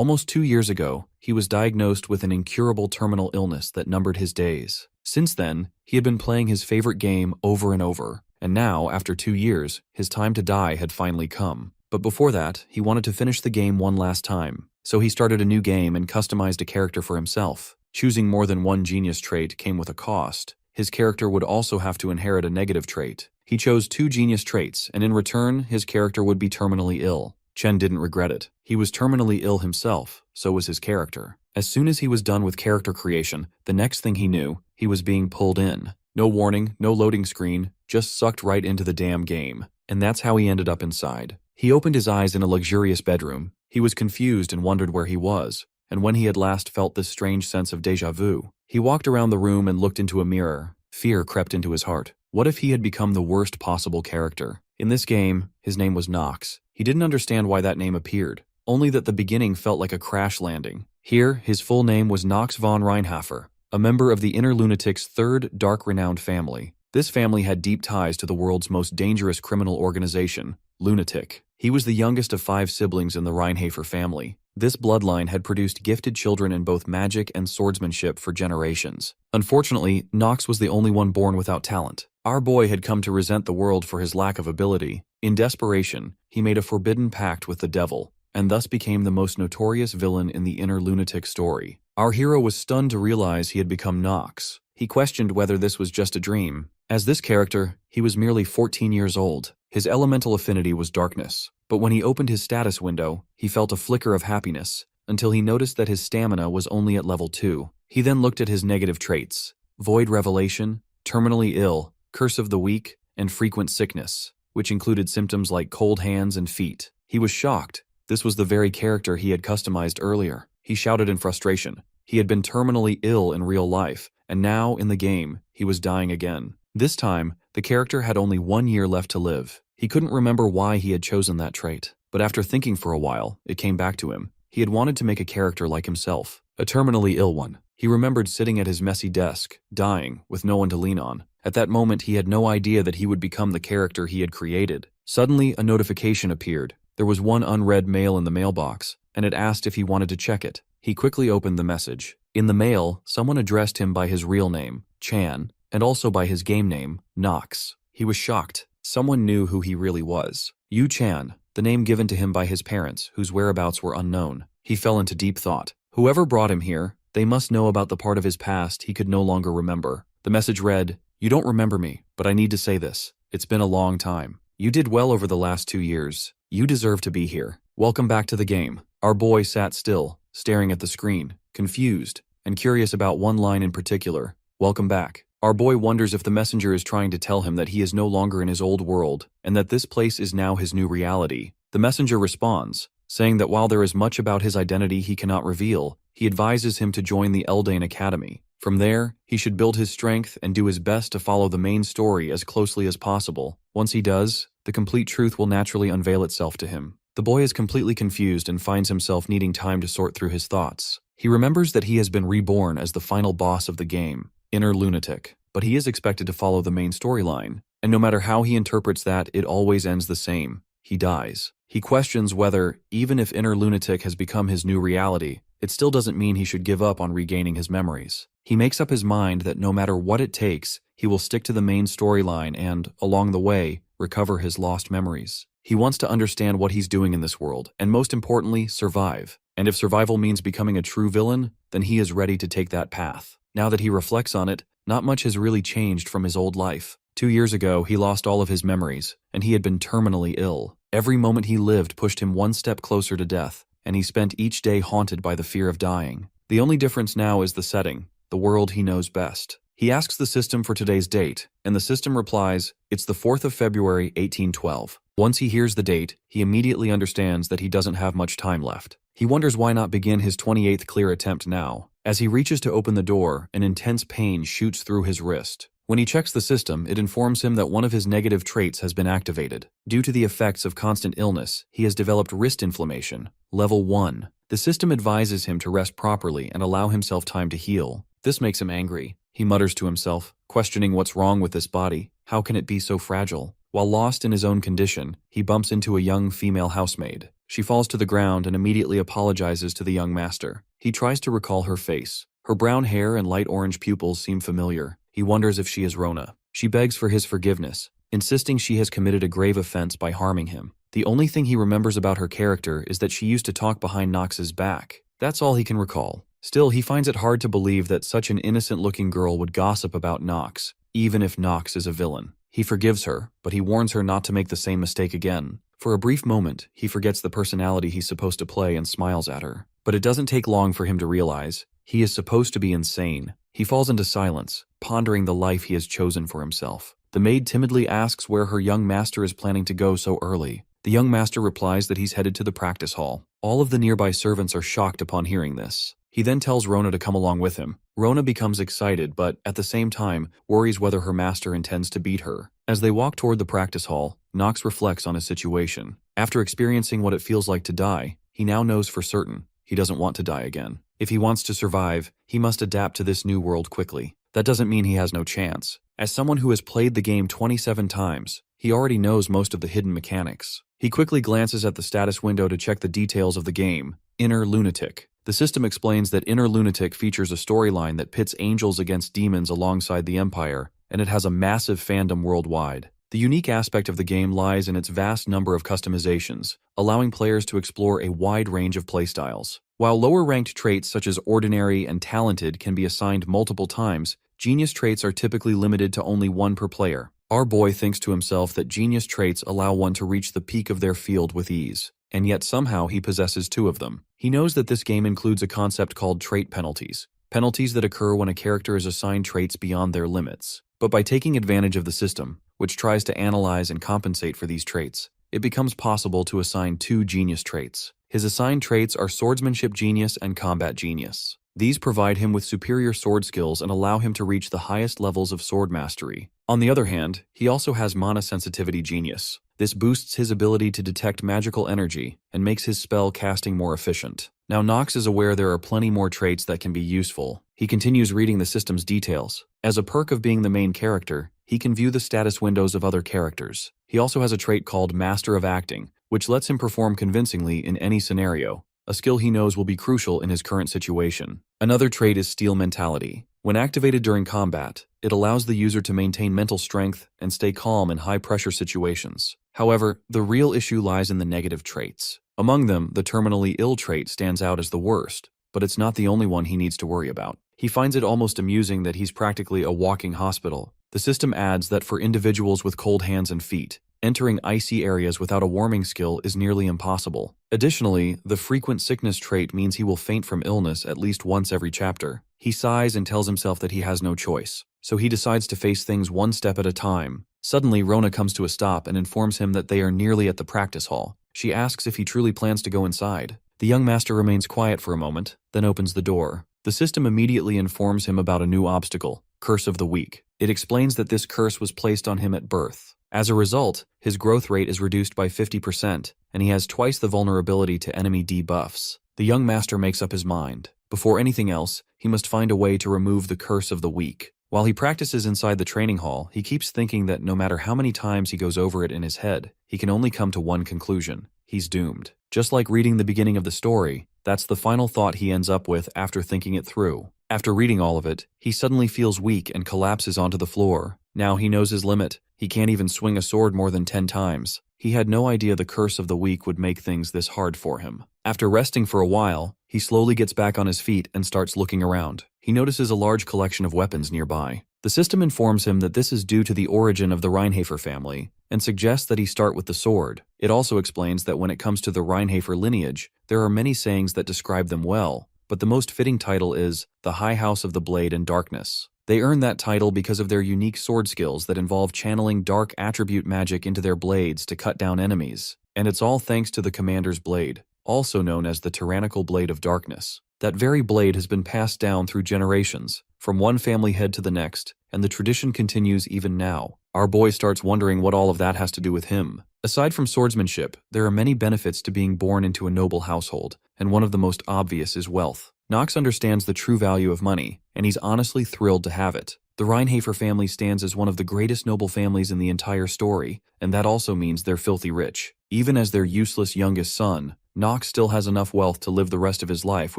Almost 2 years ago, he was diagnosed with an incurable terminal illness that numbered his days. Since then, he had been playing his favorite game over and over, and now, after 2 years, his time to die had finally come. But before that, he wanted to finish the game one last time. So he started a new game and customized a character for himself. Choosing more than one genius trait came with a cost. His character would also have to inherit a negative trait. He chose 2 genius traits, and in return, his character would be terminally ill. Chen didn't regret it. He was terminally ill himself, so was his character. As soon as he was done with character creation, the next thing he knew, he was being pulled in. No warning, no loading screen, just sucked right into the damn game. And that's how he ended up inside. He opened his eyes in a luxurious bedroom. He was confused and wondered where he was, and when he had last felt this strange sense of déjà vu. He walked around the room and looked into a mirror. Fear crept into his heart. What if he had become the worst possible character? In this game, his name was Nox. He didn't understand why that name appeared, only that the beginning felt like a crash landing. Here, his full name was Nox von Reinhafer, a member of the Inner Lunatic's third dark-renowned family. This family had deep ties to the world's most dangerous criminal organization, Lunatic. He was the youngest of 5 siblings in the Reinhafer family. This bloodline had produced gifted children in both magic and swordsmanship for generations. Unfortunately, Nox was the only one born without talent. Our boy had come to resent the world for his lack of ability. In desperation, he made a forbidden pact with the devil, and thus became the most notorious villain in the Inner Lunatic story. Our hero was stunned to realize he had become Nox. He questioned whether this was just a dream. As this character, he was merely 14 years old. His elemental affinity was darkness, but when he opened his status window, he felt a flicker of happiness, until he noticed that his stamina was only at level 2. He then looked at his negative traits: void revelation, terminally ill, curse of the weak, and frequent sickness, which included symptoms like cold hands and feet. He was shocked. This was the very character he had customized earlier. He shouted in frustration. He had been terminally ill in real life, and now, in the game, he was dying again. This time, the character had only 1 year left to live. He couldn't remember why he had chosen that trait, but after thinking for a while, it came back to him. He had wanted to make a character like himself, a terminally ill one. He remembered sitting at his messy desk, dying, with no one to lean on. At that moment, he had no idea that he would become the character he had created. Suddenly, a notification appeared. There was one unread mail in the mailbox, and it asked if he wanted to check it. He quickly opened the message. In the mail, someone addressed him by his real name, Chan, and also by his game name, Nox. He was shocked. Someone knew who he really was. Yu Chan, the name given to him by his parents, whose whereabouts were unknown. He fell into deep thought. Whoever brought him here, they must know about the part of his past he could no longer remember. The message read, "You don't remember me, but I need to say this. It's been a long time. You did well over the last 2 years. You deserve to be here. Welcome back to the game." Our boy sat still, staring at the screen, confused, and curious about one line in particular. Welcome back. Our boy wonders if the messenger is trying to tell him that he is no longer in his old world, and that this place is now his new reality. The messenger responds, saying that while there is much about his identity he cannot reveal, he advises him to join the Eldane Academy. From there, he should build his strength and do his best to follow the main story as closely as possible. Once he does, the complete truth will naturally unveil itself to him. The boy is completely confused and finds himself needing time to sort through his thoughts. He remembers that he has been reborn as the final boss of the game, Inner Lunatic, but he is expected to follow the main storyline, and no matter how he interprets that, it always ends the same. He dies. He questions whether, even if Inner Lunatic has become his new reality, it still doesn't mean he should give up on regaining his memories. He makes up his mind that no matter what it takes, he will stick to the main storyline and, along the way, recover his lost memories. He wants to understand what he's doing in this world, and most importantly, survive. And if survival means becoming a true villain, then he is ready to take that path. Now that he reflects on it, not much has really changed from his old life. 2 years ago, he lost all of his memories, and he had been terminally ill. Every moment he lived pushed him one step closer to death, and he spent each day haunted by the fear of dying. The only difference now is the setting, the world he knows best. He asks the system for today's date, and the system replies, "It's the 4th of February, 1812. Once he hears the date, he immediately understands that he doesn't have much time left. He wonders why not begin his 28th clear attempt now. As he reaches to open the door, an intense pain shoots through his wrist. When he checks the system, it informs him that one of his negative traits has been activated. Due to the effects of constant illness, he has developed wrist inflammation, level 1. The system advises him to rest properly and allow himself time to heal. This makes him angry. He mutters to himself, questioning what's wrong with this body. How can it be so fragile? While lost in his own condition, he bumps into a young female housemaid. She falls to the ground and immediately apologizes to the young master. He tries to recall her face. Her brown hair and light orange pupils seem familiar. He wonders if she is Rona. She begs for his forgiveness, insisting she has committed a grave offense by harming him. The only thing he remembers about her character is that she used to talk behind Nox's back. That's all he can recall. Still, he finds it hard to believe that such an innocent-looking girl would gossip about Nox, even if Nox is a villain. He forgives her, but he warns her not to make the same mistake again. For a brief moment, he forgets the personality he's supposed to play and smiles at her. But it doesn't take long for him to realize he is supposed to be insane. He falls into silence, pondering the life he has chosen for himself. The maid timidly asks where her young master is planning to go so early. The young master replies that he's headed to the practice hall. All of the nearby servants are shocked upon hearing this. He then tells Rona to come along with him. Rona becomes excited, but at the same time worries whether her master intends to beat her. As they walk toward the practice hall, Nox reflects on his situation. After experiencing what it feels like to die, he now knows for certain he doesn't want to die again. If he wants to survive, he must adapt to this new world quickly. That doesn't mean he has no chance. As someone who has played the game 27 times, he already knows most of the hidden mechanics. He quickly glances at the status window to check the details of the game. Inner Lunatic. The system explains that Inner Lunatic features a storyline that pits angels against demons alongside the Empire, and it has a massive fandom worldwide. The unique aspect of the game lies in its vast number of customizations, allowing players to explore a wide range of playstyles. While lower-ranked traits such as Ordinary and Talented can be assigned multiple times, Genius traits are typically limited to only one per player. Our boy thinks to himself that Genius traits allow one to reach the peak of their field with ease, and yet somehow he possesses two of them. He knows that this game includes a concept called trait penalties, penalties that occur when a character is assigned traits beyond their limits. But by taking advantage of the system, which tries to analyze and compensate for these traits, it becomes possible to assign two Genius traits. His assigned traits are Swordsmanship Genius and Combat Genius. These provide him with superior sword skills and allow him to reach the highest levels of sword mastery. On the other hand, he also has Mana Sensitivity Genius. This boosts his ability to detect magical energy and makes his spell casting more efficient. Now Nox is aware there are plenty more traits that can be useful. He continues reading the system's details. As a perk of being the main character, he can view the status windows of other characters. He also has a trait called Master of Acting, which lets him perform convincingly in any scenario, a skill he knows will be crucial in his current situation. Another trait is Steel Mentality. When activated during combat, it allows the user to maintain mental strength and stay calm in high-pressure situations. However, the real issue lies in the negative traits. Among them, the terminally ill trait stands out as the worst, but it's not the only one he needs to worry about. He finds it almost amusing that he's practically a walking hospital. The system adds that for individuals with cold hands and feet, entering icy areas without a warming skill is nearly impossible. Additionally, the frequent sickness trait means he will faint from illness at least once every chapter. He sighs and tells himself that he has no choice, so he decides to face things one step at a time. Suddenly, Rona comes to a stop and informs him that they are nearly at the practice hall. She asks if he truly plans to go inside. The young master remains quiet for a moment, then opens the door. The system immediately informs him about a new obstacle, Curse of the Weak. It explains that this curse was placed on him at birth. As a result, his growth rate is reduced by 50%, and he has twice the vulnerability to enemy debuffs. The young master makes up his mind. Before anything else, he must find a way to remove the Curse of the Weak. While he practices inside the training hall, he keeps thinking that no matter how many times he goes over it in his head, he can only come to one conclusion: he's doomed. Just like reading the beginning of the story, that's the final thought he ends up with after thinking it through. After reading all of it, he suddenly feels weak and collapses onto the floor. Now he knows his limit. He can't even swing a sword more than 10 times. He had no idea the Curse of the Weak would make things this hard for him. After resting for a while, he slowly gets back on his feet and starts looking around. He notices a large collection of weapons nearby. The system informs him that this is due to the origin of the Reinhafer family, and suggests that he start with the sword. It also explains that when it comes to the Reinhafer lineage, there are many sayings that describe them well, but the most fitting title is the High House of the Blade and Darkness. They earn that title because of their unique sword skills that involve channeling dark attribute magic into their blades to cut down enemies. And it's all thanks to the Commander's Blade, also known as the Tyrannical Blade of Darkness. That very blade has been passed down through generations, from one family head to the next, and the tradition continues even now. Our boy starts wondering what all of that has to do with him. Aside from swordsmanship, there are many benefits to being born into a noble household, and one of the most obvious is wealth. Nox understands the true value of money, and he's honestly thrilled to have it. The Reinhafer family stands as one of the greatest noble families in the entire story, and that also means they're filthy rich. Even as their useless youngest son, Nox still has enough wealth to live the rest of his life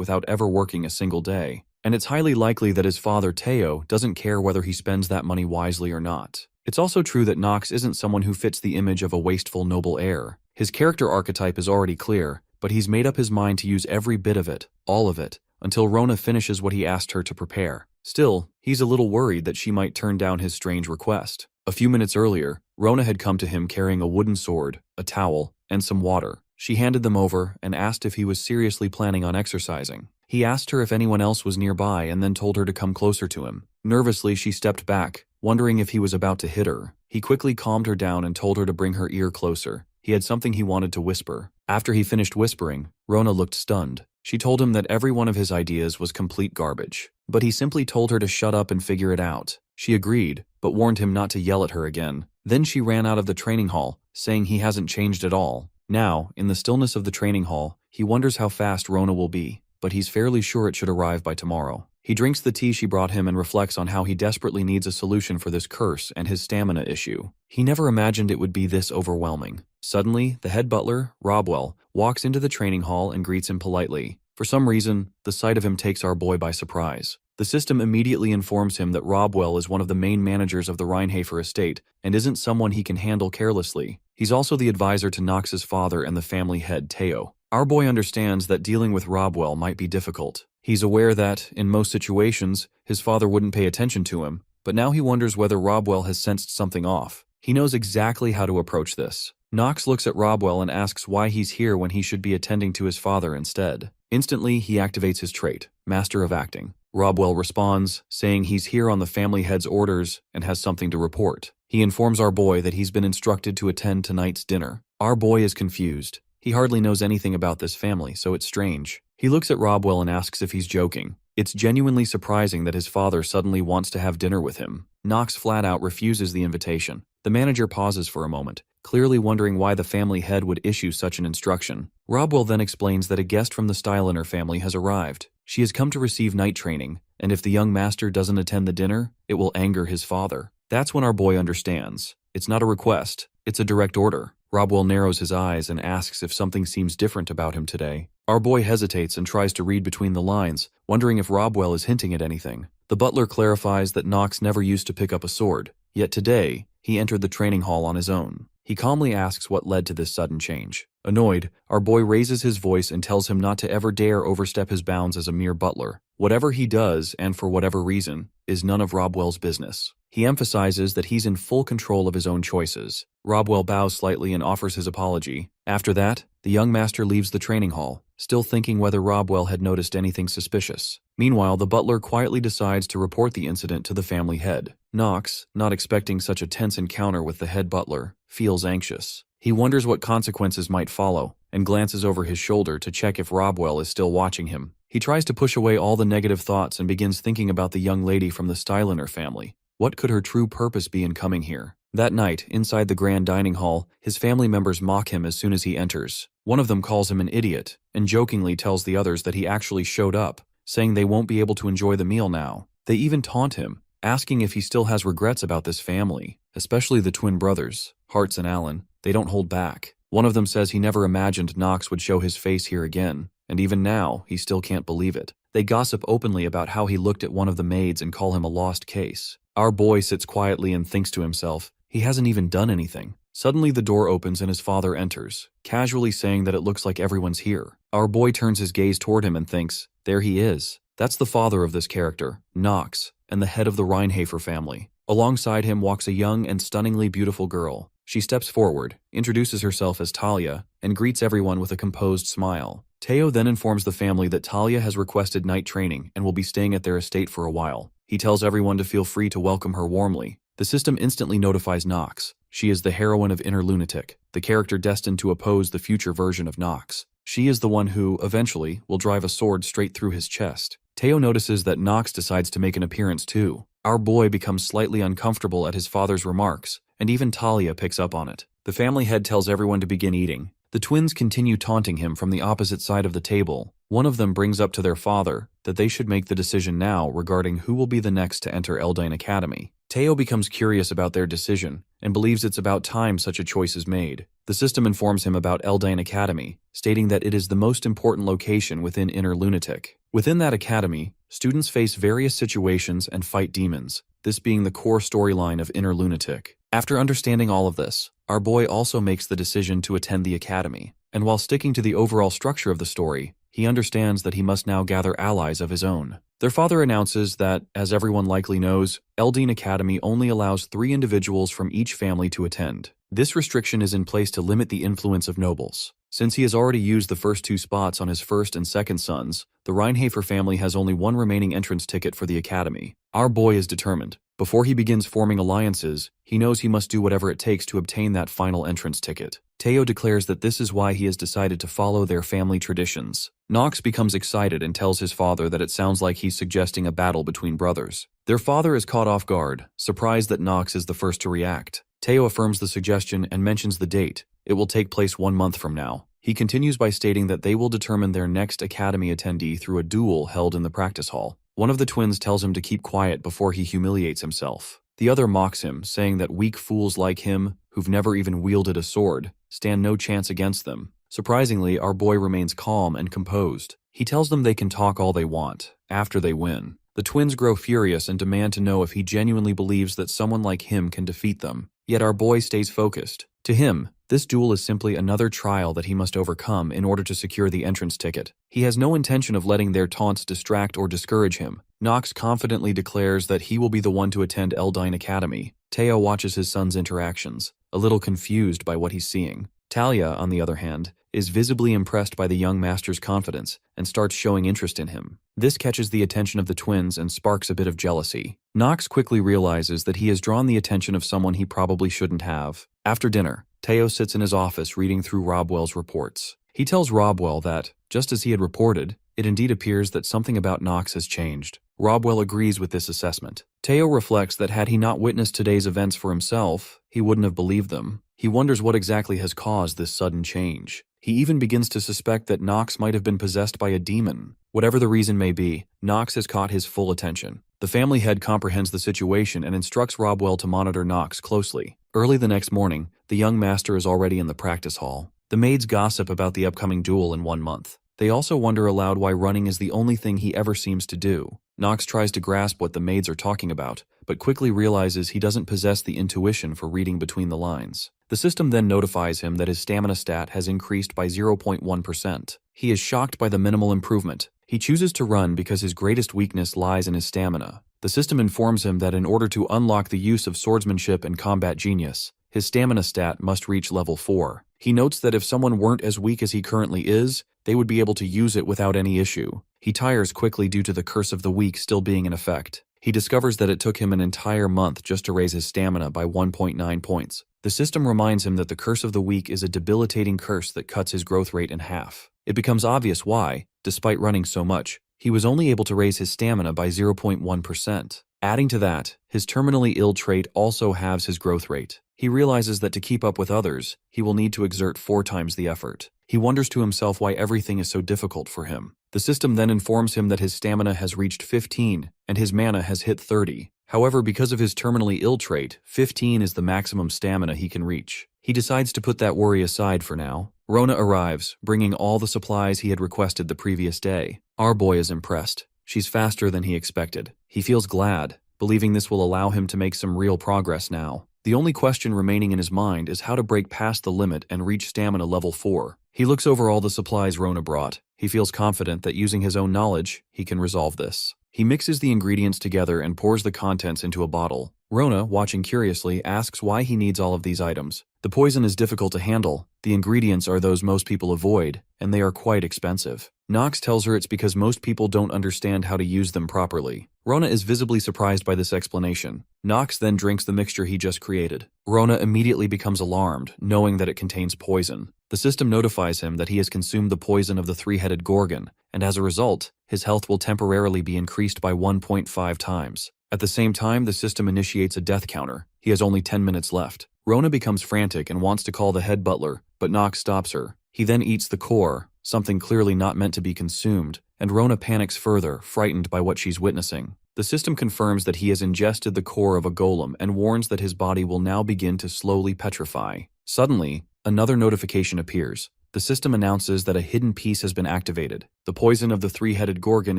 without ever working a single day. And it's highly likely that his father, Teo, doesn't care whether he spends that money wisely or not. It's also true that Nox isn't someone who fits the image of a wasteful noble heir. His character archetype is already clear, but he's made up his mind to use every bit of it, all of it, until Rona finishes what he asked her to prepare. Still, he's a little worried that she might turn down his strange request. A few minutes earlier, Rona had come to him carrying a wooden sword, a towel, and some water. She handed them over and asked if he was seriously planning on exercising. He asked her if anyone else was nearby and then told her to come closer to him. Nervously, she stepped back, wondering if he was about to hit her. He quickly calmed her down and told her to bring her ear closer. He had something he wanted to whisper. After he finished whispering, Rona looked stunned. She told him that every one of his ideas was complete garbage. But he simply told her to shut up and figure it out. She agreed, but warned him not to yell at her again. Then she ran out of the training hall, saying he hasn't changed at all. Now, in the stillness of the training hall, he wonders how fast Rona will be, but he's fairly sure it should arrive by tomorrow. He drinks the tea she brought him and reflects on how he desperately needs a solution for this curse and his stamina issue. He never imagined it would be this overwhelming. Suddenly, the head butler, Robwell, walks into the training hall and greets him politely. For some reason, the sight of him takes our boy by surprise. The system immediately informs him that Robwell is one of the main managers of the Reinhafer estate and isn't someone he can handle carelessly. He's also the advisor to Nox's father and the family head, Teo. Our boy understands that dealing with Robwell might be difficult. He's aware that, in most situations, his father wouldn't pay attention to him, but now he wonders whether Robwell has sensed something off. He knows exactly how to approach this. Nox looks at Robwell and asks why he's here when he should be attending to his father instead. Instantly, he activates his trait, Master of Acting. Robwell responds, saying he's here on the family head's orders and has something to report. He informs our boy that he's been instructed to attend tonight's dinner. Our boy is confused. He hardly knows anything about this family, so it's strange. He looks at Robwell and asks if he's joking. It's genuinely surprising that his father suddenly wants to have dinner with him. Nox flat out refuses the invitation. The manager pauses for a moment, clearly wondering why the family head would issue such an instruction. Robwell then explains that a guest from the Styliner family has arrived. She has come to receive night training, and if the young master doesn't attend the dinner, it will anger his father. That's when our boy understands. It's not a request, it's a direct order. Robwell narrows his eyes and asks if something seems different about him today. Our boy hesitates and tries to read between the lines, wondering if Robwell is hinting at anything. The butler clarifies that Nox never used to pick up a sword, yet today, he entered the training hall on his own. He calmly asks what led to this sudden change. Annoyed, our boy raises his voice and tells him not to ever dare overstep his bounds as a mere butler. Whatever he does, and for whatever reason, is none of Robwell's business. He emphasizes that he's in full control of his own choices. Robwell bows slightly and offers his apology. After that, the young master leaves the training hall, still thinking whether Robwell had noticed anything suspicious. Meanwhile, the butler quietly decides to report the incident to the family head. Nox, not expecting such a tense encounter with the head butler, feels anxious. He wonders what consequences might follow, and glances over his shoulder to check if Robwell is still watching him. He tries to push away all the negative thoughts and begins thinking about the young lady from the Styliner family. What could her true purpose be in coming here? That night, inside the grand dining hall, his family members mock him as soon as he enters. One of them calls him an idiot, and jokingly tells the others that he actually showed up, saying they won't be able to enjoy the meal now. They even taunt him, asking if he still has regrets about this family, especially the twin brothers, Hartz and Alan. They don't hold back. One of them says he never imagined Nox would show his face here again, and even now, he still can't believe it. They gossip openly about how he looked at one of the maids and call him a lost case. Our boy sits quietly and thinks to himself, he hasn't even done anything. Suddenly the door opens and his father enters, casually saying that it looks like everyone's here. Our boy turns his gaze toward him and thinks, there he is. That's the father of this character, Nox, and the head of the Reinhafer family. Alongside him walks a young and stunningly beautiful girl. She steps forward, introduces herself as Talia, and greets everyone with a composed smile. Teo then informs the family that Talia has requested night training and will be staying at their estate for a while. He tells everyone to feel free to welcome her warmly. The system instantly notifies Nox. She is the heroine of Inner Lunatic, the character destined to oppose the future version of Nox. She is the one who, eventually, will drive a sword straight through his chest. Teo notices that Nox decides to make an appearance too. Our boy becomes slightly uncomfortable at his father's remarks, and even Talia picks up on it. The family head tells everyone to begin eating. The twins continue taunting him from the opposite side of the table, One of them brings up to their father that they should make the decision now regarding who will be the next to enter Eldyne Academy. Teo becomes curious about their decision and believes it's about time such a choice is made. The system informs him about Eldyne Academy, stating that it is the most important location within Inner Lunatic. Within that academy, students face various situations and fight demons, this being the core storyline of Inner Lunatic. After understanding all of this, our boy also makes the decision to attend the academy, and while sticking to the overall structure of the story, he understands that he must now gather allies of his own. Their father announces that, as everyone likely knows, Eldyne Academy only allows 3 individuals from each family to attend. This restriction is in place to limit the influence of nobles. Since he has already used the first 2 spots on his first and second sons, the Reinhafer family has only 1 remaining entrance ticket for the academy. Our boy is determined. Before he begins forming alliances, he knows he must do whatever it takes to obtain that final entrance ticket. Teo declares that this is why he has decided to follow their family traditions. Nox becomes excited and tells his father that it sounds like he's suggesting a battle between brothers. Their father is caught off guard, surprised that Nox is the first to react. Teo affirms the suggestion and mentions the date. It will take place 1 month from now. He continues by stating that they will determine their next academy attendee through a duel held in the practice hall. One of the twins tells him to keep quiet before he humiliates himself. The other mocks him, saying that weak fools like him, who've never even wielded a sword, stand no chance against them. Surprisingly, our boy remains calm and composed. He tells them they can talk all they want, after they win. The twins grow furious and demand to know if he genuinely believes that someone like him can defeat them. Yet our boy stays focused. To him, this duel is simply another trial that he must overcome in order to secure the entrance ticket. He has no intention of letting their taunts distract or discourage him. Nox confidently declares that he will be the one to attend Eldyne Academy. Teo watches his son's interactions, a little confused by what he's seeing. Talia, on the other hand, is visibly impressed by the young master's confidence and starts showing interest in him. This catches the attention of the twins and sparks a bit of jealousy. Nox quickly realizes that he has drawn the attention of someone he probably shouldn't have. After dinner, Teo sits in his office reading through Robwell's reports. He tells Robwell that, just as he had reported, it indeed appears that something about Nox has changed. Robwell agrees with this assessment. Teo reflects that had he not witnessed today's events for himself, he wouldn't have believed them. He wonders what exactly has caused this sudden change. He even begins to suspect that Nox might have been possessed by a demon. Whatever the reason may be, Nox has caught his full attention. The family head comprehends the situation and instructs Robwell to monitor Nox closely. Early the next morning, the young master is already in the practice hall. The maids gossip about the upcoming duel in 1 month. They also wonder aloud why running is the only thing he ever seems to do. Nox tries to grasp what the maids are talking about, but quickly realizes he doesn't possess the intuition for reading between the lines. The system then notifies him that his stamina stat has increased by 0.1%. He is shocked by the minimal improvement. He chooses to run because his greatest weakness lies in his stamina. The system informs him that in order to unlock the use of swordsmanship and combat genius, his stamina stat must reach level 4. He notes that if someone weren't as weak as he currently is, they would be able to use it without any issue. He tires quickly due to the curse of the weak still being in effect. He discovers that it took him an entire month just to raise his stamina by 1.9 points. The system reminds him that the curse of the weak is a debilitating curse that cuts his growth rate in half. It becomes obvious why, despite running so much, he was only able to raise his stamina by 0.1%. Adding to that, his terminally ill trait also halves his growth rate. He realizes that to keep up with others, he will need to exert 4 times the effort. He wonders to himself why everything is so difficult for him. The system then informs him that his stamina has reached 15 and his mana has hit 30. However, because of his terminally ill trait, 15 is the maximum stamina he can reach. He decides to put that worry aside for now. Rona arrives, bringing all the supplies he had requested the previous day. Our boy is impressed. She's faster than he expected. He feels glad, believing this will allow him to make some real progress now. The only question remaining in his mind is how to break past the limit and reach stamina level 4. He looks over all the supplies Rona brought. He feels confident that using his own knowledge, he can resolve this. He mixes the ingredients together and pours the contents into a bottle. Rona, watching curiously, asks why he needs all of these items. The poison is difficult to handle, the ingredients are those most people avoid, and they are quite expensive. Nox tells her it's because most people don't understand how to use them properly. Rona is visibly surprised by this explanation. Nox then drinks the mixture he just created. Rona immediately becomes alarmed, knowing that it contains poison. The system notifies him that he has consumed the poison of the 3-headed Gorgon, and as a result, his health will temporarily be increased by 1.5 times. At the same time, the system initiates a death counter. He has only 10 minutes left. Rona becomes frantic and wants to call the head butler, but Nox stops her. He then eats the core, something clearly not meant to be consumed, and Rona panics further, frightened by what she's witnessing. The system confirms that he has ingested the core of a golem and warns that his body will now begin to slowly petrify. Suddenly, another notification appears. The system announces that a hidden piece has been activated. The poison of the three-headed gorgon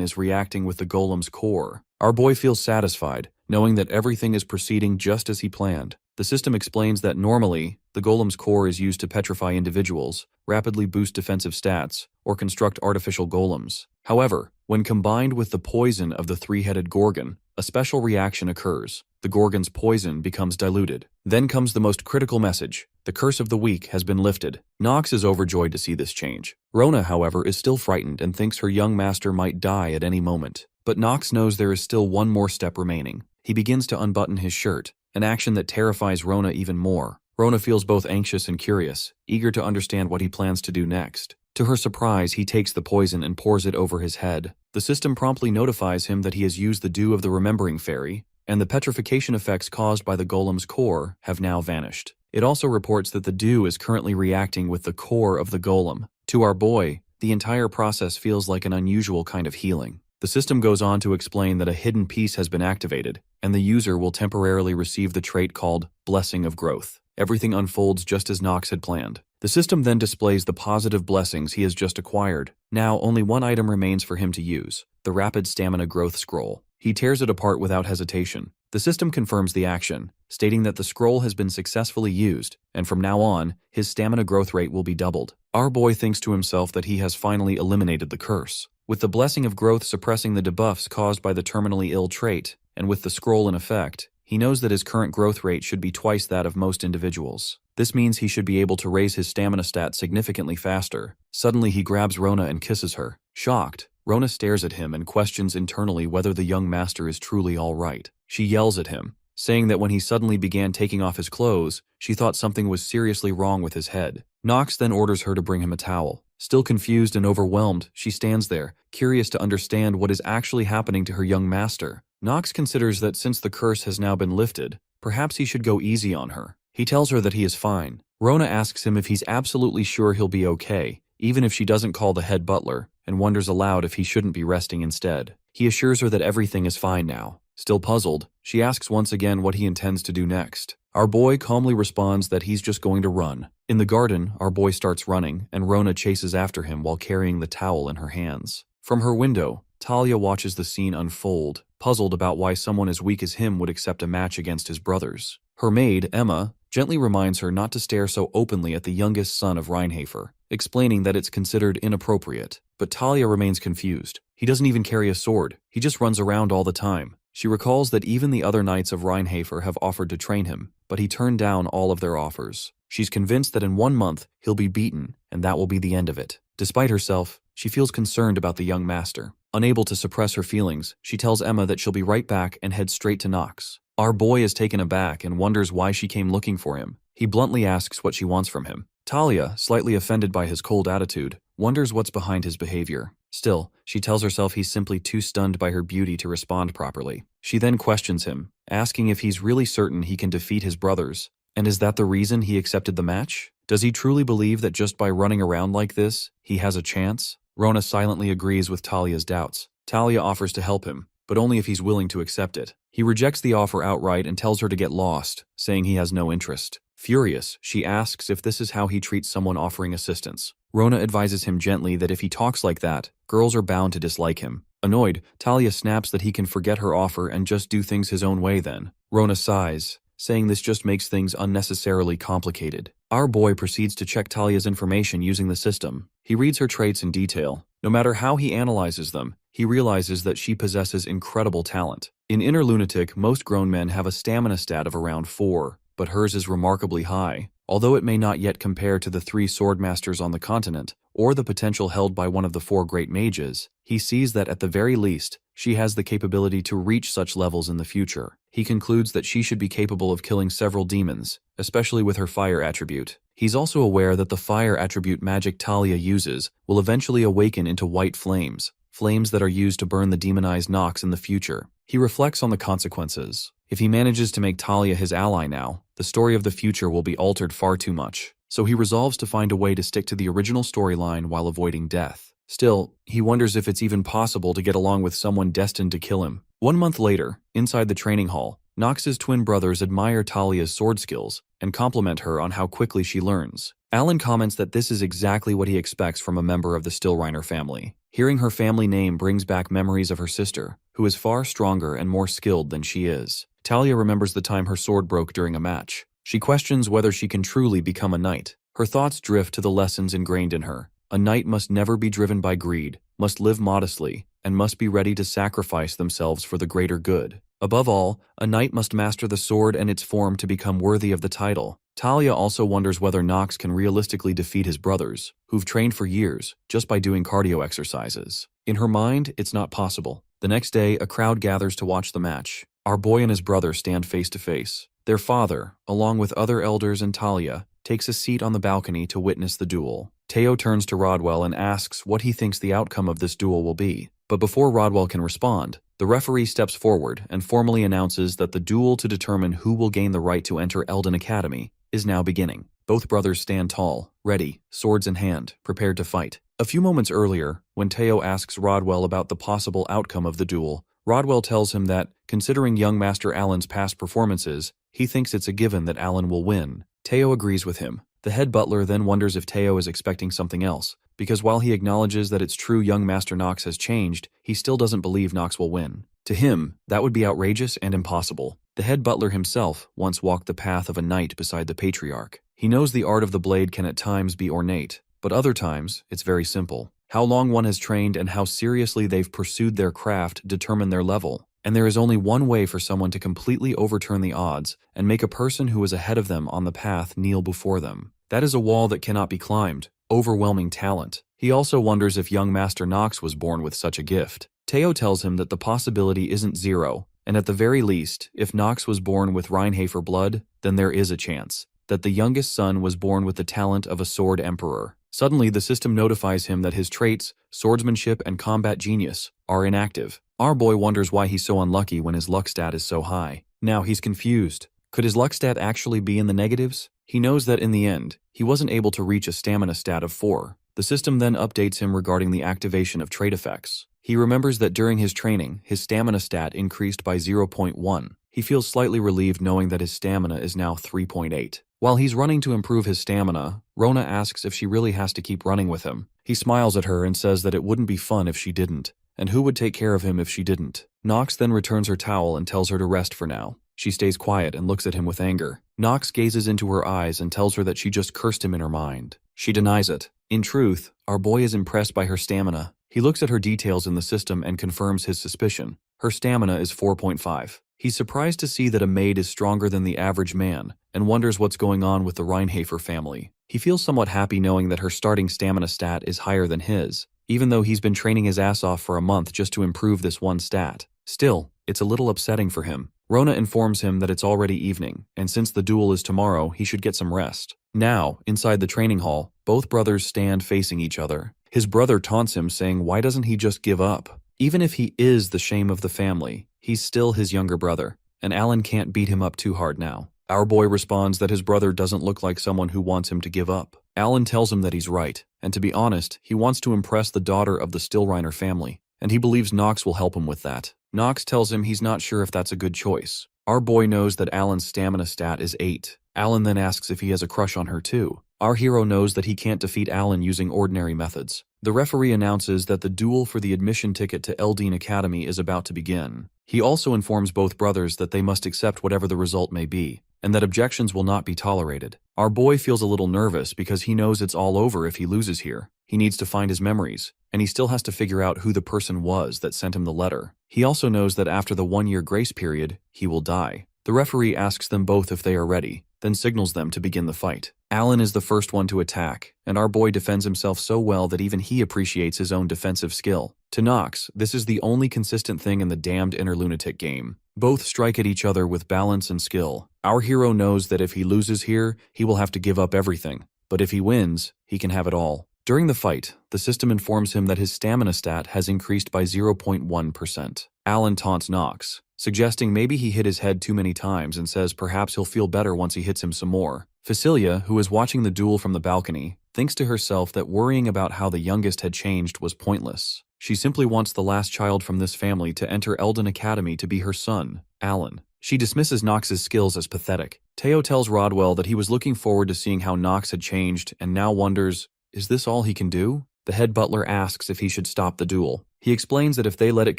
is reacting with the golem's core. Our boy feels satisfied, knowing that everything is proceeding just as he planned. The system explains that normally, the golem's core is used to petrify individuals, rapidly boost defensive stats, or construct artificial golems. However, when combined with the poison of the three-headed gorgon, a special reaction occurs. The gorgon's poison becomes diluted. Then comes the most critical message. The curse of the week has been lifted. Nox is overjoyed to see this change. Rona, however, is still frightened and thinks her young master might die at any moment. But Nox knows there is still one more step remaining. He begins to unbutton his shirt, an action that terrifies Rona even more. Rona feels both anxious and curious, eager to understand what he plans to do next. To her surprise, he takes the poison and pours it over his head. The system promptly notifies him that he has used the dew of the Remembering Fairy, and the petrification effects caused by the golem's core have now vanished. It also reports that the dew is currently reacting with the core of the golem. To our boy, the entire process feels like an unusual kind of healing. The system goes on to explain that a hidden piece has been activated, and the user will temporarily receive the trait called Blessing of Growth. Everything unfolds just as Nox had planned. The system then displays the positive blessings he has just acquired. Now, only one item remains for him to use, the Rapid Stamina Growth Scroll. He tears it apart without hesitation. The system confirms the action, stating that the scroll has been successfully used, and from now on, his stamina growth rate will be doubled. Our boy thinks to himself that he has finally eliminated the curse. With the Blessing of Growth suppressing the debuffs caused by the terminally ill trait, and with the scroll in effect, he knows that his current growth rate should be twice that of most individuals. This means he should be able to raise his stamina stat significantly faster. Suddenly he grabs Rona and kisses her. Shocked, Rona stares at him and questions internally whether the young master is truly all right. She yells at him, saying that when he suddenly began taking off his clothes, she thought something was seriously wrong with his head. Nox then orders her to bring him a towel. Still confused and overwhelmed, she stands there, curious to understand what is actually happening to her young master. Nox considers that since the curse has now been lifted, perhaps he should go easy on her. He tells her that he is fine. Rona asks him if he's absolutely sure he'll be okay, even if she doesn't call the head butler, and wonders aloud if he shouldn't be resting instead. He assures her that everything is fine now. Still puzzled, she asks once again what he intends to do next. Our boy calmly responds that he's just going to run. In the garden, our boy starts running, and Rona chases after him while carrying the towel in her hands. From her window, Talia watches the scene unfold, puzzled about why someone as weak as him would accept a match against his brothers. Her maid, Emma, gently reminds her not to stare so openly at the youngest son of Reinhafer, explaining that it's considered inappropriate. But Talia remains confused. He doesn't even carry a sword. He just runs around all the time. She recalls that even the other knights of Reinhafer have offered to train him, but he turned down all of their offers. She's convinced that in 1 month, he'll be beaten, and that will be the end of it. Despite herself, she feels concerned about the young master. Unable to suppress her feelings, she tells Emma that she'll be right back and heads straight to Nox. Our boy is taken aback and wonders why she came looking for him. He bluntly asks what she wants from him. Talia, slightly offended by his cold attitude, wonders what's behind his behavior. Still, she tells herself he's simply too stunned by her beauty to respond properly. She then questions him, asking if he's really certain he can defeat his brothers. And is that the reason he accepted the match? Does he truly believe that just by running around like this, he has a chance? Rona silently agrees with Talia's doubts. Talia offers to help him, but only if he's willing to accept it. He rejects the offer outright and tells her to get lost, saying he has no interest. Furious, she asks if this is how he treats someone offering assistance. Rona advises him gently that if he talks like that, girls are bound to dislike him. Annoyed, Talia snaps that he can forget her offer and just do things his own way then. Rona sighs, saying this just makes things unnecessarily complicated. Our boy proceeds to check Talia's information using the system. He reads her traits in detail. No matter how he analyzes them, he realizes that she possesses incredible talent. In Inner Lunatic, most grown men have a stamina stat of around 4, but hers is remarkably high. Although it may not yet compare to the 3 swordmasters on the continent, or the potential held by one of the 4 great mages, he sees that at the very least, she has the capability to reach such levels in the future. He concludes that she should be capable of killing several demons, especially with her fire attribute. He's also aware that the fire attribute magic Talia uses will eventually awaken into white flames, flames that are used to burn the demonized Nox in the future. He reflects on the consequences. If he manages to make Talia his ally now, the story of the future will be altered far too much. so he resolves to find a way to stick to the original storyline while avoiding death. Still, he wonders if it's even possible to get along with someone destined to kill him. 1 month later, inside the training hall, Nox's twin brothers admire Talia's sword skills and compliment her on how quickly she learns. Alan comments that this is exactly what he expects from a member of the Stillreiner family. Hearing her family name brings back memories of her sister, who is far stronger and more skilled than she is. Talia remembers the time her sword broke during a match. She questions whether she can truly become a knight. Her thoughts drift to the lessons ingrained in her. A knight must never be driven by greed, must live modestly, and must be ready to sacrifice themselves for the greater good. Above all, a knight must master the sword and its form to become worthy of the title. Talia also wonders whether Nox can realistically defeat his brothers, who've trained for years, just by doing cardio exercises. In her mind, it's not possible. The next day, a crowd gathers to watch the match. Our boy and his brother stand face to face. Their father, along with other elders and Talia, takes a seat on the balcony to witness the duel. Teo turns to Rodwell and asks what he thinks the outcome of this duel will be. But before Rodwell can respond, the referee steps forward and formally announces that the duel to determine who will gain the right to enter Elden Academy is now beginning. Both brothers stand tall, ready, swords in hand, prepared to fight. A few moments earlier, when Teo asks Rodwell about the possible outcome of the duel, Rodwell tells him that, considering young Master Alan's past performances, he thinks it's a given that Alan will win. Teo agrees with him. The head butler then wonders if Teo is expecting something else, because while he acknowledges that it's true young Master Nox has changed, he still doesn't believe Nox will win. To him, that would be outrageous and impossible. The head butler himself once walked the path of a knight beside the patriarch. He knows the art of the blade can at times be ornate, but other times it's very simple. How long one has trained and how seriously they've pursued their craft determine their level. And there is only one way for someone to completely overturn the odds and make a person who is ahead of them on the path kneel before them. That is a wall that cannot be climbed. Overwhelming talent. He also wonders if young Master Nox was born with such a gift. Teo tells him that the possibility isn't zero, and at the very least, if Nox was born with Reinhafer blood, then there is a chance that the youngest son was born with the talent of a sword emperor. Suddenly, the system notifies him that his traits, swordsmanship and combat genius, are inactive. Our boy wonders why he's so unlucky when his luck stat is so high. Now he's confused. Could his luck stat actually be in the negatives? He knows that in the end, he wasn't able to reach a stamina stat of 4. The system then updates him regarding the activation of trait effects. He remembers that during his training, his stamina stat increased by 0.1. He feels slightly relieved knowing that his stamina is now 3.8. While he's running to improve his stamina, Rona asks if she really has to keep running with him. He smiles at her and says that it wouldn't be fun if she didn't, and who would take care of him if she didn't. Nox then returns her towel and tells her to rest for now. She stays quiet and looks at him with anger. Nox gazes into her eyes and tells her that she just cursed him in her mind. She denies it. In truth, our boy is impressed by her stamina. He looks at her details in the system and confirms his suspicion. Her stamina is 4.5. He's surprised to see that a maid is stronger than the average man, and wonders what's going on with the Reinhafer family. He feels somewhat happy knowing that her starting stamina stat is higher than his, even though he's been training his ass off for a month just to improve this one stat. Still, it's a little upsetting for him. Rona informs him that it's already evening, and since the duel is tomorrow, he should get some rest. Now, inside the training hall, both brothers stand facing each other. His brother taunts him, saying why doesn't he just give up? Even if he is the shame of the family, he's still his younger brother, and Alan can't beat him up too hard now. Our boy responds that his brother doesn't look like someone who wants him to give up. Alan tells him that he's right, and to be honest, he wants to impress the daughter of the Stillreiner family, and he believes Nox will help him with that. Nox tells him he's not sure if that's a good choice. Our boy knows that Alan's stamina stat is 8. Alan then asks if he has a crush on her too. Our hero knows that he can't defeat Alan using ordinary methods. The referee announces that the duel for the admission ticket to Elden Academy is about to begin. He also informs both brothers that they must accept whatever the result may be, and that objections will not be tolerated. Our boy feels a little nervous because he knows it's all over if he loses here. He needs to find his memories, and he still has to figure out who the person was that sent him the letter. He also knows that after the 1-year grace period, he will die. The referee asks them both if they are ready, then signals them to begin the fight. Alan is the first one to attack, and our boy defends himself so well that even he appreciates his own defensive skill. To Nox, this is the only consistent thing in the damned inner lunatic game. Both strike at each other with balance and skill. Our hero knows that if he loses here, he will have to give up everything, but if he wins, he can have it all. During the fight, the system informs him that his stamina stat has increased by 0.1%. Alan taunts Nox, suggesting maybe he hit his head too many times and says perhaps he'll feel better once he hits him some more. Facilia, who is watching the duel from the balcony, thinks to herself that worrying about how the youngest had changed was pointless. She simply wants the last child from this family to enter Eldon Academy to be her son, Alan. She dismisses Knox's skills as pathetic. Teo tells Rodwell that he was looking forward to seeing how Knox had changed and now wonders, is this all he can do? The head butler asks if he should stop the duel. He explains that if they let it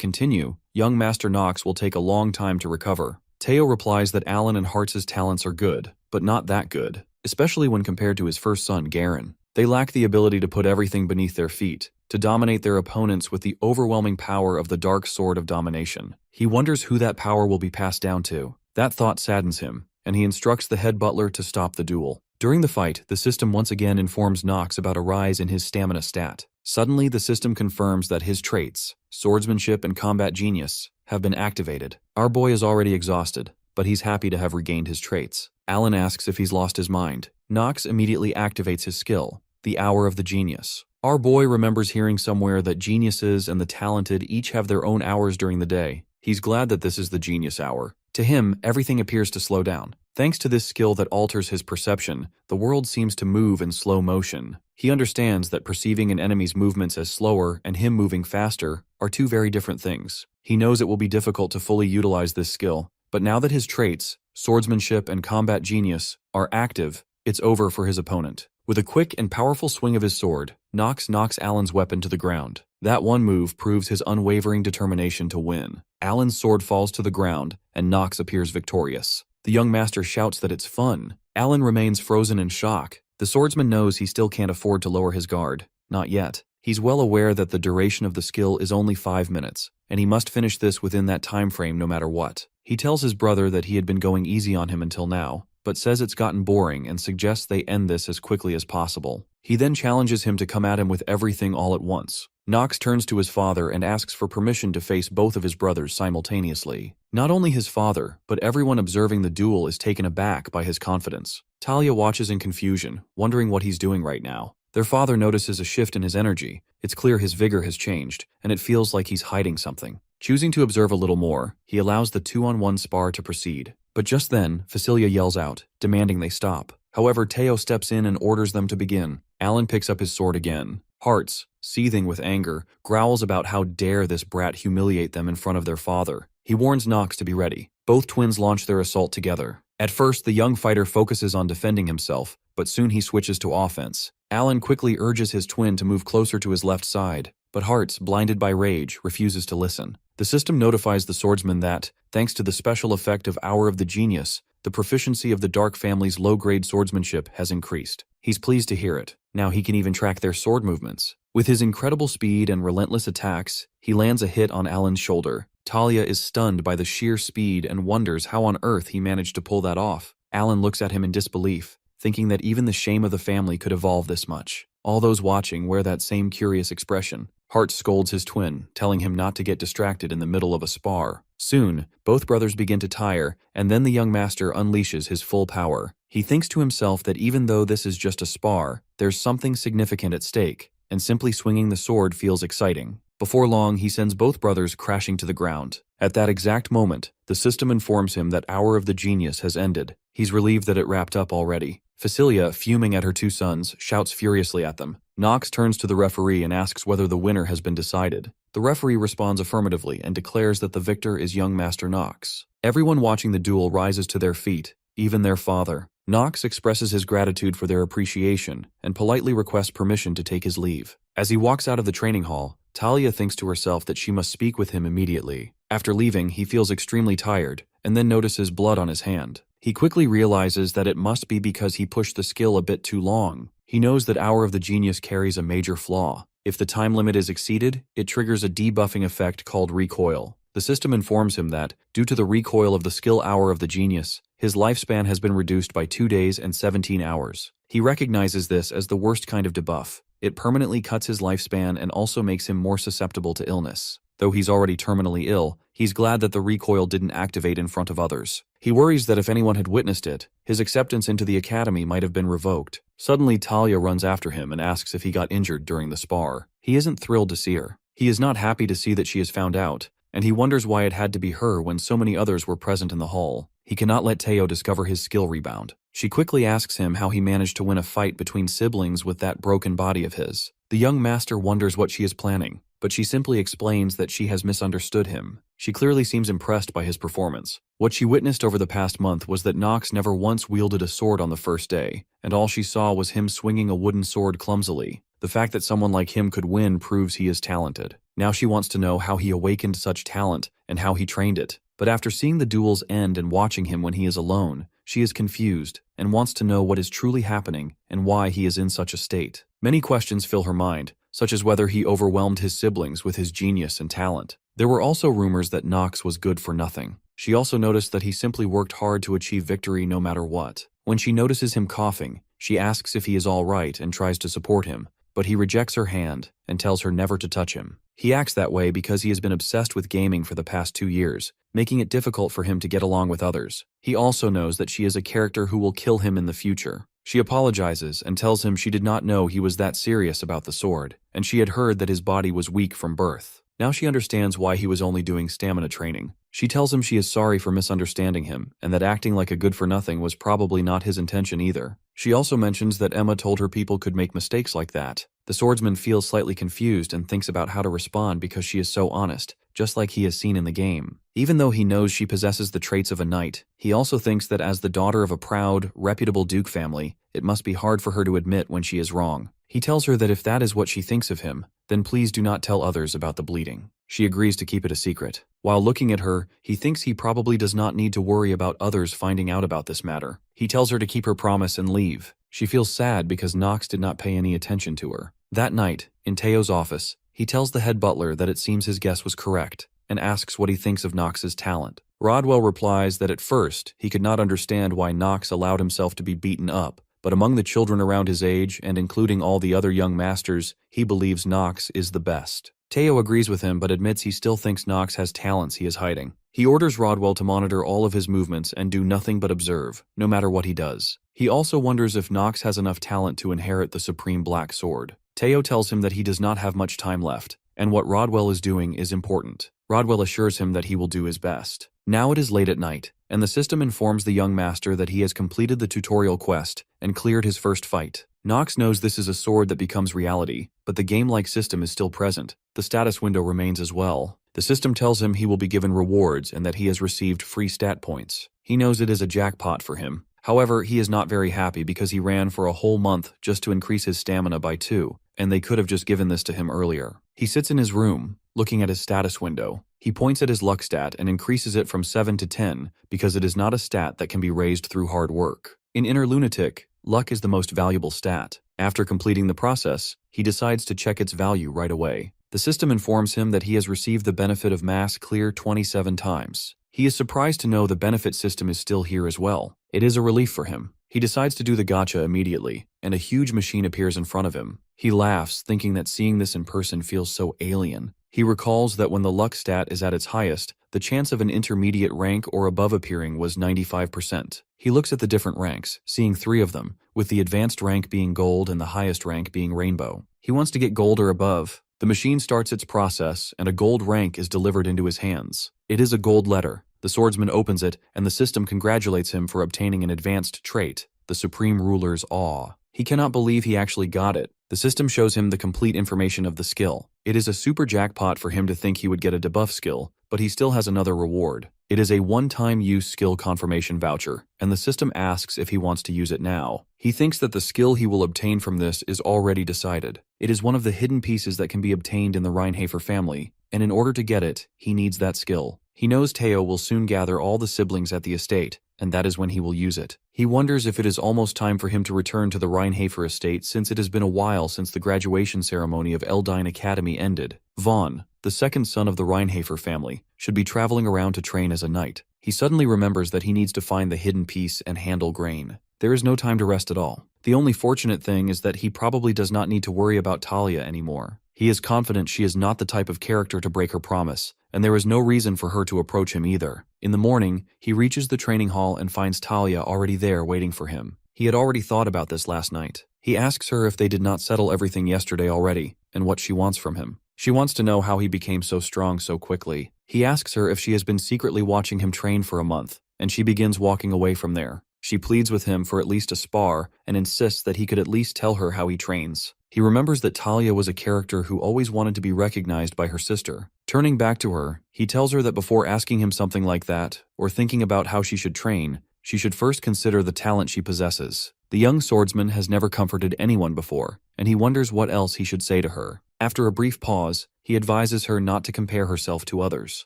continue, young Master Knox will take a long time to recover. Teo replies that Alan and Hartz's talents are good, but not that good, especially when compared to his first son, Garen. They lack the ability to put everything beneath their feet, to dominate their opponents with the overwhelming power of the dark sword of domination. He wonders who that power will be passed down to. That thought saddens him, and he instructs the head butler to stop the duel. During the fight, the system once again informs Knox about a rise in his stamina stat. Suddenly, the system confirms that his traits, swordsmanship and combat genius, have been activated. Our boy is already exhausted, but he's happy to have regained his traits. Alan asks if he's lost his mind. Knox immediately activates his skill, the Hour of the Genius. Our boy remembers hearing somewhere that geniuses and the talented each have their own hours during the day. He's glad that this is the genius hour. To him, everything appears to slow down. Thanks to this skill that alters his perception, the world seems to move in slow motion. He understands that perceiving an enemy's movements as slower and him moving faster are two very different things. He knows it will be difficult to fully utilize this skill, but now that his traits, swordsmanship and combat genius, are active, it's over for his opponent. With a quick and powerful swing of his sword, Knox knocks Alan's weapon to the ground. That one move proves his unwavering determination to win. Alan's sword falls to the ground, and Knox appears victorious. The young master shouts that it's fun. Alan remains frozen in shock. The swordsman knows he still can't afford to lower his guard. Not yet. He's well aware that the duration of the skill is only 5 minutes, and he must finish this within that time frame no matter what. He tells his brother that he had been going easy on him until now, but says it's gotten boring and suggests they end this as quickly as possible. He then challenges him to come at him with everything all at once. Knox turns to his father and asks for permission to face both of his brothers simultaneously. Not only his father, but everyone observing the duel is taken aback by his confidence. Talia watches in confusion, wondering what he's doing right now. Their father notices a shift in his energy. It's clear his vigor has changed, and it feels like he's hiding something. Choosing to observe a little more, he allows the 2-on-1 spar to proceed. But just then, Facilia yells out, demanding they stop. However, Teo steps in and orders them to begin. Alan picks up his sword again. Hartz, seething with anger, growls about how dare this brat humiliate them in front of their father. He warns Knox to be ready. Both twins launch their assault together. At first, the young fighter focuses on defending himself, but soon he switches to offense. Alan quickly urges his twin to move closer to his left side, but Hartz, blinded by rage, refuses to listen. The system notifies the swordsman that, thanks to the special effect of Hour of the Genius, the proficiency of the Dark family's low-grade swordsmanship has increased. He's pleased to hear it. Now he can even track their sword movements. With his incredible speed and relentless attacks, he lands a hit on Alan's shoulder. Talia is stunned by the sheer speed and wonders how on earth he managed to pull that off. Alan looks at him in disbelief, thinking that even the shame of the family could evolve this much. All those watching wear that same curious expression. Hart scolds his twin, telling him not to get distracted in the middle of a spar. Soon, both brothers begin to tire, and then the young master unleashes his full power. He thinks to himself that even though this is just a spar, there's something significant at stake, and simply swinging the sword feels exciting. Before long, he sends both brothers crashing to the ground. At that exact moment, the system informs him that Hour of the Genius has ended. He's relieved that it wrapped up already. Facilia, fuming at her two sons, shouts furiously at them. Knox turns to the referee and asks whether the winner has been decided. The referee responds affirmatively and declares that the victor is young Master Knox. Everyone watching the duel rises to their feet, even their father. Knox expresses his gratitude for their appreciation and politely requests permission to take his leave. As he walks out of the training hall, Talia thinks to herself that she must speak with him immediately. After leaving, he feels extremely tired and then notices blood on his hand. He quickly realizes that it must be because he pushed the skill a bit too long. He knows that Hour of the Genius carries a major flaw. If the time limit is exceeded, it triggers a debuffing effect called recoil. The system informs him that, due to the recoil of the skill Hour of the Genius, his lifespan has been reduced by 2 days and 17 hours. He recognizes this as the worst kind of debuff. It permanently cuts his lifespan and also makes him more susceptible to illness. Though he's already terminally ill, he's glad that the recoil didn't activate in front of others. He worries that if anyone had witnessed it, his acceptance into the academy might have been revoked. Suddenly, Talia runs after him and asks if he got injured during the spar. He isn't thrilled to see her. He is not happy to see that she is found out, and he wonders why it had to be her when so many others were present in the hall. He cannot let Teo discover his skill rebound. She quickly asks him how he managed to win a fight between siblings with that broken body of his. The young master wonders what she is planning, but she simply explains that she has misunderstood him. She clearly seems impressed by his performance. What she witnessed over the past month was that Nox never once wielded a sword on the first day, and all she saw was him swinging a wooden sword clumsily. The fact that someone like him could win proves he is talented. Now she wants to know how he awakened such talent and how he trained it. But after seeing the duels end and watching him when he is alone, she is confused and wants to know what is truly happening and why he is in such a state. Many questions fill her mind, such as whether he overwhelmed his siblings with his genius and talent. There were also rumors that Nox was good for nothing. She also noticed that he simply worked hard to achieve victory no matter what. When she notices him coughing, she asks if he is all right and tries to support him, but he rejects her hand and tells her never to touch him. He acts that way because he has been obsessed with gaming for the past 2 years, making it difficult for him to get along with others. He also knows that she is a character who will kill him in the future. She apologizes and tells him she did not know he was that serious about the sword, and she had heard that his body was weak from birth. Now she understands why he was only doing stamina training. She tells him she is sorry for misunderstanding him, and that acting like a good-for-nothing was probably not his intention either. She also mentions that Emma told her people could make mistakes like that. The swordsman feels slightly confused and thinks about how to respond because she is so honest, just like he has seen in the game. Even though he knows she possesses the traits of a knight, he also thinks that as the daughter of a proud, reputable duke family, it must be hard for her to admit when she is wrong. He tells her that if that is what she thinks of him, then please do not tell others about the bleeding. She agrees to keep it a secret. While looking at her, he thinks he probably does not need to worry about others finding out about this matter. He tells her to keep her promise and leave. She feels sad because Nox did not pay any attention to her. That night, in Teo's office, he tells the head butler that it seems his guess was correct, and asks what he thinks of Nox's talent. Rodwell replies that at first, he could not understand why Nox allowed himself to be beaten up, but among the children around his age, and including all the other young masters, he believes Nox is the best. Teo agrees with him but admits he still thinks Nox has talents he is hiding. He orders Rodwell to monitor all of his movements and do nothing but observe, no matter what he does. He also wonders if Nox has enough talent to inherit the Supreme Black Sword. Teo tells him that he does not have much time left, and what Rodwell is doing is important. Rodwell assures him that he will do his best. Now it is late at night, and the system informs the young master that he has completed the tutorial quest and cleared his first fight. Nox knows this is a sword that becomes reality, but the game-like system is still present. The status window remains as well. The system tells him he will be given rewards and that he has received free stat points. He knows it is a jackpot for him. However, he is not very happy because he ran for a whole month just to increase his stamina by 2, and they could have just given this to him earlier. He sits in his room, looking at his status window. He points at his luck stat and increases it from 7 to 10 because it is not a stat that can be raised through hard work. In Inner Lunatic, luck is the most valuable stat. After completing the process, he decides to check its value right away. The system informs him that he has received the benefit of mass clear 27 times. He is surprised to know the benefit system is still here as well. It is a relief for him. He decides to do the gacha immediately, and a huge machine appears in front of him. He laughs, thinking that seeing this in person feels so alien. He recalls that when the luck stat is at its highest, the chance of an intermediate rank or above appearing was 95%. He looks at the different ranks, seeing 3 of them, with the advanced rank being gold and the highest rank being rainbow. He wants to get gold or above. The machine starts its process, and a gold rank is delivered into his hands. It is a gold letter. The swordsman opens it, and the system congratulates him for obtaining an advanced trait, the Supreme Ruler's Awe. He cannot believe he actually got it. The system shows him the complete information of the skill. It is a super jackpot for him to think he would get a debuff skill, but he still has another reward. It is a one-time use skill confirmation voucher, and the system asks if he wants to use it now. He thinks that the skill he will obtain from this is already decided. It is one of the hidden pieces that can be obtained in the Reinhafer family, and in order to get it, he needs that skill. He knows Teo will soon gather all the siblings at the estate, and that is when he will use it. He wonders if it is almost time for him to return to the Reinhafer estate since it has been a while since the graduation ceremony of Eldine Academy ended. Vaughn, the second son of the Reinhafer family, should be traveling around to train as a knight. He suddenly remembers that he needs to find the hidden piece and handle Grain. There is no time to rest at all. The only fortunate thing is that he probably does not need to worry about Talia anymore. He is confident she is not the type of character to break her promise, and there is no reason for her to approach him either. In the morning, he reaches the training hall and finds Talia already there waiting for him. He had already thought about this last night. He asks her if they did not settle everything yesterday already, and what she wants from him. She wants to know how he became so strong so quickly. He asks her if she has been secretly watching him train for a month, and she begins walking away from there. She pleads with him for at least a spar and insists that he could at least tell her how he trains. He remembers that Talia was a character who always wanted to be recognized by her sister. Turning back to her, he tells her that before asking him something like that, or thinking about how she should train, she should first consider the talent she possesses. The young swordsman has never comforted anyone before, and he wonders what else he should say to her. After a brief pause, he advises her not to compare herself to others.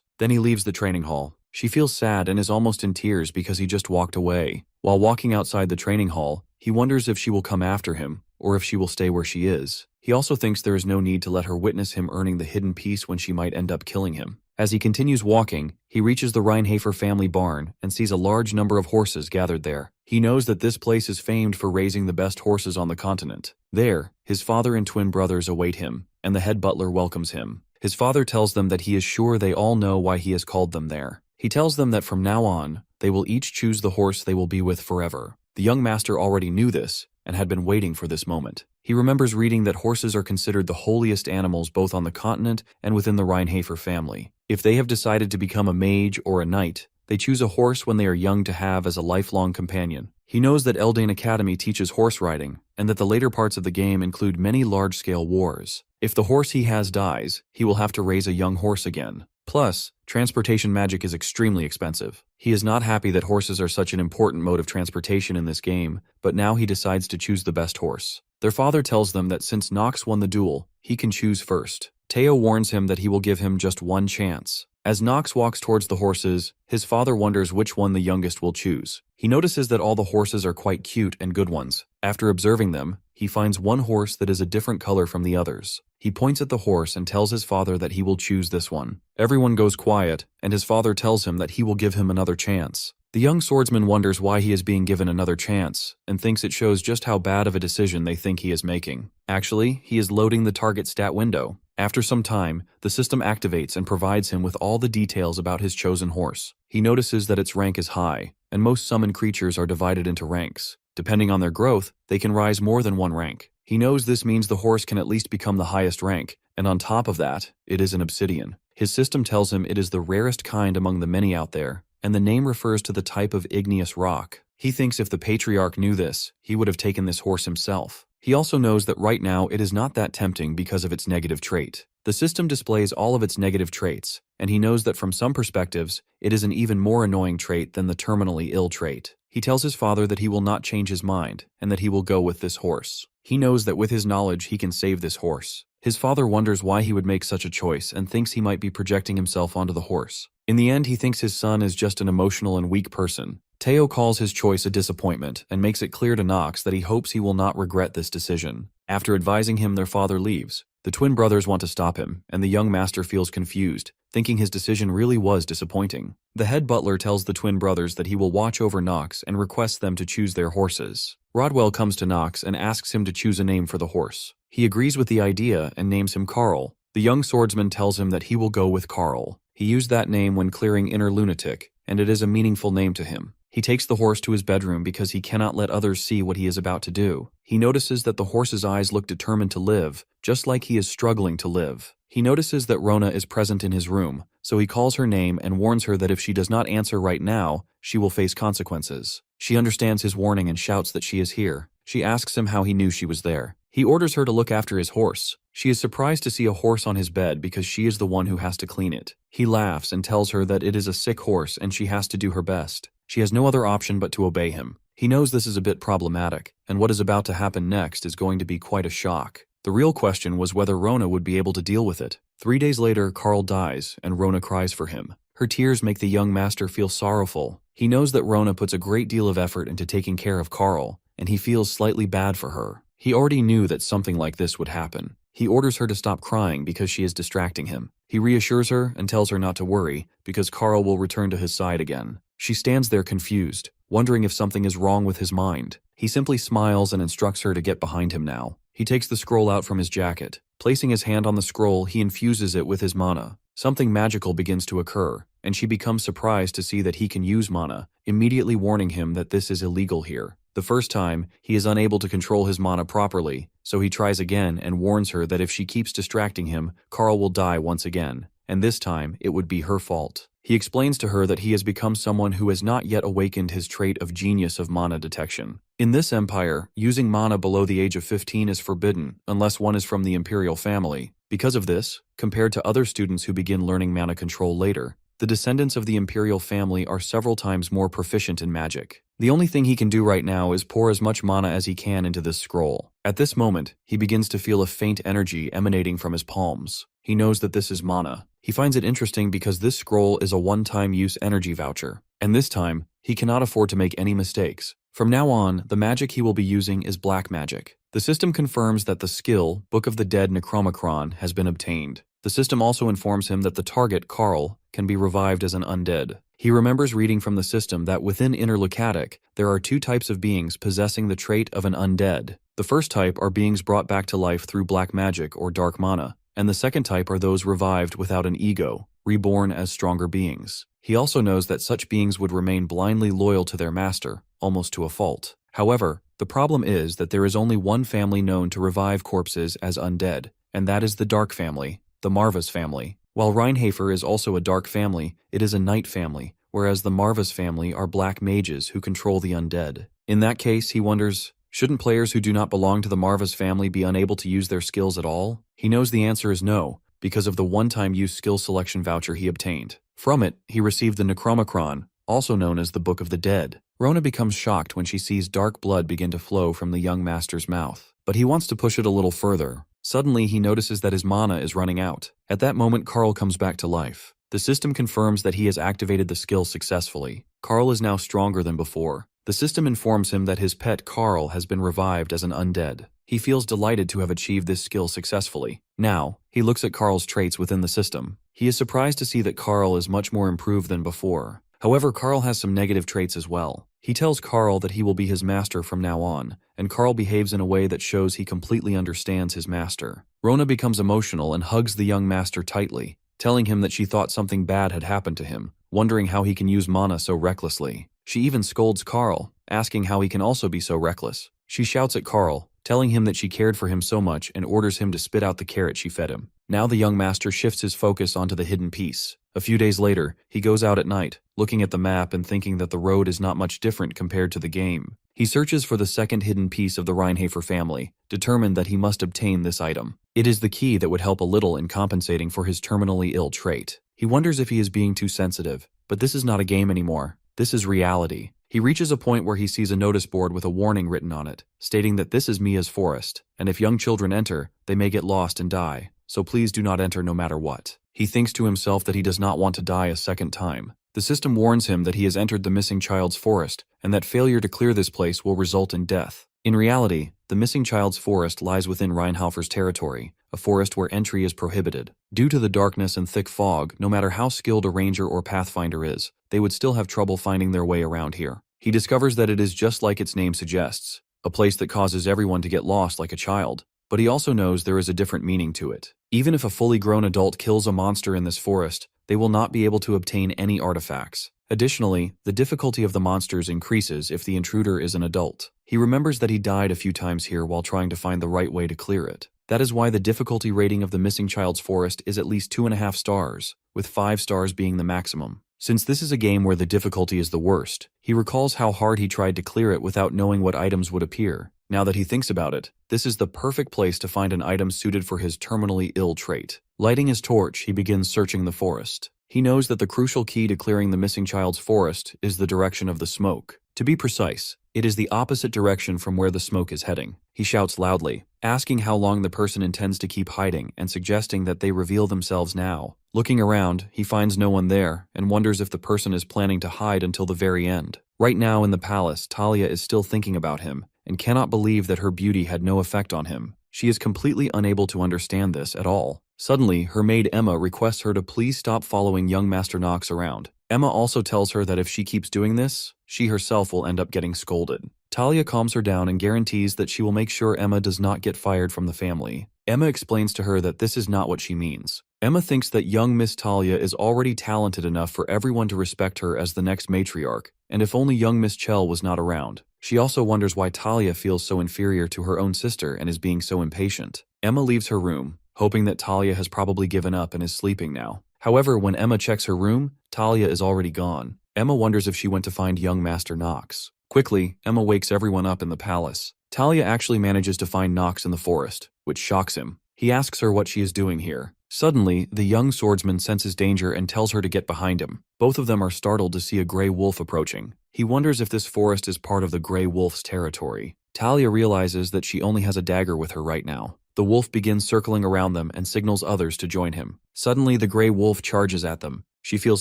Then he leaves the training hall. She feels sad and is almost in tears because he just walked away. While walking outside the training hall, he wonders if she will come after him, or if she will stay where she is. He also thinks there is no need to let her witness him earning the hidden piece when she might end up killing him. As he continues walking, he reaches the Reinhafer family barn and sees a large number of horses gathered there. He knows that this place is famed for raising the best horses on the continent. There, his father and twin brothers await him, and the head butler welcomes him. His father tells them that he is sure they all know why he has called them there. He tells them that from now on, they will each choose the horse they will be with forever. The young master already knew this, and had been waiting for this moment. He remembers reading that horses are considered the holiest animals both on the continent and within the Reinhafer family. If they have decided to become a mage or a knight, they choose a horse when they are young to have as a lifelong companion. He knows that Eldane Academy teaches horse riding, and that the later parts of the game include many large-scale wars. If the horse he has dies, he will have to raise a young horse again. Plus, transportation magic is extremely expensive. He is not happy that horses are such an important mode of transportation in this game, but now he decides to choose the best horse. Their father tells them that since Nox won the duel, he can choose first. Teo warns him that he will give him just one chance. As Nox walks towards the horses, his father wonders which one the youngest will choose. He notices that all the horses are quite cute and good ones. After observing them, he finds one horse that is a different color from the others. He points at the horse and tells his father that he will choose this one. Everyone goes quiet, and his father tells him that he will give him another chance. The young swordsman wonders why he is being given another chance, and thinks it shows just how bad of a decision they think he is making. Actually, he is loading the target stat window. After some time, the system activates and provides him with all the details about his chosen horse. He notices that its rank is high, and most summoned creatures are divided into ranks. Depending on their growth, they can rise more than one rank. He knows this means the horse can at least become the highest rank, and on top of that, it is an obsidian. His system tells him it is the rarest kind among the many out there, and the name refers to the type of igneous rock. He thinks if the patriarch knew this, he would have taken this horse himself. He also knows that right now it is not that tempting because of its negative trait. The system displays all of its negative traits, and he knows that from some perspectives, it is an even more annoying trait than the terminally ill trait. He tells his father that he will not change his mind, and that he will go with this horse. He knows that with his knowledge he can save this horse. His father wonders why he would make such a choice and thinks he might be projecting himself onto the horse. In the end, he thinks his son is just an emotional and weak person. Teo calls his choice a disappointment and makes it clear to Nox that he hopes he will not regret this decision. After advising him, their father leaves. The twin brothers want to stop him, and the young master feels confused, thinking his decision really was disappointing. The head butler tells the twin brothers that he will watch over Nox and requests them to choose their horses. Rodwell comes to Nox and asks him to choose a name for the horse. He agrees with the idea and names him Carl. The young swordsman tells him that he will go with Carl. He used that name when clearing Inner Lunatic, and it is a meaningful name to him. He takes the horse to his bedroom because he cannot let others see what he is about to do. He notices that the horse's eyes look determined to live, just like he is struggling to live. He notices that Rona is present in his room, so he calls her name and warns her that if she does not answer right now, she will face consequences. She understands his warning and shouts that she is here. She asks him how he knew she was there. He orders her to look after his horse. She is surprised to see a horse on his bed because she is the one who has to clean it. He laughs and tells her that it is a sick horse and she has to do her best. She has no other option but to obey him. He knows this is a bit problematic, and what is about to happen next is going to be quite a shock. The real question was whether Rona would be able to deal with it. 3 days later, Carl dies, and Rona cries for him. Her tears make the young master feel sorrowful. He knows that Rona puts a great deal of effort into taking care of Carl, and he feels slightly bad for her. He already knew that something like this would happen. He orders her to stop crying because she is distracting him. He reassures her and tells her not to worry, because Carl will return to his side again. She stands there confused, wondering if something is wrong with his mind. He simply smiles and instructs her to get behind him now. He takes the scroll out from his jacket. Placing his hand on the scroll, he infuses it with his mana. Something magical begins to occur, and she becomes surprised to see that he can use mana, immediately warning him that this is illegal here. The first time, he is unable to control his mana properly, so he tries again and warns her that if she keeps distracting him, Carl will die once again, and this time it would be her fault. He explains to her that he has become someone who has not yet awakened his trait of genius of mana detection. In this empire, using mana below the age of 15 is forbidden unless one is from the imperial family. Because of this, compared to other students who begin learning mana control later, the descendants of the imperial family are several times more proficient in magic. The only thing he can do right now is pour as much mana as he can into this scroll. At this moment, he begins to feel a faint energy emanating from his palms. He knows that this is mana. He finds it interesting because this scroll is a one-time use energy voucher, and this time, he cannot afford to make any mistakes. From now on, the magic he will be using is black magic. The system confirms that the skill, Book of the Dead Necromicron, has been obtained. The system also informs him that the target, Carl, can be revived as an undead. He remembers reading from the system that within Inner Lucatic, there are two types of beings possessing the trait of an undead. The first type are beings brought back to life through black magic or dark mana, and the second type are those revived without an ego, reborn as stronger beings. He also knows that such beings would remain blindly loyal to their master, almost to a fault. However, the problem is that there is only one family known to revive corpses as undead, and that is the Dark family, the Marvas family. While Reinhafer is also a dark family, it is a night family, whereas the Marvas family are black mages who control the undead. In that case, he wonders, shouldn't players who do not belong to the Marvas family be unable to use their skills at all? He knows the answer is no, because of the one-time use skill selection voucher he obtained. From it, he received the Necromicron, also known as the Book of the Dead. Rona becomes shocked when she sees dark blood begin to flow from the young master's mouth, but he wants to push it a little further. Suddenly, he notices that his mana is running out. At that moment, Carl comes back to life. The system confirms that he has activated the skill successfully. Carl is now stronger than before. The system informs him that his pet Carl has been revived as an undead. He feels delighted to have achieved this skill successfully. Now, he looks at Carl's traits within the system. He is surprised to see that Carl is much more improved than before. However, Carl has some negative traits as well. He tells Carl that he will be his master from now on, and Carl behaves in a way that shows he completely understands his master. Rona becomes emotional and hugs the young master tightly, telling him that she thought something bad had happened to him, wondering how he can use mana so recklessly. She even scolds Carl, asking how he can also be so reckless. She shouts at Carl, telling him that she cared for him so much and orders him to spit out the carrot she fed him. Now the young master shifts his focus onto the hidden piece. A few days later, he goes out at night, looking at the map and thinking that the road is not much different compared to the game. He searches for the second hidden piece of the Reinhafer family, determined that he must obtain this item. It is the key that would help a little in compensating for his terminally ill trait. He wonders if he is being too sensitive, but this is not a game anymore. This is reality. He reaches a point where he sees a notice board with a warning written on it, stating that this is Mia's forest, and if young children enter, they may get lost and die, so please do not enter no matter what. He thinks to himself that he does not want to die a second time. The system warns him that he has entered the missing child's forest, and that failure to clear this place will result in death. In reality, the missing child's forest lies within Reinhalfer's territory, a forest where entry is prohibited. Due to the darkness and thick fog, no matter how skilled a ranger or pathfinder is, they would still have trouble finding their way around here. He discovers that it is just like its name suggests, a place that causes everyone to get lost like a child. But he also knows there is a different meaning to it. Even if a fully grown adult kills a monster in this forest, they will not be able to obtain any artifacts. Additionally, the difficulty of the monsters increases if the intruder is an adult. He remembers that he died a few times here while trying to find the right way to clear it. That is why the difficulty rating of the missing child's forest is at least 2.5 stars, with 5 stars being the maximum. Since this is a game where the difficulty is the worst, he recalls how hard he tried to clear it without knowing what items would appear. Now that he thinks about it, this is the perfect place to find an item suited for his terminally ill trait. Lighting his torch, he begins searching the forest. He knows that the crucial key to clearing the missing child's forest is the direction of the smoke. To be precise, it is the opposite direction from where the smoke is heading. He shouts loudly, asking how long the person intends to keep hiding and suggesting that they reveal themselves now. Looking around, he finds no one there and wonders if the person is planning to hide until the very end. Right now in the palace, Talia is still thinking about him and cannot believe that her beauty had no effect on him. She is completely unable to understand this at all. Suddenly, her maid Emma requests her to please stop following young Master Knox around. Emma also tells her that if she keeps doing this, she herself will end up getting scolded. Talia calms her down and guarantees that she will make sure Emma does not get fired from the family. Emma explains to her that this is not what she means. Emma thinks that young Miss Talia is already talented enough for everyone to respect her as the next matriarch, and if only young Miss Chell was not around. She also wonders why Talia feels so inferior to her own sister and is being so impatient. Emma leaves her room, hoping that Talia has probably given up and is sleeping now. However, when Emma checks her room, Talia is already gone. Emma wonders if she went to find young Master Nox. Quickly, Emma wakes everyone up in the palace. Talia actually manages to find Nox in the forest, which shocks him. He asks her what she is doing here. Suddenly, the young swordsman senses danger and tells her to get behind him. Both of them are startled to see a gray wolf approaching. He wonders if this forest is part of the gray wolf's territory. Talia realizes that she only has a dagger with her right now. The wolf begins circling around them and signals others to join him. Suddenly, the gray wolf charges at them. She feels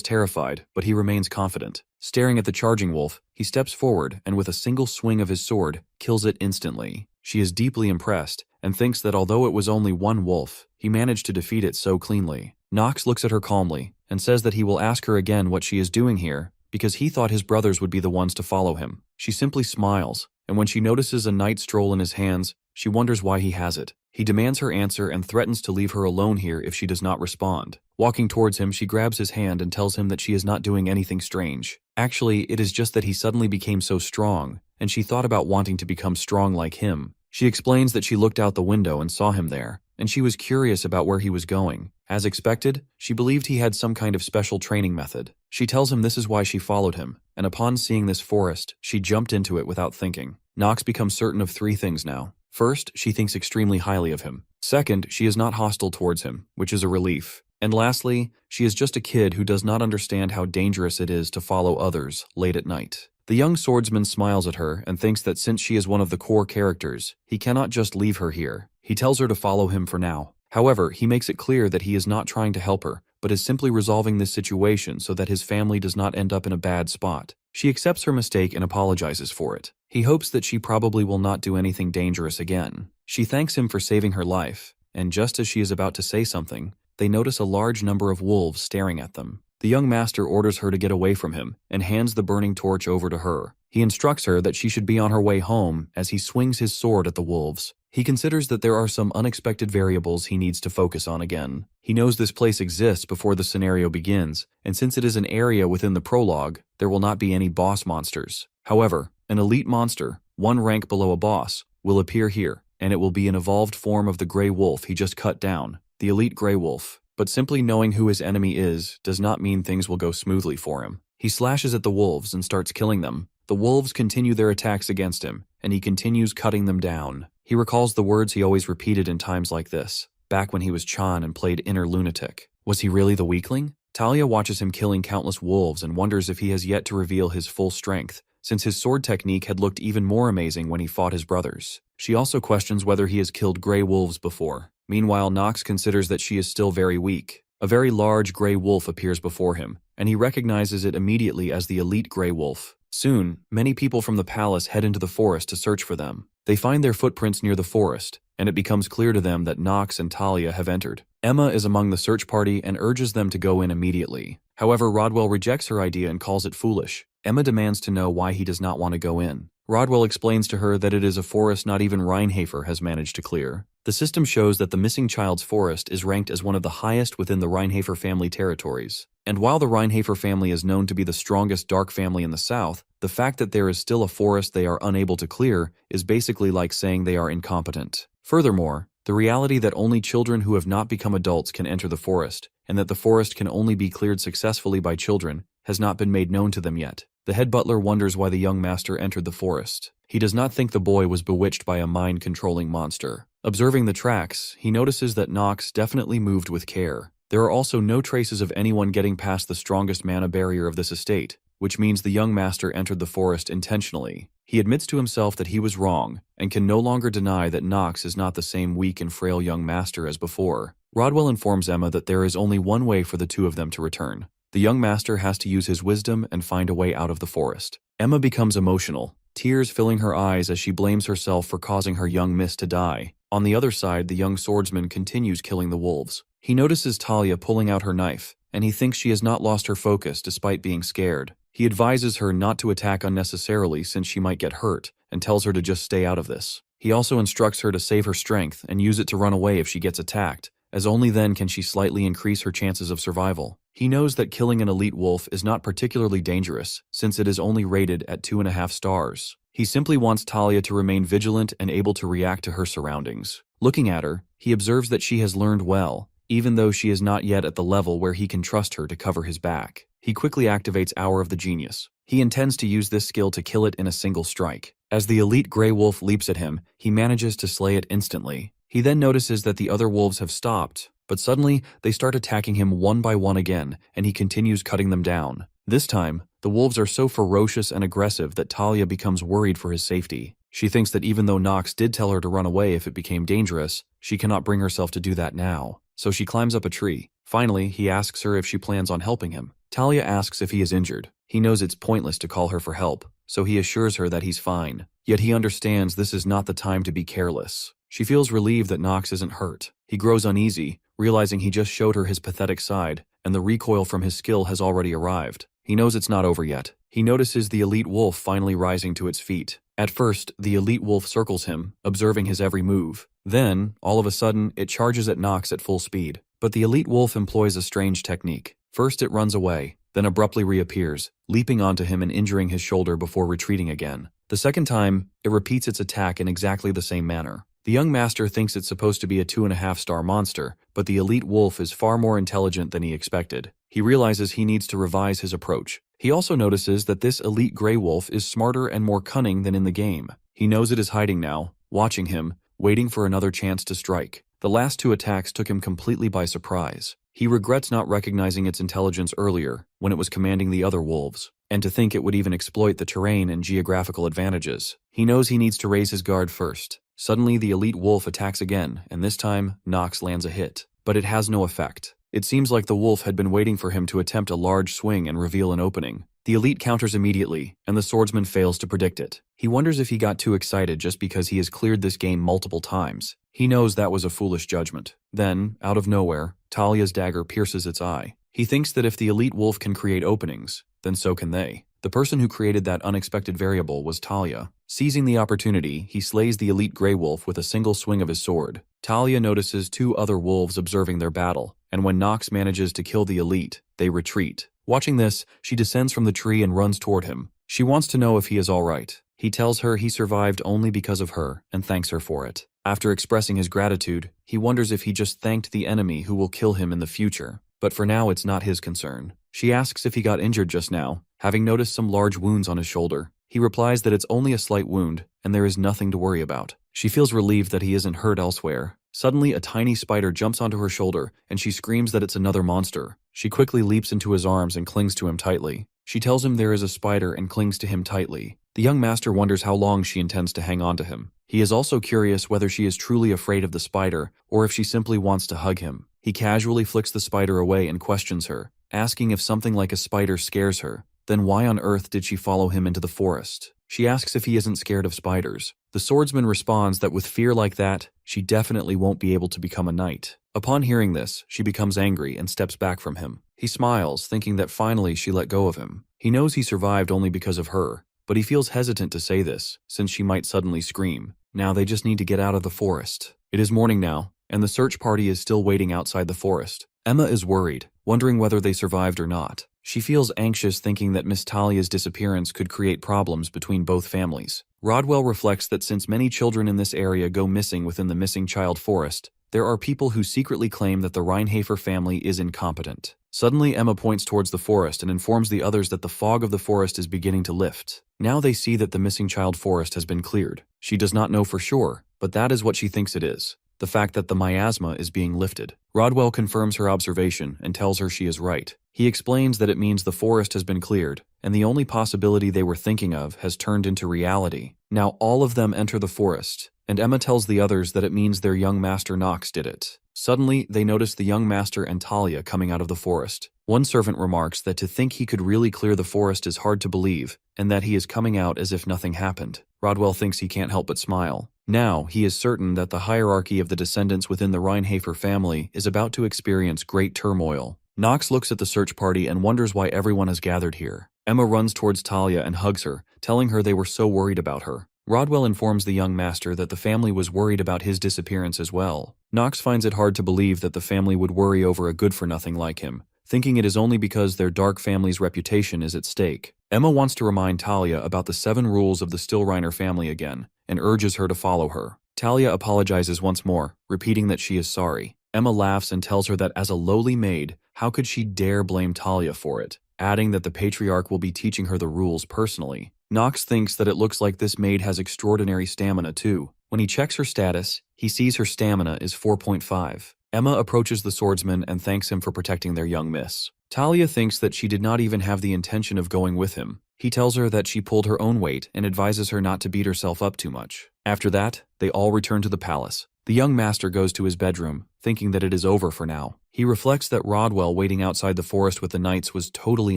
terrified, but he remains confident. Staring at the charging wolf, he steps forward and with a single swing of his sword, kills it instantly. She is deeply impressed and thinks that although it was only one wolf, he managed to defeat it so cleanly. Nox looks at her calmly and says that he will ask her again what she is doing here because he thought his brothers would be the ones to follow him. She simply smiles, and when she notices a night stroll in his hands, she wonders why he has it. He demands her answer and threatens to leave her alone here if she does not respond. Walking towards him, she grabs his hand and tells him that she is not doing anything strange. Actually, it is just that he suddenly became so strong, and she thought about wanting to become strong like him. She explains that she looked out the window and saw him there, and she was curious about where he was going. As expected, she believed he had some kind of special training method. She tells him this is why she followed him, and upon seeing this forest, she jumped into it without thinking. Nox becomes certain of 3 things now. First, she thinks extremely highly of him. Second, she is not hostile towards him, which is a relief. And lastly, she is just a kid who does not understand how dangerous it is to follow others late at night. The young swordsman smiles at her and thinks that since she is one of the core characters, he cannot just leave her here. He tells her to follow him for now. However, he makes it clear that he is not trying to help her, but is simply resolving this situation so that his family does not end up in a bad spot. She accepts her mistake and apologizes for it. He hopes that she probably will not do anything dangerous again. She thanks him for saving her life, and just as she is about to say something, they notice a large number of wolves staring at them. The young master orders her to get away from him and hands the burning torch over to her. He instructs her that she should be on her way home as he swings his sword at the wolves. He considers that there are some unexpected variables he needs to focus on again. He knows this place exists before the scenario begins, and since it is an area within the prologue, there will not be any boss monsters. However, an elite monster, 1 rank below a boss, will appear here, and it will be an evolved form of the gray wolf he just cut down, the elite gray wolf. But simply knowing who his enemy is does not mean things will go smoothly for him. He slashes at the wolves and starts killing them. The wolves continue their attacks against him, and he continues cutting them down. He recalls the words he always repeated in times like this, back when he was Chan and played inner lunatic. Was he really the weakling? Talia watches him killing countless wolves and wonders if he has yet to reveal his full strength, since his sword technique had looked even more amazing when he fought his brothers. She also questions whether he has killed gray wolves before. Meanwhile, Nox considers that she is still very weak. A very large gray wolf appears before him, and he recognizes it immediately as the elite gray wolf. Soon, many people from the palace head into the forest to search for them. They find their footprints near the forest, and it becomes clear to them that Nox and Talia have entered. Emma is among the search party and urges them to go in immediately. However, Rodwell rejects her idea and calls it foolish. Emma demands to know why he does not want to go in. Rodwell explains to her that it is a forest not even Rheinhafer has managed to clear. The system shows that the missing child's forest is ranked as one of the highest within the Rheinhafer family territories. And while the Rheinhafer family is known to be the strongest dark family in the south, the fact that there is still a forest they are unable to clear is basically like saying they are incompetent. Furthermore, the reality that only children who have not become adults can enter the forest, and that the forest can only be cleared successfully by children, has not been made known to them yet. The head butler wonders why the young master entered the forest. He does not think the boy was bewitched by a mind-controlling monster. Observing the tracks, he notices that Nox definitely moved with care. There are also no traces of anyone getting past the strongest mana barrier of this estate, which means the young master entered the forest intentionally. He admits to himself that he was wrong, and can no longer deny that Nox is not the same weak and frail young master as before. Rodwell informs Emma that there is only one way for the two of them to return. The young master has to use his wisdom and find a way out of the forest. Emma becomes emotional, tears filling her eyes as she blames herself for causing her young miss to die. On the other side, the young swordsman continues killing the wolves. He notices Talia pulling out her knife, and he thinks she has not lost her focus despite being scared. He advises her not to attack unnecessarily since she might get hurt, and tells her to just stay out of this. He also instructs her to save her strength and use it to run away if she gets attacked, as only then can she slightly increase her chances of survival. He knows that killing an elite wolf is not particularly dangerous, since it is only rated at 2.5 stars. He simply wants Talia to remain vigilant and able to react to her surroundings. Looking at her, he observes that she has learned well, even though she is not yet at the level where he can trust her to cover his back. He quickly activates Hour of the Genius. He intends to use this skill to kill it in a single strike. As the elite gray wolf leaps at him, he manages to slay it instantly. He then notices that the other wolves have stopped, but suddenly they start attacking him one by one again, and he continues cutting them down. This time, the wolves are so ferocious and aggressive that Talia becomes worried for his safety. She thinks that even though Nox did tell her to run away if it became dangerous, she cannot bring herself to do that now. So she climbs up a tree. Finally, he asks her if she plans on helping him. Talia asks if he is injured. He knows it's pointless to call her for help, so he assures her that he's fine. Yet he understands this is not the time to be careless. She feels relieved that Nox isn't hurt. He grows uneasy, realizing he just showed her his pathetic side, and the recoil from his skill has already arrived. He knows it's not over yet. He notices the elite wolf finally rising to its feet. At first, the elite wolf circles him, observing his every move. Then, all of a sudden, it charges at Nox at full speed. But the elite wolf employs a strange technique. First it runs away, then abruptly reappears, leaping onto him and injuring his shoulder before retreating again. The second time, it repeats its attack in exactly the same manner. The young master thinks it's supposed to be a 2.5-star monster, but the elite wolf is far more intelligent than he expected. He realizes he needs to revise his approach. He also notices that this elite gray wolf is smarter and more cunning than in the game. He knows it is hiding now, watching him, waiting for another chance to strike. The last 2 attacks took him completely by surprise. He regrets not recognizing its intelligence earlier, when it was commanding the other wolves, and to think it would even exploit the terrain and geographical advantages. He knows he needs to raise his guard first. Suddenly, the elite wolf attacks again, and this time, Nox lands a hit. But it has no effect. It seems like the wolf had been waiting for him to attempt a large swing and reveal an opening. The elite counters immediately, and the swordsman fails to predict it. He wonders if he got too excited just because he has cleared this game multiple times. He knows that was a foolish judgment. Then, out of nowhere, Talia's dagger pierces its eye. He thinks that if the elite wolf can create openings, then so can they. The person who created that unexpected variable was Talia. Seizing the opportunity, he slays the elite gray wolf with a single swing of his sword. Talia notices 2 other wolves observing their battle, and when Nox manages to kill the elite, they retreat. Watching this, she descends from the tree and runs toward him. She wants to know if he is all right. He tells her he survived only because of her and thanks her for it. After expressing his gratitude, he wonders if he just thanked the enemy who will kill him in the future. But for now, it's not his concern. She asks if he got injured just now, having noticed some large wounds on his shoulder. He replies that it's only a slight wound, and there is nothing to worry about. She feels relieved that he isn't hurt elsewhere. Suddenly, a tiny spider jumps onto her shoulder, and she screams that it's another monster. She quickly leaps into his arms and clings to him tightly. She tells him there is a spider and clings to him tightly. The young master wonders how long she intends to hang on to him. He is also curious whether she is truly afraid of the spider, or if she simply wants to hug him. He casually flicks the spider away and questions her, asking if something like a spider scares her. Then why on earth did she follow him into the forest? She asks if he isn't scared of spiders. The swordsman responds that with fear like that, she definitely won't be able to become a knight. Upon hearing this, she becomes angry and steps back from him. He smiles, thinking that finally she let go of him. He knows he survived only because of her, but he feels hesitant to say this, since she might suddenly scream. Now they just need to get out of the forest. It is morning now, and the search party is still waiting outside the forest. Emma is worried, wondering whether they survived or not. She feels anxious thinking that Miss Talia's disappearance could create problems between both families. Rodwell reflects that since many children in this area go missing within the missing child forest, there are people who secretly claim that the Reinhafer family is incompetent. Suddenly, Emma points towards the forest and informs the others that the fog of the forest is beginning to lift. Now they see that the missing child forest has been cleared. She does not know for sure, but that is what she thinks it is. The fact that the miasma is being lifted. Rodwell confirms her observation and tells her she is right. He explains that it means the forest has been cleared, and the only possibility they were thinking of has turned into reality. Now all of them enter the forest, and Emma tells the others that it means their young master Nox did it. Suddenly, they notice the young master and Talia coming out of the forest. One servant remarks that to think he could really clear the forest is hard to believe, and that he is coming out as if nothing happened. Rodwell thinks he can't help but smile. Now, he is certain that the hierarchy of the descendants within the Reinhafer family is about to experience great turmoil. Nox looks at the search party and wonders why everyone has gathered here. Emma runs towards Talia and hugs her, telling her they were so worried about her. Rodwell informs the young master that the family was worried about his disappearance as well. Nox finds it hard to believe that the family would worry over a good-for-nothing like him, thinking it is only because their dark family's reputation is at stake. Emma wants to remind Talia about the 7 rules of the Stillreiner family again, and urges her to follow her. Talia apologizes once more, repeating that she is sorry. Emma laughs and tells her that as a lowly maid, how could she dare blame Talia for it, adding that the patriarch will be teaching her the rules personally. Nox thinks that it looks like this maid has extraordinary stamina too. When he checks her status, he sees her stamina is 4.5. Emma approaches the swordsman and thanks him for protecting their young miss. Talia thinks that she did not even have the intention of going with him. He tells her that she pulled her own weight and advises her not to beat herself up too much. After that, they all return to the palace. The young master goes to his bedroom, thinking that it is over for now. He reflects that Rodwell waiting outside the forest with the knights was totally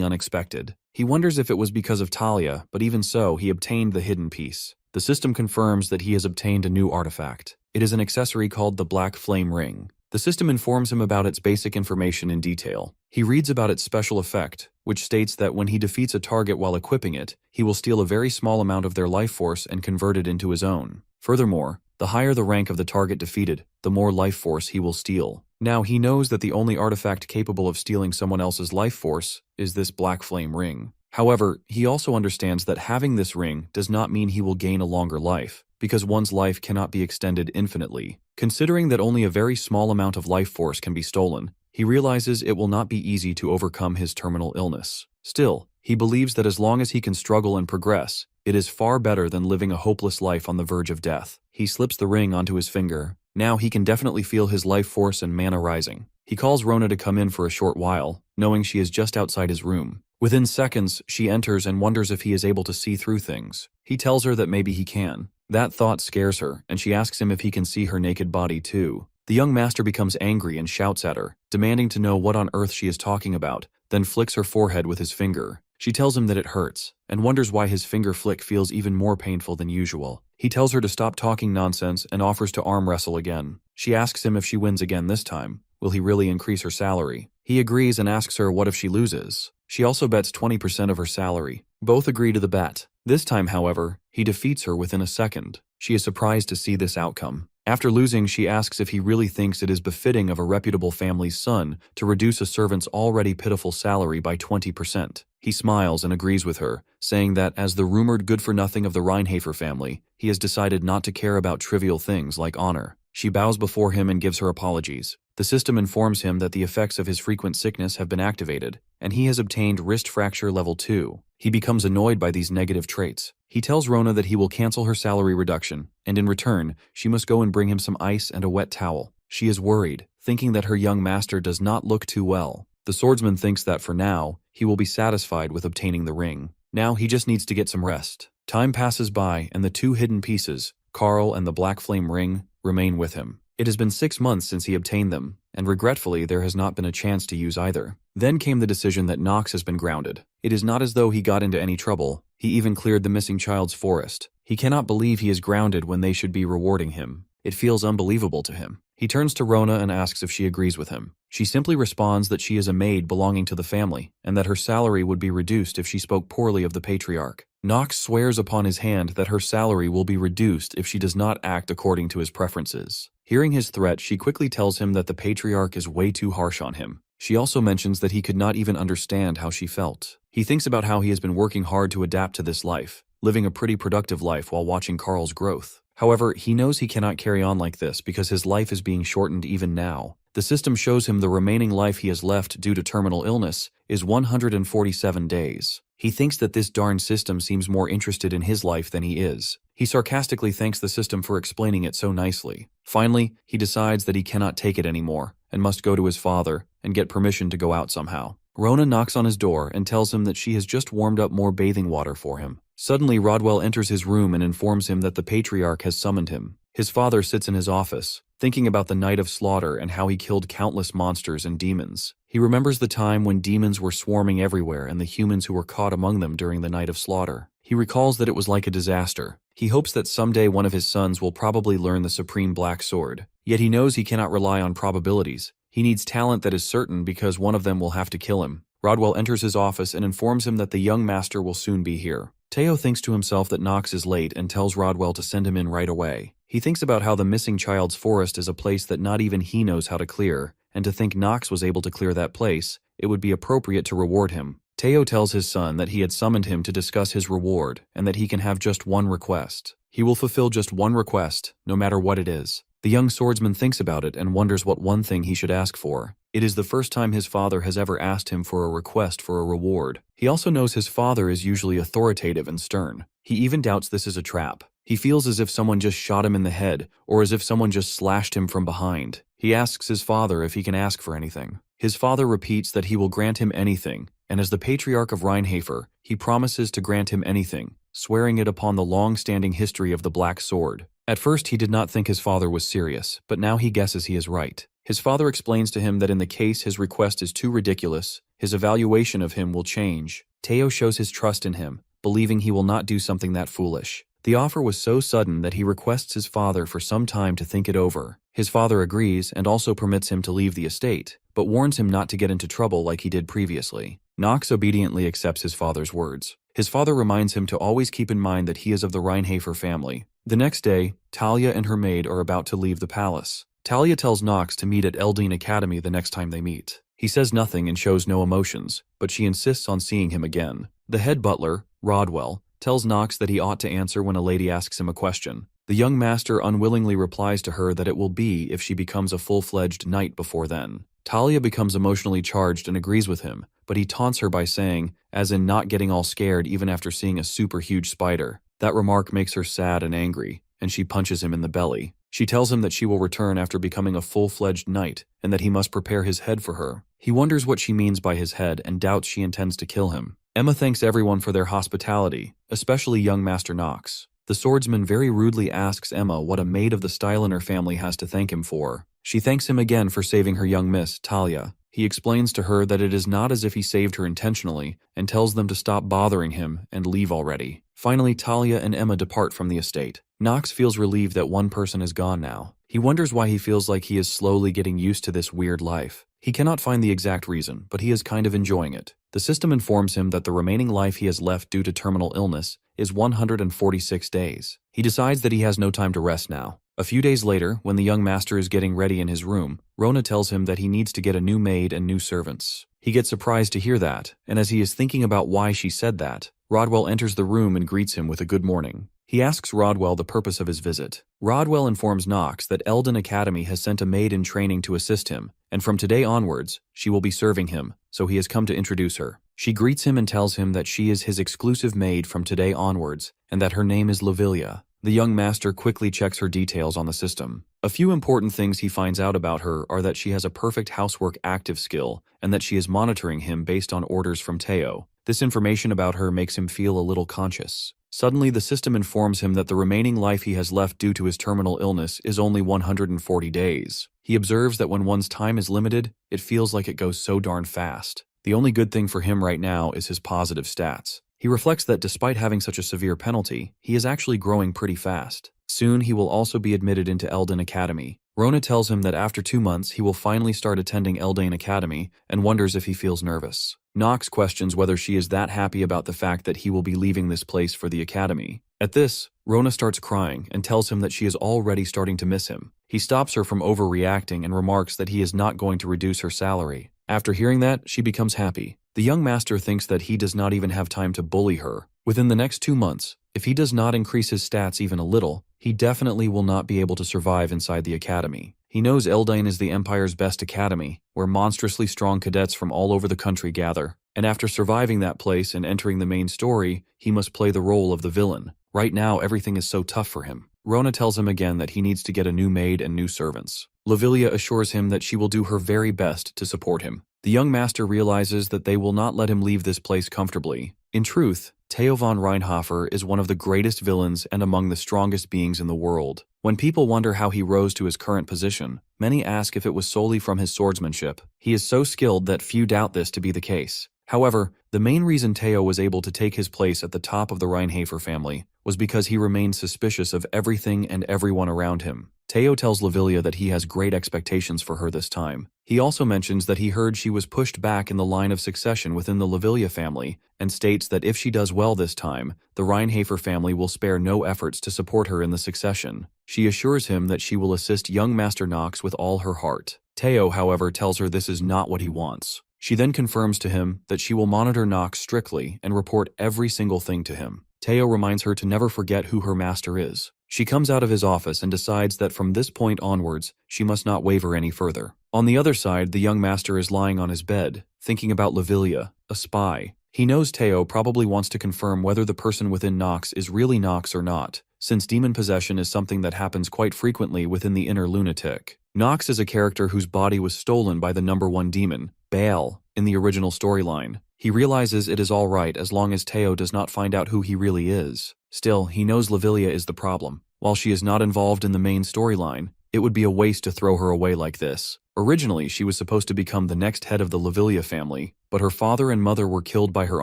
unexpected. He wonders if it was because of Talia, but even so, he obtained the hidden piece. The system confirms that he has obtained a new artifact. It is an accessory called the Black Flame Ring. The system informs him about its basic information in detail. He reads about its special effect, which states that when he defeats a target while equipping it, he will steal a very small amount of their life force and convert it into his own. Furthermore, the higher the rank of the target defeated, the more life force he will steal. Now he knows that the only artifact capable of stealing someone else's life force is this Black Flame Ring. However, he also understands that having this ring does not mean he will gain a longer life, because one's life cannot be extended infinitely. Considering that only a very small amount of life force can be stolen, he realizes it will not be easy to overcome his terminal illness. Still, he believes that as long as he can struggle and progress, it is far better than living a hopeless life on the verge of death. He slips the ring onto his finger. Now he can definitely feel his life force and mana rising. He calls Rona to come in for a short while, knowing she is just outside his room. Within seconds, she enters and wonders if he is able to see through things. He tells her that maybe he can. That thought scares her, and she asks him if he can see her naked body too. The young master becomes angry and shouts at her, demanding to know what on earth she is talking about, then flicks her forehead with his finger. She tells him that it hurts, and wonders why his finger flick feels even more painful than usual. He tells her to stop talking nonsense and offers to arm wrestle again. She asks him if she wins again this time, will he really increase her salary? He agrees and asks her what if she loses. She also bets 20% of her salary. Both agree to the bet. This time, however, he defeats her within a second. She is surprised to see this outcome. After losing, she asks if he really thinks it is befitting of a reputable family's son to reduce a servant's already pitiful salary by 20%. He smiles and agrees with her, saying that as the rumored good-for-nothing of the Reinhafer family, he has decided not to care about trivial things like honor. She bows before him and gives her apologies. The system informs him that the effects of his frequent sickness have been activated, and he has obtained wrist fracture level 2. He becomes annoyed by these negative traits. He tells Rona that he will cancel her salary reduction, and in return, she must go and bring him some ice and a wet towel. She is worried, thinking that her young master does not look too well. The swordsman thinks that for now, he will be satisfied with obtaining the ring. Now he just needs to get some rest. Time passes by, and the two hidden pieces, Carl and the Black Flame Ring, remain with him. It has been 6 months since he obtained them, and regretfully there has not been a chance to use either. Then came the decision that Nox has been grounded. It is not as though he got into any trouble. He even cleared the missing child's forest. He cannot believe he is grounded when they should be rewarding him. It feels unbelievable to him. He turns to Rona and asks if she agrees with him. She simply responds that she is a maid belonging to the family, and that her salary would be reduced if she spoke poorly of the patriarch. Nox swears upon his hand that her salary will be reduced if she does not act according to his preferences. Hearing his threat, she quickly tells him that the patriarch is way too harsh on him. She also mentions that he could not even understand how she felt. He thinks about how he has been working hard to adapt to this life, living a pretty productive life while watching Carl's growth. However, he knows he cannot carry on like this because his life is being shortened even now. The system shows him the remaining life he has left due to terminal illness is 147 days. He thinks that this darn system seems more interested in his life than he is. He sarcastically thanks the system for explaining it so nicely. Finally, he decides that he cannot take it anymore and must go to his father and get permission to go out somehow. Rona knocks on his door and tells him that she has just warmed up more bathing water for him. Suddenly, Rodwell enters his room and informs him that the patriarch has summoned him. His father sits in his office, thinking about the night of slaughter and how he killed countless monsters and demons. He remembers the time when demons were swarming everywhere and the humans who were caught among them during the night of slaughter. He recalls that it was like a disaster. He hopes that someday one of his sons will probably learn the supreme black sword. Yet he knows he cannot rely on probabilities. He needs talent that is certain because one of them will have to kill him. Rodwell enters his office and informs him that the young master will soon be here. Teo thinks to himself that Nox is late and tells Rodwell to send him in right away. He thinks about how the missing child's forest is a place that not even he knows how to clear, and to think Nox was able to clear that place, it would be appropriate to reward him. Teo tells his son that he had summoned him to discuss his reward, and that he can have just one request. He will fulfill just one request, no matter what it is. The young swordsman thinks about it and wonders what one thing he should ask for. It is the first time his father has ever asked him for a request for a reward. He also knows his father is usually authoritative and stern. He even doubts this is a trap. He feels as if someone just shot him in the head, or as if someone just slashed him from behind. He asks his father if he can ask for anything. His father repeats that he will grant him anything, and as the patriarch of Rheinhafer, he promises to grant him anything, swearing it upon the long-standing history of the Black Sword. At first he did not think his father was serious, but now he guesses he is right. His father explains to him that in the case his request is too ridiculous, his evaluation of him will change. Teo shows his trust in him, believing he will not do something that foolish. The offer was so sudden that he requests his father for some time to think it over. His father agrees and also permits him to leave the estate, but warns him not to get into trouble like he did previously. Nox obediently accepts his father's words. His father reminds him to always keep in mind that he is of the Rheinhafer family. The next day, Talia and her maid are about to leave the palace. Talia tells Nox to meet at Eldine Academy the next time they meet. He says nothing and shows no emotions, but she insists on seeing him again. The head butler, Rodwell, tells Nox that he ought to answer when a lady asks him a question. The young master unwillingly replies to her that it will be if she becomes a full-fledged knight before then. Talia becomes emotionally charged and agrees with him, but he taunts her by saying, as in not getting all scared even after seeing a super huge spider. That remark makes her sad and angry, and she punches him in the belly. She tells him that she will return after becoming a full-fledged knight, and that he must prepare his head for her. He wonders what she means by his head and doubts she intends to kill him. Emma thanks everyone for their hospitality, especially young Master Nox. The swordsman very rudely asks Emma what a maid of the style in her family has to thank him for. She thanks him again for saving her young miss, Talia. He explains to her that it is not as if he saved her intentionally, and tells them to stop bothering him and leave already. Finally, Talia and Emma depart from the estate. Nox feels relieved that one person is gone now. He wonders why he feels like he is slowly getting used to this weird life. He cannot find the exact reason, but he is kind of enjoying it. The system informs him that the remaining life he has left due to terminal illness is 146 days. He decides that he has no time to rest now. A few days later, when the young master is getting ready in his room, Rona tells him that he needs to get a new maid and new servants. He gets surprised to hear that, and as he is thinking about why she said that, Rodwell enters the room and greets him with a good morning. He asks Rodwell the purpose of his visit. Rodwell informs Nox that Eldin Academy has sent a maid in training to assist him, and from today onwards, she will be serving him, so he has come to introduce her. She greets him and tells him that she is his exclusive maid from today onwards, and that her name is Lavilia. The young master quickly checks her details on the system. A few important things he finds out about her are that she has a perfect housework active skill, and that she is monitoring him based on orders from Teo. This information about her makes him feel a little conscious. Suddenly, the system informs him that the remaining life he has left due to his terminal illness is only 140 days. He observes that when one's time is limited, it feels like it goes so darn fast. The only good thing for him right now is his positive stats. He reflects that despite having such a severe penalty, he is actually growing pretty fast. Soon he will also be admitted into Eldin Academy. Rona tells him that after 2 months he will finally start attending Eldin Academy and wonders if he feels nervous. Nox questions whether she is that happy about the fact that he will be leaving this place for the academy. At this, Rona starts crying and tells him that she is already starting to miss him. He stops her from overreacting and remarks that he is not going to reduce her salary. After hearing that, she becomes happy. The young master thinks that he does not even have time to bully her. Within the next 2 months, if he does not increase his stats even a little, he definitely will not be able to survive inside the academy. He knows Eldine is the Empire's best academy, where monstrously strong cadets from all over the country gather, and after surviving that place and entering the main story, he must play the role of the villain. Right now, everything is so tough for him. Rona tells him again that he needs to get a new maid and new servants. Lavilia assures him that she will do her very best to support him. The young master realizes that they will not let him leave this place comfortably. In truth, Theo von Reinhofer is one of the greatest villains and among the strongest beings in the world. When people wonder how he rose to his current position, many ask if it was solely from his swordsmanship. He is so skilled that few doubt this to be the case. However, the main reason Theo was able to take his place at the top of the Rheinhafer family was because he remained suspicious of everything and everyone around him. Theo tells Lavilia that he has great expectations for her this time. He also mentions that he heard she was pushed back in the line of succession within the Lavilia family, and states that if she does well this time, the Rheinhafer family will spare no efforts to support her in the succession. She assures him that she will assist young Master Nox with all her heart. Theo, however, tells her this is not what he wants. She then confirms to him that she will monitor Nox strictly and report every single thing to him. Theo reminds her to never forget who her master is. She comes out of his office and decides that from this point onwards, she must not waver any further. On the other side, the young master is lying on his bed, thinking about Lavilia, a spy. He knows Teo probably wants to confirm whether the person within Nox is really Nox or not, since demon possession is something that happens quite frequently within the inner lunatic. Nox is a character whose body was stolen by the #1 demon, Baal, in the original storyline. He realizes it is all right as long as Teo does not find out who he really is. Still, he knows Lavilia is the problem. While she is not involved in the main storyline, it would be a waste to throw her away like this. Originally, she was supposed to become the next head of the Lavilia family, but her father and mother were killed by her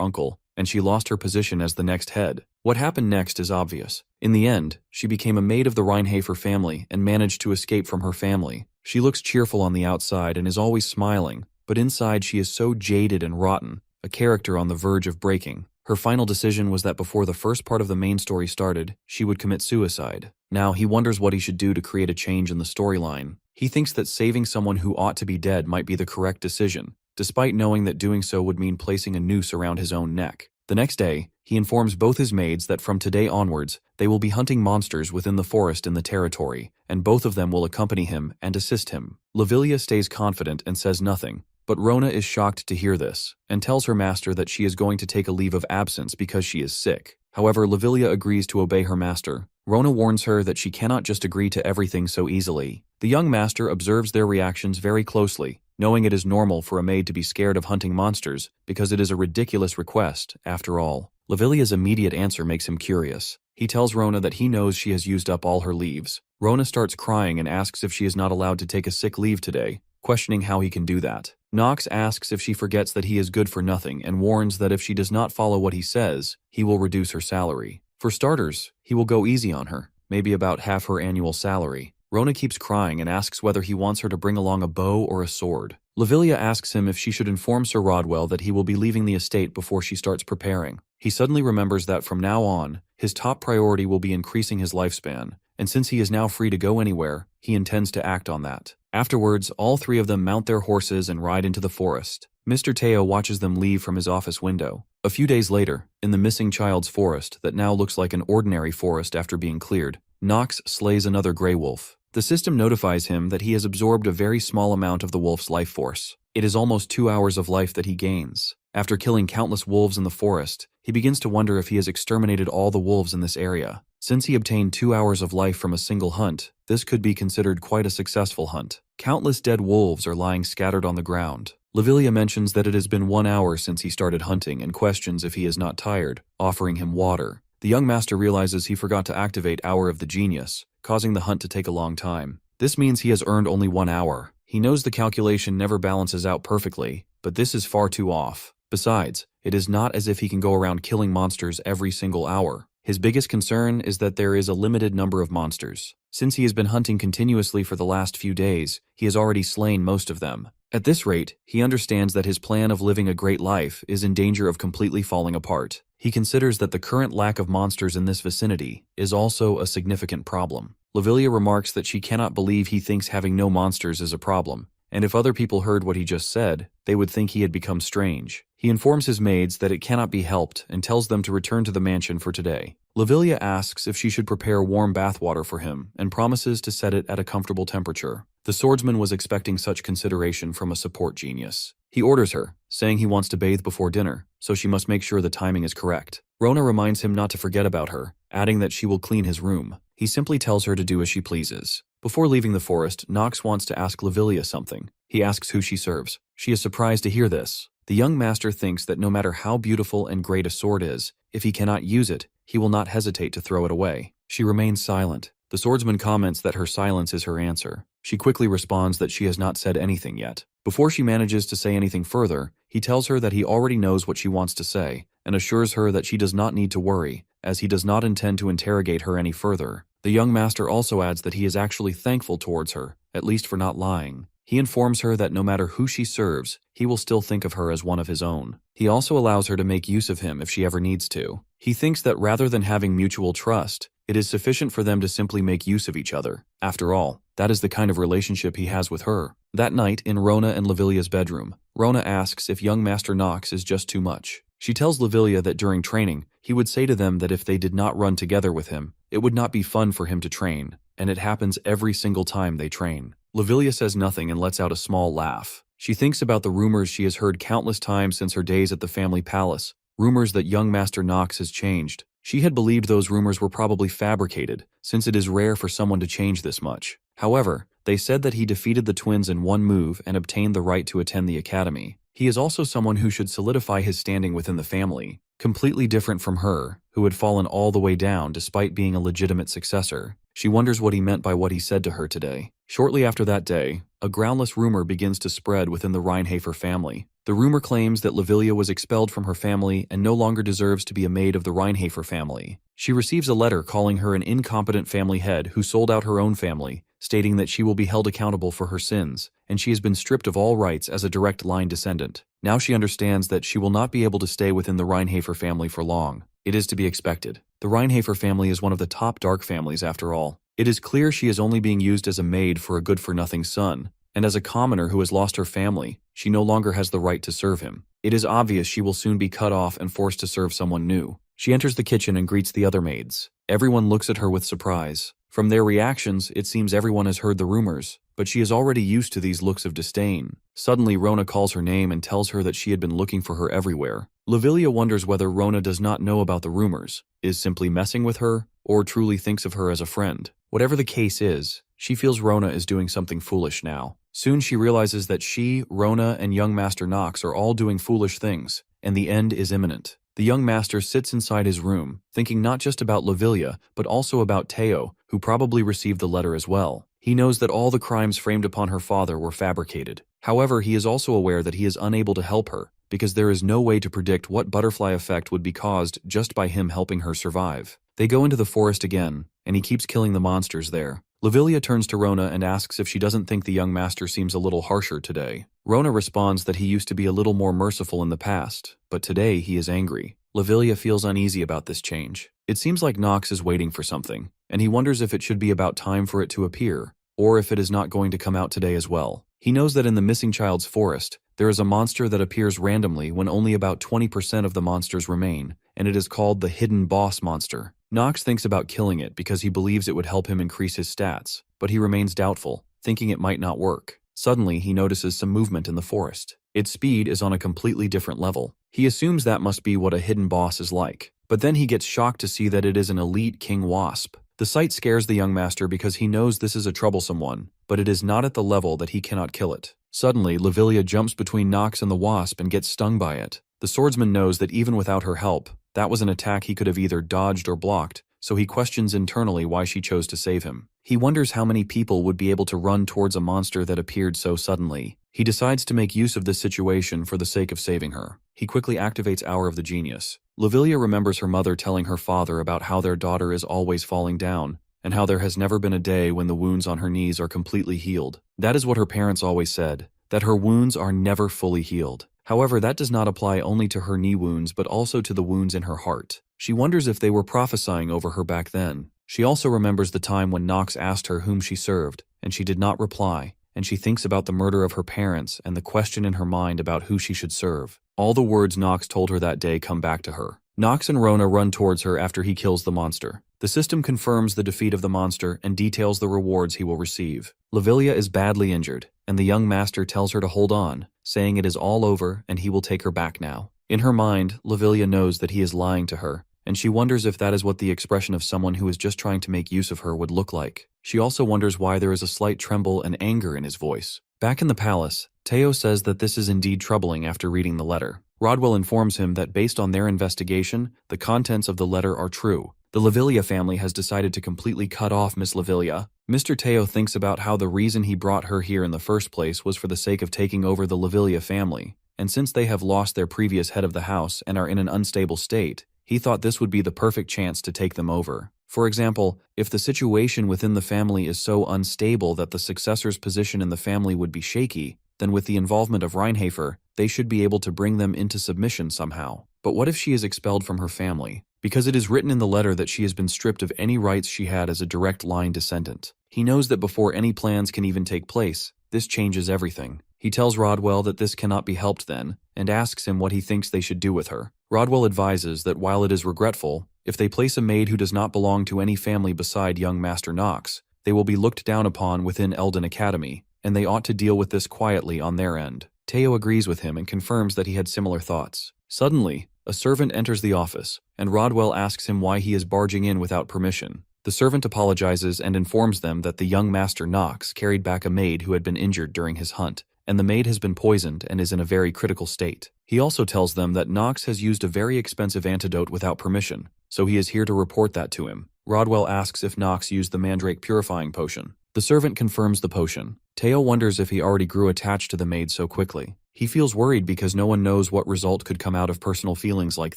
uncle, and she lost her position as the next head. What happened next is obvious. In the end, she became a maid of the Reinhafer family and managed to escape from her family. She looks cheerful on the outside and is always smiling, but inside she is so jaded and rotten, a character on the verge of breaking. Her final decision was that before the first part of the main story started, she would commit suicide. Now, he wonders what he should do to create a change in the storyline. He thinks that saving someone who ought to be dead might be the correct decision, despite knowing that doing so would mean placing a noose around his own neck. The next day, he informs both his maids that from today onwards, they will be hunting monsters within the forest in the territory, and both of them will accompany him and assist him. Lavilia stays confident and says nothing, but Rona is shocked to hear this, and tells her master that she is going to take a leave of absence because she is sick. However, Lavilia agrees to obey her master. Rona warns her that she cannot just agree to everything so easily. The young master observes their reactions very closely, knowing it is normal for a maid to be scared of hunting monsters because it is a ridiculous request, after all. Lavilia's immediate answer makes him curious. He tells Rona that he knows she has used up all her leaves. Rona starts crying and asks if she is not allowed to take a sick leave today, questioning how he can do that. Nox asks if she forgets that he is good for nothing and warns that if she does not follow what he says, he will reduce her salary. For starters, he will go easy on her, maybe about half her annual salary. Rona keeps crying and asks whether he wants her to bring along a bow or a sword. Lavilia asks him if she should inform Sir Rodwell that he will be leaving the estate before she starts preparing. He suddenly remembers that from now on, his top priority will be increasing his lifespan, and since he is now free to go anywhere, he intends to act on that. Afterwards, all three of them mount their horses and ride into the forest. Mr. Teo watches them leave from his office window. A few days later, in the missing child's forest that now looks like an ordinary forest after being cleared, Nox slays another gray wolf. The system notifies him that he has absorbed a very small amount of the wolf's life force. It is almost 2 hours of life that he gains. After killing countless wolves in the forest, he begins to wonder if he has exterminated all the wolves in this area. Since he obtained 2 hours of life from a single hunt, this could be considered quite a successful hunt. Countless dead wolves are lying scattered on the ground. Lavilia mentions that it has been 1 hour since he started hunting and questions if he is not tired, offering him water. The young master realizes he forgot to activate Hour of the Genius, causing the hunt to take a long time. This means he has earned only 1 hour. He knows the calculation never balances out perfectly, but this is far too off. Besides, it is not as if he can go around killing monsters every single hour. His biggest concern is that there is a limited number of monsters. Since he has been hunting continuously for the last few days, he has already slain most of them. At this rate, he understands that his plan of living a great life is in danger of completely falling apart. He considers that the current lack of monsters in this vicinity is also a significant problem. Lavilia remarks that she cannot believe he thinks having no monsters is a problem, and if other people heard what he just said, they would think he had become strange. He informs his maids that it cannot be helped and tells them to return to the mansion for today. Lavilia asks if she should prepare warm bathwater for him and promises to set it at a comfortable temperature. The swordsman was expecting such consideration from a support genius. He orders her, saying he wants to bathe before dinner, so she must make sure the timing is correct. Rona reminds him not to forget about her, adding that she will clean his room. He simply tells her to do as she pleases. Before leaving the forest, Nox wants to ask Lavilia something. He asks who she serves. She is surprised to hear this. The young master thinks that no matter how beautiful and great a sword is, if he cannot use it, he will not hesitate to throw it away. She remains silent. The swordsman comments that her silence is her answer. She quickly responds that she has not said anything yet. Before she manages to say anything further, he tells her that he already knows what she wants to say, and assures her that she does not need to worry, as he does not intend to interrogate her any further. The young master also adds that he is actually thankful towards her, at least for not lying. He informs her that no matter who she serves, he will still think of her as one of his own. He also allows her to make use of him if she ever needs to. He thinks that rather than having mutual trust, It is sufficient for them to simply make use of each other. After all, that is the kind of relationship he has with her. That night, in Rona and Lavilia's bedroom, Rona asks if young Master Nox is just too much. She tells Lavilia that during training, he would say to them that if they did not run together with him, it would not be fun for him to train, and it happens every single time they train. Lavilia says nothing and lets out a small laugh. She thinks about the rumors she has heard countless times since her days at the family palace, rumors that young Master Nox has changed. She had believed those rumors were probably fabricated, since it is rare for someone to change this much. However, they said that he defeated the twins in one move and obtained the right to attend the academy. He is also someone who should solidify his standing within the family, completely different from her, who had fallen all the way down despite being a legitimate successor. She wonders what he meant by what he said to her today. Shortly after that day, a groundless rumor begins to spread within the Reinhafer family. The rumor claims that Lavilia was expelled from her family and no longer deserves to be a maid of the Reinhafer family. She receives a letter calling her an incompetent family head who sold out her own family, stating that she will be held accountable for her sins, and she has been stripped of all rights as a direct line descendant. Now she understands that she will not be able to stay within the Reinhafer family for long. It is to be expected. The Reinhafer family is one of the top dark families after all. It is clear she is only being used as a maid for a good-for-nothing son, and as a commoner who has lost her family, she no longer has the right to serve him. It is obvious she will soon be cut off and forced to serve someone new. She enters the kitchen and greets the other maids. Everyone looks at her with surprise. From their reactions, it seems everyone has heard the rumors, but she is already used to these looks of disdain. Suddenly, Rona calls her name and tells her that she had been looking for her everywhere. Lavilia wonders whether Rona does not know about the rumors, is simply messing with her, or truly thinks of her as a friend. Whatever the case is, she feels Rona is doing something foolish now. Soon she realizes that she, Rona, and young Master Nox are all doing foolish things, and the end is imminent. The young master sits inside his room, thinking not just about Lavilia, but also about Teo, who probably received the letter as well. He knows that all the crimes framed upon her father were fabricated. However, he is also aware that he is unable to help her, because there is no way to predict what butterfly effect would be caused just by him helping her survive. They go into the forest again, and he keeps killing the monsters there. Lavilia turns to Rona and asks if she doesn't think the young master seems a little harsher today. Rona responds that he used to be a little more merciful in the past, but today he is angry. Lavilia feels uneasy about this change. It seems like Nox is waiting for something, and he wonders if it should be about time for it to appear, or if it is not going to come out today as well. He knows that in the Missing Child's forest, there is a monster that appears randomly when only about 20% of the monsters remain, and it is called the Hidden Boss monster. Nox thinks about killing it because he believes it would help him increase his stats, but he remains doubtful, thinking it might not work. Suddenly, he notices some movement in the forest. Its speed is on a completely different level. He assumes that must be what a hidden boss is like, but then he gets shocked to see that it is an elite king wasp. The sight scares the young master because he knows this is a troublesome one, but it is not at the level that he cannot kill it. Suddenly, Lavilia jumps between Nox and the wasp and gets stung by it. The swordsman knows that even without her help, that was an attack he could have either dodged or blocked, so he questions internally why she chose to save him. He wonders how many people would be able to run towards a monster that appeared so suddenly. He decides to make use of this situation for the sake of saving her. He quickly activates Hour of the Genius. Lavilia remembers her mother telling her father about how their daughter is always falling down, and how there has never been a day when the wounds on her knees are completely healed. That is what her parents always said, that her wounds are never fully healed. However, that does not apply only to her knee wounds but also to the wounds in her heart. She wonders if they were prophesying over her back then. She also remembers the time when Nox asked her whom she served, and she did not reply, and she thinks about the murder of her parents and the question in her mind about who she should serve. All the words Nox told her that day come back to her. Nox and Rona run towards her after he kills the monster. The system confirms the defeat of the monster and details the rewards he will receive. Lavilia is badly injured, and the young master tells her to hold on, saying it is all over and he will take her back now. In her mind, Lavilia knows that he is lying to her, and she wonders if that is what the expression of someone who is just trying to make use of her would look like. She also wonders why there is a slight tremble and anger in his voice. Back in the palace, Teo says that this is indeed troubling after reading the letter. Rodwell informs him that based on their investigation, the contents of the letter are true. The Lavilia family has decided to completely cut off Miss Lavilia. Mr. Teo thinks about how the reason he brought her here in the first place was for the sake of taking over the Lavilia family, and since they have lost their previous head of the house and are in an unstable state, he thought this would be the perfect chance to take them over. For example, if the situation within the family is so unstable that the successor's position in the family would be shaky, then with the involvement of Reinhafer, they should be able to bring them into submission somehow. But what if she is expelled from her family? Because it is written in the letter that she has been stripped of any rights she had as a direct line descendant. He knows that before any plans can even take place, this changes everything. He tells Rodwell that this cannot be helped then, and asks him what he thinks they should do with her. Rodwell advises that while it is regretful, if they place a maid who does not belong to any family beside young Master Nox, they will be looked down upon within Eldon Academy, and they ought to deal with this quietly on their end. Teo agrees with him and confirms that he had similar thoughts. Suddenly, a servant enters the office, and Rodwell asks him why he is barging in without permission. The servant apologizes and informs them that the young Master Nox carried back a maid who had been injured during his hunt, and the maid has been poisoned and is in a very critical state. He also tells them that Nox has used a very expensive antidote without permission, so he is here to report that to him. Rodwell asks if Nox used the Mandrake Purifying Potion. The servant confirms the potion. Teo wonders if he already grew attached to the maid so quickly. He feels worried because no one knows what result could come out of personal feelings like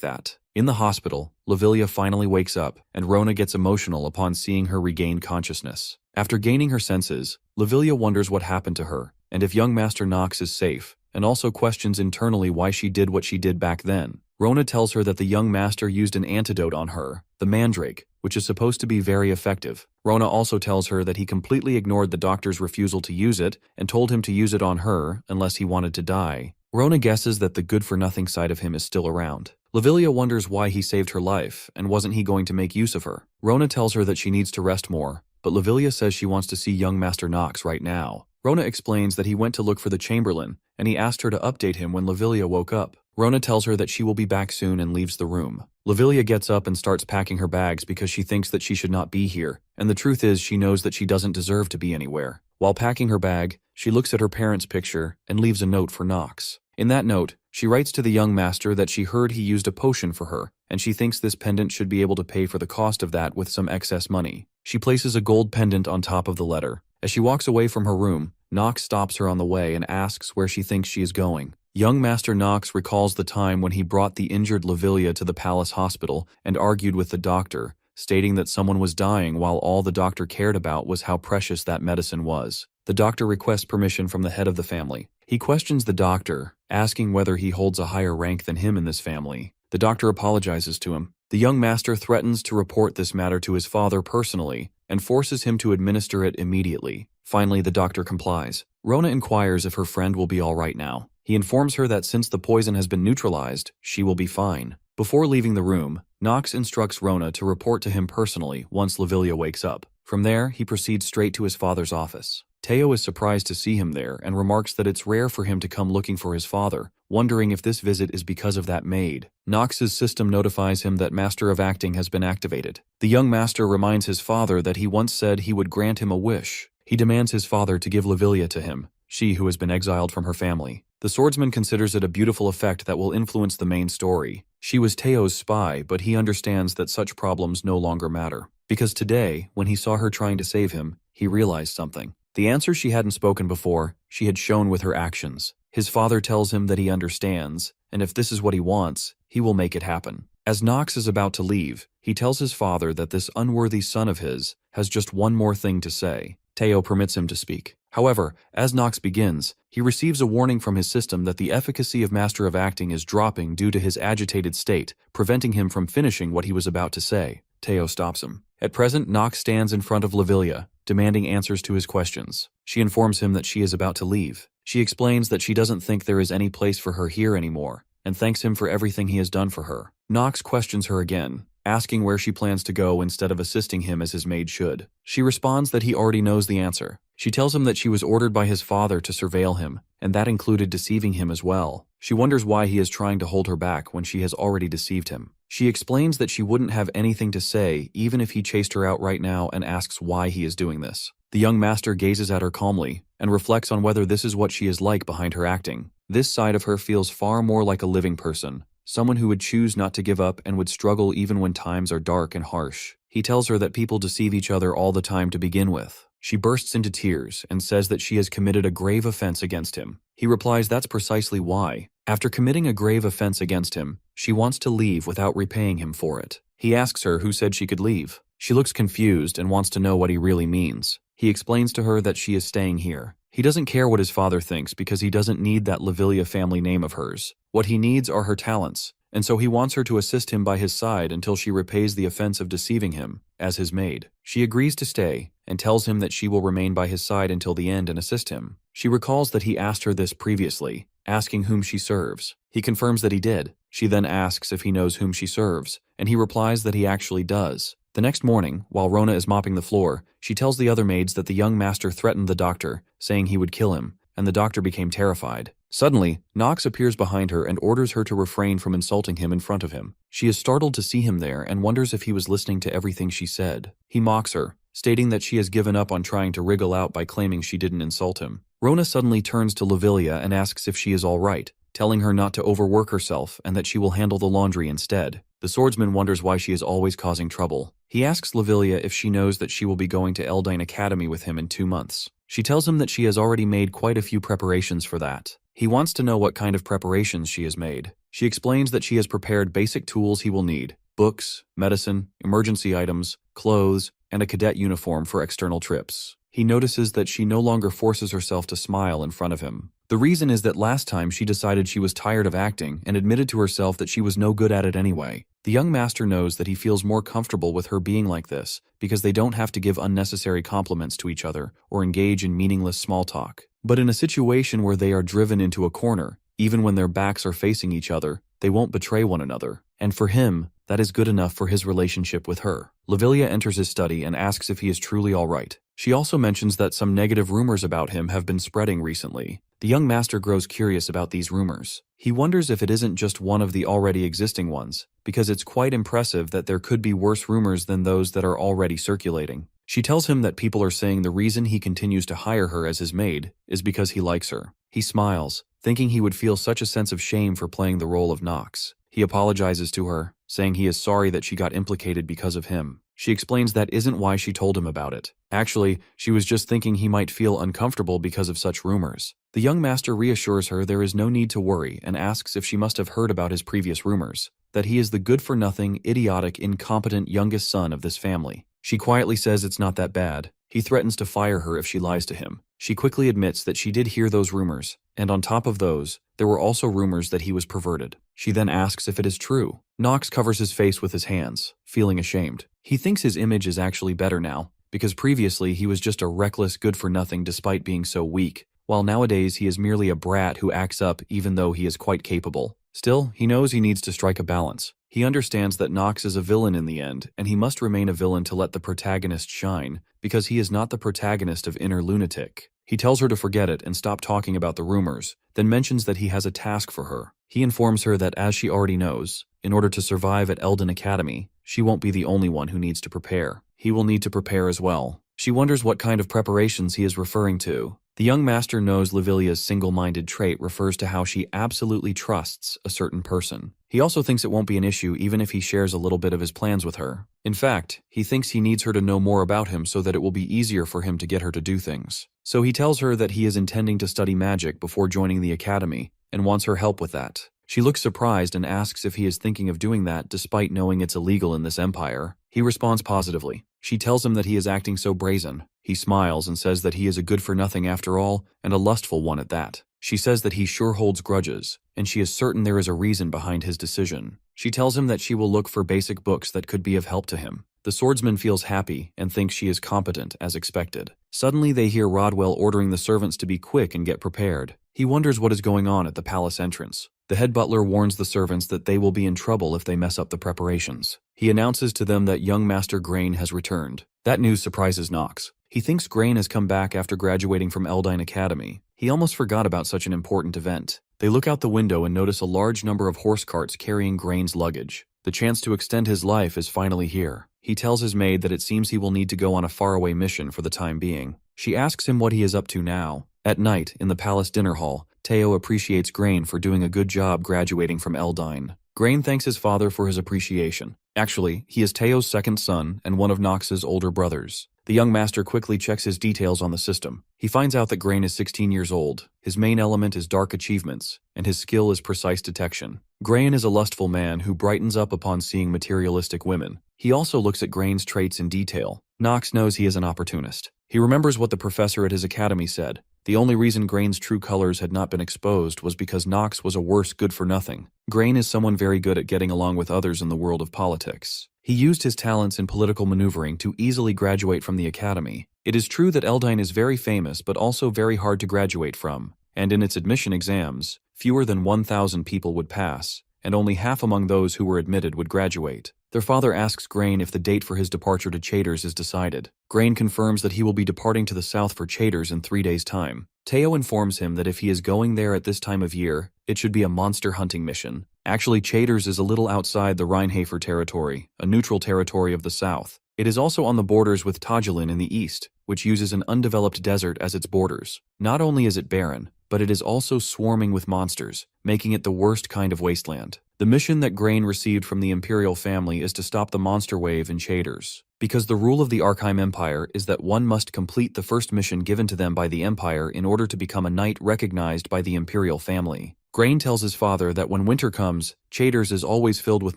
that. In the hospital, Lavilia finally wakes up, and Rona gets emotional upon seeing her regain consciousness. After gaining her senses, Lavilia wonders what happened to her, and if young Master Nox is safe, and also questions internally why she did what she did back then. Rona tells her that the young master used an antidote on her, the Mandrake, which is supposed to be very effective. Rona also tells her that he completely ignored the doctor's refusal to use it and told him to use it on her unless he wanted to die. Rona guesses that the good-for-nothing side of him is still around. Lavilia wonders why he saved her life, and wasn't he going to make use of her. Rona tells her that she needs to rest more, but Lavilia says she wants to see young Master Nox right now. Rona explains that he went to look for the Chamberlain, and he asked her to update him when Lavilia woke up. Rona tells her that she will be back soon and leaves the room. Lavilia gets up and starts packing her bags because she thinks that she should not be here, and the truth is she knows that she doesn't deserve to be anywhere. While packing her bag, she looks at her parents' picture and leaves a note for Nox. In that note, she writes to the young master that she heard he used a potion for her, and she thinks this pendant should be able to pay for the cost of that with some excess money. She places a gold pendant on top of the letter. As she walks away from her room, Nox stops her on the way and asks where she thinks she is going. Young Master Nox recalls the time when he brought the injured Lavilia to the palace hospital and argued with the doctor, stating that someone was dying while all the doctor cared about was how precious that medicine was. The doctor requests permission from the head of the family. He questions the doctor, asking whether he holds a higher rank than him in this family. The doctor apologizes to him. The young master threatens to report this matter to his father personally and forces him to administer it immediately. Finally, the doctor complies. Rona inquires if her friend will be all right now. He informs her that since the poison has been neutralized, she will be fine. Before leaving the room, Nox instructs Rona to report to him personally once Lavilia wakes up. From there, he proceeds straight to his father's office. Teo is surprised to see him there and remarks that it's rare for him to come looking for his father, wondering if this visit is because of that maid. Nox's system notifies him that Master of Acting has been activated. The young master reminds his father that he once said he would grant him a wish. He demands his father to give Lavilia to him, she who has been exiled from her family. The swordsman considers it a beautiful effect that will influence the main story. She was Teo's spy, but he understands that such problems no longer matter. Because today, when he saw her trying to save him, he realized something. The answer she hadn't spoken before, she had shown with her actions. His father tells him that he understands, and if this is what he wants, he will make it happen. As Nox is about to leave, he tells his father that this unworthy son of his has just one more thing to say. Teo permits him to speak. However, as Nox begins, he receives a warning from his system that the efficacy of Master of Acting is dropping due to his agitated state, preventing him from finishing what he was about to say. Teo stops him. At present, Nox stands in front of Lavilia, demanding answers to his questions. She informs him that she is about to leave. She explains that she doesn't think there is any place for her here anymore, and thanks him for everything he has done for her. Nox questions her again, asking where she plans to go instead of assisting him as his maid should. She responds that he already knows the answer. She tells him that she was ordered by his father to surveil him, and that included deceiving him as well. She wonders why he is trying to hold her back when she has already deceived him. She explains that she wouldn't have anything to say even if he chased her out right now and asks why he is doing this. The young master gazes at her calmly and reflects on whether this is what she is like behind her acting. This side of her feels far more like a living person, someone who would choose not to give up and would struggle even when times are dark and harsh. He tells her that people deceive each other all the time to begin with. She bursts into tears and says that she has committed a grave offense against him. He replies that's precisely why. After committing a grave offense against him, she wants to leave without repaying him for it. He asks her who said she could leave. She looks confused and wants to know what he really means. He explains to her that she is staying here. He doesn't care what his father thinks because he doesn't need that Lavilia family name of hers. What he needs are her talents, and so he wants her to assist him by his side until she repays the offense of deceiving him as his maid. She agrees to stay and tells him that she will remain by his side until the end and assist him. She recalls that he asked her this previously, asking whom she serves. He confirms that he did. She then asks if he knows whom she serves, and he replies that he actually does. The next morning, while Rona is mopping the floor, she tells the other maids that the young master threatened the doctor, saying he would kill him, and the doctor became terrified. Suddenly, Nox appears behind her and orders her to refrain from insulting him in front of him. She is startled to see him there and wonders if he was listening to everything she said. He mocks her, stating that she has given up on trying to wriggle out by claiming she didn't insult him. Rona suddenly turns to Lavilia and asks if she is all right, telling her not to overwork herself and that she will handle the laundry instead. The swordsman wonders why she is always causing trouble. He asks Lavilia if she knows that she will be going to Eldine Academy with him in 2 months. She tells him that she has already made quite a few preparations for that. He wants to know what kind of preparations she has made. She explains that she has prepared basic tools he will need: books, medicine, emergency items, clothes, and a cadet uniform for external trips. He notices that she no longer forces herself to smile in front of him. The reason is that last time she decided she was tired of acting and admitted to herself that she was no good at it anyway. The young master knows that he feels more comfortable with her being like this because they don't have to give unnecessary compliments to each other or engage in meaningless small talk. But in a situation where they are driven into a corner, even when their backs are facing each other, they won't betray one another. And for him, that is good enough for his relationship with her. Lavilia enters his study and asks if he is truly all right. She also mentions that some negative rumors about him have been spreading recently. The young master grows curious about these rumors. He wonders if it isn't just one of the already existing ones, because it's quite impressive that there could be worse rumors than those that are already circulating. She tells him that people are saying the reason he continues to hire her as his maid is because he likes her. He smiles, thinking he would feel such a sense of shame for playing the role of Nox. He apologizes to her, saying he is sorry that she got implicated because of him. She explains that isn't why she told him about it. Actually, she was just thinking he might feel uncomfortable because of such rumors. The young master reassures her there is no need to worry and asks if she must have heard about his previous rumors, that he is the good-for-nothing, idiotic, incompetent youngest son of this family. She quietly says it's not that bad. He threatens to fire her if she lies to him. She quickly admits that she did hear those rumors, and on top of those, there were also rumors that he was perverted. She then asks if it is true. Nox covers his face with his hands, feeling ashamed. He thinks his image is actually better now, because previously he was just a reckless good-for-nothing despite being so weak, while nowadays he is merely a brat who acts up even though he is quite capable. Still, he knows he needs to strike a balance. He understands that Nox is a villain in the end, and he must remain a villain to let the protagonist shine, because he is not the protagonist of Inner Lunatic. He tells her to forget it and stop talking about the rumors, then mentions that he has a task for her. He informs her that as she already knows, in order to survive at Eldin Academy, she won't be the only one who needs to prepare. He will need to prepare as well. She wonders what kind of preparations he is referring to. The young master knows Lavilia's single-minded trait refers to how she absolutely trusts a certain person. He also thinks it won't be an issue even if he shares a little bit of his plans with her. In fact, he thinks he needs her to know more about him so that it will be easier for him to get her to do things. So he tells her that he is intending to study magic before joining the academy and wants her help with that. She looks surprised and asks if he is thinking of doing that despite knowing it's illegal in this empire. He responds positively. She tells him that he is acting so brazen. He smiles and says that he is a good-for-nothing after all, and a lustful one at that. She says that he sure holds grudges, and she is certain there is a reason behind his decision. She tells him that she will look for basic books that could be of help to him. The swordsman feels happy and thinks she is competent, as expected. Suddenly they hear Rodwell ordering the servants to be quick and get prepared. He wonders what is going on at the palace entrance. The head butler warns the servants that they will be in trouble if they mess up the preparations. He announces to them that young Master Grain has returned. That news surprises Nox. He thinks Grain has come back after graduating from Eldine Academy. He almost forgot about such an important event. They look out the window and notice a large number of horse carts carrying Grain's luggage. The chance to extend his life is finally here. He tells his maid that it seems he will need to go on a faraway mission for the time being. She asks him what he is up to now. At night, in the palace dinner hall, Teo appreciates Grain for doing a good job graduating from Eldine. Grain thanks his father for his appreciation. Actually, he is Teo's second son and one of Nox's older brothers. The young master quickly checks his details on the system. He finds out that Grain is 16 years old. His main element is dark achievements, and his skill is precise detection. Grain is a lustful man who brightens up upon seeing materialistic women. He also looks at Grain's traits in detail. Nox knows he is an opportunist. He remembers what the professor at his academy said, The only reason Grain's true colors had not been exposed was because Nox was a worse good-for-nothing. Grain is someone very good at getting along with others in the world of politics. He used his talents in political maneuvering to easily graduate from the academy. It is true that Eldine is very famous but also very hard to graduate from, and in its admission exams, fewer than 1,000 people would pass, and only half among those who were admitted would graduate. Their father asks Grain if the date for his departure to Chaders is decided. Grain confirms that he will be departing to the south for Chaders in 3 days' time. Teo informs him that if he is going there at this time of year, it should be a monster hunting mission. Actually, Chaders is a little outside the Rheinhafer territory, a neutral territory of the south. It is also on the borders with Tajulin in the east, which uses an undeveloped desert as its borders. Not only is it barren, but it is also swarming with monsters, making it the worst kind of wasteland. The mission that Grain received from the Imperial family is to stop the monster wave in Chaders. Because the rule of the Archime Empire is that one must complete the first mission given to them by the Empire in order to become a knight recognized by the Imperial family. Grain tells his father that when winter comes, Chaders is always filled with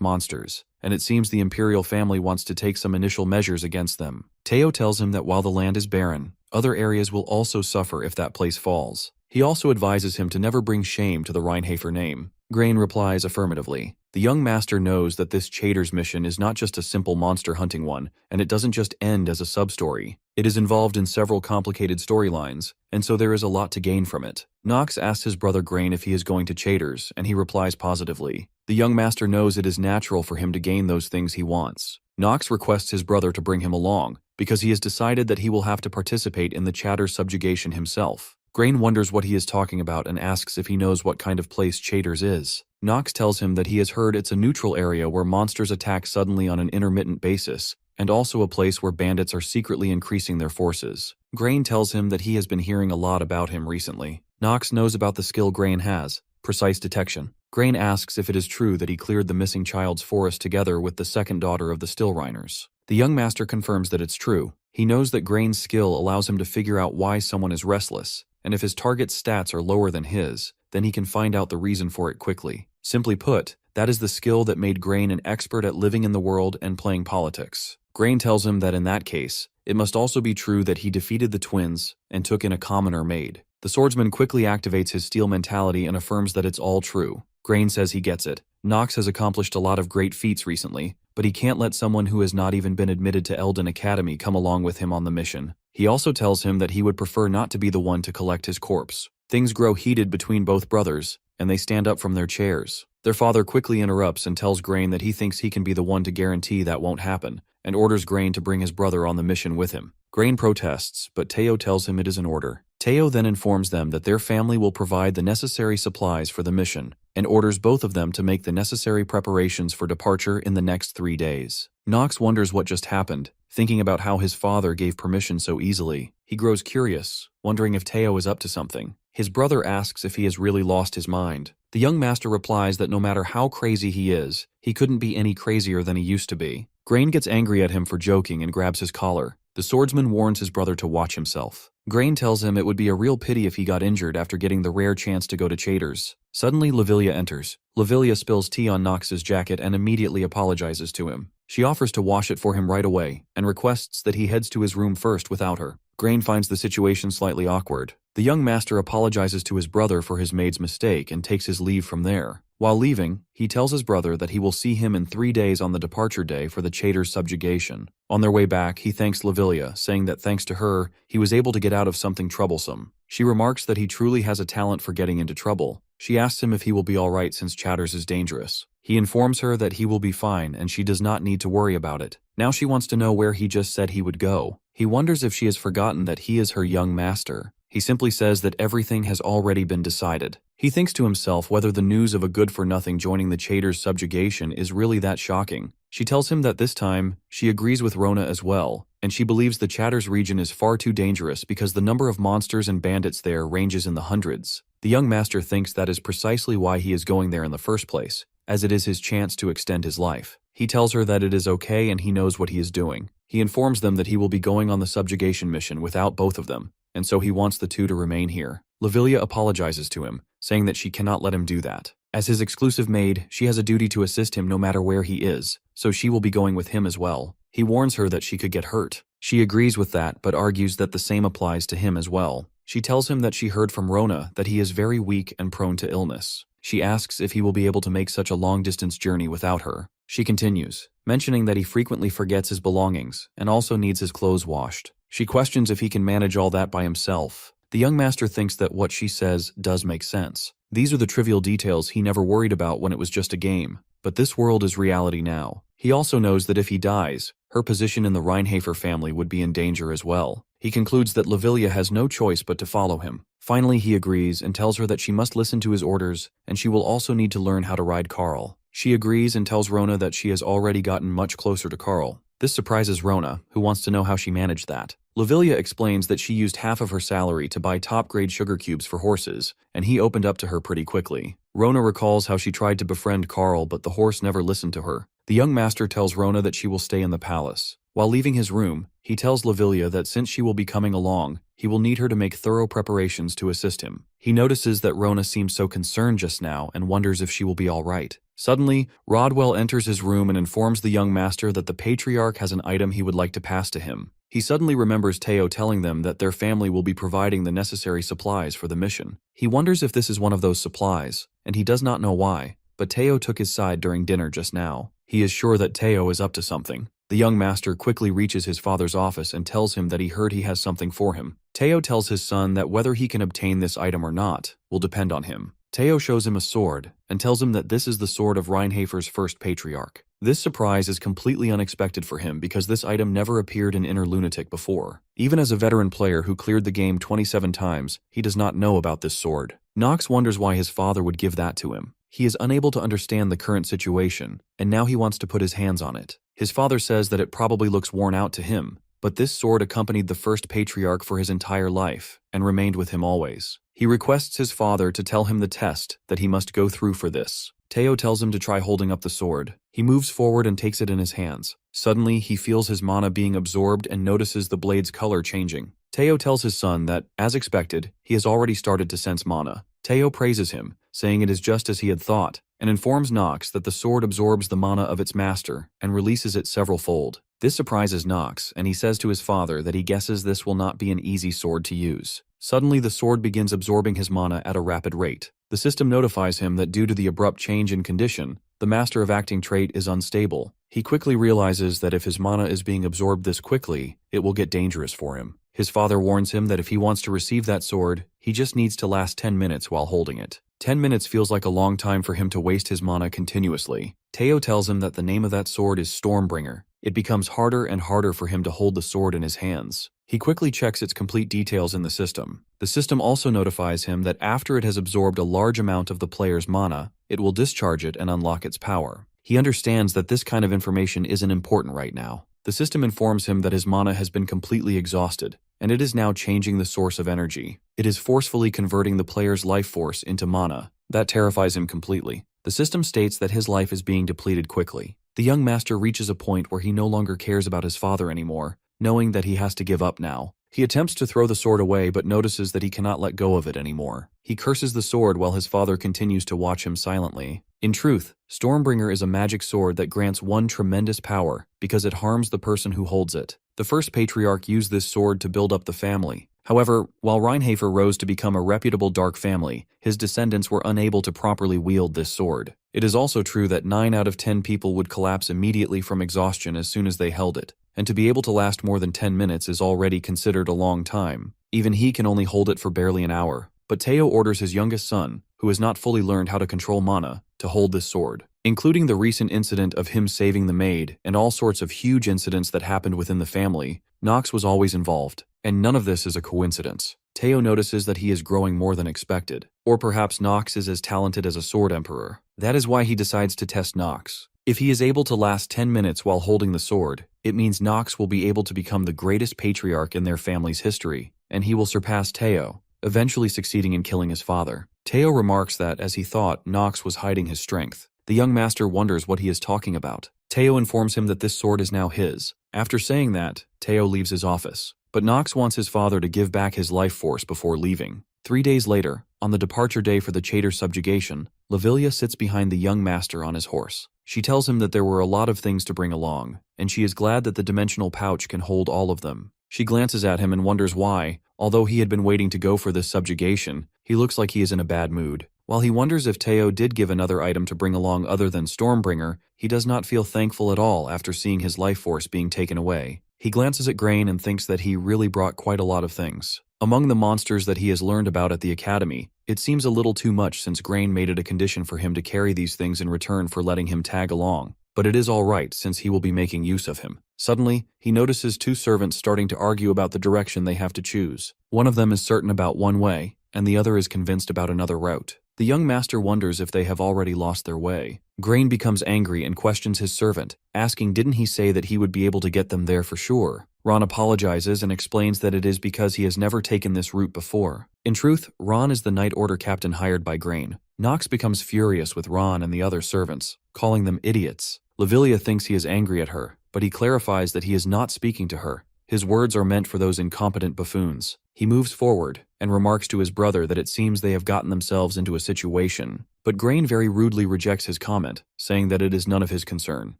monsters, and it seems the Imperial family wants to take some initial measures against them. Teo tells him that while the land is barren, other areas will also suffer if that place falls. He also advises him to never bring shame to the Rheinhafer name. Grain replies affirmatively. The young master knows that this Chaders mission is not just a simple monster hunting one, and it doesn't just end as a sub-story. It is involved in several complicated storylines, and so there is a lot to gain from it. Nox asks his brother Grain if he is going to Chaders, and he replies positively. The young master knows it is natural for him to gain those things he wants. Nox requests his brother to bring him along, because he has decided that he will have to participate in the Chaders subjugation himself. Grain wonders what he is talking about and asks if he knows what kind of place Chaders is. Nox tells him that he has heard it's a neutral area where monsters attack suddenly on an intermittent basis, and also a place where bandits are secretly increasing their forces. Grain tells him that he has been hearing a lot about him recently. Nox knows about the skill Grain has, precise detection. Grain asks if it is true that he cleared the missing child's forest together with the second daughter of the Stillreiners. The young master confirms that it's true. He knows that Grain's skill allows him to figure out why someone is restless, and if his target's stats are lower than his, then he can find out the reason for it quickly. Simply put, that is the skill that made Grain an expert at living in the world and playing politics. Grain tells him that in that case, it must also be true that he defeated the twins and took in a commoner maid. The swordsman quickly activates his steel mentality and affirms that it's all true. Grain says he gets it. Nox has accomplished a lot of great feats recently, but he can't let someone who has not even been admitted to Elden Academy come along with him on the mission. He also tells him that he would prefer not to be the one to collect his corpse. Things grow heated between both brothers, and they stand up from their chairs. Their father quickly interrupts and tells Grain that he thinks he can be the one to guarantee that won't happen, and orders Grain to bring his brother on the mission with him. Grain protests, but Teo tells him it is an order. Teo then informs them that their family will provide the necessary supplies for the mission, and orders both of them to make the necessary preparations for departure in the next 3 days. Nox wonders what just happened, thinking about how his father gave permission so easily. He grows curious, wondering if Teo is up to something. His brother asks if he has really lost his mind. The young master replies that no matter how crazy he is, he couldn't be any crazier than he used to be. Grain gets angry at him for joking and grabs his collar. The swordsman warns his brother to watch himself. Grain tells him it would be a real pity if he got injured after getting the rare chance to go to Chaders. Suddenly, Lavilia enters. Lavilia spills tea on Nox's jacket and immediately apologizes to him. She offers to wash it for him right away, and requests that he heads to his room first without her. Grain finds the situation slightly awkward. The young master apologizes to his brother for his maid's mistake and takes his leave from there. While leaving, he tells his brother that he will see him in 3 days on the departure day for the Chaders subjugation. On their way back, he thanks Lavilia, saying that thanks to her, he was able to get out of something troublesome. She remarks that he truly has a talent for getting into trouble. She asks him if he will be alright since Chaders is dangerous. He informs her that he will be fine and she does not need to worry about it. Now she wants to know where he just said he would go. He wonders if she has forgotten that he is her young master. He simply says that everything has already been decided. He thinks to himself whether the news of a good-for-nothing joining the Chaders subjugation is really that shocking. She tells him that this time, she agrees with Rona as well, and she believes the Chaders region is far too dangerous because the number of monsters and bandits there ranges in the hundreds. The young master thinks that is precisely why he is going there in the first place, as it is his chance to extend his life. He tells her that it is okay and he knows what he is doing. He informs them that he will be going on the subjugation mission without both of them, and so he wants the two to remain here. Lavilia apologizes to him, saying that she cannot let him do that. As his exclusive maid, she has a duty to assist him no matter where he is, so she will be going with him as well. He warns her that she could get hurt. She agrees with that, but argues that the same applies to him as well. She tells him that she heard from Rona that he is very weak and prone to illness. She asks if he will be able to make such a long-distance journey without her. She continues, mentioning that he frequently forgets his belongings and also needs his clothes washed. She questions if he can manage all that by himself. The young master thinks that what she says does make sense. These are the trivial details he never worried about when it was just a game. But this world is reality now. He also knows that if he dies, her position in the Reinhafer family would be in danger as well. He concludes that Lavilia has no choice but to follow him. Finally, he agrees and tells her that she must listen to his orders, and she will also need to learn how to ride Carl. She agrees and tells Rona that she has already gotten much closer to Carl. This surprises Rona, who wants to know how she managed that. Lavilia explains that she used half of her salary to buy top-grade sugar cubes for horses, and he opened up to her pretty quickly. Rona recalls how she tried to befriend Carl, but the horse never listened to her. The young master tells Rona that she will stay in the palace. While leaving his room, he tells Lavilia that since she will be coming along, he will need her to make thorough preparations to assist him. He notices that Rona seems so concerned just now and wonders if she will be all right. Suddenly, Rodwell enters his room and informs the young master that the patriarch has an item he would like to pass to him. He suddenly remembers Teo telling them that their family will be providing the necessary supplies for the mission. He wonders if this is one of those supplies, and he does not know why, but Teo took his side during dinner just now. He is sure that Teo is up to something. The young master quickly reaches his father's office and tells him that he heard he has something for him. Teo tells his son that whether he can obtain this item or not will depend on him. Teo shows him a sword and tells him that this is the sword of Reinhafer's first patriarch. This surprise is completely unexpected for him because this item never appeared in Inner Lunatic before. Even as a veteran player who cleared the game 27 times, he does not know about this sword. Nox wonders why his father would give that to him. He is unable to understand the current situation, and now he wants to put his hands on it. His father says that it probably looks worn out to him, but this sword accompanied the first patriarch for his entire life and remained with him always. He requests his father to tell him the test that he must go through for this. Teo tells him to try holding up the sword. He moves forward and takes it in his hands. Suddenly, he feels his mana being absorbed and notices the blade's color changing. Teo tells his son that, as expected, he has already started to sense mana. Teo praises him, saying it is just as he had thought, and informs Nox that the sword absorbs the mana of its master and releases it several-fold. This surprises Nox, and he says to his father that he guesses this will not be an easy sword to use. Suddenly, the sword begins absorbing his mana at a rapid rate. The system notifies him that due to the abrupt change in condition, the Master of Acting trait is unstable. He quickly realizes that if his mana is being absorbed this quickly, it will get dangerous for him. His father warns him that if he wants to receive that sword, he just needs to last 10 minutes while holding it. 10 minutes feels like a long time for him to waste his mana continuously. Teo tells him that the name of that sword is Stormbringer. It becomes harder and harder for him to hold the sword in his hands. He quickly checks its complete details in the system. The system also notifies him that after it has absorbed a large amount of the player's mana, it will discharge it and unlock its power. He understands that this kind of information isn't important right now. The system informs him that his mana has been completely exhausted, and it is now changing the source of energy. It is forcefully converting the player's life force into mana. That terrifies him completely. The system states that his life is being depleted quickly. The young master reaches a point where he no longer cares about his father anymore, knowing that he has to give up now. He attempts to throw the sword away but notices that he cannot let go of it anymore. He curses the sword while his father continues to watch him silently. In truth, Stormbringer is a magic sword that grants one tremendous power because it harms the person who holds it. The first patriarch used this sword to build up the family. However, while Reinhafer rose to become a reputable dark family, his descendants were unable to properly wield this sword. It is also true that 9 out of 10 people would collapse immediately from exhaustion as soon as they held it, and to be able to last more than 10 minutes is already considered a long time. Even he can only hold it for barely an hour. But Teo orders his youngest son, who has not fully learned how to control mana, to hold this sword. Including the recent incident of him saving the maid and all sorts of huge incidents that happened within the family, Nox was always involved, and none of this is a coincidence. Teo notices that he is growing more than expected, or perhaps Nox is as talented as a sword emperor. That is why he decides to test Nox. If he is able to last 10 minutes while holding the sword, it means Nox will be able to become the greatest patriarch in their family's history, and he will surpass Teo, eventually succeeding in killing his father. Teo remarks that, as he thought, Nox was hiding his strength. The young master wonders what he is talking about. Teo informs him that this sword is now his. After saying that, Teo leaves his office. But Nox wants his father to give back his life force before leaving. 3 days later, on the departure day for the Chater subjugation, Lavilia sits behind the young master on his horse. She tells him that there were a lot of things to bring along, and she is glad that the dimensional pouch can hold all of them. She glances at him and wonders why, Although he had been waiting to go for this subjugation, he looks like he is in a bad mood. While he wonders if Teo did give another item to bring along other than Stormbringer, he does not feel thankful at all after seeing his life force being taken away. He glances at Grain and thinks that he really brought quite a lot of things. Among the monsters that he has learned about at the academy, it seems a little too much since Grain made it a condition for him to carry these things in return for letting him tag along. But it is alright since he will be making use of him. Suddenly, he notices two servants starting to argue about the direction they have to choose. One of them is certain about one way, and the other is convinced about another route. The young master wonders if they have already lost their way. Grain becomes angry and questions his servant, asking didn't he say that he would be able to get them there for sure. Ron apologizes and explains that it is because he has never taken this route before. In truth, Ron is the Night Order captain hired by Grain. Nox becomes furious with Ron and the other servants, calling them idiots. Lavilia thinks he is angry at her, but he clarifies that he is not speaking to her. His words are meant for those incompetent buffoons. He moves forward and remarks to his brother that it seems they have gotten themselves into a situation. But Grain very rudely rejects his comment, saying that it is none of his concern.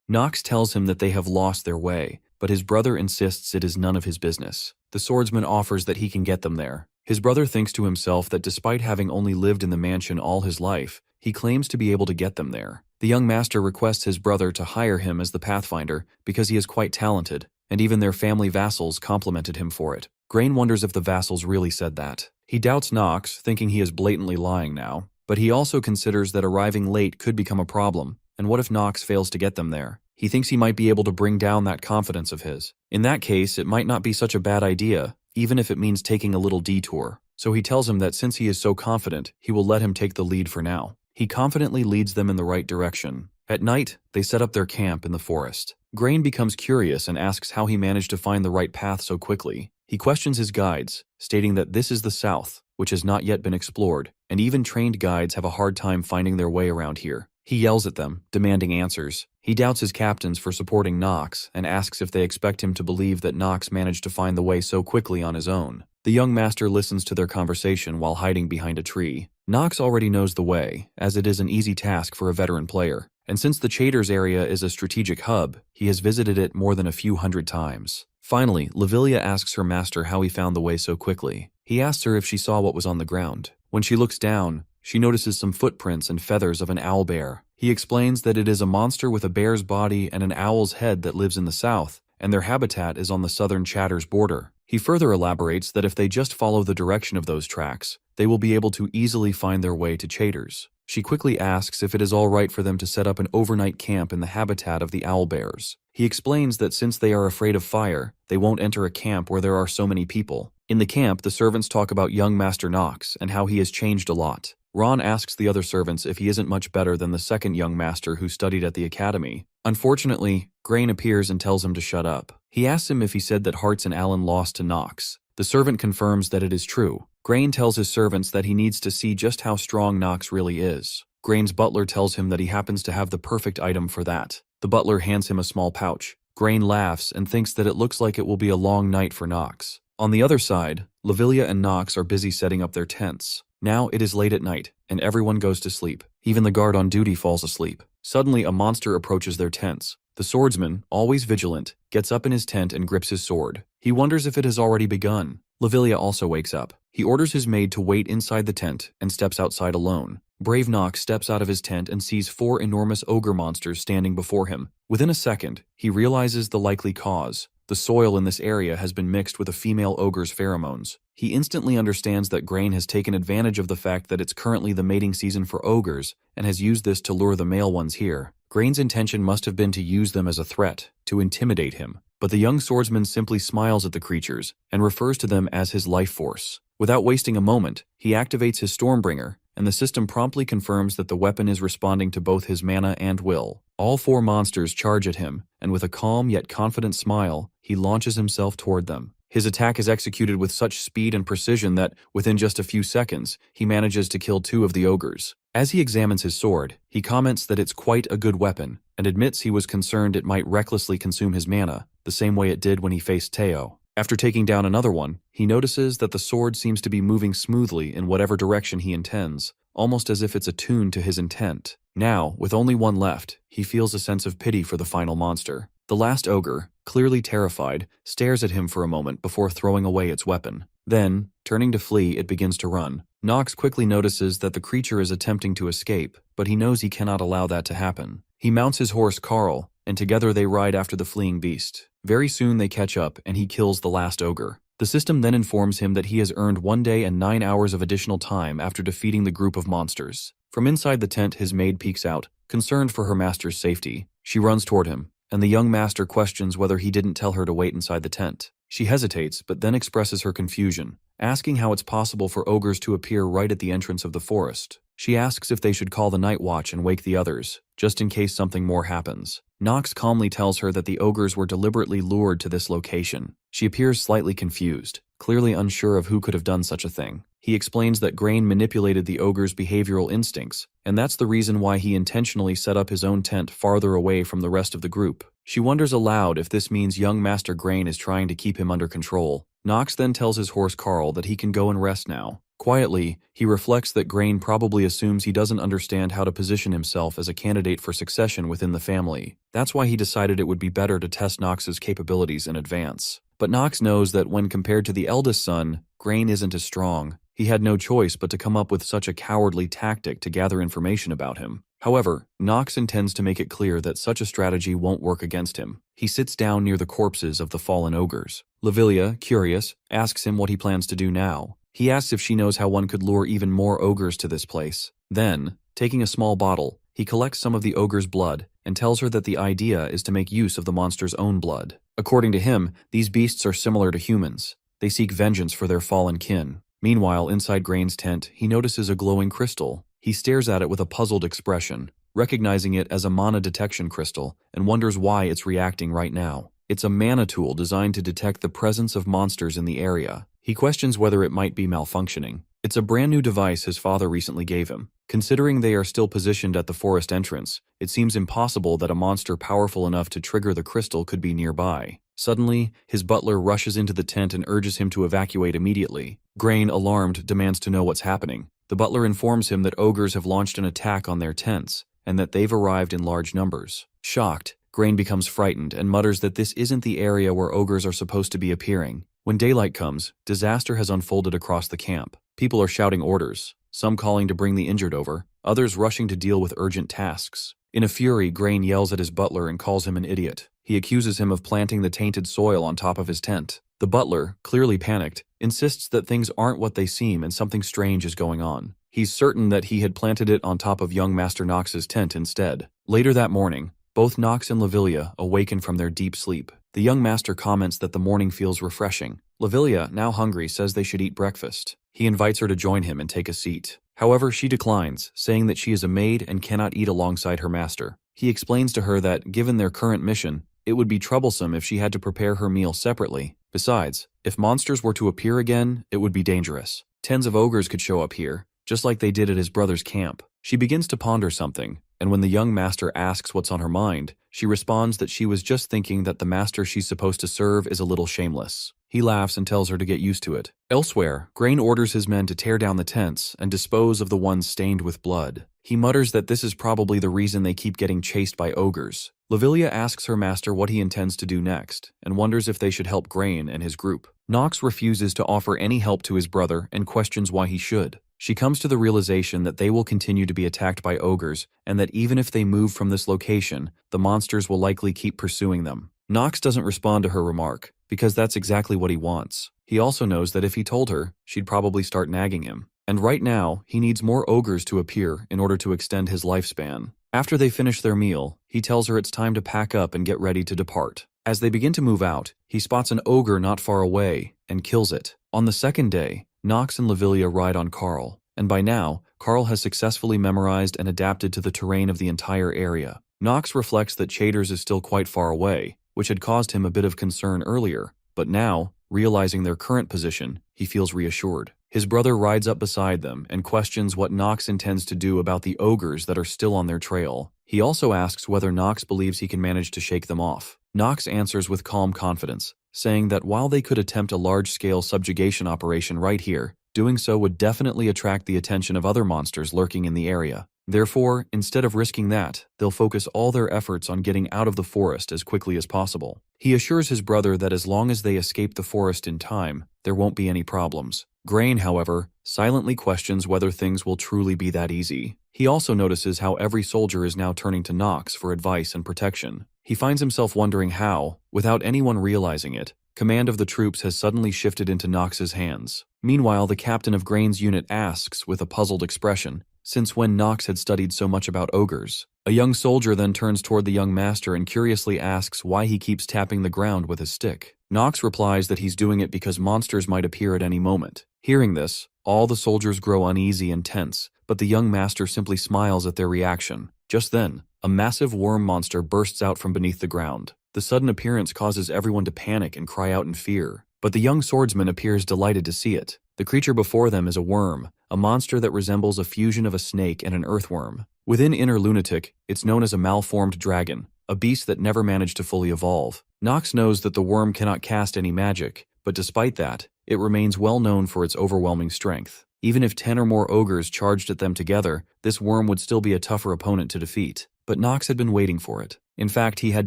Nox tells him that they have lost their way, but his brother insists it is none of his business. The swordsman offers that he can get them there. His brother thinks to himself that despite having only lived in the mansion all his life, he claims to be able to get them there. The young master requests his brother to hire him as the pathfinder because he is quite talented, and even their family vassals complimented him for it. Grain wonders if the vassals really said that. He doubts Nox, thinking he is blatantly lying now, but he also considers that arriving late could become a problem, and what if Nox fails to get them there? He thinks he might be able to bring down that confidence of his. In that case, it might not be such a bad idea, even if it means taking a little detour. So he tells him that since he is so confident, he will let him take the lead for now. He confidently leads them in the right direction. At night, they set up their camp in the forest. Grain becomes curious and asks how he managed to find the right path so quickly. He questions his guides, stating that this is the south, which has not yet been explored, and even trained guides have a hard time finding their way around here. He yells at them, demanding answers. He doubts his captains for supporting Nox and asks if they expect him to believe that Nox managed to find the way so quickly on his own. The young master listens to their conversation while hiding behind a tree. Nox already knows the way, as it is an easy task for a veteran player. And since the Chaders area is a strategic hub, he has visited it more than a few hundred times. Finally, Lavilia asks her master how he found the way so quickly. He asks her if she saw what was on the ground. When she looks down, she notices some footprints and feathers of an owl bear. He explains that it is a monster with a bear's body and an owl's head that lives in the south, and their habitat is on the southern Chaders border. He further elaborates that if they just follow the direction of those tracks, they will be able to easily find their way to Chaders. She quickly asks if it is all right for them to set up an overnight camp in the habitat of the owlbears. He explains that since they are afraid of fire, they won't enter a camp where there are so many people. In the camp, the servants talk about young Master Nox and how he has changed a lot. Ron asks the other servants if he isn't much better than the second young master who studied at the academy. Unfortunately, Grain appears and tells him to shut up. He asks him if he said that Hearts and Alan lost to Nox. The servant confirms that it is true. Grain tells his servants that he needs to see just how strong Nox really is. Grain's butler tells him that he happens to have the perfect item for that. The butler hands him a small pouch. Grain laughs and thinks that it looks like it will be a long night for Nox. On the other side, Lavilia and Nox are busy setting up their tents. Now it is late at night, and everyone goes to sleep. Even the guard on duty falls asleep. Suddenly, a monster approaches their tents. The swordsman, always vigilant, gets up in his tent and grips his sword. He wonders if it has already begun. Lavilia also wakes up. He orders his maid to wait inside the tent and steps outside alone. Brave Nox steps out of his tent and sees 4 enormous ogre monsters standing before him. Within a second, he realizes the likely cause. The soil in this area has been mixed with a female ogre's pheromones. He instantly understands that Grain has taken advantage of the fact that it's currently the mating season for ogres and has used this to lure the male ones here. Grain's intention must have been to use them as a threat, to intimidate him. But the young swordsman simply smiles at the creatures and refers to them as his life force. Without wasting a moment, he activates his Stormbringer, and the system promptly confirms that the weapon is responding to both his mana and will. All 4 monsters charge at him, and with a calm yet confident smile, he launches himself toward them. His attack is executed with such speed and precision that, within just a few seconds, he manages to kill 2 of the ogres. As he examines his sword, he comments that it's quite a good weapon, and admits he was concerned it might recklessly consume his mana, the same way it did when he faced Teo. After taking down another one, he notices that the sword seems to be moving smoothly in whatever direction he intends, almost as if it's attuned to his intent. Now, with only one left, he feels a sense of pity for the final monster. The last ogre, clearly terrified, stares at him for a moment before throwing away its weapon. Then, turning to flee, it begins to run. Nox quickly notices that the creature is attempting to escape, but he knows he cannot allow that to happen. He mounts his horse Carl, and together they ride after the fleeing beast. Very soon they catch up, and he kills the last ogre. The system then informs him that he has earned 1 day and 9 hours of additional time after defeating the group of monsters. From inside the tent, his maid peeks out, concerned for her master's safety. She runs toward him, and the young master questions whether he didn't tell her to wait inside the tent. She hesitates, but then expresses her confusion, asking how it's possible for ogres to appear right at the entrance of the forest. She asks if they should call the night watch and wake the others, just in case something more happens. Nox calmly tells her that the ogres were deliberately lured to this location. She appears slightly confused, clearly unsure of who could have done such a thing. He explains that Grain manipulated the ogre's behavioral instincts, and that's the reason why he intentionally set up his own tent farther away from the rest of the group. She wonders aloud if this means young Master Grain is trying to keep him under control. Nox then tells his horse Carl that he can go and rest now. Quietly, he reflects that Grain probably assumes he doesn't understand how to position himself as a candidate for succession within the family. That's why he decided it would be better to test Nox's capabilities in advance. But Nox knows that when compared to the eldest son, Grain isn't as strong. He had no choice but to come up with such a cowardly tactic to gather information about him. However, Nox intends to make it clear that such a strategy won't work against him. He sits down near the corpses of the fallen ogres. Lavilia, curious, asks him what he plans to do now. He asks if she knows how one could lure even more ogres to this place. Then, taking a small bottle, he collects some of the ogre's blood and tells her that the idea is to make use of the monster's own blood. According to him, these beasts are similar to humans. They seek vengeance for their fallen kin. Meanwhile, inside Grain's tent, he notices a glowing crystal. He stares at it with a puzzled expression, recognizing it as a mana detection crystal, and wonders why it's reacting right now. It's a mana tool designed to detect the presence of monsters in the area. He questions whether it might be malfunctioning. It's a brand new device his father recently gave him. Considering they are still positioned at the forest entrance, it seems impossible that a monster powerful enough to trigger the crystal could be nearby. Suddenly, his butler rushes into the tent and urges him to evacuate immediately. Grain, alarmed, demands to know what's happening. The butler informs him that ogres have launched an attack on their tents, and that they've arrived in large numbers. Shocked, Grain becomes frightened and mutters that this isn't the area where ogres are supposed to be appearing. When daylight comes, disaster has unfolded across the camp. People are shouting orders, some calling to bring the injured over, others rushing to deal with urgent tasks. In a fury, Grain yells at his butler and calls him an idiot. He accuses him of planting the tainted soil on top of his tent. The butler, clearly panicked, insists that things aren't what they seem and something strange is going on. He's certain that he had planted it on top of young Master Nox's tent instead. Later that morning, both Nox and Lavilia awaken from their deep sleep. The young master comments that the morning feels refreshing. Lavilia, now hungry, says they should eat breakfast. He invites her to join him and take a seat. However, she declines, saying that she is a maid and cannot eat alongside her master. He explains to her that, given their current mission, it would be troublesome if she had to prepare her meal separately. Besides, if monsters were to appear again, it would be dangerous. Tens of ogres could show up here, just like they did at his brother's camp. She begins to ponder something, and when the young master asks what's on her mind, she responds that she was just thinking that the master she's supposed to serve is a little shameless. He laughs and tells her to get used to it. Elsewhere, Grain orders his men to tear down the tents and dispose of the ones stained with blood. He mutters that this is probably the reason they keep getting chased by ogres. Lavilia asks her master what he intends to do next, and wonders if they should help Grain and his group. Nox refuses to offer any help to his brother and questions why he should. She comes to the realization that they will continue to be attacked by ogres, and that even if they move from this location, the monsters will likely keep pursuing them. Nox doesn't respond to her remark, because that's exactly what he wants. He also knows that if he told her, she'd probably start nagging him. And right now, he needs more ogres to appear in order to extend his lifespan. After they finish their meal, he tells her it's time to pack up and get ready to depart. As they begin to move out, he spots an ogre not far away and kills it. On the second day, Nox and Lavilia ride on Carl, and by now, Carl has successfully memorized and adapted to the terrain of the entire area. Nox reflects that Chaders is still quite far away, which had caused him a bit of concern earlier, but now, realizing their current position, he feels reassured. His brother rides up beside them and questions what Nox intends to do about the ogres that are still on their trail. He also asks whether Nox believes he can manage to shake them off. Nox answers with calm confidence, saying that while they could attempt a large-scale subjugation operation right here, doing so would definitely attract the attention of other monsters lurking in the area. Therefore, instead of risking that, they'll focus all their efforts on getting out of the forest as quickly as possible. He assures his brother that as long as they escape the forest in time, there won't be any problems. Grain, however, silently questions whether things will truly be that easy. He also notices how every soldier is now turning to Nox for advice and protection. He finds himself wondering how, without anyone realizing it, command of the troops has suddenly shifted into Nox's hands. Meanwhile, the captain of Grain's unit asks with a puzzled expression, since when Nox had studied so much about ogres. A young soldier then turns toward the young master and curiously asks why he keeps tapping the ground with his stick. Nox replies that he's doing it because monsters might appear at any moment. Hearing this, all the soldiers grow uneasy and tense, but the young master simply smiles at their reaction. Just then, a massive worm monster bursts out from beneath the ground. The sudden appearance causes everyone to panic and cry out in fear, but the young swordsman appears delighted to see it. The creature before them is a worm, a monster that resembles a fusion of a snake and an earthworm. Within Inner Lunatic, it's known as a malformed dragon, a beast that never managed to fully evolve. Nox knows that the worm cannot cast any magic, but despite that, it remains well known for its overwhelming strength. Even if 10 or more ogres charged at them together, this worm would still be a tougher opponent to defeat. But Nox had been waiting for it. In fact, he had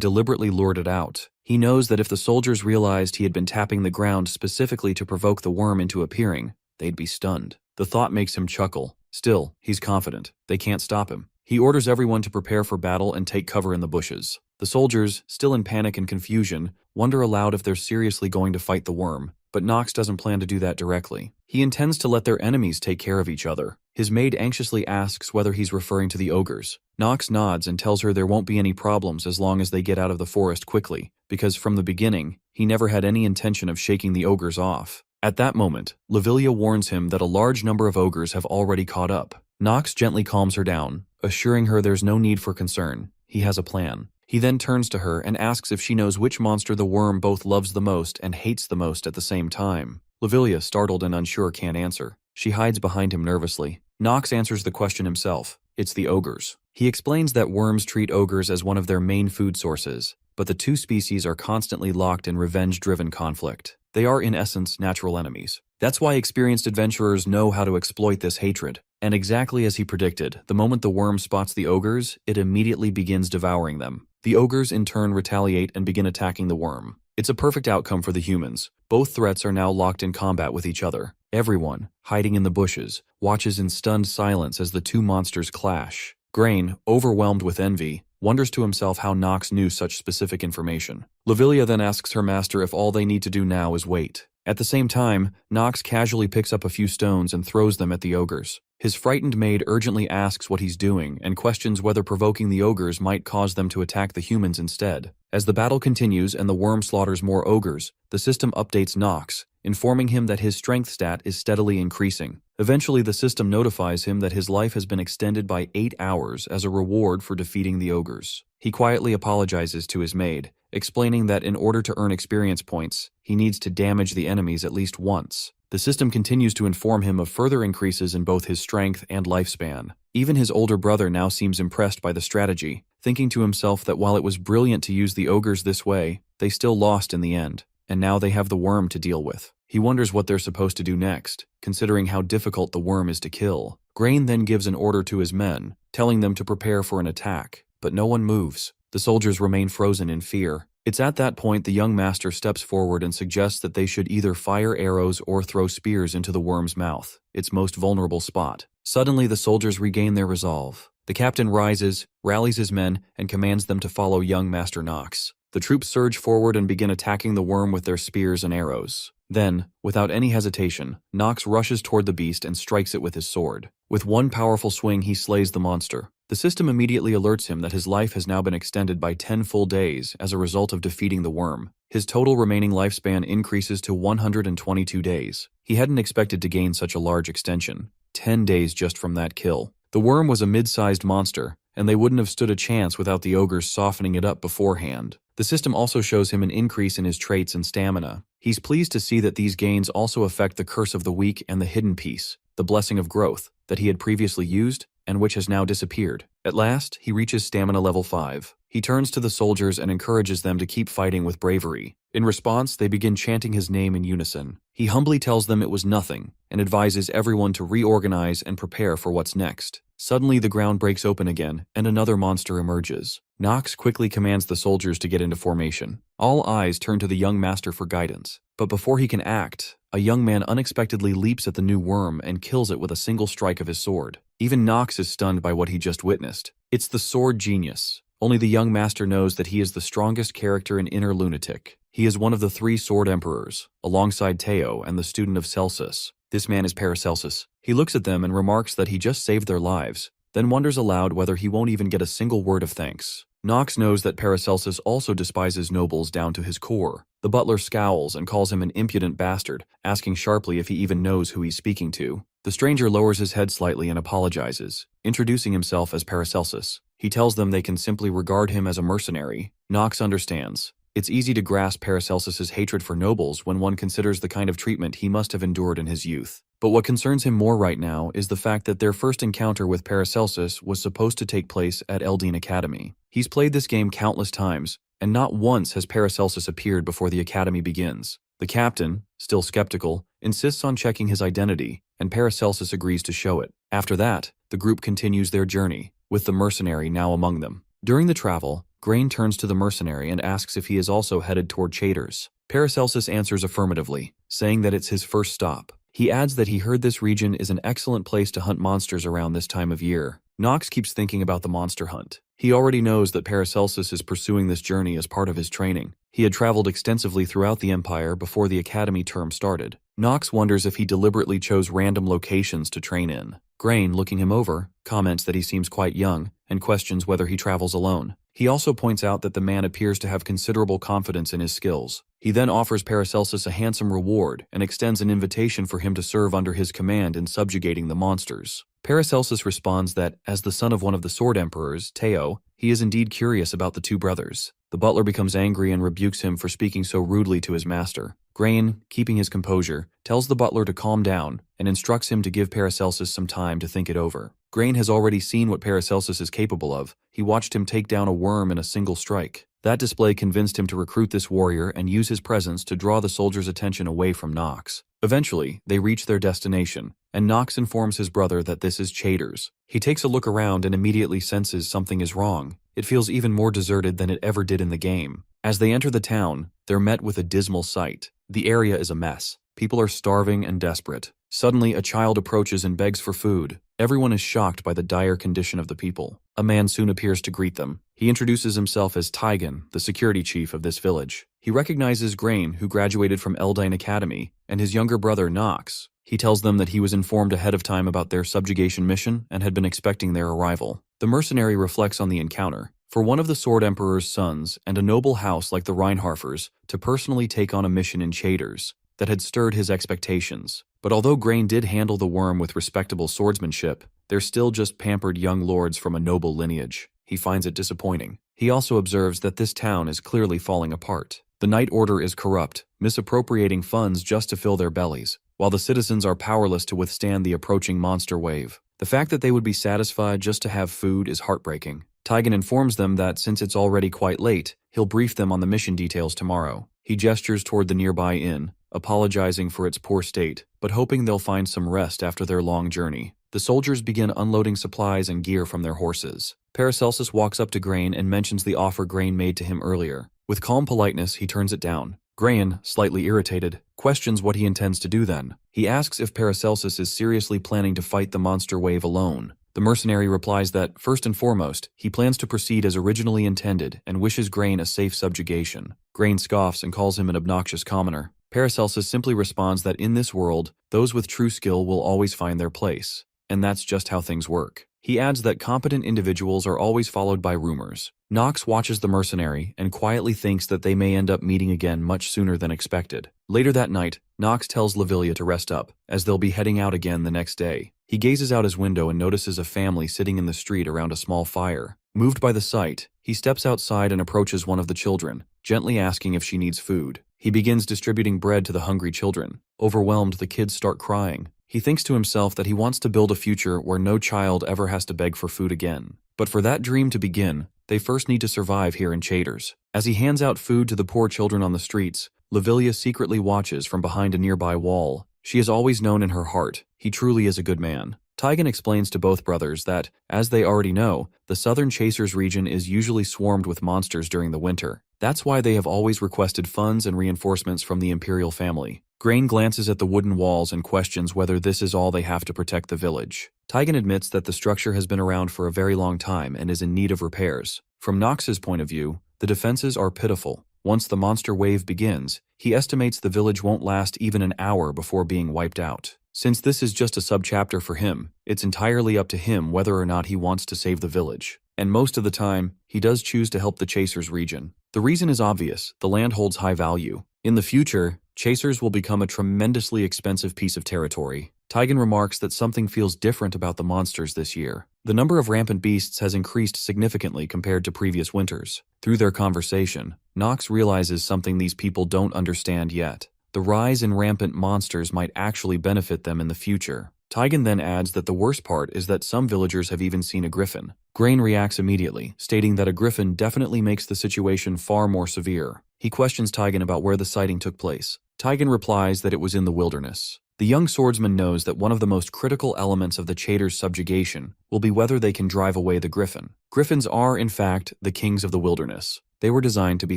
deliberately lured it out. He knows that if the soldiers realized he had been tapping the ground specifically to provoke the worm into appearing, they'd be stunned. The thought makes him chuckle. Still, he's confident. They can't stop him. He orders everyone to prepare for battle and take cover in the bushes. The soldiers, still in panic and confusion, wonder aloud if they're seriously going to fight the worm, but Nox doesn't plan to do that directly. He intends to let their enemies take care of each other. His maid anxiously asks whether he's referring to the ogres. Nox nods and tells her there won't be any problems as long as they get out of the forest quickly, because from the beginning, he never had any intention of shaking the ogres off. At that moment, Lavilia warns him that a large number of ogres have already caught up. Nox gently calms her down, assuring her there's no need for concern. He has a plan. He then turns to her and asks if she knows which monster the worm both loves the most and hates the most at the same time. Lavilia, startled and unsure, can't answer. She hides behind him nervously. Nox answers the question himself. It's the ogres. He explains that worms treat ogres as one of their main food sources, but the two species are constantly locked in revenge-driven conflict. They are, in essence, natural enemies. That's why experienced adventurers know how to exploit this hatred. And exactly as he predicted, the moment the worm spots the ogres, it immediately begins devouring them. The ogres in turn retaliate and begin attacking the worm. It's a perfect outcome for the humans. Both threats are now locked in combat with each other. Everyone, hiding in the bushes, watches in stunned silence as the two monsters clash. Grain, overwhelmed with envy, wonders to himself how Nox knew such specific information. Lavilia then asks her master if all they need to do now is wait. At the same time, Nox casually picks up a few stones and throws them at the ogres. His frightened maid urgently asks what he's doing and questions whether provoking the ogres might cause them to attack the humans instead. As the battle continues and the worm slaughters more ogres, the system updates Nox, informing him that his strength stat is steadily increasing. Eventually, the system notifies him that his life has been extended by 8 hours as a reward for defeating the ogres. He quietly apologizes to his maid, explaining that in order to earn experience points, he needs to damage the enemies at least once. The system continues to inform him of further increases in both his strength and lifespan. Even his older brother now seems impressed by the strategy, thinking to himself that while it was brilliant to use the ogres this way, they still lost in the end, and now they have the worm to deal with. He wonders what they're supposed to do next, considering how difficult the worm is to kill. Grain then gives an order to his men, telling them to prepare for an attack, but no one moves. The soldiers remain frozen in fear. It's at that point the young master steps forward and suggests that they should either fire arrows or throw spears into the worm's mouth, its most vulnerable spot. Suddenly, the soldiers regain their resolve. The captain rises, rallies his men, and commands them to follow young Master Nox. The troops surge forward and begin attacking the worm with their spears and arrows. Then, without any hesitation, Nox rushes toward the beast and strikes it with his sword. With one powerful swing, he slays the monster. The system immediately alerts him that his life has now been extended by 10 full days as a result of defeating the worm. His total remaining lifespan increases to 122 days. He hadn't expected to gain such a large extension. 10 days just from that kill. The worm was a mid-sized monster, and they wouldn't have stood a chance without the ogres softening it up beforehand. The system also shows him an increase in his traits and stamina. He's pleased to see that these gains also affect the Curse of the Weak and the Hidden Piece, the Blessing of Growth, that he had previously used and which has now disappeared. At last, he reaches stamina level 5. He turns to the soldiers and encourages them to keep fighting with bravery. In response, they begin chanting his name in unison. He humbly tells them it was nothing and advises everyone to reorganize and prepare for what's next. Suddenly, the ground breaks open again, and another monster emerges. Nox quickly commands the soldiers to get into formation. All eyes turn to the young master for guidance. But before he can act, a young man unexpectedly leaps at the new worm and kills it with a single strike of his sword. Even Nox is stunned by what he just witnessed. It's the sword genius. Only the young master knows that he is the strongest character in Inner Lunatic. He is one of the 3 sword emperors, alongside Teo and the student of Celsus. This man is Paracelsus. He looks at them and remarks that he just saved their lives, then wonders aloud whether he won't even get a single word of thanks. Nox knows that Paracelsus also despises nobles down to his core. The butler scowls and calls him an impudent bastard, asking sharply if he even knows who he's speaking to. The stranger lowers his head slightly and apologizes, introducing himself as Paracelsus. He tells them they can simply regard him as a mercenary. Nox understands. It's easy to grasp Paracelsus's hatred for nobles when one considers the kind of treatment he must have endured in his youth. But what concerns him more right now is the fact that their first encounter with Paracelsus was supposed to take place at Eldine Academy. He's played this game countless times, and not once has Paracelsus appeared before the academy begins. The captain, still skeptical, insists on checking his identity, and Paracelsus agrees to show it. After that, the group continues their journey, with the mercenary now among them. During the travel, Grain turns to the mercenary and asks if he is also headed toward Chaders. Paracelsus answers affirmatively, saying that it's his first stop. He adds that he heard this region is an excellent place to hunt monsters around this time of year. Nox keeps thinking about the monster hunt. He already knows that Paracelsus is pursuing this journey as part of his training. He had traveled extensively throughout the Empire before the academy term started. Nox wonders if he deliberately chose random locations to train in. Grain, looking him over, comments that he seems quite young and questions whether he travels alone. He also points out that the man appears to have considerable confidence in his skills. He then offers Paracelsus a handsome reward and extends an invitation for him to serve under his command in subjugating the monsters. Paracelsus responds that, as the son of one of the sword emperors, Teo, he is indeed curious about the 2 brothers. The butler becomes angry and rebukes him for speaking so rudely to his master. Grain, keeping his composure, tells the butler to calm down and instructs him to give Paracelsus some time to think it over. Grain has already seen what Paracelsus is capable of. He watched him take down a worm in a single strike. That display convinced him to recruit this warrior and use his presence to draw the soldiers' attention away from Nox. Eventually, they reach their destination, and Nox informs his brother that this is Chaders. He takes a look around and immediately senses something is wrong. It feels even more deserted than it ever did in the game. As they enter the town, they're met with a dismal sight. The area is a mess. People are starving and desperate. Suddenly, a child approaches and begs for food. Everyone is shocked by the dire condition of the people. A man soon appears to greet them. He introduces himself as Taigen, the security chief of this village. He recognizes Grain, who graduated from Eldine Academy, and his younger brother Nox. He tells them that he was informed ahead of time about their subjugation mission and had been expecting their arrival. The mercenary reflects on the encounter. For one of the Sword Emperor's sons and a noble house like the Reinharfers to personally take on a mission in Chaders that had stirred his expectations. But although Grain did handle the worm with respectable swordsmanship, they're still just pampered young lords from a noble lineage. He finds it disappointing. He also observes that this town is clearly falling apart. The Night Order is corrupt, misappropriating funds just to fill their bellies, while the citizens are powerless to withstand the approaching monster wave. The fact that they would be satisfied just to have food is heartbreaking. Taigen informs them that since it's already quite late, he'll brief them on the mission details tomorrow. He gestures toward the nearby inn, apologizing for its poor state, but hoping they'll find some rest after their long journey. The soldiers begin unloading supplies and gear from their horses. Paracelsus walks up to Grain and mentions the offer Grain made to him earlier. With calm politeness, he turns it down. Grain, slightly irritated, questions what he intends to do then. He asks if Paracelsus is seriously planning to fight the monster wave alone. The mercenary replies that, first and foremost, he plans to proceed as originally intended and wishes Grain a safe subjugation. Grain scoffs and calls him an obnoxious commoner. Paracelsus simply responds that in this world, those with true skill will always find their place. And that's just how things work. He adds that competent individuals are always followed by rumors. Nox watches the mercenary and quietly thinks that they may end up meeting again much sooner than expected. Later that night, Nox tells Lavilia to rest up, as they'll be heading out again the next day. He gazes out his window and notices a family sitting in the street around a small fire. Moved by the sight, he steps outside and approaches one of the children, gently asking if she needs food. He begins distributing bread to the hungry children. Overwhelmed, the kids start crying. He thinks to himself that he wants to build a future where no child ever has to beg for food again. But for that dream to begin, they first need to survive here in Chaders. As he hands out food to the poor children on the streets, Lavilia secretly watches from behind a nearby wall. She has always known in her heart, he truly is a good man. Taigen explains to both brothers that, as they already know, the southern Chasers region is usually swarmed with monsters during the winter. That's why they have always requested funds and reinforcements from the imperial family. Grain glances at the wooden walls and questions whether this is all they have to protect the village. Taigen admits that the structure has been around for a very long time and is in need of repairs. From Nox's point of view, the defenses are pitiful. Once the monster wave begins, he estimates the village won't last even an hour before being wiped out. Since this is just a subchapter for him, it's entirely up to him whether or not he wants to save the village. And most of the time, he does choose to help the Chasers region. The reason is obvious: the land holds high value. In the future, Chasers will become a tremendously expensive piece of territory. Taigen remarks that something feels different about the monsters this year. The number of rampant beasts has increased significantly compared to previous winters. Through their conversation, Nox realizes something these people don't understand yet. The rise in rampant monsters might actually benefit them in the future. Taigen then adds that the worst part is that some villagers have even seen a griffin. Grain reacts immediately, stating that a griffin definitely makes the situation far more severe. He questions Taigen about where the sighting took place. Taigen replies that it was in the wilderness. The young swordsman knows that one of the most critical elements of the Chaytor's subjugation will be whether they can drive away the griffin. Griffins are, in fact, the kings of the wilderness. They were designed to be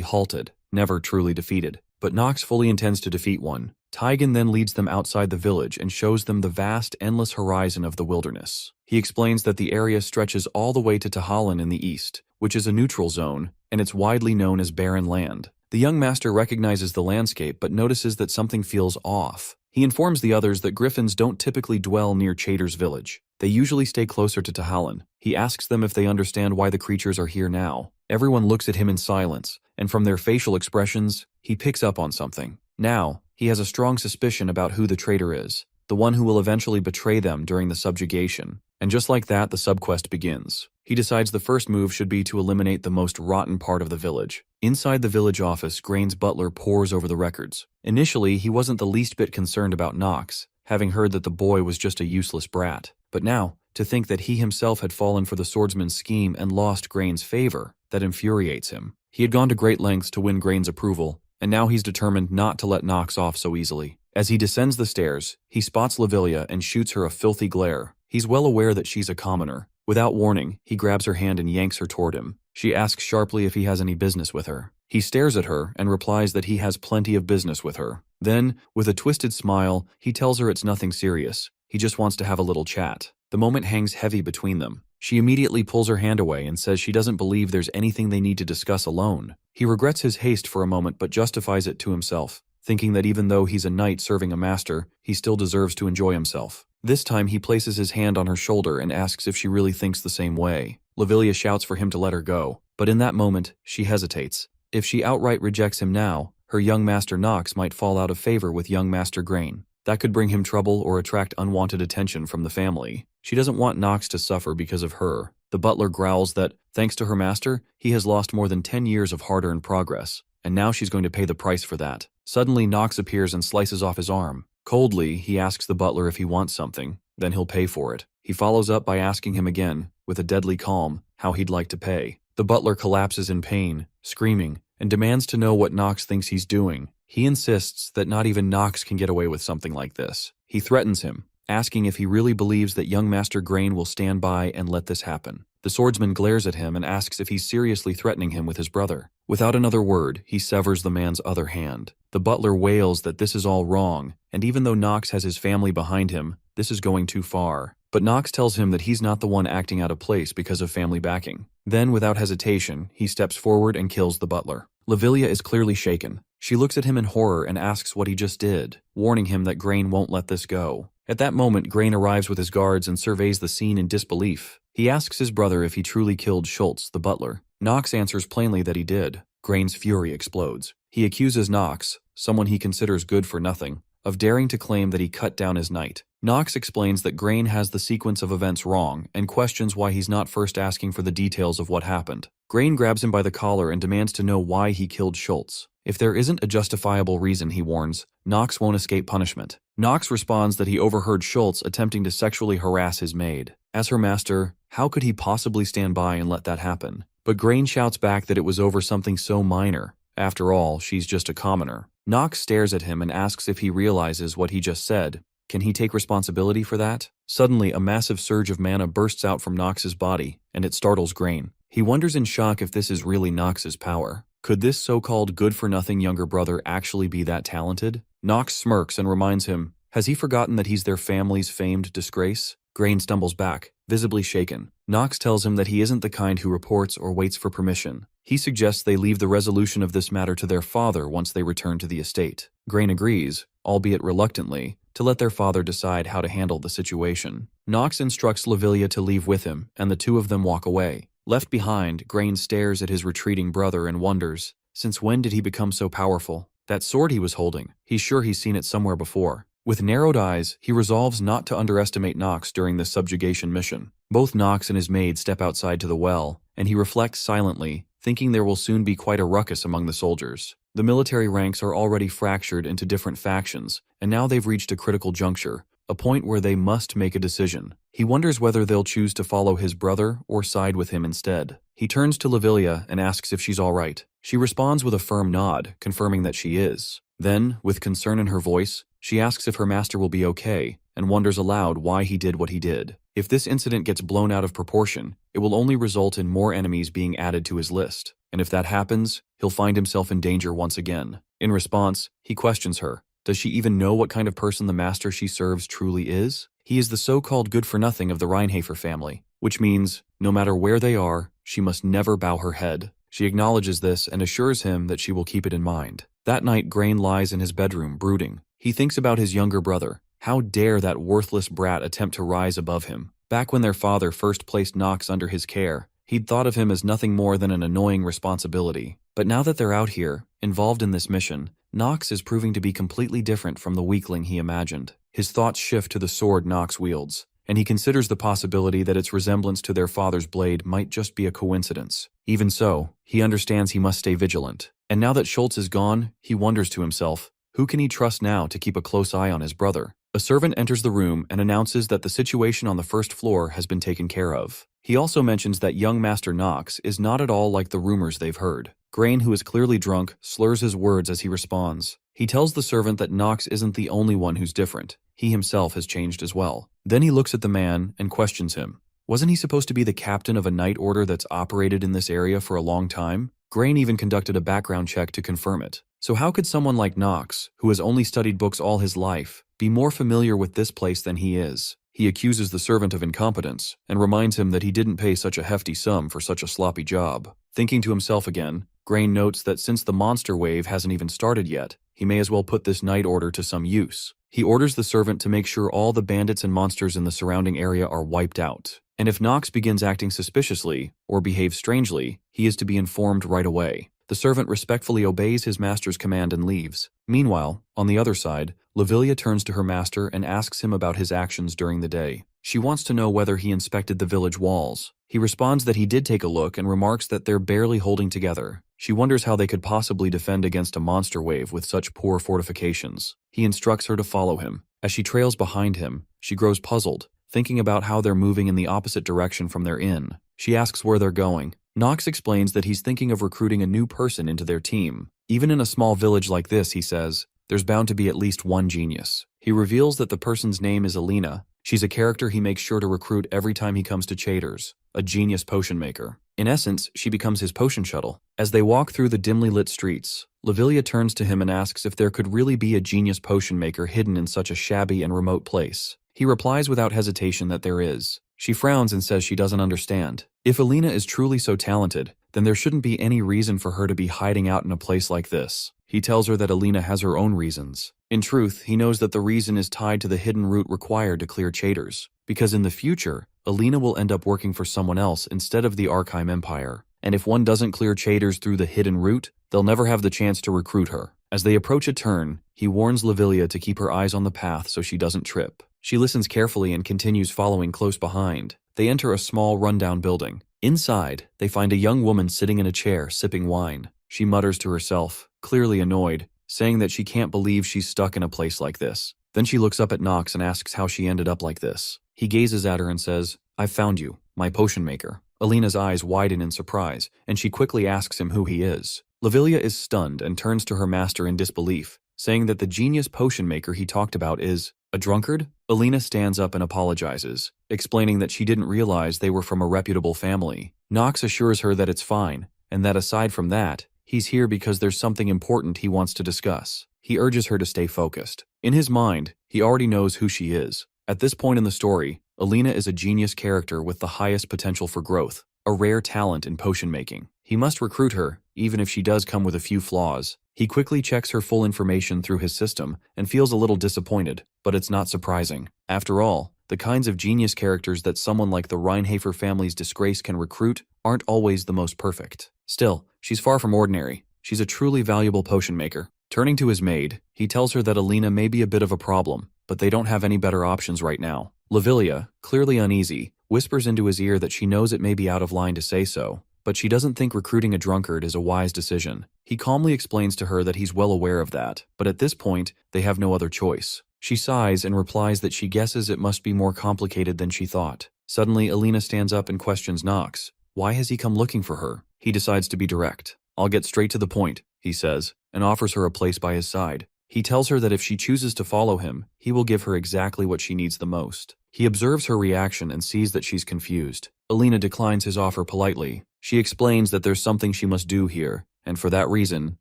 halted, never truly defeated. But Nox fully intends to defeat one. Taigen then leads them outside the village and shows them the vast, endless horizon of the wilderness. He explains that the area stretches all the way to Tahalan in the east, which is a neutral zone, and it's widely known as barren land. The young master recognizes the landscape but notices that something feels off. He informs the others that griffins don't typically dwell near Chaytor's village. They usually stay closer to Tahalan. He asks them if they understand why the creatures are here now. Everyone looks at him in silence, and from their facial expressions, he picks up on something. Now, he has a strong suspicion about who the traitor is, the one who will eventually betray them during the subjugation. And just like that, the subquest begins. He decides the first move should be to eliminate the most rotten part of the village. Inside the village office, Grain's butler pores over the records. Initially, he wasn't the least bit concerned about Nox, having heard that the boy was just a useless brat. But now, to think that he himself had fallen for the swordsman's scheme and lost Grain's favor, that infuriates him. He had gone to great lengths to win Grain's approval, and now he's determined not to let Nox off so easily. As he descends the stairs, he spots Lavilia and shoots her a filthy glare. He's well aware that she's a commoner. Without warning, he grabs her hand and yanks her toward him. She asks sharply if he has any business with her. He stares at her and replies that he has plenty of business with her. Then, with a twisted smile, he tells her it's nothing serious. He just wants to have a little chat. The moment hangs heavy between them. She immediately pulls her hand away and says she doesn't believe there's anything they need to discuss alone. He regrets his haste for a moment but justifies it to himself, thinking that even though he's a knight serving a master, he still deserves to enjoy himself. This time he places his hand on her shoulder and asks if she really thinks the same way. Lavilia shouts for him to let her go, but in that moment, she hesitates. If she outright rejects him now, her young master Nox might fall out of favor with young master Grain. That could bring him trouble or attract unwanted attention from the family. She doesn't want Nox to suffer because of her. The butler growls that, thanks to her master, he has lost more than 10 years of hard-earned progress, and now she's going to pay the price for that. Suddenly, Nox appears and slices off his arm. Coldly, he asks the butler if he wants something, then he'll pay for it. He follows up by asking him again, with a deadly calm, how he'd like to pay. The butler collapses in pain, screaming, and demands to know what Nox thinks he's doing. He insists that not even Nox can get away with something like this. He threatens him, asking if he really believes that young Master Grain will stand by and let this happen. The swordsman glares at him and asks if he's seriously threatening him with his brother. Without another word, he severs the man's other hand. The butler wails that this is all wrong, and even though Nox has his family behind him, this is going too far. But Nox tells him that he's not the one acting out of place because of family backing. Then, without hesitation, he steps forward and kills the butler. Lavilia is clearly shaken. She looks at him in horror and asks what he just did, warning him that Grain won't let this go. At that moment, Grain arrives with his guards and surveys the scene in disbelief. He asks his brother if he truly killed Schultz, the butler. Nox answers plainly that he did. Grain's fury explodes. He accuses Nox, someone he considers good for nothing, of daring to claim that he cut down his knight. Nox explains that Grain has the sequence of events wrong and questions why he's not first asking for the details of what happened. Grain grabs him by the collar and demands to know why he killed Schultz. If there isn't a justifiable reason, he warns, Nox won't escape punishment. Nox responds that he overheard Schultz attempting to sexually harass his maid. As her master, how could he possibly stand by and let that happen? But Grain shouts back that it was over something so minor. After all, she's just a commoner. Nox stares at him and asks if he realizes what he just said. Can he take responsibility for that? Suddenly, a massive surge of mana bursts out from Nox's body, and it startles Grain. He wonders in shock if this is really Nox's power. Could this so-called good-for-nothing younger brother actually be that talented? Nox smirks and reminds him, has he forgotten that he's their family's famed disgrace? Grain stumbles back, visibly shaken. Nox tells him that he isn't the kind who reports or waits for permission. He suggests they leave the resolution of this matter to their father once they return to the estate. Grain agrees, albeit reluctantly, to let their father decide how to handle the situation. Nox instructs Lavilia to leave with him, and the two of them walk away. Left behind, Grain stares at his retreating brother and wonders, since when did he become so powerful? That sword he was holding, he's sure he's seen it somewhere before. With narrowed eyes, he resolves not to underestimate Nox during this subjugation mission. Both Nox and his maid step outside to the well, and he reflects silently, thinking there will soon be quite a ruckus among the soldiers. The military ranks are already fractured into different factions, and now they've reached a critical juncture, a point where they must make a decision. He wonders whether they'll choose to follow his brother or side with him instead. He turns to Lavilia and asks if she's all right. She responds with a firm nod, confirming that she is. Then, with concern in her voice, she asks if her master will be okay, and wonders aloud why he did what he did. If this incident gets blown out of proportion, it will only result in more enemies being added to his list, and if that happens, he'll find himself in danger once again. In response, he questions her. Does she even know what kind of person the master she serves truly is? He is the so-called good-for-nothing of the Reinhafer family, which means, no matter where they are, she must never bow her head. She acknowledges this and assures him that she will keep it in mind. That night, Grain lies in his bedroom, brooding. He thinks about his younger brother. How dare that worthless brat attempt to rise above him? Back when their father first placed Nox under his care, he'd thought of him as nothing more than an annoying responsibility. But now that they're out here, involved in this mission, Nox is proving to be completely different from the weakling he imagined. His thoughts shift to the sword Nox wields, and he considers the possibility that its resemblance to their father's blade might just be a coincidence. Even so, he understands he must stay vigilant. And now that Schultz is gone, he wonders to himself, who can he trust now to keep a close eye on his brother? A servant enters the room and announces that the situation on the first floor has been taken care of. He also mentions that young Master Nox is not at all like the rumors they've heard. Grain, who is clearly drunk, slurs his words as he responds. He tells the servant that Nox isn't the only one who's different. He himself has changed as well. Then he looks at the man and questions him. Wasn't he supposed to be the captain of a night order that's operated in this area for a long time? Grain even conducted a background check to confirm it. So how could someone like Nox, who has only studied books all his life, be more familiar with this place than he is? He accuses the servant of incompetence and reminds him that he didn't pay such a hefty sum for such a sloppy job. Thinking to himself again, Grain notes that since the monster wave hasn't even started yet, he may as well put this night order to some use. He orders the servant to make sure all the bandits and monsters in the surrounding area are wiped out. And if Nox begins acting suspiciously or behaves strangely, he is to be informed right away. The servant respectfully obeys his master's command and leaves. Meanwhile, on the other side, Lavilia turns to her master and asks him about his actions during the day. She wants to know whether he inspected the village walls. He responds that he did take a look and remarks that they're barely holding together. She wonders how they could possibly defend against a monster wave with such poor fortifications. He instructs her to follow him. As she trails behind him, she grows puzzled, thinking about how they're moving in the opposite direction from their inn. She asks where they're going. Nox explains that he's thinking of recruiting a new person into their team. Even in a small village like this, he says, there's bound to be at least one genius. He reveals that the person's name is Alina. She's a character he makes sure to recruit every time he comes to Chaders, a genius potion maker. In essence, she becomes his potion shuttle. As they walk through the dimly lit streets, Lavilia turns to him and asks if there could really be a genius potion maker hidden in such a shabby and remote place. He replies without hesitation that there is. She frowns and says she doesn't understand. If Alina is truly so talented, then there shouldn't be any reason for her to be hiding out in a place like this. He tells her that Alina has her own reasons. In truth, he knows that the reason is tied to the hidden route required to clear Chaders, because in the future, Alina will end up working for someone else instead of the Archive Empire. And if one doesn't clear Chaders through the hidden route, they'll never have the chance to recruit her. As they approach a turn, he warns Lavilia to keep her eyes on the path so she doesn't trip. She listens carefully and continues following close behind. They enter a small rundown building. Inside, they find a young woman sitting in a chair, sipping wine. She mutters to herself, clearly annoyed, saying that she can't believe she's stuck in a place like this. Then she looks up at Nox and asks how she ended up like this. He gazes at her and says, "I've found you, my potion maker." Alina's eyes widen in surprise, and she quickly asks him who he is. Lavilia is stunned and turns to her master in disbelief, saying that the genius potion maker he talked about is a drunkard. Alina stands up and apologizes, explaining that she didn't realize they were from a reputable family. Nox assures her that it's fine, and that aside from that, He's here because there's something important he wants to discuss. He urges her to stay focused. In his mind, he already knows who she is. At this point in the story, Alina is a genius character with the highest potential for growth, a rare talent in potion making. He must recruit her, even if she does come with a few flaws. He quickly checks her full information through his system and feels a little disappointed, but it's not surprising. After all, the kinds of genius characters that someone like the Reinhafer family's disgrace can recruit aren't always the most perfect. Still, she's far from ordinary. She's a truly valuable potion maker. Turning to his maid, he tells her that Alina may be a bit of a problem, but they don't have any better options right now. Lavilia, clearly uneasy, whispers into his ear that she knows it may be out of line to say so, but she doesn't think recruiting a drunkard is a wise decision. He calmly explains to her that he's well aware of that, but at this point, they have no other choice. She sighs and replies that she guesses it must be more complicated than she thought. Suddenly, Alina stands up and questions Nox. Why has he come looking for her? He decides to be direct. I'll get straight to the point, he says, and offers her a place by his side. He tells her that if she chooses to follow him, he will give her exactly what she needs the most. He observes her reaction and sees that she's confused. Alina declines his offer politely. She explains that there's something she must do here, and for that reason,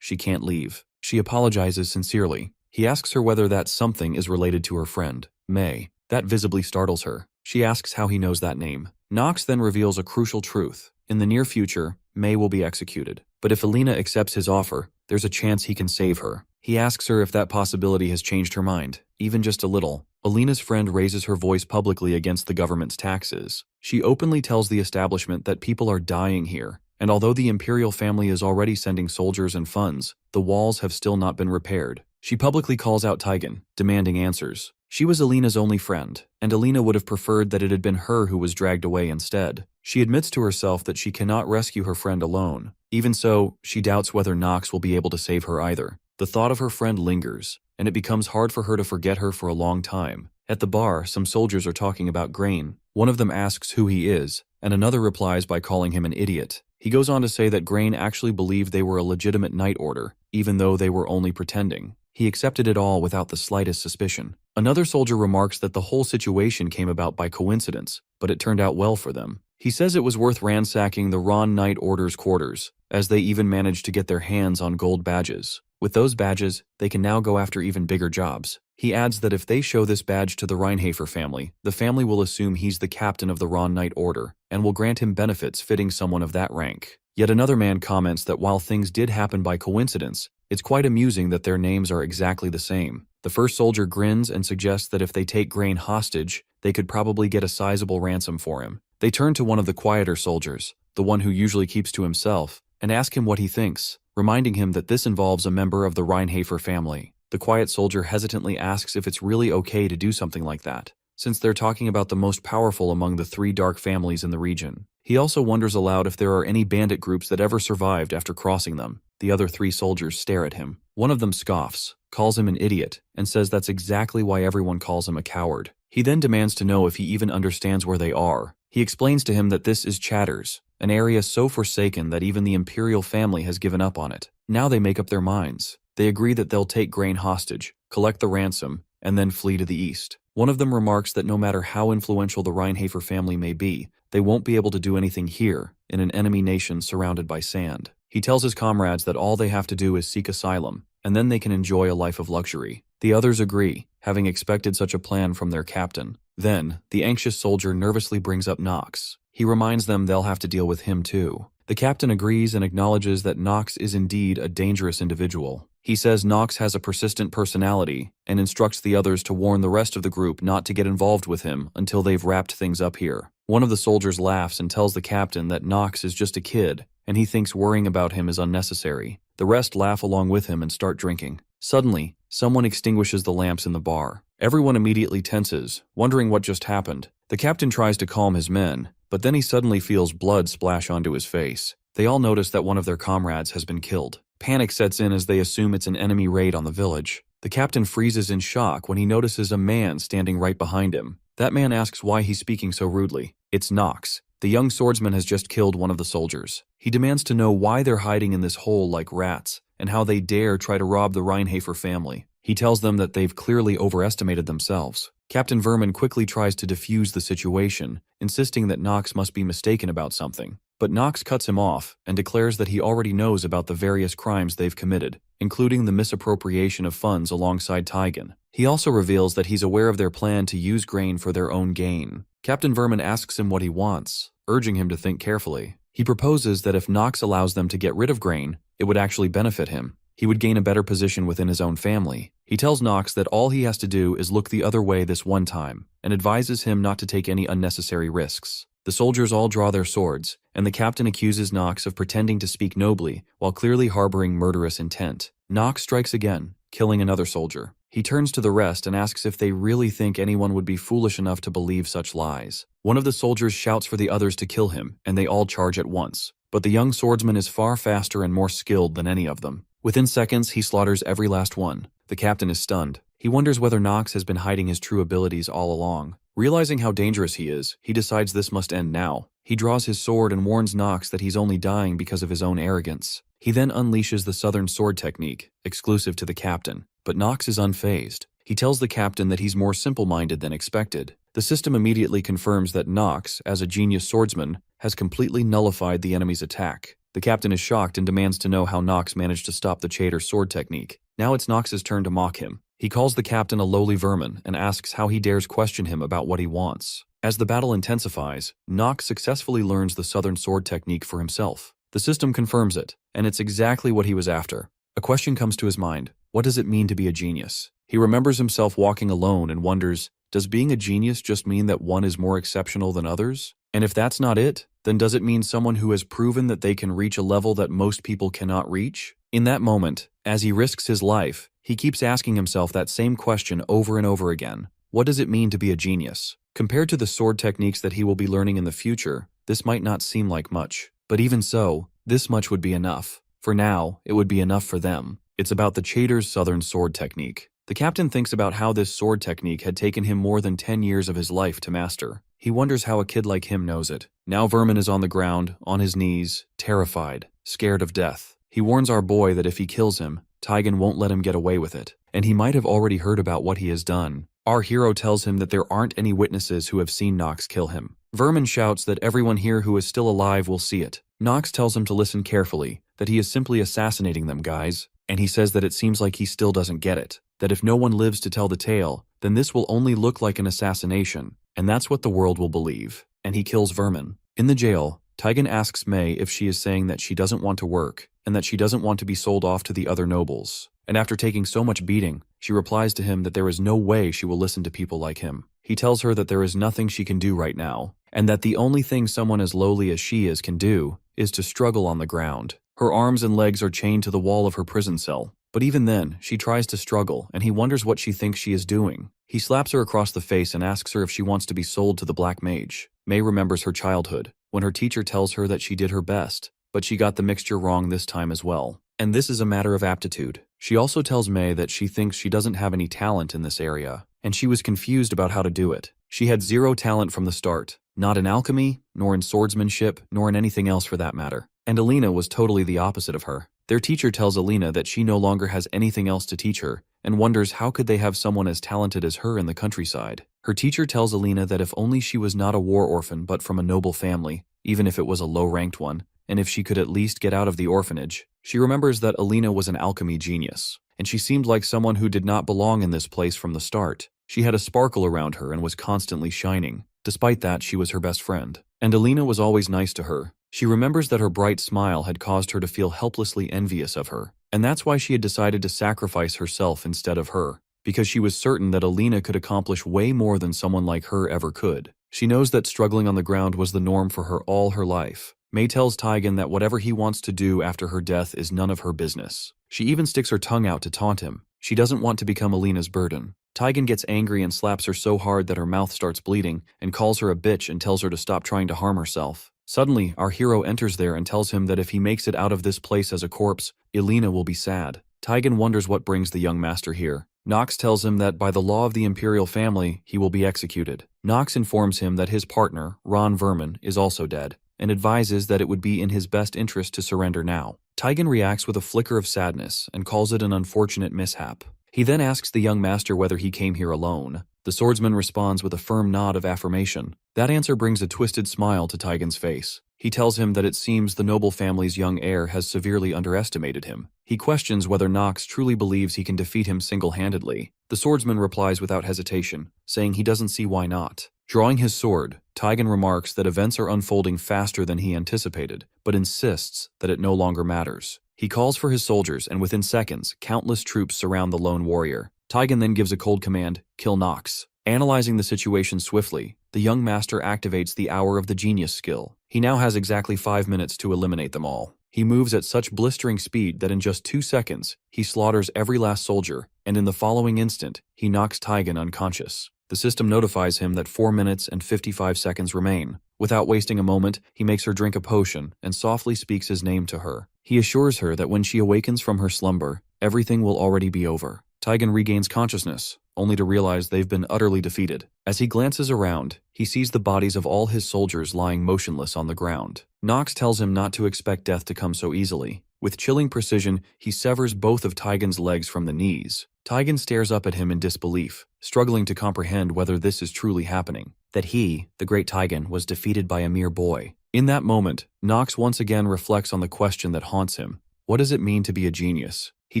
she can't leave. She apologizes sincerely. He asks her whether that something is related to her friend, May. That visibly startles her. She asks how he knows that name. Nox then reveals a crucial truth. In the near future, May will be executed. But if Alina accepts his offer, there's a chance he can save her. He asks her if that possibility has changed her mind, even just a little. Alina's friend raises her voice publicly against the government's taxes. She openly tells the establishment that people are dying here, and although the imperial family is already sending soldiers and funds, the walls have still not been repaired. She publicly calls out Tigan, demanding answers. She was Alina's only friend, and Alina would have preferred that it had been her who was dragged away instead. She admits to herself that she cannot rescue her friend alone. Even so, she doubts whether Nox will be able to save her either. The thought of her friend lingers, and it becomes hard for her to forget her for a long time. At the bar, some soldiers are talking about Grain. One of them asks who he is, and another replies by calling him an idiot. He goes on to say that Grain actually believed they were a legitimate Night Order, even though they were only pretending. He accepted it all without the slightest suspicion. Another soldier remarks that the whole situation came about by coincidence, but it turned out well for them. He says it was worth ransacking the Ron Night Order's quarters, as they even managed to get their hands on gold badges. With those badges, they can now go after even bigger jobs. He adds that if they show this badge to the Reinhafer family, the family will assume he's the captain of the Ron Night Order, and will grant him benefits fitting someone of that rank. Yet another man comments that while things did happen by coincidence, it's quite amusing that their names are exactly the same. The first soldier grins and suggests that if they take Grain hostage, they could probably get a sizable ransom for him. They turn to one of the quieter soldiers, the one who usually keeps to himself, and ask him what he thinks, reminding him that this involves a member of the Reinhafer family. The quiet soldier hesitantly asks if it's really okay to do something like that, since they're talking about the most powerful among the 3 dark families in the region. He also wonders aloud if there are any bandit groups that ever survived after crossing them. The other 3 soldiers stare at him. One of them scoffs, calls him an idiot, and says that's exactly why everyone calls him a coward. He then demands to know if he even understands where they are. He explains to him that this is Chatters, an area so forsaken that even the imperial family has given up on it. Now they make up their minds. They agree that they'll take Grain hostage, collect the ransom, and then flee to the east. One of them remarks that no matter how influential the Reinhafer family may be, they won't be able to do anything here, in an enemy nation surrounded by sand. He tells his comrades that all they have to do is seek asylum, and then they can enjoy a life of luxury. The others agree, having expected such a plan from their captain. Then, the anxious soldier nervously brings up Nox. He reminds them they'll have to deal with him too. The captain agrees and acknowledges that Nox is indeed a dangerous individual. He says Nox has a persistent personality and instructs the others to warn the rest of the group not to get involved with him until they've wrapped things up here. One of the soldiers laughs and tells the captain that Nox is just a kid, and he thinks worrying about him is unnecessary. The rest laugh along with him and start drinking. Suddenly, someone extinguishes the lamps in the bar. Everyone immediately tenses, wondering what just happened. The captain tries to calm his men, but then he suddenly feels blood splash onto his face. They all notice that one of their comrades has been killed. Panic sets in as they assume it's an enemy raid on the village. The captain freezes in shock when he notices a man standing right behind him. That man asks why he's speaking so rudely. It's Nox. The young swordsman has just killed one of the soldiers. He demands to know why they're hiding in this hole like rats, and how they dare try to rob the Reinhafer family. He tells them that they've clearly overestimated themselves. Captain Vermin quickly tries to defuse the situation, insisting that Nox must be mistaken about something. But Nox cuts him off and declares that he already knows about the various crimes they've committed, including the misappropriation of funds alongside Taigen. He also reveals that he's aware of their plan to use grain for their own gain. Captain Vermin asks him what he wants, urging him to think carefully. He proposes that if Nox allows them to get rid of grain, it would actually benefit him. He would gain a better position within his own family. He tells Nox that all he has to do is look the other way this one time, and advises him not to take any unnecessary risks. The soldiers all draw their swords, and the captain accuses Nox of pretending to speak nobly while clearly harboring murderous intent. Nox strikes again, killing another soldier. He turns to the rest and asks if they really think anyone would be foolish enough to believe such lies. One of the soldiers shouts for the others to kill him, and they all charge at once. But the young swordsman is far faster and more skilled than any of them. Within seconds, he slaughters every last one. The captain is stunned. He wonders whether Nox has been hiding his true abilities all along. Realizing how dangerous he is, he decides this must end now. He draws his sword and warns Nox that he's only dying because of his own arrogance. He then unleashes the Southern Sword technique, exclusive to the captain. But Nox is unfazed. He tells the captain that he's more simple-minded than expected. The system immediately confirms that Nox, as a genius swordsman, has completely nullified the enemy's attack. The captain is shocked and demands to know how Nox managed to stop the Chater sword technique. Now it's Nox's turn to mock him. He calls the captain a lowly vermin and asks how he dares question him about what he wants. As the battle intensifies, Nox successfully learns the Southern Sword technique for himself. The system confirms it, and it's exactly what he was after. A question comes to his mind. What does it mean to be a genius? He remembers himself walking alone and wonders, does being a genius just mean that one is more exceptional than others? And if that's not it, then does it mean someone who has proven that they can reach a level that most people cannot reach? In that moment, as he risks his life, he keeps asking himself that same question over and over again. What does it mean to be a genius? Compared to the sword techniques that he will be learning in the future, this might not seem like much. But even so, this much would be enough. For now, it would be enough for them. It's about the Chater's Southern Sword technique. The captain thinks about how this sword technique had taken him more than 10 years of his life to master. He wonders how a kid like him knows it. Now Vermin is on the ground, on his knees, terrified, scared of death. He warns our boy that if he kills him, Taigen won't let him get away with it, and he might have already heard about what he has done. Our hero tells him that there aren't any witnesses who have seen Nox kill him. Vermin shouts that everyone here who is still alive will see it. Nox tells him to listen carefully, that he is simply assassinating them, guys, and he says that it seems like he still doesn't get it, that if no one lives to tell the tale, then this will only look like an assassination, and that's what the world will believe, and he kills Vermin. In the jail, Taigen asks Mei if she is saying that she doesn't want to work, and that she doesn't want to be sold off to the other nobles. And after taking so much beating, she replies to him that there is no way she will listen to people like him. He tells her that there is nothing she can do right now, and that the only thing someone as lowly as she is can do is to struggle on the ground. Her arms and legs are chained to the wall of her prison cell. But even then, she tries to struggle, and he wonders what she thinks she is doing. He slaps her across the face and asks her if she wants to be sold to the Black Mage. Mei remembers her childhood, when her teacher tells her that she did her best, but she got the mixture wrong this time as well. And this is a matter of aptitude. She also tells Mei that she thinks she doesn't have any talent in this area, and she was confused about how to do it. She had zero talent from the start, not in alchemy, nor in swordsmanship, nor in anything else for that matter. And Alina was totally the opposite of her. Their teacher tells Alina that she no longer has anything else to teach her, and wonders how could they have someone as talented as her in the countryside. Her teacher tells Alina that if only she was not a war orphan but from a noble family, even if it was a low-ranked one, and if she could at least get out of the orphanage. She remembers that Alina was an alchemy genius, and she seemed like someone who did not belong in this place from the start. She had a sparkle around her and was constantly shining. Despite that, she was her best friend. And Alina was always nice to her. She remembers that her bright smile had caused her to feel helplessly envious of her, and that's why she had decided to sacrifice herself instead of her, because she was certain that Alina could accomplish way more than someone like her ever could. She knows that struggling on the ground was the norm for her all her life. Mei tells Taigen that whatever he wants to do after her death is none of her business. She even sticks her tongue out to taunt him. She doesn't want to become Alina's burden. Taigen gets angry and slaps her so hard that her mouth starts bleeding, and calls her a bitch and tells her to stop trying to harm herself. Suddenly, our hero enters there and tells him that if he makes it out of this place as a corpse, Alina will be sad. Taigen wonders what brings the young master here. Nox tells him that by the law of the imperial family, he will be executed. Nox informs him that his partner, Ron Vermin, is also dead, and advises that it would be in his best interest to surrender now. Taigen reacts with a flicker of sadness and calls it an unfortunate mishap. He then asks the young master whether he came here alone. The swordsman responds with a firm nod of affirmation. That answer brings a twisted smile to Taigen's face. He tells him that it seems the noble family's young heir has severely underestimated him. He questions whether Nox truly believes he can defeat him single-handedly. The swordsman replies without hesitation, saying he doesn't see why not. Drawing his sword, Taigen remarks that events are unfolding faster than he anticipated, but insists that it no longer matters. He calls for his soldiers, and within seconds, countless troops surround the lone warrior. Taigen then gives a cold command, "Kill Nox." Analyzing the situation swiftly, the young master activates the Hour of the Genius skill. He now has exactly 5 minutes to eliminate them all. He moves at such blistering speed that in just 2 seconds, he slaughters every last soldier, and in the following instant, he knocks Taigen unconscious. The system notifies him that 4 minutes and 55 seconds remain. Without wasting a moment, he makes her drink a potion and softly speaks his name to her. He assures her that when she awakens from her slumber, everything will already be over. Taigen regains consciousness, only to realize they've been utterly defeated. As he glances around, he sees the bodies of all his soldiers lying motionless on the ground. Nox tells him not to expect death to come so easily. With chilling precision, he severs both of Taigen's legs from the knees. Taigen stares up at him in disbelief, struggling to comprehend whether this is truly happening. That he, the great Taigen, was defeated by a mere boy. In that moment, Nox once again reflects on the question that haunts him. What does it mean to be a genius? He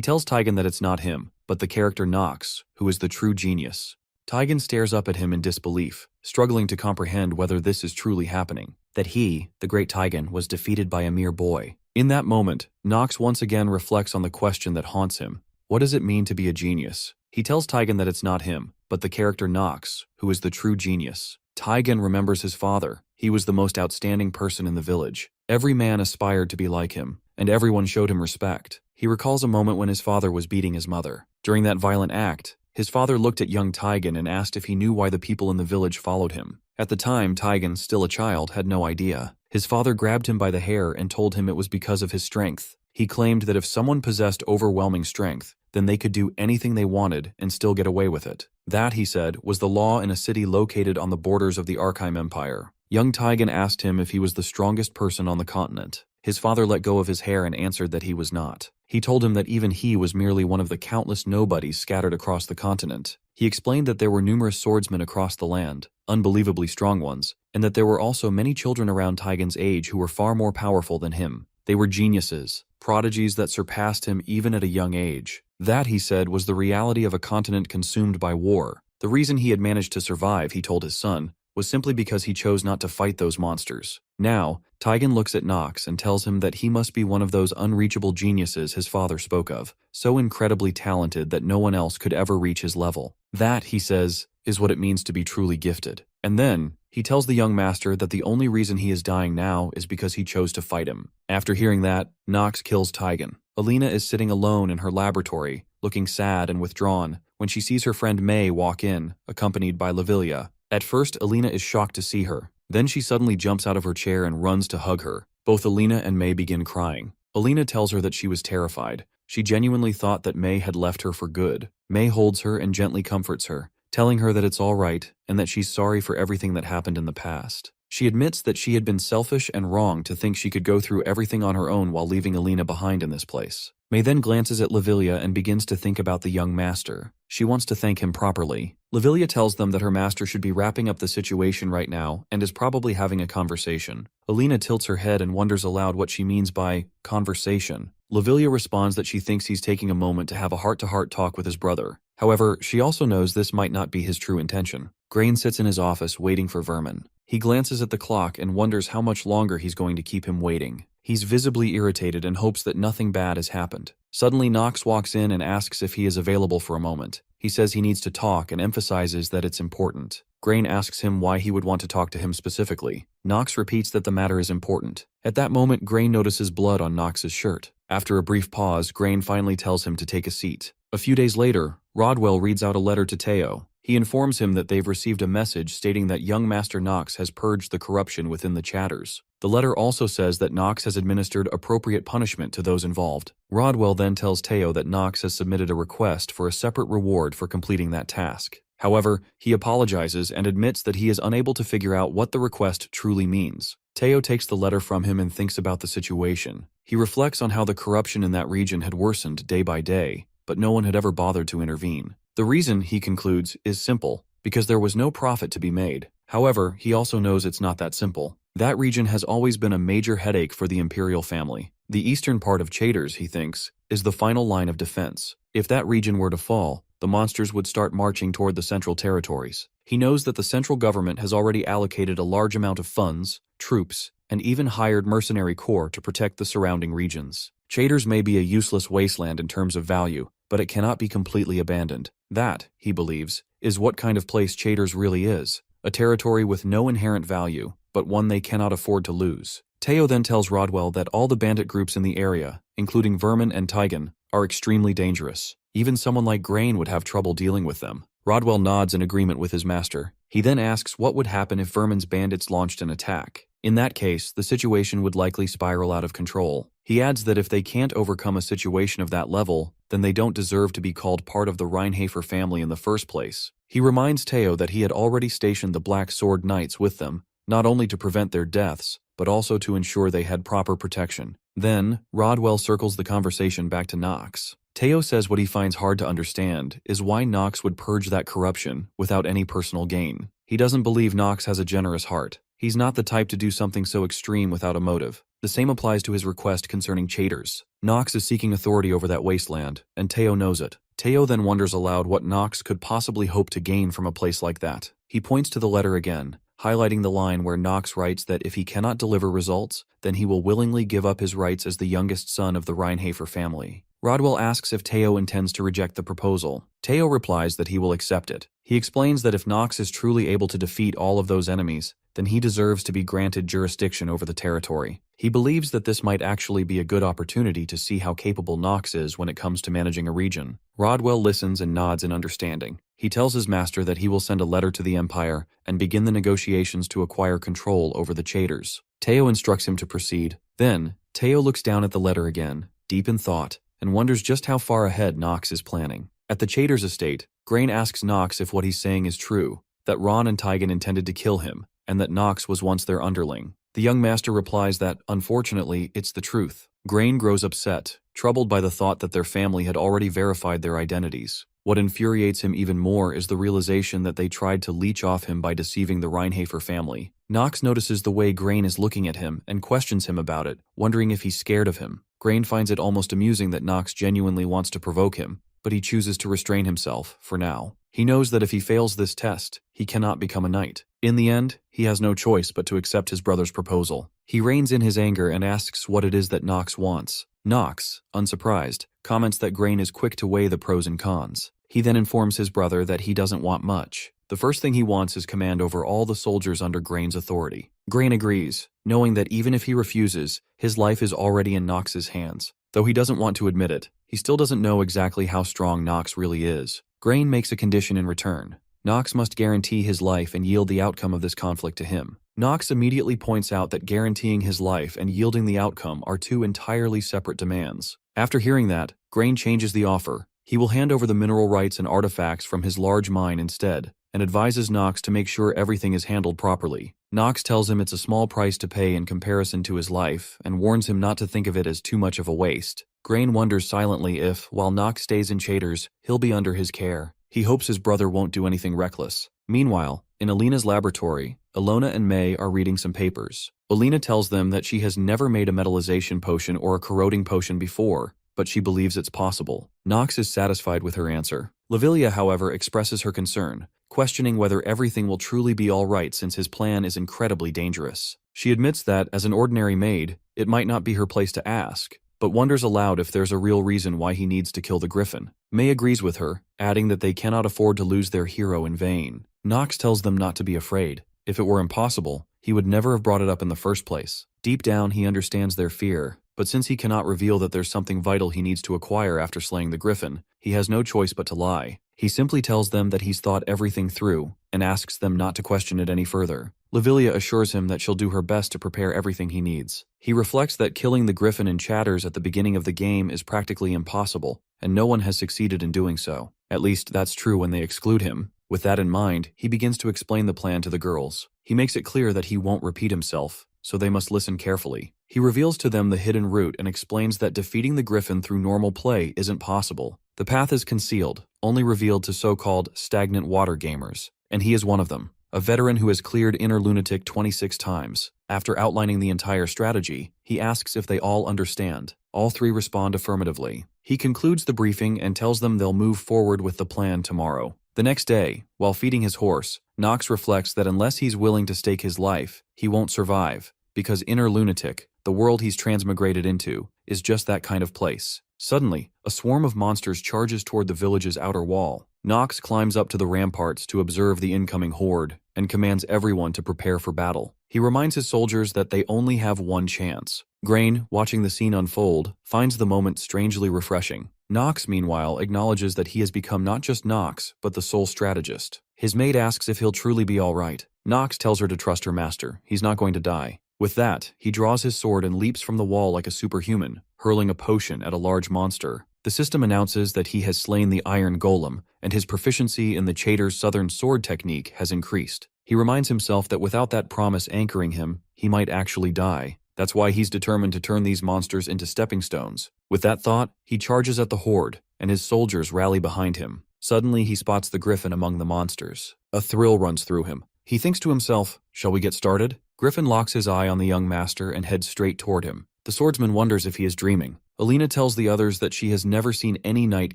tells Taigen that it's not him, but the character Nox, who is the true genius. Taigen stares up at him in disbelief, struggling to comprehend whether this is truly happening. That he, the great Taigen, was defeated by a mere boy. In that moment, Nox once again reflects on the question that haunts him. What does it mean to be a genius? He tells Taigen that it's not him, but the character Nox, who is the true genius. Taigen remembers his father. He was the most outstanding person in the village. Every man aspired to be like him, and everyone showed him respect. He recalls a moment when his father was beating his mother. During that violent act, his father looked at young Taigen and asked if he knew why the people in the village followed him. At the time, Taigen, still a child, had no idea. His father grabbed him by the hair and told him it was because of his strength. He claimed that if someone possessed overwhelming strength, then they could do anything they wanted and still get away with it. That, he said, was the law in a city located on the borders of the Archeim Empire. Young Taigen asked him if he was the strongest person on the continent. His father let go of his hair and answered that he was not. He told him that even he was merely one of the countless nobodies scattered across the continent. He explained that there were numerous swordsmen across the land, unbelievably strong ones, and that there were also many children around Taigen's age who were far more powerful than him. They were geniuses, prodigies that surpassed him even at a young age. That, he said, was the reality of a continent consumed by war. The reason he had managed to survive, he told his son, was simply because he chose not to fight those monsters. Now, Taigen looks at Nox and tells him that he must be one of those unreachable geniuses his father spoke of, so incredibly talented that no one else could ever reach his level. That, he says, is what it means to be truly gifted. And then, he tells the young master that the only reason he is dying now is because he chose to fight him. After hearing that, Nox kills Taigen. Alina is sitting alone in her laboratory, looking sad and withdrawn, when she sees her friend May walk in, accompanied by Lavilia. At first, Alina is shocked to see her. Then she suddenly jumps out of her chair and runs to hug her. Both Alina and May begin crying. Alina tells her that she was terrified. She genuinely thought that May had left her for good. May holds her and gently comforts her, telling her that it's all right and that she's sorry for everything that happened in the past. She admits that she had been selfish and wrong to think she could go through everything on her own while leaving Alina behind in this place. May then glances at Lavilia and begins to think about the young master. She wants to thank him properly. Lavilia tells them that her master should be wrapping up the situation right now and is probably having a conversation. Alina tilts her head and wonders aloud what she means by conversation. Lavilia responds that she thinks he's taking a moment to have a heart-to-heart talk with his brother. However, she also knows this might not be his true intention. Grain sits in his office waiting for Vermin. He glances at the clock and wonders how much longer he's going to keep him waiting. He's visibly irritated and hopes that nothing bad has happened. Suddenly, Nox walks in and asks if he is available for a moment. He says he needs to talk and emphasizes that it's important. Grain asks him why he would want to talk to him specifically. Nox repeats that the matter is important. At that moment, Grain notices blood on Nox's shirt. After a brief pause, Grain finally tells him to take a seat. A few days later, Rodwell reads out a letter to Teo. He informs him that they've received a message stating that young Master Nox has purged the corruption within the chatters. The letter also says that Nox has administered appropriate punishment to those involved. Rodwell then tells Teo that Nox has submitted a request for a separate reward for completing that task. However, he apologizes and admits that he is unable to figure out what the request truly means. Teo takes the letter from him and thinks about the situation. He reflects on how the corruption in that region had worsened day by day. but no one had ever bothered to intervene. The reason, he concludes, is simple, because there was no profit to be made. However, he also knows it's not that simple. That region has always been a major headache for the imperial family. The eastern part of Chaders, he thinks, is the final line of defense. If that region were to fall, the monsters would start marching toward the central territories. He knows that the central government has already allocated a large amount of funds, troops, and even hired mercenary corps to protect the surrounding regions. Chaders may be a useless wasteland in terms of value, but it cannot be completely abandoned. That, he believes, is what kind of place Chaders really is, a territory with no inherent value, but one they cannot afford to lose. Teo then tells Rodwell that all the bandit groups in the area, including Vermin and Tigan, are extremely dangerous. Even someone like Grain would have trouble dealing with them. Rodwell nods in agreement with his master. He then asks what would happen if Vermin's bandits launched an attack. In that case, the situation would likely spiral out of control. He adds that if they can't overcome a situation of that level, then they don't deserve to be called part of the Reinhafer family in the first place. He reminds Teo that he had already stationed the Black Sword Knights with them, not only to prevent their deaths, but also to ensure they had proper protection. Then, Rodwell circles the conversation back to Nox. Teo says what he finds hard to understand is why Nox would purge that corruption without any personal gain. He doesn't believe Nox has a generous heart. He's not the type to do something so extreme without a motive. The same applies to his request concerning Chaders. Nox is seeking authority over that wasteland, and Teo knows it. Teo then wonders aloud what Nox could possibly hope to gain from a place like that. He points to the letter again, highlighting the line where Nox writes that if he cannot deliver results, then he will willingly give up his rights as the youngest son of the Reinhafer family. Rodwell asks if Teo intends to reject the proposal. Teo replies that he will accept it. He explains that if Nox is truly able to defeat all of those enemies, then he deserves to be granted jurisdiction over the territory. He believes that this might actually be a good opportunity to see how capable Nox is when it comes to managing a region. Rodwell listens and nods in understanding. He tells his master that he will send a letter to the Empire and begin the negotiations to acquire control over the Chaders. Teo instructs him to proceed. Then, Teo looks down at the letter again, deep in thought, and wonders just how far ahead Nox is planning. At the Chaders estate, Grain asks Nox if what he's saying is true, that Ron and Tigan intended to kill him, and that Nox was once their underling. The young master replies that, unfortunately, it's the truth. Grain grows upset, troubled by the thought that their family had already verified their identities. What infuriates him even more is the realization that they tried to leech off him by deceiving the Reinhafer family. Nox notices the way Grain is looking at him and questions him about it, wondering if he's scared of him. Grain finds it almost amusing that Nox genuinely wants to provoke him, but he chooses to restrain himself, for now. He knows that if he fails this test, he cannot become a knight. In the end, he has no choice but to accept his brother's proposal. He reins in his anger and asks what it is that Nox wants. Nox, unsurprised, comments that Grain is quick to weigh the pros and cons. He then informs his brother that he doesn't want much. The first thing he wants is command over all the soldiers under Grain's authority. Grain agrees, knowing that even if he refuses, his life is already in Nox's hands. Though he doesn't want to admit it, he still doesn't know exactly how strong Nox really is. Grain makes a condition in return. Nox must guarantee his life and yield the outcome of this conflict to him. Nox immediately points out that guaranteeing his life and yielding the outcome are two entirely separate demands. After hearing that, Grain changes the offer. He will hand over the mineral rights and artifacts from his large mine instead, and advises Nox to make sure everything is handled properly. Nox tells him it's a small price to pay in comparison to his life, and warns him not to think of it as too much of a waste. Grain wonders silently if, while Nox stays in Chaders, he'll be under his care. He hopes his brother won't do anything reckless. Meanwhile, in Alina's laboratory, Ilona and May are reading some papers. Alina tells them that she has never made a metallization potion or a corroding potion before, but she believes it's possible. Nox is satisfied with her answer. Lavilia, however, expresses her concern, questioning whether everything will truly be all right since his plan is incredibly dangerous. She admits that, as an ordinary maid, it might not be her place to ask, but wonders aloud if there's a real reason why he needs to kill the Griffin. May agrees with her, adding that they cannot afford to lose their hero in vain. Nox tells them not to be afraid. If it were impossible, he would never have brought it up in the first place. Deep down, he understands their fear, but since he cannot reveal that there's something vital he needs to acquire after slaying the Griffin, he has no choice but to lie. He simply tells them that he's thought everything through, and asks them not to question it any further. Lavilia assures him that she'll do her best to prepare everything he needs. He reflects that killing the Griffin in Chaders at the beginning of the game is practically impossible, and no one has succeeded in doing so. At least that's true when they exclude him. With that in mind, he begins to explain the plan to the girls. He makes it clear that he won't repeat himself, so they must listen carefully. He reveals to them the hidden route and explains that defeating the Griffin through normal play isn't possible. The path is concealed, only revealed to so-called stagnant water gamers, and he is one of them, a veteran who has cleared Inner Lunatic 26 times. After outlining the entire strategy, he asks if they all understand. All three respond affirmatively. He concludes the briefing and tells them they'll move forward with the plan tomorrow. The next day, while feeding his horse, Nox reflects that unless he's willing to stake his life, he won't survive, because Inner Lunatic, the world he's transmigrated into, is just that kind of place. Suddenly, a swarm of monsters charges toward the village's outer wall. Nox climbs up to the ramparts to observe the incoming horde and commands everyone to prepare for battle. He reminds his soldiers that they only have one chance. Grain, watching the scene unfold, finds the moment strangely refreshing. Nox, meanwhile, acknowledges that he has become not just Nox, but the sole strategist. His mate asks if he'll truly be all right. Nox tells her to trust her master. He's not going to die. With that, he draws his sword and leaps from the wall like a superhuman, hurling a potion at a large monster. The system announces that he has slain the Iron Golem, and his proficiency in the Chater's Southern Sword technique has increased. He reminds himself that without that promise anchoring him, he might actually die. That's why he's determined to turn these monsters into stepping stones. With that thought, he charges at the horde, and his soldiers rally behind him. Suddenly, he spots the Griffin among the monsters. A thrill runs through him. He thinks to himself, "Shall we get started?" Griffin locks his eye on the young master and heads straight toward him. The swordsman wonders if he is dreaming. Alina tells the others that she has never seen any knight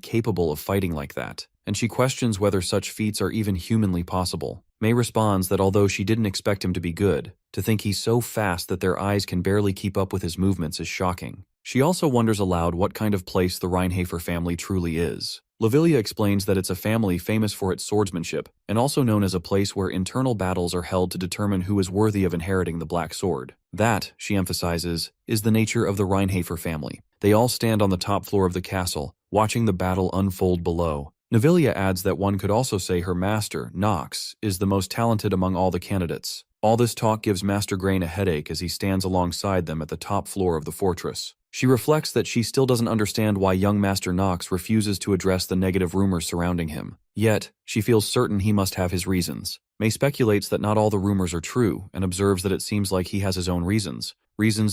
capable of fighting like that, and she questions whether such feats are even humanly possible. May responds that although she didn't expect him to be good, to think he's so fast that their eyes can barely keep up with his movements is shocking. She also wonders aloud what kind of place the Reinhafer family truly is. Lavilia explains that it's a family famous for its swordsmanship, and also known as a place where internal battles are held to determine who is worthy of inheriting the Black Sword. That, she emphasizes, is the nature of the Reinhafer family. They all stand on the top floor of the castle, watching the battle unfold below. Navilia adds that one could also say her master, Nox, is the most talented among all the candidates. All this talk gives Master Grain a headache as he stands alongside them at the top floor of the fortress. She reflects that she still doesn't understand why young Master Nox refuses to address the negative rumors surrounding him. Yet, she feels certain he must have his reasons. May speculates that not all the rumors are true and observes that it seems like he has his own reasons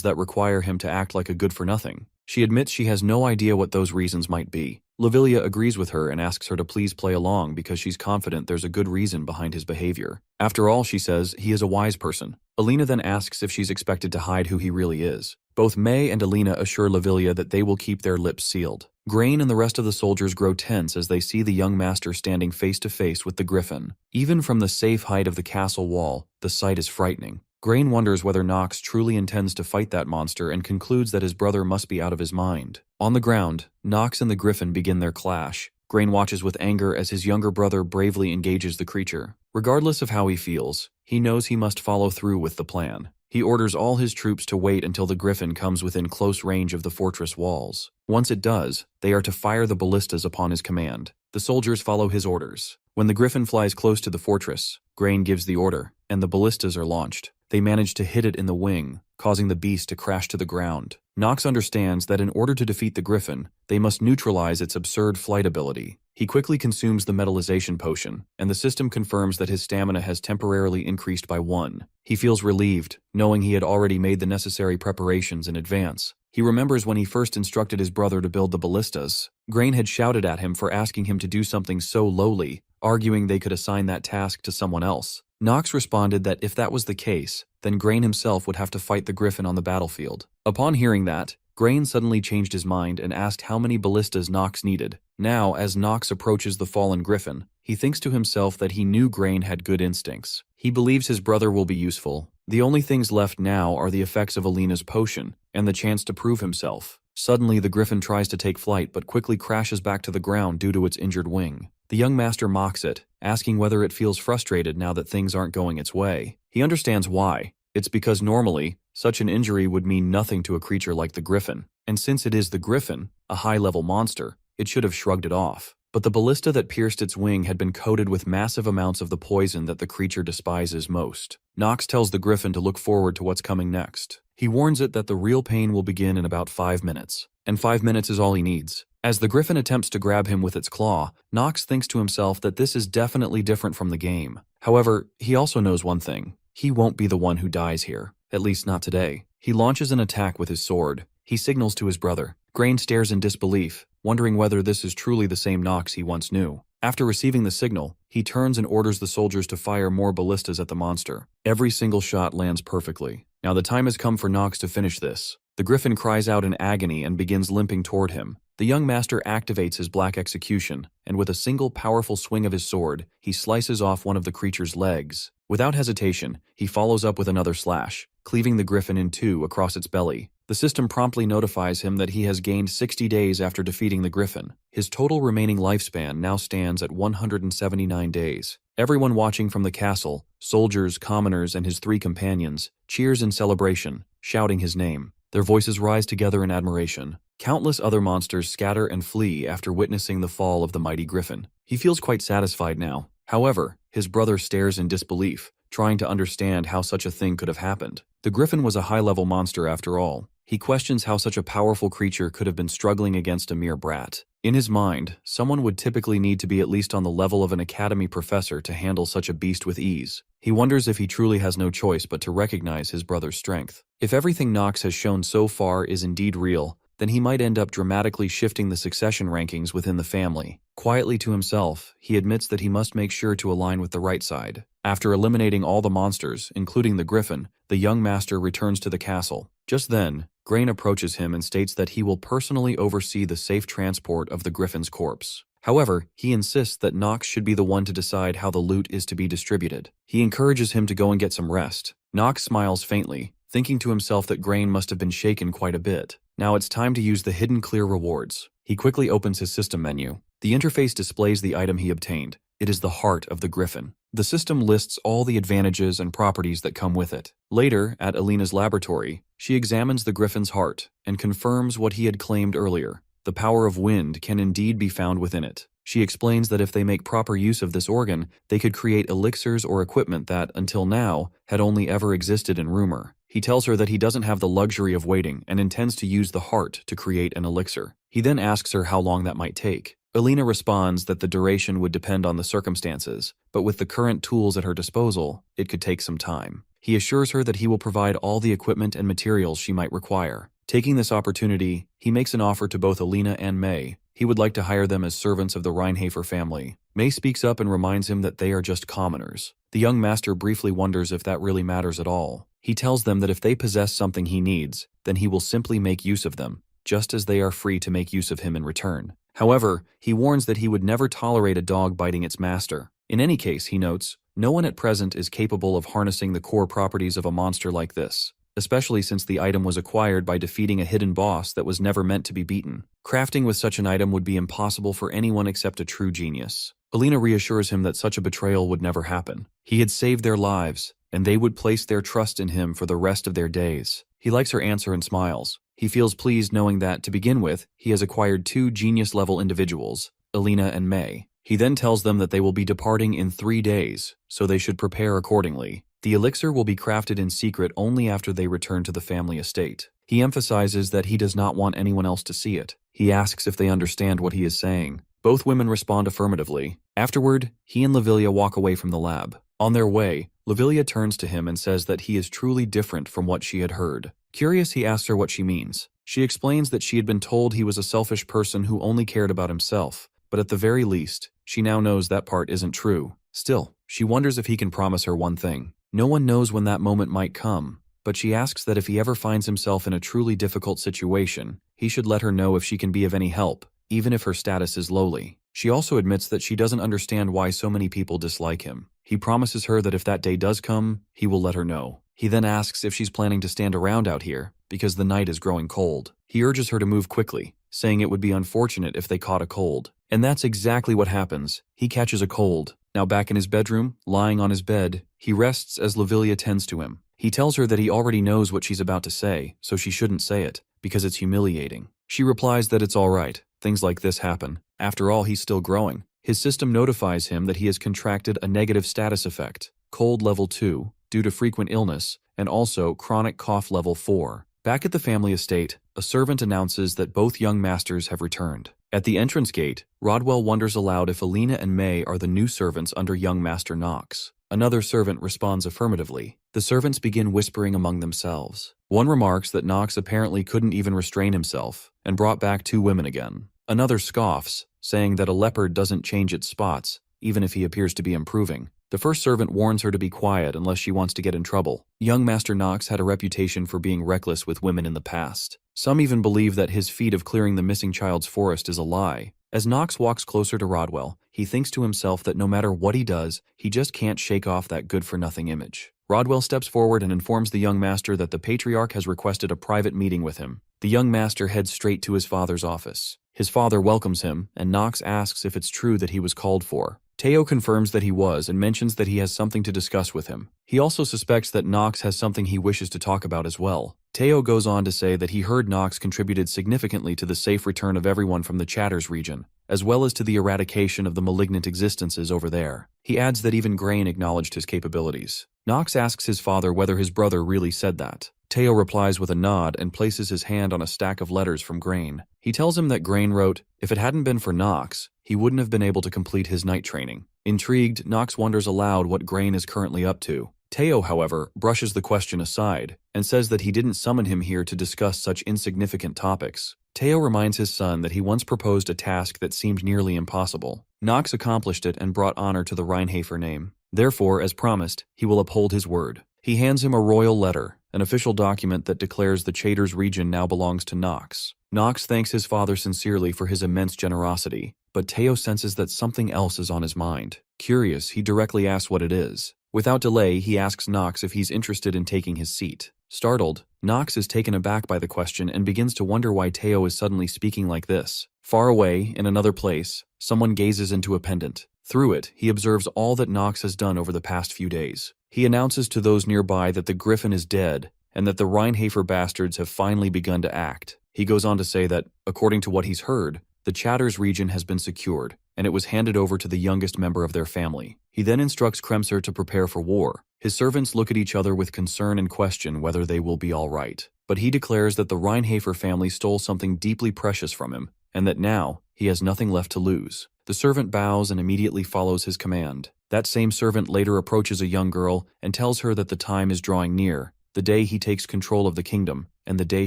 that require him to act like a good-for-nothing. She admits she has no idea what those reasons might be. Lavilia agrees with her and asks her to please play along because she's confident there's a good reason behind his behavior. After all, she says, he is a wise person. Alina then asks if she's expected to hide who he really is. Both May and Alina assure Lavilia that they will keep their lips sealed. Grain and the rest of the soldiers grow tense as they see the young master standing face to face with the Griffin. Even from the safe height of the castle wall, the sight is frightening. Grain wonders whether Nox truly intends to fight that monster and concludes that his brother must be out of his mind. On the ground, Nox and the Griffin begin their clash. Grain watches with anger as his younger brother bravely engages the creature. Regardless of how he feels, he knows he must follow through with the plan. He orders all his troops to wait until the Griffin comes within close range of the fortress walls. Once it does, they are to fire the ballistas upon his command. The soldiers follow his orders. When the Griffin flies close to the fortress, Grain gives the order, and the ballistas are launched. They manage to hit it in the wing, causing the beast to crash to the ground. Nox understands that in order to defeat the Griffin, they must neutralize its absurd flight ability. He quickly consumes the metallization potion, and the system confirms that his stamina has temporarily increased by 1. He feels relieved, knowing he had already made the necessary preparations in advance. He remembers when he first instructed his brother to build the ballistas. Grain had shouted at him for asking him to do something so lowly, arguing they could assign that task to someone else. Nox responded that if that was the case, then Grain himself would have to fight the Griffin on the battlefield. Upon hearing that, Grain suddenly changed his mind and asked how many ballistas Nox needed. Now, as Nox approaches the fallen Griffin, he thinks to himself that he knew Grain had good instincts. He believes his brother will be useful. The only things left now are the effects of Alina's potion and the chance to prove himself. Suddenly, the Griffin tries to take flight but quickly crashes back to the ground due to its injured wing. The young master mocks it, asking whether it feels frustrated now that things aren't going its way. He understands why. It's because normally, such an injury would mean nothing to a creature like the Griffin, and since it is the Griffin, a high-level monster, it should have shrugged it off. But the ballista that pierced its wing had been coated with massive amounts of the poison that the creature despises most. Nox tells the Griffin to look forward to what's coming next. He warns it that the real pain will begin in about 5 minutes, and 5 minutes is all he needs. As the Griffin attempts to grab him with its claw, Nox thinks to himself that this is definitely different from the game. However, he also knows one thing. He won't be the one who dies here, at least not today. He launches an attack with his sword. He signals to his brother, Grain stares in disbelief, wondering whether this is truly the same Nox he once knew. After receiving the signal, he turns and orders the soldiers to fire more ballistas at the monster. Every single shot lands perfectly. Now the time has come for Nox to finish this. The griffin cries out in agony and begins limping toward him. The young master activates his black execution, and with a single powerful swing of his sword, he slices off one of the creature's legs. Without hesitation, he follows up with another slash, cleaving the griffin in two across its belly. The system promptly notifies him that he has gained 60 days after defeating the griffin. His total remaining lifespan now stands at 179 days. Everyone watching from the castle, soldiers, commoners, and his 3 companions, cheers in celebration, shouting his name. Their voices rise together in admiration. Countless other monsters scatter and flee after witnessing the fall of the mighty griffin. He feels quite satisfied now. However, his brother stares in disbelief, trying to understand how such a thing could have happened. The griffin was a high-level monster after all. He questions how such a powerful creature could have been struggling against a mere brat. In his mind, someone would typically need to be at least on the level of an academy professor to handle such a beast with ease. He wonders if he truly has no choice but to recognize his brother's strength. If everything Nox has shown so far is indeed real, then he might end up dramatically shifting the succession rankings within the family. Quietly to himself, he admits that he must make sure to align with the right side. After eliminating all the monsters, including the griffin, the young master returns to the castle. Just then, Grain approaches him and states that he will personally oversee the safe transport of the griffin's corpse. However, he insists that Nox should be the one to decide how the loot is to be distributed. He encourages him to go and get some rest. Nox smiles faintly, thinking to himself that Grain must have been shaken quite a bit. Now it's time to use the hidden clear rewards. He quickly opens his system menu. The interface displays the item he obtained. It is the heart of the griffin. The system lists all the advantages and properties that come with it. Later, at Alina's laboratory, she examines the griffin's heart and confirms what he had claimed earlier. The power of wind can indeed be found within it. She explains that if they make proper use of this organ, they could create elixirs or equipment that, until now, had only ever existed in rumor. He tells her that he doesn't have the luxury of waiting and intends to use the heart to create an elixir. He then asks her how long that might take. Alina responds that the duration would depend on the circumstances, but with the current tools at her disposal, it could take some time. He assures her that he will provide all the equipment and materials she might require. Taking this opportunity, he makes an offer to both Alina and May. He would like to hire them as servants of the Reinhafer family. May speaks up and reminds him that they are just commoners. The young master briefly wonders if that really matters at all. He tells them that if they possess something he needs, then he will simply make use of them, just as they are free to make use of him in return. However, he warns that he would never tolerate a dog biting its master. In any case, he notes, no one at present is capable of harnessing the core properties of a monster like this, especially since the item was acquired by defeating a hidden boss that was never meant to be beaten. Crafting with such an item would be impossible for anyone except a true genius. Alina reassures him that such a betrayal would never happen. He had saved their lives, and they would place their trust in him for the rest of their days. He likes her answer and smiles. He feels pleased knowing that, to begin with, he has acquired 2 genius-level individuals, Alina and May. He then tells them that they will be departing in 3 days, so they should prepare accordingly. The elixir will be crafted in secret only after they return to the family estate. He emphasizes that he does not want anyone else to see it. He asks if they understand what he is saying. Both women respond affirmatively. Afterward, he and Lavilia walk away from the lab. On their way, Lavilia turns to him and says that he is truly different from what she had heard. Curious, he asks her what she means. She explains that she had been told he was a selfish person who only cared about himself, but at the very least, she now knows that part isn't true. Still, she wonders if he can promise her one thing. No one knows when that moment might come, but she asks that if he ever finds himself in a truly difficult situation, he should let her know if she can be of any help, even if her status is lowly. She also admits that she doesn't understand why so many people dislike him. He promises her that if that day does come, he will let her know. He then asks if she's planning to stand around out here, because the night is growing cold. He urges her to move quickly, saying it would be unfortunate if they caught a cold. And that's exactly what happens. He catches a cold. Now back in his bedroom, lying on his bed, he rests as Lavilia tends to him. He tells her that he already knows what she's about to say, so she shouldn't say it, because it's humiliating. She replies that it's all right. Things like this happen. After all, he's still growing. His system notifies him that he has contracted a negative status effect, cold level 2, due to frequent illness, and also chronic cough level 4. Back at the family estate, a servant announces that both young masters have returned. At the entrance gate, Rodwell wonders aloud if Alina and May are the new servants under young Master Nox. Another servant responds affirmatively. The servants begin whispering among themselves. One remarks that Nox apparently couldn't even restrain himself and brought back 2 women again. Another scoffs, saying that a leopard doesn't change its spots, even if he appears to be improving. The first servant warns her to be quiet unless she wants to get in trouble. Young Master Nox had a reputation for being reckless with women in the past. Some even believe that his feat of clearing the missing child's forest is a lie. As Nox walks closer to Rodwell, he thinks to himself that no matter what he does, he just can't shake off that good-for-nothing image. Rodwell steps forward and informs the young master that the patriarch has requested a private meeting with him. The young master heads straight to his father's office. His father welcomes him, and Nox asks if it's true that he was called for. Teo confirms that he was and mentions that he has something to discuss with him. He also suspects that Nox has something he wishes to talk about as well. Teo goes on to say that he heard Nox contributed significantly to the safe return of everyone from the Chatters region, as well as to the eradication of the malignant existences over there. He adds that even Grain acknowledged his capabilities. Nox asks his father whether his brother really said that. Teo replies with a nod and places his hand on a stack of letters from Grain. He tells him that Grain wrote, if it hadn't been for Nox, he wouldn't have been able to complete his night training. Intrigued, Nox wonders aloud what Grain is currently up to. Teo, however, brushes the question aside and says that he didn't summon him here to discuss such insignificant topics. Teo reminds his son that he once proposed a task that seemed nearly impossible. Nox accomplished it and brought honor to the Rheinhafer name. Therefore, as promised, he will uphold his word. He hands him a royal letter, an official document that declares the Chatters region now belongs to Nox. Nox thanks his father sincerely for his immense generosity, but Teo senses that something else is on his mind. Curious, he directly asks what it is. Without delay, he asks Nox if he's interested in taking his seat. Startled, Nox is taken aback by the question and begins to wonder why Teo is suddenly speaking like this. Far away, in another place, someone gazes into a pendant. Through it, he observes all that Nox has done over the past few days. He announces to those nearby that the Griffin is dead and that the Rheinhafer bastards have finally begun to act. He goes on to say that, according to what he's heard, the Chatters region has been secured, and it was handed over to the youngest member of their family. He then instructs Kremser to prepare for war. His servants look at each other with concern and question whether they will be all right. But he declares that the Rheinhafer family stole something deeply precious from him, and that now he has nothing left to lose. The servant bows and immediately follows his command. That same servant later approaches a young girl and tells her that the time is drawing near, the day he takes control of the kingdom, and the day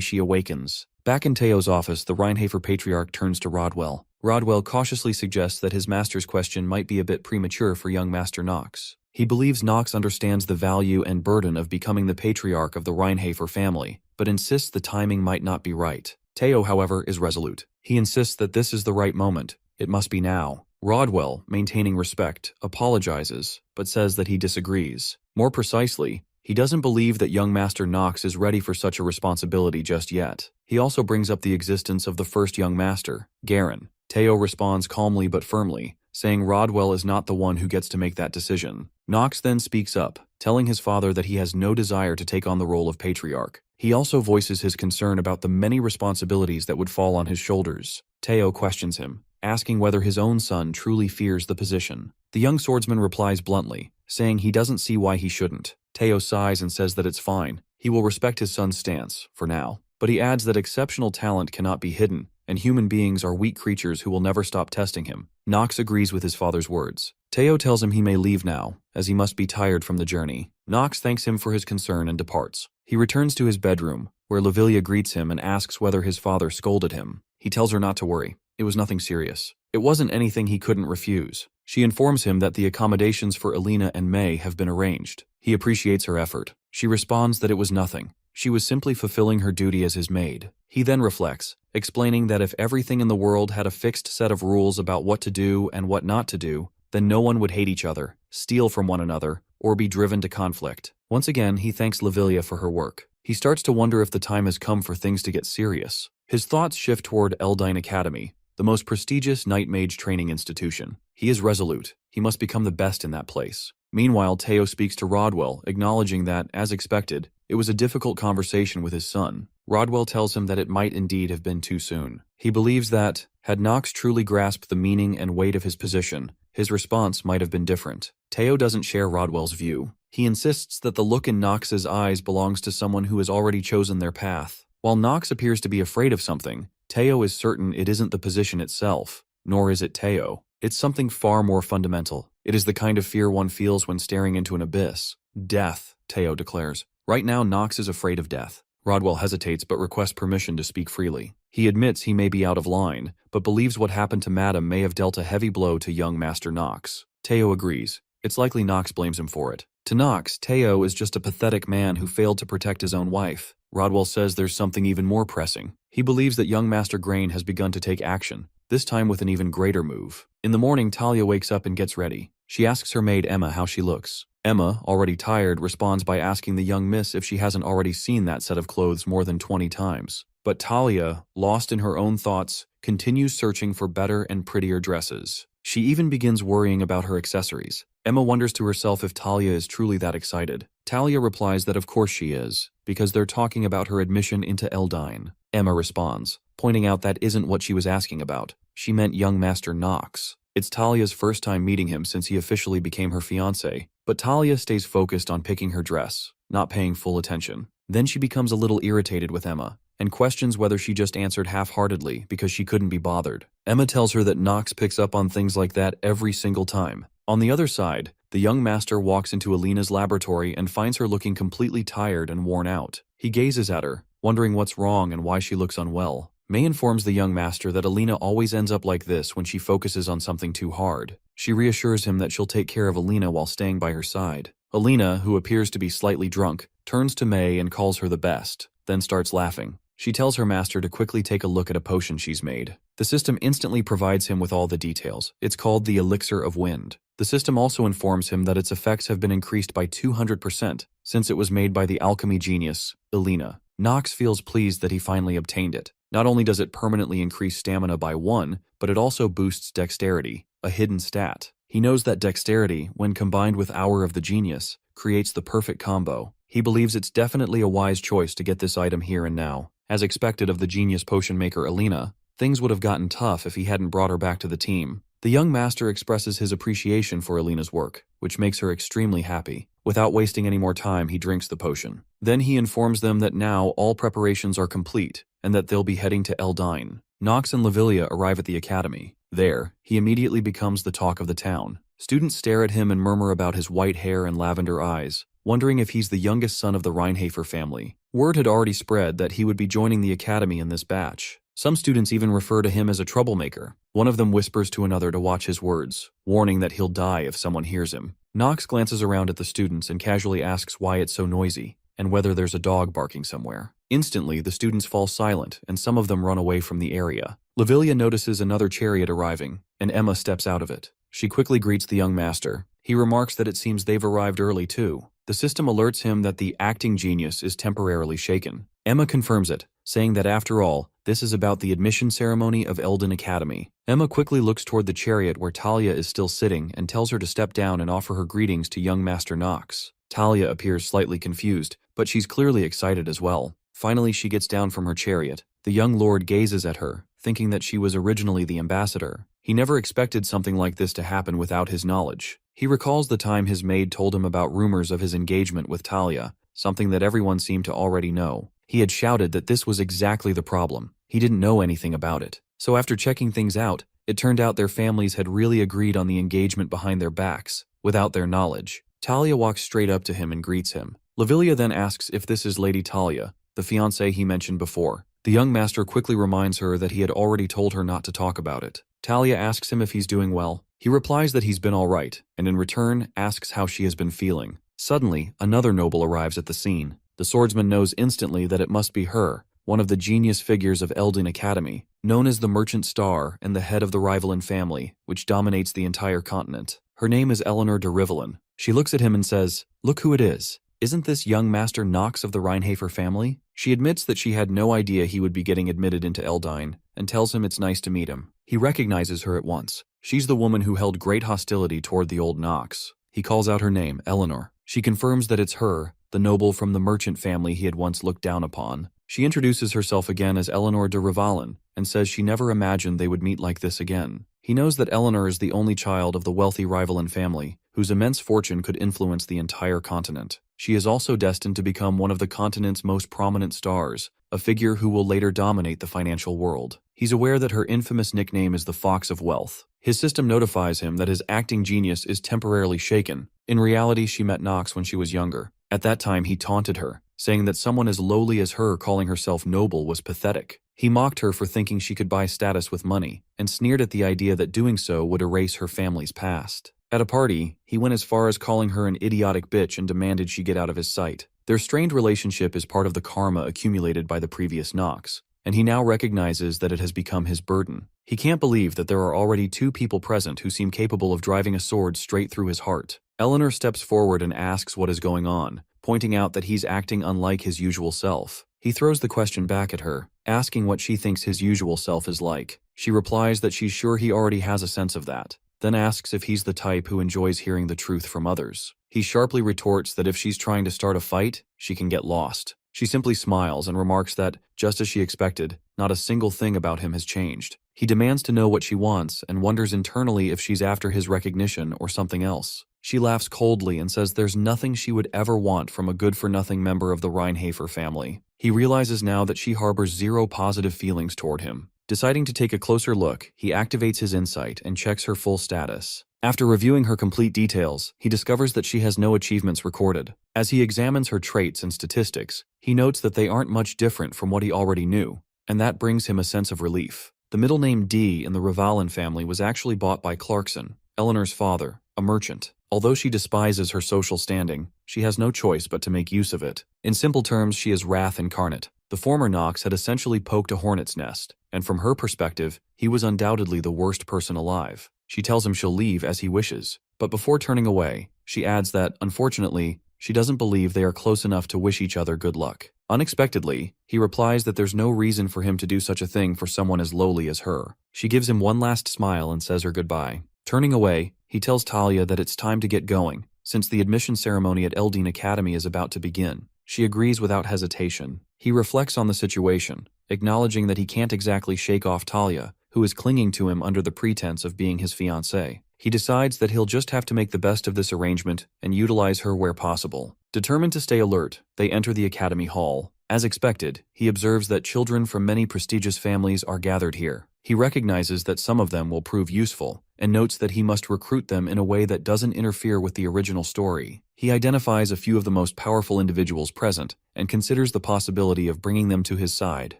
she awakens. Back in Teo's office, the Rheinhafer patriarch turns to Rodwell. Rodwell cautiously suggests that his master's question might be a bit premature for young Master Nox. He believes Nox understands the value and burden of becoming the patriarch of the Rheinhafer family, but insists the timing might not be right. Teo, however, is resolute. He insists that this is the right moment. It must be now. Rodwell, maintaining respect, apologizes, but says that he disagrees. More precisely, he doesn't believe that young Master Nox is ready for such a responsibility just yet. He also brings up the existence of the first young master, Garen. Teo responds calmly but firmly, saying Rodwell is not the one who gets to make that decision. Nox then speaks up, telling his father that he has no desire to take on the role of patriarch. He also voices his concern about the many responsibilities that would fall on his shoulders. Teo questions him, asking whether his own son truly fears the position. The young swordsman replies bluntly, saying he doesn't see why he shouldn't. Teo sighs and says that it's fine. He will respect his son's stance, for now. But he adds that exceptional talent cannot be hidden, and human beings are weak creatures who will never stop testing him. Nox agrees with his father's words. Teo tells him he may leave now, as he must be tired from the journey. Nox thanks him for his concern and departs. He returns to his bedroom, where Lavilia greets him and asks whether his father scolded him. He tells her not to worry. It was nothing serious. It wasn't anything he couldn't refuse. She informs him that the accommodations for Alina and May have been arranged. He appreciates her effort. She responds that it was nothing. She was simply fulfilling her duty as his maid. He then reflects, explaining that if everything in the world had a fixed set of rules about what to do and what not to do, then no one would hate each other, steal from one another, or be driven to conflict. Once again, he thanks Lavilia for her work. He starts to wonder if the time has come for things to get serious. His thoughts shift toward Eldine Academy, the most prestigious Night Mage training institution. He is resolute. He must become the best in that place. Meanwhile, Teo speaks to Rodwell, acknowledging that, as expected, it was a difficult conversation with his son. Rodwell tells him that it might indeed have been too soon. He believes that, had Nox truly grasped the meaning and weight of his position, his response might have been different. Teo doesn't share Rodwell's view. He insists that the look in Nox's eyes belongs to someone who has already chosen their path. While Nox appears to be afraid of something, Teo is certain it isn't the position itself, nor is it Teo. It's something far more fundamental. It is the kind of fear one feels when staring into an abyss. Death, Teo declares. Right now, Nox is afraid of death. Rodwell hesitates but requests permission to speak freely. He admits he may be out of line, but believes what happened to Madam may have dealt a heavy blow to young Master Nox. Teo agrees. It's likely Nox blames him for it. To Nox, Teo is just a pathetic man who failed to protect his own wife. Rodwell says there's something even more pressing. He believes that young Master Grain has begun to take action, this time with an even greater move. In the morning, Talia wakes up and gets ready. She asks her maid Emma how she looks. Emma, already tired, responds by asking the young miss if she hasn't already seen that set of clothes more than 20 times. But Talia, lost in her own thoughts, continues searching for better and prettier dresses. She even begins worrying about her accessories. Emma wonders to herself if Talia is truly that excited. Talia replies that of course she is, because they're talking about her admission into Eldine. Emma responds, pointing out that isn't what she was asking about. She meant young Master Nox. It's Talia's first time meeting him since he officially became her fiancé, but Talia stays focused on picking her dress, not paying full attention. Then she becomes a little irritated with Emma, and questions whether she just answered half-heartedly because she couldn't be bothered. Emma tells her that Nox picks up on things like that every single time. On the other side, the young master walks into Alina's laboratory and finds her looking completely tired and worn out. He gazes at her, wondering what's wrong and why she looks unwell. May informs the young master that Alina always ends up like this when she focuses on something too hard. She reassures him that she'll take care of Alina while staying by her side. Alina, who appears to be slightly drunk, turns to May and calls her the best, then starts laughing. She tells her master to quickly take a look at a potion she's made. The system instantly provides him with all the details. It's called the Elixir of Wind. The system also informs him that its effects have been increased by 200% since it was made by the alchemy genius, Alina. Nox feels pleased that he finally obtained it. Not only does it permanently increase stamina by 1, but it also boosts dexterity, a hidden stat. He knows that dexterity, when combined with Hour of the Genius, creates the perfect combo. He believes it's definitely a wise choice to get this item here and now. As expected of the genius potion maker Alina, things would have gotten tough if he hadn't brought her back to the team. The young master expresses his appreciation for Alina's work, which makes her extremely happy. Without wasting any more time, he drinks the potion. Then he informs them that now all preparations are complete, and that they'll be heading to Eldine. Nox and Lavilia arrive at the academy. There, he immediately becomes the talk of the town. Students stare at him and murmur about his white hair and lavender eyes, wondering if he's the youngest son of the Reinhafer family. Word had already spread that he would be joining the academy in this batch. Some students even refer to him as a troublemaker. One of them whispers to another to watch his words, warning that he'll die if someone hears him. Nox glances around at the students and casually asks why it's so noisy, and whether there's a dog barking somewhere. Instantly, the students fall silent, and some of them run away from the area. Lavilia notices another chariot arriving, and Emma steps out of it. She quickly greets the young master. He remarks that it seems they've arrived early too. The system alerts him that the acting genius is temporarily shaken. Emma confirms it, saying that after all, this is about the admission ceremony of Eldin Academy. Emma quickly looks toward the chariot where Talia is still sitting and tells her to step down and offer her greetings to young Master Nox. Talia appears slightly confused, but she's clearly excited as well. Finally, she gets down from her chariot. The young lord gazes at her, thinking that she was originally the ambassador. He never expected something like this to happen without his knowledge. He recalls the time his maid told him about rumors of his engagement with Talia, something that everyone seemed to already know. He had shouted that this was exactly the problem. He didn't know anything about it. So after checking things out, it turned out their families had really agreed on the engagement behind their backs, without their knowledge. Talia walks straight up to him and greets him. Lavilia then asks if this is Lady Talia, the fiancée he mentioned before. The young master quickly reminds her that he had already told her not to talk about it. Talia asks him if he's doing well. He replies that he's been all right, and in return asks how she has been feeling. Suddenly, another noble arrives at the scene. The swordsman knows instantly that it must be her, one of the genius figures of Eldin Academy, known as the Merchant Star and the head of the Rivalin family, which dominates the entire continent. Her name is Eleanor de Rivalin. She looks at him and says, "Look who it is. Isn't this young Master Nox of the Reinhafer family?" She admits that she had no idea he would be getting admitted into Eldine, and tells him it's nice to meet him. He recognizes her at once. She's the woman who held great hostility toward the old Nox. He calls out her name, Eleanor. She confirms that it's her, the noble from the merchant family he had once looked down upon. She introduces herself again as Eleanor de Rivalin, and says she never imagined they would meet like this again. He knows that Eleanor is the only child of the wealthy Rivalin family, whose immense fortune could influence the entire continent. She is also destined to become one of the continent's most prominent stars, a figure who will later dominate the financial world. He's aware that her infamous nickname is the Fox of Wealth. His system notifies him that his acting genius is temporarily shaken. In reality, she met Nox when she was younger. At that time, he taunted her, saying that someone as lowly as her calling herself noble was pathetic. He mocked her for thinking she could buy status with money, and sneered at the idea that doing so would erase her family's past. At a party, he went as far as calling her an idiotic bitch and demanded she get out of his sight. Their strained relationship is part of the karma accumulated by the previous Nox, and he now recognizes that it has become his burden. He can't believe that there are already two people present who seem capable of driving a sword straight through his heart. Eleanor steps forward and asks what is going on, pointing out that he's acting unlike his usual self. He throws the question back at her, asking what she thinks his usual self is like. She replies that she's sure he already has a sense of that, then asks if he's the type who enjoys hearing the truth from others. He sharply retorts that if she's trying to start a fight, she can get lost. She simply smiles and remarks that, just as she expected, not a single thing about him has changed. He demands to know what she wants and wonders internally if she's after his recognition or something else. She laughs coldly and says there's nothing she would ever want from a good-for-nothing member of the Reinhafer family. He realizes now that she harbors zero positive feelings toward him. Deciding to take a closer look, he activates his insight and checks her full status. After reviewing her complete details, he discovers that she has no achievements recorded. As he examines her traits and statistics, he notes that they aren't much different from what he already knew, and that brings him a sense of relief. The middle name D in the Rivalen family was actually bought by Clarkson, Eleanor's father, a merchant. Although she despises her social standing, she has no choice but to make use of it. In simple terms, she is wrath incarnate. The former Nox had essentially poked a hornet's nest, and from her perspective, he was undoubtedly the worst person alive. She tells him she'll leave as he wishes, but before turning away, she adds that, unfortunately, she doesn't believe they are close enough to wish each other good luck. Unexpectedly, he replies that there's no reason for him to do such a thing for someone as lowly as her. She gives him one last smile and says her goodbye. Turning away, he tells Talia that it's time to get going, since the admission ceremony at Eldine Academy is about to begin. She agrees without hesitation. He reflects on the situation, acknowledging that he can't exactly shake off Talia, who is clinging to him under the pretense of being his fiancée. He decides that he'll just have to make the best of this arrangement and utilize her where possible. Determined to stay alert, they enter the academy hall. As expected, he observes that children from many prestigious families are gathered here. He recognizes that some of them will prove useful, and notes that he must recruit them in a way that doesn't interfere with the original story. He identifies a few of the most powerful individuals present, and considers the possibility of bringing them to his side.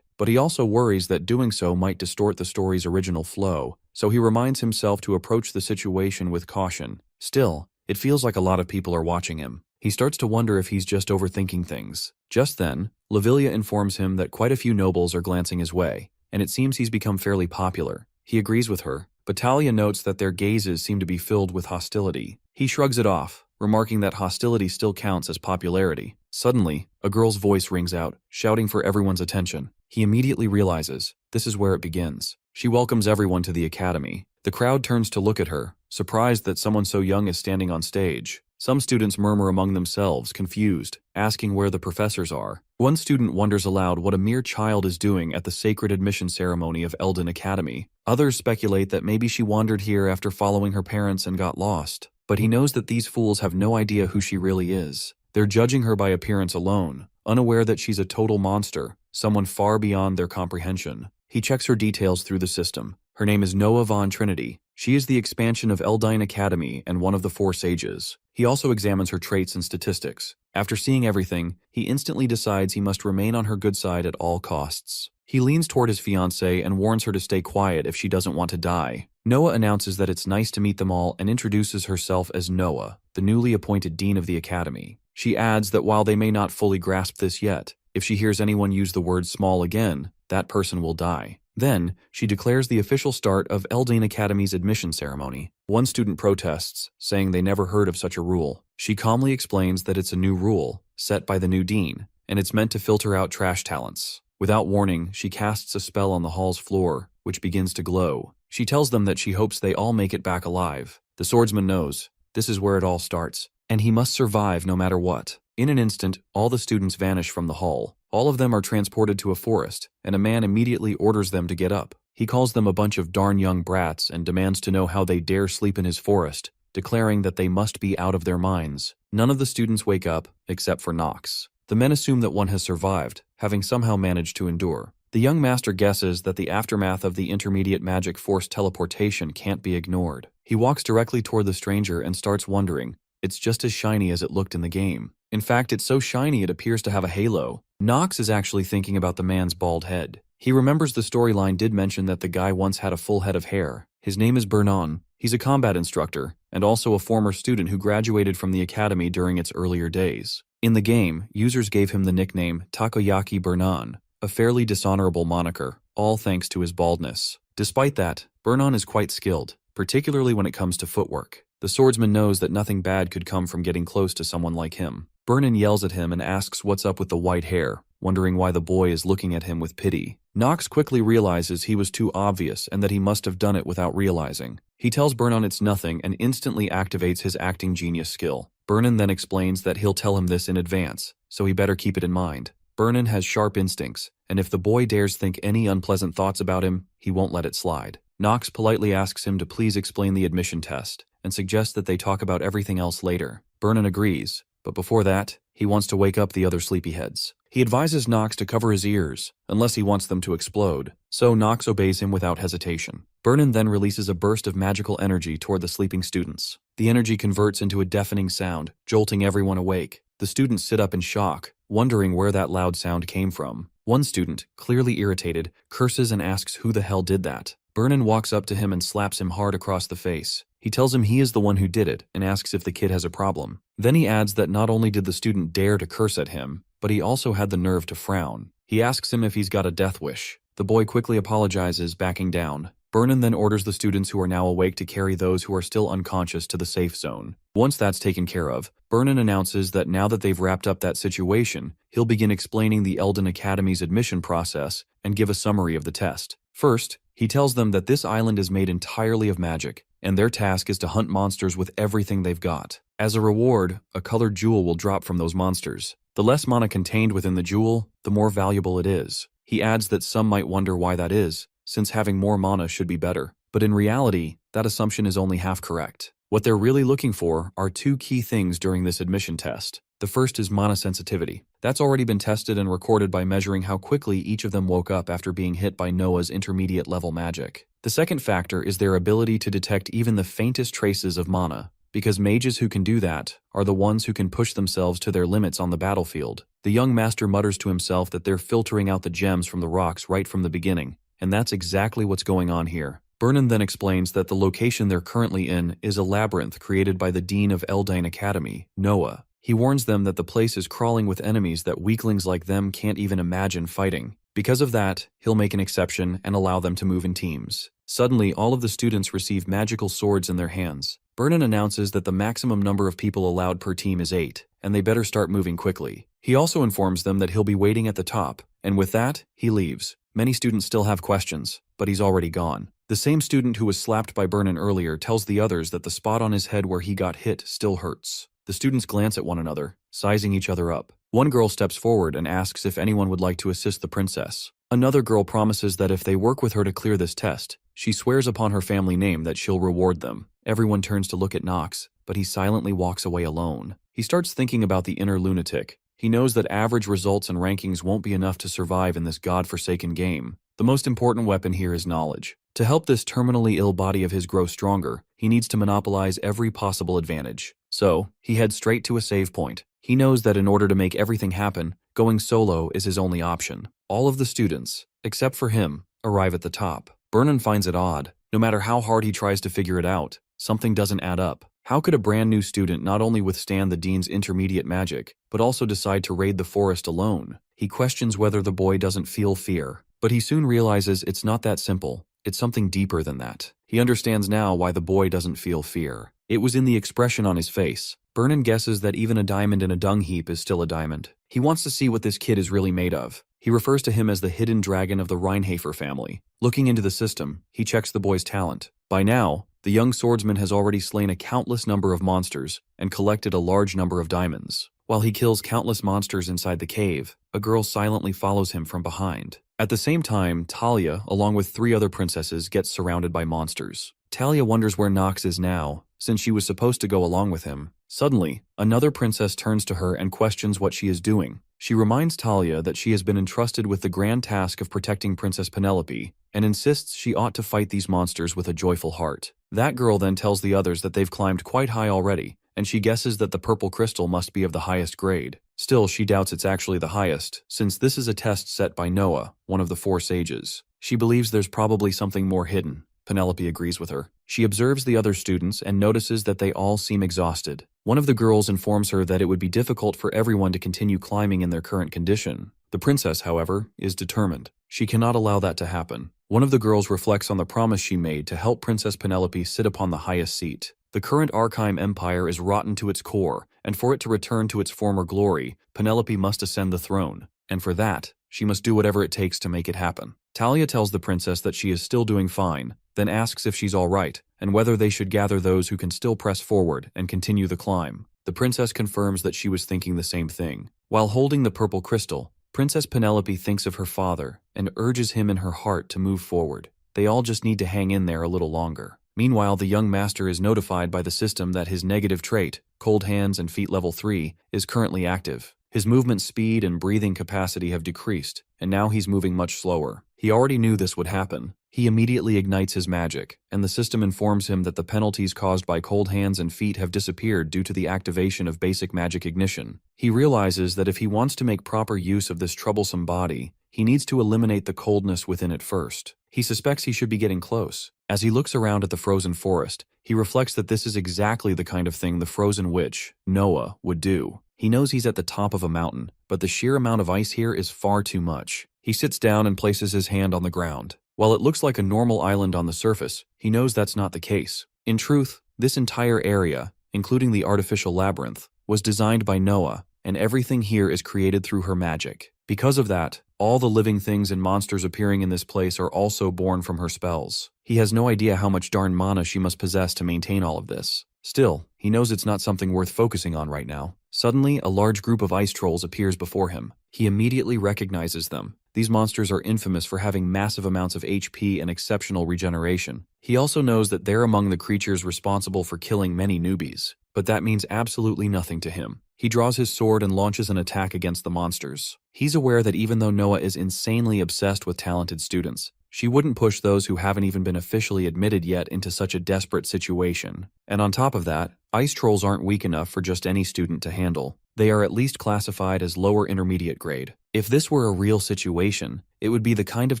But he also worries that doing so might distort the story's original flow, so he reminds himself to approach the situation with caution. Still, it feels like a lot of people are watching him. He starts to wonder if he's just overthinking things. Just then, Lavilia informs him that quite a few nobles are glancing his way, and it seems he's become fairly popular. He agrees with her, but Talia notes that their gazes seem to be filled with hostility. He shrugs it off, remarking that hostility still counts as popularity. Suddenly, a girl's voice rings out, shouting for everyone's attention. He immediately realizes this is where it begins. She welcomes everyone to the academy. The crowd turns to look at her, surprised that someone so young is standing on stage. Some students murmur among themselves, confused, asking where the professors are. One student wonders aloud what a mere child is doing at the sacred admission ceremony of Eldin Academy. Others speculate that maybe she wandered here after following her parents and got lost. But he knows that these fools have no idea who she really is. They're judging her by appearance alone, unaware that she's a total monster, someone far beyond their comprehension. He checks her details through the system. Her name is Noah Von Trinity. She is the expansion of Eldine Academy and one of the four sages. He also examines her traits and statistics. After seeing everything, he instantly decides he must remain on her good side at all costs. He leans toward his fiancée and warns her to stay quiet if she doesn't want to die. Noah announces that it's nice to meet them all and introduces herself as Noah, the newly appointed dean of the academy. She adds that while they may not fully grasp this yet, if she hears anyone use the word small again, that person will die. Then, she declares the official start of Eldine Academy's admission ceremony. One student protests, saying they never heard of such a rule. She calmly explains that it's a new rule, set by the new dean, and it's meant to filter out trash talents. Without warning, she casts a spell on the hall's floor, which begins to glow. She tells them that she hopes they all make it back alive. The swordsman knows this is where it all starts, and he must survive no matter what. In an instant, all the students vanish from the hall. All of them are transported to a forest, and a man immediately orders them to get up. He calls them a bunch of darn young brats and demands to know how they dare sleep in his forest, declaring that they must be out of their minds. None of the students wake up, except for Nox. The men assume that one has survived, having somehow managed to endure. The young master guesses that the aftermath of the intermediate magic force teleportation can't be ignored. He walks directly toward the stranger and starts wondering. It's just as shiny as it looked in the game. In fact, it's so shiny it appears to have a halo. Nox is actually thinking about the man's bald head. He remembers the storyline did mention that the guy once had a full head of hair. His name is Bernan. He's a combat instructor, and also a former student who graduated from the academy during its earlier days. In the game, users gave him the nickname Takoyaki Bernan, a fairly dishonorable moniker, all thanks to his baldness. Despite that, Bernan is quite skilled, particularly when it comes to footwork. The swordsman knows that nothing bad could come from getting close to someone like him. Bernan yells at him and asks what's up with the white hair, wondering why the boy is looking at him with pity. Nox quickly realizes he was too obvious and that he must have done it without realizing. He tells Bernan it's nothing and instantly activates his acting genius skill. Bernan then explains that he'll tell him this in advance, so he better keep it in mind. Bernan has sharp instincts, and if the boy dares think any unpleasant thoughts about him, he won't let it slide. Nox politely asks him to please explain the admission test, and suggests that they talk about everything else later. Bernan agrees, but before that, he wants to wake up the other sleepyheads. He advises Nox to cover his ears, unless he wants them to explode, so Nox obeys him without hesitation. Bernan then releases a burst of magical energy toward the sleeping students. The energy converts into a deafening sound, jolting everyone awake. The students sit up in shock, wondering where that loud sound came from. One student, clearly irritated, curses and asks who the hell did that. Bernan walks up to him and slaps him hard across the face. He tells him he is the one who did it and asks if the kid has a problem. Then he adds that not only did the student dare to curse at him, but he also had the nerve to frown. He asks him if he's got a death wish. The boy quickly apologizes, backing down. Bernan then orders the students who are now awake to carry those who are still unconscious to the safe zone. Once that's taken care of, Bernan announces that now that they've wrapped up that situation, he'll begin explaining the Elden Academy's admission process and give a summary of the test. First, he tells them that this island is made entirely of magic, and their task is to hunt monsters with everything they've got. As a reward, a colored jewel will drop from those monsters. The less mana contained within the jewel, the more valuable it is. He adds that some might wonder why that is, since having more mana should be better. But in reality, that assumption is only half correct. What they're really looking for are two key things during this admission test. The first is mana sensitivity. That's already been tested and recorded by measuring how quickly each of them woke up after being hit by Noah's intermediate level magic. The second factor is their ability to detect even the faintest traces of mana, because mages who can do that are the ones who can push themselves to their limits on the battlefield. The young master mutters to himself that they're filtering out the gems from the rocks right from the beginning, and that's exactly what's going on here. Bernan then explains that the location they're currently in is a labyrinth created by the Dean of Elden Academy, Noah. He warns them that the place is crawling with enemies that weaklings like them can't even imagine fighting. Because of that, he'll make an exception and allow them to move in teams. Suddenly, all of the students receive magical swords in their hands. Bernan announces that the maximum number of people allowed per team is 8, and they better start moving quickly. He also informs them that he'll be waiting at the top, and with that, he leaves. Many students still have questions, but he's already gone. The same student who was slapped by Bernan earlier tells the others that the spot on his head where he got hit still hurts. The students glance at one another, sizing each other up. One girl steps forward and asks if anyone would like to assist the princess. Another girl promises that if they work with her to clear this test, she swears upon her family name that she'll reward them. Everyone turns to look at Nox, but he silently walks away alone. He starts thinking about the inner lunatic. He knows that average results and rankings won't be enough to survive in this godforsaken game. The most important weapon here is knowledge. To help this terminally ill body of his grow stronger, he needs to monopolize every possible advantage. So, he heads straight to a save point. He knows that in order to make everything happen, going solo is his only option. All of the students, except for him, arrive at the top. Bernan finds it odd. No matter how hard he tries to figure it out, something doesn't add up. How could a brand new student not only withstand the dean's intermediate magic, but also decide to raid the forest alone? He questions whether the boy doesn't feel fear, but he soon realizes it's not that simple. It's something deeper than that. He understands now why the boy doesn't feel fear. It was in the expression on his face. Bernan guesses that even a diamond in a dung heap is still a diamond. He wants to see what this kid is really made of. He refers to him as the hidden dragon of the Reinhafer family. Looking into the system, he checks the boy's talent. By now, the young swordsman has already slain a countless number of monsters and collected a large number of diamonds. While he kills countless monsters inside the cave, a girl silently follows him from behind. At the same time, Talia, along with 3 other princesses, gets surrounded by monsters. Talia wonders where Nox is now, since she was supposed to go along with him. Suddenly, another princess turns to her and questions what she is doing. She reminds Talia that she has been entrusted with the grand task of protecting Princess Penelope, and insists she ought to fight these monsters with a joyful heart. That girl then tells the others that they've climbed quite high already, and she guesses that the purple crystal must be of the highest grade. Still, she doubts it's actually the highest, since this is a test set by Noah, one of the 4 sages. She believes there's probably something more hidden. Penelope agrees with her. She observes the other students and notices that they all seem exhausted. One of the girls informs her that it would be difficult for everyone to continue climbing in their current condition. The princess, however, is determined. She cannot allow that to happen. One of the girls reflects on the promise she made to help Princess Penelope sit upon the highest seat. The current Archime Empire is rotten to its core, and for it to return to its former glory, Penelope must ascend the throne. And for that, she must do whatever it takes to make it happen. Talia tells the princess that she is still doing fine, then asks if she's all right, and whether they should gather those who can still press forward and continue the climb. The princess confirms that she was thinking the same thing. While holding the purple crystal, Princess Penelope thinks of her father and urges him in her heart to move forward. They all just need to hang in there a little longer. Meanwhile, the young master is notified by the system that his negative trait, cold hands and feet level 3, is currently active. His movement speed and breathing capacity have decreased, and now he's moving much slower. He already knew this would happen. He immediately ignites his magic, and the system informs him that the penalties caused by cold hands and feet have disappeared due to the activation of basic magic ignition. He realizes that if he wants to make proper use of this troublesome body, he needs to eliminate the coldness within it first. He suspects he should be getting close. As he looks around at the frozen forest, he reflects that this is exactly the kind of thing the frozen witch, Noah, would do. He knows he's at the top of a mountain, but the sheer amount of ice here is far too much. He sits down and places his hand on the ground. While it looks like a normal island on the surface, he knows that's not the case. In truth, this entire area, including the artificial labyrinth, was designed by Noah, and everything here is created through her magic. Because of that, all the living things and monsters appearing in this place are also born from her spells. He has no idea how much darn mana she must possess to maintain all of this. Still, he knows it's not something worth focusing on right now. Suddenly, a large group of ice trolls appears before him. He immediately recognizes them. These monsters are infamous for having massive amounts of HP and exceptional regeneration. He also knows that they're among the creatures responsible for killing many newbies, but that means absolutely nothing to him. He draws his sword and launches an attack against the monsters. He's aware that even though Noah is insanely obsessed with talented students, she wouldn't push those who haven't even been officially admitted yet into such a desperate situation. And on top of that, ice trolls aren't weak enough for just any student to handle. They are at least classified as lower intermediate grade. If this were a real situation, it would be the kind of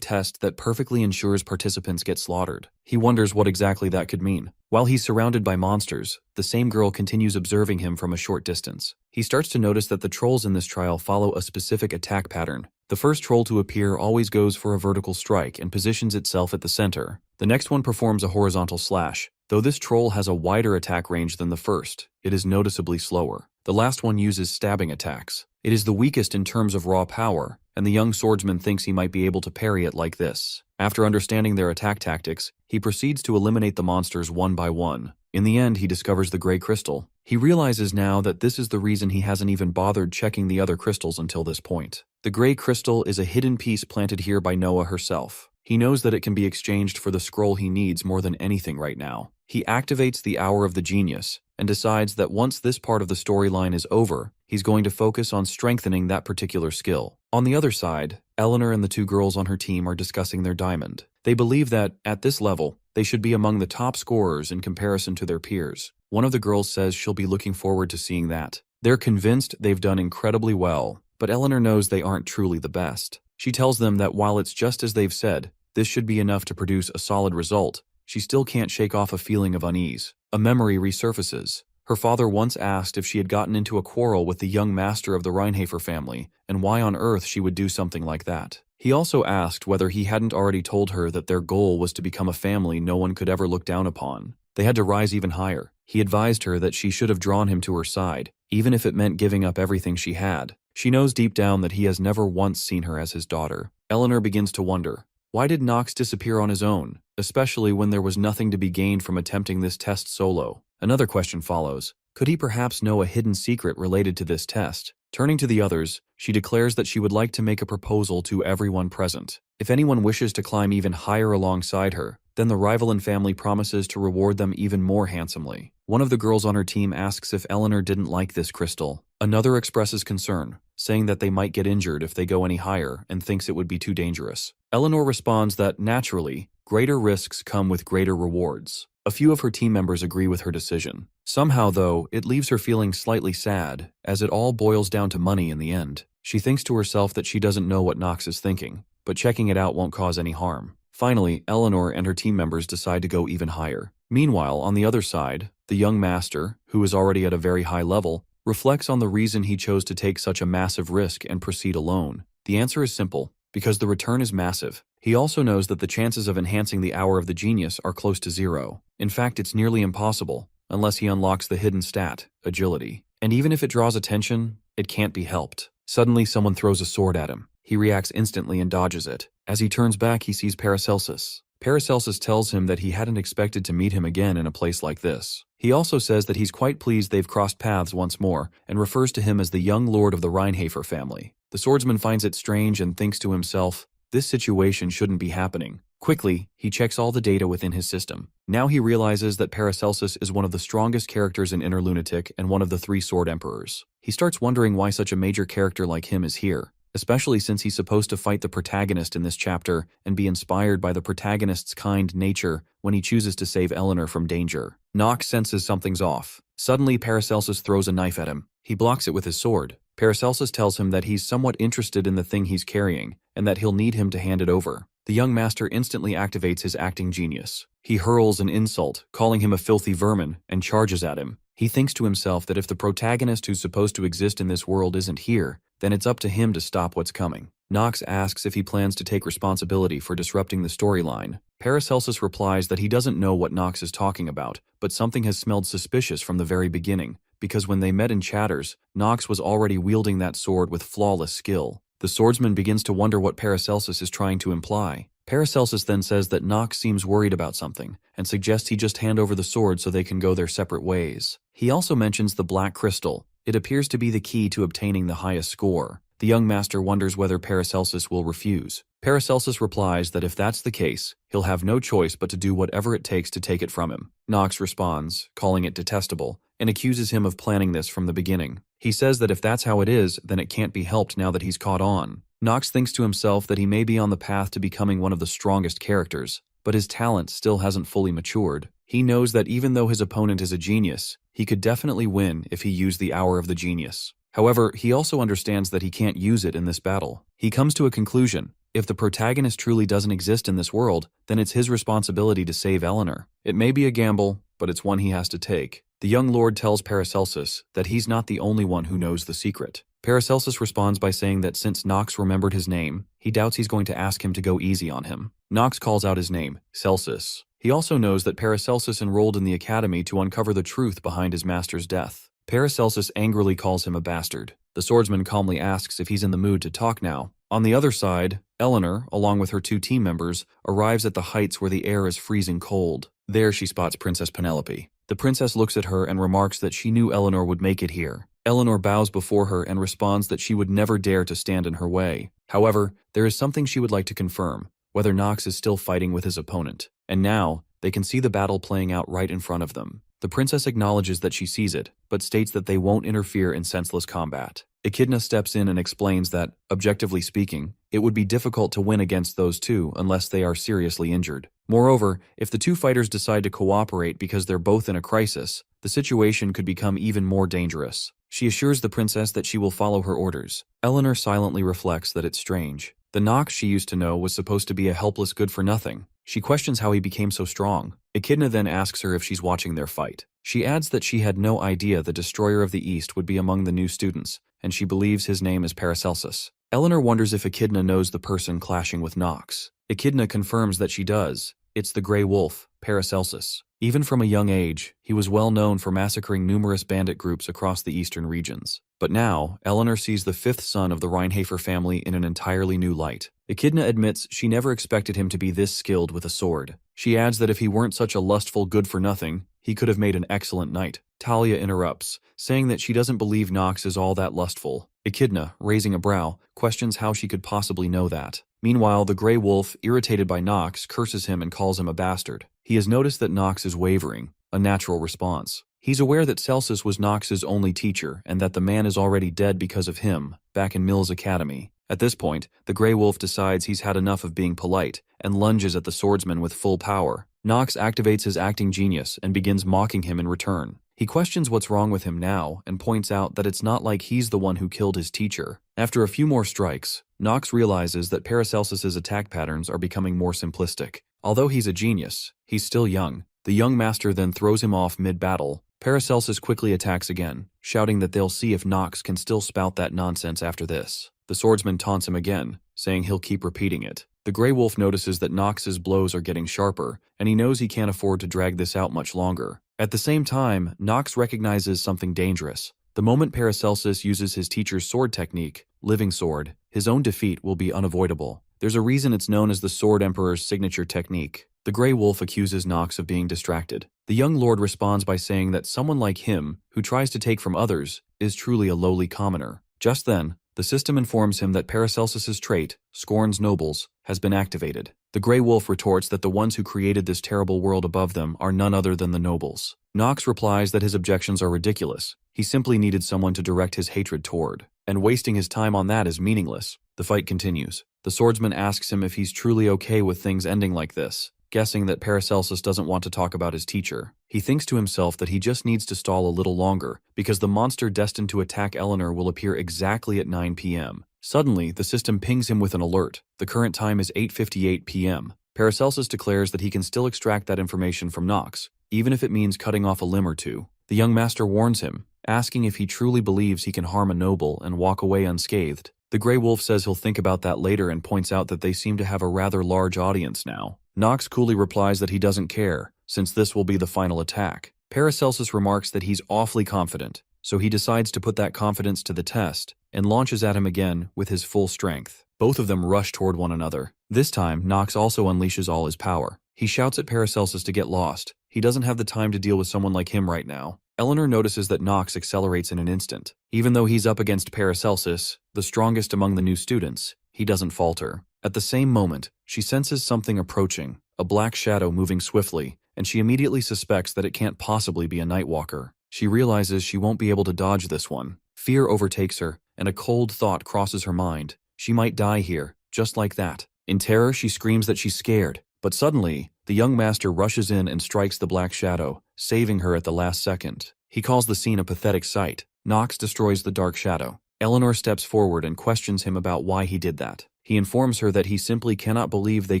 test that perfectly ensures participants get slaughtered. He wonders what exactly that could mean. While he's surrounded by monsters, the same girl continues observing him from a short distance. He starts to notice that the trolls in this trial follow a specific attack pattern. The first troll to appear always goes for a vertical strike and positions itself at the center. The next one performs a horizontal slash. Though this troll has a wider attack range than the first, it is noticeably slower. The last one uses stabbing attacks. It is the weakest in terms of raw power, and the young swordsman thinks he might be able to parry it like this. After understanding their attack tactics, he proceeds to eliminate the monsters one by one. In the end, he discovers the gray crystal. He realizes now that this is the reason he hasn't even bothered checking the other crystals until this point. The gray crystal is a hidden piece planted here by Noah herself. He knows that it can be exchanged for the scroll he needs more than anything right now. He activates the Hour of the Genius and decides that once this part of the storyline is over, he's going to focus on strengthening that particular skill. On the other side, Eleanor and the 2 girls on her team are discussing their diamond. They believe that, at this level, they should be among the top scorers in comparison to their peers. One of the girls says she'll be looking forward to seeing that. They're convinced they've done incredibly well, but Eleanor knows they aren't truly the best. She tells them that while it's just as they've said, this should be enough to produce a solid result, she still can't shake off a feeling of unease. A memory resurfaces. Her father once asked if she had gotten into a quarrel with the young master of the Reinhafer family, and why on earth she would do something like that. He also asked whether he hadn't already told her that their goal was to become a family no one could ever look down upon. They had to rise even higher. He advised her that she should have drawn him to her side, even if it meant giving up everything she had. She knows deep down that he has never once seen her as his daughter. Eleanor begins to wonder, why did Nox disappear on his own, especially when there was nothing to be gained from attempting this test solo? Another question follows. Could he perhaps know a hidden secret related to this test? Turning to the others, she declares that she would like to make a proposal to everyone present. If anyone wishes to climb even higher alongside her, then the Rivalin family promises to reward them even more handsomely. One of the girls on her team asks if Eleanor didn't like this crystal. Another expresses concern, saying that they might get injured if they go any higher and thinks it would be too dangerous. Eleanor responds that, naturally, greater risks come with greater rewards. A few of her team members agree with her decision. Somehow, though, it leaves her feeling slightly sad, as it all boils down to money in the end. She thinks to herself that she doesn't know what Nox is thinking, but checking it out won't cause any harm. Finally, Eleanor and her team members decide to go even higher. Meanwhile, on the other side, the young master, who is already at a very high level, reflects on the reason he chose to take such a massive risk and proceed alone. The answer is simple: because the return is massive. He also knows that the chances of enhancing the hour of the genius are close to zero. In fact, it's nearly impossible, unless he unlocks the hidden stat, agility. And even if it draws attention, it can't be helped. Suddenly, someone throws a sword at him. He reacts instantly and dodges it. As he turns back, he sees Paracelsus. Paracelsus tells him that he hadn't expected to meet him again in a place like this. He also says that he's quite pleased they've crossed paths once more, and refers to him as the young lord of the Rheinhafer family. The swordsman finds it strange and thinks to himself, this situation shouldn't be happening. Quickly, he checks all the data within his system. Now he realizes that Paracelsus is one of the strongest characters in Inner Lunatic and one of the 3 Sword Emperors. He starts wondering why such a major character like him is here, especially since he's supposed to fight the protagonist in this chapter and be inspired by the protagonist's kind nature when he chooses to save Eleanor from danger. Nox senses something's off. Suddenly, Paracelsus throws a knife at him. He blocks it with his sword. Paracelsus tells him that he's somewhat interested in the thing he's carrying, and that he'll need him to hand it over. The young master instantly activates his acting genius. He hurls an insult, calling him a filthy vermin, and charges at him. He thinks to himself that if the protagonist who's supposed to exist in this world isn't here, then it's up to him to stop what's coming. Nox asks if he plans to take responsibility for disrupting the storyline. Paracelsus replies that he doesn't know what Nox is talking about, but something has smelled suspicious from the very beginning, because when they met in Chatters, Nox was already wielding that sword with flawless skill. The swordsman begins to wonder what Paracelsus is trying to imply. Paracelsus then says that Nox seems worried about something, and suggests he just hand over the sword so they can go their separate ways. He also mentions the black crystal. It appears to be the key to obtaining the highest score. The young master wonders whether Paracelsus will refuse. Paracelsus replies that if that's the case, he'll have no choice but to do whatever it takes to take it from him. Nox responds, calling it detestable, and accuses him of planning this from the beginning. He says that if that's how it is, then it can't be helped now that he's caught on. Nox thinks to himself that he may be on the path to becoming one of the strongest characters, but his talent still hasn't fully matured. He knows that even though his opponent is a genius, he could definitely win if he used the hour of the genius. However, he also understands that he can't use it in this battle. He comes to a conclusion. If the protagonist truly doesn't exist in this world, then it's his responsibility to save Eleanor. It may be a gamble, but it's one he has to take. The young lord tells Paracelsus that he's not the only one who knows the secret. Paracelsus responds by saying that since Nox remembered his name, he doubts he's going to ask him to go easy on him. Nox calls out his name, Celsus. He also knows that Paracelsus enrolled in the academy to uncover the truth behind his master's death. Paracelsus angrily calls him a bastard. The swordsman calmly asks if he's in the mood to talk now. On the other side, Eleanor, along with her 2 team members, arrives at the heights where the air is freezing cold. There she spots Princess Penelope. The princess looks at her and remarks that she knew Eleanor would make it here. Eleanor bows before her and responds that she would never dare to stand in her way. However, there is something she would like to confirm, whether Nox is still fighting with his opponent. And now, they can see the battle playing out right in front of them. The princess acknowledges that she sees it, but states that they won't interfere in senseless combat. Echidna steps in and explains that, objectively speaking, it would be difficult to win against those 2 unless they are seriously injured. Moreover, if the 2 fighters decide to cooperate because they're both in a crisis, the situation could become even more dangerous. She assures the princess that she will follow her orders. Eleanor silently reflects that it's strange. The Nox she used to know was supposed to be a helpless good-for-nothing. She questions how he became so strong. Echidna then asks her if she's watching their fight. She adds that she had no idea the Destroyer of the East would be among the new students, and she believes his name is Paracelsus. Eleanor wonders if Echidna knows the person clashing with Nox. Echidna confirms that she does. It's the Grey Wolf, Paracelsus. Even from a young age, he was well known for massacring numerous bandit groups across the eastern regions. But now, Eleanor sees the 5th son of the Rheinhafer family in an entirely new light. Echidna admits she never expected him to be this skilled with a sword. She adds that if he weren't such a lustful good-for-nothing, he could have made an excellent knight. Talia interrupts, saying that she doesn't believe Nox is all that lustful. Echidna, raising a brow, questions how she could possibly know that. Meanwhile, the Grey Wolf, irritated by Nox, curses him and calls him a bastard. He has noticed that Nox is wavering, a natural response. He's aware that Celsus was Nox's only teacher and that the man is already dead because of him, back in Mill's academy. At this point, the Grey Wolf decides he's had enough of being polite and lunges at the swordsman with full power. Nox activates his acting genius and begins mocking him in return. He questions what's wrong with him now and points out that it's not like he's the one who killed his teacher. After a few more strikes, Nox realizes that Paracelsus's attack patterns are becoming more simplistic. Although he's a genius, he's still young. The young master then throws him off mid-battle. Paracelsus quickly attacks again, shouting that they'll see if Nox can still spout that nonsense after this. The swordsman taunts him again, saying he'll keep repeating it. The Grey Wolf notices that Nox's blows are getting sharper, and he knows he can't afford to drag this out much longer. At the same time, Nox recognizes something dangerous. The moment Paracelsus uses his teacher's sword technique, Living Sword, his own defeat will be unavoidable. There's a reason it's known as the Sword Emperor's signature technique. The Grey Wolf accuses Nox of being distracted. The young lord responds by saying that someone like him, who tries to take from others, is truly a lowly commoner. Just then, the system informs him that Paracelsus's trait, Scorns Nobles, has been activated. The Grey Wolf retorts that the ones who created this terrible world above them are none other than the nobles. Nox replies that his objections are ridiculous. He simply needed someone to direct his hatred toward, and wasting his time on that is meaningless. The fight continues. The swordsman asks him if he's truly okay with things ending like this, guessing that Paracelsus doesn't want to talk about his teacher. He thinks to himself that he just needs to stall a little longer, because the monster destined to attack Eleanor will appear exactly at 9 p.m. Suddenly, the system pings him with an alert. The current time is 8:58 p.m. Paracelsus declares that he can still extract that information from Nox, even if it means cutting off a limb or two. The young master warns him, asking if he truly believes he can harm a noble and walk away unscathed. The Grey Wolf says he'll think about that later and points out that they seem to have a rather large audience now. Nox coolly replies that he doesn't care, since this will be the final attack. Paracelsus remarks that he's awfully confident, so he decides to put that confidence to the test and launches at him again with his full strength. Both of them rush toward one another. This time, Nox also unleashes all his power. He shouts at Paracelsus to get lost. He doesn't have the time to deal with someone like him right now. Eleanor notices that Nox accelerates in an instant. Even though he's up against Paracelsus, the strongest among the new students, he doesn't falter. At the same moment, she senses something approaching, a black shadow moving swiftly, and she immediately suspects that it can't possibly be a Nightwalker. She realizes she won't be able to dodge this one. Fear overtakes her, and a cold thought crosses her mind. She might die here, just like that. In terror, she screams that she's scared, but suddenly, the young master rushes in and strikes the black shadow, saving her at the last second. He calls the scene a pathetic sight. Nox destroys the dark shadow. Eleanor steps forward and questions him about why he did that. He informs her that he simply cannot believe they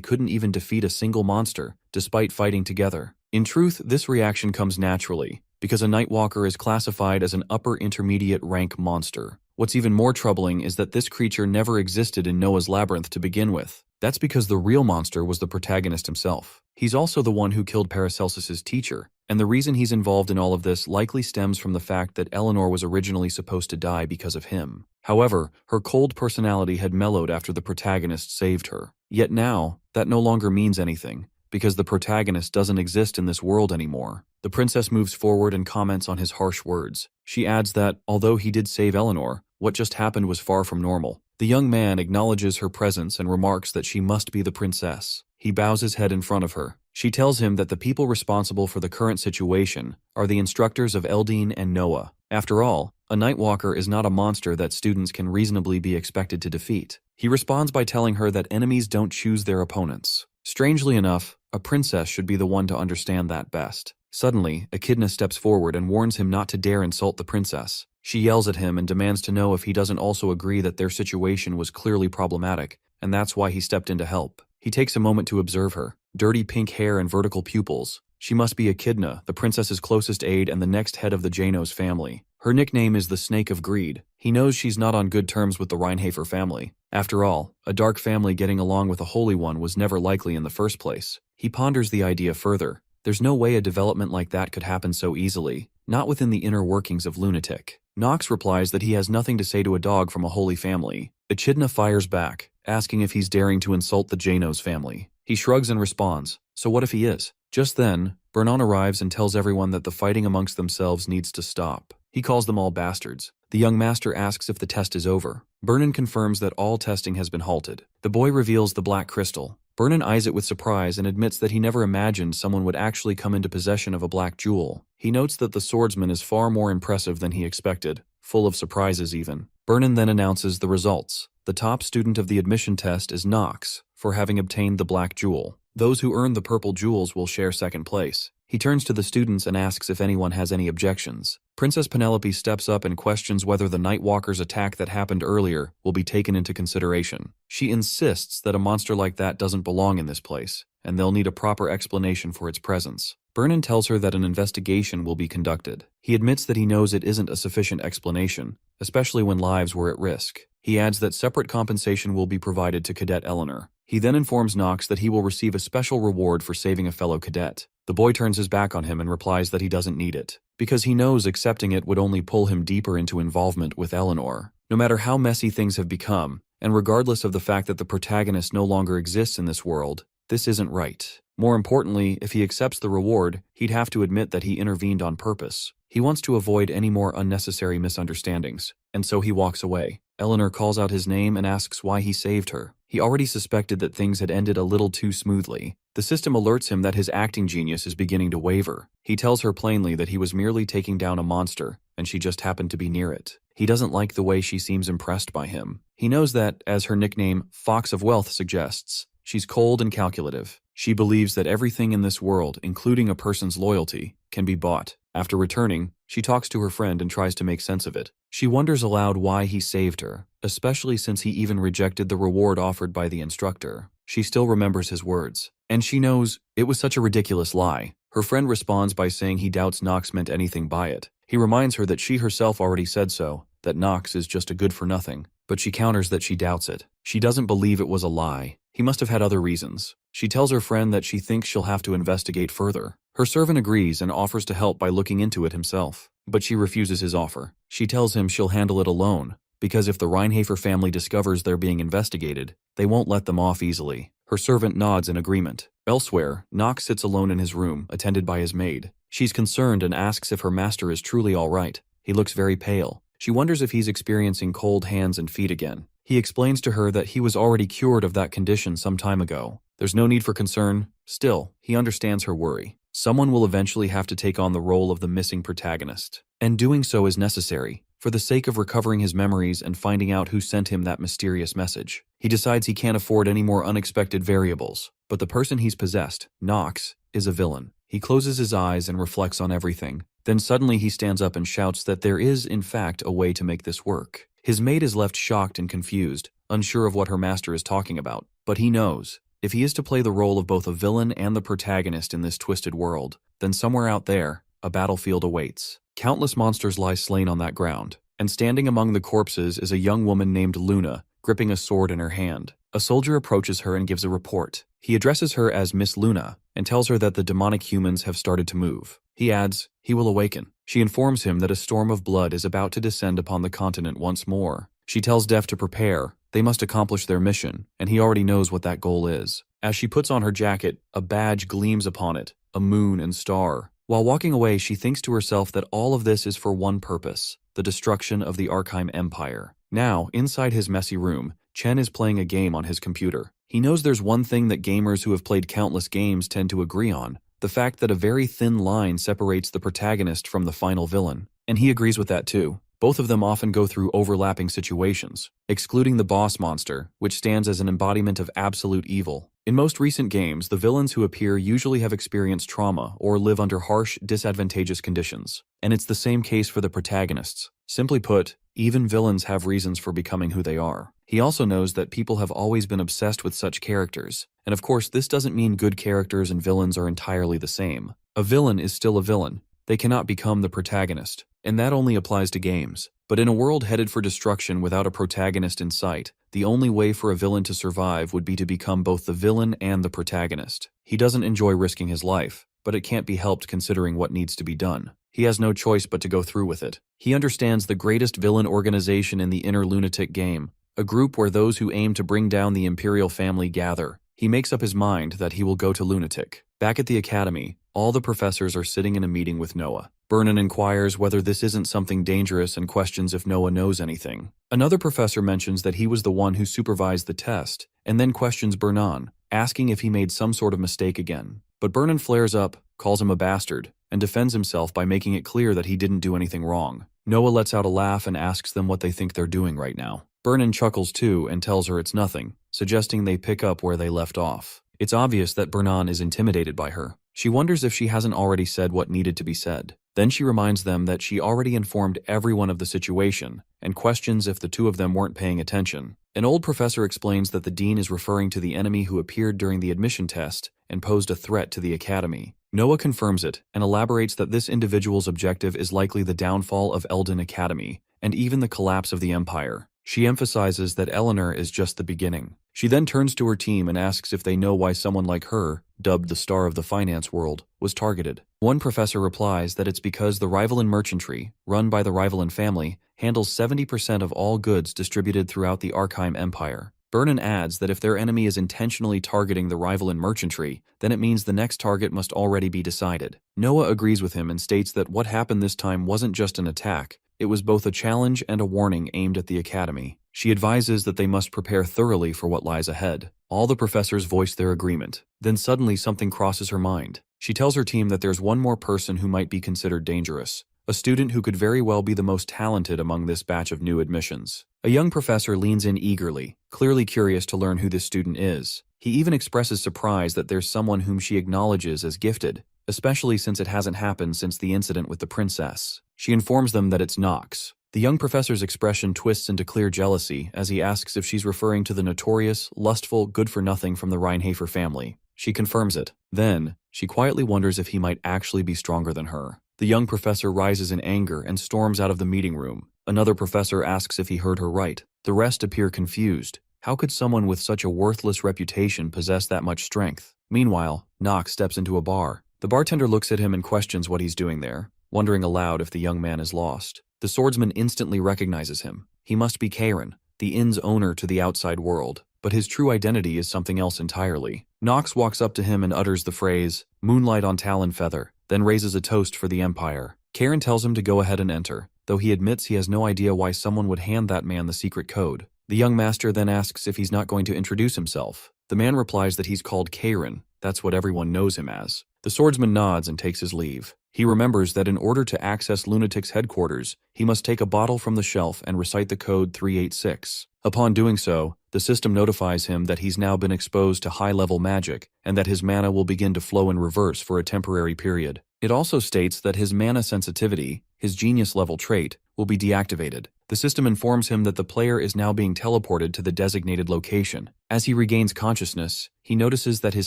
couldn't even defeat a single monster, despite fighting together. In truth, this reaction comes naturally, because a Nightwalker is classified as an upper intermediate rank monster. What's even more troubling is that this creature never existed in Noah's Labyrinth to begin with. That's because the real monster was the protagonist himself. He's also the one who killed Paracelsus's teacher, and the reason he's involved in all of this likely stems from the fact that Eleanor was originally supposed to die because of him. However, her cold personality had mellowed after the protagonist saved her. Yet now, that no longer means anything, because the protagonist doesn't exist in this world anymore. The princess moves forward and comments on his harsh words. She adds that, although he did save Eleanor, what just happened was far from normal. The young man acknowledges her presence and remarks that she must be the princess. He bows his head in front of her. She tells him that the people responsible for the current situation are the instructors of Eldine and Noah. After all, a Nightwalker is not a monster that students can reasonably be expected to defeat. He responds by telling her that enemies don't choose their opponents. Strangely enough, a princess should be the one to understand that best. Suddenly, Echidna steps forward and warns him not to dare insult the princess. She yells at him and demands to know if he doesn't also agree that their situation was clearly problematic, and that's why he stepped in to help. He takes a moment to observe her. Dirty pink hair and vertical pupils. She must be Echidna, the princess's closest aide and the next head of the Janos family. Her nickname is the Snake of Greed. He knows she's not on good terms with the Reinhafer family. After all, a dark family getting along with a holy one was never likely in the first place. He ponders the idea further. There's no way a development like that could happen so easily, not within the inner workings of Lunatic. Nox replies that he has nothing to say to a dog from a holy family. Echidna fires back, asking if he's daring to insult the Janos family. He shrugs and responds, so what if he is? Just then, Bernon arrives and tells everyone that the fighting amongst themselves needs to stop. He calls them all bastards. The young master asks if the test is over. Vernon confirms that all testing has been halted. The boy reveals the black crystal. Vernon eyes it with surprise and admits that he never imagined someone would actually come into possession of a black jewel. He notes that the swordsman is far more impressive than he expected, full of surprises even. Vernon then announces the results. The top student of the admission test is Nox, for having obtained the black jewel. Those who earn the purple jewels will share second place. He turns to the students and asks if anyone has any objections. Princess Penelope steps up and questions whether the Nightwalker's attack that happened earlier will be taken into consideration. She insists that a monster like that doesn't belong in this place, and they'll need a proper explanation for its presence. Vernon tells her that an investigation will be conducted. He admits that he knows it isn't a sufficient explanation, especially when lives were at risk. He adds that separate compensation will be provided to Cadet Eleanor. He then informs Nox that he will receive a special reward for saving a fellow cadet. The boy turns his back on him and replies that he doesn't need it, because he knows accepting it would only pull him deeper into involvement with Eleanor. No matter how messy things have become, and regardless of the fact that the protagonist no longer exists in this world, this isn't right. More importantly, if he accepts the reward, he'd have to admit that he intervened on purpose. He wants to avoid any more unnecessary misunderstandings, and so he walks away. Eleanor calls out his name and asks why he saved her. He already suspected that things had ended a little too smoothly. The system alerts him that his acting genius is beginning to waver. He tells her plainly that he was merely taking down a monster, and she just happened to be near it. He doesn't like the way she seems impressed by him. He knows that, as her nickname, Fox of Wealth, suggests, she's cold and calculative. She believes that everything in this world, including a person's loyalty, can be bought. After returning, she talks to her friend and tries to make sense of it. She wonders aloud why he saved her, especially since he even rejected the reward offered by the instructor. She still remembers his words, and she knows it was such a ridiculous lie. Her friend responds by saying he doubts Nox meant anything by it. He reminds her that she herself already said so, that Nox is just a good-for-nothing, but she counters that she doubts it. She doesn't believe it was a lie. He must have had other reasons. She tells her friend that she thinks she'll have to investigate further. Her servant agrees and offers to help by looking into it himself, but she refuses his offer. She tells him she'll handle it alone, because if the Reinhafer family discovers they're being investigated, they won't let them off easily. Her servant nods in agreement. Elsewhere, Nox sits alone in his room, attended by his maid. She's concerned and asks if her master is truly all right. He looks very pale. She wonders if he's experiencing cold hands and feet again. He explains to her that he was already cured of that condition some time ago. There's no need for concern. Still, he understands her worry. Someone will eventually have to take on the role of the missing protagonist. And doing so is necessary, for the sake of recovering his memories and finding out who sent him that mysterious message. He decides he can't afford any more unexpected variables, but the person he's possessed, Nox, is a villain. He closes his eyes and reflects on everything. Then suddenly he stands up and shouts that there is, in fact, a way to make this work. His maid is left shocked and confused, unsure of what her master is talking about. But he knows, if he is to play the role of both a villain and the protagonist in this twisted world, then somewhere out there, a battlefield awaits. Countless monsters lie slain on that ground, and standing among the corpses is a young woman named Luna, gripping a sword in her hand. A soldier approaches her and gives a report. He addresses her as Miss Luna, and tells her that the demonic humans have started to move. He adds, he will awaken. She informs him that a storm of blood is about to descend upon the continent once more. She tells Death to prepare. They must accomplish their mission, and he already knows what that goal is. As she puts on her jacket, a badge gleams upon it, a moon and star. While walking away, she thinks to herself that all of this is for one purpose, the destruction of the Archive Empire. Now, inside his messy room, Chen is playing a game on his computer. He knows there's one thing that gamers who have played countless games tend to agree on, the fact that a very thin line separates the protagonist from the final villain. And he agrees with that too. Both of them often go through overlapping situations, excluding the boss monster, which stands as an embodiment of absolute evil. In most recent games, the villains who appear usually have experienced trauma or live under harsh, disadvantageous conditions. And it's the same case for the protagonists. Simply put, even villains have reasons for becoming who they are. He also knows that people have always been obsessed with such characters. And of course, this doesn't mean good characters and villains are entirely the same. A villain is still a villain. They cannot become the protagonist. And that only applies to games. But in a world headed for destruction without a protagonist in sight, the only way for a villain to survive would be to become both the villain and the protagonist. He doesn't enjoy risking his life, but it can't be helped considering what needs to be done. He has no choice but to go through with it. He understands the greatest villain organization in the inner lunatic game, a group where those who aim to bring down the imperial family gather. He makes up his mind that he will go to Lunatic. Back at the academy, all the professors are sitting in a meeting with Noah. Vernon inquires whether this isn't something dangerous and questions if Noah knows anything. Another professor mentions that he was the one who supervised the test, and then questions Vernon, asking if he made some sort of mistake again. But Vernon flares up, calls him a bastard, and defends himself by making it clear that he didn't do anything wrong. Noah lets out a laugh and asks them what they think they're doing right now. Vernon chuckles too and tells her it's nothing, suggesting they pick up where they left off. It's obvious that Vernon is intimidated by her. She wonders if she hasn't already said what needed to be said. Then she reminds them that she already informed everyone of the situation and questions if the two of them weren't paying attention. An old professor explains that the dean is referring to the enemy who appeared during the admission test and posed a threat to the academy. Noah confirms it and elaborates that this individual's objective is likely the downfall of Eldon Academy and even the collapse of the Empire. She emphasizes that Eleanor is just the beginning. She then turns to her team and asks if they know why someone like her, dubbed the star of the finance world, was targeted. One professor replies that it's because the Rivalin Merchantry, run by the Rivalin family, handles 70% of all goods distributed throughout the Arkheim Empire. Vernon adds that if their enemy is intentionally targeting the Rivalin Merchantry, then it means the next target must already be decided. Noah agrees with him and states that what happened this time wasn't just an attack, it was both a challenge and a warning aimed at the academy. She advises that they must prepare thoroughly for what lies ahead. All the professors voice their agreement. Then suddenly something crosses her mind. She tells her team that there's one more person who might be considered dangerous, a student who could very well be the most talented among this batch of new admissions. A young professor leans in eagerly, clearly curious to learn who this student is. He even expresses surprise that there's someone whom she acknowledges as gifted, especially since it hasn't happened since the incident with the princess. She informs them that it's Knox. The young professor's expression twists into clear jealousy as he asks if she's referring to the notorious, lustful, good-for-nothing from the Reinhafer family. She confirms it. Then, she quietly wonders if he might actually be stronger than her. The young professor rises in anger and storms out of the meeting room. Another professor asks if he heard her right. The rest appear confused. How could someone with such a worthless reputation possess that much strength? Meanwhile, Knox steps into a bar. The bartender looks at him and questions what he's doing there, wondering aloud if the young man is lost. The swordsman instantly recognizes him. He must be Karen, the inn's owner to the outside world, but his true identity is something else entirely. Knox walks up to him and utters the phrase, "Moonlight on Talon Feather," then raises a toast for the Empire. Karen tells him to go ahead and enter, though he admits he has no idea why someone would hand that man the secret code. The young master then asks if he's not going to introduce himself. The man replies that he's called Karen. That's what everyone knows him as. The swordsman nods and takes his leave. He remembers that in order to access Lunatic's headquarters, he must take a bottle from the shelf and recite the code 386. Upon doing so, the system notifies him that he's now been exposed to high-level magic and that his mana will begin to flow in reverse for a temporary period. It also states that his mana sensitivity, his genius-level trait, will be deactivated. The system informs him that the player is now being teleported to the designated location. As he regains consciousness, he notices that his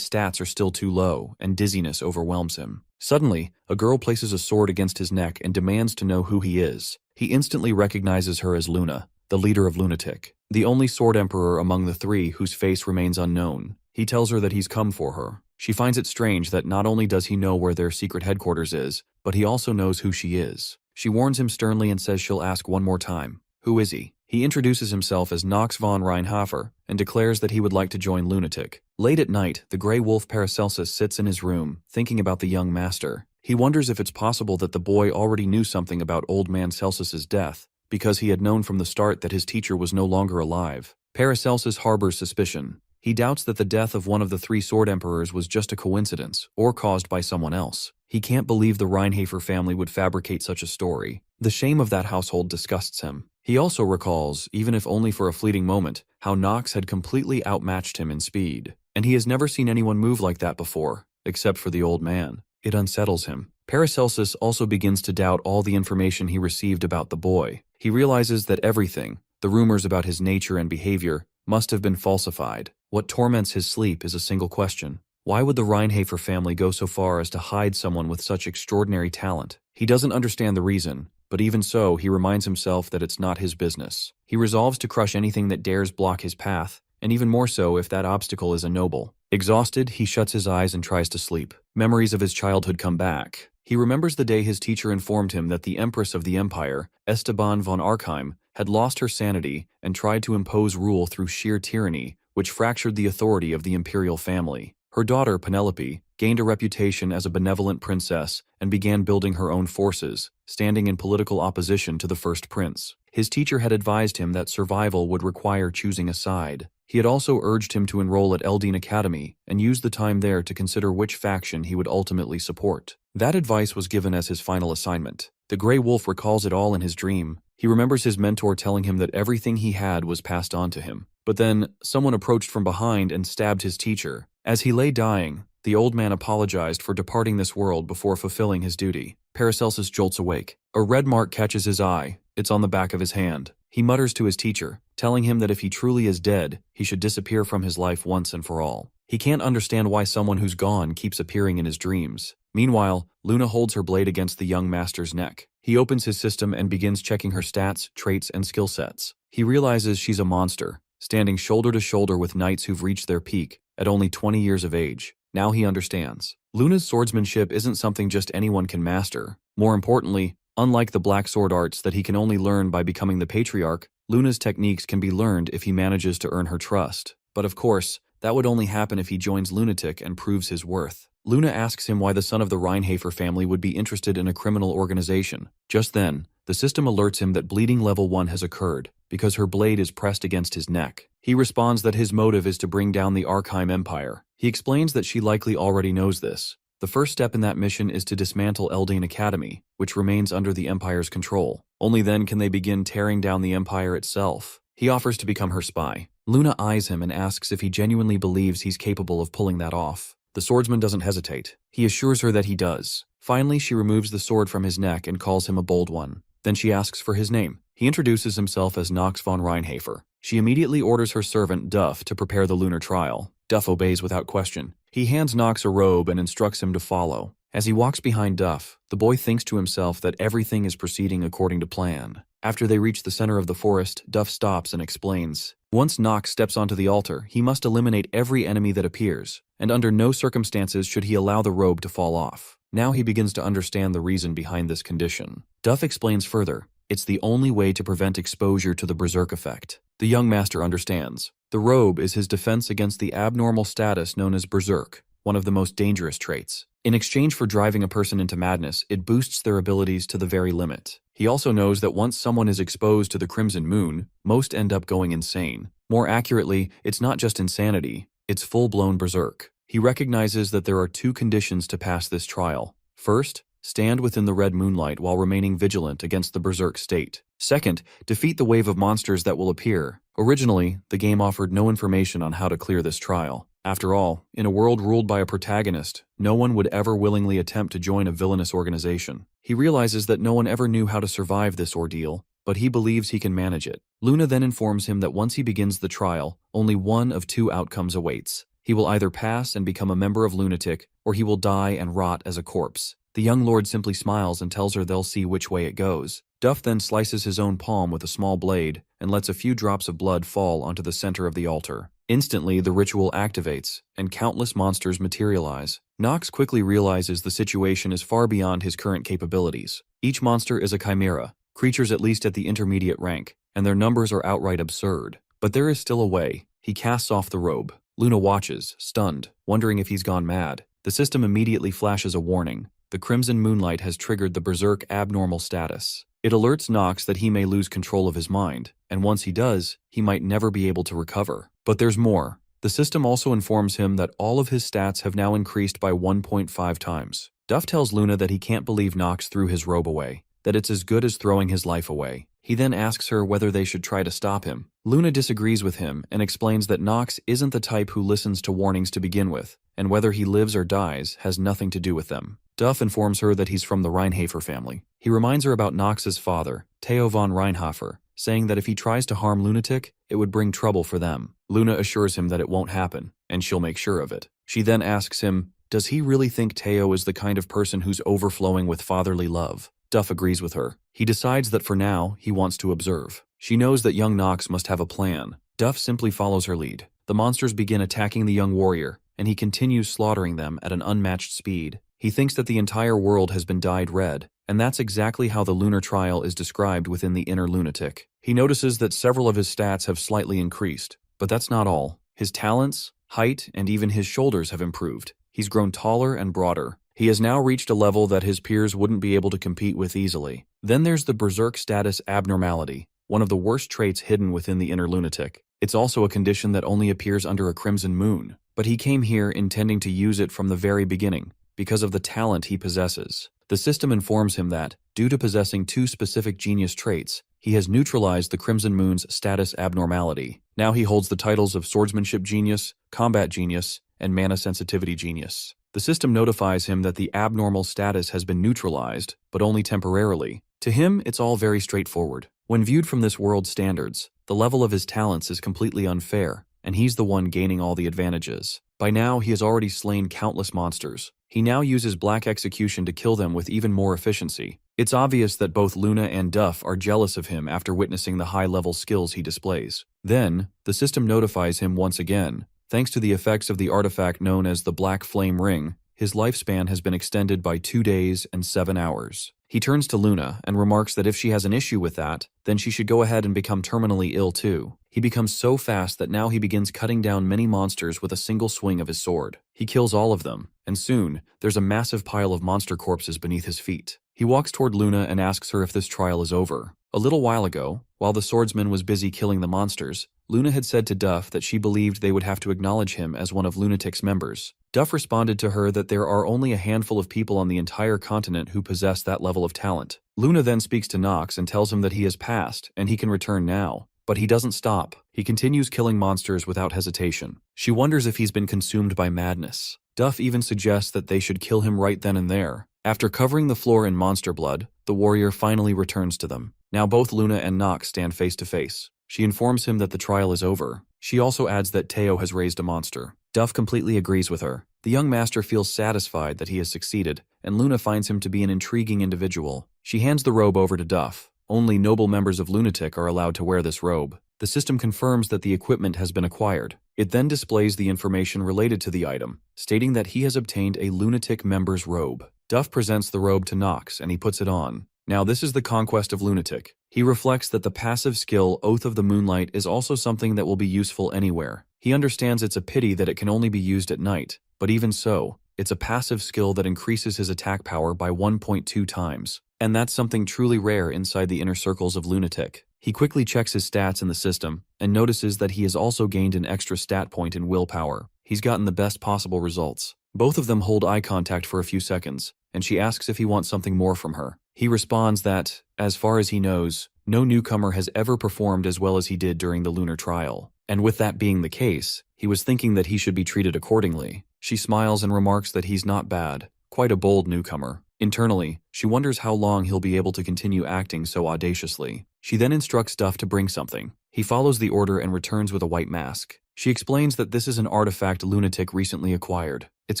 stats are still too low, and dizziness overwhelms him. Suddenly, a girl places a sword against his neck and demands to know who he is. He instantly recognizes her as Luna, the leader of Lunatic, the only Sword Emperor among the three whose face remains unknown. He tells her that he's come for her. She finds it strange that not only does he know where their secret headquarters is, but he also knows who she is. She warns him sternly and says she'll ask one more time. Who is he? He introduces himself as Knox von Reinhofer and declares that he would like to join Lunatic. Late at night, the Grey Wolf Paracelsus sits in his room, thinking about the young master. He wonders if it's possible that the boy already knew something about Old Man Celsus's death, because he had known from the start that his teacher was no longer alive. Paracelsus harbors suspicion. He doubts that the death of one of the three Sword Emperors was just a coincidence, or caused by someone else. He can't believe the Reinhafer family would fabricate such a story. The shame of that household disgusts him. He also recalls, even if only for a fleeting moment, how Knox had completely outmatched him in speed. And he has never seen anyone move like that before, except for the old man. It unsettles him. Paracelsus also begins to doubt all the information he received about the boy. He realizes that everything, the rumors about his nature and behavior, must have been falsified. What torments his sleep is a single question. Why would the Reinhafer family go so far as to hide someone with such extraordinary talent? He doesn't understand the reason, but even so, he reminds himself that it's not his business. He resolves to crush anything that dares block his path, and even more so if that obstacle is a noble. Exhausted, he shuts his eyes and tries to sleep. Memories of his childhood come back. He remembers the day his teacher informed him that the Empress of the Empire, Esteban von Arkheim, had lost her sanity and tried to impose rule through sheer tyranny, which fractured the authority of the imperial family. Her daughter, Penelope, gained a reputation as a benevolent princess and began building her own forces, standing in political opposition to the first prince. His teacher had advised him that survival would require choosing a side. He had also urged him to enroll at Eldine Academy and use the time there to consider which faction he would ultimately support. That advice was given as his final assignment. The Grey Wolf recalls it all in his dream. He remembers his mentor telling him that everything he had was passed on to him. But then, someone approached from behind and stabbed his teacher. As he lay dying, the old man apologized for departing this world before fulfilling his duty. Paracelsus jolts awake. A red mark catches his eye. It's on the back of his hand. He mutters to his teacher, telling him that if he truly is dead, he should disappear from his life once and for all. He can't understand why someone who's gone keeps appearing in his dreams. Meanwhile, Luna holds her blade against the young master's neck. He opens his system and begins checking her stats, traits, and skill sets. He realizes she's a monster, standing shoulder to shoulder with knights who've reached their peak at only 20 years of age. Now he understands. Luna's swordsmanship isn't something just anyone can master. More importantly, unlike the black sword arts that he can only learn by becoming the patriarch, Luna's techniques can be learned if he manages to earn her trust. But of course, that would only happen if he joins Lunatic and proves his worth. Luna asks him why the son of the Reinhafer family would be interested in a criminal organization. Just then, the system alerts him that bleeding level 1 has occurred, because her blade is pressed against his neck. He responds that his motive is to bring down the Arkheim Empire. He explains that she likely already knows this. The first step in that mission is to dismantle Eldine Academy, which remains under the Empire's control. Only then can they begin tearing down the Empire itself. He offers to become her spy. Luna eyes him and asks if he genuinely believes he's capable of pulling that off. The swordsman doesn't hesitate. He assures her that he does. Finally, she removes the sword from his neck and calls him a bold one. Then she asks for his name. He introduces himself as Nox von Reinhafer. She immediately orders her servant, Duff, to prepare the lunar trial. Duff obeys without question. He hands Nox a robe and instructs him to follow. As he walks behind Duff, the boy thinks to himself that everything is proceeding according to plan. After they reach the center of the forest, Duff stops and explains. Once Nox steps onto the altar, he must eliminate every enemy that appears, and under no circumstances should he allow the robe to fall off. Now he begins to understand the reason behind this condition. Duff explains further. It's the only way to prevent exposure to the berserk effect. The young master understands. The robe is his defense against the abnormal status known as berserk, one of the most dangerous traits. In exchange for driving a person into madness, it boosts their abilities to the very limit. He also knows that once someone is exposed to the Crimson Moon, most end up going insane. More accurately, it's not just insanity, it's full-blown berserk. He recognizes that there are two conditions to pass this trial. First, stand within the red moonlight while remaining vigilant against the berserk state. Second, defeat the wave of monsters that will appear. Originally, the game offered no information on how to clear this trial. After all, in a world ruled by a protagonist, no one would ever willingly attempt to join a villainous organization. He realizes that no one ever knew how to survive this ordeal, but he believes he can manage it. Luna then informs him that once he begins the trial, only one of two outcomes awaits. He will either pass and become a member of Lunatic, or he will die and rot as a corpse. The young lord simply smiles and tells her they'll see which way it goes. Duff then slices his own palm with a small blade and lets a few drops of blood fall onto the center of the altar. Instantly, the ritual activates, and countless monsters materialize. Nox quickly realizes the situation is far beyond his current capabilities. Each monster is a chimera, creatures at least at the intermediate rank, and their numbers are outright absurd. But there is still a way. He casts off the robe. Luna watches, stunned, wondering if he's gone mad. The system immediately flashes a warning. The Crimson Moonlight has triggered the berserk abnormal status. It alerts Nox that he may lose control of his mind, and once he does, he might never be able to recover. But there's more. The system also informs him that all of his stats have now increased by 1.5 times. Duff tells Luna that he can't believe Nox threw his robe away, that it's as good as throwing his life away. He then asks her whether they should try to stop him. Luna disagrees with him and explains that Nox isn't the type who listens to warnings to begin with, and whether he lives or dies has nothing to do with them. Duff informs her that he's from the Reinhafer family. He reminds her about Nox's father, Theo von Reinhafer, saying that if he tries to harm Lunatic, it would bring trouble for them. Luna assures him that it won't happen, and she'll make sure of it. She then asks him, does he really think Theo is the kind of person who's overflowing with fatherly love? Duff agrees with her. He decides that for now, he wants to observe. She knows that young Nox must have a plan. Duff simply follows her lead. The monsters begin attacking the young warrior, and he continues slaughtering them at an unmatched speed. He thinks that the entire world has been dyed red, and that's exactly how the lunar trial is described within the inner Lunatic. He notices that several of his stats have slightly increased, but that's not all. His talents, height, and even his shoulders have improved. He's grown taller and broader. He has now reached a level that his peers wouldn't be able to compete with easily. Then there's the berserk status abnormality, one of the worst traits hidden within the inner Lunatic. It's also a condition that only appears under a crimson moon, but he came here intending to use it from the very beginning, because of the talent he possesses. The system informs him that, due to possessing 2 specific genius traits, he has neutralized the Crimson Moon's status abnormality. Now he holds the titles of Swordsmanship Genius, Combat Genius, and Mana Sensitivity Genius. The system notifies him that the abnormal status has been neutralized, but only temporarily. To him, it's all very straightforward. When viewed from this world's standards, the level of his talents is completely unfair, and he's the one gaining all the advantages. By now, he has already slain countless monsters. He now uses Black Execution to kill them with even more efficiency. It's obvious that both Luna and Duff are jealous of him after witnessing the high-level skills he displays. Then, the system notifies him once again. Thanks to the effects of the artifact known as the Black Flame Ring, his lifespan has been extended by 2 days and 7 hours. He turns to Luna and remarks that if she has an issue with that, then she should go ahead and become terminally ill too. He becomes so fast that now he begins cutting down many monsters with a single swing of his sword. He kills all of them, and soon, there's a massive pile of monster corpses beneath his feet. He walks toward Luna and asks her if this trial is over. A little while ago, while the swordsman was busy killing the monsters, Luna had said to Duff that she believed they would have to acknowledge him as one of Lunatic's members. Duff responded to her that there are only a handful of people on the entire continent who possess that level of talent. Luna then speaks to Nox and tells him that he has passed and he can return now. But he doesn't stop. He continues killing monsters without hesitation. She wonders if he's been consumed by madness. Duff even suggests that they should kill him right then and there. After covering the floor in monster blood, the warrior finally returns to them. Now both Luna and Nox stand face to face. She informs him that the trial is over. She also adds that Teo has raised a monster. Duff completely agrees with her. The young master feels satisfied that he has succeeded, and Luna finds him to be an intriguing individual. She hands the robe over to Duff. Only noble members of Lunatic are allowed to wear this robe. The system confirms that the equipment has been acquired. It then displays the information related to the item, stating that he has obtained a Lunatic member's robe. Duff presents the robe to Nox, and he puts it on. Now this is the conquest of Lunatic. He reflects that the passive skill Oath of the Moonlight is also something that will be useful anywhere. He understands it's a pity that it can only be used at night, but even so, it's a passive skill that increases his attack power by 1.2 times. And that's something truly rare inside the inner circles of Lunatic. He quickly checks his stats in the system, and notices that he has also gained an extra stat point in willpower. He's gotten the best possible results. Both of them hold eye contact for a few seconds, and she asks if he wants something more from her. He responds that, as far as he knows, no newcomer has ever performed as well as he did during the lunar trial. And with that being the case, he was thinking that he should be treated accordingly. She smiles and remarks that he's not bad, quite a bold newcomer. Internally, she wonders how long he'll be able to continue acting so audaciously. She then instructs Duff to bring something. He follows the order and returns with a white mask. She explains that this is an artifact Lunatic recently acquired. It's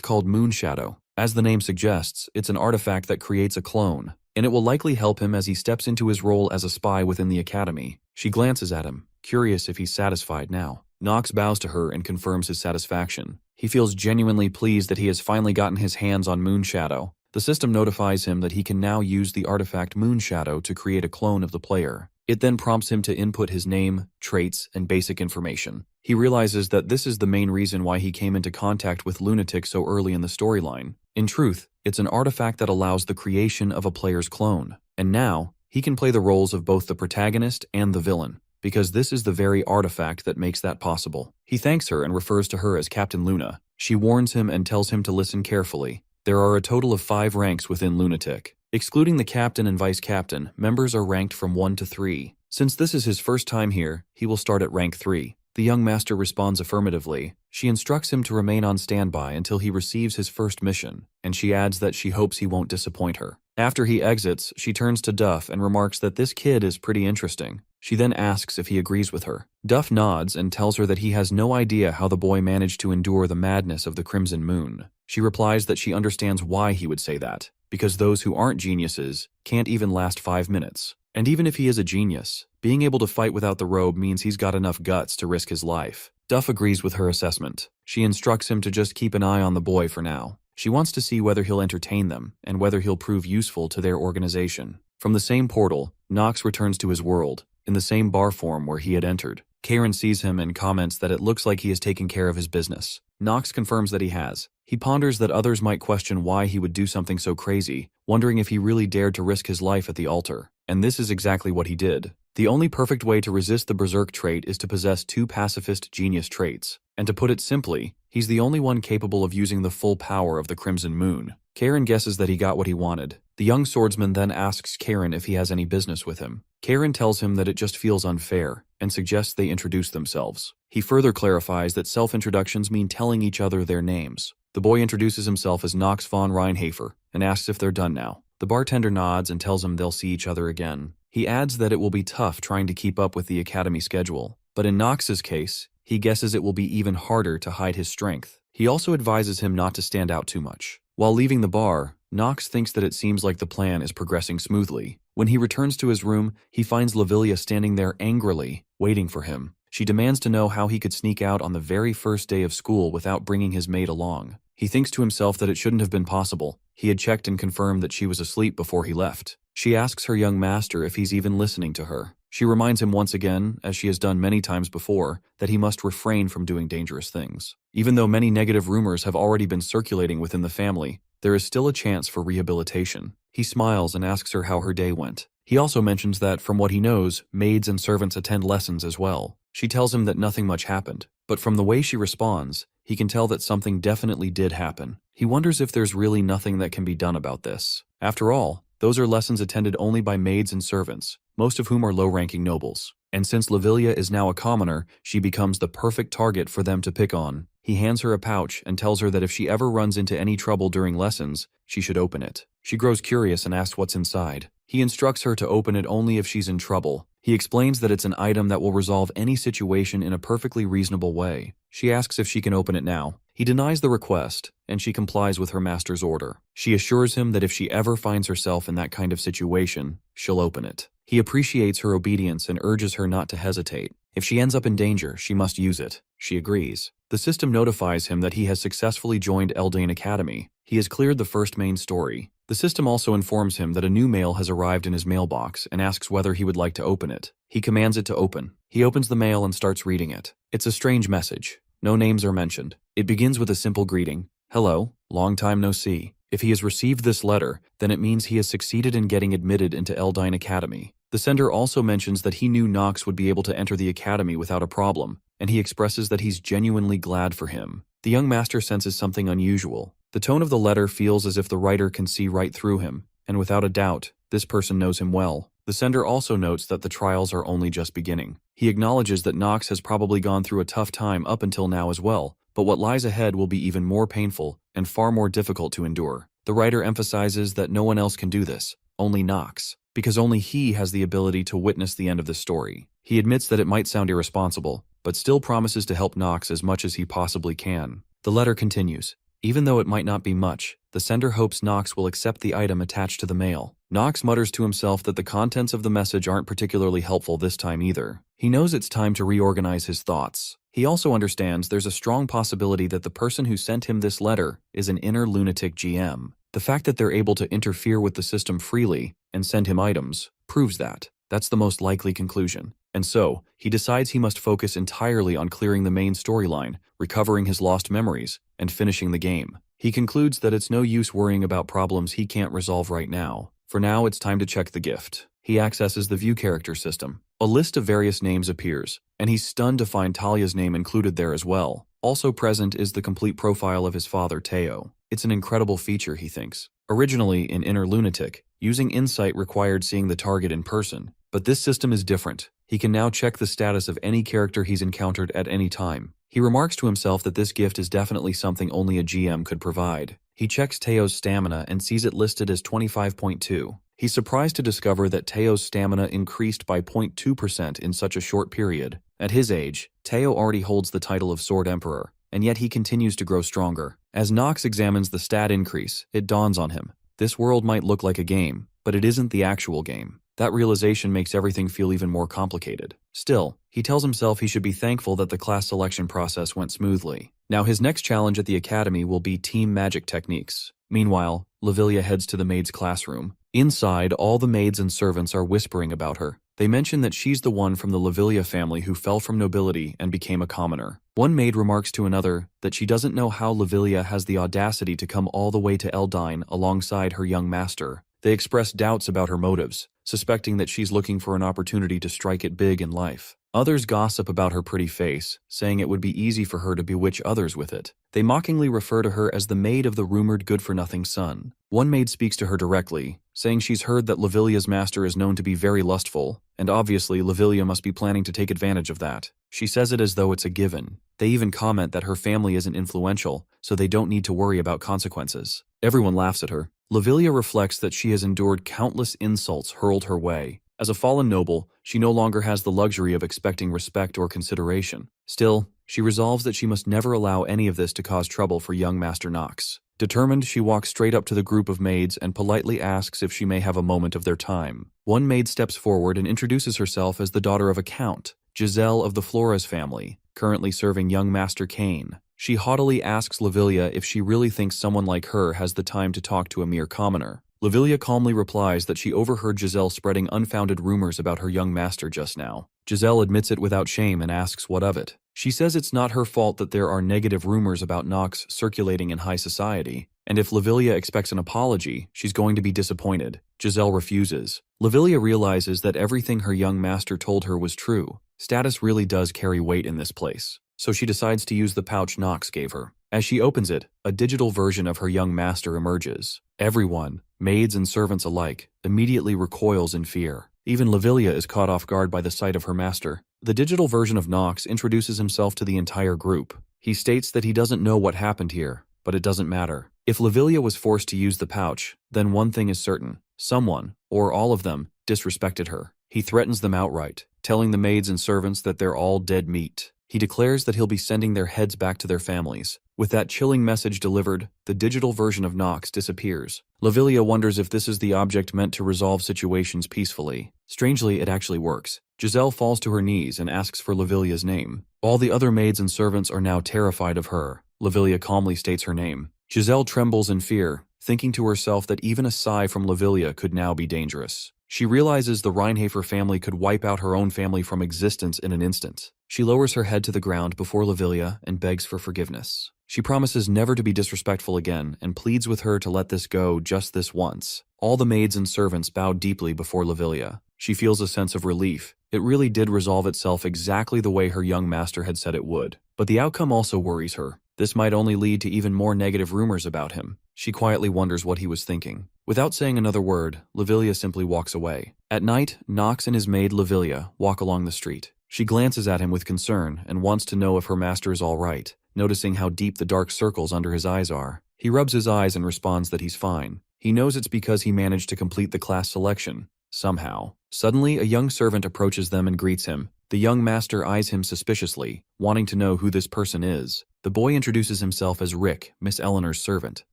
called Moonshadow. As the name suggests, it's an artifact that creates a clone, and it will likely help him as he steps into his role as a spy within the academy. She glances at him, curious if he's satisfied now. Nox bows to her and confirms his satisfaction. He feels genuinely pleased that he has finally gotten his hands on Moonshadow. The system notifies him that he can now use the artifact Moonshadow to create a clone of the player. It then prompts him to input his name, traits, and basic information. He realizes that this is the main reason why he came into contact with Lunatic so early in the storyline. In truth, it's an artifact that allows the creation of a player's clone. And now, he can play the roles of both the protagonist and the villain, because this is the very artifact that makes that possible. He thanks her and refers to her as Captain Luna. She warns him and tells him to listen carefully. There are a total of 5 ranks within Lunatic. Excluding the captain and vice captain, members are ranked from 1 to 3. Since this is his first time here, he will start at rank 3. The young master responds affirmatively. She instructs him to remain on standby until he receives his first mission, and she adds that she hopes he won't disappoint her. After he exits, she turns to Duff and remarks that this kid is pretty interesting. She then asks if he agrees with her. Duff nods and tells her that he has no idea how the boy managed to endure the madness of the Crimson Moon. She replies that she understands why he would say that, because those who aren't geniuses can't even last 5 minutes. And even if he is a genius, being able to fight without the robe means he's got enough guts to risk his life. Duff agrees with her assessment. She instructs him to just keep an eye on the boy for now. She wants to see whether he'll entertain them and whether he'll prove useful to their organization. From the same portal, Nox returns to his world, in the same bar form where he had entered. Karen sees him and comments that it looks like he has taken care of his business. Nox confirms that he has. He ponders that others might question why he would do something so crazy, wondering if he really dared to risk his life at the altar. And this is exactly what he did. The only perfect way to resist the berserk trait is to possess 2 pacifist genius traits. And to put it simply, he's the only one capable of using the full power of the Crimson Moon. Karen guesses that he got what he wanted. The young swordsman then asks Karen if he has any business with him. Karen tells him that it just feels unfair, and suggests they introduce themselves. He further clarifies that self-introductions mean telling each other their names. The boy introduces himself as Knox von Reinhafer, and asks if they're done now. The bartender nods and tells him they'll see each other again. He adds that it will be tough trying to keep up with the academy schedule, but in Knox's case, he guesses it will be even harder to hide his strength. He also advises him not to stand out too much. While leaving the bar, Knox thinks that it seems like the plan is progressing smoothly. When he returns to his room, he finds Lavilia standing there angrily, waiting for him. She demands to know how he could sneak out on the very first day of school without bringing his maid along. He thinks to himself that it shouldn't have been possible. He had checked and confirmed that she was asleep before he left. She asks her young master if he's even listening to her. She reminds him once again, as she has done many times before, that he must refrain from doing dangerous things. Even though many negative rumors have already been circulating within the family, there is still a chance for rehabilitation. He smiles and asks her how her day went. He also mentions that, from what he knows, maids and servants attend lessons as well. She tells him that nothing much happened, but from the way she responds, he can tell that something definitely did happen. He wonders if there's really nothing that can be done about this. After all, those are lessons attended only by maids and servants, most of whom are low-ranking nobles. And since Lavilia is now a commoner, she becomes the perfect target for them to pick on. He hands her a pouch and tells her that if she ever runs into any trouble during lessons, she should open it. She grows curious and asks what's inside. He instructs her to open it only if she's in trouble. He explains that it's an item that will resolve any situation in a perfectly reasonable way. She asks if she can open it now. He denies the request, and she complies with her master's order. She assures him that if she ever finds herself in that kind of situation, she'll open it. He appreciates her obedience and urges her not to hesitate. If she ends up in danger, she must use it. She agrees. The system notifies him that he has successfully joined Eldane Academy. He has cleared the first main story. The system also informs him that a new mail has arrived in his mailbox and asks whether he would like to open it. He commands it to open. He opens the mail and starts reading it. It's a strange message. No names are mentioned. It begins with a simple greeting. Hello, long time no see. If he has received this letter, then it means he has succeeded in getting admitted into Eldane Academy. The sender also mentions that he knew Knox would be able to enter the academy without a problem, and he expresses that he's genuinely glad for him. The young master senses something unusual. The tone of the letter feels as if the writer can see right through him, and without a doubt, this person knows him well. The sender also notes that the trials are only just beginning. He acknowledges that Knox has probably gone through a tough time up until now as well, but what lies ahead will be even more painful and far more difficult to endure. The writer emphasizes that no one else can do this, only Knox, because only he has the ability to witness the end of the story. He admits that it might sound irresponsible, but still promises to help Knox as much as he possibly can. The letter continues. Even though it might not be much, the sender hopes Knox will accept the item attached to the mail. Knox mutters to himself that the contents of the message aren't particularly helpful this time either. He knows it's time to reorganize his thoughts. He also understands there's a strong possibility that the person who sent him this letter is an inner lunatic GM. The fact that they're able to interfere with the system freely and send him items proves that. That's the most likely conclusion. And so, he decides he must focus entirely on clearing the main storyline, recovering his lost memories, and finishing the game. He concludes that it's no use worrying about problems he can't resolve right now. For now, it's time to check the gift. He accesses the view character system. A list of various names appears, and he's stunned to find Talia's name included there as well. Also present is the complete profile of his father, Teo. It's an incredible feature, he thinks. Originally, in Inner Lunatic, using Insight required seeing the target in person, but this system is different. He can now check the status of any character he's encountered at any time. He remarks to himself that this gift is definitely something only a GM could provide. He checks Teo's stamina and sees it listed as 25.2. He's surprised to discover that Teo's stamina increased by 0.2% in such a short period. At his age, Teo already holds the title of Sword Emperor, and yet he continues to grow stronger. As Knox examines the stat increase, it dawns on him. This world might look like a game, but it isn't the actual game. That realization makes everything feel even more complicated. Still, he tells himself he should be thankful that the class selection process went smoothly. Now his next challenge at the academy will be team magic techniques. Meanwhile, Lavilia heads to the maid's classroom. Inside, all the maids and servants are whispering about her. They mention that she's the one from the Lavilia family who fell from nobility and became a commoner. One maid remarks to another that she doesn't know how Lavilia has the audacity to come all the way to Eldine alongside her young master. They express doubts about her motives, suspecting that she's looking for an opportunity to strike it big in life. Others gossip about her pretty face, saying it would be easy for her to bewitch others with it. They mockingly refer to her as the maid of the rumored good-for-nothing son. One maid speaks to her directly, saying she's heard that Lavilia's master is known to be very lustful, and obviously Lavilia must be planning to take advantage of that. She says it as though it's a given. They even comment that her family isn't influential, so they don't need to worry about consequences. Everyone laughs at her. Lavilia reflects that she has endured countless insults hurled her way. As a fallen noble, she no longer has the luxury of expecting respect or consideration. Still, she resolves that she must never allow any of this to cause trouble for young Master Nox. Determined, she walks straight up to the group of maids and politely asks if she may have a moment of their time. One maid steps forward and introduces herself as the daughter of a count, Giselle of the Flores family, currently serving young Master Kane. She haughtily asks Lavilia if she really thinks someone like her has the time to talk to a mere commoner. Lavilia calmly replies that she overheard Giselle spreading unfounded rumors about her young master just now. Giselle admits it without shame and asks what of it. She says it's not her fault that there are negative rumors about Nox circulating in high society, and if Lavilia expects an apology, she's going to be disappointed. Giselle refuses. Lavilia realizes that everything her young master told her was true. Status really does carry weight in this place, so she decides to use the pouch Nox gave her. As she opens it, a digital version of her young master emerges. Everyone, maids and servants alike, immediately recoils in fear. Even Lavilia is caught off guard by the sight of her master. The digital version of Nox introduces himself to the entire group. He states that he doesn't know what happened here, but it doesn't matter. If Lavilia was forced to use the pouch, then one thing is certain. Someone, or all of them, disrespected her. He threatens them outright, telling the maids and servants that they're all dead meat. He declares that he'll be sending their heads back to their families. With that chilling message delivered, the digital version of Nox disappears. Lavilia wonders if this is the object meant to resolve situations peacefully. Strangely, it actually works. Giselle falls to her knees and asks for Lavilia's name. All the other maids and servants are now terrified of her. Lavilia calmly states her name. Giselle trembles in fear, thinking to herself that even a sigh from Lavilia could now be dangerous. She realizes the Reinhafer family could wipe out her own family from existence in an instant. She lowers her head to the ground before Lavilia and begs for forgiveness. She promises never to be disrespectful again and pleads with her to let this go just this once. All the maids and servants bow deeply before Lavilia. She feels a sense of relief. It really did resolve itself exactly the way her young master had said it would. But the outcome also worries her. This might only lead to even more negative rumors about him. She quietly wonders what he was thinking. Without saying another word, Lavilia simply walks away. At night, Nox and his maid Lavilia walk along the street. She glances at him with concern and wants to know if her master is all right, noticing how deep the dark circles under his eyes are. He rubs his eyes and responds that he's fine. He knows it's because he managed to complete the class selection. Somehow. Suddenly, a young servant approaches them and greets him. The young master eyes him suspiciously, wanting to know who this person is. The boy introduces himself as Rick, Miss Eleanor's servant.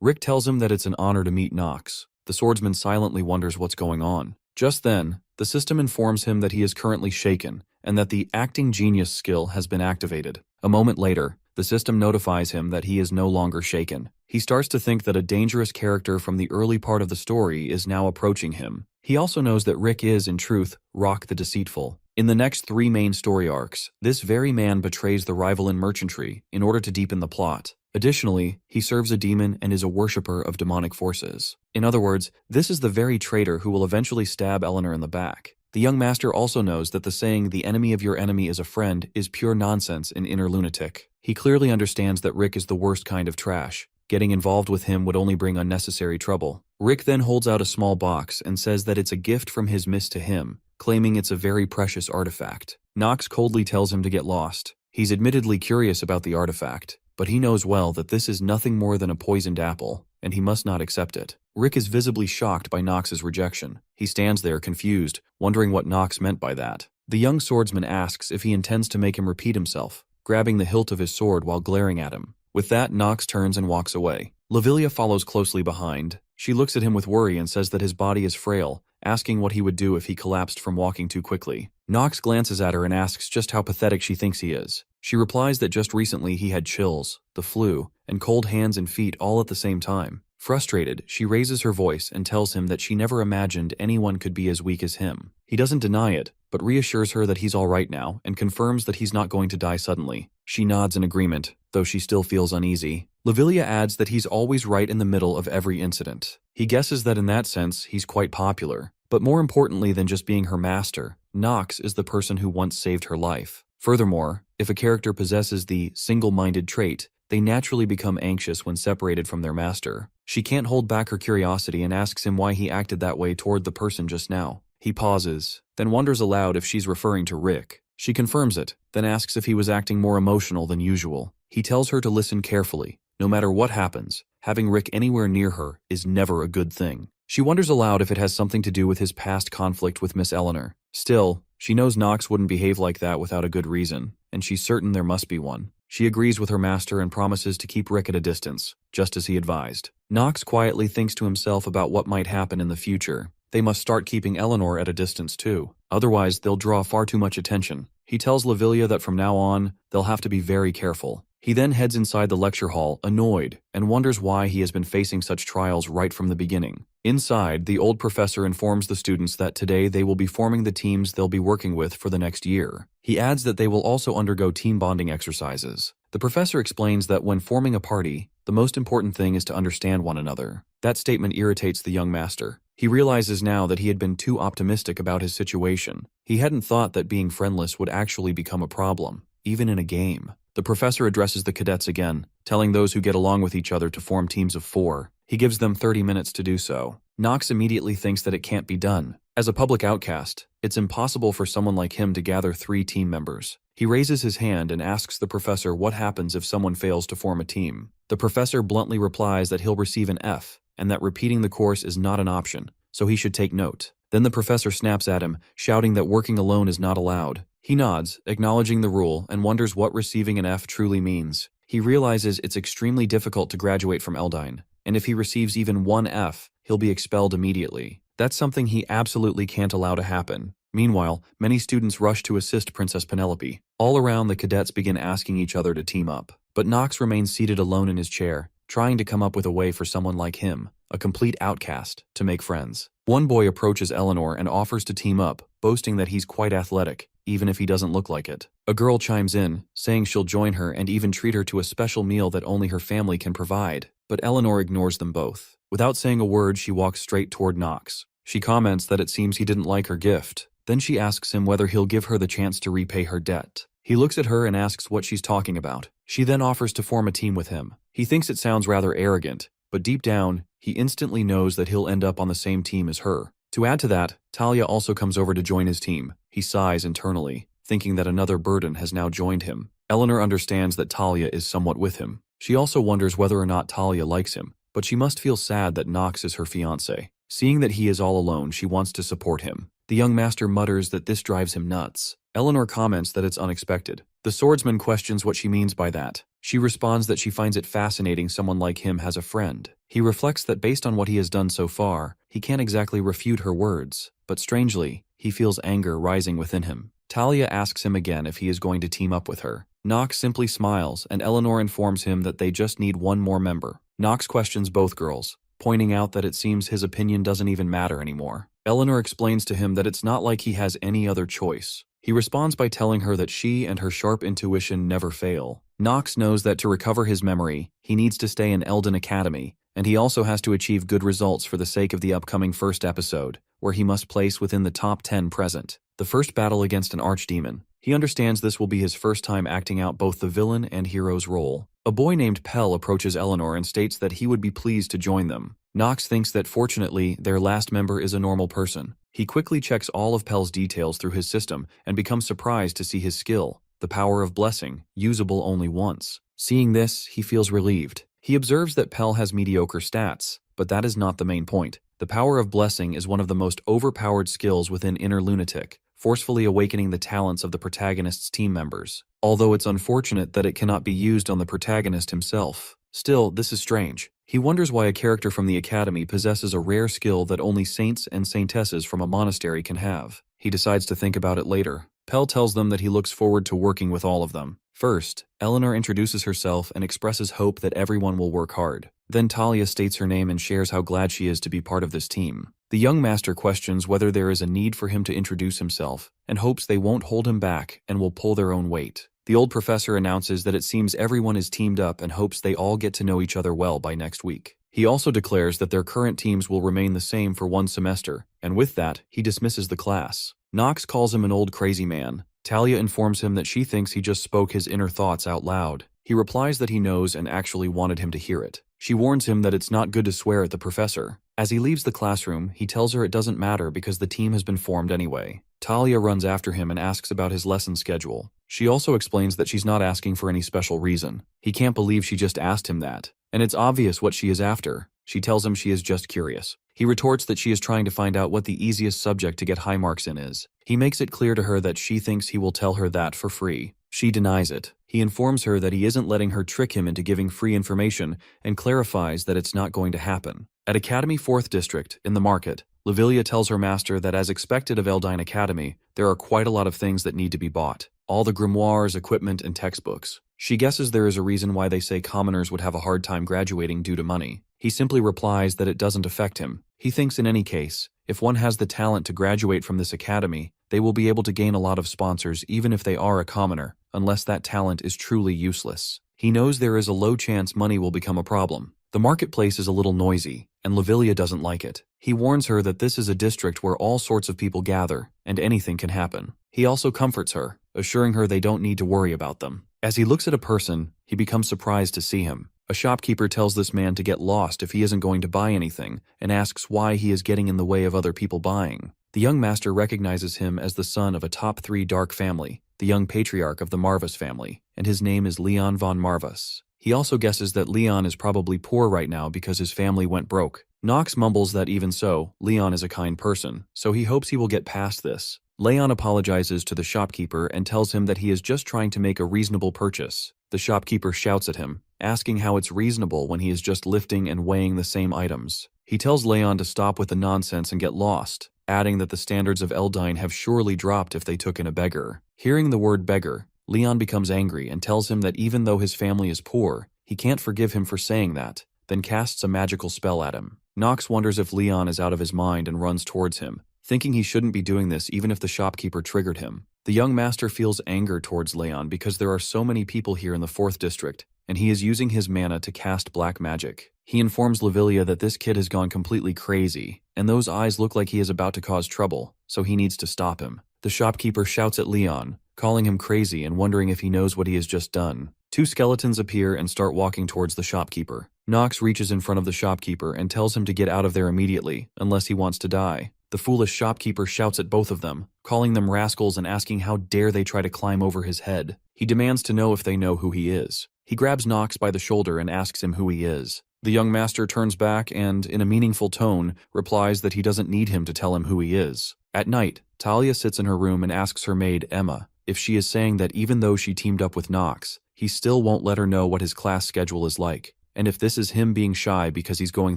Rick tells him that it's an honor to meet Nox. The swordsman silently wonders what's going on. Just then, the system informs him that he is currently shaken, and that the acting genius skill has been activated. A moment later, the system notifies him that he is no longer shaken. He starts to think that a dangerous character from the early part of the story is now approaching him. He also knows that Rick is, in truth, Rock the Deceitful. In the next 3 main story arcs, this very man betrays the rival in merchantry in order to deepen the plot. Additionally, he serves a demon and is a worshipper of demonic forces. In other words, this is the very traitor who will eventually stab Eleanor in the back. The young master also knows that the saying, "the enemy of your enemy is a friend," is pure nonsense and inner lunatic. He clearly understands that Rick is the worst kind of trash. Getting involved with him would only bring unnecessary trouble. Rick then holds out a small box and says that it's a gift from his miss to him, claiming it's a very precious artifact. Nox coldly tells him to get lost. He's admittedly curious about the artifact, but he knows well that this is nothing more than a poisoned apple, and he must not accept it. Rick is visibly shocked by Nox's rejection. He stands there confused, wondering what Nox meant by that. The young swordsman asks if he intends to make him repeat himself, grabbing the hilt of his sword while glaring at him. With that, Nox turns and walks away. Lavilia follows closely behind. She looks at him with worry and says that his body is frail, asking what he would do if he collapsed from walking too quickly. Nox glances at her and asks just how pathetic she thinks he is. She replies that just recently he had chills, the flu, and cold hands and feet all at the same time. Frustrated, she raises her voice and tells him that she never imagined anyone could be as weak as him. He doesn't deny it, but reassures her that he's all right now and confirms that he's not going to die suddenly. She nods in agreement, though she still feels uneasy. Lavilia adds that he's always right in the middle of every incident. He guesses that in that sense, he's quite popular. But more importantly than just being her master, Nox is the person who once saved her life. Furthermore, if a character possesses the single-minded trait, they naturally become anxious when separated from their master. She can't hold back her curiosity and asks him why he acted that way toward the person just now. He pauses, then wonders aloud if she's referring to Rick. She confirms it, then asks if he was acting more emotional than usual. He tells her to listen carefully. No matter what happens, having Rick anywhere near her is never a good thing. She wonders aloud if it has something to do with his past conflict with Miss Eleanor. Still, she knows Nox wouldn't behave like that without a good reason, and she's certain there must be one. She agrees with her master and promises to keep Rick at a distance, just as he advised. Nox quietly thinks to himself about what might happen in the future. They must start keeping Eleanor at a distance too, otherwise they'll draw far too much attention. He tells Lavilia that from now on, they'll have to be very careful. He then heads inside the lecture hall, annoyed, and wonders why he has been facing such trials right from the beginning. Inside, the old professor informs the students that today they will be forming the teams they'll be working with for the next year. He adds that they will also undergo team bonding exercises. The professor explains that when forming a party, the most important thing is to understand one another. That statement irritates the young master. He realizes now that he had been too optimistic about his situation. He hadn't thought that being friendless would actually become a problem, even in a game. The professor addresses the cadets again, telling those who get along with each other to form teams of 4. He gives them 30 minutes to do so. Nox immediately thinks that it can't be done. As a public outcast, it's impossible for someone like him to gather 3 team members. He raises his hand and asks the professor what happens if someone fails to form a team. The professor bluntly replies that he'll receive an F, and that repeating the course is not an option, so he should take note. Then the professor snaps at him, shouting that working alone is not allowed. He nods, acknowledging the rule, and wonders what receiving an F truly means. He realizes it's extremely difficult to graduate from Eldine, and if he receives even 1 F, he'll be expelled immediately. That's something he absolutely can't allow to happen. Meanwhile, many students rush to assist Princess Penelope. All around, the cadets begin asking each other to team up. But Nox remains seated alone in his chair, trying to come up with a way for someone like him, a complete outcast, to make friends. One boy approaches Eleanor and offers to team up, boasting that he's quite athletic, even if he doesn't look like it. A girl chimes in, saying she'll join her and even treat her to a special meal that only her family can provide. But Eleanor ignores them both. Without saying a word, she walks straight toward Nox. She comments that it seems he didn't like her gift. Then she asks him whether he'll give her the chance to repay her debt. He looks at her and asks what she's talking about. She then offers to form a team with him. He thinks it sounds rather arrogant, but deep down, he instantly knows that he'll end up on the same team as her. To add to that, Talia also comes over to join his team. He sighs internally, thinking that another burden has now joined him. Eleanor understands that Talia is somewhat with him. She also wonders whether or not Talia likes him, but she must feel sad that Nox is her fiancé. Seeing that he is all alone, she wants to support him. The young master mutters that this drives him nuts. Eleanor comments that it's unexpected. The swordsman questions what she means by that. She responds that she finds it fascinating someone like him has a friend. He reflects that based on what he has done so far, he can't exactly refute her words, but strangely, he feels anger rising within him. Talia asks him again if he is going to team up with her. Nox simply smiles, and Eleanor informs him that they just need one more member. Nox questions both girls, pointing out that it seems his opinion doesn't even matter anymore. Eleanor explains to him that it's not like he has any other choice. He responds by telling her that she and her sharp intuition never fail. Nox knows that to recover his memory, he needs to stay in Eldin Academy, and he also has to achieve good results for the sake of the upcoming first episode, where he must place within the top 10 present. The first battle against an archdemon. He understands this will be his first time acting out both the villain and hero's role. A boy named Pell approaches Eleanor and states that he would be pleased to join them. Nox thinks that fortunately, their last member is a normal person. He quickly checks all of Pell's details through his system and becomes surprised to see his skill, the power of blessing, usable only once. Seeing this, he feels relieved. He observes that Pell has mediocre stats, but that is not the main point. The power of blessing is one of the most overpowered skills within Inner Lunatic, forcefully awakening the talents of the protagonist's team members. Although it's unfortunate that it cannot be used on the protagonist himself. Still, this is strange. He wonders why a character from the academy possesses a rare skill that only saints and saintesses from a monastery can have. He decides to think about it later. Pell tells them that he looks forward to working with all of them. First, Eleanor introduces herself and expresses hope that everyone will work hard. Then Talia states her name and shares how glad she is to be part of this team. The young master questions whether there is a need for him to introduce himself, and hopes they won't hold him back and will pull their own weight. The old professor announces that it seems everyone is teamed up and hopes they all get to know each other well by next week. He also declares that their current teams will remain the same for one semester, and with that, he dismisses the class. Nox calls him an old crazy man. Talia informs him that she thinks he just spoke his inner thoughts out loud. He replies that he knows and actually wanted him to hear it. She warns him that it's not good to swear at the professor. As he leaves the classroom, he tells her it doesn't matter because the team has been formed anyway. Talia runs after him and asks about his lesson schedule. She also explains that she's not asking for any special reason. He can't believe she just asked him that. And it's obvious what she is after. She tells him she is just curious. He retorts that she is trying to find out what the easiest subject to get high marks in is. He makes it clear to her that she thinks he will tell her that for free. She denies it. He informs her that he isn't letting her trick him into giving free information and clarifies that it's not going to happen. At Academy 4th District, in the market, Lavilia tells her master that as expected of Eldine Academy, there are quite a lot of things that need to be bought. All the grimoires, equipment, and textbooks. She guesses there is a reason why they say commoners would have a hard time graduating due to money. He simply replies that it doesn't affect him. He thinks in any case, if one has the talent to graduate from this academy, they will be able to gain a lot of sponsors even if they are a commoner, unless that talent is truly useless. He knows there is a low chance money will become a problem. The marketplace is a little noisy, and Lavilia doesn't like it. He warns her that this is a district where all sorts of people gather, and anything can happen. He also comforts her, assuring her they don't need to worry about them. As he looks at a person, he becomes surprised to see him. A shopkeeper tells this man to get lost if he isn't going to buy anything, and asks why he is getting in the way of other people buying. The young master recognizes him as the son of a top 3 dark family, the young patriarch of the Marvas family, and his name is Leon von Marvas. He also guesses that Leon is probably poor right now because his family went broke. Nox mumbles that even so, Leon is a kind person, so he hopes he will get past this. Leon apologizes to the shopkeeper and tells him that he is just trying to make a reasonable purchase. The shopkeeper shouts at him, asking how it's reasonable when he is just lifting and weighing the same items. He tells Leon to stop with the nonsense and get lost, adding that the standards of Eldine have surely dropped if they took in a beggar. Hearing the word beggar, Leon becomes angry and tells him that even though his family is poor, he can't forgive him for saying that, then casts a magical spell at him. Nox wonders if Leon is out of his mind and runs towards him, thinking he shouldn't be doing this even if the shopkeeper triggered him. The young master feels anger towards Leon because there are so many people here in the 4th District, and he is using his mana to cast black magic. He informs Lavilia that this kid has gone completely crazy, and those eyes look like he is about to cause trouble, so he needs to stop him. The shopkeeper shouts at Leon, calling him crazy and wondering if he knows what he has just done. 2 skeletons appear and start walking towards the shopkeeper. Nox reaches in front of the shopkeeper and tells him to get out of there immediately, unless he wants to die. The foolish shopkeeper shouts at both of them, calling them rascals and asking how dare they try to climb over his head. He demands to know if they know who he is. He grabs Nox by the shoulder and asks him who he is. The young master turns back and, in a meaningful tone, replies that he doesn't need him to tell him who he is. At night, Talia sits in her room and asks her maid, Emma, if she is saying that even though she teamed up with Nox, he still won't let her know what his class schedule is like, and if this is him being shy because he's going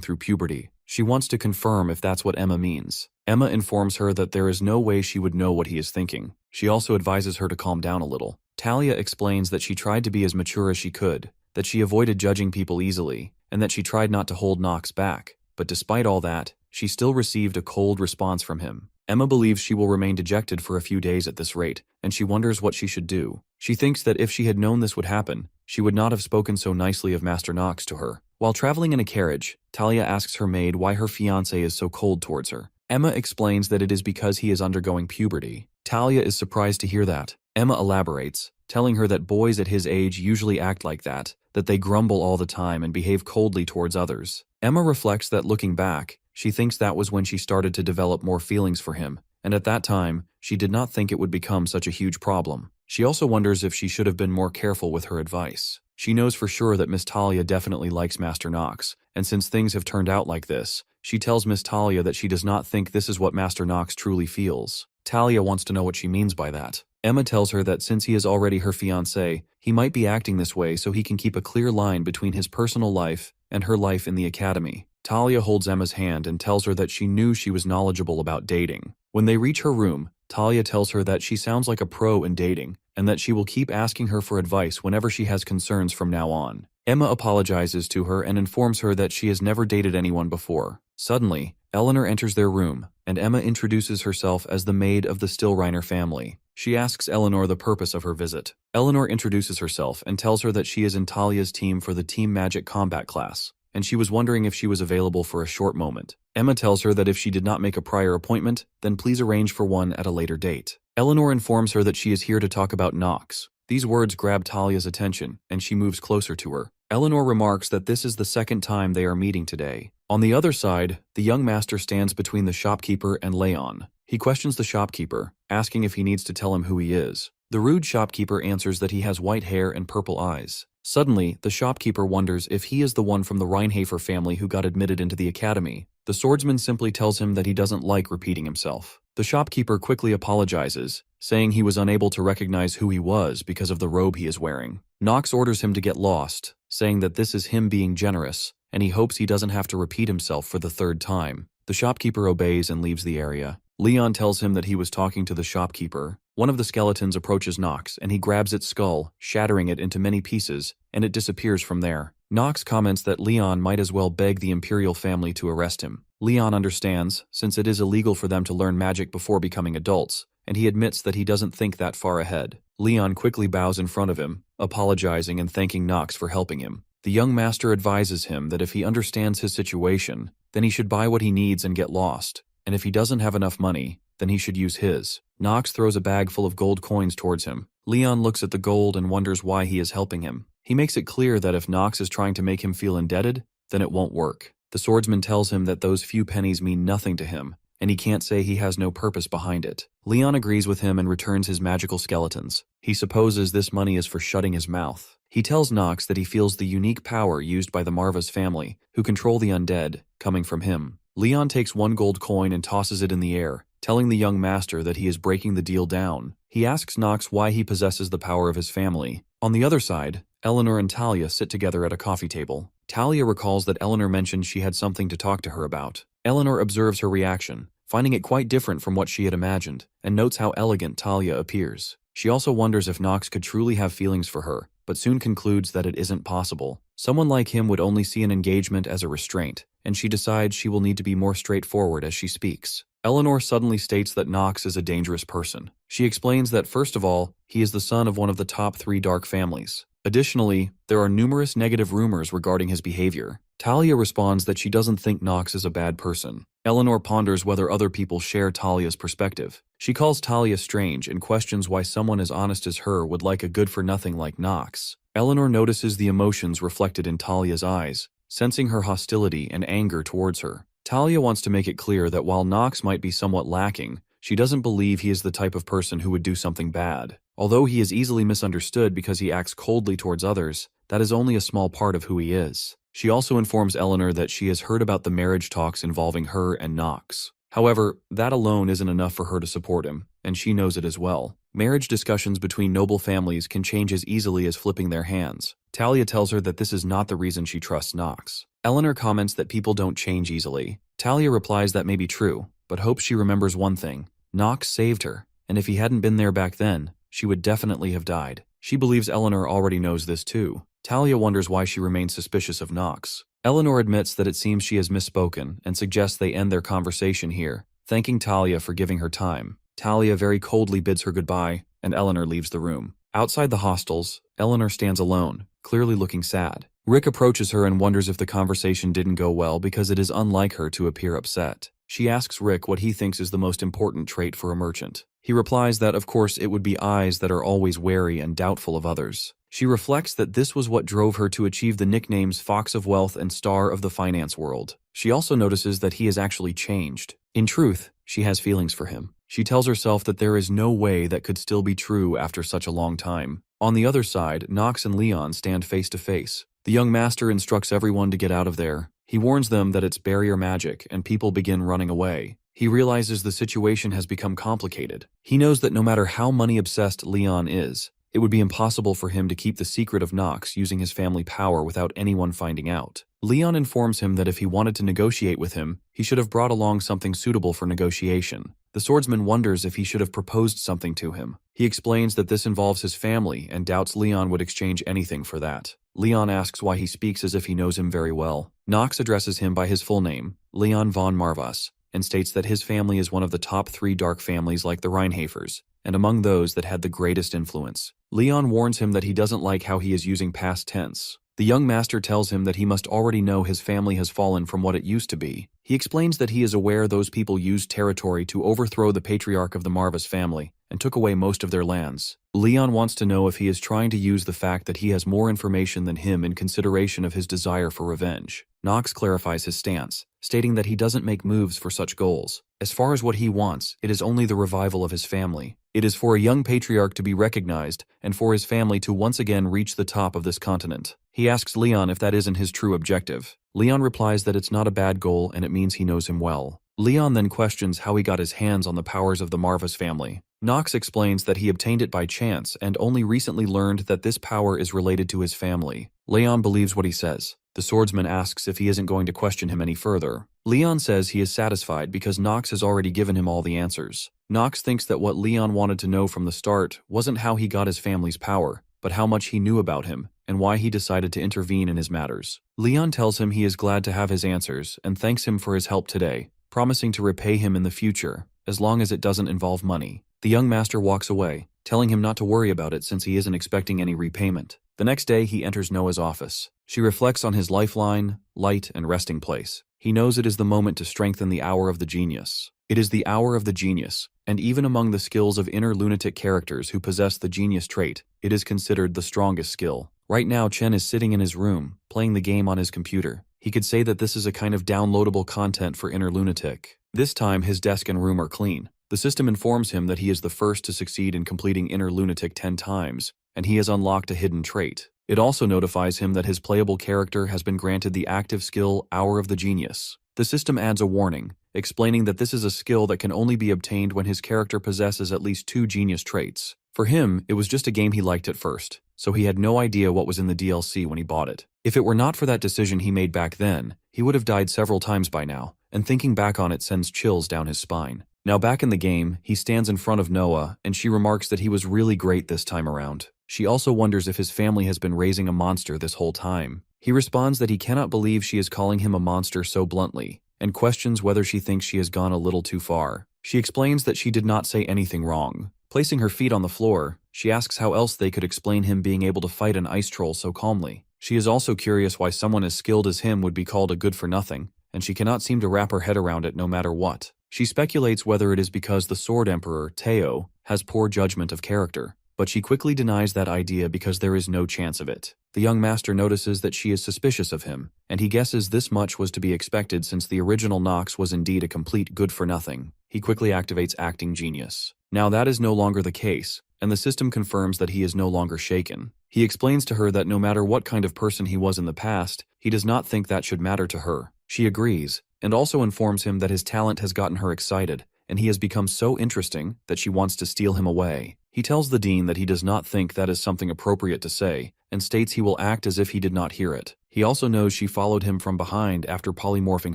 through puberty. She wants to confirm if that's what Emma means. Emma informs her that there is no way she would know what he is thinking. She also advises her to calm down a little. Talia explains that she tried to be as mature as she could, that she avoided judging people easily, and that she tried not to hold Nox back. But despite all that, she still received a cold response from him. Emma believes she will remain dejected for a few days at this rate, and she wonders what she should do. She thinks that if she had known this would happen, she would not have spoken so nicely of Master Nox to her. While traveling in a carriage, Talia asks her maid why her fiancé is so cold towards her. Emma explains that it is because he is undergoing puberty. Talia is surprised to hear that. Emma elaborates, telling her that boys at his age usually act like that they grumble all the time and behave coldly towards others. Emma reflects that looking back, she thinks that was when she started to develop more feelings for him, and at that time, she did not think it would become such a huge problem. She also wonders if she should have been more careful with her advice. She knows for sure that Miss Talia definitely likes Master Nox, and since things have turned out like this, she tells Miss Talia that she does not think this is what Master Nox truly feels. Talia wants to know what she means by that. Emma tells her that since he is already her fiancé, he might be acting this way so he can keep a clear line between his personal life and her life in the academy. Talia holds Emma's hand and tells her that she knew she was knowledgeable about dating. When they reach her room, Talia tells her that she sounds like a pro in dating, and that she will keep asking her for advice whenever she has concerns from now on. Emma apologizes to her and informs her that she has never dated anyone before. Suddenly, Eleanor enters their room, and Emma introduces herself as the maid of the Stillreiner family. She asks Eleanor the purpose of her visit. Eleanor introduces herself and tells her that she is in Talia's team for the Team Magic Combat class, and she was wondering if she was available for a short moment. Emma tells her that if she did not make a prior appointment, then please arrange for one at a later date. Eleanor informs her that she is here to talk about Nox. These words grab Talia's attention, and she moves closer to her. Eleanor remarks that this is the second time they are meeting today. On the other side, the young master stands between the shopkeeper and Leon. He questions the shopkeeper, asking if he needs to tell him who he is. The rude shopkeeper answers that he has white hair and purple eyes. Suddenly, the shopkeeper wonders if he is the one from the Reinhafer family who got admitted into the academy. The swordsman simply tells him that he doesn't like repeating himself. The shopkeeper quickly apologizes, saying he was unable to recognize who he was because of the robe he is wearing. Nox orders him to get lost, saying that this is him being generous, and he hopes he doesn't have to repeat himself for the third time. The shopkeeper obeys and leaves the area. Leon tells him that he was talking to the shopkeeper. One of the skeletons approaches Nox, and he grabs its skull, shattering it into many pieces, and it disappears from there. Nox comments that Leon might as well beg the Imperial family to arrest him. Leon understands, since it is illegal for them to learn magic before becoming adults, and he admits that he doesn't think that far ahead. Leon quickly bows in front of him, apologizing and thanking Nox for helping him. The young master advises him that if he understands his situation, then he should buy what he needs and get lost, and if he doesn't have enough money, then he should use his. Nox throws a bag full of gold coins towards him. Leon looks at the gold and wonders why he is helping him. He makes it clear that if Nox is trying to make him feel indebted, then it won't work. The swordsman tells him that those few pennies mean nothing to him, and he can't say he has no purpose behind it. Leon agrees with him and returns his magical skeletons. He supposes this money is for shutting his mouth. He tells Nox that he feels the unique power used by the Marva's family, who control the undead, coming from him. Leon takes one gold coin and tosses it in the air, telling the young master that he is breaking the deal down. He asks Nox why he possesses the power of his family. On the other side, Eleanor and Talia sit together at a coffee table. Talia recalls that Eleanor mentioned she had something to talk to her about. Eleanor observes her reaction, finding it quite different from what she had imagined, and notes how elegant Talia appears. She also wonders if Nox could truly have feelings for her, but soon concludes that it isn't possible. Someone like him would only see an engagement as a restraint, and she decides she will need to be more straightforward as she speaks. Eleanor suddenly states that Nox is a dangerous person. She explains that first of all, he is the son of one of the top 3 dark families. Additionally, there are numerous negative rumors regarding his behavior. Talia responds that she doesn't think Nox is a bad person. Eleanor ponders whether other people share Talia's perspective. She calls Talia strange and questions why someone as honest as her would like a good-for-nothing like Nox. Eleanor notices the emotions reflected in Talia's eyes, sensing her hostility and anger towards her. Talia wants to make it clear that while Nox might be somewhat lacking, she doesn't believe he is the type of person who would do something bad. Although he is easily misunderstood because he acts coldly towards others, that is only a small part of who he is. She also informs Eleanor that she has heard about the marriage talks involving her and Nox. However, that alone isn't enough for her to support him, and she knows it as well. Marriage discussions between noble families can change as easily as flipping their hands. Talia tells her that this is not the reason she trusts Nox. Eleanor comments that people don't change easily. Talia replies that may be true, but hopes she remembers one thing. Nox saved her, and if he hadn't been there back then, she would definitely have died. She believes Eleanor already knows this too. Talia wonders why she remains suspicious of Nox. Eleanor admits that it seems she has misspoken and suggests they end their conversation here, thanking Talia for giving her time. Talia very coldly bids her goodbye, and Eleanor leaves the room. Outside the hostels, Eleanor stands alone, clearly looking sad. Rick approaches her and wonders if the conversation didn't go well because it is unlike her to appear upset. She asks Rick what he thinks is the most important trait for a merchant. He replies that of course it would be eyes that are always wary and doubtful of others. She reflects that this was what drove her to achieve the nicknames Fox of Wealth and Star of the Finance World. She also notices that he has actually changed. In truth, she has feelings for him. She tells herself that there is no way that could still be true after such a long time. On the other side, Nox and Leon stand face to face. The young master instructs everyone to get out of there. He warns them that it's barrier magic and people begin running away. He realizes the situation has become complicated. He knows that no matter how money-obsessed Leon is, it would be impossible for him to keep the secret of Nox using his family power without anyone finding out. Leon informs him that if he wanted to negotiate with him, he should have brought along something suitable for negotiation. The swordsman wonders if he should have proposed something to him. He explains that this involves his family and doubts Leon would exchange anything for that. Leon asks why he speaks as if he knows him very well. Nox addresses him by his full name, Leon von Marvas, and states that his family is one of the top 3 dark families like the Reinhafers, and among those that had the greatest influence. Leon warns him that he doesn't like how he is using past tense. The young master tells him that he must already know his family has fallen from what it used to be. He explains that he is aware those people used territory to overthrow the patriarch of the Marva's family and took away most of their lands. Leon wants to know if he is trying to use the fact that he has more information than him in consideration of his desire for revenge. Nox clarifies his stance, stating that he doesn't make moves for such goals. As far as what he wants, it is only the revival of his family. It is for a young patriarch to be recognized and for his family to once again reach the top of this continent. He asks Leon if that isn't his true objective. Leon replies that it's not a bad goal and it means he knows him well. Leon then questions how he got his hands on the powers of the Marva's family. Nox explains that he obtained it by chance and only recently learned that this power is related to his family. Leon believes what he says. The swordsman asks if he isn't going to question him any further. Leon says he is satisfied because Nox has already given him all the answers. Nox thinks that what Leon wanted to know from the start wasn't how he got his family's power, but how much he knew about him and why he decided to intervene in his matters. Leon tells him he is glad to have his answers and thanks him for his help today, promising to repay him in the future, as long as it doesn't involve money. The young master walks away, telling him not to worry about it since he isn't expecting any repayment. The next day, he enters Noah's office. She reflects on his lifeline, light, and resting place. He knows it is the moment to strengthen the hour of the genius. It is the hour of the genius, and even among the skills of inner lunatic characters who possess the genius trait, it is considered the strongest skill. Right now, Chen is sitting in his room, playing the game on his computer. He could say that this is a kind of downloadable content for inner lunatic. This time, his desk and room are clean. The system informs him that he is the first to succeed in completing inner lunatic 10 times, and he has unlocked a hidden trait. It also notifies him that his playable character has been granted the active skill Hour of the Genius. The system adds a warning, explaining that this is a skill that can only be obtained when his character possesses at least 2 genius traits. For him, it was just a game he liked at first, so he had no idea what was in the DLC when he bought it. If it were not for that decision he made back then, he would have died several times by now, and thinking back on it sends chills down his spine. Now back in the game, he stands in front of Noah, and she remarks that he was really great this time around. She also wonders if his family has been raising a monster this whole time. He responds that he cannot believe she is calling him a monster so bluntly, and questions whether she thinks she has gone a little too far. She explains that she did not say anything wrong. Placing her feet on the floor, she asks how else they could explain him being able to fight an ice troll so calmly. She is also curious why someone as skilled as him would be called a good-for-nothing, and she cannot seem to wrap her head around it no matter what. She speculates whether it is because the Sword Emperor, Teo, has poor judgment of character, but she quickly denies that idea because there is no chance of it. The young master notices that she is suspicious of him, and he guesses this much was to be expected since the original Nox was indeed a complete good-for-nothing. He quickly activates Acting Genius. Now that is no longer the case, and the system confirms that he is no longer shaken. He explains to her that no matter what kind of person he was in the past, he does not think that should matter to her. She agrees, and also informs him that his talent has gotten her excited, and he has become so interesting that she wants to steal him away. He tells the dean that he does not think that is something appropriate to say, and states he will act as if he did not hear it. He also knows she followed him from behind after polymorphing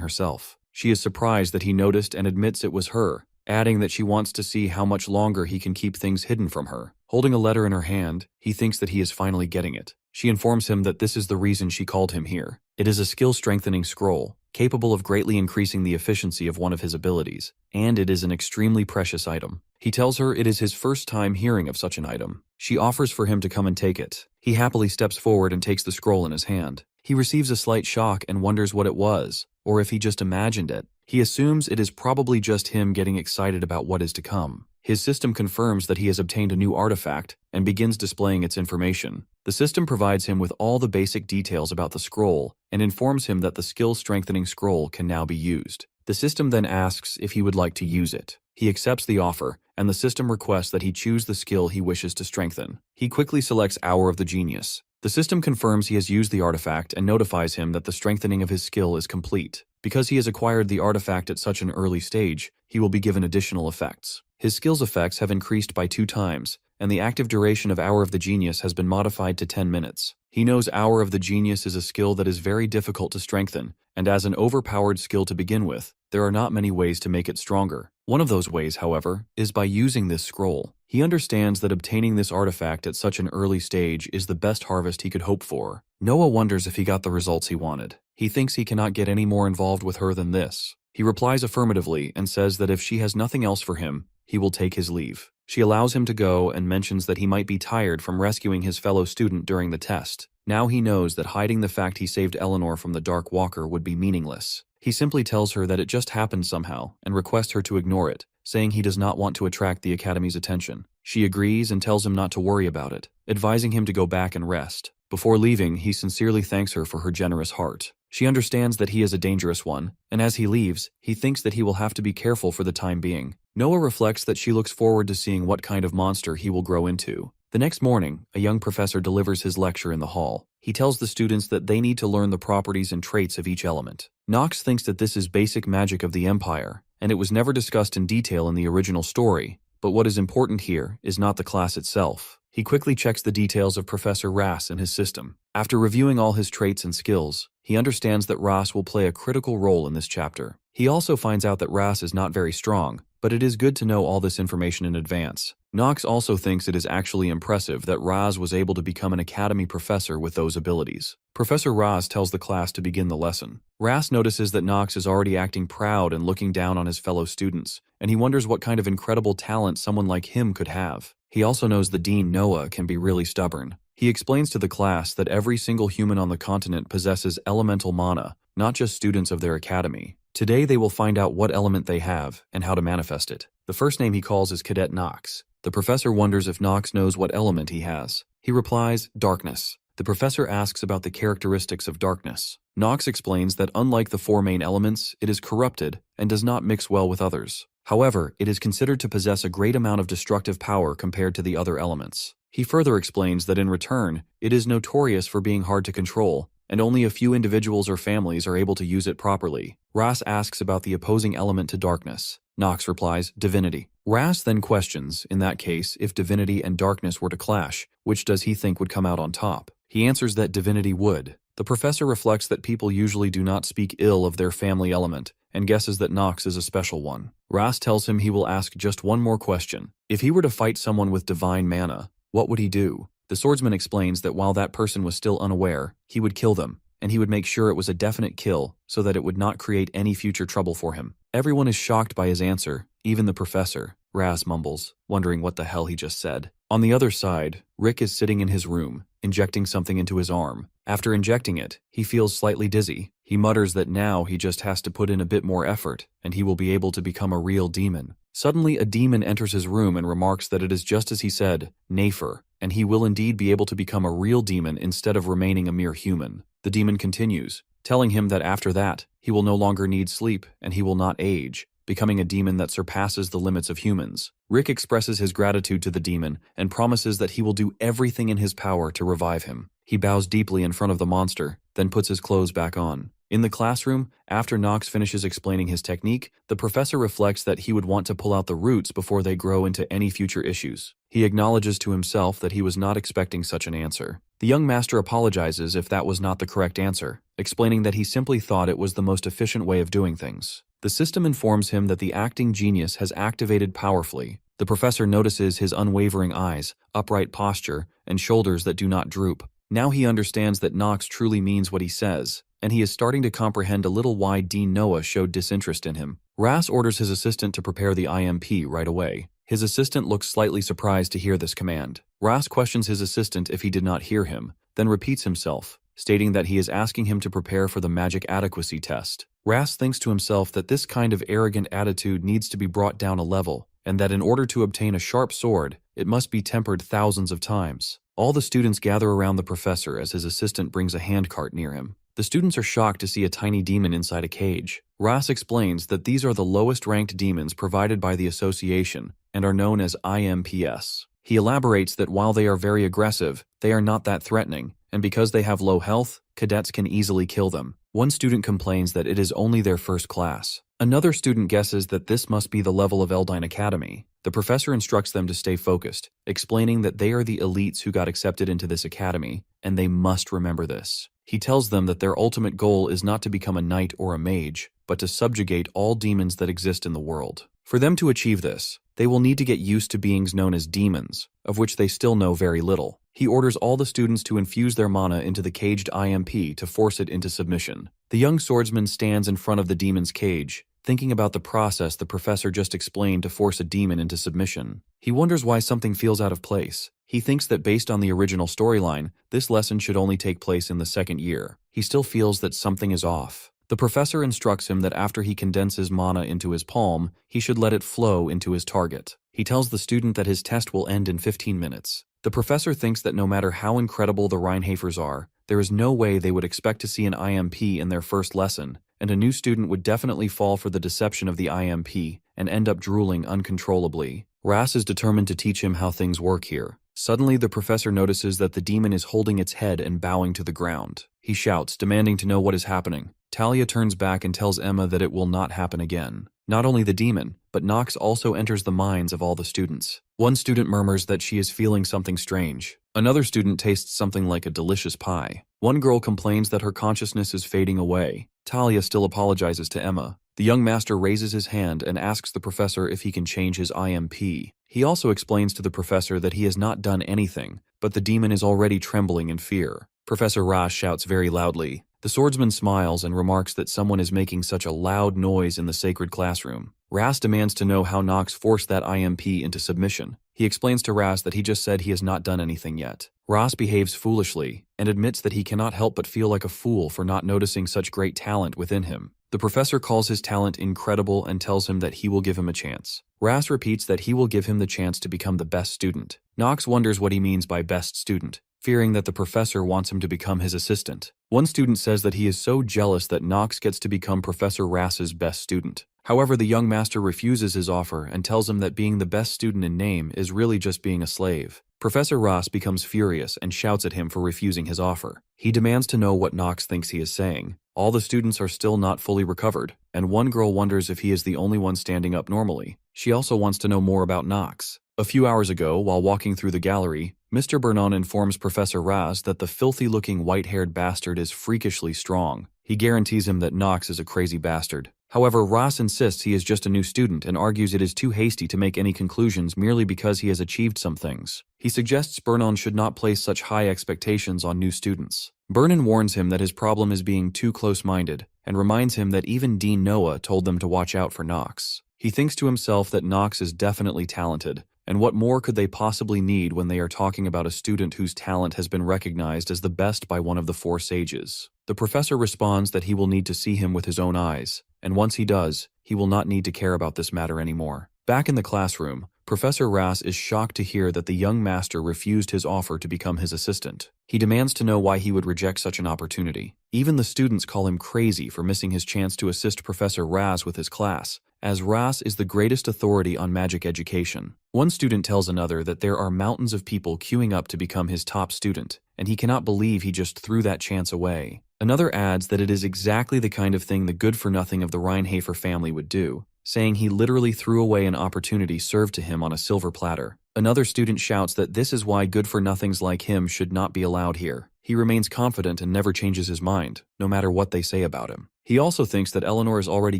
herself. She is surprised that he noticed and admits it was her, adding that she wants to see how much longer he can keep things hidden from her. Holding a letter in her hand, he thinks that he is finally getting it. She informs him that this is the reason she called him here. It is a skill-strengthening scroll, capable of greatly increasing the efficiency of one of his abilities, and it is an extremely precious item. He tells her it is his first time hearing of such an item. She offers for him to come and take it. He happily steps forward and takes the scroll in his hand. He receives a slight shock and wonders what it was, or if he just imagined it. He assumes it is probably just him getting excited about what is to come. His system confirms that he has obtained a new artifact and begins displaying its information. The system provides him with all the basic details about the scroll and informs him that the skill-strengthening scroll can now be used. The system then asks if he would like to use it. He accepts the offer, and the system requests that he choose the skill he wishes to strengthen. He quickly selects Hour of the Genius. The system confirms he has used the artifact and notifies him that the strengthening of his skill is complete. Because he has acquired the artifact at such an early stage, he will be given additional effects. His skill's effects have increased by 2 times, and the active duration of Hour of the Genius has been modified to 10 minutes. He knows Hour of the Genius is a skill that is very difficult to strengthen, and as an overpowered skill to begin with, there are not many ways to make it stronger. One of those ways, however, is by using this scroll. He understands that obtaining this artifact at such an early stage is the best harvest he could hope for. Noah wonders if he got the results he wanted. He thinks he cannot get any more involved with her than this. He replies affirmatively and says that if she has nothing else for him, he will take his leave. She allows him to go and mentions that he might be tired from rescuing his fellow student during the test. Now he knows that hiding the fact he saved Eleanor from the Dark Walker would be meaningless. He simply tells her that it just happened somehow and requests her to ignore it, saying he does not want to attract the Academy's attention. She agrees and tells him not to worry about it, advising him to go back and rest. Before leaving, he sincerely thanks her for her generous heart. She understands that he is a dangerous one, and as he leaves, he thinks that he will have to be careful for the time being. Noah reflects that she looks forward to seeing what kind of monster he will grow into. The next morning, a young professor delivers his lecture in the hall. He tells the students that they need to learn the properties and traits of each element. Nox thinks that this is basic magic of the Empire, and it was never discussed in detail in the original story, but what is important here is not the class itself. He quickly checks the details of Professor Ras in his system. After reviewing all his traits and skills, he understands that Ras will play a critical role in this chapter. He also finds out that Ras is not very strong, but it is good to know all this information in advance. Nox also thinks it is actually impressive that Raz was able to become an academy professor with those abilities. Professor Raz tells the class to begin the lesson. Ras notices that Nox is already acting proud and looking down on his fellow students, and he wonders what kind of incredible talent someone like him could have. He also knows the Dean Noah can be really stubborn. He explains to the class that every single human on the continent possesses elemental mana, not just students of their academy. Today they will find out what element they have and how to manifest it. The first name he calls is Cadet Nox. The professor wonders if Nox knows what element he has. He replies, darkness. The professor asks about the characteristics of darkness. Nox explains that unlike the four main elements, it is corrupted and does not mix well with others. However, it is considered to possess a great amount of destructive power compared to the other elements. He further explains that in return, it is notorious for being hard to control, and only a few individuals or families are able to use it properly. Ras asks about the opposing element to darkness. Nox replies, divinity. Ras then questions, in that case, if divinity and darkness were to clash, which does he think would come out on top? He answers that divinity would. The professor reflects that people usually do not speak ill of their family element, and guesses that Nox is a special one. Ras tells him he will ask just one more question. If he were to fight someone with divine mana, what would he do? The swordsman explains that while that person was still unaware, he would kill them, and he would make sure it was a definite kill so that it would not create any future trouble for him. Everyone is shocked by his answer, even the professor. Ras mumbles, wondering what the hell he just said. On the other side, Rick is sitting in his room, injecting something into his arm. After injecting it, he feels slightly dizzy. He mutters that now he just has to put in a bit more effort, and he will be able to become a real demon. Suddenly, a demon enters his room and remarks that it is just as he said, Nafer, and he will indeed be able to become a real demon instead of remaining a mere human. The demon continues, telling him that after that, he will no longer need sleep and he will not age, becoming a demon that surpasses the limits of humans. Rick expresses his gratitude to the demon and promises that he will do everything in his power to revive him. He bows deeply in front of the monster, then puts his clothes back on. In the classroom, after Nox finishes explaining his technique, the professor reflects that he would want to pull out the roots before they grow into any future issues. He acknowledges to himself that he was not expecting such an answer. The young master apologizes if that was not the correct answer, explaining that he simply thought it was the most efficient way of doing things. The system informs him that the acting genius has activated powerfully. The professor notices his unwavering eyes, upright posture, and shoulders that do not droop. Now he understands that Nox truly means what he says, and he is starting to comprehend a little why Dean Noah showed disinterest in him. Ras orders his assistant to prepare the IMP right away. His assistant looks slightly surprised to hear this command. Ras questions his assistant if he did not hear him, then repeats himself, stating that he is asking him to prepare for the magic adequacy test. Ras thinks to himself that this kind of arrogant attitude needs to be brought down a level, and that in order to obtain a sharp sword, it must be tempered thousands of times. All the students gather around the professor as his assistant brings a handcart near him. The students are shocked to see a tiny demon inside a cage. Ras explains that these are the lowest ranked demons provided by the association and are known as IMPs. He elaborates that while they are very aggressive, they are not that threatening, and because they have low health, cadets can easily kill them. One student complains that it is only their first class. Another student guesses that this must be the level of Eldine Academy. The professor instructs them to stay focused, explaining that they are the elites who got accepted into this academy, and they must remember this. He tells them that their ultimate goal is not to become a knight or a mage, but to subjugate all demons that exist in the world. For them to achieve this, they will need to get used to beings known as demons, of which they still know very little. He orders all the students to infuse their mana into the caged IMP to force it into submission. The young swordsman stands in front of the demon's cage, thinking about the process the professor just explained to force a demon into submission. He wonders why something feels out of place. He thinks that based on the original storyline, this lesson should only take place in the second year. He still feels that something is off. The professor instructs him that after he condenses mana into his palm, he should let it flow into his target. He tells the student that his test will end in 15 minutes. The professor thinks that no matter how incredible the Reinhafers are, there is no way they would expect to see an IMP in their first lesson, and a new student would definitely fall for the deception of the IMP and end up drooling uncontrollably. Ras is determined to teach him how things work here. Suddenly, the professor notices that the demon is holding its head and bowing to the ground. He shouts, demanding to know what is happening. Talia turns back and tells Emma that it will not happen again. Not only the demon, but Nox also enters the minds of all the students. One student murmurs that she is feeling something strange. Another student tastes something like a delicious pie. One girl complains that her consciousness is fading away. Talia still apologizes to Emma. The young master raises his hand and asks the professor if he can change his IMP. He also explains to the professor that he has not done anything, but the demon is already trembling in fear. Professor Ras shouts very loudly. The swordsman smiles and remarks that someone is making such a loud noise in the sacred classroom. Ras demands to know how Nox forced that IMP into submission. He explains to Ras that he just said he has not done anything yet. Ras behaves foolishly and admits that he cannot help but feel like a fool for not noticing such great talent within him. The professor calls his talent incredible and tells him that he will give him a chance. Ras repeats that he will give him the chance to become the best student. Nox wonders what he means by best student, fearing that the professor wants him to become his assistant. One student says that he is so jealous that Nox gets to become Professor Ras's best student. However, the young master refuses his offer and tells him that being the best student in name is really just being a slave. Professor Ras becomes furious and shouts at him for refusing his offer. He demands to know what Nox thinks he is saying. All the students are still not fully recovered, and one girl wonders if he is the only one standing up normally. She also wants to know more about Nox. A few hours ago, while walking through the gallery, Mr. Bernon informs Professor Ras that the filthy-looking white-haired bastard is freakishly strong. He guarantees him that Nox is a crazy bastard. However, Ras insists he is just a new student and argues it is too hasty to make any conclusions merely because he has achieved some things. He suggests Bernon should not place such high expectations on new students. Bernon warns him that his problem is being too close-minded and reminds him that even Dean Noah told them to watch out for Nox. He thinks to himself that Nox is definitely talented, and what more could they possibly need when they are talking about a student whose talent has been recognized as the best by one of the four sages? The professor responds that he will need to see him with his own eyes, and once he does, he will not need to care about this matter anymore. Back in the classroom, Professor Ras is shocked to hear that the young master refused his offer to become his assistant. He demands to know why he would reject such an opportunity. Even the students call him crazy for missing his chance to assist Professor Ras with his class, as Ras is the greatest authority on magic education. One student tells another that there are mountains of people queuing up to become his top student, and he cannot believe he just threw that chance away. Another adds that it is exactly the kind of thing the good-for-nothing of the Reinhafer family would do, saying he literally threw away an opportunity served to him on a silver platter. Another student shouts that this is why good-for-nothings like him should not be allowed here. He remains confident and never changes his mind, no matter what they say about him. He also thinks that Eleanor is already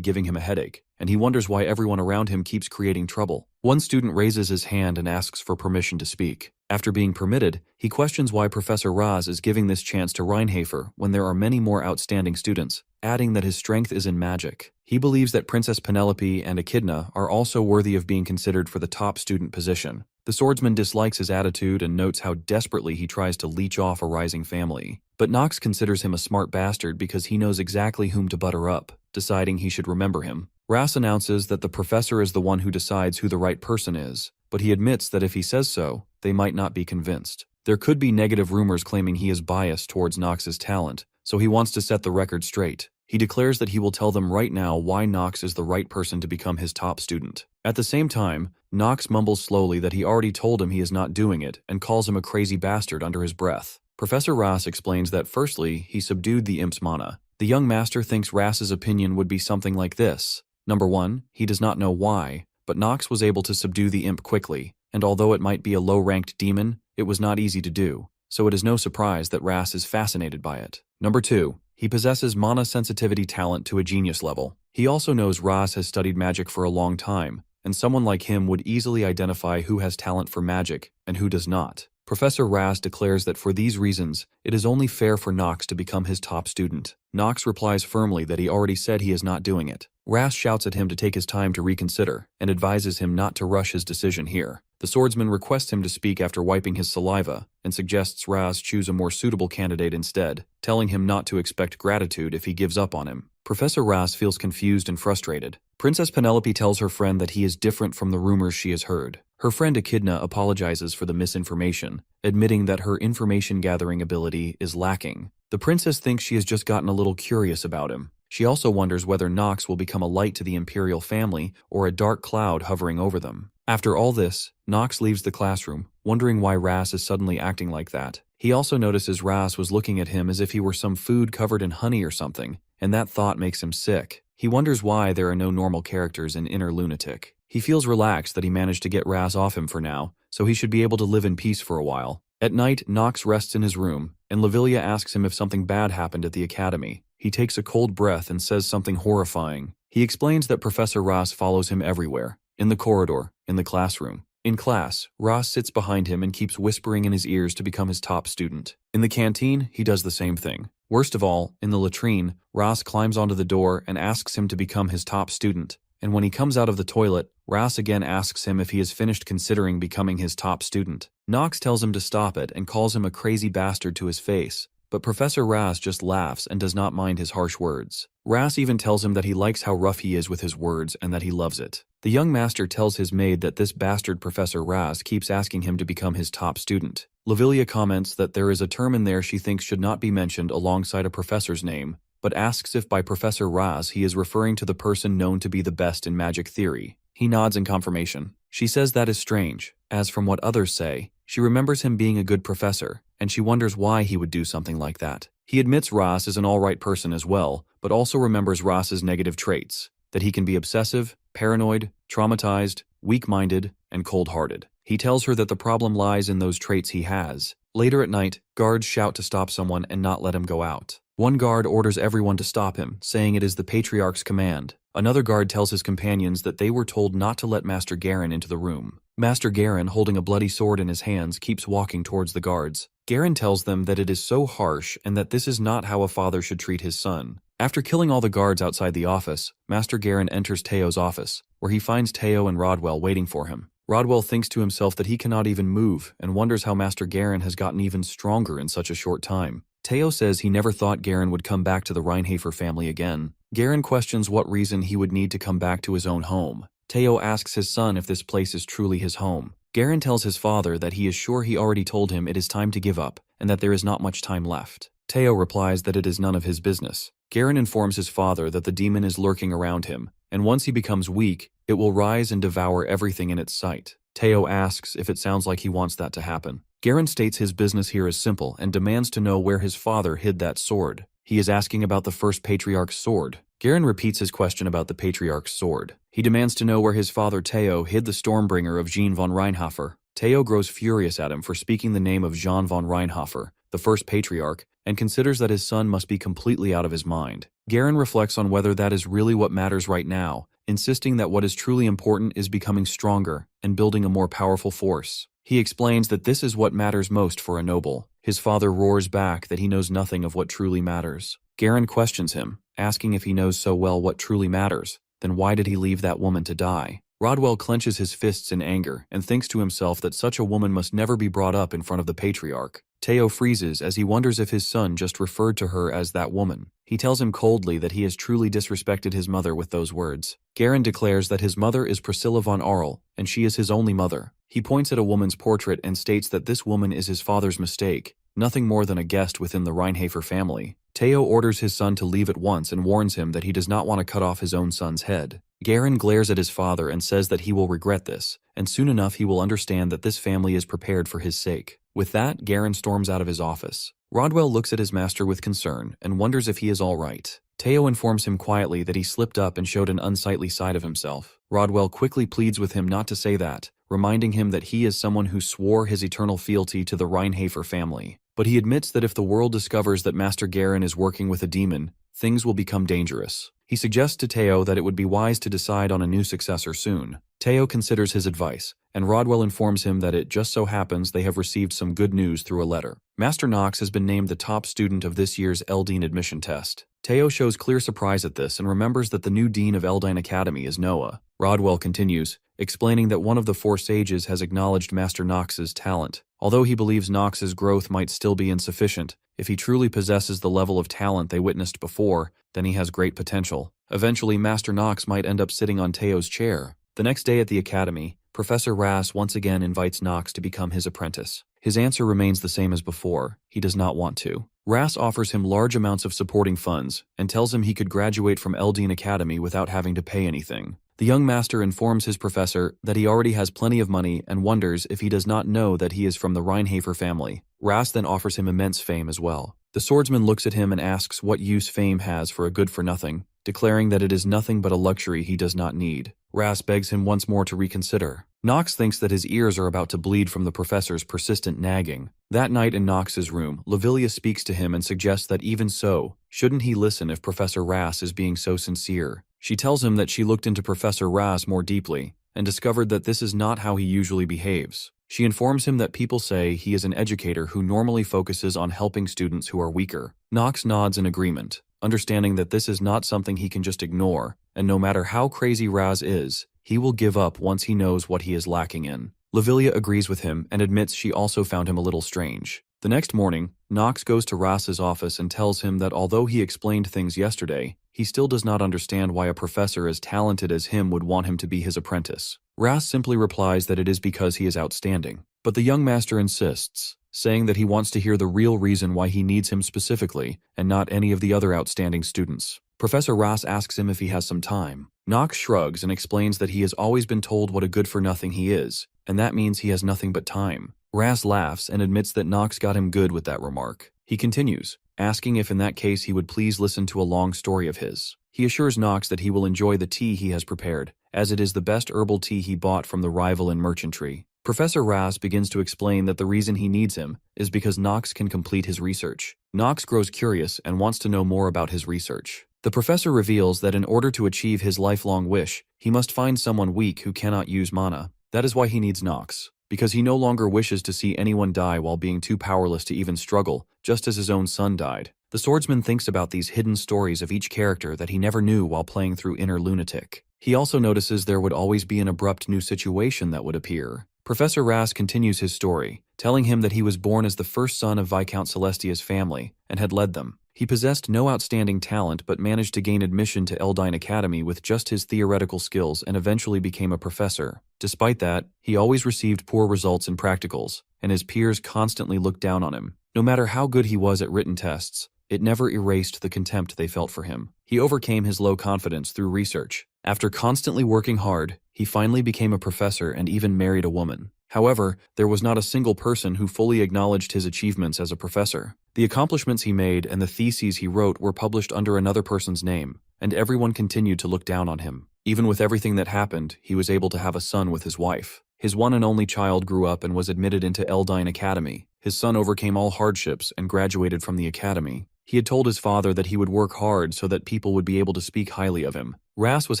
giving him a headache, and he wonders why everyone around him keeps creating trouble. One student raises his hand and asks for permission to speak. After being permitted, he questions why Professor Ras is giving this chance to Reinhafer when there are many more outstanding students, adding that his strength is in magic. He believes that Princess Penelope and Echidna are also worthy of being considered for the top student position. The swordsman dislikes his attitude and notes how desperately he tries to leech off a rising family. But Nox considers him a smart bastard because he knows exactly whom to butter up, deciding he should remember him. Ras announces that the professor is the one who decides who the right person is, but he admits that if he says so, they might not be convinced. There could be negative rumors claiming he is biased towards Nox's talent, so he wants to set the record straight. He declares that he will tell them right now why Nox is the right person to become his top student. At the same time, Nox mumbles slowly that he already told him he is not doing it and calls him a crazy bastard under his breath. Professor Ras explains that firstly, he subdued the imp's mana. The young master thinks Ras's opinion would be something like this. Number 1, he does not know why, but Nox was able to subdue the imp quickly, and although it might be a low-ranked demon, it was not easy to do, so it is no surprise that Ras is fascinated by it. Number 2, he possesses mana sensitivity talent to a genius level. He also knows Ras has studied magic for a long time, and someone like him would easily identify who has talent for magic and who does not. Professor Ras declares that for these reasons, it is only fair for Nox to become his top student. Nox replies firmly that he already said he is not doing it. Ras shouts at him to take his time to reconsider and advises him not to rush his decision here. The swordsman requests him to speak after wiping his saliva and suggests Ras choose a more suitable candidate instead, telling him not to expect gratitude if he gives up on him. Professor Ras feels confused and frustrated. Princess Penelope tells her friend that he is different from the rumors she has heard. Her friend Echidna apologizes for the misinformation, admitting that her information-gathering ability is lacking. The princess thinks she has just gotten a little curious about him. She also wonders whether Nox will become a light to the imperial family or a dark cloud hovering over them. After all this, Nox leaves the classroom, wondering why Ras is suddenly acting like that. He also notices Ras was looking at him as if he were some food covered in honey or something, and that thought makes him sick. He wonders why there are no normal characters in Inner Lunatic. He feels relaxed that he managed to get Ras off him for now, so he should be able to live in peace for a while. At night, Nox rests in his room, and Lavilia asks him if something bad happened at the academy. He takes a cold breath and says something horrifying. He explains that Professor Ras follows him everywhere. In the corridor, in the classroom. In class, Ras sits behind him and keeps whispering in his ears to become his top student. In the canteen, he does the same thing. Worst of all, in the latrine, Ras climbs onto the door and asks him to become his top student. And when he comes out of the toilet, Ras again asks him if he has finished considering becoming his top student. Nox tells him to stop it and calls him a crazy bastard to his face. But Professor Ras just laughs and does not mind his harsh words. Ras even tells him that he likes how rough he is with his words and that he loves it. The young master tells his maid that this bastard Professor Ras keeps asking him to become his top student. Lavilia comments that there is a term in there she thinks should not be mentioned alongside a professor's name, but asks if by Professor Ras he is referring to the person known to be the best in magic theory. He nods in confirmation. She says that is strange, as from what others say, she remembers him being a good professor, and she wonders why he would do something like that. He admits Ras is an alright person as well, but also remembers Ras's negative traits, that he can be obsessive, paranoid, traumatized, weak-minded, and cold-hearted. He tells her that the problem lies in those traits he has. Later at night, guards shout to stop someone and not let him go out. One guard orders everyone to stop him, saying it is the Patriarch's command. Another guard tells his companions that they were told not to let Master Garen into the room. Master Garen, holding a bloody sword in his hands, keeps walking towards the guards. Garen tells them that it is so harsh and that this is not how a father should treat his son. After killing all the guards outside the office, Master Garen enters Teo's office, where he finds Teo and Rodwell waiting for him. Rodwell thinks to himself that he cannot even move and wonders how Master Garen has gotten even stronger in such a short time. Teo says he never thought Garen would come back to the Reinhafer family again. Garen questions what reason he would need to come back to his own home. Teo asks his son if this place is truly his home. Garen tells his father that he is sure he already told him it is time to give up and that there is not much time left. Teo replies that it is none of his business. Garen informs his father that the demon is lurking around him, and once he becomes weak, it will rise and devour everything in its sight. Teo asks if it sounds like he wants that to happen. Garen states his business here is simple and demands to know where his father hid that sword. He is asking about the first Patriarch's sword. Garen repeats his question about the Patriarch's sword. He demands to know where his father Teo hid the Stormbringer of Jean von Reinhofer. Teo grows furious at him for speaking the name of Jean von Reinhofer, the first Patriarch, and considers that his son must be completely out of his mind. Garen reflects on whether that is really what matters right now, insisting that what is truly important is becoming stronger and building a more powerful force. He explains that this is what matters most for a noble. His father roars back that he knows nothing of what truly matters. Garen questions him, asking if he knows so well what truly matters, then why did he leave that woman to die? Rodwell clenches his fists in anger and thinks to himself that such a woman must never be brought up in front of the Patriarch. Teo freezes as he wonders if his son just referred to her as that woman. He tells him coldly that he has truly disrespected his mother with those words. Garen declares that his mother is Priscilla von Arl, and she is his only mother. He points at a woman's portrait and states that this woman is his father's mistake, nothing more than a guest within the Reinhafer family. Teo orders his son to leave at once and warns him that he does not want to cut off his own son's head. Garen glares at his father and says that he will regret this, and soon enough he will understand that this family is prepared for his sake. With that, Garen storms out of his office. Rodwell looks at his master with concern and wonders if he is all right. Teo informs him quietly that he slipped up and showed an unsightly side of himself. Rodwell quickly pleads with him not to say that, reminding him that he is someone who swore his eternal fealty to the Reinhafer family. But he admits that if the world discovers that Master Garen is working with a demon, things will become dangerous. He suggests to Teo that it would be wise to decide on a new successor soon. Teo considers his advice, and Rodwell informs him that it just so happens they have received some good news through a letter. Master Nox has been named the top student of this year's Eldine admission test. Teo shows clear surprise at this and remembers that the new dean of Eldine Academy is Noah. Rodwell continues, explaining that one of the four sages has acknowledged Master Nox's talent. Although he believes Nox's growth might still be insufficient, if he truly possesses the level of talent they witnessed before, then he has great potential. Eventually, Master Nox might end up sitting on Teo's chair. The next day at the academy, Professor Ras once again invites Nox to become his apprentice. His answer remains the same as before. He does not want to. Ras offers him large amounts of supporting funds and tells him he could graduate from Eldine Academy without having to pay anything. The young master informs his professor that he already has plenty of money and wonders if he does not know that he is from the Reinhafer family. Ras then offers him immense fame as well. The swordsman looks at him and asks what use fame has for a good-for-nothing, declaring that it is nothing but a luxury he does not need. Ras begs him once more to reconsider. Nox thinks that his ears are about to bleed from the professor's persistent nagging. That night in Nox's room, Lavilia speaks to him and suggests that even so, shouldn't he listen if Professor Ras is being so sincere? She tells him that she looked into Professor Ras more deeply and discovered that this is not how he usually behaves. She informs him that people say he is an educator who normally focuses on helping students who are weaker. Nox nods in agreement, understanding that this is not something he can just ignore, and no matter how crazy Raz is, he will give up once he knows what he is lacking in. Lavilia agrees with him and admits she also found him a little strange. The next morning, Nox goes to Raz's office and tells him that although he explained things yesterday, he still does not understand why a professor as talented as him would want him to be his apprentice. Ras simply replies that it is because he is outstanding. But the young master insists, saying that he wants to hear the real reason why he needs him specifically, and not any of the other outstanding students. Professor Ras asks him if he has some time. Nox shrugs and explains that he has always been told what a good-for-nothing he is, and that means he has nothing but time. Ras laughs and admits that Nox got him good with that remark. He continues, asking if in that case he would please listen to a long story of his. He assures Nox that he will enjoy the tea he has prepared, as it is the best herbal tea he bought from the rival in merchantry. Professor Ras begins to explain that the reason he needs him is because Nox can complete his research. Nox grows curious and wants to know more about his research. The professor reveals that in order to achieve his lifelong wish, he must find someone weak who cannot use mana. That is why he needs Nox, because he no longer wishes to see anyone die while being too powerless to even struggle, just as his own son died. The swordsman thinks about these hidden stories of each character that he never knew while playing through Inner Lunatic. He also notices there would always be an abrupt new situation that would appear. Professor Ras continues his story, telling him that he was born as the first son of Viscount Celestia's family and had led them. He possessed no outstanding talent but managed to gain admission to Eldine Academy with just his theoretical skills and eventually became a professor. Despite that, he always received poor results in practicals, and his peers constantly looked down on him. No matter how good he was at written tests, it never erased the contempt they felt for him. He overcame his low confidence through research. After constantly working hard, he finally became a professor and even married a woman. However, there was not a single person who fully acknowledged his achievements as a professor. The accomplishments he made and the theses he wrote were published under another person's name, and everyone continued to look down on him. Even with everything that happened, he was able to have a son with his wife. His one and only child grew up and was admitted into Eldine Academy. His son overcame all hardships and graduated from the academy. He had told his father that he would work hard so that people would be able to speak highly of him. Ras was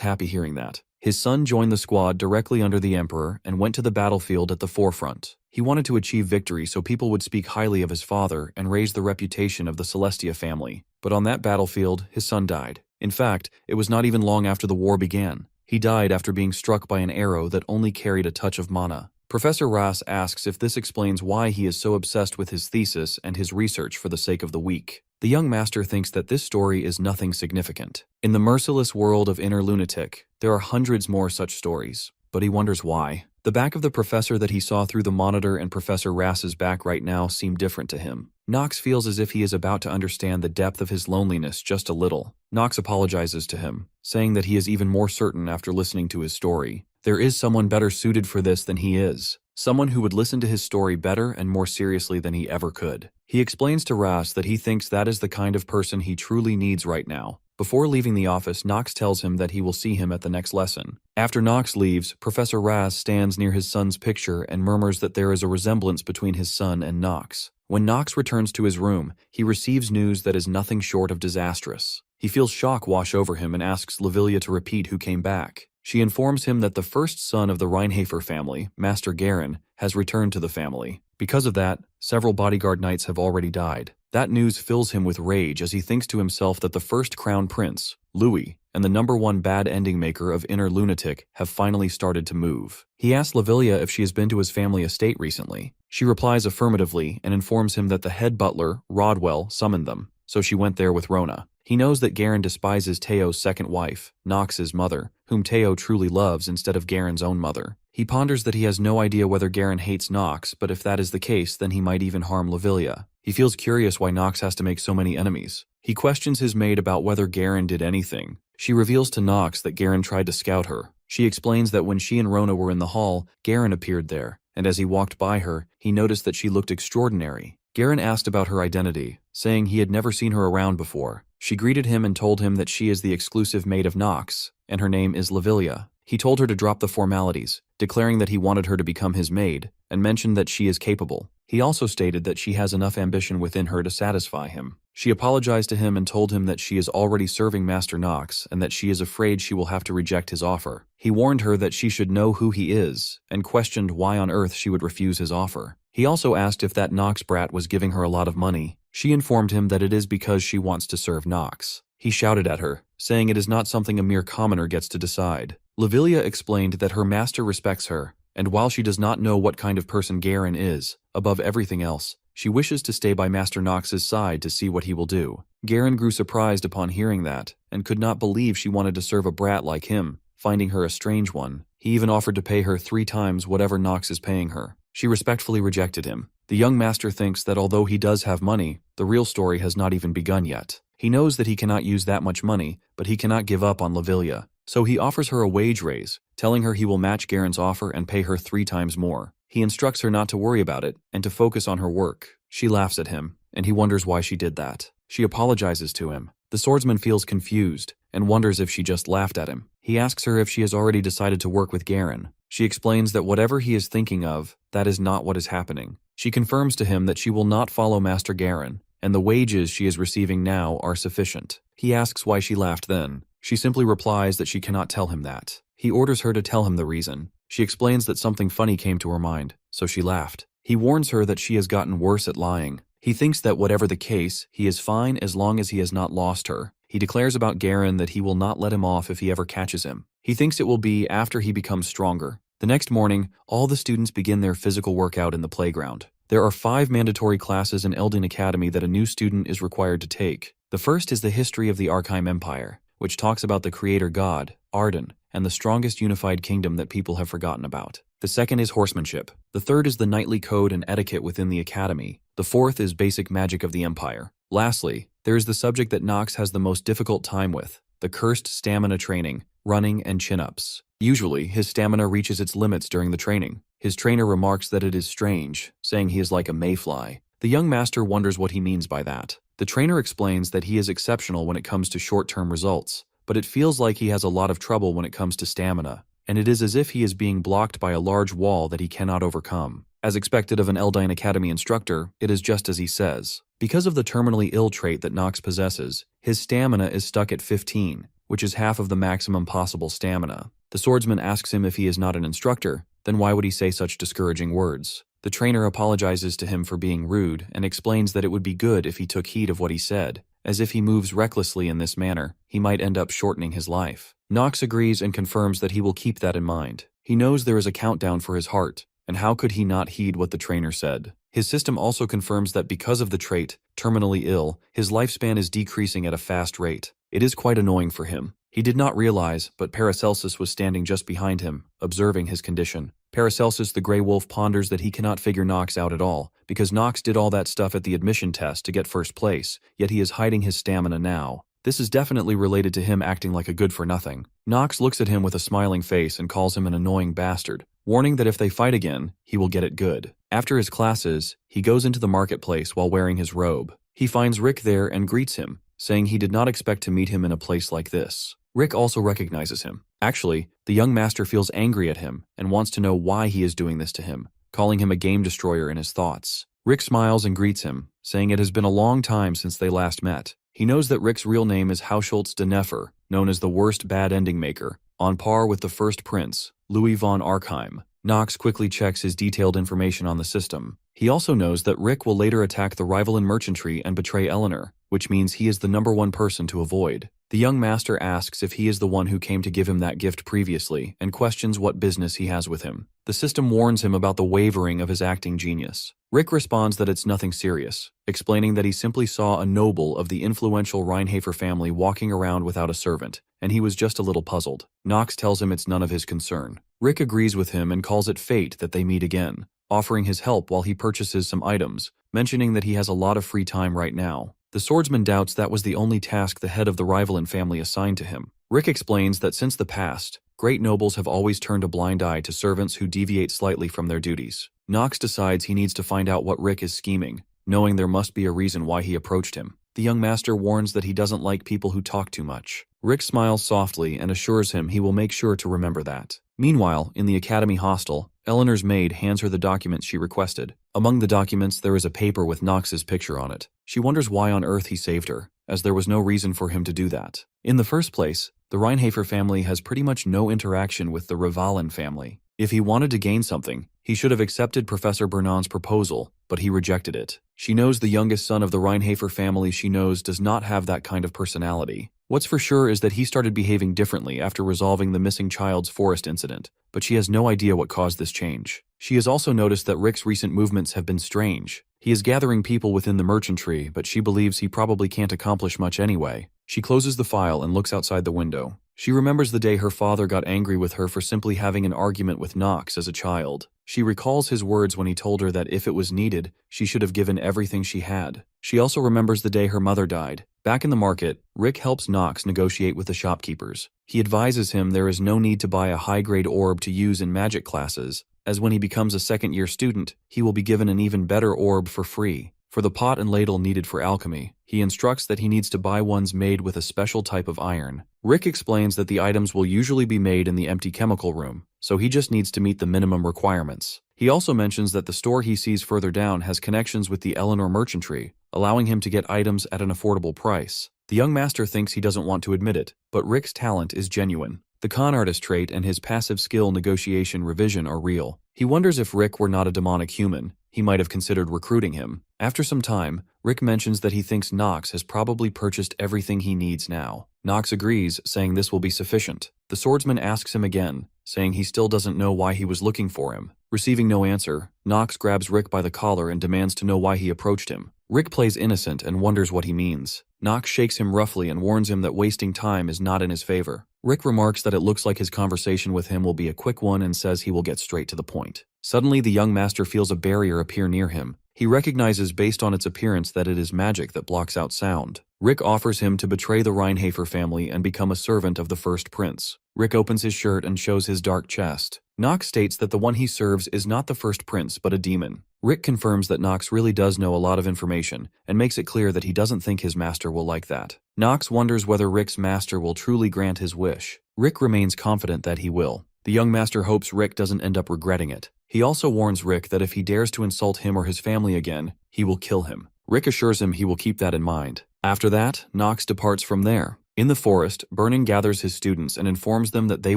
happy hearing that. His son joined the squad directly under the Emperor and went to the battlefield at the forefront. He wanted to achieve victory so people would speak highly of his father and raise the reputation of the Celestia family. But on that battlefield, his son died. In fact, it was not even long after the war began. He died after being struck by an arrow that only carried a touch of mana. Professor Ras asks if this explains why he is so obsessed with his thesis and his research for the sake of the weak. The young master thinks that this story is nothing significant. In the merciless world of Inner Lunatic, there are hundreds more such stories, but he wonders why. The back of the professor that he saw through the monitor and Professor Ras's back right now seem different to him. Nox feels as if he is about to understand the depth of his loneliness just a little. Nox apologizes to him, saying that he is even more certain after listening to his story. There is someone better suited for this than he is. Someone who would listen to his story better and more seriously than he ever could. He explains to Ras that he thinks that is the kind of person he truly needs right now. Before leaving the office, Nox tells him that he will see him at the next lesson. After Nox leaves, Professor Ras stands near his son's picture and murmurs that there is a resemblance between his son and Nox. When Nox returns to his room, he receives news that is nothing short of disastrous. He feels shock wash over him and asks Lavilia to repeat who came back. She informs him that the first son of the Reinhafer family, Master Garen, has returned to the family. Because of that, several bodyguard knights have already died. That news fills him with rage as he thinks to himself that the first crown prince, Louis, and the #1 bad ending maker of Inner Lunatic have finally started to move. He asks Lavilia if she has been to his family estate recently. She replies affirmatively and informs him that the head butler, Rodwell, summoned them, so she went there with Rona. He knows that Garen despises Teo's second wife, Nox's mother, whom Teo truly loves instead of Garen's own mother. He ponders that he has no idea whether Garen hates Nox, but if that is the case, then he might even harm Lavilia. He feels curious why Nox has to make so many enemies. He questions his maid about whether Garen did anything. She reveals to Nox that Garen tried to scout her. She explains that when she and Rona were in the hall, Garen appeared there, and as he walked by her, he noticed that she looked extraordinary. Garen asked about her identity, saying he had never seen her around before. She greeted him and told him that she is the exclusive maid of Nox, and her name is Lavilia. He told her to drop the formalities, declaring that he wanted her to become his maid, and mentioned that she is capable. He also stated that she has enough ambition within her to satisfy him. She apologized to him and told him that she is already serving Master Nox and that she is afraid she will have to reject his offer. He warned her that she should know who he is, and questioned why on earth she would refuse his offer. He also asked if that Nox brat was giving her a lot of money. She informed him that it is because she wants to serve Nox. He shouted at her, saying it is not something a mere commoner gets to decide. Lavilia explained that her master respects her, and while she does not know what kind of person Garen is, above everything else, she wishes to stay by Master Nox's side to see what he will do. Garen grew surprised upon hearing that, and could not believe she wanted to serve a brat like him, finding her a strange one. He even offered to pay her 3 times whatever Nox is paying her. She respectfully rejected him. The young master thinks that although he does have money, the real story has not even begun yet. He knows that he cannot use that much money, but he cannot give up on Lavilia. So he offers her a wage raise, telling her he will match Garen's offer and pay her 3 times more. He instructs her not to worry about it and to focus on her work. She laughs at him, and he wonders why she did that. She apologizes to him. The swordsman feels confused and wonders if she just laughed at him. He asks her if she has already decided to work with Garen. She explains that whatever he is thinking of, that is not what is happening. She confirms to him that she will not follow Master Garen, and the wages she is receiving now are sufficient. He asks why she laughed then. She simply replies that she cannot tell him that. He orders her to tell him the reason. She explains that something funny came to her mind, so she laughed. He warns her that she has gotten worse at lying. He thinks that whatever the case, he is fine as long as he has not lost her. He declares about Garen that he will not let him off if he ever catches him. He thinks it will be after he becomes stronger. The next morning, all the students begin their physical workout in the playground. There are 5 mandatory classes in Eldin Academy that a new student is required to take. The first is the history of the Archeim Empire, which talks about the creator god, Arden, and the strongest unified kingdom that people have forgotten about. The second is horsemanship. The third is the knightly code and etiquette within the academy. The fourth is basic magic of the empire. Lastly, there is the subject that Nox has the most difficult time with, the cursed stamina training, running, and chin-ups. Usually, his stamina reaches its limits during the training. His trainer remarks that it is strange, saying he is like a mayfly. The young master wonders what he means by that. The trainer explains that he is exceptional when it comes to short-term results, but it feels like he has a lot of trouble when it comes to stamina, and it is as if he is being blocked by a large wall that he cannot overcome. As expected of an Eldin Academy instructor, it is just as he says. Because of the terminally ill trait that Nox possesses, his stamina is stuck at 15, which is half of the maximum possible stamina. The swordsman asks him if he is not an instructor, then why would he say such discouraging words? The trainer apologizes to him for being rude and explains that it would be good if he took heed of what he said, as if he moves recklessly in this manner, he might end up shortening his life. Nox agrees and confirms that he will keep that in mind. He knows there is a countdown for his heart, and how could he not heed what the trainer said? His system also confirms that because of the trait, terminally ill, his lifespan is decreasing at a fast rate. It is quite annoying for him. He did not realize, but Paracelsus was standing just behind him, observing his condition. Paracelsus the Grey Wolf ponders that he cannot figure Nox out at all, because Nox did all that stuff at the admission test to get first place, yet he is hiding his stamina now. This is definitely related to him acting like a good-for-nothing. Nox looks at him with a smiling face and calls him an annoying bastard, warning that if they fight again, he will get it good. After his classes, he goes into the marketplace while wearing his robe. He finds Rick there and greets him, saying he did not expect to meet him in a place like this. Rick also recognizes him. Actually, the young master feels angry at him and wants to know why he is doing this to him, calling him a game destroyer in his thoughts. Rick smiles and greets him, saying it has been a long time since they last met. He knows that Rick's real name is Hausholtz de Nefer, known as the worst bad ending maker, on par with the first prince, Louis von Archeim. Knox quickly checks his detailed information on the system. He also knows that Rick will later attack the rival in merchantry and betray Eleanor, which means he is the #1 person to avoid. The young master asks if he is the one who came to give him that gift previously and questions what business he has with him. The system warns him about the wavering of his acting genius. Rick responds that it's nothing serious, explaining that he simply saw a noble of the influential Reinhafer family walking around without a servant, and he was just a little puzzled. Knox tells him it's none of his concern. Rick agrees with him and calls it fate that they meet again, offering his help while he purchases some items, mentioning that he has a lot of free time right now. The swordsman doubts that was the only task the head of the Rivalin family assigned to him. Rick explains that since the past, great nobles have always turned a blind eye to servants who deviate slightly from their duties. Knox decides he needs to find out what Rick is scheming, knowing there must be a reason why he approached him. The young master warns that he doesn't like people who talk too much. Rick smiles softly and assures him he will make sure to remember that. Meanwhile, in the academy hostel, Eleanor's maid hands her the documents she requested. Among the documents, there is a paper with Knox's picture on it. She wonders why on earth he saved her, as there was no reason for him to do that. In the first place, the Reinhafer family has pretty much no interaction with the Rivalin family. If he wanted to gain something, he should have accepted Professor Bernon's proposal, but he rejected it. She knows the youngest son of the Reinhafer family she knows does not have that kind of personality. What's for sure is that he started behaving differently after resolving the missing child's forest incident, but she has no idea what caused this change. She has also noticed that Rick's recent movements have been strange. He is gathering people within the merchantry, but she believes he probably can't accomplish much anyway. She closes the file and looks outside the window. She remembers the day her father got angry with her for simply having an argument with Knox as a child. She recalls his words when he told her that if it was needed, she should have given everything she had. She also remembers the day her mother died. Back in the market, Rick helps Knox negotiate with the shopkeepers. He advises him there is no need to buy a high-grade orb to use in magic classes, as when he becomes a second-year student, he will be given an even better orb for free. For the pot and ladle needed for alchemy, he instructs that he needs to buy ones made with a special type of iron. Rick explains that the items will usually be made in the empty chemical room, so he just needs to meet the minimum requirements. He also mentions that the store he sees further down has connections with the Eleanor merchantry, allowing him to get items at an affordable price. The young master thinks he doesn't want to admit it, but Rick's talent is genuine. The con artist trait and his passive skill negotiation revision are real. He wonders if Rick were not a demonic human, he might have considered recruiting him. After some time, Rick mentions that he thinks Knox has probably purchased everything he needs now. Knox agrees, saying this will be sufficient. The swordsman asks him again, saying he still doesn't know why he was looking for him. Receiving no answer, Knox grabs Rick by the collar and demands to know why he approached him. Rick plays innocent and wonders what he means. Knox shakes him roughly and warns him that wasting time is not in his favor. Rick remarks that it looks like his conversation with him will be a quick one and says he will get straight to the point. Suddenly, the young master feels a barrier appear near him. He recognizes based on its appearance that it is magic that blocks out sound. Rick offers him to betray the Reinhafer family and become a servant of the first prince. Rick opens his shirt and shows his dark chest. Knox states that the one he serves is not the first prince but a demon. Rick confirms that Knox really does know a lot of information and makes it clear that he doesn't think his master will like that. Knox wonders whether Rick's master will truly grant his wish. Rick remains confident that he will. The young master hopes Rick doesn't end up regretting it. He also warns Rick that if he dares to insult him or his family again, he will kill him. Rick assures him he will keep that in mind. After that, Knox departs from there. In the forest, Vernon gathers his students and informs them that they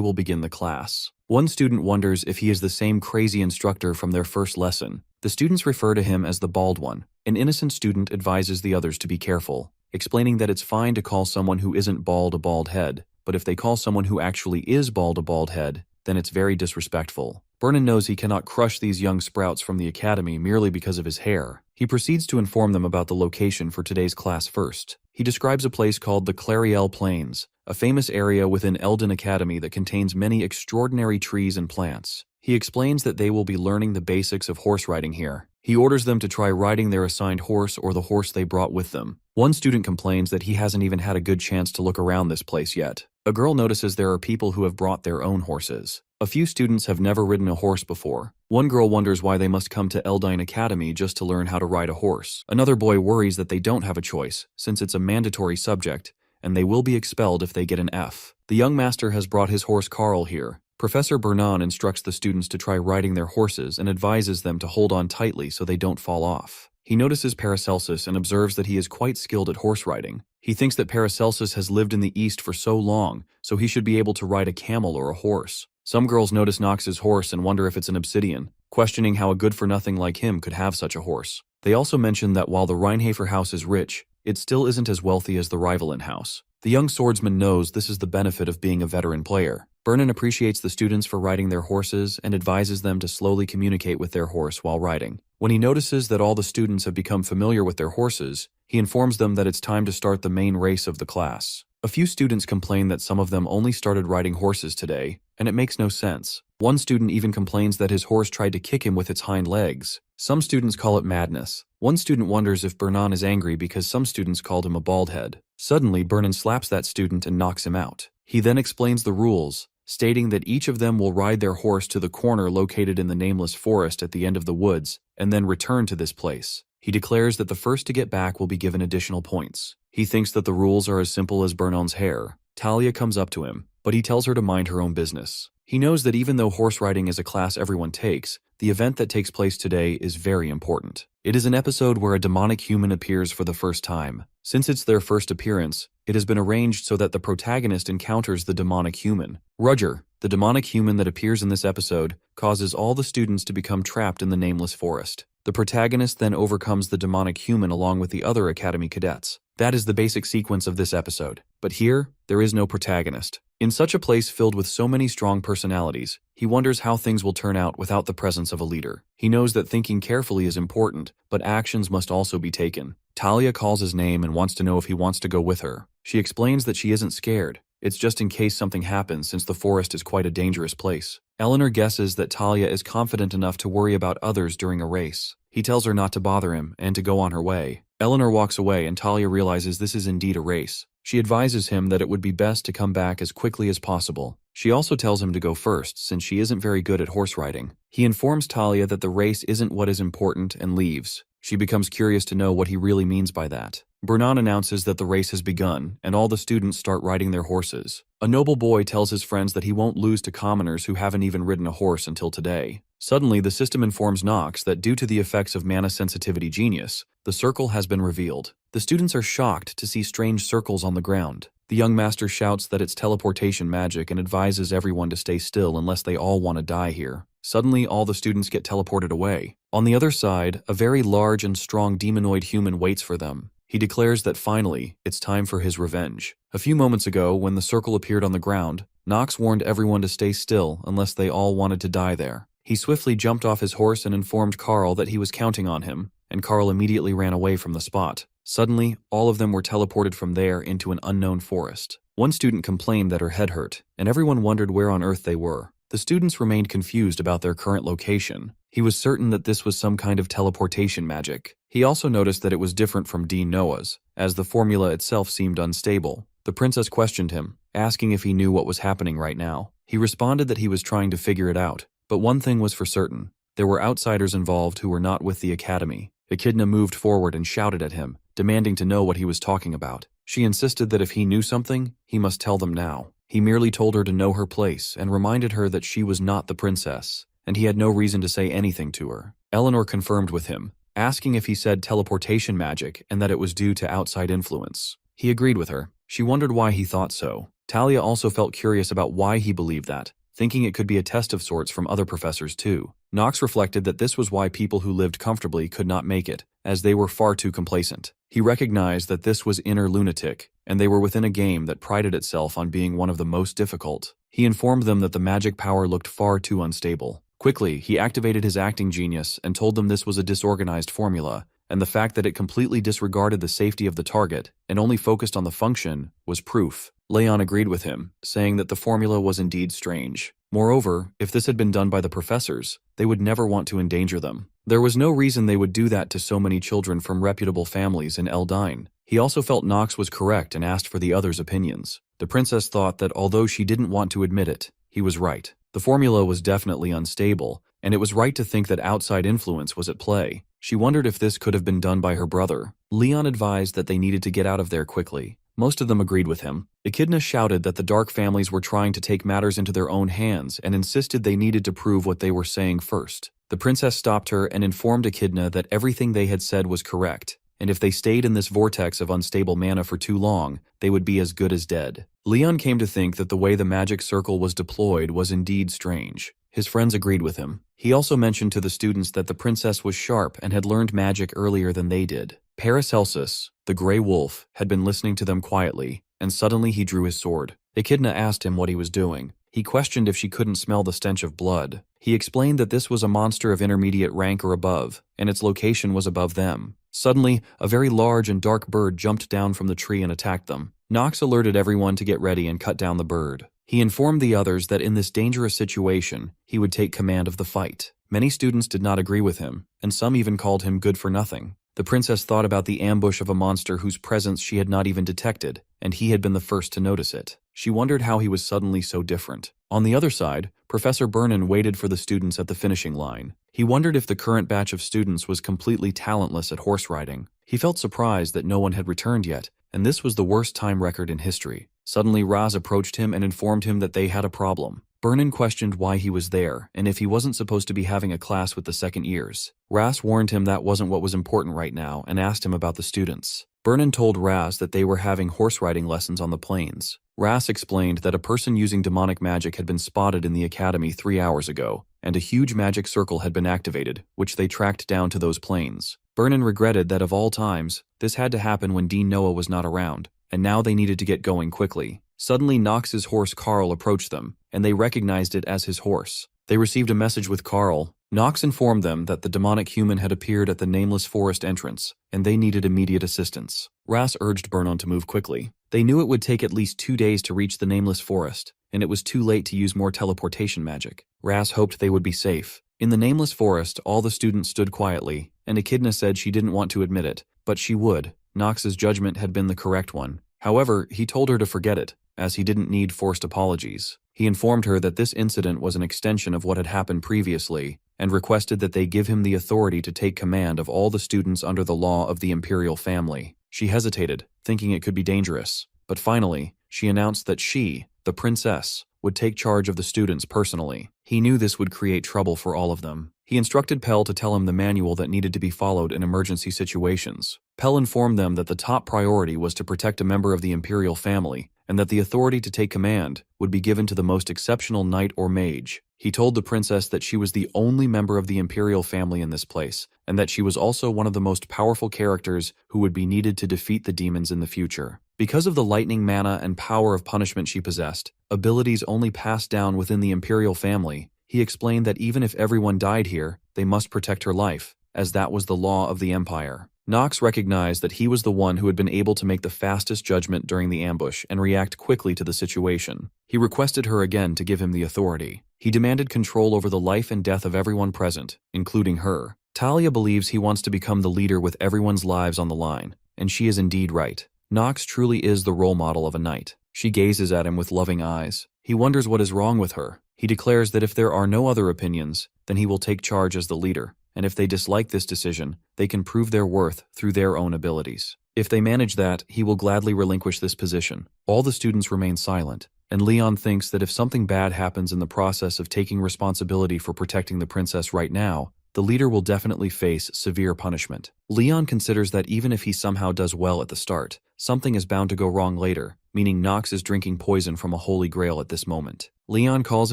will begin the class. One student wonders if he is the same crazy instructor from their first lesson. The students refer to him as the bald one. An innocent student advises the others to be careful, explaining that it's fine to call someone who isn't bald a bald head, but if they call someone who actually is bald a bald head, then it's very disrespectful. Vernon knows he cannot crush these young sprouts from the academy merely because of his hair. He proceeds to inform them about the location for today's class first. He describes a place called the Clariel Plains, a famous area within Eldon Academy that contains many extraordinary trees and plants. He explains that they will be learning the basics of horse riding here. He orders them to try riding their assigned horse or the horse they brought with them. One student complains that he hasn't even had a good chance to look around this place yet. A girl notices there are people who have brought their own horses. A few students have never ridden a horse before. One girl wonders why they must come to Eldine Academy just to learn how to ride a horse. Another boy worries that they don't have a choice, since it's a mandatory subject, and they will be expelled if they get an F. The young master has brought his horse Carl here. Professor Bernon instructs the students to try riding their horses and advises them to hold on tightly so they don't fall off. He notices Paracelsus and observes that he is quite skilled at horse riding. He thinks that Paracelsus has lived in the East for so long, so he should be able to ride a camel or a horse. Some girls notice Nox's horse and wonder if it's an obsidian, questioning how a good-for-nothing like him could have such a horse. They also mention that while the Rheinhafer house is rich, it still isn't as wealthy as the Rivalin house. The young swordsman knows this is the benefit of being a veteran player. Vernon appreciates the students for riding their horses and advises them to slowly communicate with their horse while riding. When he notices that all the students have become familiar with their horses, he informs them that it's time to start the main race of the class. A few students complain that some of them only started riding horses today, and it makes no sense. One student even complains that his horse tried to kick him with its hind legs. Some students call it madness. One student wonders if Vernon is angry because some students called him a bald head. Suddenly, Vernon slaps that student and knocks him out. He then explains the rules, stating that each of them will ride their horse to the corner located in the nameless forest at the end of the woods, and then return to this place. He declares that the first to get back will be given additional points. He thinks that the rules are as simple as Vernon's hair. Talia comes up to him, but he tells her to mind her own business. He knows that even though horse riding is a class everyone takes, the event that takes place today is very important. It is an episode where a demonic human appears for the first time. Since it's their first appearance, it has been arranged so that the protagonist encounters the demonic human. Rudger, the demonic human that appears in this episode, causes all the students to become trapped in the nameless forest. The protagonist then overcomes the demonic human along with the other Academy cadets. That is the basic sequence of this episode. But here, there is no protagonist. In such a place filled with so many strong personalities, he wonders how things will turn out without the presence of a leader. He knows that thinking carefully is important, but actions must also be taken. Talia calls his name and wants to know if he wants to go with her. She explains that she isn't scared. It's just in case something happens since the forest is quite a dangerous place. Eleanor guesses that Talia is confident enough to worry about others during a race. He tells her not to bother him and to go on her way. Eleanor walks away and Talia realizes this is indeed a race. She advises him that it would be best to come back as quickly as possible. She also tells him to go first since she isn't very good at horse riding. He informs Talia that the race isn't what is important and leaves. She becomes curious to know what he really means by that. Vernon announces that the race has begun, and all the students start riding their horses. A noble boy tells his friends that he won't lose to commoners who haven't even ridden a horse until today. Suddenly, the system informs Nox that due to the effects of mana sensitivity genius, the circle has been revealed. The students are shocked to see strange circles on the ground. The young master shouts that it's teleportation magic and advises everyone to stay still unless they all want to die here. Suddenly, all the students get teleported away. On the other side, a very large and strong demonoid human waits for them. He declares that finally, it's time for his revenge. A few moments ago, when the circle appeared on the ground, Nox warned everyone to stay still unless they all wanted to die there. He swiftly jumped off his horse and informed Carl that he was counting on him, and Carl immediately ran away from the spot. Suddenly, all of them were teleported from there into an unknown forest. One student complained that her head hurt, and everyone wondered where on earth they were. The students remained confused about their current location. He was certain that this was some kind of teleportation magic. He also noticed that it was different from Dean Noah's, as the formula itself seemed unstable. The princess questioned him, asking if he knew what was happening right now. He responded that he was trying to figure it out, but one thing was for certain. There were outsiders involved who were not with the academy. Echidna moved forward and shouted at him, demanding to know what he was talking about. She insisted that if he knew something, he must tell them now. He merely told her to know her place and reminded her that she was not the princess, and he had no reason to say anything to her. Eleanor confirmed with him, asking if he said teleportation magic and that it was due to outside influence. He agreed with her. She wondered why he thought so. Talia also felt curious about why he believed that, thinking it could be a test of sorts from other professors too. Nox reflected that this was why people who lived comfortably could not make it, as they were far too complacent. He recognized that this was inner lunatic, and they were within a game that prided itself on being one of the most difficult. He informed them that the magic power looked far too unstable. Quickly, he activated his acting genius and told them this was a disorganized formula, and the fact that it completely disregarded the safety of the target and only focused on the function was proof. Leon agreed with him, saying that the formula was indeed strange. Moreover, if this had been done by the professors, they would never want to endanger them. There was no reason they would do that to so many children from reputable families in Eldine. He also felt Nox was correct and asked for the others' opinions. The princess thought that although she didn't want to admit it, he was right. The formula was definitely unstable, and it was right to think that outside influence was at play. She wondered if this could have been done by her brother. Leon advised that they needed to get out of there quickly. Most of them agreed with him. Echidna shouted that the dark families were trying to take matters into their own hands and insisted they needed to prove what they were saying first. The princess stopped her and informed Echidna that everything they had said was correct, and if they stayed in this vortex of unstable mana for too long, they would be as good as dead. Leon came to think that the way the magic circle was deployed was indeed strange. His friends agreed with him. He also mentioned to the students that the princess was sharp and had learned magic earlier than they did. Paracelsus, the Grey Wolf, had been listening to them quietly, and suddenly he drew his sword. Echidna asked him what he was doing. He questioned if she couldn't smell the stench of blood. He explained that this was a monster of intermediate rank or above, and its location was above them. Suddenly, a very large and dark bird jumped down from the tree and attacked them. Nox alerted everyone to get ready and cut down the bird. He informed the others that in this dangerous situation, he would take command of the fight. Many students did not agree with him, and some even called him good for nothing. The princess thought about the ambush of a monster whose presence she had not even detected, and he had been the first to notice it. She wondered how he was suddenly so different. On the other side, Professor Burnin waited for the students at the finishing line. He wondered if the current batch of students was completely talentless at horse riding. He felt surprised that no one had returned yet, and this was the worst time record in history. Suddenly Raz approached him and informed him that they had a problem. Burnin questioned why he was there, and if he wasn't supposed to be having a class with the second years. Raz warned him that wasn't what was important right now and asked him about the students. Burnin told Raz that they were having horse riding lessons on the plains. Raz explained that a person using demonic magic had been spotted in the academy 3 hours ago, and a huge magic circle had been activated, which they tracked down to those plains. Burnin regretted that of all times, this had to happen when Dean Noah was not around, and now they needed to get going quickly. Suddenly Nox's horse Carl approached them, and they recognized it as his horse. They received a message with Carl. Nox informed them that the demonic human had appeared at the nameless forest entrance, and they needed immediate assistance. Ras urged Burnon to move quickly. They knew it would take at least 2 days to reach the nameless forest, and it was too late to use more teleportation magic. Ras hoped they would be safe. In the nameless forest, all the students stood quietly, and Echidna said she didn't want to admit it, but she would. Nox's judgment had been the correct one. However, he told her to forget it, as he didn't need forced apologies. He informed her that this incident was an extension of what had happened previously, and requested that they give him the authority to take command of all the students under the law of the imperial family. She hesitated, thinking it could be dangerous, but finally, she announced that she, the princess, would take charge of the students personally. He knew this would create trouble for all of them. He instructed Pell to tell him the manual that needed to be followed in emergency situations. Pell informed them that the top priority was to protect a member of the imperial family, and that the authority to take command would be given to the most exceptional knight or mage. He told the princess that she was the only member of the imperial family in this place, and that she was also one of the most powerful characters who would be needed to defeat the demons in the future. Because of the lightning mana and power of punishment she possessed, abilities only passed down within the imperial family, he explained that even if everyone died here, they must protect her life, as that was the law of the empire. Nox recognized that he was the one who had been able to make the fastest judgment during the ambush and react quickly to the situation. He requested her again to give him the authority. He demanded control over the life and death of everyone present, including her. Talia believes he wants to become the leader with everyone's lives on the line, and she is indeed right. Nox truly is the role model of a knight. She gazes at him with loving eyes. He wonders what is wrong with her. He declares that if there are no other opinions, then he will take charge as the leader, and if they dislike this decision, they can prove their worth through their own abilities. If they manage that, he will gladly relinquish this position. All the students remain silent, and Leon thinks that if something bad happens in the process of taking responsibility for protecting the princess right now, the leader will definitely face severe punishment. Leon considers that even if he somehow does well at the start, something is bound to go wrong later, meaning Nox is drinking poison from a holy grail at this moment. Leon calls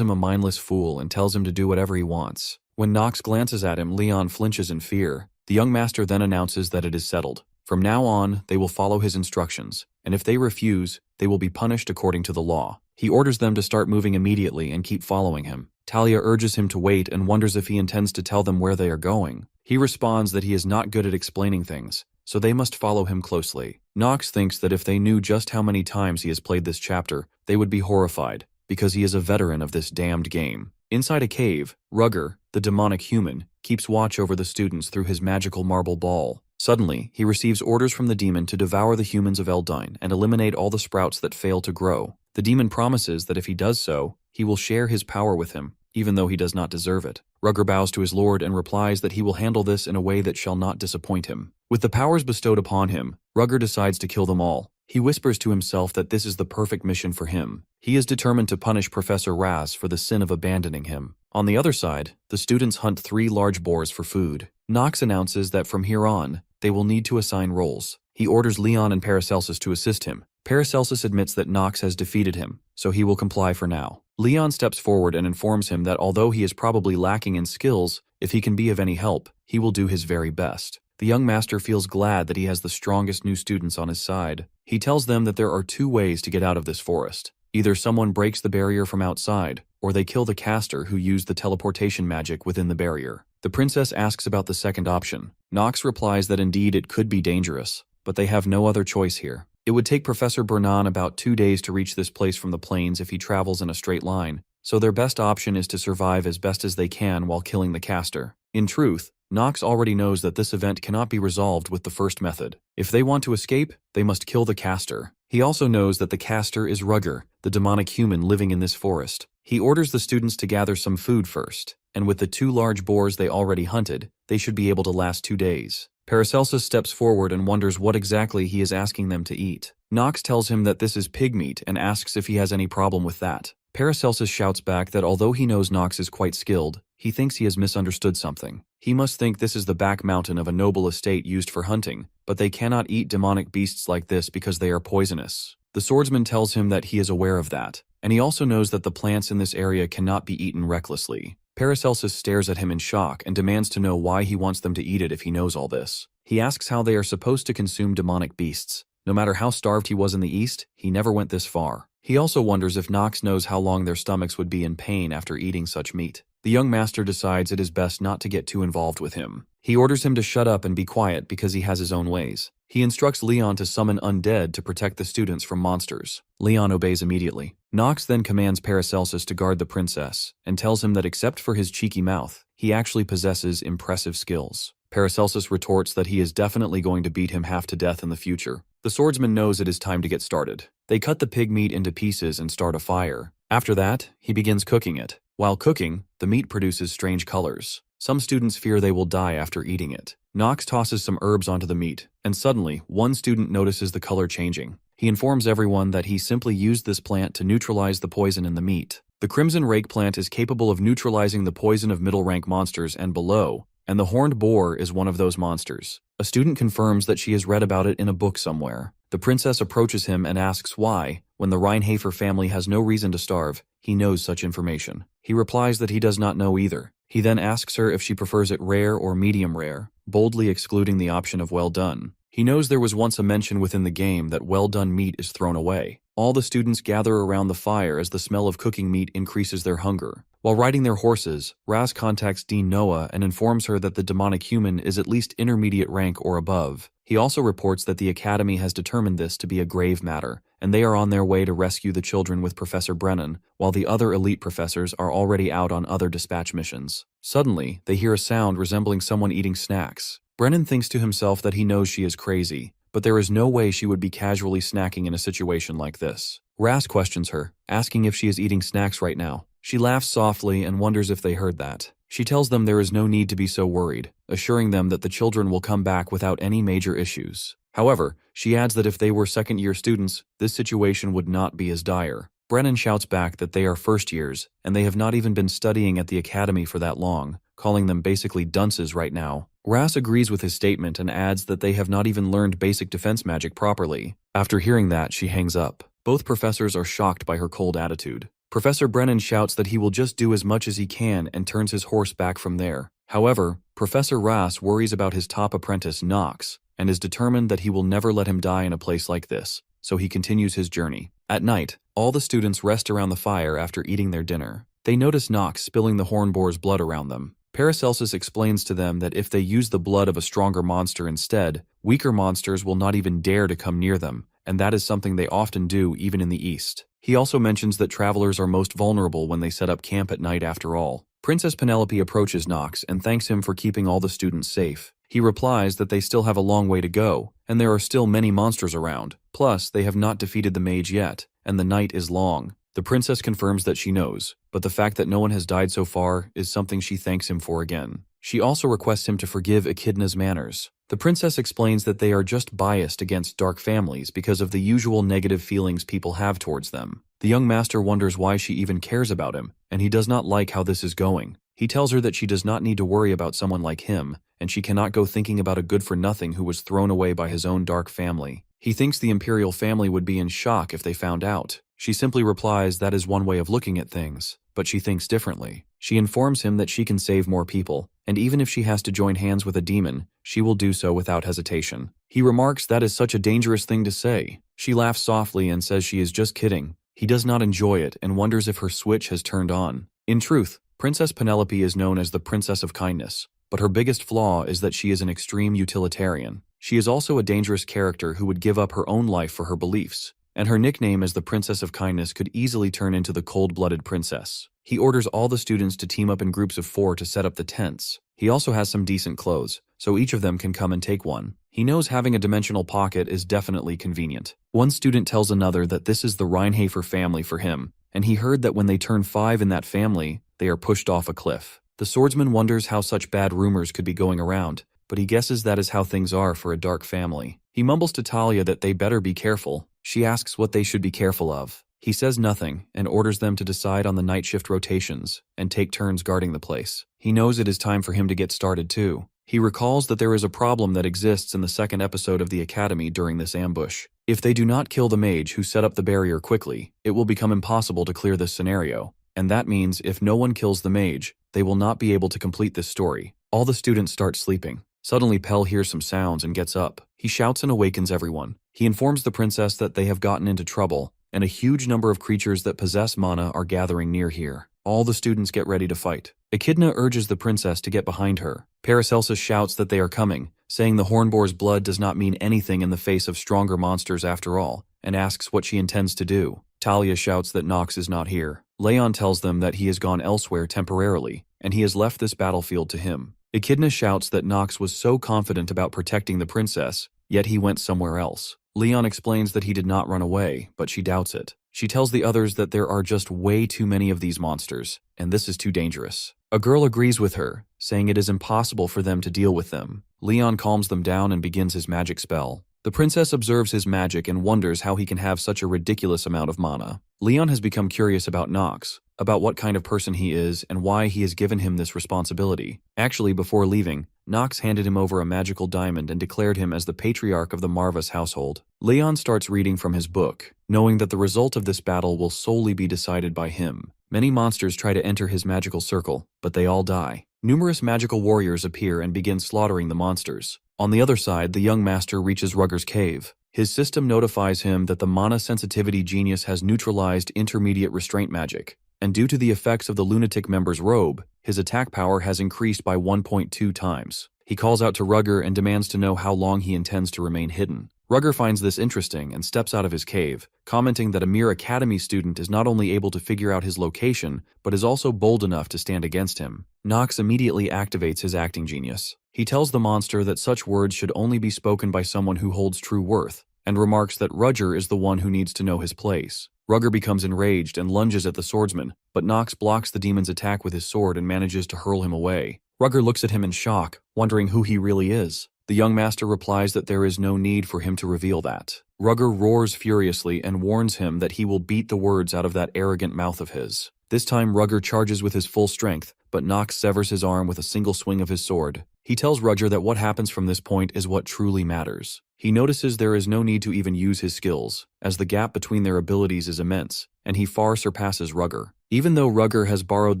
him a mindless fool and tells him to do whatever he wants. When Nox glances at him, Leon flinches in fear. The young master then announces that it is settled. From now on, they will follow his instructions, and if they refuse, they will be punished according to the law. He orders them to start moving immediately and keep following him. Talia urges him to wait and wonders if he intends to tell them where they are going. He responds that he is not good at explaining things, so they must follow him closely. Nox thinks that if they knew just how many times he has played this chapter, they would be horrified, because he is a veteran of this damned game. Inside a cave, Rugger, the demonic human, keeps watch over the students through his magical marble ball. Suddenly, he receives orders from the demon to devour the humans of Eldine and eliminate all the sprouts that fail to grow. The demon promises that if he does so, he will share his power with him, even though he does not deserve it. Rugger bows to his lord and replies that he will handle this in a way that shall not disappoint him. With the powers bestowed upon him, Rugger decides to kill them all. He whispers to himself that this is the perfect mission for him. He is determined to punish Professor Raz for the sin of abandoning him. On the other side, the students hunt 3 large boars for food. Nox announces that from here on, they will need to assign roles. He orders Leon and Paracelsus to assist him. Paracelsus admits that Nox has defeated him, so he will comply for now. Leon steps forward and informs him that although he is probably lacking in skills, if he can be of any help, he will do his very best. The young master feels glad that he has the strongest new students on his side. He tells them that there are two ways to get out of this forest. Either someone breaks the barrier from outside, or they kill the caster who used the teleportation magic within the barrier. The princess asks about the second option. Nox replies that indeed it could be dangerous, but they have no other choice here. It would take Professor Bernan about 2 days to reach this place from the plains if he travels in a straight line, so their best option is to survive as best as they can while killing the caster. In truth, Nox already knows that this event cannot be resolved with the first method. If they want to escape, they must kill the caster. He also knows that the caster is Rugger, the demonic human living in this forest. He orders the students to gather some food first, and with the 2 large boars they already hunted, they should be able to last 2 days. Paracelsus steps forward and wonders what exactly he is asking them to eat. Nox tells him that this is pig meat and asks if he has any problem with that. Paracelsus shouts back that although he knows Nox is quite skilled, he thinks he has misunderstood something. He must think this is the back mountain of a noble estate used for hunting, but they cannot eat demonic beasts like this because they are poisonous. The swordsman tells him that he is aware of that, and he also knows that the plants in this area cannot be eaten recklessly. Paracelsus stares at him in shock and demands to know why he wants them to eat it if he knows all this. He asks how they are supposed to consume demonic beasts. No matter how starved he was in the East, he never went this far. He also wonders if Nox knows how long their stomachs would be in pain after eating such meat. The young master decides it is best not to get too involved with him. He orders him to shut up and be quiet because he has his own ways. He instructs Leon to summon undead to protect the students from monsters. Leon obeys immediately. Nox then commands Paracelsus to guard the princess, and tells him that except for his cheeky mouth, he actually possesses impressive skills. Paracelsus retorts that he is definitely going to beat him half to death in the future. The swordsman knows it is time to get started. They cut the pig meat into pieces and start a fire. After that, he begins cooking it. While cooking, the meat produces strange colors. Some students fear they will die after eating it. Nox tosses some herbs onto the meat, and suddenly, one student notices the color changing. He informs everyone that he simply used this plant to neutralize the poison in the meat. The crimson rake plant is capable of neutralizing the poison of middle-rank monsters and below, and the horned boar is one of those monsters. A student confirms that she has read about it in a book somewhere. The princess approaches him and asks why, when the Reinhafer family has no reason to starve, he knows such information. He replies that he does not know either. He then asks her if she prefers it rare or medium rare, boldly excluding the option of well done. He knows there was once a mention within the game that well-done meat is thrown away. All the students gather around the fire as the smell of cooking meat increases their hunger. While riding their horses, Raz contacts Dean Noah and informs her that the demonic human is at least intermediate rank or above. He also reports that the Academy has determined this to be a grave matter, and they are on their way to rescue the children with Professor Brennan, while the other elite professors are already out on other dispatch missions. Suddenly, they hear a sound resembling someone eating snacks. Brennan thinks to himself that he knows she is crazy, but there is no way she would be casually snacking in a situation like this. Raz questions her, asking if she is eating snacks right now. She laughs softly and wonders if they heard that. She tells them there is no need to be so worried, assuring them that the children will come back without any major issues. However, she adds that if they were second-year students, this situation would not be as dire. Brennan shouts back that they are first years, and they have not even been studying at the academy for that long, calling them basically dunces right now. Ras agrees with his statement and adds that they have not even learned basic defense magic properly. After hearing that, she hangs up. Both professors are shocked by her cold attitude. Professor Brennan shouts that he will just do as much as he can and turns his horse back from there. However, Professor Ras worries about his top apprentice, Nox, and is determined that he will never let him die in a place like this, so he continues his journey. At night, all the students rest around the fire after eating their dinner. They notice Nox spilling the hornboar's blood around them. Paracelsus explains to them that if they use the blood of a stronger monster instead, weaker monsters will not even dare to come near them, and that is something they often do even in the East. He also mentions that travelers are most vulnerable when they set up camp at night after all. Princess Penelope approaches Nox and thanks him for keeping all the students safe. He replies that they still have a long way to go, and there are still many monsters around. Plus, they have not defeated the mage yet, and the night is long. The princess confirms that she knows, but the fact that no one has died so far is something she thanks him for again. She also requests him to forgive Echidna's manners. The princess explains that they are just biased against dark families because of the usual negative feelings people have towards them. The young master wonders why she even cares about him, and he does not like how this is going. He tells her that she does not need to worry about someone like him, and she cannot go thinking about a good-for-nothing who was thrown away by his own dark family. He thinks the imperial family would be in shock if they found out. She simply replies that is one way of looking at things, but she thinks differently. She informs him that she can save more people, and even if she has to join hands with a demon, she will do so without hesitation. He remarks that is such a dangerous thing to say. She laughs softly and says she is just kidding. He does not enjoy it and wonders if her switch has turned on. In truth, Princess Penelope is known as the Princess of Kindness, but her biggest flaw is that she is an extreme utilitarian. She is also a dangerous character who would give up her own life for her beliefs, and her nickname as the Princess of Kindness could easily turn into the cold-blooded princess. He orders all the students to team up in groups of 4 to set up the tents. He also has some decent clothes, so each of them can come and take one. He knows having a dimensional pocket is definitely convenient. One student tells another that this is the Reinhafer family for him, and he heard that when they turn 5 in that family, they are pushed off a cliff. The swordsman wonders how such bad rumors could be going around, but he guesses that is how things are for a dark family. He mumbles to Talia that they better be careful. She asks what they should be careful of. He says nothing and orders them to decide on the night shift rotations and take turns guarding the place. He knows it is time for him to get started too. He recalls that there is a problem that exists in the second episode of the Academy during this ambush. If they do not kill the mage who set up the barrier quickly, it will become impossible to clear this scenario. And that means if no one kills the mage, they will not be able to complete this story. All the students start sleeping. Suddenly Pell hears some sounds and gets up. He shouts and awakens everyone. He informs the princess that they have gotten into trouble, and a huge number of creatures that possess mana are gathering near here. All the students get ready to fight. Echidna urges the princess to get behind her. Paracelsus shouts that they are coming, saying the Hornboar's blood does not mean anything in the face of stronger monsters after all, and asks what she intends to do. Talia shouts that Nox is not here. Leon tells them that he has gone elsewhere temporarily, and he has left this battlefield to him. Echidna shouts that Nox was so confident about protecting the princess, yet he went somewhere else. Leon explains that he did not run away, but she doubts it. She tells the others that there are just way too many of these monsters, and this is too dangerous. A girl agrees with her, saying it is impossible for them to deal with them. Leon calms them down and begins his magic spell. The princess observes his magic and wonders how he can have such a ridiculous amount of mana. Leon has become curious about Nox, about what kind of person he is and why he has given him this responsibility. Actually, before leaving, Nox handed him over a magical diamond and declared him as the patriarch of the Marvas household. Leon starts reading from his book, knowing that the result of this battle will solely be decided by him. Many monsters try to enter his magical circle, but they all die. Numerous magical warriors appear and begin slaughtering the monsters. On the other side, the young master reaches Rugger's cave. His system notifies him that the mana sensitivity genius has neutralized intermediate restraint magic, and due to the effects of the lunatic member's robe, his attack power has increased by 1.2 times. He calls out to Rugger and demands to know how long he intends to remain hidden. Rugger finds this interesting and steps out of his cave, commenting that a mere academy student is not only able to figure out his location, but is also bold enough to stand against him. Nox immediately activates his acting genius. He tells the monster that such words should only be spoken by someone who holds true worth, and remarks that Rugger is the one who needs to know his place. Rugger becomes enraged and lunges at the swordsman, but Nox blocks the demon's attack with his sword and manages to hurl him away. Rugger looks at him in shock, wondering who he really is. The young master replies that there is no need for him to reveal that. Rugger roars furiously and warns him that he will beat the words out of that arrogant mouth of his. This time Rugger charges with his full strength, but Nox severs his arm with a single swing of his sword. He tells Rugger that what happens from this point is what truly matters. He notices there is no need to even use his skills, as the gap between their abilities is immense, and he far surpasses Rugger. Even though Rugger has borrowed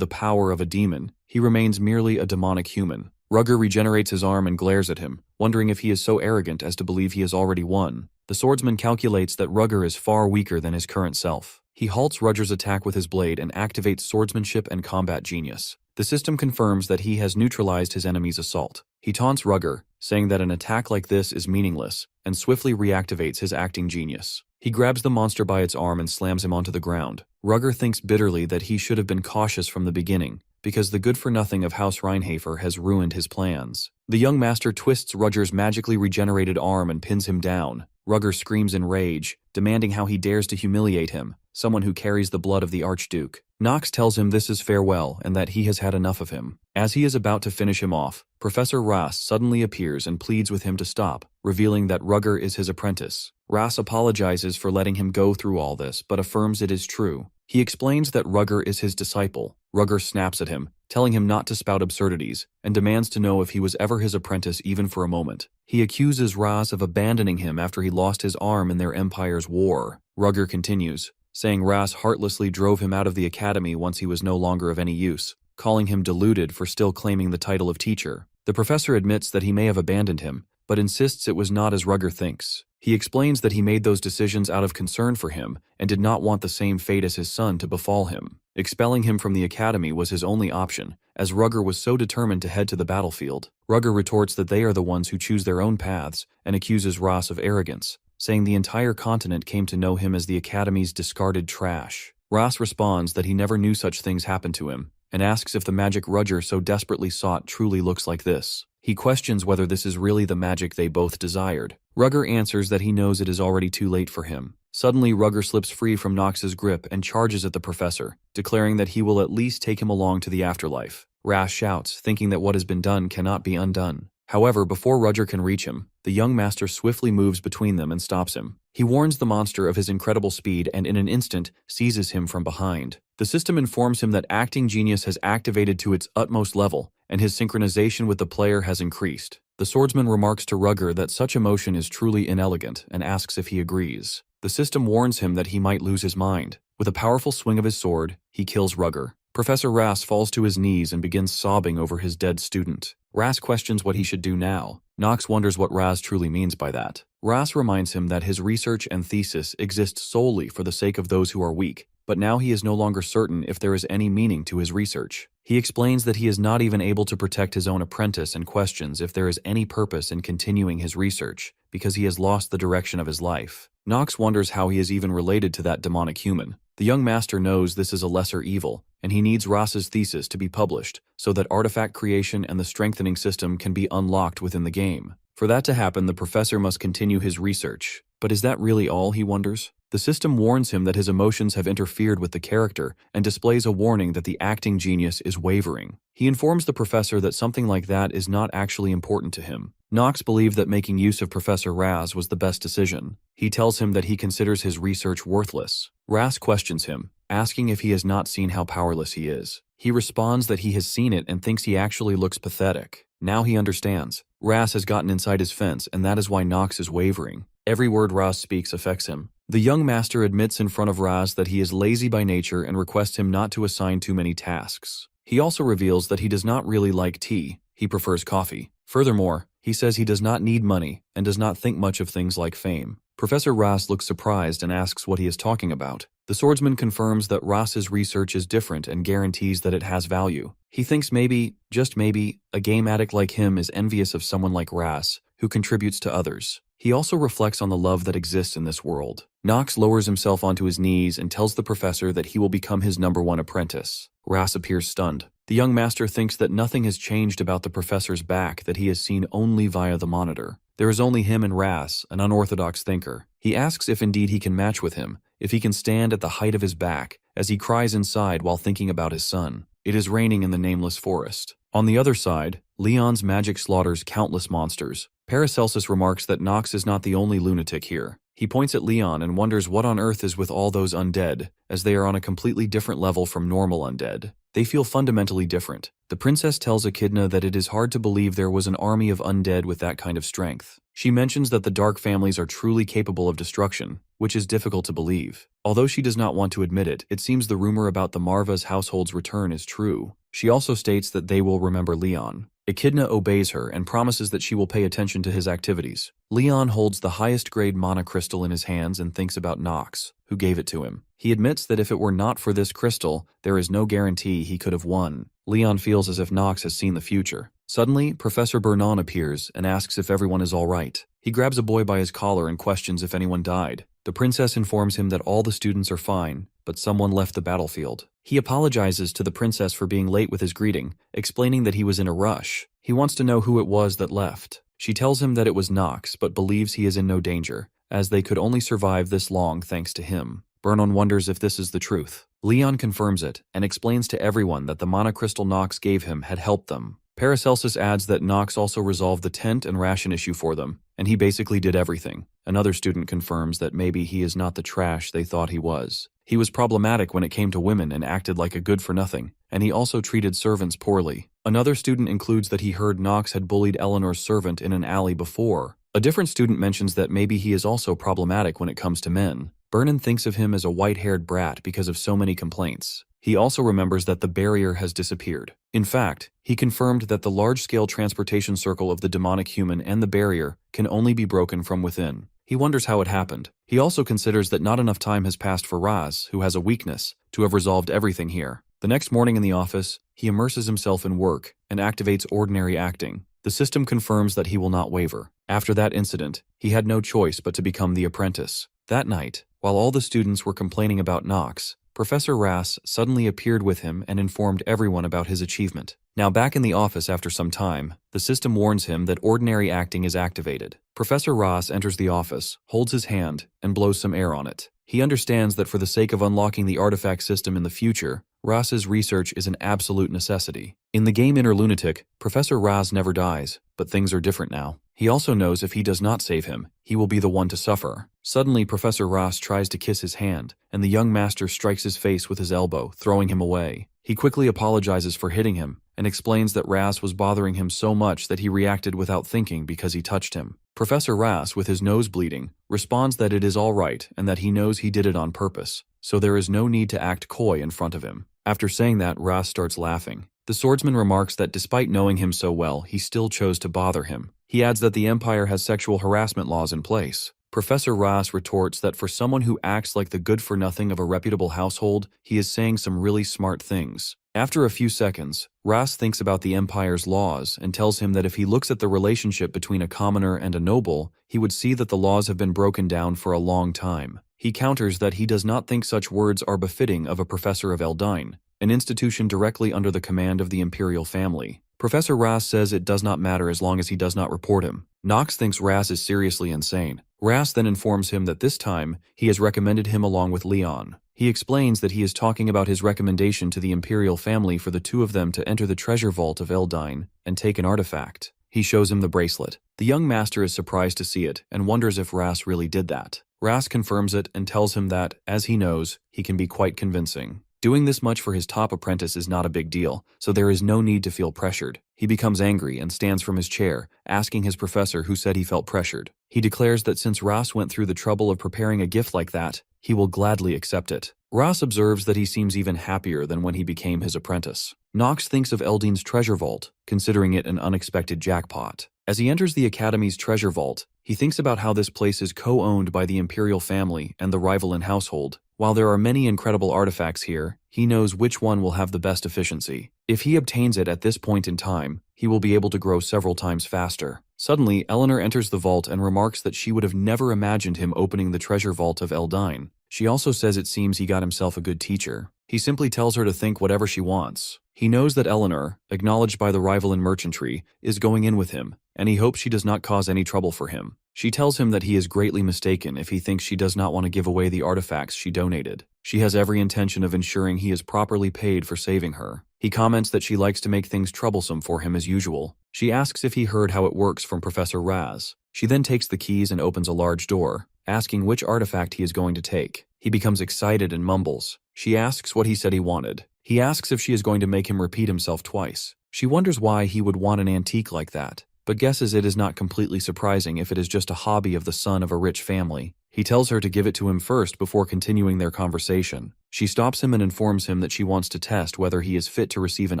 the power of a demon, he remains merely a demonic human. Rugger regenerates his arm and glares at him, wondering if he is so arrogant as to believe he has already won. The swordsman calculates that Rugger is far weaker than his current self. He halts Rugger's attack with his blade and activates swordsmanship and combat genius. The system confirms that he has neutralized his enemy's assault. He taunts Rugger, saying that an attack like this is meaningless, and swiftly reactivates his acting genius. He grabs the monster by its arm and slams him onto the ground. Rugger thinks bitterly that he should have been cautious from the beginning, because the good-for-nothing of House Reinhafer has ruined his plans. The young master twists Rugger's magically regenerated arm and pins him down. Rugger screams in rage, demanding how he dares to humiliate him, someone who carries the blood of the Archduke. Nox tells him this is farewell and that he has had enough of him. As he is about to finish him off, Professor Ras suddenly appears and pleads with him to stop, revealing that Rugger is his apprentice. Ras apologizes for letting him go through all this, but affirms it is true. He explains that Rugger is his disciple. Rugger snaps at him, telling him not to spout absurdities, and demands to know if he was ever his apprentice even for a moment. He accuses Raz of abandoning him after he lost his arm in their empire's war. Rugger continues, saying Raz heartlessly drove him out of the academy once he was no longer of any use, calling him deluded for still claiming the title of teacher. The professor admits that he may have abandoned him, but insists it was not as Rugger thinks. He explains that he made those decisions out of concern for him and did not want the same fate as his son to befall him. Expelling him from the academy was his only option, as Rugger was so determined to head to the battlefield. Rugger retorts that they are the ones who choose their own paths and accuses Ras of arrogance, saying the entire continent came to know him as the academy's discarded trash. Ras responds that he never knew such things happened to him, and asks if the magic Rugger so desperately sought truly looks like this. He questions whether this is really the magic they both desired. Rugger answers that he knows it is already too late for him. Suddenly, Rugger slips free from Nox's grip and charges at the professor, declaring that he will at least take him along to the afterlife. Ras shouts, thinking that what has been done cannot be undone. However, before Rugger can reach him, the young master swiftly moves between them and stops him. He warns the monster of his incredible speed and in an instant seizes him from behind. The system informs him that acting genius has activated to its utmost level, and his synchronization with the player has increased. The swordsman remarks to Rugger that such emotion is truly inelegant and asks if he agrees. The system warns him that he might lose his mind. With a powerful swing of his sword, he kills Rugger. Professor Ras falls to his knees and begins sobbing over his dead student. Ras questions what he should do now. Nox wonders what Ras truly means by that. Ras reminds him that his research and thesis exist solely for the sake of those who are weak, but now he is no longer certain if there is any meaning to his research. He explains that he is not even able to protect his own apprentice and questions if there is any purpose in continuing his research, because he has lost the direction of his life. Nox wonders how he is even related to that demonic human. The young master knows this is a lesser evil, and he needs Ras's thesis to be published so that artifact creation and the strengthening system can be unlocked within the game. For that to happen, the professor must continue his research. But is that really all, he wonders? The system warns him that his emotions have interfered with the character and displays a warning that the acting genius is wavering. He informs the professor that something like that is not actually important to him. Nox believed that making use of Professor Raz was the best decision. He tells him that he considers his research worthless. Raz questions him, asking if he has not seen how powerless he is. He responds that he has seen it and thinks he actually looks pathetic. Now he understands. Raz has gotten inside his fence, and that is why Nox is wavering. Every word Raz speaks affects him. The young master admits in front of Raz that he is lazy by nature and requests him not to assign too many tasks. He also reveals that he does not really like tea. He prefers coffee. Furthermore, he says he does not need money and does not think much of things like fame. Professor Ras looks surprised and asks what he is talking about. The swordsman confirms that Ras's research is different and guarantees that it has value. He thinks maybe, just maybe, a game addict like him is envious of someone like Ras, who contributes to others. He also reflects on the love that exists in this world. Nox lowers himself onto his knees and tells the professor that he will become his #1 apprentice. Ras appears stunned. The young master thinks that nothing has changed about the professor's back that he has seen only via the monitor. There is only him and Ras, an unorthodox thinker. He asks if indeed he can match with him, if he can stand at the height of his back, as he cries inside while thinking about his son. It is raining in the nameless forest. On the other side, Leon's magic slaughters countless monsters. Paracelsus remarks that Nox is not the only lunatic here. He points at Leon and wonders what on earth is with all those undead, as they are on a completely different level from normal undead. They feel fundamentally different. The princess tells Echidna that it is hard to believe there was an army of undead with that kind of strength. She mentions that the dark families are truly capable of destruction, which is difficult to believe. Although she does not want to admit it, it seems the rumor about the Marva's household's return is true. She also states that they will remember Leon. Echidna obeys her and promises that she will pay attention to his activities. Leon holds the highest grade mana crystal in his hands and thinks about Nox, who gave it to him. He admits that if it were not for this crystal, there is no guarantee he could have won. Leon feels as if Nox has seen the future. Suddenly, Professor Bernon appears and asks if everyone is all right. He grabs a boy by his collar and questions if anyone died. The princess informs him that all the students are fine, but someone left the battlefield. He apologizes to the princess for being late with his greeting, explaining that he was in a rush. He wants to know who it was that left. She tells him that it was Nox, but believes he is in no danger, as they could only survive this long thanks to him. Bernon wonders if this is the truth. Leon confirms it, and explains to everyone that the mana crystal Nox gave him had helped them. Paracelsus adds that Nox also resolved the tent and ration issue for them, and he basically did everything. Another student confirms that maybe he is not the trash they thought he was. He was problematic when it came to women and acted like a good-for-nothing, and he also treated servants poorly. Another student includes that he heard Knox had bullied Eleanor's servant in an alley before. A different student mentions that maybe he is also problematic when it comes to men. Vernon thinks of him as a white-haired brat because of so many complaints. He also remembers that the barrier has disappeared. In fact, he confirmed that the large-scale transportation circle of the demonic human and the barrier can only be broken from within. He wonders how it happened. He also considers that not enough time has passed for Raz, who has a weakness, to have resolved everything here. The next morning in the office, he immerses himself in work and activates ordinary acting. The system confirms that he will not waver. After that incident, he had no choice but to become the apprentice. That night, while all the students were complaining about Knox, Professor Ras suddenly appeared with him and informed everyone about his achievement. Now back in the office after some time, the system warns him that ordinary acting is activated. Professor Ras enters the office, holds his hand, and blows some air on it. He understands that for the sake of unlocking the artifact system in the future, Ras's research is an absolute necessity. In the game Inner Lunatic, Professor Ras never dies, but things are different now. He also knows if he does not save him, he will be the one to suffer. Suddenly, Professor Ras tries to kiss his hand, and the young master strikes his face with his elbow, throwing him away. He quickly apologizes for hitting him, and explains that Ras was bothering him so much that he reacted without thinking because he touched him. Professor Ras, with his nose bleeding, responds that it is all right and that he knows he did it on purpose, so there is no need to act coy in front of him. After saying that, Ras starts laughing. The swordsman remarks that despite knowing him so well, he still chose to bother him. He adds that the Empire has sexual harassment laws in place. Professor Ras retorts that for someone who acts like the good-for-nothing of a reputable household, he is saying some really smart things. After a few seconds, Ras thinks about the Empire's laws and tells him that if he looks at the relationship between a commoner and a noble, he would see that the laws have been broken down for a long time. He counters that he does not think such words are befitting of a professor of Eldyne, an institution directly under the command of the imperial family. Professor Ras says it does not matter as long as he does not report him. Knox thinks Ras is seriously insane. Ras then informs him that this time, he has recommended him along with Leon. He explains that he is talking about his recommendation to the imperial family for the two of them to enter the treasure vault of Eldyne and take an artifact. He shows him the bracelet. The young master is surprised to see it and wonders if Ras really did that. Ras confirms it and tells him that, as he knows, he can be quite convincing. Doing this much for his top apprentice is not a big deal, so there is no need to feel pressured. He becomes angry and stands from his chair, asking his professor who said he felt pressured. He declares that since Ras went through the trouble of preparing a gift like that, he will gladly accept it. Ras observes that he seems even happier than when he became his apprentice. Knox thinks of Eldyne's treasure vault, considering it an unexpected jackpot. As he enters the Academy's treasure vault, he thinks about how this place is co-owned by the imperial family and the Rivalin household. While there are many incredible artifacts here, he knows which one will have the best efficiency. If he obtains it at this point in time, he will be able to grow several times faster. Suddenly, Eleanor enters the vault and remarks that she would have never imagined him opening the treasure vault of Eldyne. She also says it seems he got himself a good teacher. He simply tells her to think whatever she wants. He knows that Eleanor, acknowledged by the Rivalin merchantry, is going in with him, and he hopes she does not cause any trouble for him. She tells him that he is greatly mistaken if he thinks she does not want to give away the artifacts she donated. She has every intention of ensuring he is properly paid for saving her. He comments that she likes to make things troublesome for him as usual. She asks if he heard how it works from Professor Ras. She then takes the keys and opens a large door, asking which artifact he is going to take. He becomes excited and mumbles. She asks what he said he wanted. He asks if she is going to make him repeat himself twice. She wonders why he would want an antique like that, but guesses it is not completely surprising if it is just a hobby of the son of a rich family. He tells her to give it to him first before continuing their conversation. She stops him and informs him that she wants to test whether he is fit to receive an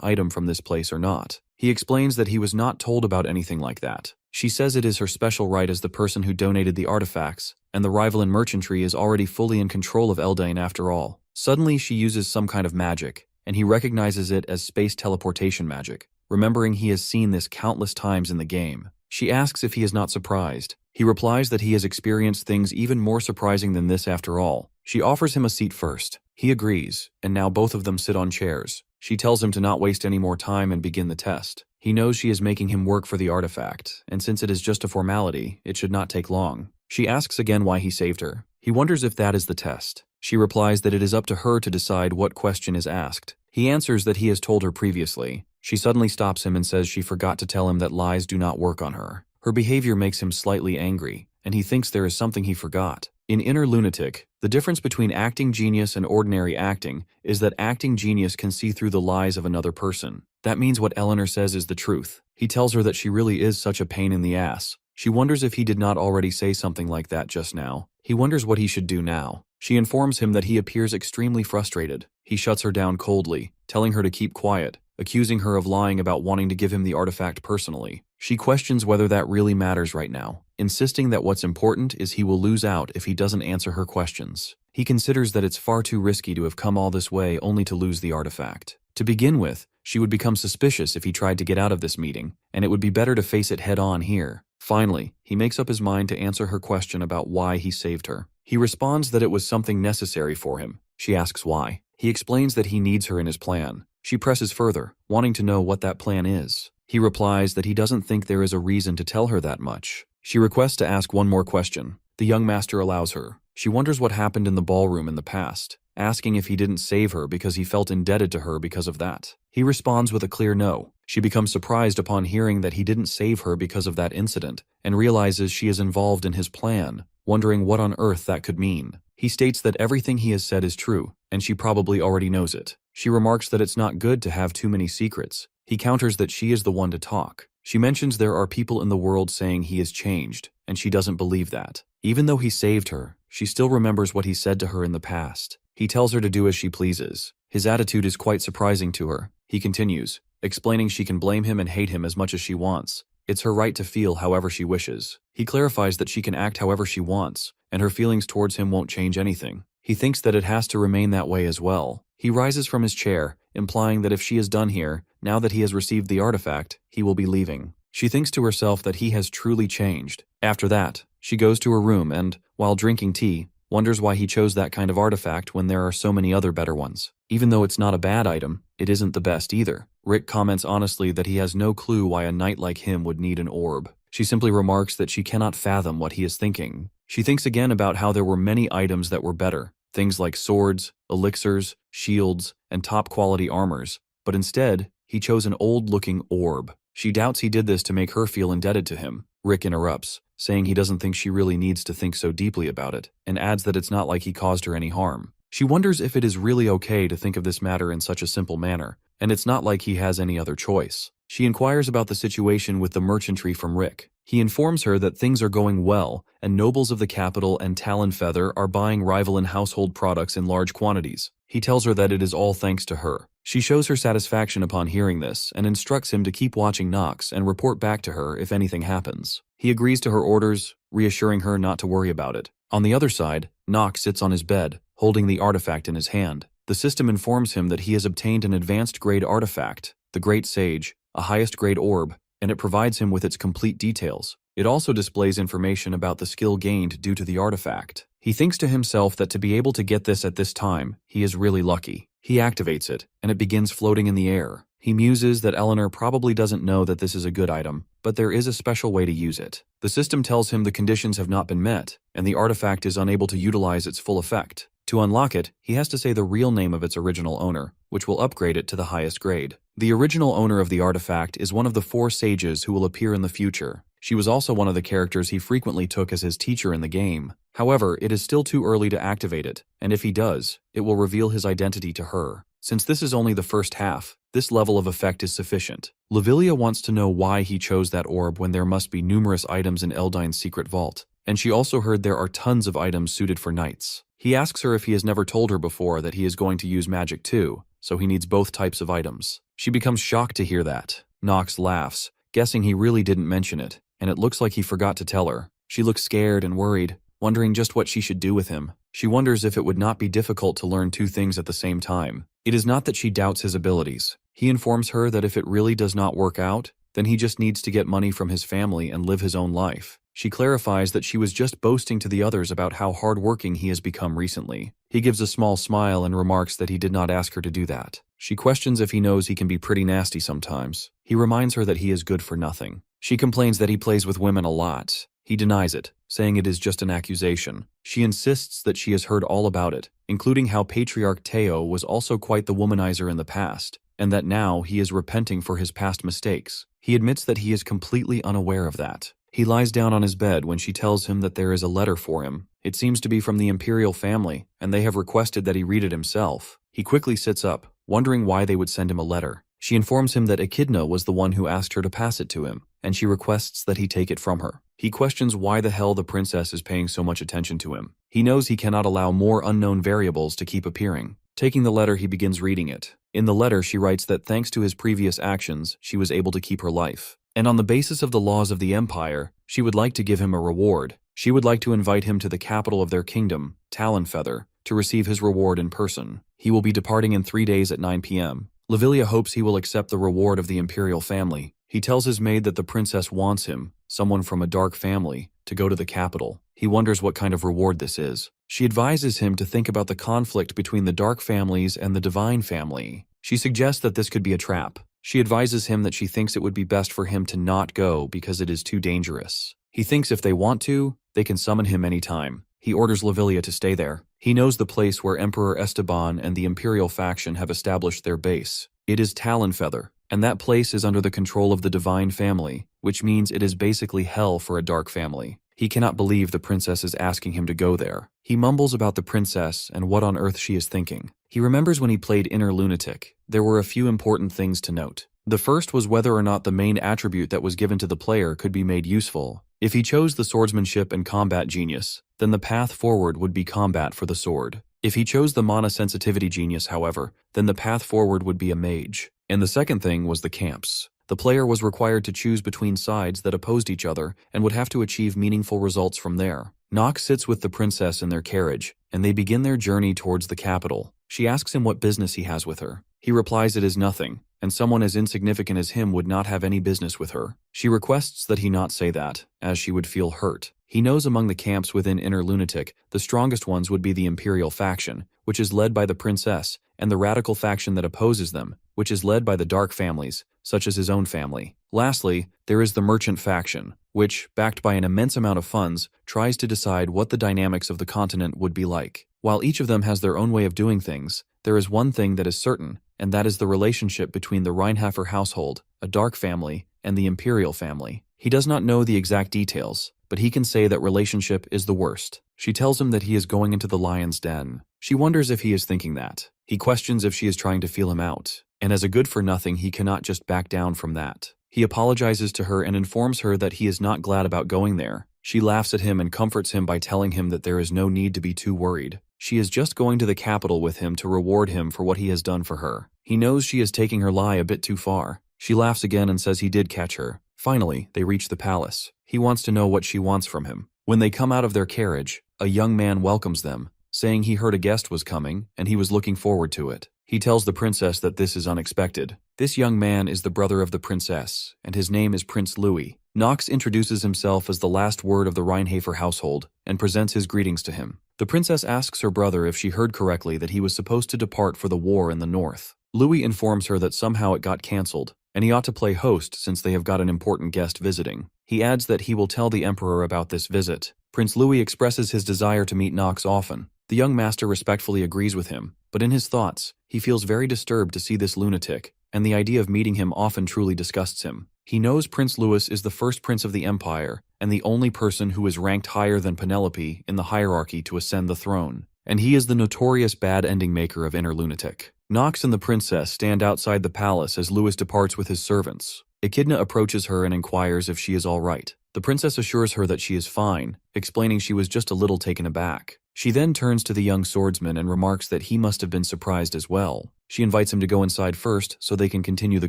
item from this place or not. He explains that he was not told about anything like that. She says it is her special right as the person who donated the artifacts, and the Rivalin merchantry is already fully in control of Eldyne after all. Suddenly she uses some kind of magic, and he recognizes it as space teleportation magic, remembering he has seen this countless times in the game. She asks if he is not surprised. He replies that he has experienced things even more surprising than this after all. She offers him a seat first. He agrees, and now both of them sit on chairs. She tells him to not waste any more time and begin the test. He knows she is making him work for the artifact, and since it is just a formality, it should not take long. She asks again why he saved her. He wonders if that is the test. She replies that it is up to her to decide what question is asked. He answers that he has told her previously. She suddenly stops him and says she forgot to tell him that lies do not work on her. Her behavior makes him slightly angry, and he thinks there is something he forgot. In Inner Lunatic, the difference between acting genius and ordinary acting is that acting genius can see through the lies of another person. That means what Eleanor says is the truth. He tells her that she really is such a pain in the ass. She wonders if he did not already say something like that just now. He wonders what he should do now. She informs him that he appears extremely frustrated. He shuts her down coldly, telling her to keep quiet, accusing her of lying about wanting to give him the artifact personally. She questions whether that really matters right now, insisting that what's important is he will lose out if he doesn't answer her questions. He considers that it's far too risky to have come all this way only to lose the artifact. To begin with, she would become suspicious if he tried to get out of this meeting, and it would be better to face it head-on here. Finally, he makes up his mind to answer her question about why he saved her. He responds that it was something necessary for him. She asks why. He explains that he needs her in his plan. She presses further, wanting to know what that plan is. He replies that he doesn't think there is a reason to tell her that much. She requests to ask one more question. The young master allows her. She wonders what happened in the ballroom in the past, asking if he didn't save her because he felt indebted to her because of that. He responds with a clear no. She becomes surprised upon hearing that he didn't save her because of that incident, and realizes she is involved in his plan, wondering what on earth that could mean. He states that everything he has said is true, and she probably already knows it. She remarks that it's not good to have too many secrets. He counters that she is the one to talk. She mentions there are people in the world saying he has changed, and she doesn't believe that. Even though he saved her, she still remembers what he said to her in the past. He tells her to do as she pleases. His attitude is quite surprising to her. He continues, explaining she can blame him and hate him as much as she wants. It's her right to feel however she wishes. He clarifies that she can act however she wants, and her feelings towards him won't change anything. He thinks that it has to remain that way as well. He rises from his chair, implying that if she is done here, now that he has received the artifact, he will be leaving. She thinks to herself that he has truly changed. After that, she goes to her room and, while drinking tea, wonders why he chose that kind of artifact when there are so many other better ones. Even though it's not a bad item, it isn't the best either. Rick comments honestly that he has no clue why a knight like him would need an orb. She simply remarks that she cannot fathom what he is thinking. She thinks again about how there were many items that were better, things like swords, elixirs, shields, and top-quality armors, but instead, he chose an old-looking orb. She doubts he did this to make her feel indebted to him. Rick interrupts, saying he doesn't think she really needs to think so deeply about it, and adds that it's not like he caused her any harm. She wonders if it is really okay to think of this matter in such a simple manner, and it's not like he has any other choice. She inquires about the situation with the merchantry from Rick. He informs her that things are going well, and nobles of the capital and Talonfeather are buying rival and household products in large quantities. He tells her that it is all thanks to her. She shows her satisfaction upon hearing this, and instructs him to keep watching Nox and report back to her if anything happens. He agrees to her orders, reassuring her not to worry about it. On the other side, Nox sits on his bed, holding the artifact in his hand. The system informs him that he has obtained an advanced-grade artifact, the Great Sage, a highest-grade orb, and it provides him with its complete details. It also displays information about the skill gained due to the artifact. He thinks to himself that to be able to get this at this time, he is really lucky. He activates it, and it begins floating in the air. He muses that Eleanor probably doesn't know that this is a good item, but there is a special way to use it. The system tells him the conditions have not been met, and the artifact is unable to utilize its full effect. To unlock it, he has to say the real name of its original owner, which will upgrade it to the highest grade. The original owner of the artifact is one of the 4 sages who will appear in the future. She was also one of the characters he frequently took as his teacher in the game. However, it is still too early to activate it, and if he does, it will reveal his identity to her. Since this is only the first half, this level of effect is sufficient. Lavilia wants to know why he chose that orb when there must be numerous items in Eldine's secret vault, and she also heard there are tons of items suited for knights. He asks her if he has never told her before that he is going to use magic too, so he needs both types of items. She becomes shocked to hear that. Nox laughs, guessing he really didn't mention it, and it looks like he forgot to tell her. She looks scared and worried, wondering just what she should do with him. She wonders if it would not be difficult to learn 2 things at the same time. It is not that she doubts his abilities. He informs her that if it really does not work out, then he just needs to get money from his family and live his own life. She clarifies that she was just boasting to the others about how hardworking he has become recently. He gives a small smile and remarks that he did not ask her to do that. She questions if he knows he can be pretty nasty sometimes. He reminds her that he is good for nothing. She complains that he plays with women a lot. He denies it, saying it is just an accusation. She insists that she has heard all about it, including how Patriarch Teo was also quite the womanizer in the past, and that now he is repenting for his past mistakes. He admits that he is completely unaware of that. He lies down on his bed when she tells him that there is a letter for him. It seems to be from the imperial family, and they have requested that he read it himself. He quickly sits up, wondering why they would send him a letter. She informs him that Echidna was the one who asked her to pass it to him, and she requests that he take it from her. He questions why the hell the princess is paying so much attention to him. He knows he cannot allow more unknown variables to keep appearing. Taking the letter, he begins reading it. In the letter, she writes that thanks to his previous actions, she was able to keep her life. And on the basis of the laws of the empire, she would like to give him a reward. She would like to invite him to the capital of their kingdom, Talonfeather, to receive his reward in person. He will be departing in 3 days at 9 p.m. Lavilia hopes he will accept the reward of the imperial family. He tells his maid that the princess wants him, someone from a dark family, to go to the capital. He wonders what kind of reward this is. She advises him to think about the conflict between the dark families and the divine family. She suggests that this could be a trap. She advises him that she thinks it would be best for him to not go because it is too dangerous. He thinks if they want to, they can summon him anytime. He orders Lavilia to stay there. He knows the place where Emperor Esteban and the Imperial faction have established their base. It is Talonfeather, and that place is under the control of the divine family, which means it is basically hell for a dark family. He cannot believe the princess is asking him to go there. He mumbles about the princess and what on earth she is thinking. He remembers when he played Inner Lunatic. There were a few important things to note. The first was whether or not the main attribute that was given to the player could be made useful. If he chose the swordsmanship and combat genius, then the path forward would be combat for the sword. If he chose the mana sensitivity genius, however, then the path forward would be a mage. And the second thing was the camps. The player was required to choose between sides that opposed each other and would have to achieve meaningful results from there. Nox sits with the princess in their carriage, and they begin their journey towards the capital. She asks him what business he has with her. He replies it is nothing, and someone as insignificant as him would not have any business with her. She requests that he not say that, as she would feel hurt. He knows among the camps within Inner Lunatic, the strongest ones would be the Imperial faction, which is led by the princess, and the radical faction that opposes them, which is led by the dark families, such as his own family. Lastly, there is the merchant faction, which, backed by an immense amount of funds, tries to decide what the dynamics of the continent would be like. While each of them has their own way of doing things, there is one thing that is certain, and that is the relationship between the Rheinhafer household, a dark family, and the Imperial family. He does not know the exact details, but he can say that relationship is the worst. She tells him that he is going into the lion's den. She wonders if he is thinking that. He questions if she is trying to feel him out, and as a good-for-nothing he cannot just back down from that. He apologizes to her and informs her that he is not glad about going there. She laughs at him and comforts him by telling him that there is no need to be too worried. She is just going to the capital with him to reward him for what he has done for her. He knows she is taking her lie a bit too far. She laughs again and says he did catch her. Finally, they reach the palace. He wants to know what she wants from him. When they come out of their carriage, a young man welcomes them, saying he heard a guest was coming and he was looking forward to it. He tells the princess that this is unexpected. This young man is the brother of the princess, and his name is Prince Louis. Nox introduces himself as the last word of the Rheinhafer household and presents his greetings to him. The princess asks her brother if she heard correctly that he was supposed to depart for the war in the north. Louis informs her that somehow it got cancelled, and he ought to play host since they have got an important guest visiting. He adds that he will tell the emperor about this visit. Prince Louis expresses his desire to meet Nox often. The young master respectfully agrees with him, but in his thoughts, he feels very disturbed to see this lunatic, and the idea of meeting him often truly disgusts him. He knows Prince Louis is the first prince of the empire, and the only person who is ranked higher than Penelope in the hierarchy to ascend the throne, and he is the notorious bad ending maker of Inner Lunatic. Nox and the princess stand outside the palace as Louis departs with his servants. Echidna approaches her and inquires if she is all right. The princess assures her that she is fine, explaining she was just a little taken aback. She then turns to the young swordsman and remarks that he must have been surprised as well. She invites him to go inside first so they can continue the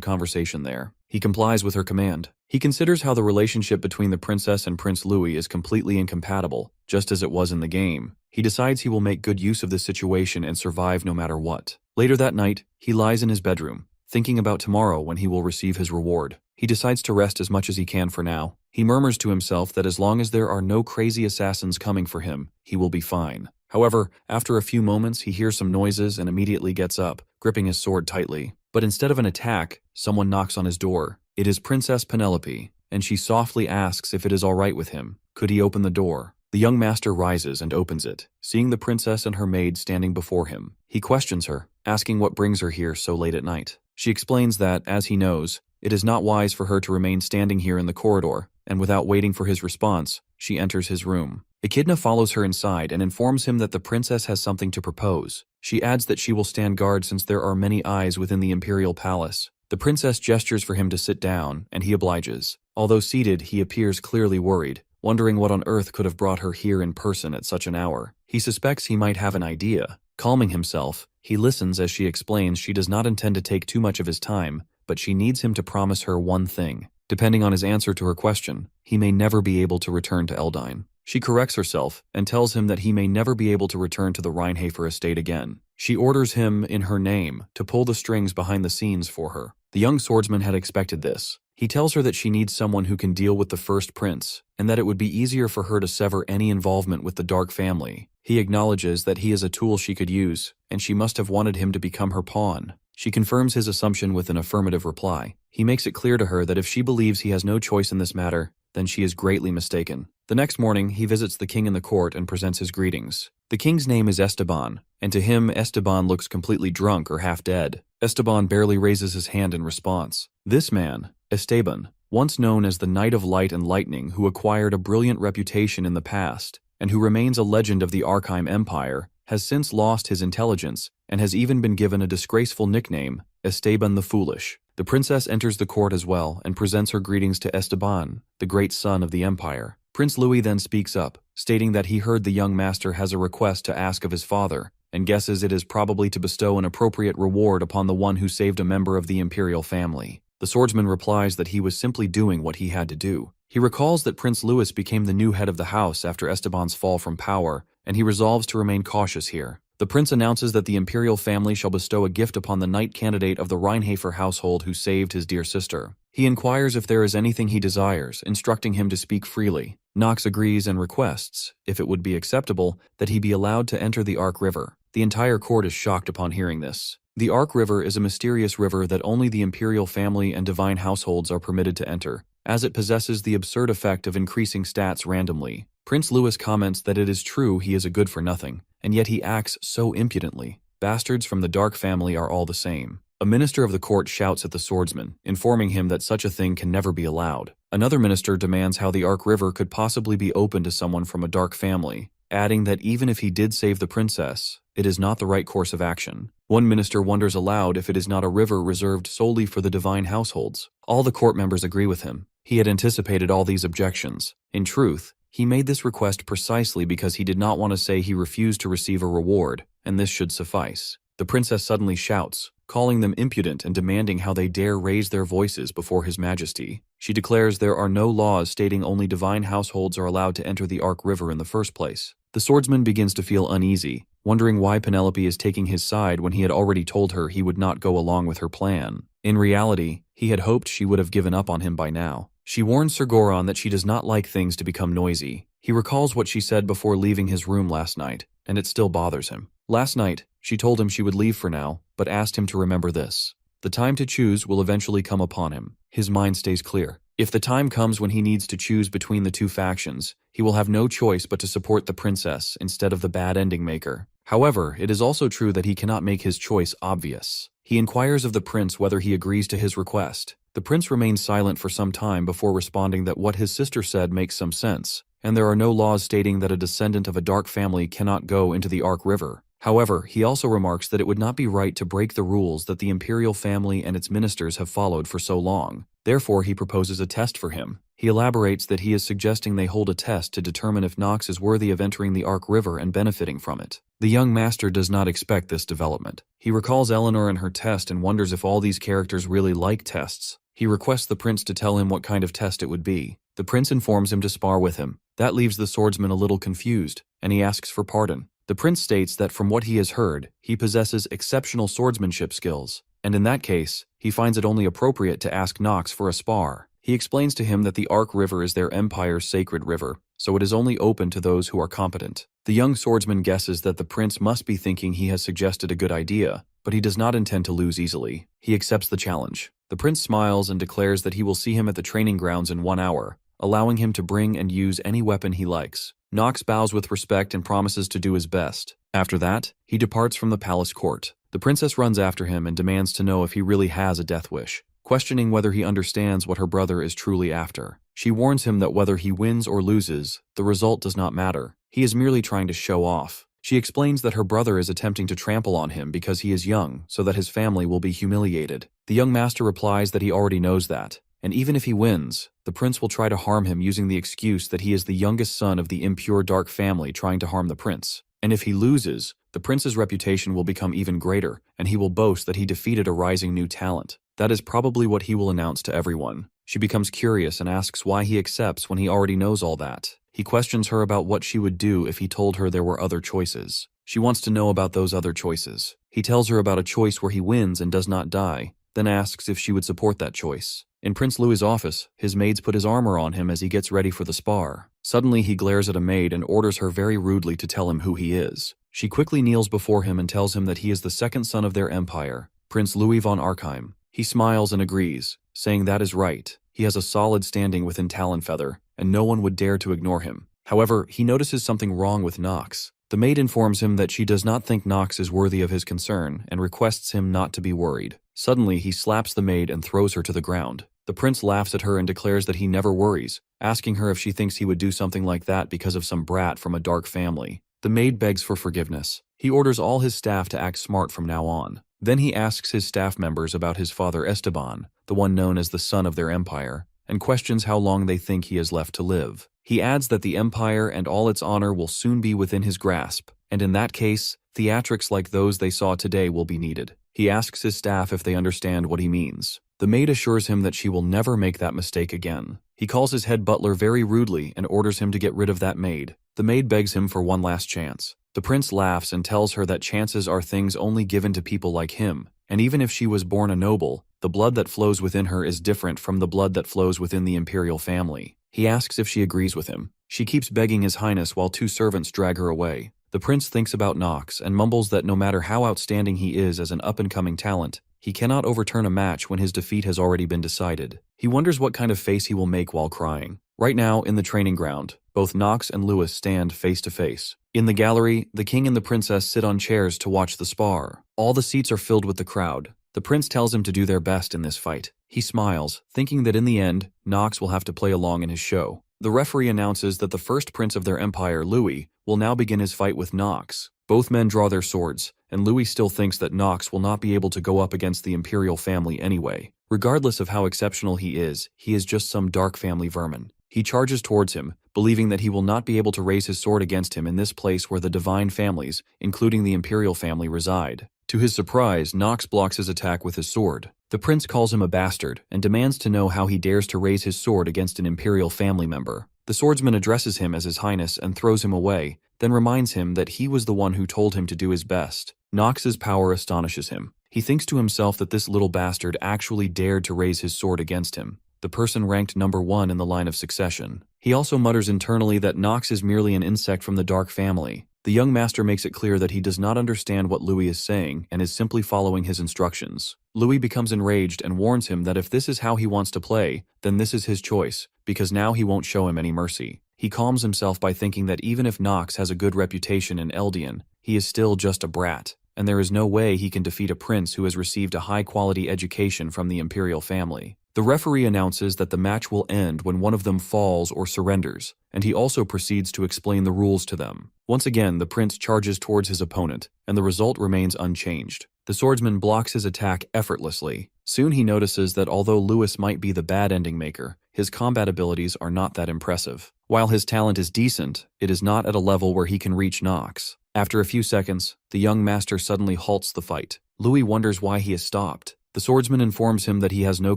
conversation there. He complies with her command. He considers how the relationship between the princess and Prince Louis is completely incompatible, just as it was in the game. He decides he will make good use of this situation and survive no matter what. Later that night, he lies in his bedroom, thinking about tomorrow when he will receive his reward. He decides to rest as much as he can for now. He murmurs to himself that as long as there are no crazy assassins coming for him, he will be fine. However, after a few moments, he hears some noises and immediately gets up, gripping his sword tightly. But instead of an attack, someone knocks on his door. It is Princess Penelope, and she softly asks if it is all right with him. Could he open the door? The young master rises and opens it, seeing the princess and her maid standing before him. He questions her, asking what brings her here so late at night. She explains that, as he knows, it is not wise for her to remain standing here in the corridor, and without waiting for his response, she enters his room. Echidna follows her inside and informs him that the princess has something to propose. She adds that she will stand guard since there are many eyes within the imperial palace. The princess gestures for him to sit down, and he obliges. Although seated, he appears clearly worried, wondering what on earth could have brought her here in person at such an hour. He suspects he might have an idea. Calming himself, he listens as she explains she does not intend to take too much of his time, but she needs him to promise her one thing. Depending on his answer to her question, he may never be able to return to Eldine. She corrects herself and tells him that he may never be able to return to the Rheinhafer estate again. She orders him, in her name, to pull the strings behind the scenes for her. The young swordsman had expected this. He tells her that she needs someone who can deal with the first prince, and that it would be easier for her to sever any involvement with the Dark family. He acknowledges that he is a tool she could use, and she must have wanted him to become her pawn. She confirms his assumption with an affirmative reply. He makes it clear to her that if she believes he has no choice in this matter, then she is greatly mistaken. The next morning, he visits the king in the court and presents his greetings. The king's name is Esteban, and to him, Esteban looks completely drunk or half dead. Esteban barely raises his hand in response. This man, Esteban, once known as the Knight of Light and Lightning, who acquired a brilliant reputation in the past, and who remains a legend of the Archime Empire, has since lost his intelligence and has even been given a disgraceful nickname, Esteban the Foolish. The princess enters the court as well and presents her greetings to Esteban, the great son of the empire. Prince Louis then speaks up, stating that he heard the young master has a request to ask of his father, and guesses it is probably to bestow an appropriate reward upon the one who saved a member of the imperial family. The swordsman replies that he was simply doing what he had to do. He recalls that Prince Louis became the new head of the house after Esteban's fall from power, and he resolves to remain cautious here. The prince announces that the imperial family shall bestow a gift upon the knight candidate of the Rheinhafer household who saved his dear sister. He inquires if there is anything he desires, instructing him to speak freely. Knox agrees and requests, if it would be acceptable, that he be allowed to enter the Ark River. The entire court is shocked upon hearing this. The Ark River is a mysterious river that only the imperial family and divine households are permitted to enter, as it possesses the absurd effect of increasing stats randomly. Prince Louis comments that it is true he is a good-for-nothing, and yet he acts so impudently. Bastards from the Dark family are all the same. A minister of the court shouts at the swordsman, informing him that such a thing can never be allowed. Another minister demands how the Ark River could possibly be open to someone from a Dark family, adding that even if he did save the princess, it is not the right course of action. One minister wonders aloud if it is not a river reserved solely for the divine households. All the court members agree with him. He had anticipated all these objections. In truth, he made this request precisely because he did not want to say he refused to receive a reward, and this should suffice. The princess suddenly shouts, calling them impudent and demanding how they dare raise their voices before His Majesty. She declares there are no laws stating only divine households are allowed to enter the Ark River in the first place. The swordsman begins to feel uneasy, wondering why Penelope is taking his side when he had already told her he would not go along with her plan. In reality, he had hoped she would have given up on him by now. She warns Sir Goron that she does not like things to become noisy. He recalls what she said before leaving his room last night, and it still bothers him. Last night, she told him she would leave for now, but asked him to remember this. The time to choose will eventually come upon him. His mind stays clear. If the time comes when he needs to choose between the two factions, he will have no choice but to support the princess instead of the bad ending maker. However, it is also true that he cannot make his choice obvious. He inquires of the prince whether he agrees to his request. The prince remains silent for some time before responding that what his sister said makes some sense, and there are no laws stating that a descendant of a dark family cannot go into the Ark River. However, he also remarks that it would not be right to break the rules that the imperial family and its ministers have followed for so long. Therefore, he proposes a test for him. He elaborates that he is suggesting they hold a test to determine if Knox is worthy of entering the Ark River and benefiting from it. The young master does not expect this development. He recalls Eleanor and her test and wonders if all these characters really like tests. He requests the prince to tell him what kind of test it would be. The prince informs him to spar with him. That leaves the swordsman a little confused, and he asks for pardon. The prince states that from what he has heard, he possesses exceptional swordsmanship skills, and in that case, he finds it only appropriate to ask Knox for a spar. He explains to him that the Ark River is their empire's sacred river, so it is only open to those who are competent. The young swordsman guesses that the prince must be thinking he has suggested a good idea, but he does not intend to lose easily. He accepts the challenge. The prince smiles and declares that he will see him at the training grounds in 1 hour, allowing him to bring and use any weapon he likes. Knox bows with respect and promises to do his best. After that, he departs from the palace court. The princess runs after him and demands to know if he really has a death wish. questioning whether he understands what her brother is truly after. She warns him that whether he wins or loses, the result does not matter. He is merely trying to show off. She explains that her brother is attempting to trample on him because he is young, so that his family will be humiliated. The young master replies that he already knows that, and even if he wins, the prince will try to harm him using the excuse that he is the youngest son of the impure dark family trying to harm the prince. And if he loses, the prince's reputation will become even greater, and he will boast that he defeated a rising new talent. That is probably what he will announce to everyone. She becomes curious and asks why he accepts when he already knows all that. He questions her about what she would do if he told her there were other choices. She wants to know about those other choices. He tells her about a choice where he wins and does not die, then asks if she would support that choice. In Prince Louis's office, his maids put his armor on him as he gets ready for the spar. Suddenly he glares at a maid and orders her very rudely to tell him who he is. She quickly kneels before him and tells him that he is the second son of their empire, Prince Louis von Arkheim. He smiles and agrees, saying that is right. He has a solid standing within Talonfeather, and no one would dare to ignore him. However, he notices something wrong with Nox. The maid informs him that she does not think Nox is worthy of his concern and requests him not to be worried. Suddenly, he slaps the maid and throws her to the ground. The prince laughs at her and declares that he never worries, asking her if she thinks he would do something like that because of some brat from a dark family. The maid begs for forgiveness. He orders all his staff to act smart from now on. Then he asks his staff members about his father Esteban, the one known as the son of their empire, and questions how long they think he has left to live. He adds that the empire and all its honor will soon be within his grasp, and in that case, theatrics like those they saw today will be needed. He asks his staff if they understand what he means. The maid assures him that she will never make that mistake again. He calls his head butler very rudely and orders him to get rid of that maid. The maid begs him for one last chance. The prince laughs and tells her that chances are things only given to people like him, and even if she was born a noble, the blood that flows within her is different from the blood that flows within the imperial family. He asks if she agrees with him. She keeps begging his highness while two servants drag her away. The prince thinks about Nox and mumbles that no matter how outstanding he is as an up-and-coming talent, he cannot overturn a match when his defeat has already been decided. He wonders what kind of face he will make while crying. Right now, in the training ground, both Nox and Louis stand face to face. In the gallery, the king and the princess sit on chairs to watch the spar. All the seats are filled with the crowd. The prince tells him to do their best in this fight. He smiles, thinking that in the end, Nox will have to play along in his show. The referee announces that the first prince of their empire, Louis, will now begin his fight with Nox. Both men draw their swords, and Louis still thinks that Nox will not be able to go up against the imperial family anyway. Regardless of how exceptional he is just some dark family vermin. He charges towards him, believing that he will not be able to raise his sword against him in this place where the divine families, including the imperial family, reside. To his surprise, Nox blocks his attack with his sword. The prince calls him a bastard and demands to know how he dares to raise his sword against an imperial family member. The swordsman addresses him as his highness and throws him away, then reminds him that he was the one who told him to do his best. Nox's power astonishes him. He thinks to himself that this little bastard actually dared to raise his sword against him, the person ranked number 1 in the line of succession. He also mutters internally that Nox is merely an insect from the dark family. The young master makes it clear that he does not understand what Louis is saying and is simply following his instructions. Louis becomes enraged and warns him that if this is how he wants to play, then this is his choice, because now he won't show him any mercy. He calms himself by thinking that even if Nox has a good reputation in Eldian, he is still just a brat, and there is no way he can defeat a prince who has received a high-quality education from the imperial family. The referee announces that the match will end when one of them falls or surrenders, and he also proceeds to explain the rules to them. Once again, the prince charges towards his opponent, and the result remains unchanged. The swordsman blocks his attack effortlessly. Soon he notices that although Louis might be the bad ending maker, his combat abilities are not that impressive. While his talent is decent, it is not at a level where he can reach Nox. After a few seconds, the young master suddenly halts the fight. Louis wonders why he has stopped. The swordsman informs him that he has no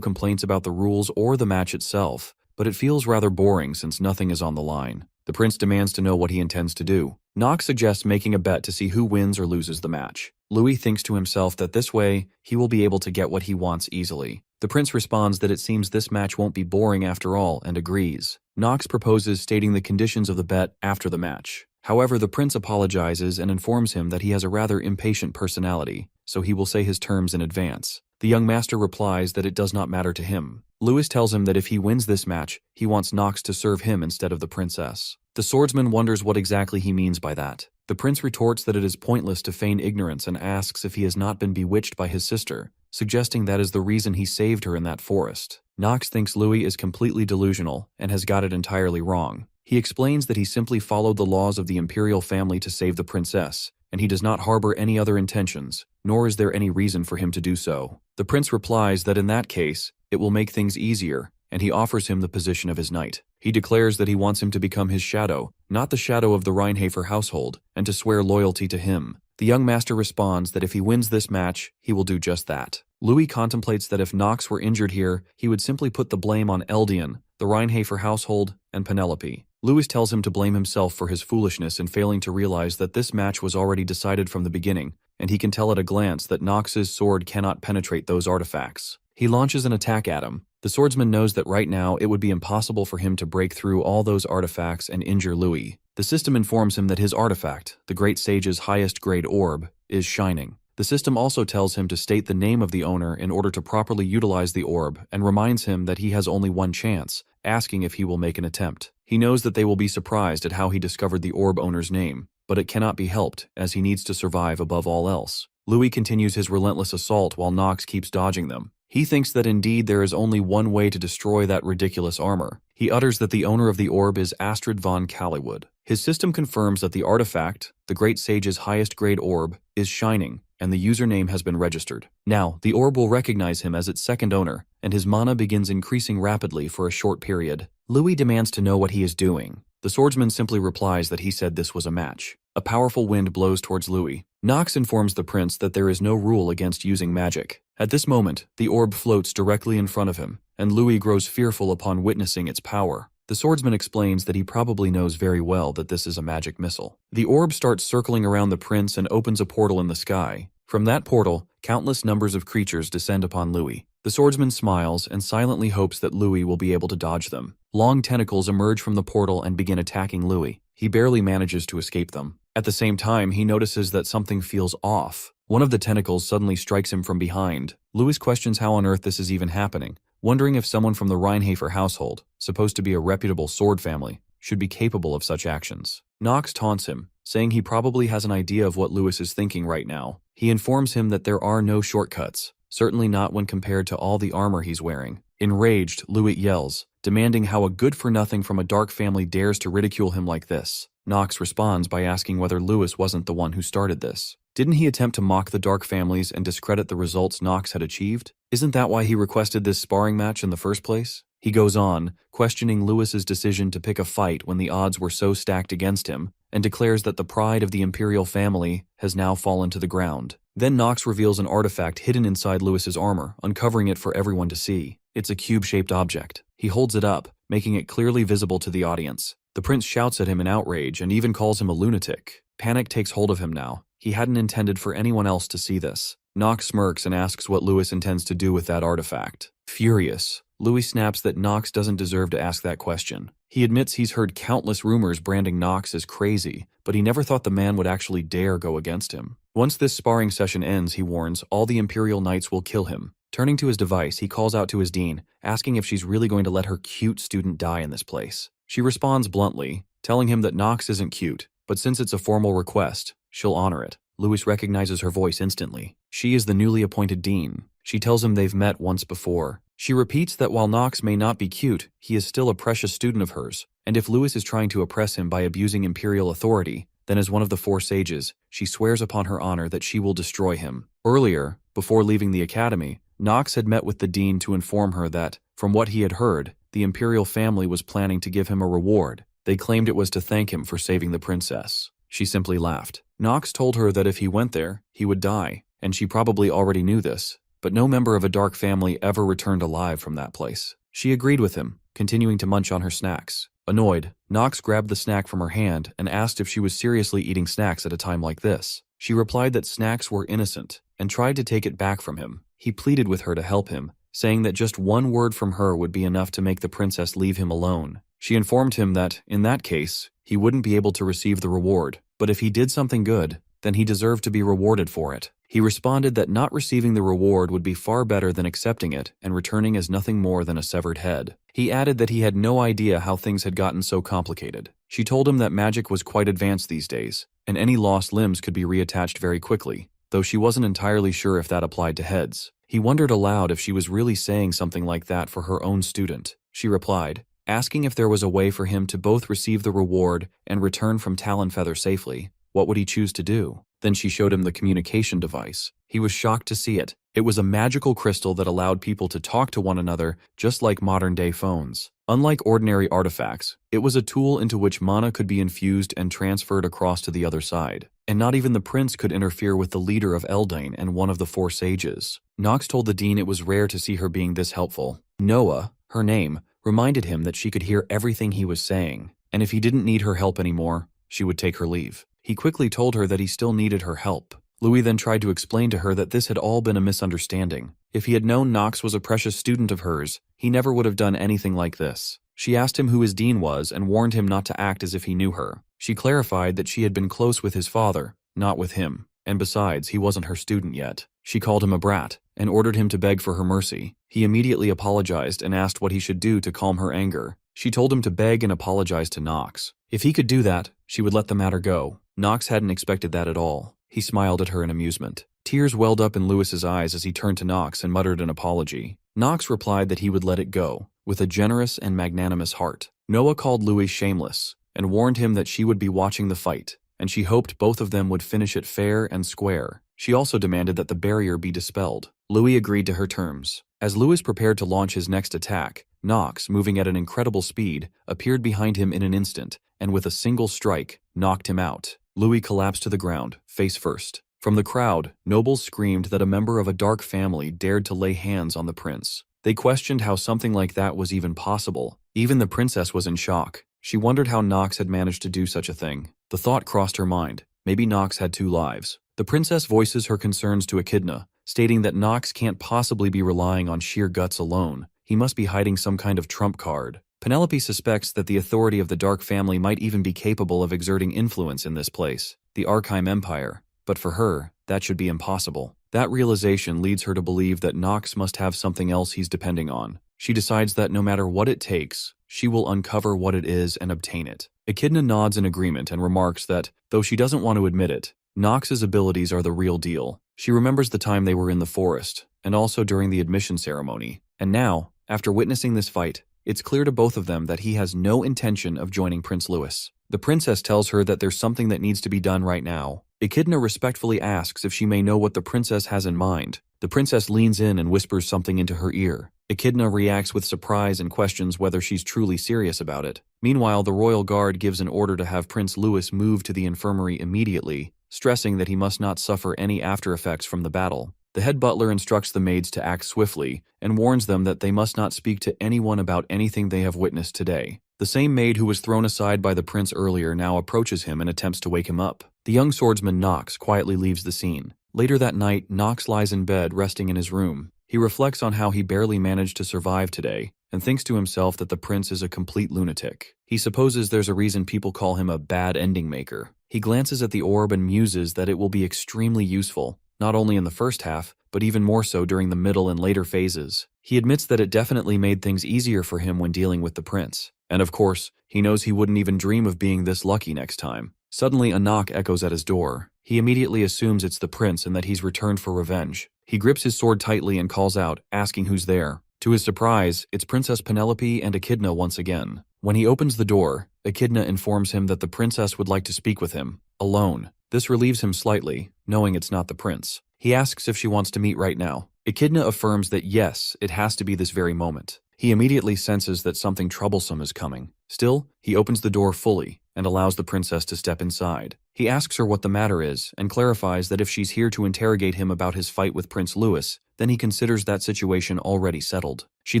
complaints about the rules or the match itself, but it feels rather boring since nothing is on the line. The prince demands to know what he intends to do. Nox suggests making a bet to see who wins or loses the match. Louis thinks to himself that this way, he will be able to get what he wants easily. The prince responds that it seems this match won't be boring after all and agrees. Nox proposes stating the conditions of the bet after the match. However, the prince apologizes and informs him that he has a rather impatient personality, so he will say his terms in advance. The young master replies that it does not matter to him. Louis tells him that if he wins this match, he wants Nox to serve him instead of the princess. The swordsman wonders what exactly he means by that. The prince retorts that it is pointless to feign ignorance and asks if he has not been bewitched by his sister, suggesting that is the reason he saved her in that forest. Nox thinks Louis is completely delusional and has got it entirely wrong. He explains that he simply followed the laws of the imperial family to save the princess, and he does not harbor any other intentions, nor is there any reason for him to do so. The prince replies that in that case, it will make things easier, and he offers him the position of his knight. He declares that he wants him to become his shadow, not the shadow of the Reinhafer household, and to swear loyalty to him. The young master responds that if he wins this match, he will do just that. Louis contemplates that if Nox were injured here, he would simply put the blame on Eldian, the Reinhafer household, and Penelope. Louis tells him to blame himself for his foolishness in failing to realize that this match was already decided from the beginning, and he can tell at a glance that Nox's sword cannot penetrate those artifacts. He launches an attack at him. The swordsman knows that right now it would be impossible for him to break through all those artifacts and injure Louis. The system informs him that his artifact, the great sage's highest grade orb, is shining. The system also tells him to state the name of the owner in order to properly utilize the orb and reminds him that he has only one chance, asking if he will make an attempt. He knows that they will be surprised at how he discovered the orb owner's name, but it cannot be helped as he needs to survive above all else. Louis continues his relentless assault while Nox keeps dodging them. He thinks that indeed there is only one way to destroy that ridiculous armor. He utters that the owner of the orb is Astrid von Calliwood. His system confirms that the artifact, the great sage's highest grade orb, is shining, and the username has been registered. Now, the orb will recognize him as its second owner, and his mana begins increasing rapidly for a short period. Louis demands to know what he is doing. The swordsman simply replies that he said this was a match. A powerful wind blows towards Louis. Nox informs the prince that there is no rule against using magic. At this moment, the orb floats directly in front of him, and Louis grows fearful upon witnessing its power. The swordsman explains that he probably knows very well that this is a magic missile. The orb starts circling around the prince and opens a portal in the sky. From that portal, countless numbers of creatures descend upon Louis. The swordsman smiles and silently hopes that Louis will be able to dodge them. Long tentacles emerge from the portal and begin attacking Louis. He barely manages to escape them. At the same time, he notices that something feels off. One of the tentacles suddenly strikes him from behind. Louis questions how on earth this is even happening, wondering if someone from the Reinhafer household, supposed to be a reputable sword family, should be capable of such actions. Nox taunts him, saying he probably has an idea of what Louis is thinking right now. He informs him that there are no shortcuts, certainly not when compared to all the armor he's wearing. Enraged, Louis yells, demanding how a good-for-nothing from a dark family dares to ridicule him like this. Nox responds by asking whether Louis wasn't the one who started this. Didn't he attempt to mock the dark families and discredit the results Nox had achieved? Isn't that why he requested this sparring match in the first place? He goes on, questioning Louis's decision to pick a fight when the odds were so stacked against him, and declares that the pride of the imperial family has now fallen to the ground. Then Nox reveals an artifact hidden inside Louis's armor, uncovering it for everyone to see. It's a cube-shaped object. He holds it up, making it clearly visible to the audience. The prince shouts at him in outrage and even calls him a lunatic. Panic takes hold of him now. He hadn't intended for anyone else to see this. Nox smirks and asks what Louis intends to do with that artifact. Furious, Louis snaps that Nox doesn't deserve to ask that question. He admits he's heard countless rumors branding Nox as crazy, but he never thought the man would actually dare go against him. Once this sparring session ends, he warns, all the Imperial Knights will kill him. Turning to his device, he calls out to his dean, asking if she's really going to let her cute student die in this place. She responds bluntly, telling him that Nox isn't cute, but since it's a formal request, she'll honor it. Louis recognizes her voice instantly. She is the newly appointed dean. She tells him they've met once before. She repeats that while Nox may not be cute, he is still a precious student of hers, and if Louis is trying to oppress him by abusing imperial authority, then as one of the four sages, she swears upon her honor that she will destroy him. Earlier, before leaving the academy, Nox had met with the dean to inform her that, from what he had heard, the imperial family was planning to give him a reward. They claimed it was to thank him for saving the princess. She simply laughed. Nox told her that if he went there, he would die, and she probably already knew this, but no member of a dark family ever returned alive from that place. She agreed with him, continuing to munch on her snacks. Annoyed, Nox grabbed the snack from her hand and asked if she was seriously eating snacks at a time like this. She replied that snacks were innocent, and tried to take it back from him. He pleaded with her to help him, saying that just one word from her would be enough to make the princess leave him alone. She informed him that, in that case, he wouldn't be able to receive the reward, but if he did something good, then he deserved to be rewarded for it. He responded that not receiving the reward would be far better than accepting it and returning as nothing more than a severed head. He added that he had no idea how things had gotten so complicated. She told him that magic was quite advanced these days, and any lost limbs could be reattached very quickly, though she wasn't entirely sure if that applied to heads. He wondered aloud if she was really saying something like that for her own student. She replied, asking if there was a way for him to both receive the reward and return from Talonfeather safely. What would he choose to do? Then she showed him the communication device. He was shocked to see it. It was a magical crystal that allowed people to talk to one another just like modern-day phones. Unlike ordinary artifacts, it was a tool into which mana could be infused and transferred across to the other side. And not even the prince could interfere with the leader of Eldain and one of the four sages. Nox told the dean it was rare to see her being this helpful. Noah, her name, reminded him that she could hear everything he was saying, and if he didn't need her help anymore, she would take her leave. He quickly told her that he still needed her help. Louis then tried to explain to her that this had all been a misunderstanding. If he had known Nox was a precious student of hers, he never would have done anything like this. She asked him who his dean was and warned him not to act as if he knew her. She clarified that she had been close with his father, not with him, and besides, he wasn't her student yet. She called him a brat and ordered him to beg for her mercy. He immediately apologized and asked what he should do to calm her anger. She told him to beg and apologize to Nox. If he could do that, she would let the matter go. Nox hadn't expected that at all. He smiled at her in amusement. Tears welled up in Louis's eyes as he turned to Nox and muttered an apology. Nox replied that he would let it go, with a generous and magnanimous heart. Noah called Louis shameless, and warned him that she would be watching the fight, and she hoped both of them would finish it fair and square. She also demanded that the barrier be dispelled. Louis agreed to her terms. As Louis prepared to launch his next attack, Nox, moving at an incredible speed, appeared behind him in an instant, and with a single strike, knocked him out. Louis collapsed to the ground, face first. From the crowd, nobles screamed that a member of a dark family dared to lay hands on the prince. They questioned how something like that was even possible. Even the princess was in shock. She wondered how Nox had managed to do such a thing. The thought crossed her mind. Maybe Nox had two lives. The princess voices her concerns to Echidna, stating that Nox can't possibly be relying on sheer guts alone. He must be hiding some kind of trump card. Penelope suspects that the authority of the Dark family might even be capable of exerting influence in this place, the Archive Empire, but for her, that should be impossible. That realization leads her to believe that Nox must have something else he's depending on. She decides that no matter what it takes, she will uncover what it is and obtain it. Echidna nods in agreement and remarks that, though she doesn't want to admit it, Nox's abilities are the real deal. She remembers the time they were in the forest, and also during the admission ceremony. And now, after witnessing this fight, it's clear to both of them that he has no intention of joining Prince Louis. The princess tells her that there's something that needs to be done right now. Echidna respectfully asks if she may know what the princess has in mind. The princess leans in and whispers something into her ear. Echidna reacts with surprise and questions whether she's truly serious about it. Meanwhile, the royal guard gives an order to have Prince Louis move to the infirmary immediately, stressing that he must not suffer any after effects from the battle. The head butler instructs the maids to act swiftly and warns them that they must not speak to anyone about anything they have witnessed today. The same maid who was thrown aside by the prince earlier now approaches him and attempts to wake him up. The young swordsman Nox quietly leaves the scene. Later that night, Nox lies in bed resting in his room. He reflects on how he barely managed to survive today and thinks to himself that the prince is a complete lunatic. He supposes there's a reason people call him a bad ending maker. He glances at the orb and muses that it will be extremely useful, not only in the first half, but even more so during the middle and later phases. He admits that it definitely made things easier for him when dealing with the prince. And of course, he knows he wouldn't even dream of being this lucky next time. Suddenly, a knock echoes at his door. He immediately assumes it's the prince and that he's returned for revenge. He grips his sword tightly and calls out, asking who's there. To his surprise, it's Princess Penelope and Echidna once again. When he opens the door, Echidna informs him that the princess would like to speak with him, alone. This relieves him slightly, knowing it's not the prince. He asks if she wants to meet right now. Echidna affirms that yes, it has to be this very moment. He immediately senses that something troublesome is coming. Still, he opens the door fully and allows the princess to step inside. He asks her what the matter is and clarifies that if she's here to interrogate him about his fight with Prince Louis, then he considers that situation already settled. She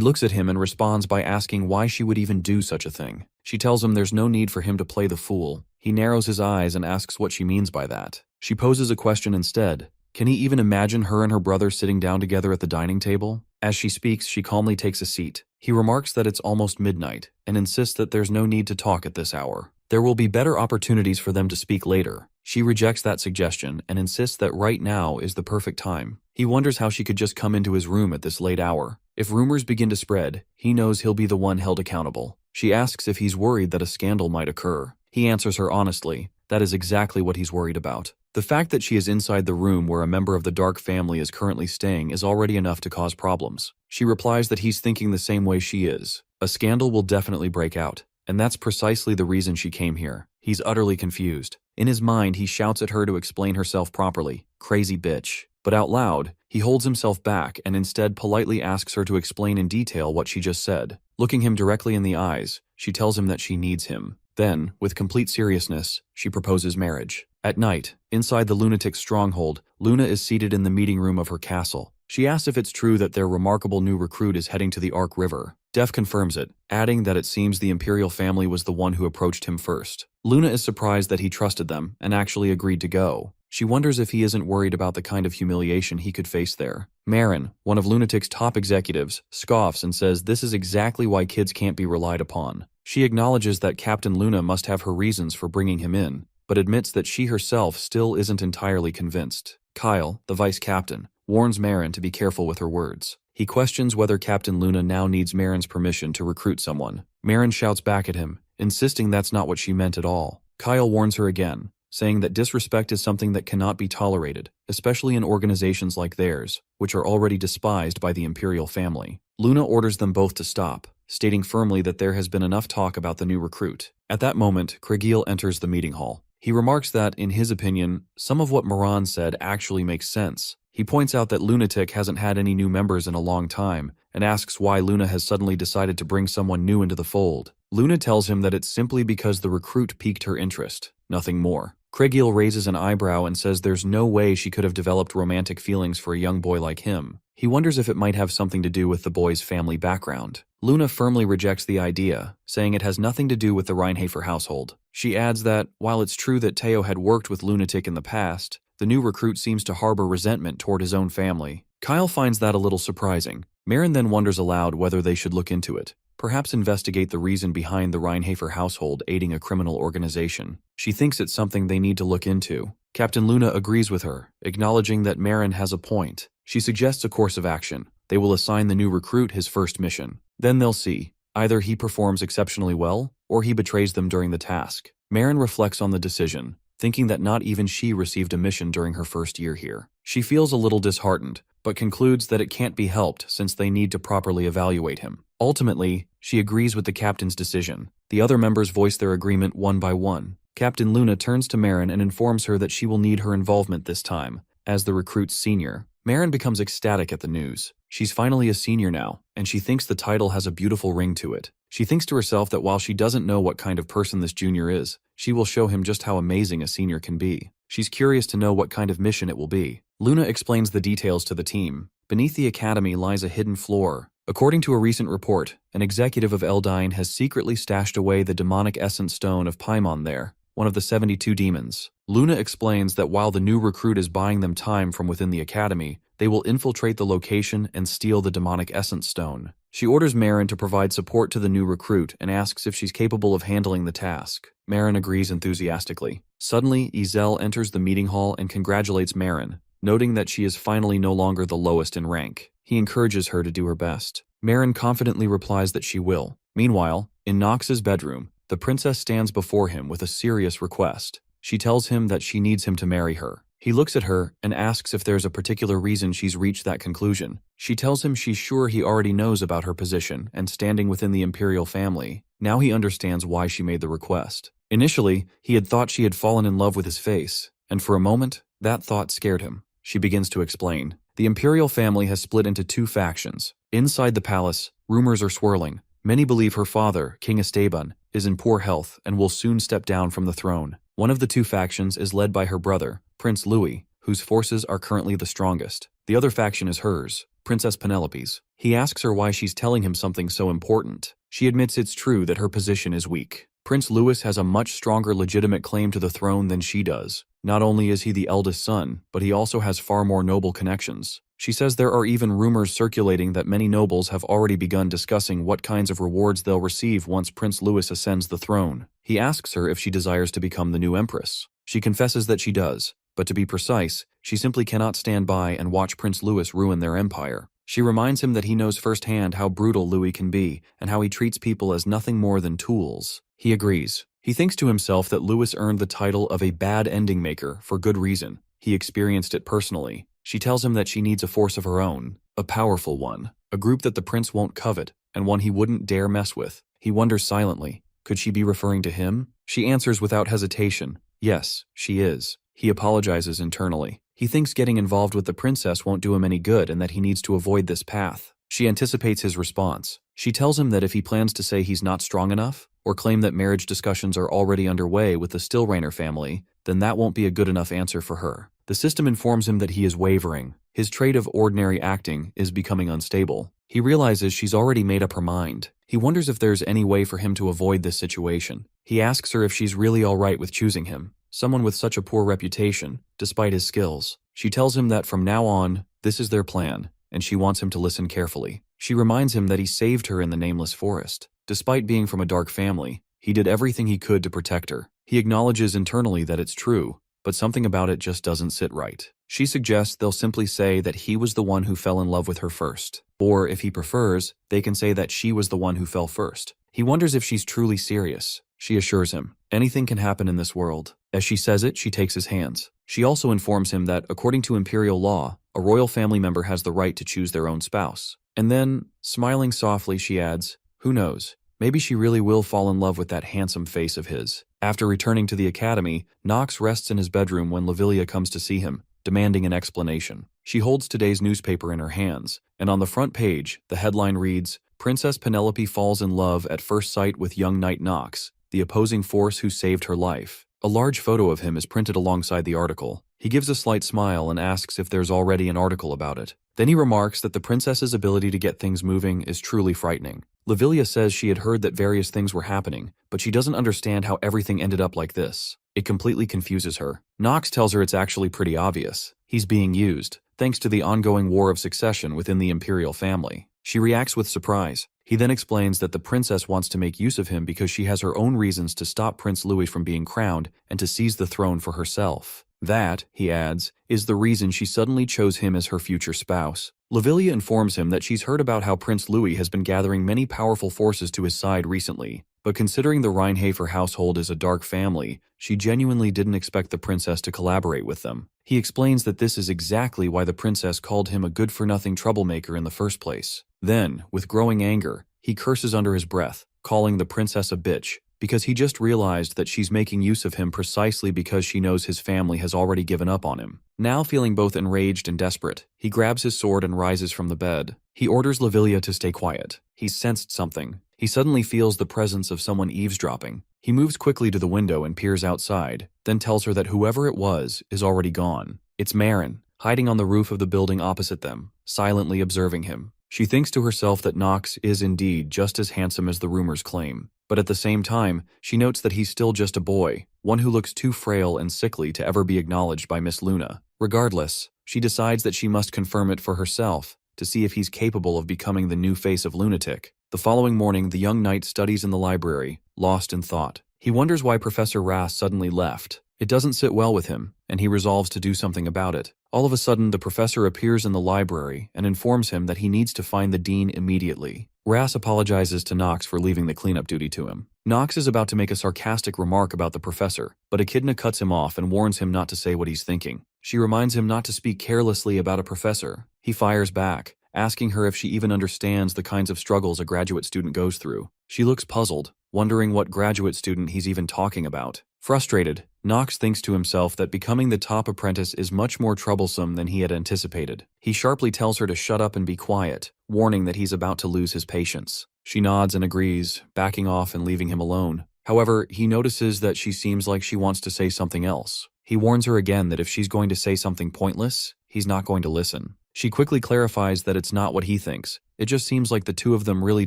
looks at him and responds by asking why she would even do such a thing. She tells him there's no need for him to play the fool. He narrows his eyes and asks what she means by that. She poses a question instead. Can he even imagine her and her brother sitting down together at the dining table? As she speaks, she calmly takes a seat. He remarks that it's almost midnight and insists that there's no need to talk at this hour. There will be better opportunities for them to speak later. She rejects that suggestion and insists that right now is the perfect time. He wonders how she could just come into his room at this late hour. If rumors begin to spread, he knows he'll be the one held accountable. She asks if he's worried that a scandal might occur. He answers her honestly. That is exactly what he's worried about. The fact that she is inside the room where a member of the Dark family is currently staying is already enough to cause problems. She replies that he's thinking the same way she is. A scandal will definitely break out, and that's precisely the reason she came here. He's utterly confused. In his mind, he shouts at her to explain herself properly. Crazy bitch. But out loud, he holds himself back and instead politely asks her to explain in detail what she just said. Looking him directly in the eyes, she tells him that she needs him. Then, with complete seriousness, she proposes marriage. At night, inside the lunatic's stronghold, Luna is seated in the meeting room of her castle. She asks if it's true that their remarkable new recruit is heading to the Ark River. Def confirms it, adding that it seems the Imperial family was the one who approached him first. Luna is surprised that he trusted them and actually agreed to go. She wonders if he isn't worried about the kind of humiliation he could face there. Marin, one of Lunatic's top executives, scoffs and says this is exactly why kids can't be relied upon. She acknowledges that Captain Luna must have her reasons for bringing him in, but admits that she herself still isn't entirely convinced. Kyle, the vice captain, warns Marin to be careful with her words. He questions whether Captain Luna now needs Marin's permission to recruit someone. Marin shouts back at him, insisting that's not what she meant at all. Kyle warns her again, saying that disrespect is something that cannot be tolerated, especially in organizations like theirs, which are already despised by the Imperial family. Luna orders them both to stop, stating firmly that there has been enough talk about the new recruit. At that moment, Kregiel enters the meeting hall. He remarks that, in his opinion, some of what Moran said actually makes sense. He points out that Lunatic hasn't had any new members in a long time, and asks why Luna has suddenly decided to bring someone new into the fold. Luna tells him that it's simply because the recruit piqued her interest, nothing more. Kregiel raises an eyebrow and says there's no way she could have developed romantic feelings for a young boy like him. He wonders if it might have something to do with the boy's family background. Luna firmly rejects the idea, saying it has nothing to do with the Reinhafer household. She adds that, while it's true that Teo had worked with Lunatic in the past, the new recruit seems to harbor resentment toward his own family. Kyle finds that a little surprising. Marin then wonders aloud whether they should look into it. Perhaps investigate the reason behind the Reinhafer household aiding a criminal organization. She thinks it's something they need to look into. Captain Luna agrees with her, acknowledging that Marin has a point. She suggests a course of action. They will assign the new recruit his first mission. Then they'll see. Either he performs exceptionally well, or he betrays them during the task. Marin reflects on the decision, thinking that not even she received a mission during her first year here. She feels a little disheartened, but concludes that it can't be helped since they need to properly evaluate him. Ultimately, she agrees with the captain's decision. The other members voice their agreement one by one. Captain Luna turns to Marin and informs her that she will need her involvement this time, as the recruit's senior. Marin becomes ecstatic at the news. She's finally a senior now, and she thinks the title has a beautiful ring to it. She thinks to herself that while she doesn't know what kind of person this junior is, she will show him just how amazing a senior can be. She's curious to know what kind of mission it will be. Luna explains the details to the team. Beneath the academy lies a hidden floor. According to a recent report, an executive of Eldine has secretly stashed away the demonic essence stone of Paimon there, one of the 72 demons. Luna explains that while the new recruit is buying them time from within the academy, they will infiltrate the location and steal the demonic essence stone. She orders Marin to provide support to the new recruit and asks if she's capable of handling the task. Marin agrees enthusiastically. Suddenly, Izel enters the meeting hall and congratulates Marin, noting that she is finally no longer the lowest in rank. He encourages her to do her best. Marin confidently replies that she will. Meanwhile, in Nox's bedroom, the princess stands before him with a serious request. She tells him that she needs him to marry her. He looks at her and asks if there's a particular reason she's reached that conclusion. She tells him she's sure he already knows about her position and standing within the Imperial family. Now he understands why she made the request. Initially, he had thought she had fallen in love with his face, and for a moment, that thought scared him. She begins to explain. The Imperial family has split into two factions. Inside the palace, rumors are swirling. Many believe her father, King Esteban, is in poor health and will soon step down from the throne. One of the two factions is led by her brother, Prince Louis, whose forces are currently the strongest. The other faction is hers, Princess Penelope's. He asks her why she's telling him something so important. She admits it's true that her position is weak. Prince Louis has a much stronger legitimate claim to the throne than she does. Not only is he the eldest son, but he also has far more noble connections. She says there are even rumors circulating that many nobles have already begun discussing what kinds of rewards they'll receive once Prince Louis ascends the throne. He asks her if she desires to become the new empress. She confesses that she does, but to be precise, she simply cannot stand by and watch Prince Louis ruin their empire. She reminds him that he knows firsthand how brutal Louis can be and how he treats people as nothing more than tools. He agrees. He thinks to himself that Lewis earned the title of a bad ending maker for good reason. He experienced it personally. She tells him that she needs a force of her own, a powerful one, a group that the prince won't covet, and one he wouldn't dare mess with. He wonders silently, could she be referring to him? She answers without hesitation, yes, she is. He apologizes internally. He thinks getting involved with the princess won't do him any good and that he needs to avoid this path. She anticipates his response. She tells him that if he plans to say he's not strong enough, or claim that marriage discussions are already underway with the Stillrainer family, then that won't be a good enough answer for her. The system informs him that he is wavering. His trait of ordinary acting is becoming unstable. He realizes she's already made up her mind. He wonders if there's any way for him to avoid this situation. He asks her if she's really alright with choosing him, someone with such a poor reputation, despite his skills. She tells him that from now on, this is their plan, and she wants him to listen carefully. She reminds him that he saved her in the nameless forest. Despite being from a dark family, he did everything he could to protect her. He acknowledges internally that it's true, but something about it just doesn't sit right. She suggests they'll simply say that he was the one who fell in love with her first. Or, if he prefers, they can say that she was the one who fell first. He wonders if she's truly serious. She assures him, anything can happen in this world. As she says it, she takes his hands. She also informs him that, according to imperial law, a royal family member has the right to choose their own spouse. And then, smiling softly, she adds, who knows, maybe she really will fall in love with that handsome face of his. After returning to the academy, Knox rests in his bedroom when Lavilia comes to see him, demanding an explanation. She holds today's newspaper in her hands, and on the front page, the headline reads, Princess Penelope falls in love at first sight with young knight Knox, the opposing force who saved her life. A large photo of him is printed alongside the article. He gives a slight smile and asks if there's already an article about it. Then he remarks that the princess's ability to get things moving is truly frightening. Lavilia says she had heard that various things were happening, but she doesn't understand how everything ended up like this. It completely confuses her. Knox tells her it's actually pretty obvious. He's being used, thanks to the ongoing war of succession within the imperial family. She reacts with surprise. He then explains that the princess wants to make use of him because she has her own reasons to stop Prince Louis from being crowned and to seize the throne for herself. That, he adds, is the reason she suddenly chose him as her future spouse. Lavilia informs him that she's heard about how Prince Louis has been gathering many powerful forces to his side recently, but considering the Rheinhafer household is a dark family, she genuinely didn't expect the princess to collaborate with them. He explains that this is exactly why the princess called him a good-for-nothing troublemaker in the first place. Then, with growing anger, he curses under his breath, calling the princess a bitch, because he just realized that she's making use of him precisely because she knows his family has already given up on him. Now feeling both enraged and desperate, he grabs his sword and rises from the bed. He orders Lavilia to stay quiet. He's sensed something. He suddenly feels the presence of someone eavesdropping. He moves quickly to the window and peers outside, then tells her that whoever it was is already gone. It's Marin, hiding on the roof of the building opposite them, silently observing him. She thinks to herself that Knox is indeed just as handsome as the rumors claim. But at the same time, she notes that he's still just a boy, one who looks too frail and sickly to ever be acknowledged by Miss Luna. Regardless, she decides that she must confirm it for herself to see if he's capable of becoming the new face of Lunatic. The following morning, the young knight studies in the library, lost in thought. He wonders why Professor Rass suddenly left. It doesn't sit well with him, and he resolves to do something about it. All of a sudden, the professor appears in the library and informs him that he needs to find the dean immediately. Rass apologizes to Knox for leaving the cleanup duty to him. Knox is about to make a sarcastic remark about the professor, but Echidna cuts him off and warns him not to say what he's thinking. She reminds him not to speak carelessly about a professor. He fires back, asking her if she even understands the kinds of struggles a graduate student goes through. She looks puzzled, wondering what graduate student he's even talking about. Frustrated, Knox thinks to himself that becoming the top apprentice is much more troublesome than he had anticipated. He sharply tells her to shut up and be quiet, warning that he's about to lose his patience. She nods and agrees, backing off and leaving him alone. However, he notices that she seems like she wants to say something else. He warns her again that if she's going to say something pointless, he's not going to listen. She quickly clarifies that it's not what he thinks. It just seems like the two of them really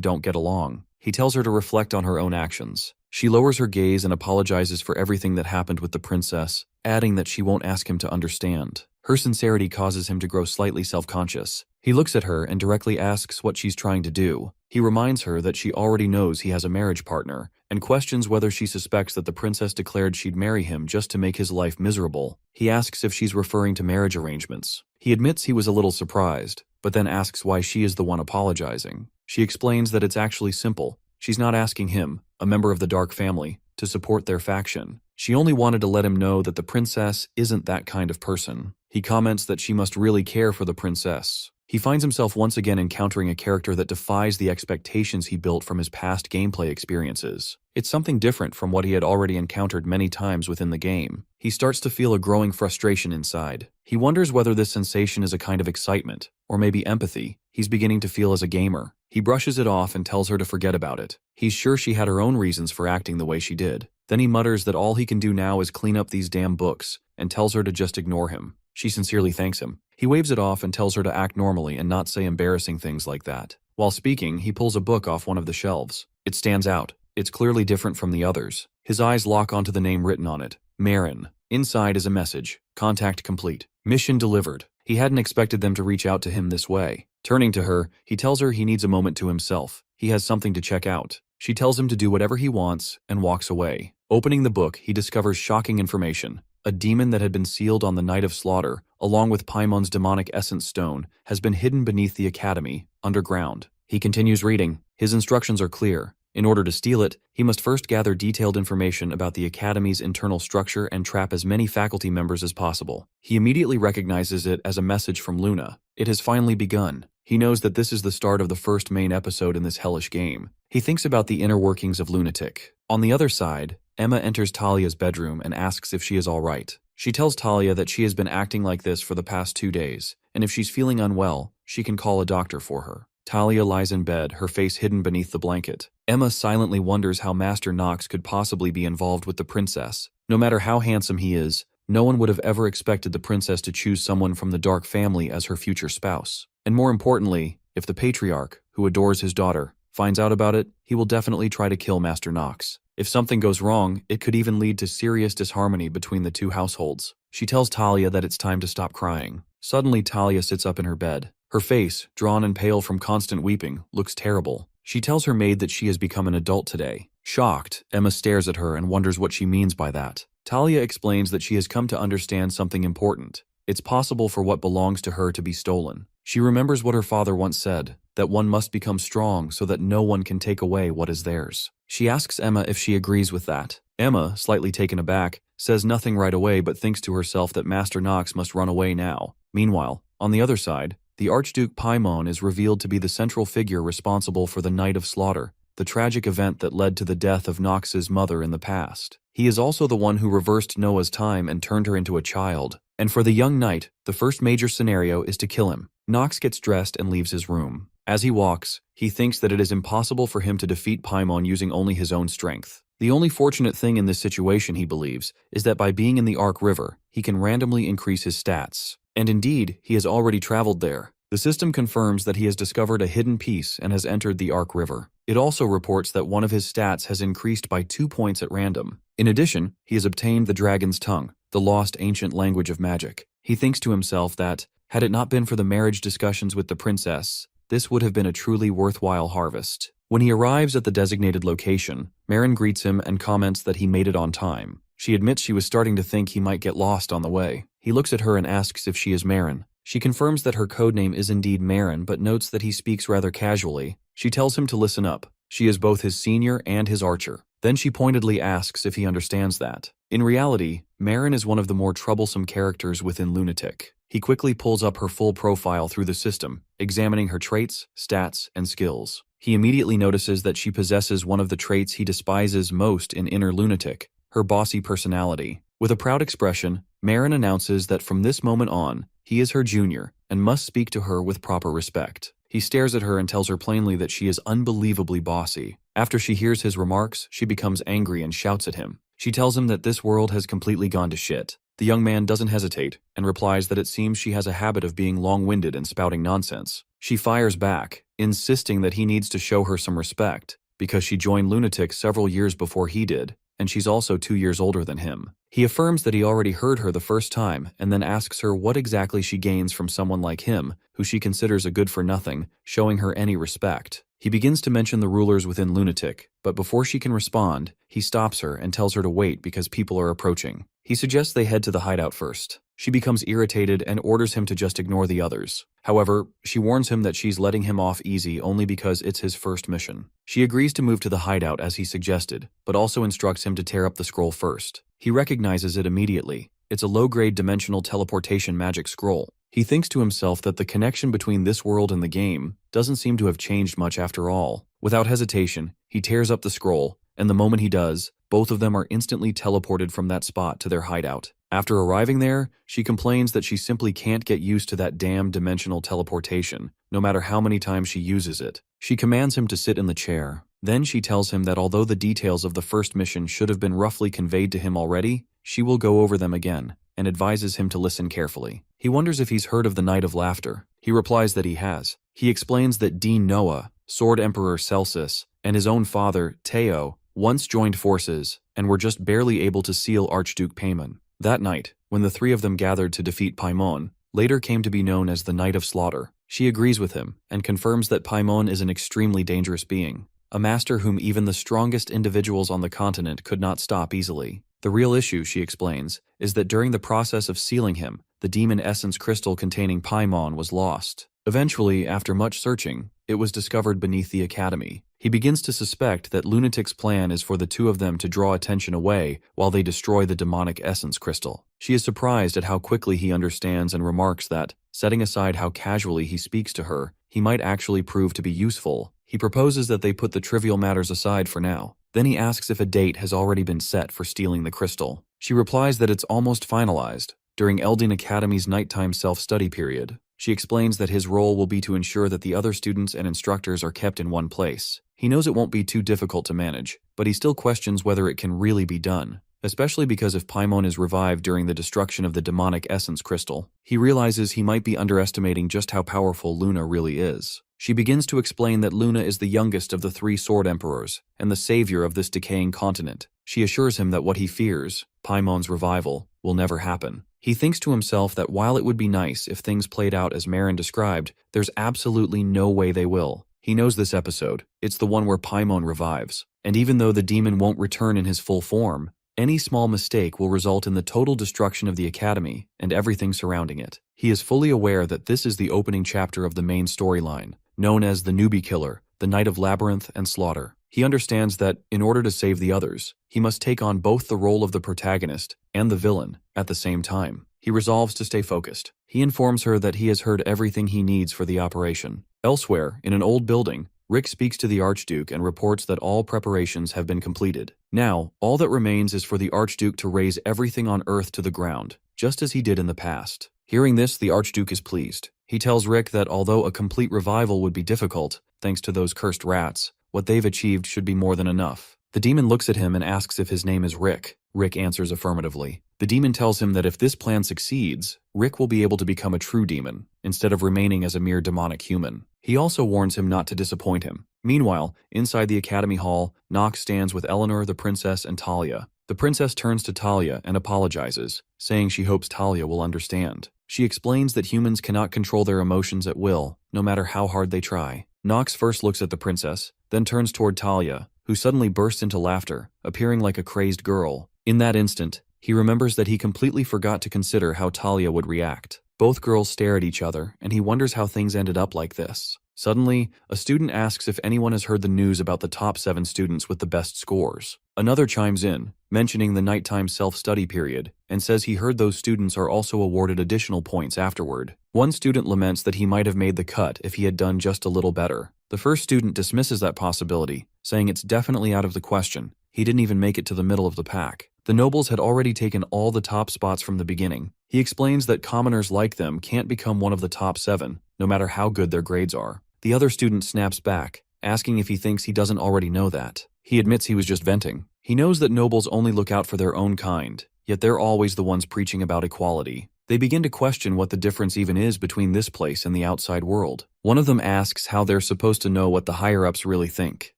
don't get along. He tells her to reflect on her own actions. She lowers her gaze and apologizes for everything that happened with the princess, adding that she won't ask him to understand. Her sincerity causes him to grow slightly self-conscious. He looks at her and directly asks what she's trying to do. He reminds her that she already knows he has a marriage partner, and questions whether she suspects that the princess declared she'd marry him just to make his life miserable. He asks if she's referring to marriage arrangements. He admits he was a little surprised, but then asks why she is the one apologizing. She explains that it's actually simple. She's not asking him, a member of the Dark family, to to support their faction. She only wanted to let him know that the princess isn't that kind of person. He comments that she must really care for the princess. He finds himself once again encountering a character that defies the expectations he built from his past gameplay experiences. It's something different from what he had already encountered many times within the game. He starts to feel a growing frustration inside. He wonders whether this sensation is a kind of excitement, or maybe empathy, he's beginning to feel as a gamer. He brushes it off and tells her to forget about it. He's sure she had her own reasons for acting the way she did. Then he mutters that all he can do now is clean up these damn books, and tells her to just ignore him. She sincerely thanks him. He waves it off and tells her to act normally and not say embarrassing things like that. While speaking, he pulls a book off one of the shelves. It stands out. It's clearly different from the others. His eyes lock onto the name written on it, Marin. Inside is a message, contact complete, mission delivered. He hadn't expected them to reach out to him this way. Turning to her, he tells her he needs a moment to himself. He has something to check out. She tells him to do whatever he wants and walks away. Opening the book, he discovers shocking information. A demon that had been sealed on the night of slaughter, along with Paimon's demonic essence stone, has been hidden beneath the academy, underground. He continues reading. His instructions are clear. In order to steal it, he must first gather detailed information about the academy's internal structure and trap as many faculty members as possible. He immediately recognizes it as a message from Luna. It has finally begun. He knows that this is the start of the first main episode in this hellish game. He thinks about the inner workings of Lunatic. On the other side, Emma enters Talia's bedroom and asks if she is all right. She tells Talia that she has been acting like this for the past 2 days, and if she's feeling unwell, she can call a doctor for her. Talia lies in bed, her face hidden beneath the blanket. Emma silently wonders how Master Nox could possibly be involved with the princess. No matter how handsome he is, no one would have ever expected the princess to choose someone from the Dark family as her future spouse. And more importantly, if the patriarch, who adores his daughter, finds out about it, he will definitely try to kill Master Nox. If something goes wrong, it could even lead to serious disharmony between the two households. She tells Talia that it's time to stop crying. Suddenly, Talia sits up in her bed. Her face, drawn and pale from constant weeping, looks terrible. She tells her maid that she has become an adult today. Shocked, Emma stares at her and wonders what she means by that. Talia explains that she has come to understand something important. It's possible for what belongs to her to be stolen. She remembers what her father once said, that one must become strong so that no one can take away what is theirs. She asks Emma if she agrees with that. Emma, slightly taken aback, says nothing right away but thinks to herself that Master Nox must run away now. Meanwhile, on the other side, the Archduke Paimon is revealed to be the central figure responsible for the Night of Slaughter, the tragic event that led to the death of Nox's mother in the past. He is also the one who reversed Noah's time and turned her into a child. And for the young knight, the first major scenario is to kill him. Nox gets dressed and leaves his room. As he walks, he thinks that it is impossible for him to defeat Paimon using only his own strength. The only fortunate thing in this situation, he believes, is that by being in the Ark River, he can randomly increase his stats. And indeed, he has already traveled there. The system confirms that he has discovered a hidden piece and has entered the Ark River. It also reports that one of his stats has increased by 2 points at random. In addition, he has obtained the Dragon's Tongue, the lost ancient language of magic. He thinks to himself that, had it not been for the marriage discussions with the princess, this would have been a truly worthwhile harvest. When he arrives at the designated location, Marin greets him and comments that he made it on time. She admits she was starting to think he might get lost on the way. He looks at her and asks if she is Marin. She confirms that her codename is indeed Marin, but notes that he speaks rather casually. She tells him to listen up. She is both his senior and his archer. Then she pointedly asks if he understands that. In reality, Marin is one of the more troublesome characters within Lunatic. He quickly pulls up her full profile through the system, examining her traits, stats, and skills. He immediately notices that she possesses one of the traits he despises most in Inner Lunatic, her bossy personality. With a proud expression, Marin announces that from this moment on, he is her junior and must speak to her with proper respect. He stares at her and tells her plainly that she is unbelievably bossy. After she hears his remarks, she becomes angry and shouts at him. She tells him that this world has completely gone to shit. The young man doesn't hesitate and replies that it seems she has a habit of being long-winded and spouting nonsense. She fires back, insisting that he needs to show her some respect, because she joined Lunatic several years before he did, and she's also 2 years older than him. He affirms that he already heard her the first time and then asks her what exactly she gains from someone like him, who she considers a good-for-nothing, showing her any respect. He begins to mention the rulers within Lunatic, but before she can respond, he stops her and tells her to wait because people are approaching. He suggests they head to the hideout first. She becomes irritated and orders him to just ignore the others. However, she warns him that she's letting him off easy only because it's his first mission. She agrees to move to the hideout as he suggested, but also instructs him to tear up the scroll first. He recognizes it immediately. It's a low-grade dimensional teleportation magic scroll. He thinks to himself that the connection between this world and the game doesn't seem to have changed much after all. Without hesitation, he tears up the scroll, and the moment he does, both of them are instantly teleported from that spot to their hideout. After arriving there, she complains that she simply can't get used to that damn dimensional teleportation, no matter how many times she uses it. She commands him to sit in the chair. Then she tells him that although the details of the first mission should have been roughly conveyed to him already, she will go over them again, and advises him to listen carefully. He wonders if he's heard of the Night of Laughter. He replies that he has. He explains that Dean Noah, Sword Emperor Celsus, and his own father, Teo, once joined forces and were just barely able to seal Archduke Paimon. That night, when the three of them gathered to defeat Paimon, later came to be known as the Night of Slaughter. She agrees with him and confirms that Paimon is an extremely dangerous being, a master whom even the strongest individuals on the continent could not stop easily. The real issue, she explains, is that during the process of sealing him, the demon essence crystal containing Paimon was lost. Eventually, after much searching, it was discovered beneath the academy. He begins to suspect that Lunatic's plan is for the two of them to draw attention away while they destroy the demonic essence crystal. She is surprised at how quickly he understands and remarks that, setting aside how casually he speaks to her, he might actually prove to be useful. He proposes that they put the trivial matters aside for now. Then he asks if a date has already been set for stealing the crystal. She replies that it's almost finalized, during Eldin Academy's nighttime self-study period. She explains that his role will be to ensure that the other students and instructors are kept in one place. He knows it won't be too difficult to manage, but he still questions whether it can really be done, especially because if Paimon is revived during the destruction of the demonic essence crystal, he realizes he might be underestimating just how powerful Luna really is. She begins to explain that Luna is the youngest of the three Sword Emperors and the savior of this decaying continent. She assures him that what he fears, Paimon's revival, will never happen. He thinks to himself that while it would be nice if things played out as Marin described, there's absolutely no way they will. He knows this episode. It's the one where Paimon revives. And even though the demon won't return in his full form, any small mistake will result in the total destruction of the academy and everything surrounding it. He is fully aware that this is the opening chapter of the main storyline, known as the Newbie Killer, the Night of Labyrinth and Slaughter. He understands that, in order to save the others, he must take on both the role of the protagonist and the villain at the same time. He resolves to stay focused. He informs her that he has heard everything he needs for the operation. Elsewhere, in an old building, Rick speaks to the Archduke and reports that all preparations have been completed. Now, all that remains is for the Archduke to raze everything on Earth to the ground, just as he did in the past. Hearing this, the Archduke is pleased. He tells Rick that although a complete revival would be difficult, thanks to those cursed rats, what they've achieved should be more than enough. The demon looks at him and asks if his name is Rick. Rick answers affirmatively. The demon tells him that if this plan succeeds, Rick will be able to become a true demon, instead of remaining as a mere demonic human. He also warns him not to disappoint him. Meanwhile, inside the academy hall, Nox stands with Eleanor, the princess, and Talia. The princess turns to Talia and apologizes, saying she hopes Talia will understand. She explains that humans cannot control their emotions at will, no matter how hard they try. Nox first looks at the princess, then turns toward Talia, who suddenly bursts into laughter, appearing like a crazed girl. In that instant, he remembers that he completely forgot to consider how Talia would react. Both girls stare at each other, and he wonders how things ended up like this. Suddenly, a student asks if anyone has heard the news about the top 7 students with the best scores. Another chimes in, mentioning the nighttime self-study period, and says he heard those students are also awarded additional points afterward. One student laments that he might have made the cut if he had done just a little better. The first student dismisses that possibility, saying it's definitely out of the question. He didn't even make it to the middle of the pack. The nobles had already taken all the top spots from the beginning. He explains that commoners like them can't become one of the top 7, no matter how good their grades are. The other student snaps back, asking if he thinks he doesn't already know that. He admits he was just venting. He knows that nobles only look out for their own kind, yet they're always the ones preaching about equality. They begin to question what the difference even is between this place and the outside world. One of them asks how they're supposed to know what the higher-ups really think.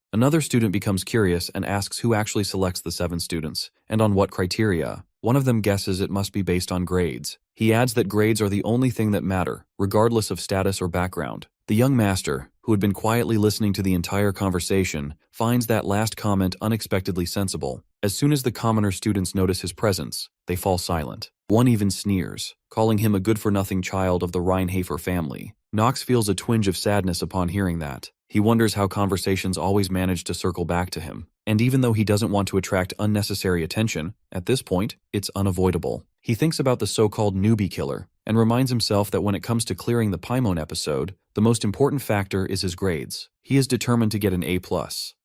Another student becomes curious and asks who actually selects the 7 students, and on what criteria. One of them guesses it must be based on grades. He adds that grades are the only thing that matter, regardless of status or background. The young master, who had been quietly listening to the entire conversation, finds that last comment unexpectedly sensible. As soon as the commoner students notice his presence, they fall silent. One even sneers, calling him a good-for-nothing child of the Reinhafer family. Nox feels a twinge of sadness upon hearing that. He wonders how conversations always manage to circle back to him. And even though he doesn't want to attract unnecessary attention, at this point, it's unavoidable. He thinks about the so-called newbie killer, and reminds himself that when it comes to clearing the Paimon episode, the most important factor is his grades. He is determined to get an A+.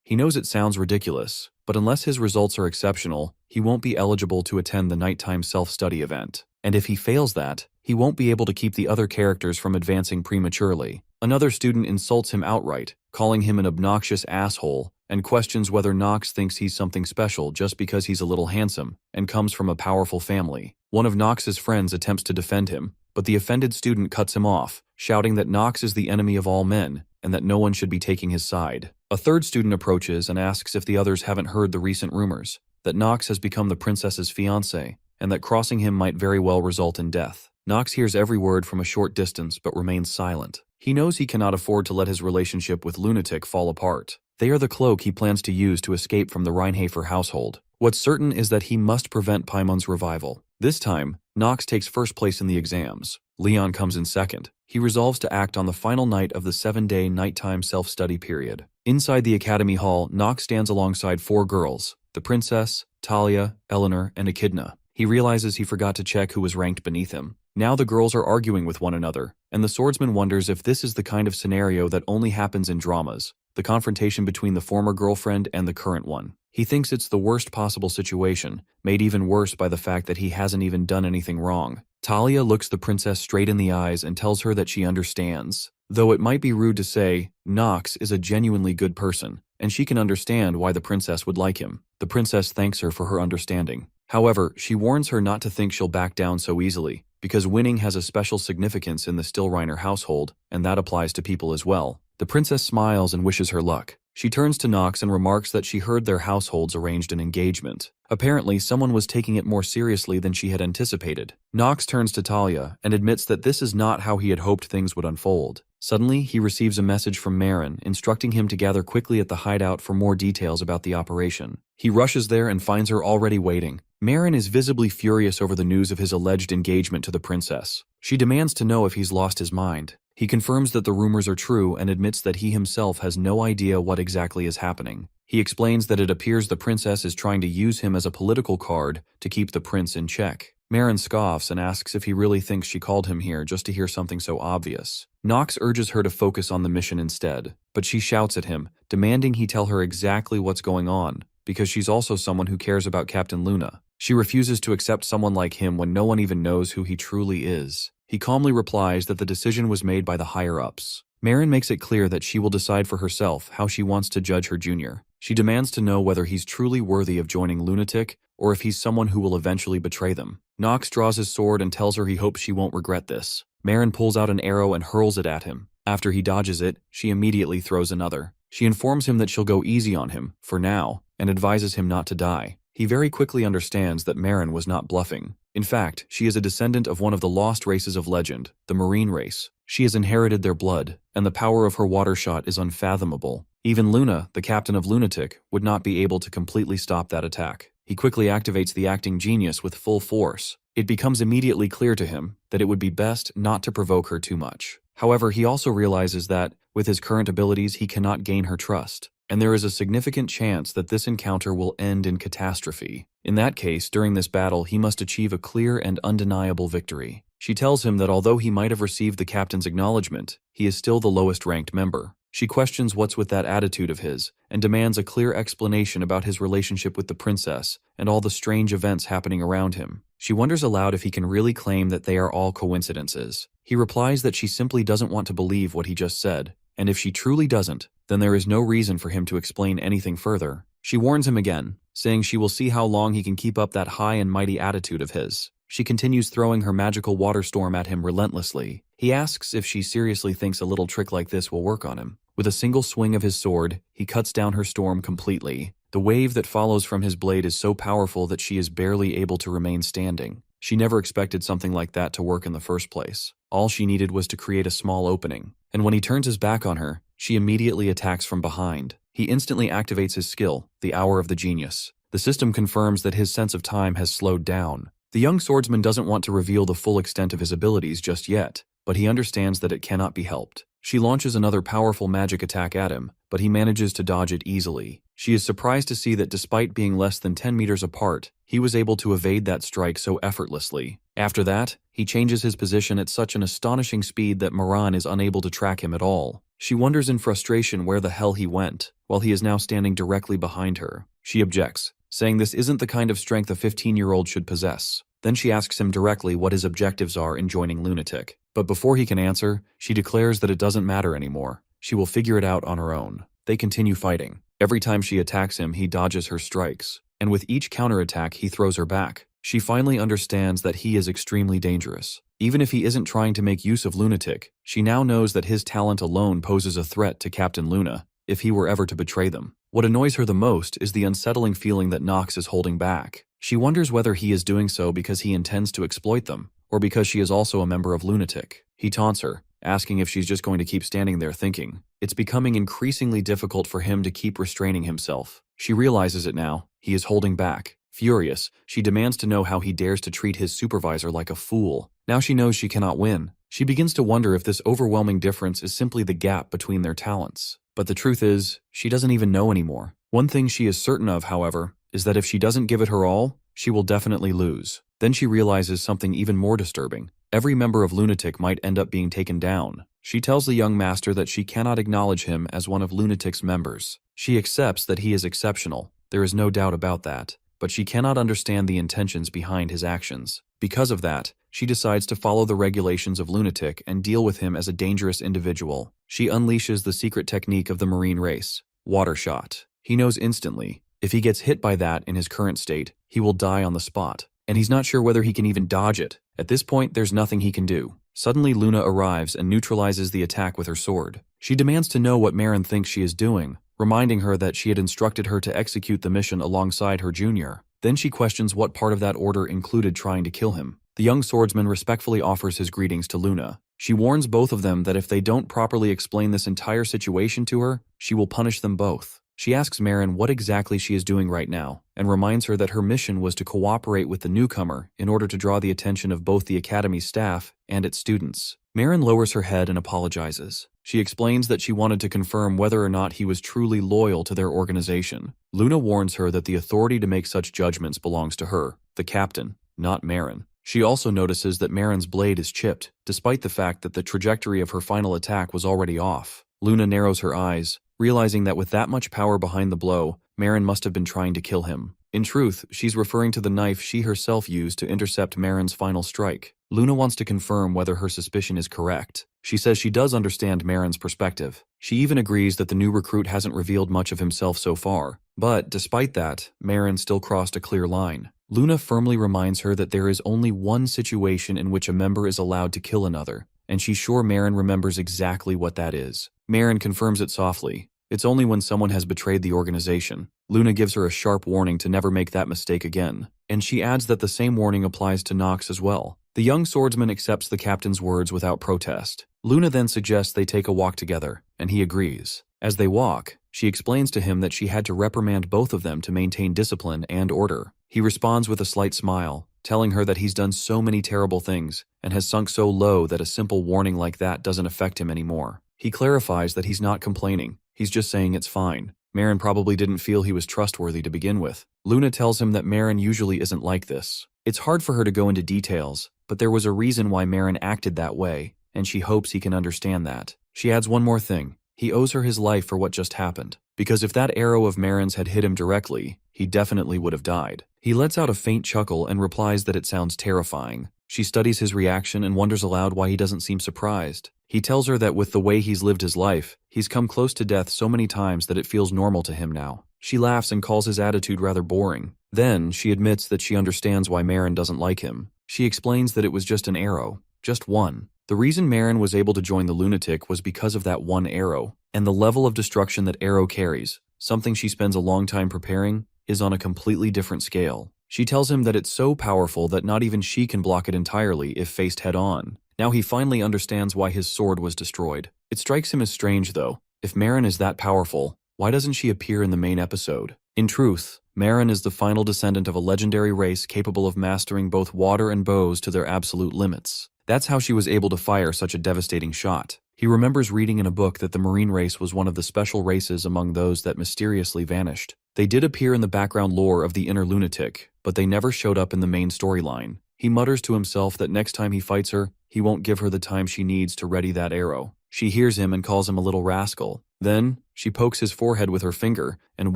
He knows it sounds ridiculous, but unless his results are exceptional, he won't be eligible to attend the nighttime self-study event. And if he fails that, he won't be able to keep the other characters from advancing prematurely. Another student insults him outright, calling him an obnoxious asshole, and questions whether Nox thinks he's something special just because he's a little handsome and comes from a powerful family. One of Nox's friends attempts to defend him, but the offended student cuts him off, shouting that Nox is the enemy of all men and that no one should be taking his side. A third student approaches and asks if the others haven't heard the recent rumors that Nox has become the princess's fiancé and that crossing him might very well result in death. Nox hears every word from a short distance but remains silent. He knows he cannot afford to let his relationship with Lunatic fall apart. They are the cloak he plans to use to escape from the Reinhafer household. What's certain is that he must prevent Paimon's revival. This time, Nox takes first place in the exams. Leon comes in second. He resolves to act on the final night of the 7-day nighttime self-study period. Inside the academy hall, Nox stands alongside 4 girls, the princess, Talia, Eleanor, and Echidna. He realizes he forgot to check who was ranked beneath him. Now the girls are arguing with one another, and the swordsman wonders if this is the kind of scenario that only happens in dramas, the confrontation between the former girlfriend and the current one. He thinks it's the worst possible situation, made even worse by the fact that he hasn't even done anything wrong. Talia looks the princess straight in the eyes and tells her that she understands. Though it might be rude to say, Nox is a genuinely good person, and she can understand why the princess would like him. The princess thanks her for her understanding. However, she warns her not to think she'll back down so easily, because winning has a special significance in the Stillreiner household, and that applies to people as well. The princess smiles and wishes her luck. She turns to Nox and remarks that she heard their households arranged an engagement. Apparently, someone was taking it more seriously than she had anticipated. Nox turns to Talia and admits that this is not how he had hoped things would unfold. Suddenly, he receives a message from Marin, instructing him to gather quickly at the hideout for more details about the operation. He rushes there and finds her already waiting. Marin is visibly furious over the news of his alleged engagement to the princess. She demands to know if he's lost his mind. He confirms that the rumors are true and admits that he himself has no idea what exactly is happening. He explains that it appears the princess is trying to use him as a political card to keep the prince in check. Marin scoffs and asks if he really thinks she called him here just to hear something so obvious. Nox urges her to focus on the mission instead, but she shouts at him, demanding he tell her exactly what's going on, because she's also someone who cares about Captain Luna. She refuses to accept someone like him when no one even knows who he truly is. He calmly replies that the decision was made by the higher-ups. Marin makes it clear that she will decide for herself how she wants to judge her junior. She demands to know whether he's truly worthy of joining Lunatic or if he's someone who will eventually betray them. Nox draws his sword and tells her he hopes she won't regret this. Marin pulls out an arrow and hurls it at him. After he dodges it, she immediately throws another. She informs him that she'll go easy on him, for now, and advises him not to die. He very quickly understands that Marin was not bluffing. In fact, she is a descendant of one of the lost races of legend, the Marine race. She has inherited their blood, and the power of her water shot is unfathomable. Even Luna, the captain of Lunatic, would not be able to completely stop that attack. He quickly activates the acting genius with full force. It becomes immediately clear to him that it would be best not to provoke her too much. However, he also realizes that, with his current abilities, he cannot gain her trust, and there is a significant chance that this encounter will end in catastrophe. In that case, during this battle, he must achieve a clear and undeniable victory. She tells him that although he might have received the captain's acknowledgement, he is still the lowest-ranked member. She questions what's with that attitude of his, and demands a clear explanation about his relationship with the princess and all the strange events happening around him. She wonders aloud if he can really claim that they are all coincidences. He replies that she simply doesn't want to believe what he just said, and if she truly doesn't, then there is no reason for him to explain anything further. She warns him again, saying she will see how long he can keep up that high and mighty attitude of his. She continues throwing her magical water storm at him relentlessly. He asks if she seriously thinks a little trick like this will work on him. With a single swing of his sword, he cuts down her storm completely. The wave that follows from his blade is so powerful that she is barely able to remain standing. She never expected something like that to work in the first place. All she needed was to create a small opening. And when he turns his back on her, she immediately attacks from behind. He instantly activates his skill, the Hour of the Genius. The system confirms that his sense of time has slowed down. The young swordsman doesn't want to reveal the full extent of his abilities just yet, but he understands that it cannot be helped. She launches another powerful magic attack at him, but he manages to dodge it easily. She is surprised to see that despite being less than 10 meters apart, he was able to evade that strike so effortlessly. After that, he changes his position at such an astonishing speed that Moran is unable to track him at all. She wonders in frustration where the hell he went, while he is now standing directly behind her. She objects, saying this isn't the kind of strength a 15-year-old should possess. Then she asks him directly what his objectives are in joining Lunatic. But before he can answer, she declares that it doesn't matter anymore. She will figure it out on her own. They continue fighting. Every time she attacks him, he dodges her strikes. And with each counterattack, he throws her back. She finally understands that he is extremely dangerous. Even if he isn't trying to make use of Lunatic, she now knows that his talent alone poses a threat to Captain Luna, if he were ever to betray them. What annoys her the most is the unsettling feeling that Nox is holding back. She wonders whether he is doing so because he intends to exploit them, or because she is also a member of Lunatic. He taunts her, asking if she's just going to keep standing there thinking. It's becoming increasingly difficult for him to keep restraining himself. She realizes it now. He is holding back. Furious, she demands to know how he dares to treat his supervisor like a fool. Now she knows she cannot win. She begins to wonder if this overwhelming difference is simply the gap between their talents. But the truth is, she doesn't even know anymore. One thing she is certain of, however, is that if she doesn't give it her all, she will definitely lose. Then she realizes something even more disturbing. Every member of Lunatic might end up being taken down. She tells the young master that she cannot acknowledge him as one of Lunatic's members. She accepts that he is exceptional. There is no doubt about that. But she cannot understand the intentions behind his actions. Because of that, she decides to follow the regulations of Lunatic and deal with him as a dangerous individual. She unleashes the secret technique of the marine race, Water Shot. He knows instantly, if he gets hit by that in his current state, he will die on the spot. And he's not sure whether he can even dodge it. At this point, there's nothing he can do. Suddenly, Luna arrives and neutralizes the attack with her sword. She demands to know what Marin thinks she is doing, reminding her that she had instructed her to execute the mission alongside her junior. Then she questions what part of that order included trying to kill him. The young swordsman respectfully offers his greetings to Luna. She warns both of them that if they don't properly explain this entire situation to her, she will punish them both. She asks Marin what exactly she is doing right now, and reminds her that her mission was to cooperate with the newcomer in order to draw the attention of both the Academy's staff and its students. Marin lowers her head and apologizes. She explains that she wanted to confirm whether or not he was truly loyal to their organization. Luna warns her that the authority to make such judgments belongs to her, the captain, not Marin. She also notices that Marin's blade is chipped, despite the fact that the trajectory of her final attack was already off. Luna narrows her eyes, realizing that with that much power behind the blow, Marin must have been trying to kill him. In truth, she's referring to the knife she herself used to intercept Marin's final strike. Luna wants to confirm whether her suspicion is correct. She says she does understand Marin's perspective. She even agrees that the new recruit hasn't revealed much of himself so far. But, despite that, Marin still crossed a clear line. Luna firmly reminds her that there is only one situation in which a member is allowed to kill another, and she's sure Marin remembers exactly what that is. Marin confirms it softly. It's only when someone has betrayed the organization. Luna gives her a sharp warning to never make that mistake again, and she adds that the same warning applies to Nox as well. The young swordsman accepts the captain's words without protest. Luna then suggests they take a walk together, and he agrees. As they walk, she explains to him that she had to reprimand both of them to maintain discipline and order. He responds with a slight smile, telling her that he's done so many terrible things and has sunk so low that a simple warning like that doesn't affect him anymore. He clarifies that he's not complaining. He's just saying it's fine. Marin probably didn't feel he was trustworthy to begin with. Luna tells him that Marin usually isn't like this. It's hard for her to go into details, but there was a reason why Marin acted that way, and she hopes he can understand that. She adds one more thing. He owes her his life for what just happened, because if that arrow of Marin's had hit him directly, he definitely would have died. He lets out a faint chuckle and replies that it sounds terrifying. She studies his reaction and wonders aloud why he doesn't seem surprised. He tells her that with the way he's lived his life, he's come close to death so many times that it feels normal to him now. She laughs and calls his attitude rather boring. Then, she admits that she understands why Marin doesn't like him. She explains that it was just an arrow. Just one. The reason Marin was able to join the Lunatic was because of that one arrow, and the level of destruction that arrow carries, something she spends a long time preparing, is on a completely different scale. She tells him that it's so powerful that not even she can block it entirely if faced head-on. Now he finally understands why his sword was destroyed. It strikes him as strange, though. If Maren is that powerful, why doesn't she appear in the main episode? In truth, Maren is the final descendant of a legendary race capable of mastering both water and bows to their absolute limits. That's how she was able to fire such a devastating shot. He remembers reading in a book that the Marine race was one of the special races among those that mysteriously vanished. They did appear in the background lore of the inner lunatic, but they never showed up in the main storyline. He mutters to himself that next time he fights her, he won't give her the time she needs to ready that arrow. She hears him and calls him a little rascal. Then, she pokes his forehead with her finger and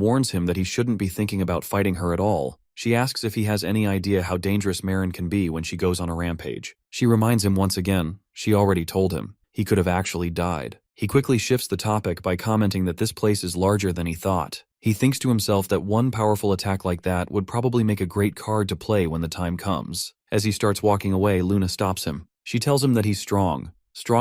warns him that he shouldn't be thinking about fighting her at all. She asks if he has any idea how dangerous Maren can be when she goes on a rampage. She reminds him once again, she already told him. He could have actually died. He quickly shifts the topic by commenting that this place is larger than he thought. He thinks to himself that one powerful attack like that would probably make a great card to play when the time comes. As he starts walking away, Luna stops him. She tells him that he's strong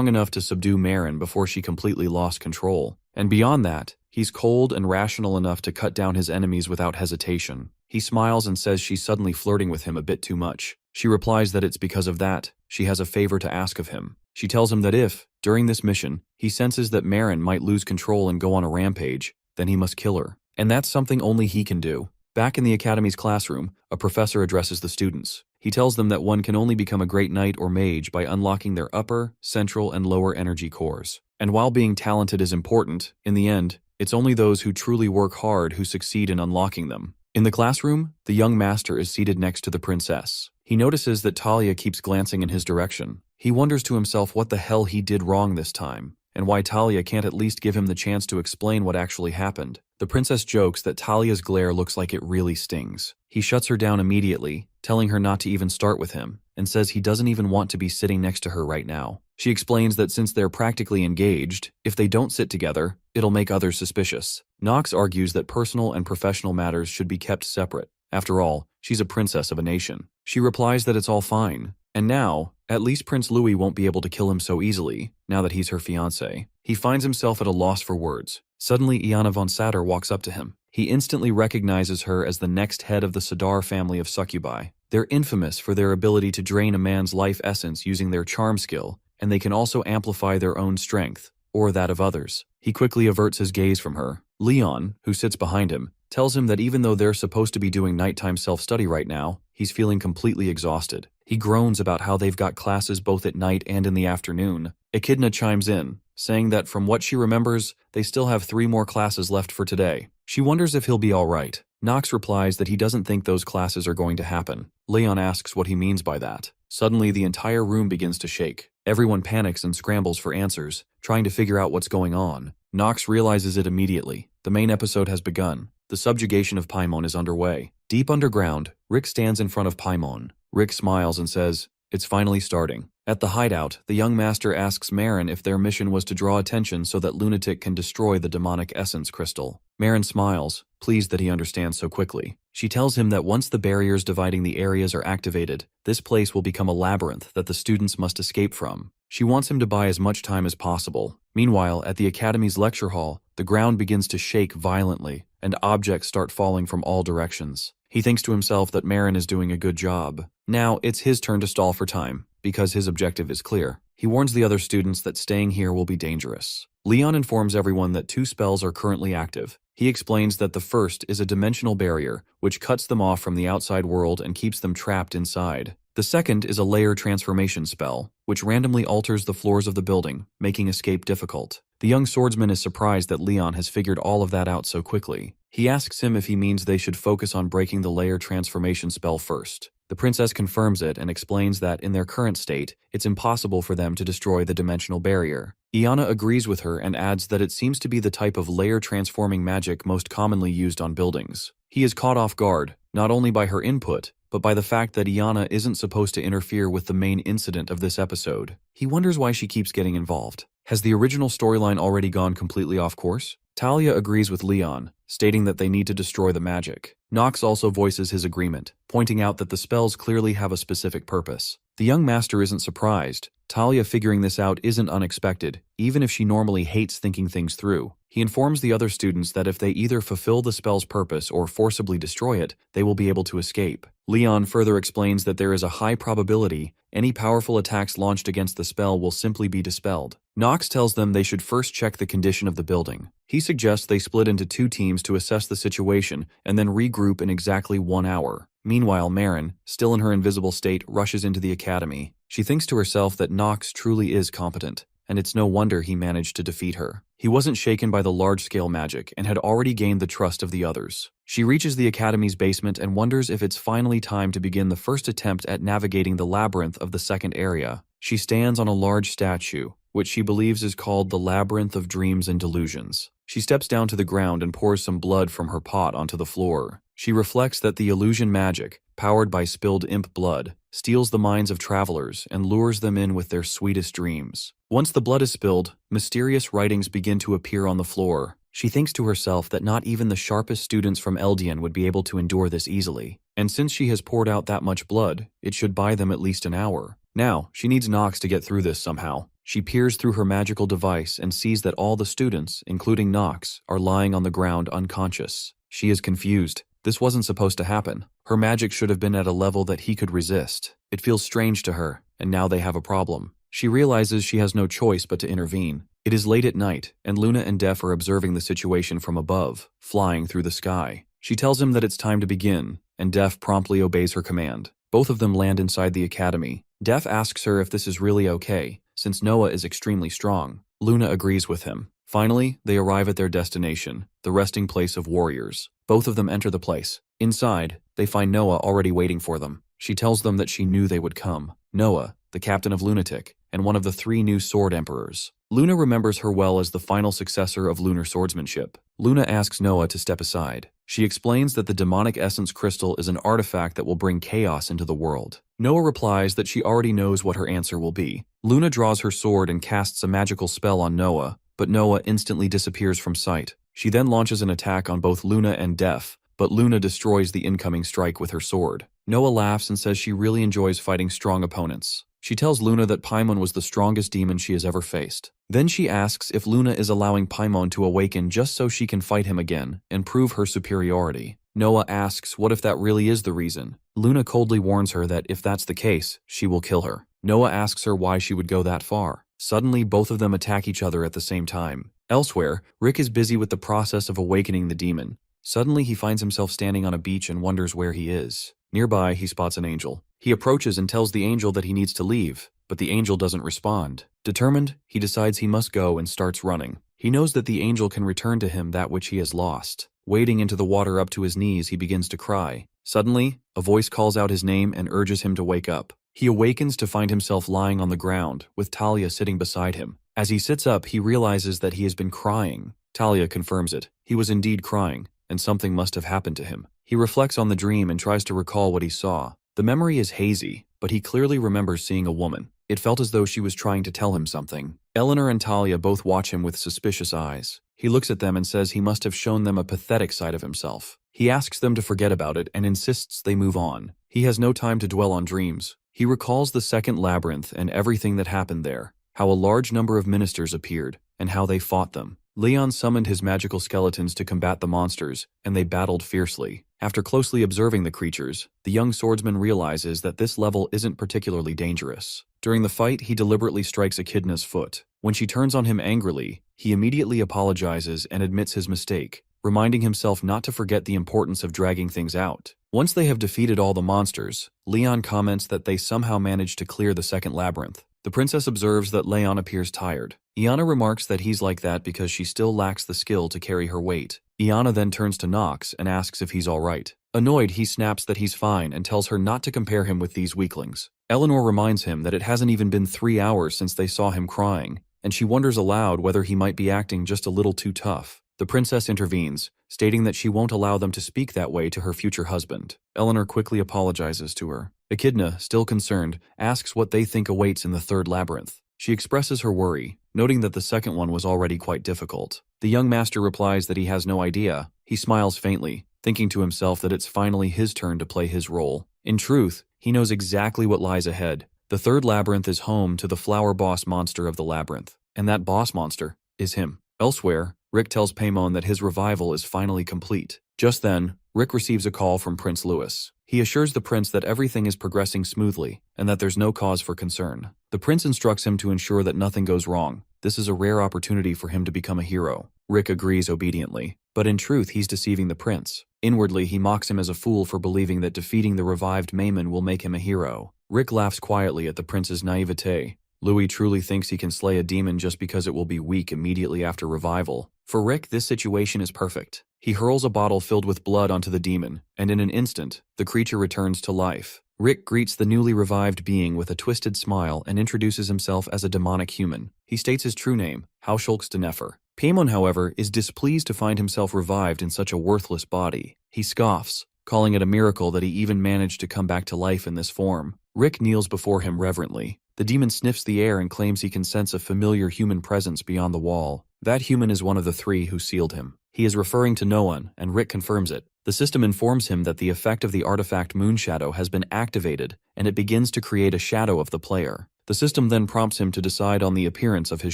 enough to subdue Maren before she completely lost control. And beyond that, he's cold and rational enough to cut down his enemies without hesitation. He smiles and says she's suddenly flirting with him a bit too much. She replies that it's because of that, she has a favor to ask of him. She tells him that if, during this mission, he senses that Maren might lose control and go on a rampage, then he must kill her. And that's something only he can do. Back in the Academy's classroom, a professor addresses the students. He tells them that one can only become a great knight or mage by unlocking their upper, central, and lower energy cores. And while being talented is important, in the end, it's only those who truly work hard who succeed in unlocking them. In the classroom, the young master is seated next to the princess. He notices that Talia keeps glancing in his direction. He wonders to himself what the hell he did wrong this time, and why Talia can't at least give him the chance to explain what actually happened. The princess jokes that Talia's glare looks like it really stings. He shuts her down immediately, telling her not to even start with him, and says he doesn't even want to be sitting next to her right now. She explains that since they're practically engaged, if they don't sit together, it'll make others suspicious. Nox argues that personal and professional matters should be kept separate. After all, she's a princess of a nation. She replies that it's all fine. And now, at least Prince Louis won't be able to kill him so easily, now that he's her fiancé. He finds himself at a loss for words. Suddenly, Iana von Satter walks up to him. He instantly recognizes her as the next head of the Sadar family of succubi. They're infamous for their ability to drain a man's life essence using their charm skill, and they can also amplify their own strength, or that of others. He quickly averts his gaze from her. Leon, who sits behind him, tells him that even though they're supposed to be doing nighttime self-study right now, he's feeling completely exhausted. He groans about how they've got classes both at night and in the afternoon. Echidna chimes in, saying that from what she remembers, they still have 3 more classes left for today. She wonders if he'll be all right. Nox replies that he doesn't think those classes are going to happen. Leon asks what he means by that. Suddenly, the entire room begins to shake. Everyone panics and scrambles for answers, trying to figure out what's going on. Nox realizes it immediately. The main episode has begun. The subjugation of Paimon is underway. Deep underground, Rick stands in front of Paimon. Rick smiles and says, "It's finally starting." At the hideout, the young master asks Maren if their mission was to draw attention so that Lunatic can destroy the demonic essence crystal. Maren smiles, pleased that he understands so quickly. She tells him that once the barriers dividing the areas are activated, this place will become a labyrinth that the students must escape from. She wants him to buy as much time as possible. Meanwhile, at the Academy's lecture hall, the ground begins to shake violently, and objects start falling from all directions. He thinks to himself that Maren is doing a good job. Now, it's his turn to stall for time, because his objective is clear. He warns the other students that staying here will be dangerous. Leon informs everyone that 2 spells are currently active. He explains that the first is a dimensional barrier, which cuts them off from the outside world and keeps them trapped inside. The second is a layer transformation spell, which randomly alters the floors of the building, making escape difficult. The young swordsman is surprised that Leon has figured all of that out so quickly. He asks him if he means they should focus on breaking the layer transformation spell first. The princess confirms it and explains that in their current state, it's impossible for them to destroy the dimensional barrier. Iana agrees with her and adds that it seems to be the type of layer transforming magic most commonly used on buildings. He is caught off guard, not only by her input, but by the fact that Iana isn't supposed to interfere with the main incident of this episode. He wonders why she keeps getting involved. Has the original storyline already gone completely off course? Talia agrees with Leon, stating that they need to destroy the magic. Nox also voices his agreement, pointing out that the spells clearly have a specific purpose. The young master isn't surprised. Talia figuring this out isn't unexpected, even if she normally hates thinking things through. He informs the other students that if they either fulfill the spell's purpose or forcibly destroy it, they will be able to escape. Leon further explains that there is a high probability any powerful attacks launched against the spell will simply be dispelled. Nox tells them they should first check the condition of the building. He suggests they split into 2 teams to assess the situation and then regroup in exactly 1 hour. Meanwhile, Marin, still in her invisible state, rushes into the academy. She thinks to herself that Nox truly is competent, and it's no wonder he managed to defeat her. He wasn't shaken by the large-scale magic and had already gained the trust of the others. She reaches the academy's basement and wonders if it's finally time to begin the first attempt at navigating the labyrinth of the second area. She stands on a large statue, which she believes is called the Labyrinth of Dreams and Delusions. She steps down to the ground and pours some blood from her pot onto the floor. She reflects that the illusion magic, powered by spilled imp blood, steals the minds of travelers and lures them in with their sweetest dreams. Once the blood is spilled, mysterious writings begin to appear on the floor. She thinks to herself that not even the sharpest students from Eldian would be able to endure this easily. And since she has poured out that much blood, it should buy them at least an hour. Now, she needs Nox to get through this somehow. She peers through her magical device and sees that all the students, including Nox, are lying on the ground unconscious. She is confused. This wasn't supposed to happen. Her magic should have been at a level that he could resist. It feels strange to her, and now they have a problem. She realizes she has no choice but to intervene. It is late at night, and Luna and Def are observing the situation from above, flying through the sky. She tells him that it's time to begin, and Def promptly obeys her command. Both of them land inside the academy. Def asks her if this is really okay, since Noah is extremely strong. Luna agrees with him. Finally, they arrive at their destination, the resting place of warriors. Both of them enter the place. Inside, they find Noah already waiting for them. She tells them that she knew they would come. Noah, the captain of Lunatic, and one of the 3 new sword emperors. Luna remembers her well as the final successor of lunar swordsmanship. Luna asks Noah to step aside. She explains that the demonic essence crystal is an artifact that will bring chaos into the world. Noah replies that she already knows what her answer will be. Luna draws her sword and casts a magical spell on Noah, but Noah instantly disappears from sight. She then launches an attack on both Luna and Def, but Luna destroys the incoming strike with her sword. Noah laughs and says she really enjoys fighting strong opponents. She tells Luna that Paimon was the strongest demon she has ever faced. Then she asks if Luna is allowing Paimon to awaken just so she can fight him again and prove her superiority. Noah asks what if that really is the reason. Luna coldly warns her that if that's the case, she will kill her. Noah asks her why she would go that far. Suddenly, both of them attack each other at the same time. Elsewhere, Rick is busy with the process of awakening the demon. Suddenly, he finds himself standing on a beach and wonders where he is. Nearby, he spots an angel. He approaches and tells the angel that he needs to leave, but the angel doesn't respond. Determined, he decides he must go and starts running. He knows that the angel can return to him that which he has lost. Wading into the water up to his knees, he begins to cry. Suddenly, a voice calls out his name and urges him to wake up. He awakens to find himself lying on the ground, with Talia sitting beside him. As he sits up, he realizes that he has been crying. Talia confirms it. He was indeed crying, and something must have happened to him. He reflects on the dream and tries to recall what he saw. The memory is hazy, but he clearly remembers seeing a woman. It felt as though she was trying to tell him something. Eleanor and Talia both watch him with suspicious eyes. He looks at them and says he must have shown them a pathetic side of himself. He asks them to forget about it and insists they move on. He has no time to dwell on dreams. He recalls the second labyrinth and everything that happened there, how a large number of ministers appeared, and how they fought them. Leon summoned his magical skeletons to combat the monsters, and they battled fiercely. After closely observing the creatures, the young swordsman realizes that this level isn't particularly dangerous. During the fight, he deliberately strikes Echidna's foot. When she turns on him angrily, he immediately apologizes and admits his mistake, reminding himself not to forget the importance of dragging things out. Once they have defeated all the monsters, Leon comments that they somehow managed to clear the second labyrinth. The princess observes that Leon appears tired. Iana remarks that he's like that because she still lacks the skill to carry her weight. Iana then turns to Nox and asks if he's alright. Annoyed, he snaps that he's fine and tells her not to compare him with these weaklings. Eleanor reminds him that it hasn't even been 3 hours since they saw him crying, and she wonders aloud whether he might be acting just a little too tough. The princess intervenes, stating that she won't allow them to speak that way to her future husband. Eleanor quickly apologizes to her. Echidna, still concerned, asks what they think awaits in the third labyrinth. She expresses her worry, noting that the second one was already quite difficult. The young master replies that he has no idea. He smiles faintly, thinking to himself that it's finally his turn to play his role. In truth, he knows exactly what lies ahead. The third labyrinth is home to the flower boss monster of the labyrinth, and that boss monster is him. Elsewhere, Rick tells Paimon that his revival is finally complete. Just then, Rick receives a call from Prince Louis. He assures the prince that everything is progressing smoothly and that there's no cause for concern. The prince instructs him to ensure that nothing goes wrong. This is a rare opportunity for him to become a hero. Rick agrees obediently, but in truth he's deceiving the prince. Inwardly, he mocks him as a fool for believing that defeating the revived Maimon will make him a hero. Rick laughs quietly at the prince's naivete. Louis truly thinks he can slay a demon just because it will be weak immediately after revival. For Rick, this situation is perfect. He hurls a bottle filled with blood onto the demon, and in an instant, the creature returns to life. Rick greets the newly revived being with a twisted smile and introduces himself as a demonic human. He states his true name, Hausholks de Nefer. Paimon, however, is displeased to find himself revived in such a worthless body. He scoffs, calling it a miracle that he even managed to come back to life in this form. Rick kneels before him reverently. The demon sniffs the air and claims he can sense a familiar human presence beyond the wall. That human is one of the three who sealed him. He is referring to no one, and Rick confirms it. The system informs him that the effect of the artifact Moonshadow has been activated, and it begins to create a shadow of the player. The system then prompts him to decide on the appearance of his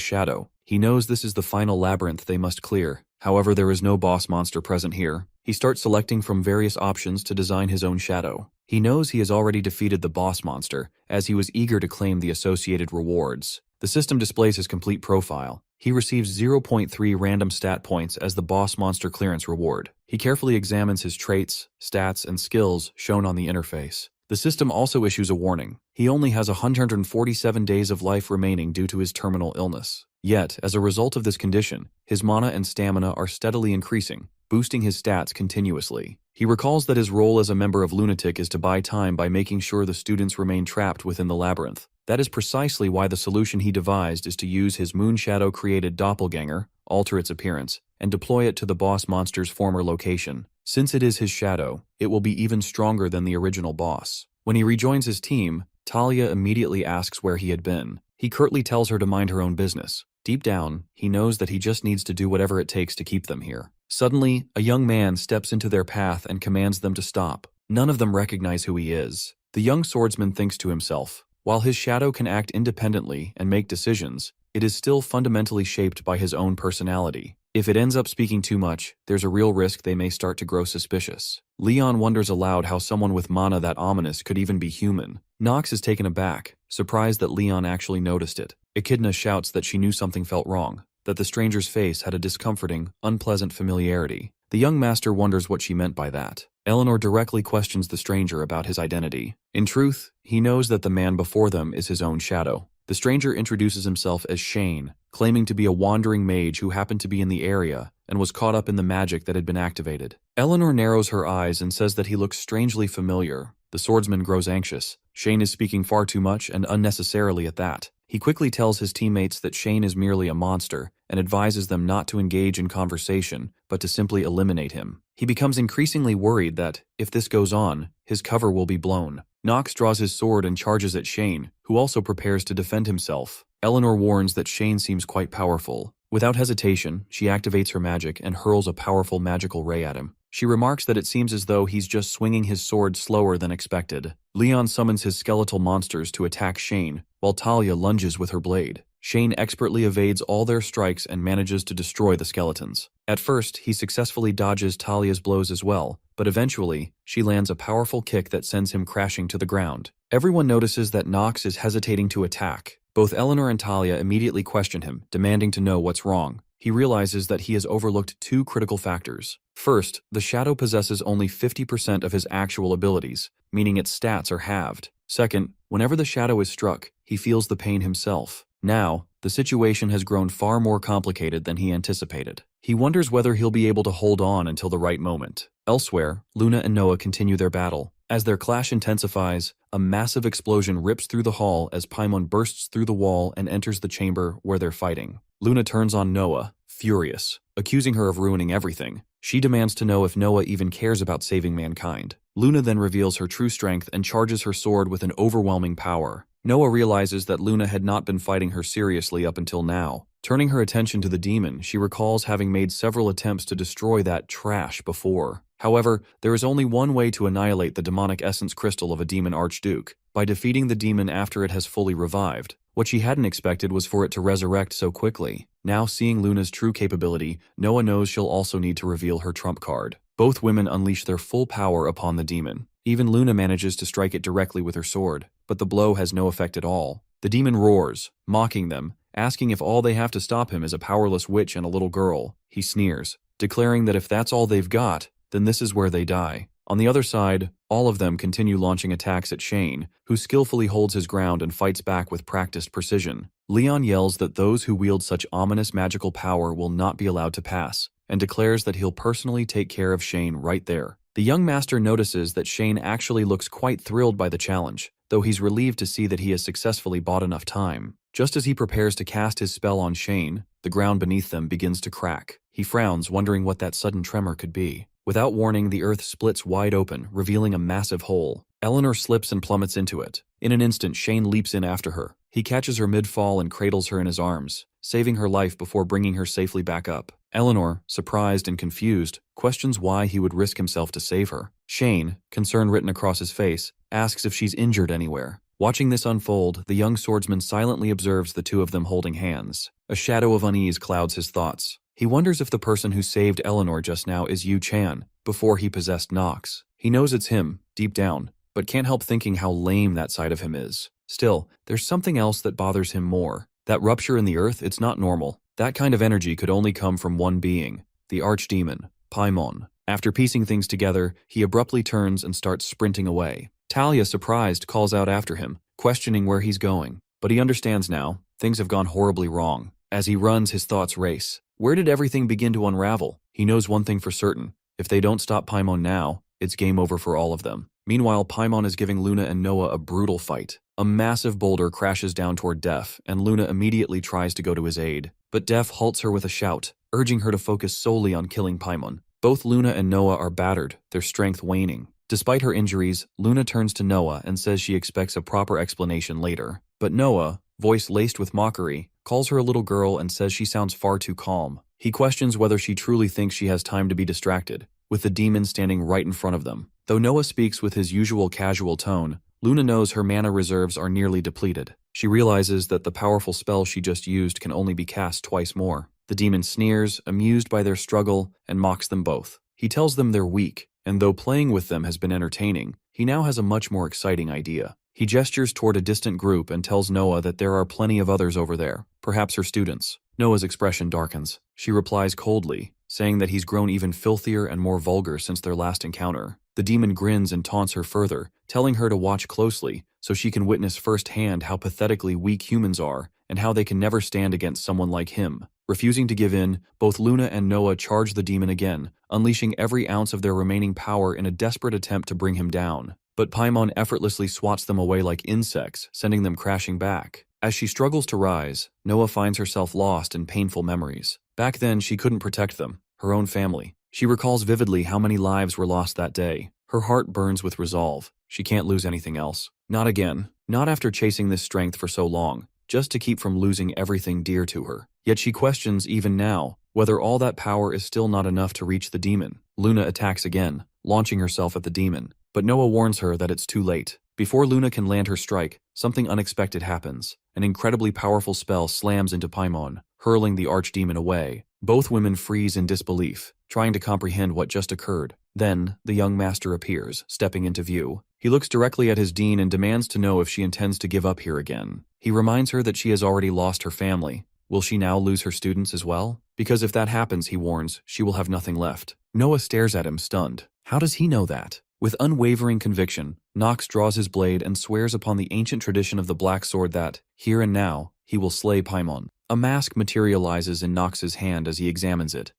shadow. He knows this is the final labyrinth they must clear. However, there is no boss monster present here. He starts selecting from various options to design his own shadow. He knows he has already defeated the boss monster, as he was eager to claim the associated rewards. The system displays his complete profile. He receives 0.3 random stat points as the boss monster clearance reward. He carefully examines his traits, stats, and skills shown on the interface. The system also issues a warning. He only has 147 days of life remaining due to his terminal illness. Yet, as a result of this condition, his mana and stamina are steadily increasing, boosting his stats continuously. He recalls that his role as a member of Lunatic is to buy time by making sure the students remain trapped within the labyrinth. That is precisely why the solution he devised is to use his Moonshadow-created doppelganger, alter its appearance, and deploy it to the boss monster's former location. Since it is his shadow, it will be even stronger than the original boss. When he rejoins his team, Talia immediately asks where he had been. He curtly tells her to mind her own business. Deep down, he knows that he just needs to do whatever it takes to keep them here. Suddenly, a young man steps into their path and commands them to stop. None of them recognize who he is. The young swordsman thinks to himself, while his shadow can act independently and make decisions, it is still fundamentally shaped by his own personality. If it ends up speaking too much, there's a real risk they may start to grow suspicious. Leon wonders aloud how someone with mana that ominous could even be human. Nox is taken aback, surprised that Leon actually noticed it. Echidna shouts that she knew something felt wrong, that the stranger's face had a discomforting, unpleasant familiarity. The young master wonders what she meant by that. Eleanor directly questions the stranger about his identity. In truth, he knows that the man before them is his own shadow. The stranger introduces himself as Shane, claiming to be a wandering mage who happened to be in the area and was caught up in the magic that had been activated. Eleanor narrows her eyes and says that he looks strangely familiar. The swordsman grows anxious. Shane is speaking far too much and unnecessarily at that. He quickly tells his teammates that Shane is merely a monster and advises them not to engage in conversation, but to simply eliminate him. He becomes increasingly worried that, if this goes on, his cover will be blown. Nox draws his sword and charges at Shane, who also prepares to defend himself. Eleanor warns that Shane seems quite powerful. Without hesitation, she activates her magic and hurls a powerful magical ray at him. She remarks that it seems as though he's just swinging his sword slower than expected. Leon summons his skeletal monsters to attack Shane, while Talia lunges with her blade. Shane expertly evades all their strikes and manages to destroy the skeletons. At first, he successfully dodges Talia's blows as well, but eventually, she lands a powerful kick that sends him crashing to the ground. Everyone notices that Nox is hesitating to attack. Both Eleanor and Talia immediately question him, demanding to know what's wrong. He realizes that he has overlooked two critical factors. First, the shadow possesses only 50% of his actual abilities, meaning its stats are halved. Second, whenever the shadow is struck, he feels the pain himself. Now, the situation has grown far more complicated than he anticipated. He wonders whether he'll be able to hold on until the right moment. Elsewhere, Luna and Noah continue their battle. As their clash intensifies, a massive explosion rips through the hall as Paimon bursts through the wall and enters the chamber where they're fighting. Luna turns on Noah, furious, accusing her of ruining everything. She demands to know if Noah even cares about saving mankind. Luna then reveals her true strength and charges her sword with an overwhelming power. Noah realizes that Luna had not been fighting her seriously up until now. Turning her attention to the demon, she recalls having made several attempts to destroy that trash before. However, there is only one way to annihilate the demonic essence crystal of a demon archduke, by defeating the demon after it has fully revived. What she hadn't expected was for it to resurrect so quickly. Now seeing Luna's true capability, Noah knows she'll also need to reveal her trump card. Both women unleash their full power upon the demon. Even Luna manages to strike it directly with her sword, but the blow has no effect at all. The demon roars, mocking them, asking if all they have to stop him is a powerless witch and a little girl. He sneers, declaring that if that's all they've got, then this is where they die. On the other side, all of them continue launching attacks at Shane, who skillfully holds his ground and fights back with practiced precision. Leon yells that those who wield such ominous magical power will not be allowed to pass, and declares that he'll personally take care of Shane right there. The young master notices that Shane actually looks quite thrilled by the challenge, though he's relieved to see that he has successfully bought enough time. Just as he prepares to cast his spell on Shane, the ground beneath them begins to crack. He frowns, wondering what that sudden tremor could be. Without warning, the earth splits wide open, revealing a massive hole. Eleanor slips and plummets into it. In an instant, Shane leaps in after her. He catches her mid-fall and cradles her in his arms, saving her life before bringing her safely back up. Eleanor, surprised and confused, questions why he would risk himself to save her. Shane, concern written across his face, asks if she's injured anywhere. Watching this unfold, the young swordsman silently observes the two of them holding hands. A shadow of unease clouds his thoughts. He wonders if the person who saved Eleanor just now is Yu Chan, before he possessed Nox. He knows it's him, deep down, but can't help thinking how lame that side of him is. Still, there's something else that bothers him more. That rupture in the earth, it's not normal. That kind of energy could only come from one being, the archdemon, Paimon. After piecing things together, he abruptly turns and starts sprinting away. Talia, surprised, calls out after him, questioning where he's going. But he understands now, things have gone horribly wrong. As he runs, his thoughts race. Where did everything begin to unravel? He knows one thing for certain. If they don't stop Paimon now, it's game over for all of them. Meanwhile, Paimon is giving Luna and Noah a brutal fight. A massive boulder crashes down toward Def, and Luna immediately tries to go to his aid. But Def halts her with a shout, urging her to focus solely on killing Paimon. Both Luna and Noah are battered, their strength waning. Despite her injuries, Luna turns to Noah and says she expects a proper explanation later. But Noah, voice laced with mockery, calls her a little girl and says she sounds far too calm. He questions whether she truly thinks she has time to be distracted, with the demon standing right in front of them. Though Noah speaks with his usual casual tone, Luna knows her mana reserves are nearly depleted. She realizes that the powerful spell she just used can only be cast twice more. The demon sneers, amused by their struggle, and mocks them both. He tells them they're weak, and though playing with them has been entertaining, he now has a much more exciting idea. He gestures toward a distant group and tells Noah that there are plenty of others over there, perhaps her students. Noah's expression darkens. She replies coldly, saying that he's grown even filthier and more vulgar since their last encounter. The demon grins and taunts her further, telling her to watch closely so she can witness firsthand how pathetically weak humans are and how they can never stand against someone like him. Refusing to give in, both Luna and Noah charge the demon again, unleashing every ounce of their remaining power in a desperate attempt to bring him down. But Paimon effortlessly swats them away like insects, sending them crashing back. As she struggles to rise, Noah finds herself lost in painful memories. Back then, she couldn't protect them, her own family. She recalls vividly how many lives were lost that day. Her heart burns with resolve. She can't lose anything else. Not again. Not after chasing this strength for so long, just to keep from losing everything dear to her. Yet she questions, even now, whether all that power is still not enough to reach the demon. Luna attacks again, launching herself at the demon. But Noah warns her that it's too late. Before Luna can land her strike, something unexpected happens. An incredibly powerful spell slams into Paimon, hurling the archdemon away. Both women freeze in disbelief, trying to comprehend what just occurred. Then, the young master appears, stepping into view. He looks directly at his dean and demands to know if she intends to give up here again. He reminds her that she has already lost her family. Will she now lose her students as well? Because if that happens, he warns, she will have nothing left. Noah stares at him, stunned. How does he know that? With unwavering conviction, Nox draws his blade and swears upon the ancient tradition of the black sword that, here and now, he will slay Paimon. A mask materializes in Nox's hand as he examines it,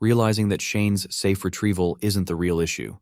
realizing that Shane's safe retrieval isn't the real issue.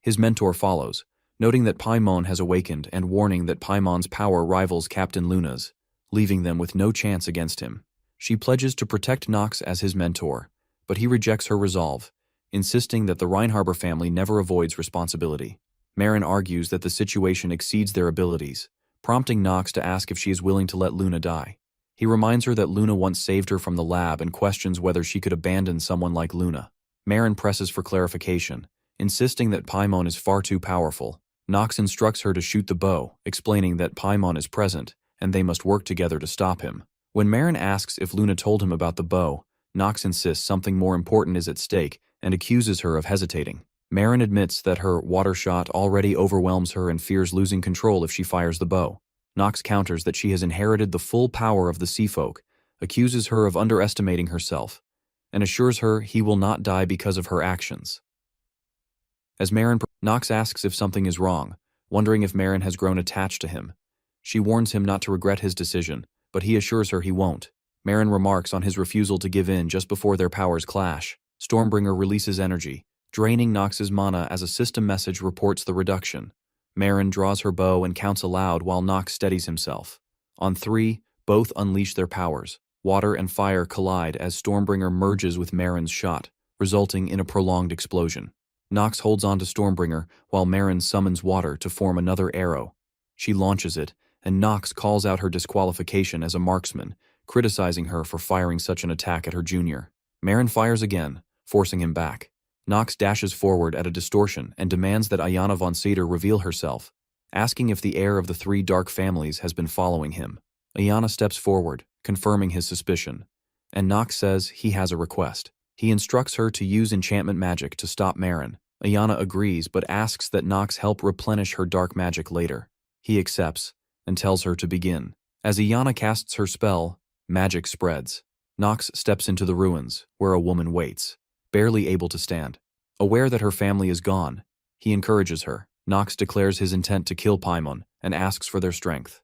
His mentor follows, noting that Paimon has awakened and warning that Paimon's power rivals Captain Luna's, leaving them with no chance against him. She pledges to protect Nox as his mentor, but he rejects her resolve, insisting that the Reinharber family never avoids responsibility. Marin argues that the situation exceeds their abilities, prompting Nox to ask if she is willing to let Luna die. He reminds her that Luna once saved her from the lab and questions whether she could abandon someone like Luna. Marin presses for clarification, insisting that Paimon is far too powerful. Nox instructs her to shoot the bow, explaining that Paimon is present and they must work together to stop him. When Marin asks if Luna told him about the bow, Nox insists something more important is at stake and accuses her of hesitating. Marin admits that her water shot already overwhelms her and fears losing control if she fires the bow. Nox counters that she has inherited the full power of the sea folk, accuses her of underestimating herself, and assures her he will not die because of her actions. As Nox asks if something is wrong, wondering if Marin has grown attached to him. She warns him not to regret his decision, but he assures her he won't. Marin remarks on his refusal to give in just before their powers clash. Stormbringer releases energy, draining Nox's mana as a system message reports the reduction. Marin draws her bow and counts aloud while Nox steadies himself. On 3, both unleash their powers. Water and fire collide as Stormbringer merges with Marin's shot, resulting in a prolonged explosion. Nox holds on to Stormbringer while Marin summons water to form another arrow. She launches it, and Nox calls out her disqualification as a marksman, criticizing her for firing such an attack at her junior. Marin fires again, forcing him back. Nox dashes forward at a distortion and demands that Ayana von Cedar reveal herself, asking if the heir of the 3 dark families has been following him. Ayana steps forward, confirming his suspicion, and Nox says he has a request. He instructs her to use enchantment magic to stop Marin. Ayana agrees but asks that Nox help replenish her dark magic later. He accepts and tells her to begin. As Ayana casts her spell, magic spreads. Nox steps into the ruins, where a woman waits, barely able to stand. Aware that her family is gone, he encourages her. Nox declares his intent to kill Paimon and asks for their strength.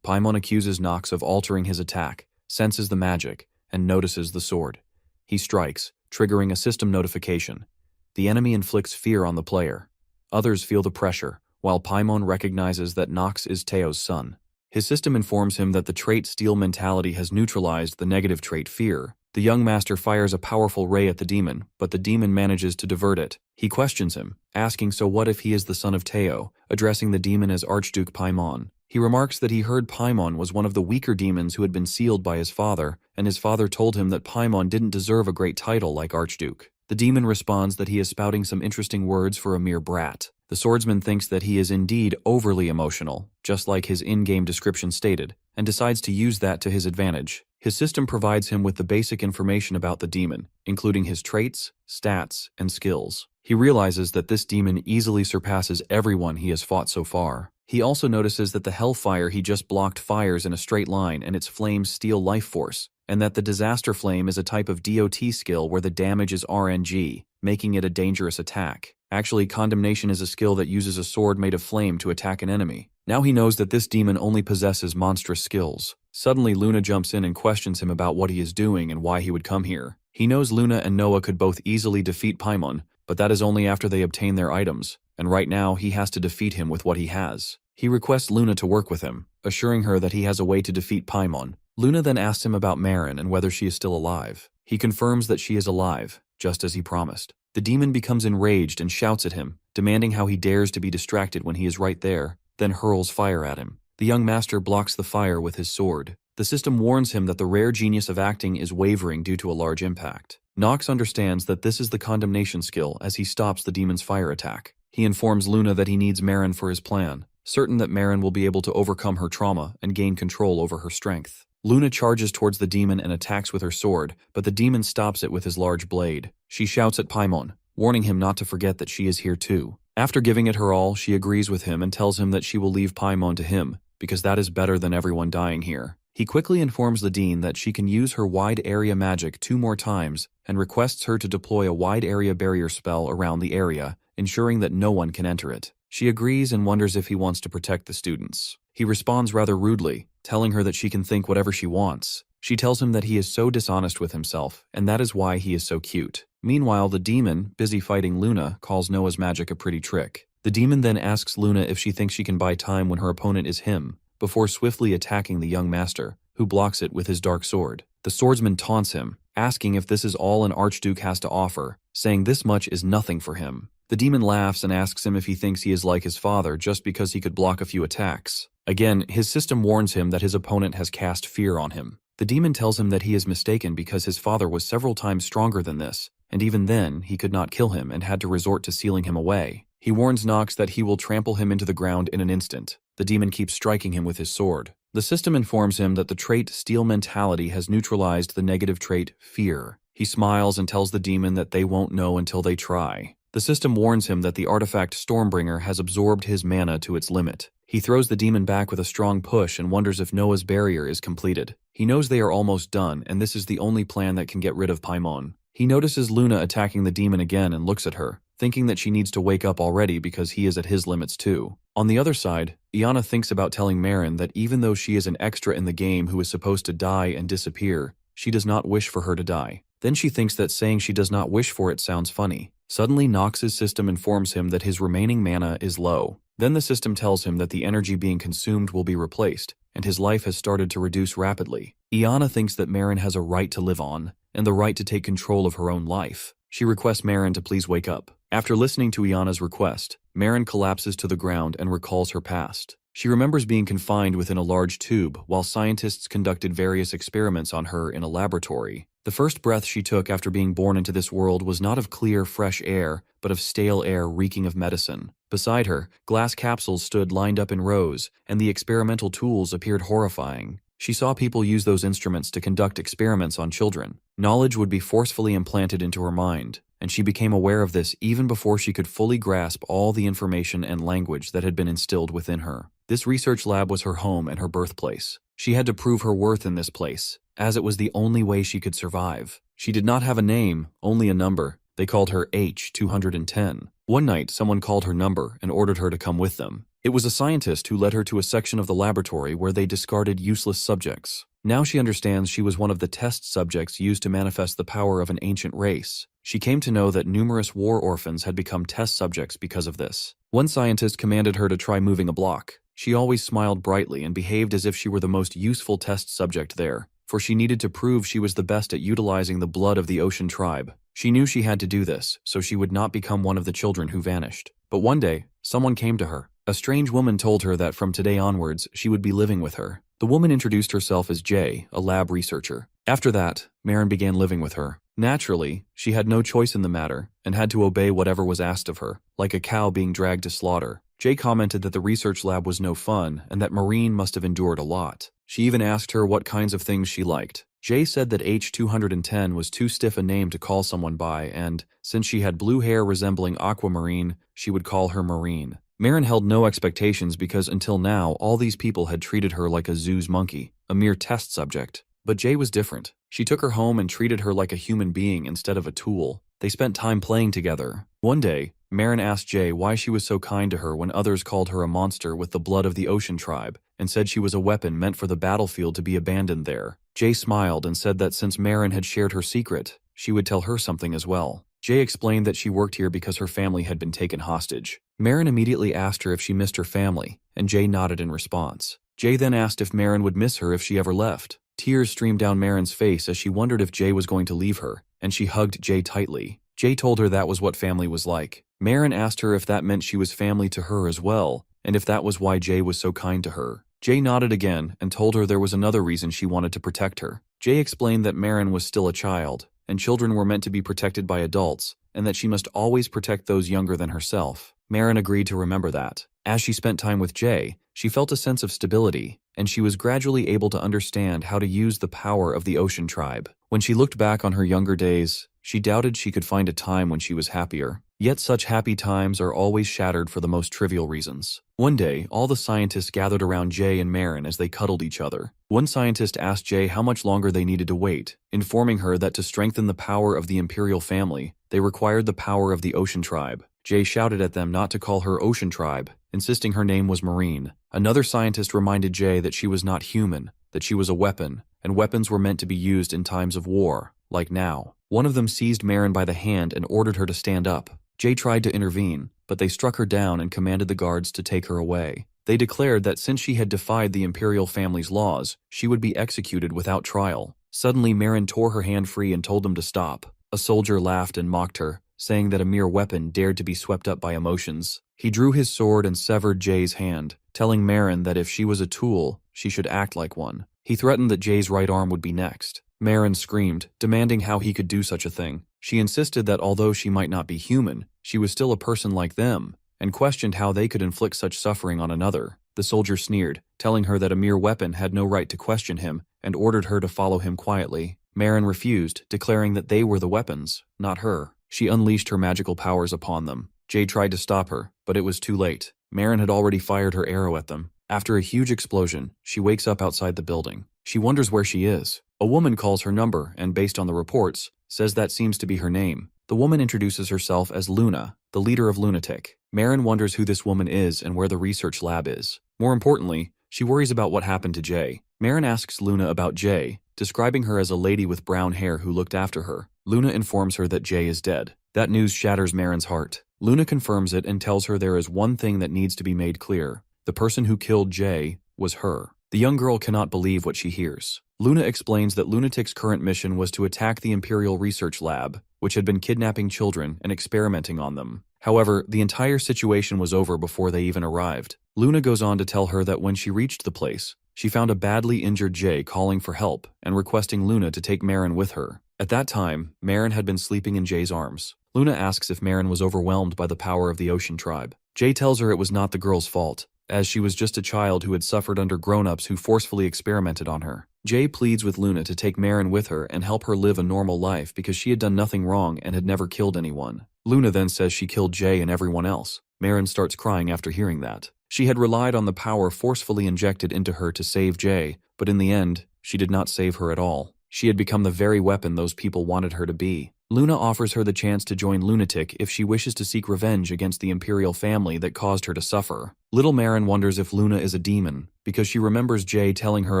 Paimon accuses Nox of altering his attack, senses the magic, and notices the sword. He strikes, triggering a system notification. The enemy inflicts fear on the player. Others feel the pressure, while Paimon recognizes that Nox is Teo's son. His system informs him that the trait Steel Mentality has neutralized the negative trait Fear. The young master fires a powerful ray at the demon, but the demon manages to divert it. He questions him, asking so what if he is the son of Teo, addressing the demon as Archduke Paimon. He remarks that he heard Paimon was one of the weaker demons who had been sealed by his father, and his father told him that Paimon didn't deserve a great title like Archduke. The demon responds that he is spouting some interesting words for a mere brat. The swordsman thinks that he is indeed overly emotional, just like his in-game description stated, and decides to use that to his advantage. His system provides him with the basic information about the demon, including his traits, stats, and skills. He realizes that this demon easily surpasses everyone he has fought so far. He also notices that the hellfire he just blocked fires in a straight line and its flames steal life force, and that the disaster flame is a type of DOT skill where the damage is RNG, making it a dangerous attack. Actually, condemnation is a skill that uses a sword made of flame to attack an enemy. Now he knows that this demon only possesses monstrous skills. Suddenly Luna jumps in and questions him about what he is doing and why he would come here. He knows Luna and Noah could both easily defeat Paimon, but that is only after they obtain their items, and right now he has to defeat him with what he has. He requests Luna to work with him, assuring her that he has a way to defeat Paimon. Luna then asks him about Marin and whether she is still alive. He confirms that she is alive, just as he promised. The demon becomes enraged and shouts at him, demanding how he dares to be distracted when he is right there, then hurls fire at him. The young master blocks the fire with his sword. The system warns him that the rare genius of acting is wavering due to a large impact. Nox understands that this is the condemnation skill as he stops the demon's fire attack. He informs Luna that he needs Marin for his plan, certain that Marin will be able to overcome her trauma and gain control over her strength. Luna charges towards the demon and attacks with her sword, but the demon stops it with his large blade. She shouts at Paimon, warning him not to forget that she is here too. After giving it her all, she agrees with him and tells him that she will leave Paimon to him, because that is better than everyone dying here. He quickly informs the Dean that she can use her wide area magic 2 more times and requests her to deploy a wide area barrier spell around the area, ensuring that no one can enter it. She agrees and wonders if he wants to protect the students. He responds rather rudely, telling her that she can think whatever she wants. She tells him that he is so dishonest with himself, and that is why he is so cute. Meanwhile, the demon, busy fighting Luna, calls Noah's magic a pretty trick. The demon then asks Luna if she thinks she can buy time when her opponent is him, before swiftly attacking the young master, who blocks it with his dark sword. The swordsman taunts him, asking if this is all an Archduke has to offer, saying this much is nothing for him. The demon laughs and asks him if he thinks he is like his father just because he could block a few attacks. Again, his system warns him that his opponent has cast fear on him. The demon tells him that he is mistaken because his father was several times stronger than this, and even then he could not kill him and had to resort to sealing him away. He warns Nox that he will trample him into the ground in an instant. The demon keeps striking him with his sword. The system informs him that the trait Steel Mentality has neutralized the negative trait Fear. He smiles and tells the demon that they won't know until they try. The system warns him that the artifact Stormbringer has absorbed his mana to its limit. He throws the demon back with a strong push and wonders if Noah's barrier is completed. He knows they are almost done, and this is the only plan that can get rid of Paimon. He notices Luna attacking the demon again and looks at her, thinking that she needs to wake up already because he is at his limits too. On the other side, Iana thinks about telling Marin that even though she is an extra in the game who is supposed to die and disappear, she does not wish for her to die. Then she thinks that saying she does not wish for it sounds funny. Suddenly, Nox's system informs him that his remaining mana is low. Then the system tells him that the energy being consumed will be replaced, and his life has started to reduce rapidly. Iana thinks that Marin has a right to live on, and the right to take control of her own life. She requests Marin to please wake up. After listening to Iana's request, Marin collapses to the ground and recalls her past. She remembers being confined within a large tube while scientists conducted various experiments on her in a laboratory. The first breath she took after being born into this world was not of clear, fresh air, but of stale air reeking of medicine. Beside her, glass capsules stood lined up in rows, and the experimental tools appeared horrifying. She saw people use those instruments to conduct experiments on children. Knowledge would be forcefully implanted into her mind, and she became aware of this even before she could fully grasp all the information and language that had been instilled within her. This research lab was her home and her birthplace. She had to prove her worth in this place, as it was the only way she could survive. She did not have a name, only a number. They called her H210. One night, someone called her number and ordered her to come with them. It was a scientist who led her to a section of the laboratory where they discarded useless subjects. Now she understands she was one of the test subjects used to manifest the power of an ancient race. She came to know that numerous war orphans had become test subjects because of this. One scientist commanded her to try moving a block. She always smiled brightly and behaved as if she were the most useful test subject there, for she needed to prove she was the best at utilizing the blood of the ocean tribe. She knew she had to do this, so she would not become one of the children who vanished. But one day, someone came to her. A strange woman told her that from today onwards, she would be living with her. The woman introduced herself as Jay, a lab researcher. After that, Marin began living with her. Naturally, she had no choice in the matter, and had to obey whatever was asked of her, like a cow being dragged to slaughter. Jay commented that the research lab was no fun, and that Marine must have endured a lot. She even asked her what kinds of things she liked. Jay said that H210 was too stiff a name to call someone by, and, since she had blue hair resembling aquamarine, she would call her Marine. Marin held no expectations because until now, all these people had treated her like a zoo's monkey, a mere test subject. But Jay was different. She took her home and treated her like a human being instead of a tool. They spent time playing together. One day, Marin asked Jay why she was so kind to her when others called her a monster with the blood of the ocean tribe, and said she was a weapon meant for the battlefield to be abandoned there. Jay smiled and said that since Marin had shared her secret, she would tell her something as well. Jay explained that she worked here because her family had been taken hostage. Marin immediately asked her if she missed her family, and Jay nodded in response. Jay then asked if Marin would miss her if she ever left. Tears streamed down Marin's face as she wondered if Jay was going to leave her, and she hugged Jay tightly. Jay told her that was what family was like. Marin asked her if that meant she was family to her as well, and if that was why Jay was so kind to her. Jay nodded again and told her there was another reason she wanted to protect her. Jay explained that Marin was still a child, and children were meant to be protected by adults, and that she must always protect those younger than herself. Marin agreed to remember that. As she spent time with Jay, she felt a sense of stability, and she was gradually able to understand how to use the power of the ocean tribe. When she looked back on her younger days, she doubted she could find a time when she was happier. Yet such happy times are always shattered for the most trivial reasons. One day, all the scientists gathered around Jay and Marin as they cuddled each other. One scientist asked Jay how much longer they needed to wait, informing her that to strengthen the power of the imperial family, they required the power of the ocean tribe. Jay shouted at them not to call her Ocean Tribe, insisting her name was Marine. Another scientist reminded Jay that she was not human, that she was a weapon, and weapons were meant to be used in times of war, like now. One of them seized Marin by the hand and ordered her to stand up. Jay tried to intervene, but they struck her down and commanded the guards to take her away. They declared that since she had defied the imperial family's laws, she would be executed without trial. Suddenly, Marin tore her hand free and told them to stop. A soldier laughed and mocked her, saying that a mere weapon dared to be swept up by emotions. He drew his sword and severed Jay's hand, telling Marin that if she was a tool, she should act like one. He threatened that Jay's right arm would be next. Marin screamed, demanding how he could do such a thing. She insisted that although she might not be human, she was still a person like them, and questioned how they could inflict such suffering on another. The soldier sneered, telling her that a mere weapon had no right to question him, and ordered her to follow him quietly. Marin refused, declaring that they were the weapons, not her. She unleashed her magical powers upon them. Jay tried to stop her, but it was too late. Marin had already fired her arrow at them. After a huge explosion, she wakes up outside the building. She wonders where she is. A woman calls her number and, based on the reports, says that seems to be her name. The woman introduces herself as Luna, the leader of Lunatic. Marin wonders who this woman is and where the research lab is. More importantly, she worries about what happened to Jay. Marin asks Luna about Jay, describing her as a lady with brown hair who looked after her. Luna informs her that Jay is dead. That news shatters Marin's heart. Luna confirms it and tells her there is one thing that needs to be made clear. The person who killed Jay was her. The young girl cannot believe what she hears. Luna explains that Lunatic's current mission was to attack the Imperial Research Lab, which had been kidnapping children and experimenting on them. However, the entire situation was over before they even arrived. Luna goes on to tell her that when she reached the place, she found a badly injured Jay calling for help and requesting Luna to take Marin with her. At that time, Marin had been sleeping in Jay's arms. Luna asks if Marin was overwhelmed by the power of the Ocean Tribe. Jay tells her it was not the girl's fault, as she was just a child who had suffered under grown-ups who forcefully experimented on her. Jay pleads with Luna to take Marin with her and help her live a normal life because she had done nothing wrong and had never killed anyone. Luna then says she killed Jay and everyone else. Marin starts crying after hearing that. She had relied on the power forcefully injected into her to save Jay, but in the end, she did not save her at all. She had become the very weapon those people wanted her to be. Luna offers her the chance to join Lunatic if she wishes to seek revenge against the Imperial family that caused her to suffer. Little Marin wonders if Luna is a demon, because she remembers Jay telling her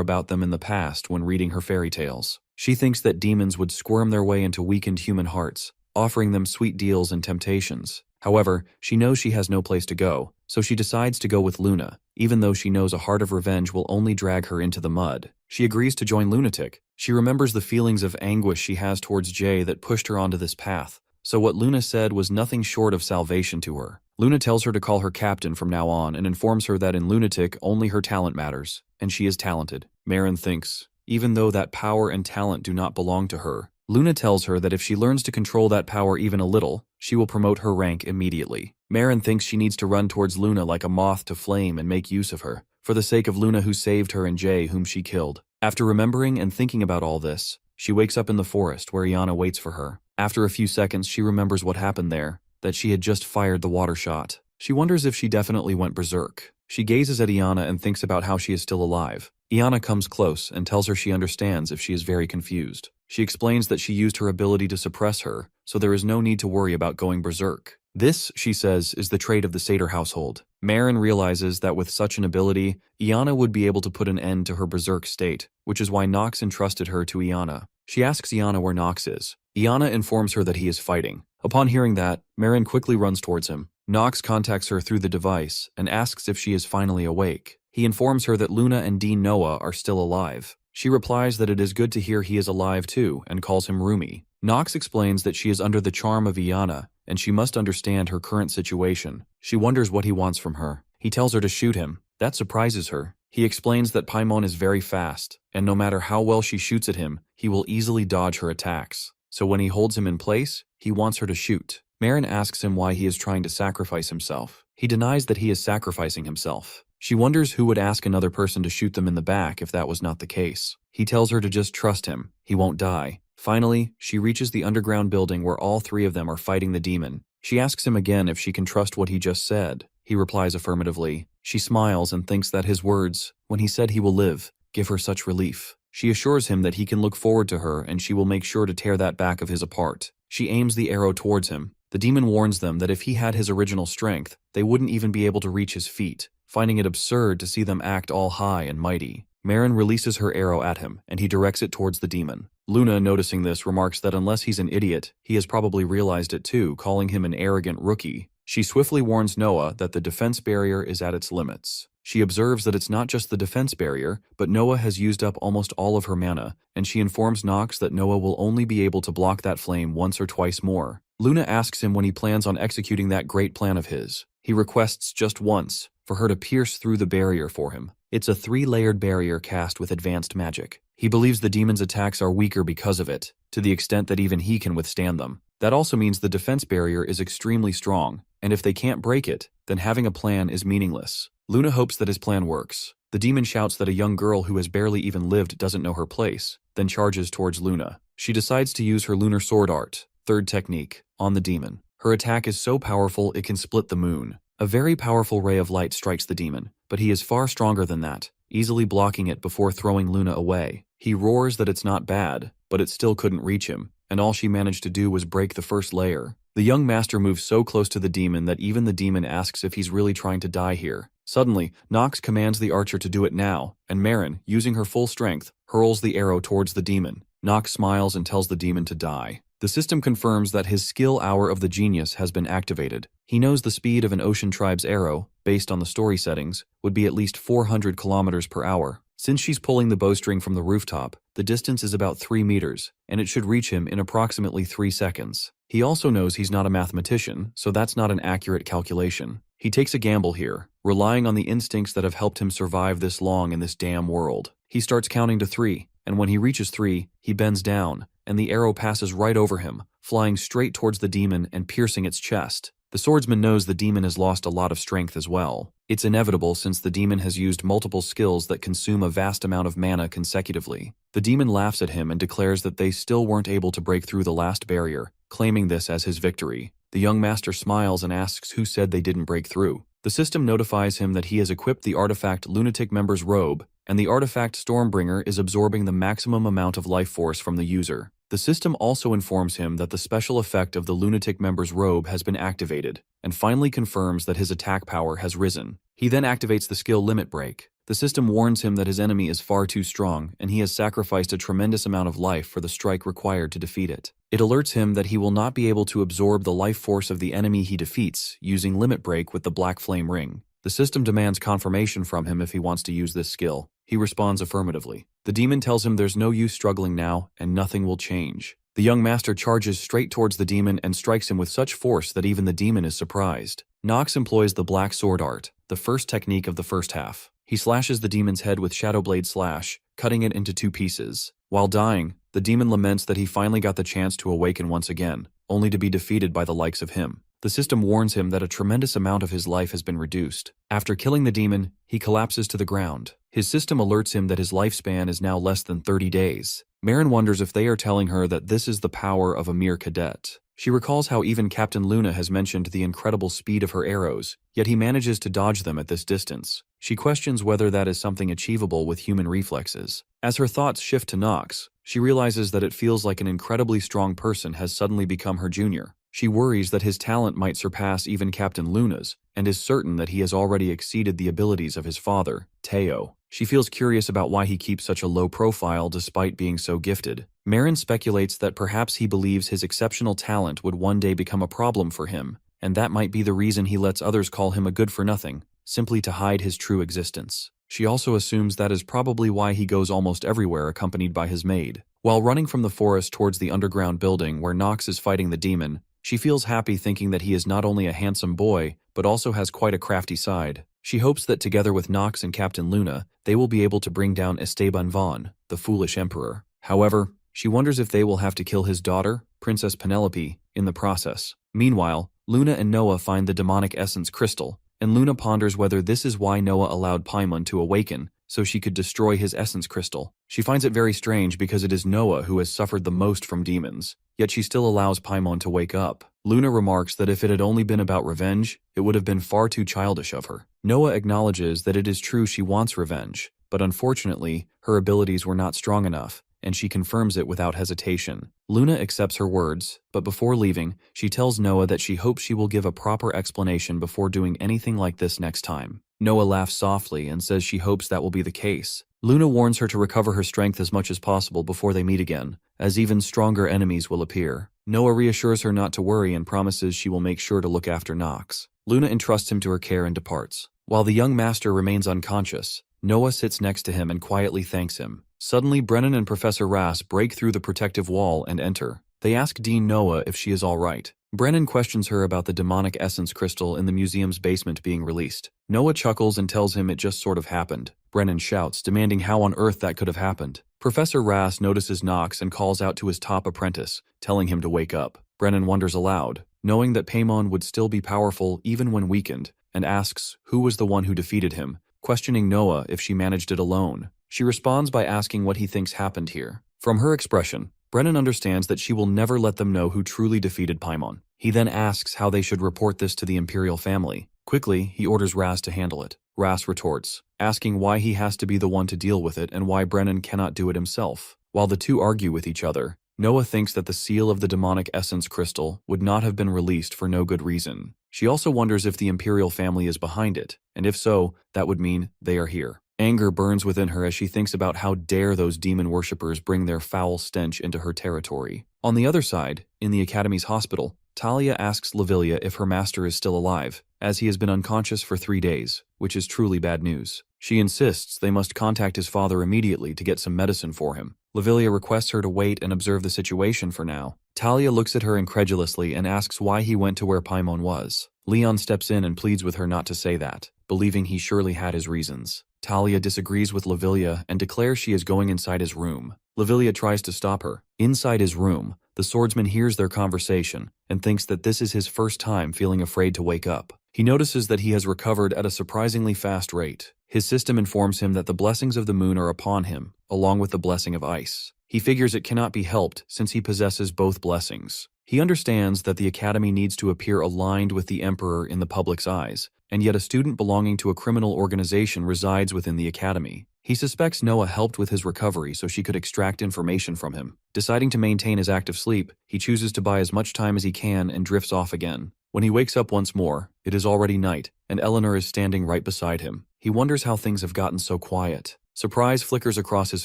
about them in the past when reading her fairy tales. She thinks that demons would squirm their way into weakened human hearts, offering them sweet deals and temptations. However, she knows she has no place to go, so she decides to go with Luna, even though she knows a heart of revenge will only drag her into the mud. She agrees to join Lunatic. She remembers the feelings of anguish she has towards Jay that pushed her onto this path, so what Luna said was nothing short of salvation to her. Luna tells her to call her captain from now on and informs her that in Lunatic only her talent matters, and she is talented. Marin thinks, even though that power and talent do not belong to her, Luna tells her that if she learns to control that power even a little, she will promote her rank immediately. Marin thinks she needs to run towards Luna like a moth to flame and make use of her, for the sake of Luna who saved her and Jay whom she killed. After remembering and thinking about all this, she wakes up in the forest where Iana waits for her. After a few seconds, she remembers what happened there, that she had just fired the water shot. She wonders if she definitely went berserk. She gazes at Iana and thinks about how she is still alive. Iana comes close and tells her she understands if she is very confused. She explains that she used her ability to suppress her, so there is no need to worry about going berserk. This, she says, is the trait of the satyr household. Marin realizes that with such an ability, Iana would be able to put an end to her berserk state, which is why Nox entrusted her to Iana. She asks Iana where Nox is. Iana informs her that he is fighting. Upon hearing that, Marin quickly runs towards him. Nox contacts her through the device and asks if she is finally awake. He informs her that Luna and Dean Noah are still alive. She replies that it is good to hear he is alive too and calls him Rumi. Nox explains that she is under the charm of Iana and she must understand her current situation. She wonders what he wants from her. He tells her to shoot him. That surprises her. He explains that Paimon is very fast, and no matter how well she shoots at him, he will easily dodge her attacks. So when he holds him in place, he wants her to shoot. Marin asks him why he is trying to sacrifice himself. He denies that he is sacrificing himself. She wonders who would ask another person to shoot them in the back if that was not the case. He tells her to just trust him. He won't die. Finally, she reaches the underground building where all three of them are fighting the demon. She asks him again if she can trust what he just said. He replies affirmatively. She smiles and thinks that his words, when he said he will live, give her such relief. She assures him that he can look forward to her and she will make sure to tear that back of his apart. She aims the arrow towards him. The demon warns them that if he had his original strength, they wouldn't even be able to reach his feet, finding it absurd to see them act all high and mighty. Marin releases her arrow at him, and he directs it towards the demon. Luna, noticing this, remarks that unless he's an idiot, he has probably realized it too, calling him an arrogant rookie. She swiftly warns Noah that the defense barrier is at its limits. She observes that it's not just the defense barrier, but Noah has used up almost all of her mana, and she informs Nox that Noah will only be able to block that flame once or twice more. Luna asks him when he plans on executing that great plan of his. He requests just once, for her to pierce through the barrier for him. It's a 3-layered barrier cast with advanced magic. He believes the demon's attacks are weaker because of it, to the extent that even he can withstand them. That also means the defense barrier is extremely strong, and if they can't break it, then having a plan is meaningless. Luna hopes that his plan works. The demon shouts that a young girl who has barely even lived doesn't know her place, then charges towards Luna. She decides to use her lunar sword art, third technique, on the demon. Her attack is so powerful it can split the moon. A very powerful ray of light strikes the demon, but he is far stronger than that, easily blocking it before throwing Luna away. He roars that it's not bad, but it still couldn't reach him, and all she managed to do was break the first layer. The young master moves so close to the demon that even the demon asks if he's really trying to die here. Suddenly, Nox commands the archer to do it now, and Marin, using her full strength, hurls the arrow towards the demon. Nox smiles and tells the demon to die. The system confirms that his skill hour of the genius has been activated. He knows the speed of an ocean tribe's arrow, based on the story settings, would be at least 400 kilometers per hour. Since she's pulling the bowstring from the rooftop, the distance is about 3 meters, and it should reach him in approximately 3 seconds. He also knows he's not a mathematician, so that's not an accurate calculation. He takes a gamble here, relying on the instincts that have helped him survive this long in this damn world. He starts counting to 3, and when he reaches 3, he bends down, and the arrow passes right over him, flying straight towards the demon and piercing its chest. The swordsman knows the demon has lost a lot of strength as well. It's inevitable since the demon has used multiple skills that consume a vast amount of mana consecutively. The demon laughs at him and declares that they still weren't able to break through the last barrier, claiming this as his victory. The young master smiles and asks who said they didn't break through. The system notifies him that he has equipped the artifact Lunatic Member's robe, and the artifact Stormbringer is absorbing the maximum amount of life force from the user. The system also informs him that the special effect of the Lunatic Member's robe has been activated, and finally confirms that his attack power has risen. He then activates the skill Limit Break. The system warns him that his enemy is far too strong, and he has sacrificed a tremendous amount of life for the strike required to defeat it. It alerts him that he will not be able to absorb the life force of the enemy he defeats using Limit Break with the Black Flame Ring. The system demands confirmation from him if he wants to use this skill. He responds affirmatively. The demon tells him there's no use struggling now, and nothing will change. The young master charges straight towards the demon and strikes him with such force that even the demon is surprised. Nox employs the Black Sword Art, the first technique of the first half. He slashes the demon's head with Shadowblade Slash, cutting it into 2 pieces. While dying, the demon laments that he finally got the chance to awaken once again, only to be defeated by the likes of him. The system warns him that a tremendous amount of his life has been reduced. After killing the demon, he collapses to the ground. His system alerts him that his lifespan is now less than 30 days. Marin wonders if they are telling her that this is the power of a mere cadet. She recalls how even Captain Luna has mentioned the incredible speed of her arrows, yet he manages to dodge them at this distance. She questions whether that is something achievable with human reflexes. As her thoughts shift to Nox, she realizes that it feels like an incredibly strong person has suddenly become her junior. She worries that his talent might surpass even Captain Luna's, and is certain that he has already exceeded the abilities of his father, Teo. She feels curious about why he keeps such a low profile despite being so gifted. Marin speculates that perhaps he believes his exceptional talent would one day become a problem for him, and that might be the reason he lets others call him a good-for-nothing, simply to hide his true existence. She also assumes that is probably why he goes almost everywhere accompanied by his maid. While running from the forest towards the underground building where Nox is fighting the demon, she feels happy thinking that he is not only a handsome boy, but also has quite a crafty side. She hopes that together with Nox and Captain Luna, they will be able to bring down Esteban Von, the foolish emperor. However, she wonders if they will have to kill his daughter, Princess Penelope, in the process. Meanwhile, Luna and Noah find the demonic essence crystal, and Luna ponders whether this is why Noah allowed Paimon to awaken, so she could destroy his essence crystal. She finds it very strange because it is Noah who has suffered the most from demons, yet she still allows Paimon to wake up. Luna remarks that if it had only been about revenge, it would have been far too childish of her. Noah acknowledges that it is true she wants revenge, but unfortunately, her abilities were not strong enough, and she confirms it without hesitation. Luna accepts her words, but before leaving, she tells Noah that she hopes she will give a proper explanation before doing anything like this next time. Noah laughs softly and says she hopes that will be the case. Luna warns her to recover her strength as much as possible before they meet again, as even stronger enemies will appear. Noah reassures her not to worry and promises she will make sure to look after Nox. Luna entrusts him to her care and departs. While the young master remains unconscious, Noah sits next to him and quietly thanks him. Suddenly, Brennan and Professor Rass break through the protective wall and enter. They ask Dean Noah if she is all right. Brennan questions her about the demonic essence crystal in the museum's basement being released. Noah chuckles and tells him it just sort of happened. Brennan shouts, demanding how on earth that could have happened. Professor Rass notices Nox and calls out to his top apprentice, telling him to wake up. Brennan wonders aloud, knowing that Paimon would still be powerful even when weakened, and asks who was the one who defeated him, questioning Noah if she managed it alone. She responds by asking what he thinks happened here. From her expression, Brennan understands that she will never let them know who truly defeated Paimon. He then asks how they should report this to the Imperial family. Quickly, he orders Raz to handle it. Raz retorts, asking why he has to be the one to deal with it and why Brennan cannot do it himself. While the two argue with each other, Noah thinks that the seal of the demonic essence crystal would not have been released for no good reason. She also wonders if the Imperial family is behind it, and if so, that would mean they are here. Anger burns within her as she thinks about how dare those demon worshippers bring their foul stench into her territory. On the other side, in the Academy's hospital, Talia asks Lavilia if her master is still alive, as he has been unconscious for 3 days, which is truly bad news. She insists they must contact his father immediately to get some medicine for him. Lavilia requests her to wait and observe the situation for now. Talia looks at her incredulously and asks why he went to where Paimon was. Leon steps in and pleads with her not to say that, believing he surely had his reasons. Talia disagrees with Lavilia and declares she is going inside his room. Lavilia tries to stop her. Inside his room, the swordsman hears their conversation and thinks that this is his first time feeling afraid to wake up. He notices that he has recovered at a surprisingly fast rate. His system informs him that the blessings of the moon are upon him, along with the blessing of ice. He figures it cannot be helped since he possesses both blessings. He understands that the Academy needs to appear aligned with the Emperor in the public's eyes, and yet a student belonging to a criminal organization resides within the Academy. He suspects Noah helped with his recovery so she could extract information from him. Deciding to maintain his active sleep, he chooses to buy as much time as he can and drifts off again. When he wakes up once more, it is already night, and Eleanor is standing right beside him. He wonders how things have gotten so quiet. Surprise flickers across his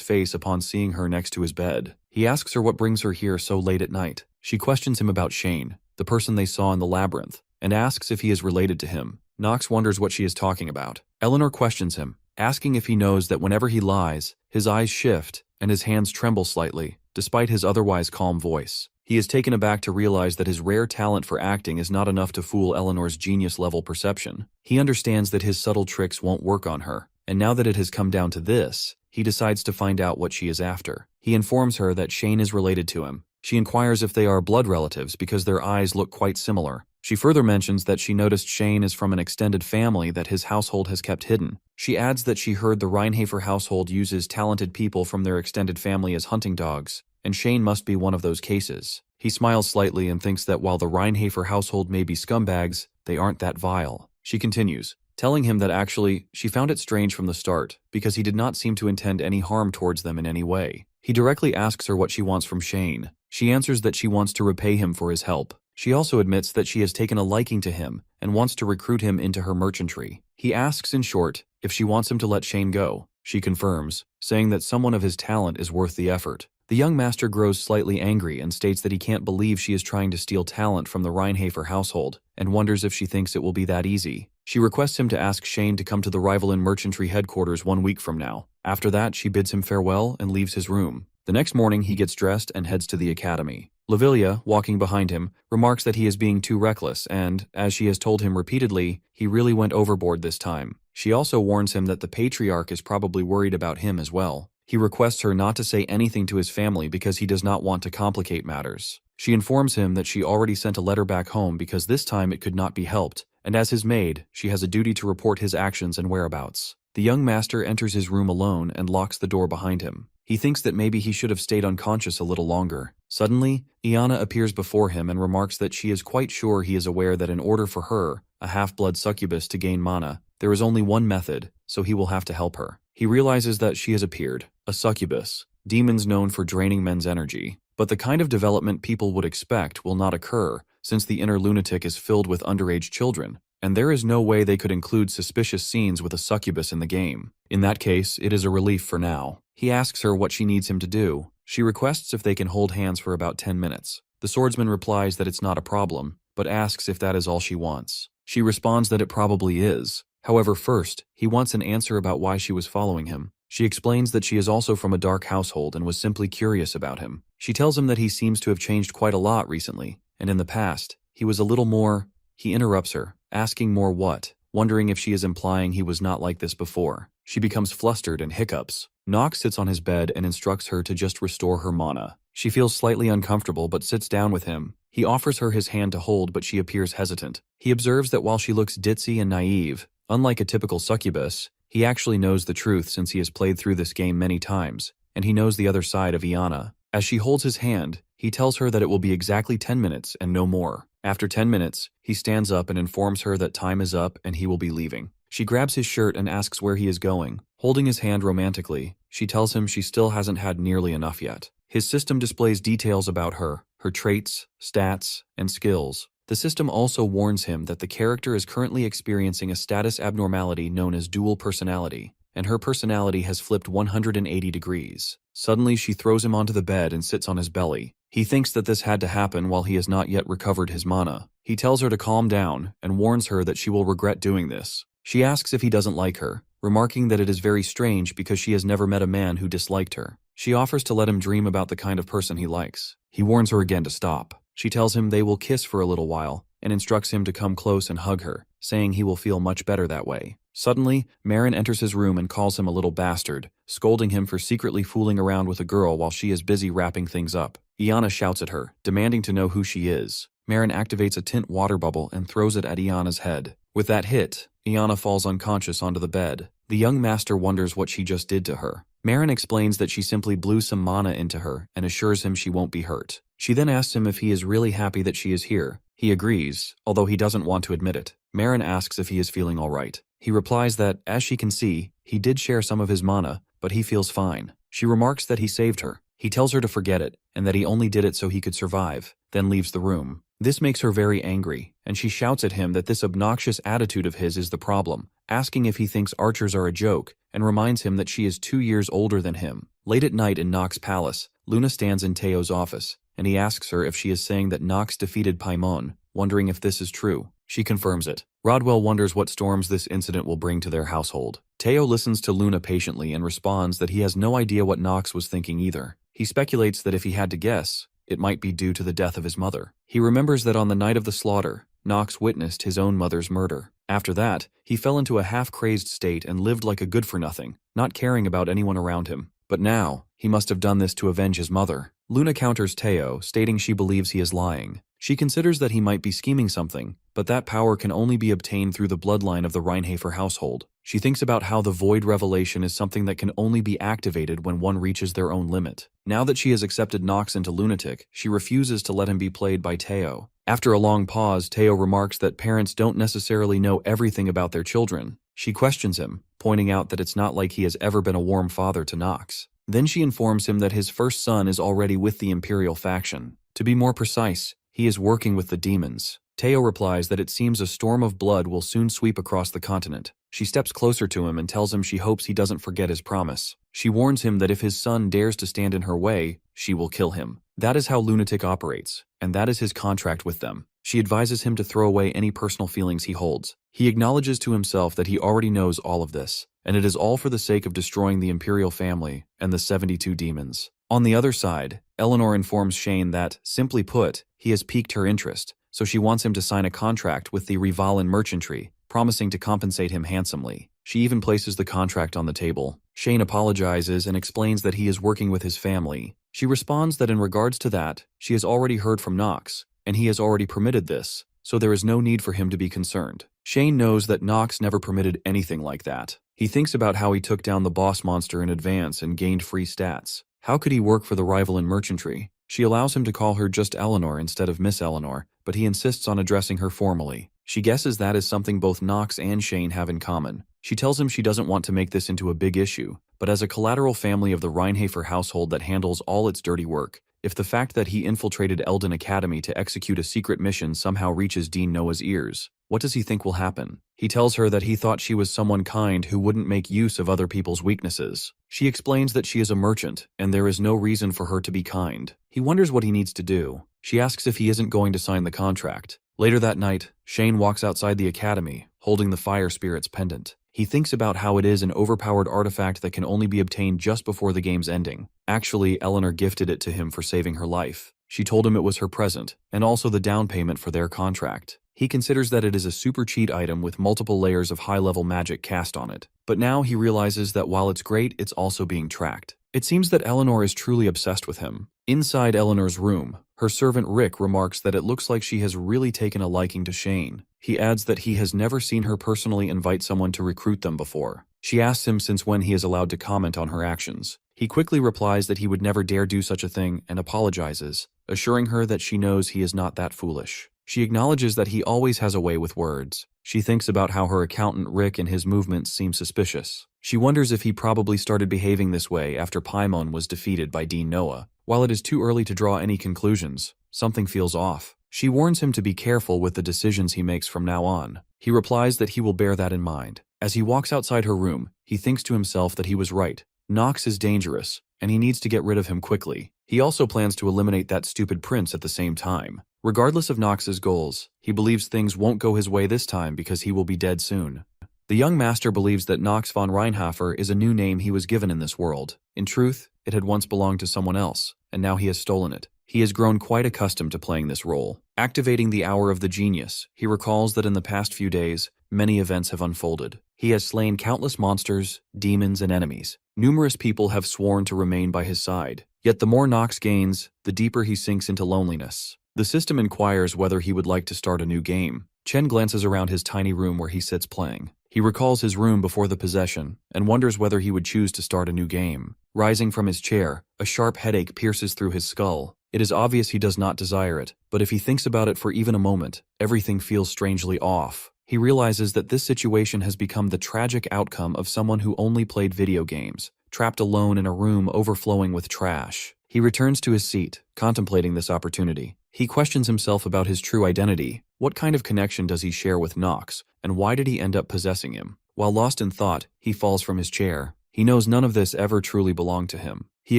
face upon seeing her next to his bed. He asks her what brings her here so late at night. She questions him about Shane, the person they saw in the labyrinth, and asks if he is related to him. Knox wonders what she is talking about. Eleanor questions him, asking if he knows that whenever he lies, his eyes shift and his hands tremble slightly, despite his otherwise calm voice. He is taken aback to realize that his rare talent for acting is not enough to fool Eleanor's genius-level perception. He understands that his subtle tricks won't work on her, and now that it has come down to this, he decides to find out what she is after. He informs her that Shane is related to him. She inquires if they are blood relatives because their eyes look quite similar. She further mentions that she noticed Shane is from an extended family that his household has kept hidden. She adds that she heard the Reinhafer household uses talented people from their extended family as hunting dogs, and Shane must be one of those cases. He smiles slightly and thinks that while the Reinhafer household may be scumbags, they aren't that vile. She continues, telling him that actually, she found it strange from the start, because he did not seem to intend any harm towards them in any way. He directly asks her what she wants from Shane. She answers that she wants to repay him for his help. She also admits that she has taken a liking to him and wants to recruit him into her merchantry. He asks, in short, if she wants him to let Shane go. She confirms, saying that someone of his talent is worth the effort. The young master grows slightly angry and states that he can't believe she is trying to steal talent from the Reinhafer household, and wonders if she thinks it will be that easy. She requests him to ask Shane to come to the Rivalin merchantry headquarters 1 week from now. After that, she bids him farewell and leaves his room. The next morning, he gets dressed and heads to the academy. Lavilia, walking behind him, remarks that he is being too reckless and, as she has told him repeatedly, he really went overboard this time. She also warns him that the patriarch is probably worried about him as well. He requests her not to say anything to his family because he does not want to complicate matters. She informs him that she already sent a letter back home because this time it could not be helped, and as his maid, she has a duty to report his actions and whereabouts. The young master enters his room alone and locks the door behind him. He thinks that maybe he should have stayed unconscious a little longer. Suddenly, Iana appears before him and remarks that she is quite sure he is aware that in order for her, a half-blood succubus, to gain mana, there is only one method, so he will have to help her. He realizes that she has appeared, a succubus, demons known for draining men's energy. But the kind of development people would expect will not occur, since the inner lunatic is filled with underage children, and there is no way they could include suspicious scenes with a succubus in the game. In that case, it is a relief for now. He asks her what she needs him to do. She requests if they can hold hands for about 10 minutes. The swordsman replies that it's not a problem, but asks if that is all she wants. She responds that it probably is. However, first, he wants an answer about why she was following him. She explains that she is also from a dark household and was simply curious about him. She tells him that he seems to have changed quite a lot recently, and in the past, he was a little more... He interrupts her, asking more what, wondering if she is implying he was not like this before. She becomes flustered and hiccups. Nox sits on his bed and instructs her to just restore her mana. She feels slightly uncomfortable but sits down with him. He offers her his hand to hold, but she appears hesitant. He observes that while she looks ditzy and naive, unlike a typical succubus, he actually knows the truth since he has played through this game many times, and he knows the other side of Iana. As she holds his hand, he tells her that it will be exactly 10 minutes and no more. After 10 minutes, he stands up and informs her that time is up and he will be leaving. She grabs his shirt and asks where he is going. Holding his hand romantically, she tells him she still hasn't had nearly enough yet. His system displays details about her traits, stats, and skills. The system also warns him that the character is currently experiencing a status abnormality known as dual personality, and her personality has flipped 180 degrees. Suddenly, she throws him onto the bed and sits on his belly. He thinks that this had to happen while he has not yet recovered his mana. He tells her to calm down and warns her that she will regret doing this. She asks if he doesn't like her, remarking that it is very strange because she has never met a man who disliked her. She offers to let him dream about the kind of person he likes. He warns her again to stop. She tells him they will kiss for a little while and instructs him to come close and hug her, saying he will feel much better that way. Suddenly, Marin enters his room and calls him a little bastard, scolding him for secretly fooling around with a girl while she is busy wrapping things up. Iana shouts at her, demanding to know who she is. Marin activates a tint water bubble and throws it at Iana's head. With that hit, Iana falls unconscious onto the bed. The young master wonders what she just did to her. Marin explains that she simply blew some mana into her and assures him she won't be hurt. She then asks him if he is really happy that she is here. He agrees, although he doesn't want to admit it. Marin asks if he is feeling alright. He replies that, as she can see, he did share some of his mana, but he feels fine. She remarks that he saved her. He tells her to forget it, and that he only did it so he could survive, then leaves the room. This makes her very angry, and she shouts at him that this obnoxious attitude of his is the problem, asking if he thinks archers are a joke, and reminds him that she is 2 years older than him. Late at night in Nox's palace, Luna stands in Teo's office, and he asks her if she is saying that Nox defeated Paimon, wondering if this is true. She confirms it. Rodwell wonders what storms this incident will bring to their household. Teo listens to Luna patiently and responds that he has no idea what Nox was thinking either. He speculates that if he had to guess, it might be due to the death of his mother. He remembers that on the night of the slaughter, Nox witnessed his own mother's murder. After that, he fell into a half-crazed state and lived like a good-for-nothing, not caring about anyone around him. But now, he must have done this to avenge his mother. Luna counters Teo, stating she believes he is lying. She considers that he might be scheming something, but that power can only be obtained through the bloodline of the Reinhafer household. She thinks about how the Void Revelation is something that can only be activated when one reaches their own limit. Now that she has accepted Nox into Lunatic, she refuses to let him be played by Teo. After a long pause, Teo remarks that parents don't necessarily know everything about their children. She questions him, pointing out that it's not like he has ever been a warm father to Nox. Then she informs him that his first son is already with the Imperial faction. To be more precise, he is working with the demons. Teo replies that it seems a storm of blood will soon sweep across the continent. She steps closer to him and tells him she hopes he doesn't forget his promise. She warns him that if his son dares to stand in her way, she will kill him. That is how Lunatic operates, and that is his contract with them. She advises him to throw away any personal feelings he holds. He acknowledges to himself that he already knows all of this, and it is all for the sake of destroying the Imperial family and the 72 demons. On the other side, Eleanor informs Shane that, simply put, he has piqued her interest, so she wants him to sign a contract with the Rivalan merchantry, promising to compensate him handsomely. She even places the contract on the table. Shane apologizes and explains that he is working with his family. She responds that in regards to that, she has already heard from Nox, and he has already permitted this, so there is no need for him to be concerned. Shane knows that Nox never permitted anything like that. He thinks about how he took down the boss monster in advance and gained free stats. How could he work for the Rivalan merchantry? She allows him to call her just Eleanor instead of Miss Eleanor, but he insists on addressing her formally. She guesses that is something both Nox and Shane have in common. She tells him she doesn't want to make this into a big issue, but as a collateral family of the Reinhafer household that handles all its dirty work, if the fact that he infiltrated Elden Academy to execute a secret mission somehow reaches Dean Noah's ears, what does he think will happen? He tells her that he thought she was someone kind who wouldn't make use of other people's weaknesses. She explains that she is a merchant, and there is no reason for her to be kind. He wonders what he needs to do. She asks if he isn't going to sign the contract. Later that night, Shane walks outside the academy, holding the Fire Spirit's pendant. He thinks about how it is an overpowered artifact that can only be obtained just before the game's ending. Actually, Eleanor gifted it to him for saving her life. She told him it was her present, and also the down payment for their contract. He considers that it is a super cheat item with multiple layers of high-level magic cast on it. But now he realizes that while it's great, it's also being tracked. It seems that Eleanor is truly obsessed with him. Inside Eleanor's room, her servant Rick remarks that it looks like she has really taken a liking to Shane. He adds that he has never seen her personally invite someone to recruit them before. She asks him since when he is allowed to comment on her actions. He quickly replies that he would never dare do such a thing and apologizes, assuring her that she knows he is not that foolish. She acknowledges that he always has a way with words. She thinks about how her accountant Rick and his movements seem suspicious. She wonders if he probably started behaving this way after Paimon was defeated by Dean Noah. While it is too early to draw any conclusions, something feels off. She warns him to be careful with the decisions he makes from now on. He replies that he will bear that in mind. As he walks outside her room, he thinks to himself that he was right. Nox is dangerous, and he needs to get rid of him quickly. He also plans to eliminate that stupid prince at the same time. Regardless of Nox's goals, he believes things won't go his way this time because he will be dead soon. The young master believes that Nox von Reinhofer is a new name he was given in this world. In truth, it had once belonged to someone else, and now he has stolen it. He has grown quite accustomed to playing this role. Activating the Hour of the Genius, he recalls that in the past few days, many events have unfolded. He has slain countless monsters, demons, and enemies. Numerous people have sworn to remain by his side. Yet the more Nox gains, the deeper he sinks into loneliness. The system inquires whether he would like to start a new game. Chen glances around his tiny room where he sits playing. He recalls his room before the possession and wonders whether he would choose to start a new game. Rising from his chair, a sharp headache pierces through his skull. It is obvious he does not desire it, but if he thinks about it for even a moment, everything feels strangely off. He realizes that this situation has become the tragic outcome of someone who only played video games, trapped alone in a room overflowing with trash. He returns to his seat, contemplating this opportunity. He questions himself about his true identity. What kind of connection does he share with Nox, and why did he end up possessing him? While lost in thought, he falls from his chair. He knows none of this ever truly belonged to him. He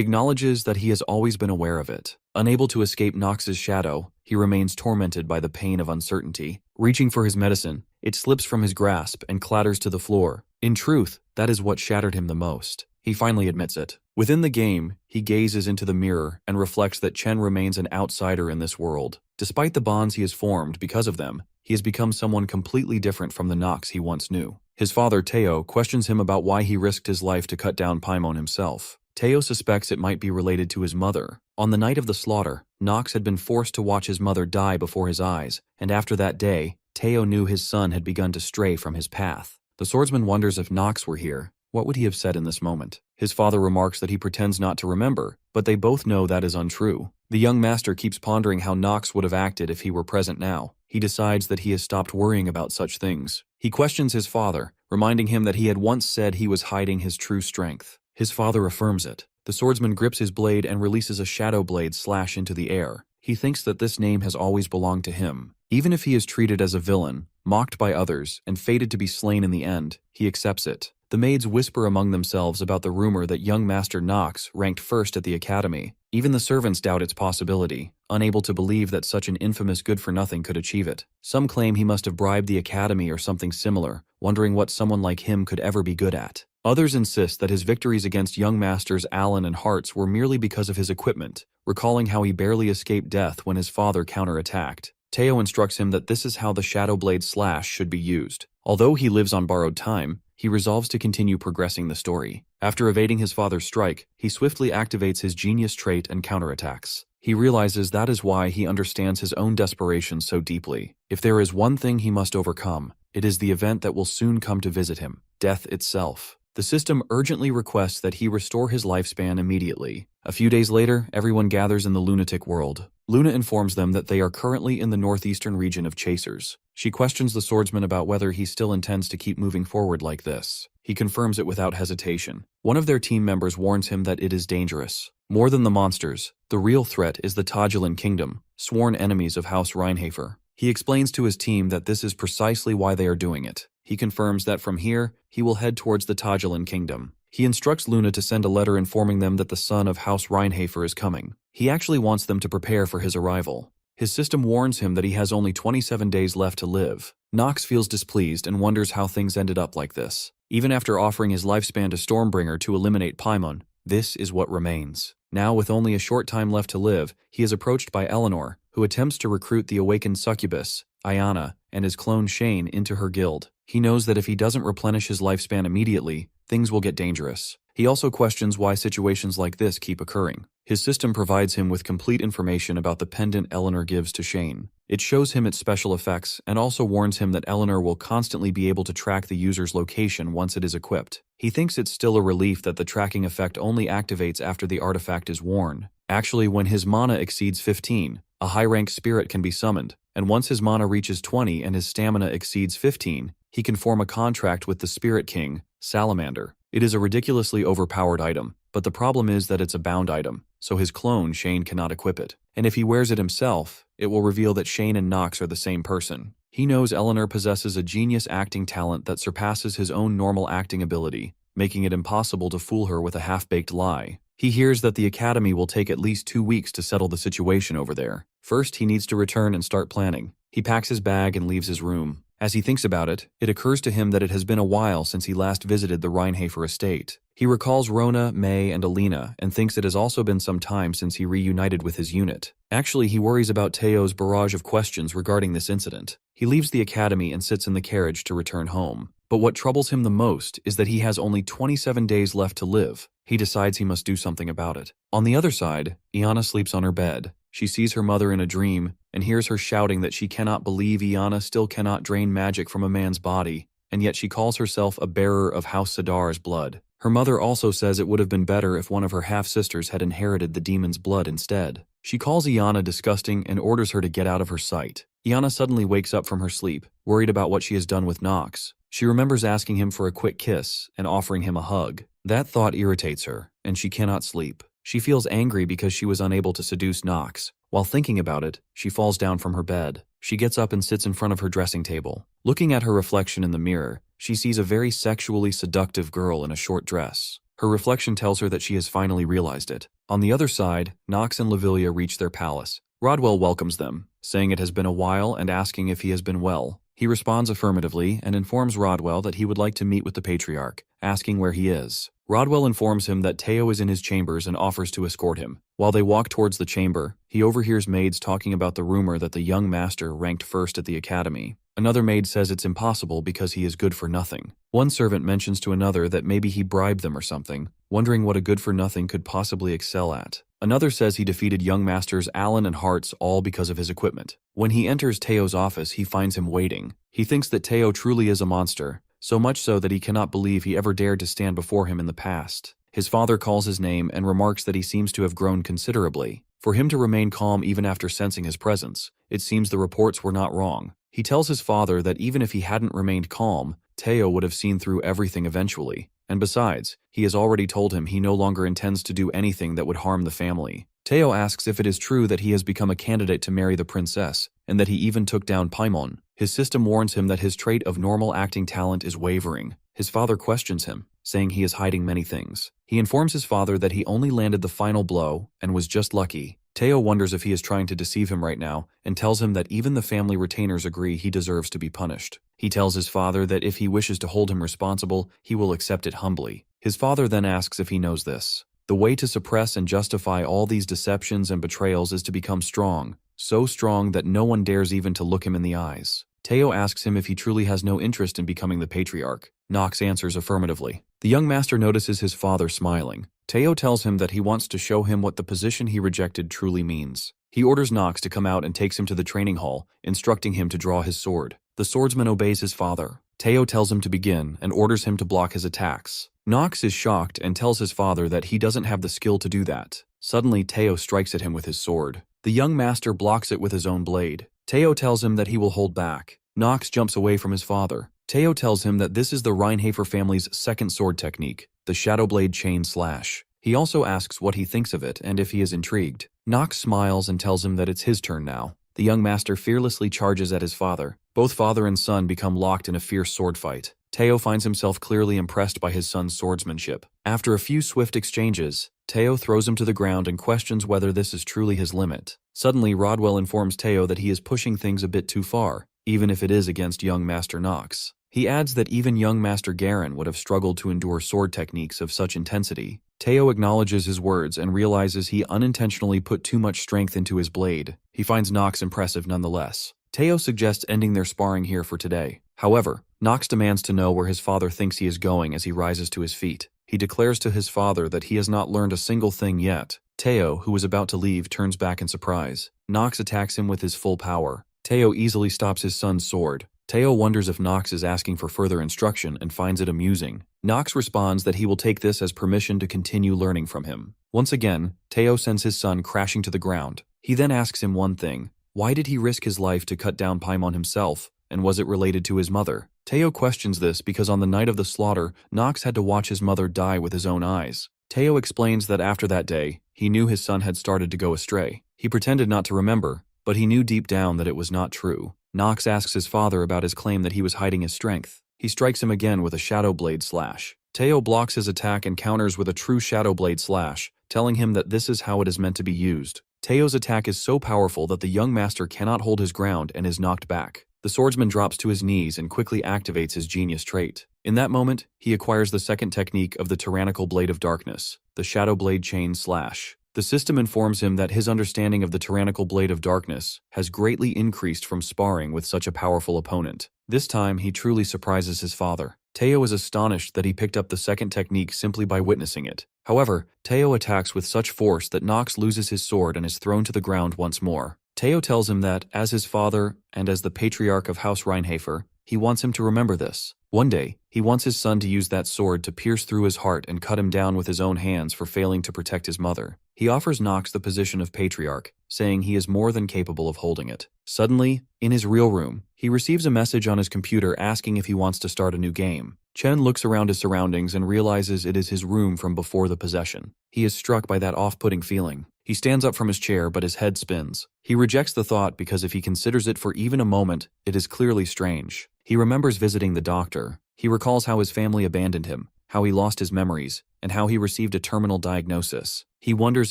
acknowledges that he has always been aware of it. Unable to escape Nox's shadow, he remains tormented by the pain of uncertainty. Reaching for his medicine, it slips from his grasp and clatters to the floor. In truth, that is what shattered him the most. He finally admits it. Within the game, he gazes into the mirror and reflects that Chen remains an outsider in this world. Despite the bonds he has formed because of them, he has become someone completely different from the Nox he once knew. His father, Teo, questions him about why he risked his life to cut down Paimon himself. Teo suspects it might be related to his mother. On the night of the slaughter, Nox had been forced to watch his mother die before his eyes, and after that day, Teo knew his son had begun to stray from his path. The swordsman wonders if Nox were here. What would he have said in this moment? His father remarks that he pretends not to remember, but they both know that is untrue. The young master keeps pondering how Nox would have acted if he were present now. He decides that he has stopped worrying about such things. He questions his father, reminding him that he had once said he was hiding his true strength. His father affirms it. The swordsman grips his blade and releases a shadow blade slash into the air. He thinks that this name has always belonged to him. Even if he is treated as a villain, mocked by others, and fated to be slain in the end, he accepts it. The maids whisper among themselves about the rumor that young Master Nox ranked first at the academy. Even the servants doubt its possibility, unable to believe that such an infamous good-for-nothing could achieve it. Some claim he must have bribed the academy or something similar, wondering what someone like him could ever be good at. Others insist that his victories against young masters Alan and Hartz were merely because of his equipment, recalling how he barely escaped death when his father counterattacked. Teo instructs him that this is how the Shadow Blade slash should be used. Although he lives on borrowed time, he resolves to continue progressing the story. After evading his father's strike, he swiftly activates his genius trait and counterattacks. He realizes that is why he understands his own desperation so deeply. If there is one thing he must overcome, it is the event that will soon come to visit him, death itself. The system urgently requests that he restore his lifespan immediately. A few days later, everyone gathers in the lunatic world. Luna informs them that they are currently in the northeastern region of Chasers. She questions the swordsman about whether he still intends to keep moving forward like this. He confirms it without hesitation. One of their team members warns him that it is dangerous. More than the monsters, the real threat is the Tajulan Kingdom, sworn enemies of House Reinhafer. He explains to his team that this is precisely why they are doing it. He confirms that from here, he will head towards the Tajulan Kingdom. He instructs Luna to send a letter informing them that the son of House Reinhafer is coming. He actually wants them to prepare for his arrival. His system warns him that he has only 27 days left to live. Nox feels displeased and wonders how things ended up like this. Even after offering his lifespan to Stormbringer to eliminate Paimon, this is what remains. Now, with only a short time left to live, he is approached by Eleanor, who attempts to recruit the awakened succubus, Ayana, and his clone Shane into her guild. He knows that if he doesn't replenish his lifespan immediately, things will get dangerous. He also questions why situations like this keep occurring. His system provides him with complete information about the pendant Eleanor gives to Shane. It shows him its special effects and also warns him that Eleanor will constantly be able to track the user's location once it is equipped. He thinks it's still a relief that the tracking effect only activates after the artifact is worn. Actually, when his mana exceeds 15, a high-rank spirit can be summoned, and once his mana reaches 20 and his stamina exceeds 15, he can form a contract with the Spirit King, Salamander. It is a ridiculously overpowered item, but the problem is that it's a bound item, so his clone Shane cannot equip it. And if he wears it himself, it will reveal that Shane and Nox are the same person. He knows Eleanor possesses a genius acting talent that surpasses his own normal acting ability, making it impossible to fool her with a half-baked lie. He hears that the Academy will take at least 2 weeks to settle the situation over there. First, he needs to return and start planning. He packs his bag and leaves his room. As he thinks about it, it occurs to him that it has been a while since he last visited the Reinhafer estate. He recalls Rona, May, and Alina, and thinks it has also been some time since he reunited with his unit. Actually, he worries about Teo's barrage of questions regarding this incident. He leaves the academy and sits in the carriage to return home. But what troubles him the most is that he has only 27 days left to live. He decides he must do something about it. On the other side, Iana sleeps on her bed. She sees her mother in a dream and hears her shouting that she cannot believe Iana still cannot drain magic from a man's body, and yet she calls herself a bearer of House Sadar's blood. Her mother also says it would have been better if one of her half-sisters had inherited the demon's blood instead. She calls Iana disgusting and orders her to get out of her sight. Iana suddenly wakes up from her sleep, worried about what she has done with Nox. She remembers asking him for a quick kiss and offering him a hug. That thought irritates her, and she cannot sleep. She feels angry because she was unable to seduce Nox. While thinking about it, she falls down from her bed. She gets up and sits in front of her dressing table. Looking at her reflection in the mirror, she sees a very sexually seductive girl in a short dress. Her reflection tells her that she has finally realized it. On the other side, Nox and Lavilia reach their palace. Rodwell welcomes them, saying it has been a while and asking if he has been well. He responds affirmatively and informs Rodwell that he would like to meet with the Patriarch, asking where he is. Rodwell informs him that Teo is in his chambers and offers to escort him. While they walk towards the chamber, he overhears maids talking about the rumor that the young master ranked first at the academy. Another maid says it's impossible because he is good for nothing. One servant mentions to another that maybe he bribed them or something, wondering what a good for nothing could possibly excel at. Another says he defeated young masters Alan and Hartz all because of his equipment. When he enters Teo's office, he finds him waiting. He thinks that Teo truly is a monster, so much so that he cannot believe he ever dared to stand before him in the past. His father calls his name and remarks that he seems to have grown considerably. For him to remain calm even after sensing his presence, it seems the reports were not wrong. He tells his father that even if he hadn't remained calm, Teo would have seen through everything eventually. And besides, he has already told him he no longer intends to do anything that would harm the family. Teo asks if it is true that he has become a candidate to marry the princess, and that he even took down Paimon. His system warns him that his trait of normal acting talent is wavering. His father questions him, saying he is hiding many things. He informs his father that he only landed the final blow and was just lucky. Teo wonders if he is trying to deceive him right now and tells him that even the family retainers agree he deserves to be punished. He tells his father that if he wishes to hold him responsible, he will accept it humbly. His father then asks if he knows this. The way to suppress and justify all these deceptions and betrayals is to become strong, so strong that no one dares even to look him in the eyes. Teo asks him if he truly has no interest in becoming the Patriarch. Nox answers affirmatively. The young master notices his father smiling. Teo tells him that he wants to show him what the position he rejected truly means. He orders Nox to come out and takes him to the training hall, instructing him to draw his sword. The swordsman obeys his father. Teo tells him to begin and orders him to block his attacks. Nox is shocked and tells his father that he doesn't have the skill to do that. Suddenly, Teo strikes at him with his sword. The young master blocks it with his own blade. Teo tells him that he will hold back. Nox jumps away from his father. Teo tells him that this is the Reinhafer family's second sword technique, the Shadowblade Chain Slash. He also asks what he thinks of it and if he is intrigued. Nox smiles and tells him that it's his turn now. The young master fearlessly charges at his father. Both father and son become locked in a fierce sword fight. Teo finds himself clearly impressed by his son's swordsmanship. After a few swift exchanges, Teo throws him to the ground and questions whether this is truly his limit. Suddenly, Rodwell informs Teo that he is pushing things a bit too far, even if it is against young Master Nox. He adds that even young Master Garen would have struggled to endure sword techniques of such intensity. Teo acknowledges his words and realizes he unintentionally put too much strength into his blade. He finds Nox impressive nonetheless. Teo suggests ending their sparring here for today. However, Nox demands to know where his father thinks he is going as he rises to his feet. He He declares to his father that he has not learned a single thing yet. Teo, who was about to leave, turns back in surprise. Nox attacks him with his full power. Teo easily stops his son's sword. Teo wonders if Nox is asking for further instruction and finds it amusing. Nox responds that he will take this as permission to continue learning from him. Once again, Teo sends his son crashing to the ground. He then asks him one thing. Why did he risk his life to cut down Paimon himself, and was it related to his mother? Teo questions this because on the night of the slaughter, Nox had to watch his mother die with his own eyes. Teo explains that after that day, he knew his son had started to go astray. He pretended not to remember, but he knew deep down that it was not true. Nox asks his father about his claim that he was hiding his strength. He strikes him again with a Shadow Blade slash. Teo blocks his attack and counters with a true Shadow Blade slash, telling him that this is how it is meant to be used. Teo's attack is so powerful that the young master cannot hold his ground and is knocked back. The swordsman drops to his knees and quickly activates his genius trait. In that moment, he acquires the second technique of the Tyrannical Blade of Darkness, the Shadow Blade Chain Slash. The system informs him that his understanding of the Tyrannical Blade of Darkness has greatly increased from sparring with such a powerful opponent. This time, he truly surprises his father. Teo is astonished that he picked up the second technique simply by witnessing it. However, Teo attacks with such force that Nox loses his sword and is thrown to the ground once more. Teo tells him that, as his father and as the patriarch of House Reinhafer, he wants him to remember this. One day, he wants his son to use that sword to pierce through his heart and cut him down with his own hands for failing to protect his mother. He offers Nox the position of patriarch, saying he is more than capable of holding it. Suddenly, in his real room, he receives a message on his computer asking if he wants to start a new game. Chen looks around his surroundings and realizes it is his room from before the possession. He is struck by that off-putting feeling. He stands up from his chair, but his head spins. He rejects the thought because if he considers it for even a moment, it is clearly strange. He remembers visiting the doctor. He recalls how his family abandoned him, how he lost his memories, and how he received a terminal diagnosis. He wonders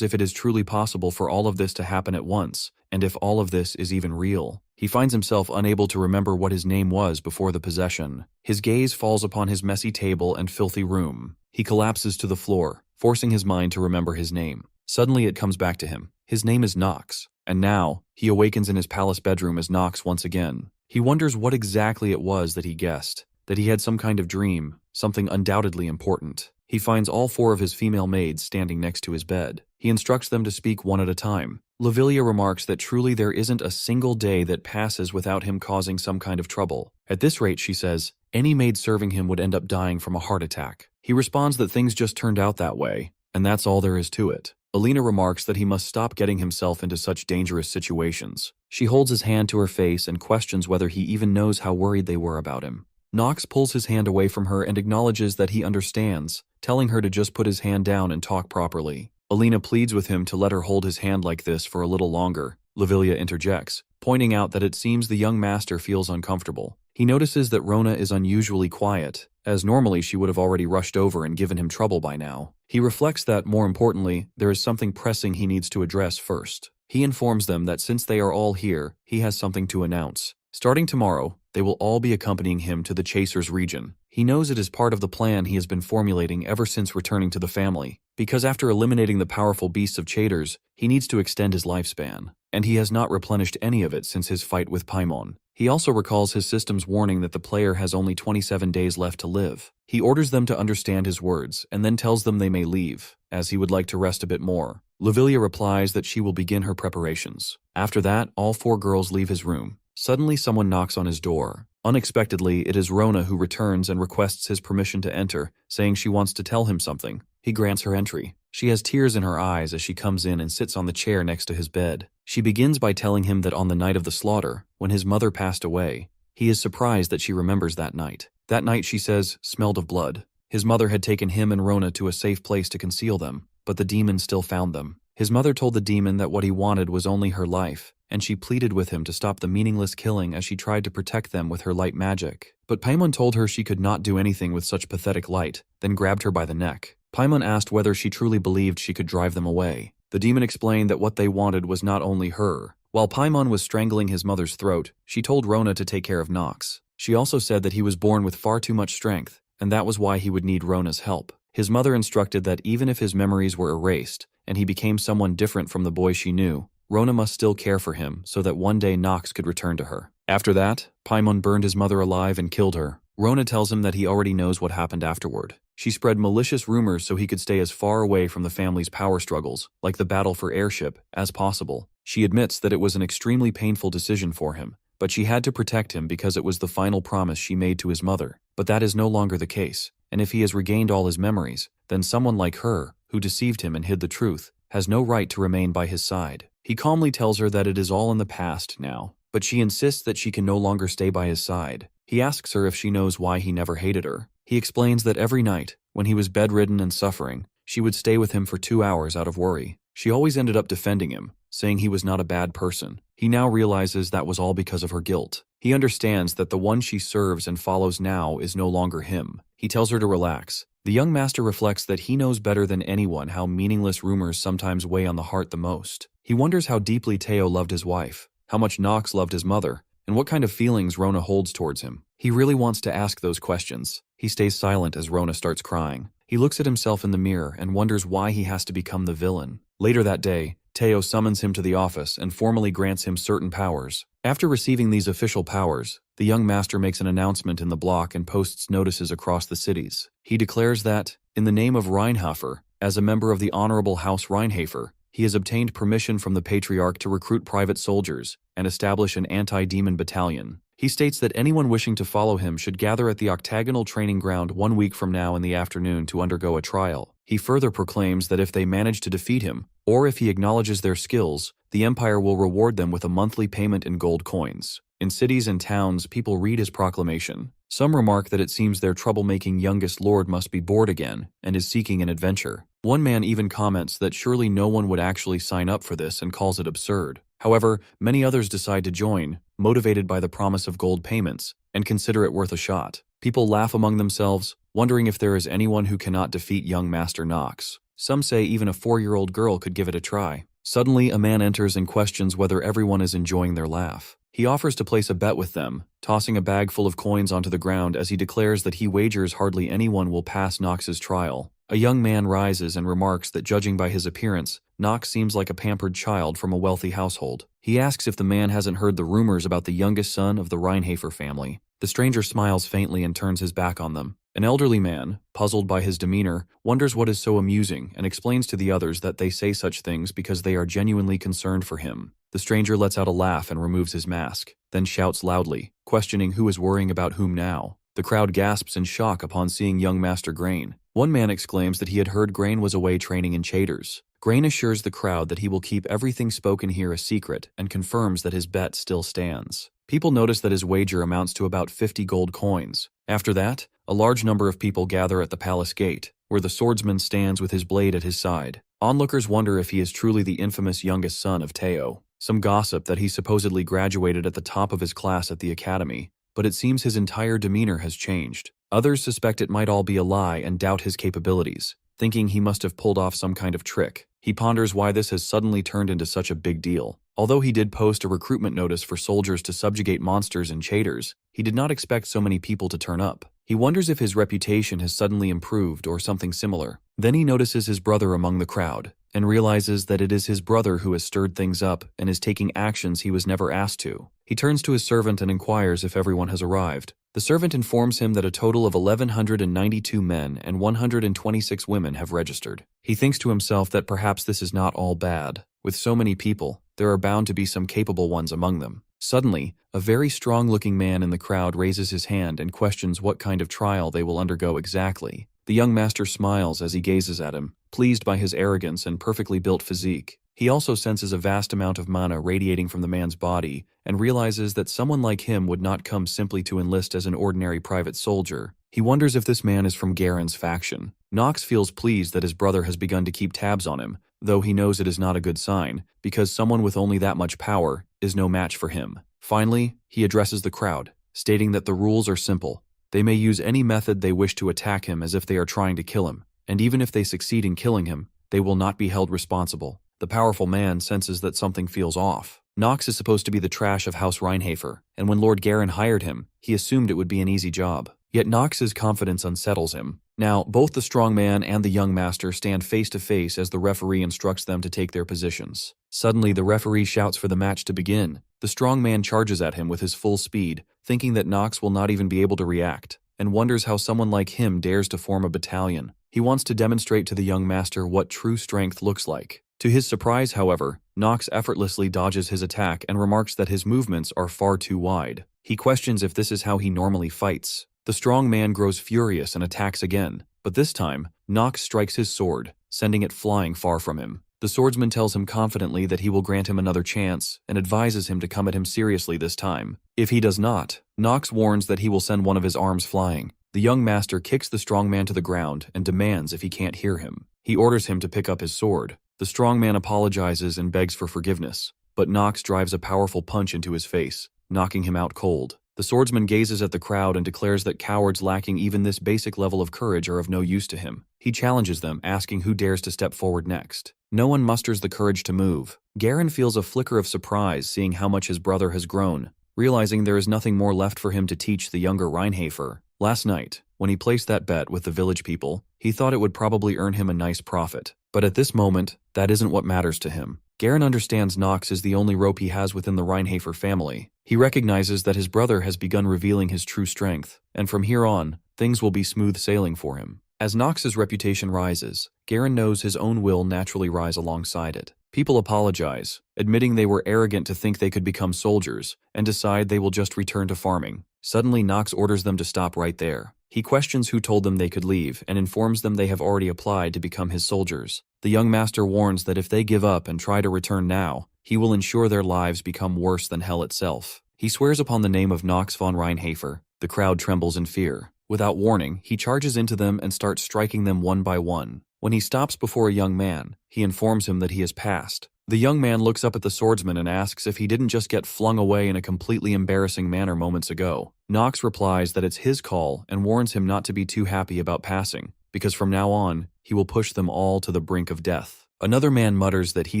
if it is truly possible for all of this to happen at once, and if all of this is even real. He finds himself unable to remember what his name was before the possession. His gaze falls upon his messy table and filthy room. He collapses to the floor, forcing his mind to remember his name. Suddenly it comes back to him. His name is Nox, and now he awakens in his palace bedroom as Nox once again. He wonders what exactly it was that he guessed, that he had some kind of dream, something undoubtedly important. He finds all four of his female maids standing next to his bed. He instructs them to speak one at a time. Lavilia remarks that truly there isn't a single day that passes without him causing some kind of trouble. At this rate, she says, any maid serving him would end up dying from a heart attack. He responds that things just turned out that way, and that's all there is to it. Alina remarks that he must stop getting himself into such dangerous situations. She holds his hand to her face and questions whether he even knows how worried they were about him. Nox pulls his hand away from her and acknowledges that he understands, telling her to just put his hand down and talk properly. Alina pleads with him to let her hold his hand like this for a little longer. Lavilia interjects, pointing out that it seems the young master feels uncomfortable. He notices that Rona is unusually quiet, as normally she would have already rushed over and given him trouble by now. He reflects that, more importantly, there is something pressing he needs to address first. He informs them that since they are all here, he has something to announce. Starting tomorrow, they will all be accompanying him to the Chasers region. He knows it is part of the plan he has been formulating ever since returning to the family, because after eliminating the powerful beasts of Chasers, he needs to extend his lifespan, and he has not replenished any of it since his fight with Paimon. He also recalls his system's warning that the player has only 27 days left to live. He orders them to understand his words, and then tells them they may leave, as he would like to rest a bit more. Lavilia replies that she will begin her preparations. After that, all four girls leave his room. Suddenly someone knocks on his door. Unexpectedly, it is Rona who returns and requests his permission to enter, saying she wants to tell him something. He grants her entry. She has tears in her eyes as she comes in and sits on the chair next to his bed. She begins by telling him that on the night of the slaughter, when his mother passed away, he is surprised that she remembers that night. That night, she says, smelled of blood. His mother had taken him and Rona to a safe place to conceal them, but the demon still found them. His mother told the demon that what he wanted was only her life, and she pleaded with him to stop the meaningless killing as she tried to protect them with her light magic. But Paimon told her she could not do anything with such pathetic light, then grabbed her by the neck. Paimon asked whether she truly believed she could drive them away. The demon explained that what they wanted was not only her. While Paimon was strangling his mother's throat, she told Rona to take care of Nox. She also said that he was born with far too much strength, and that was why he would need Rona's help. His mother instructed that even if his memories were erased, and he became someone different from the boy she knew, Rona must still care for him so that one day Nox could return to her. After that, Paimon burned his mother alive and killed her. Rona tells him that he already knows what happened afterward. She spread malicious rumors so he could stay as far away from the family's power struggles, like the battle for heirship, as possible. She admits that it was an extremely painful decision for him, but she had to protect him because it was the final promise she made to his mother. But that is no longer the case, and if he has regained all his memories, then someone like her, who deceived him and hid the truth, has no right to remain by his side. He calmly tells her that it is all in the past now, but she insists that she can no longer stay by his side. He asks her if she knows why he never hated her. He explains that every night, when he was bedridden and suffering, she would stay with him for 2 hours out of worry. She always ended up defending him, saying he was not a bad person. He now realizes that was all because of her guilt. He understands that the one she serves and follows now is no longer him. He tells her to relax. The young master reflects that he knows better than anyone how meaningless rumors sometimes weigh on the heart the most. He wonders how deeply Teo loved his wife, how much Nox loved his mother, and what kind of feelings Rona holds towards him. He really wants to ask those questions. He stays silent as Rona starts crying. He looks at himself in the mirror and wonders why he has to become the villain. Later that day, Teo summons him to the office and formally grants him certain powers. After receiving these official powers, the young master makes an announcement in the block and posts notices across the cities. He declares that, in the name of Reinhofer, as a member of the Honorable House Reinhofer, he has obtained permission from the Patriarch to recruit private soldiers and establish an anti-demon battalion. He states that anyone wishing to follow him should gather at the octagonal training ground 1 week from now in the afternoon to undergo a trial. He further proclaims that if they manage to defeat him, or if he acknowledges their skills, the Empire will reward them with a monthly payment in gold coins. In cities and towns, people read his proclamation. Some remark that it seems their troublemaking youngest lord must be bored again and is seeking an adventure. One man even comments that surely no one would actually sign up for this and calls it absurd. However, many others decide to join, motivated by the promise of gold payments, and consider it worth a shot. People laugh among themselves, wondering if there is anyone who cannot defeat young Master Nox. Some say even a 4-year-old girl could give it a try. Suddenly, a man enters and questions whether everyone is enjoying their laugh. He offers to place a bet with them, tossing a bag full of coins onto the ground as he declares that he wagers hardly anyone will pass Nox's trial. A young man rises and remarks that judging by his appearance, Nox seems like a pampered child from a wealthy household. He asks if the man hasn't heard the rumors about the youngest son of the Reinhofer family. The stranger smiles faintly and turns his back on them. An elderly man, puzzled by his demeanor, wonders what is so amusing and explains to the others that they say such things because they are genuinely concerned for him. The stranger lets out a laugh and removes his mask, then shouts loudly, questioning who is worrying about whom now. The crowd gasps in shock upon seeing young Master Grain. One man exclaims that he had heard Grain was away training in Chaders. Grain assures the crowd that he will keep everything spoken here a secret and confirms that his bet still stands. People notice that his wager amounts to about 50 gold coins. After that, a large number of people gather at the palace gate, where the swordsman stands with his blade at his side. Onlookers wonder if he is truly the infamous youngest son of Teo. Some gossip that he supposedly graduated at the top of his class at the academy, but it seems his entire demeanor has changed. Others suspect it might all be a lie and doubt his capabilities, thinking he must have pulled off some kind of trick. He ponders why this has suddenly turned into such a big deal. Although he did post a recruitment notice for soldiers to subjugate monsters in Chaders, he did not expect so many people to turn up. He wonders if his reputation has suddenly improved or something similar. Then he notices his brother among the crowd, and realizes that it is his brother who has stirred things up and is taking actions he was never asked to. He turns to his servant and inquires if everyone has arrived. The servant informs him that a total of 1,192 men and 126 women have registered. He thinks to himself that perhaps this is not all bad. With so many people, there are bound to be some capable ones among them. Suddenly, a very strong-looking man in the crowd raises his hand and questions what kind of trial they will undergo exactly. The young master smiles as he gazes at him, pleased by his arrogance and perfectly built physique. He also senses a vast amount of mana radiating from the man's body and realizes that someone like him would not come simply to enlist as an ordinary private soldier. He wonders if this man is from Garen's faction. Nox feels pleased that his brother has begun to keep tabs on him, though he knows it is not a good sign, because someone with only that much power is no match for him. Finally, he addresses the crowd, stating that the rules are simple. They may use any method they wish to attack him as if they are trying to kill him, and even if they succeed in killing him, they will not be held responsible. The powerful man senses that something feels off. Nox is supposed to be the trash of House Reinhofer, and when Lord Garen hired him, he assumed it would be an easy job. Yet Nox's confidence unsettles him. Now, both the strong man and the young master stand face to face as the referee instructs them to take their positions. Suddenly, the referee shouts for the match to begin. The strong man charges at him with his full speed, thinking that Nox will not even be able to react. and wonders how someone like him dares to form a battalion. He wants to demonstrate to the young master what true strength looks like. To his surprise, however, Nox effortlessly dodges his attack and remarks that his movements are far too wide. He questions if this is how he normally fights. The strong man grows furious and attacks again, but this time, Nox strikes his sword, sending it flying far from him. The swordsman tells him confidently that he will grant him another chance and advises him to come at him seriously this time. If he does not, Nox warns that he will send one of his arms flying. The young master kicks the strong man to the ground and demands if he can't hear him. He orders him to pick up his sword. The strong man apologizes and begs for forgiveness, but Nox drives a powerful punch into his face, knocking him out cold. The swordsman gazes at the crowd and declares that cowards lacking even this basic level of courage are of no use to him. He challenges them, asking who dares to step forward next. No one musters the courage to move. Garen feels a flicker of surprise seeing how much his brother has grown, realizing there is nothing more left for him to teach the younger Reinhafer. Last night, when he placed that bet with the village people, he thought it would probably earn him a nice profit. But at this moment, that isn't what matters to him. Garen understands Nox is the only rope he has within the Reinhafer family. He recognizes that his brother has begun revealing his true strength, and from here on, things will be smooth sailing for him. As Nox's reputation rises, Garen knows his own will naturally rise alongside it. People apologize, admitting they were arrogant to think they could become soldiers, and decide they will just return to farming. Suddenly, Nox orders them to stop right there. He questions who told them they could leave and informs them they have already applied to become his soldiers. The young master warns that if they give up and try to return now, he will ensure their lives become worse than hell itself. He swears upon the name of Nox von Reinhafer. The crowd trembles in fear. Without warning, he charges into them and starts striking them one by one. When he stops before a young man, he informs him that he has passed. The young man looks up at the swordsman and asks if he didn't just get flung away in a completely embarrassing manner moments ago. Nox replies that it's his call and warns him not to be too happy about passing, because from now on, he will push them all to the brink of death. Another man mutters that he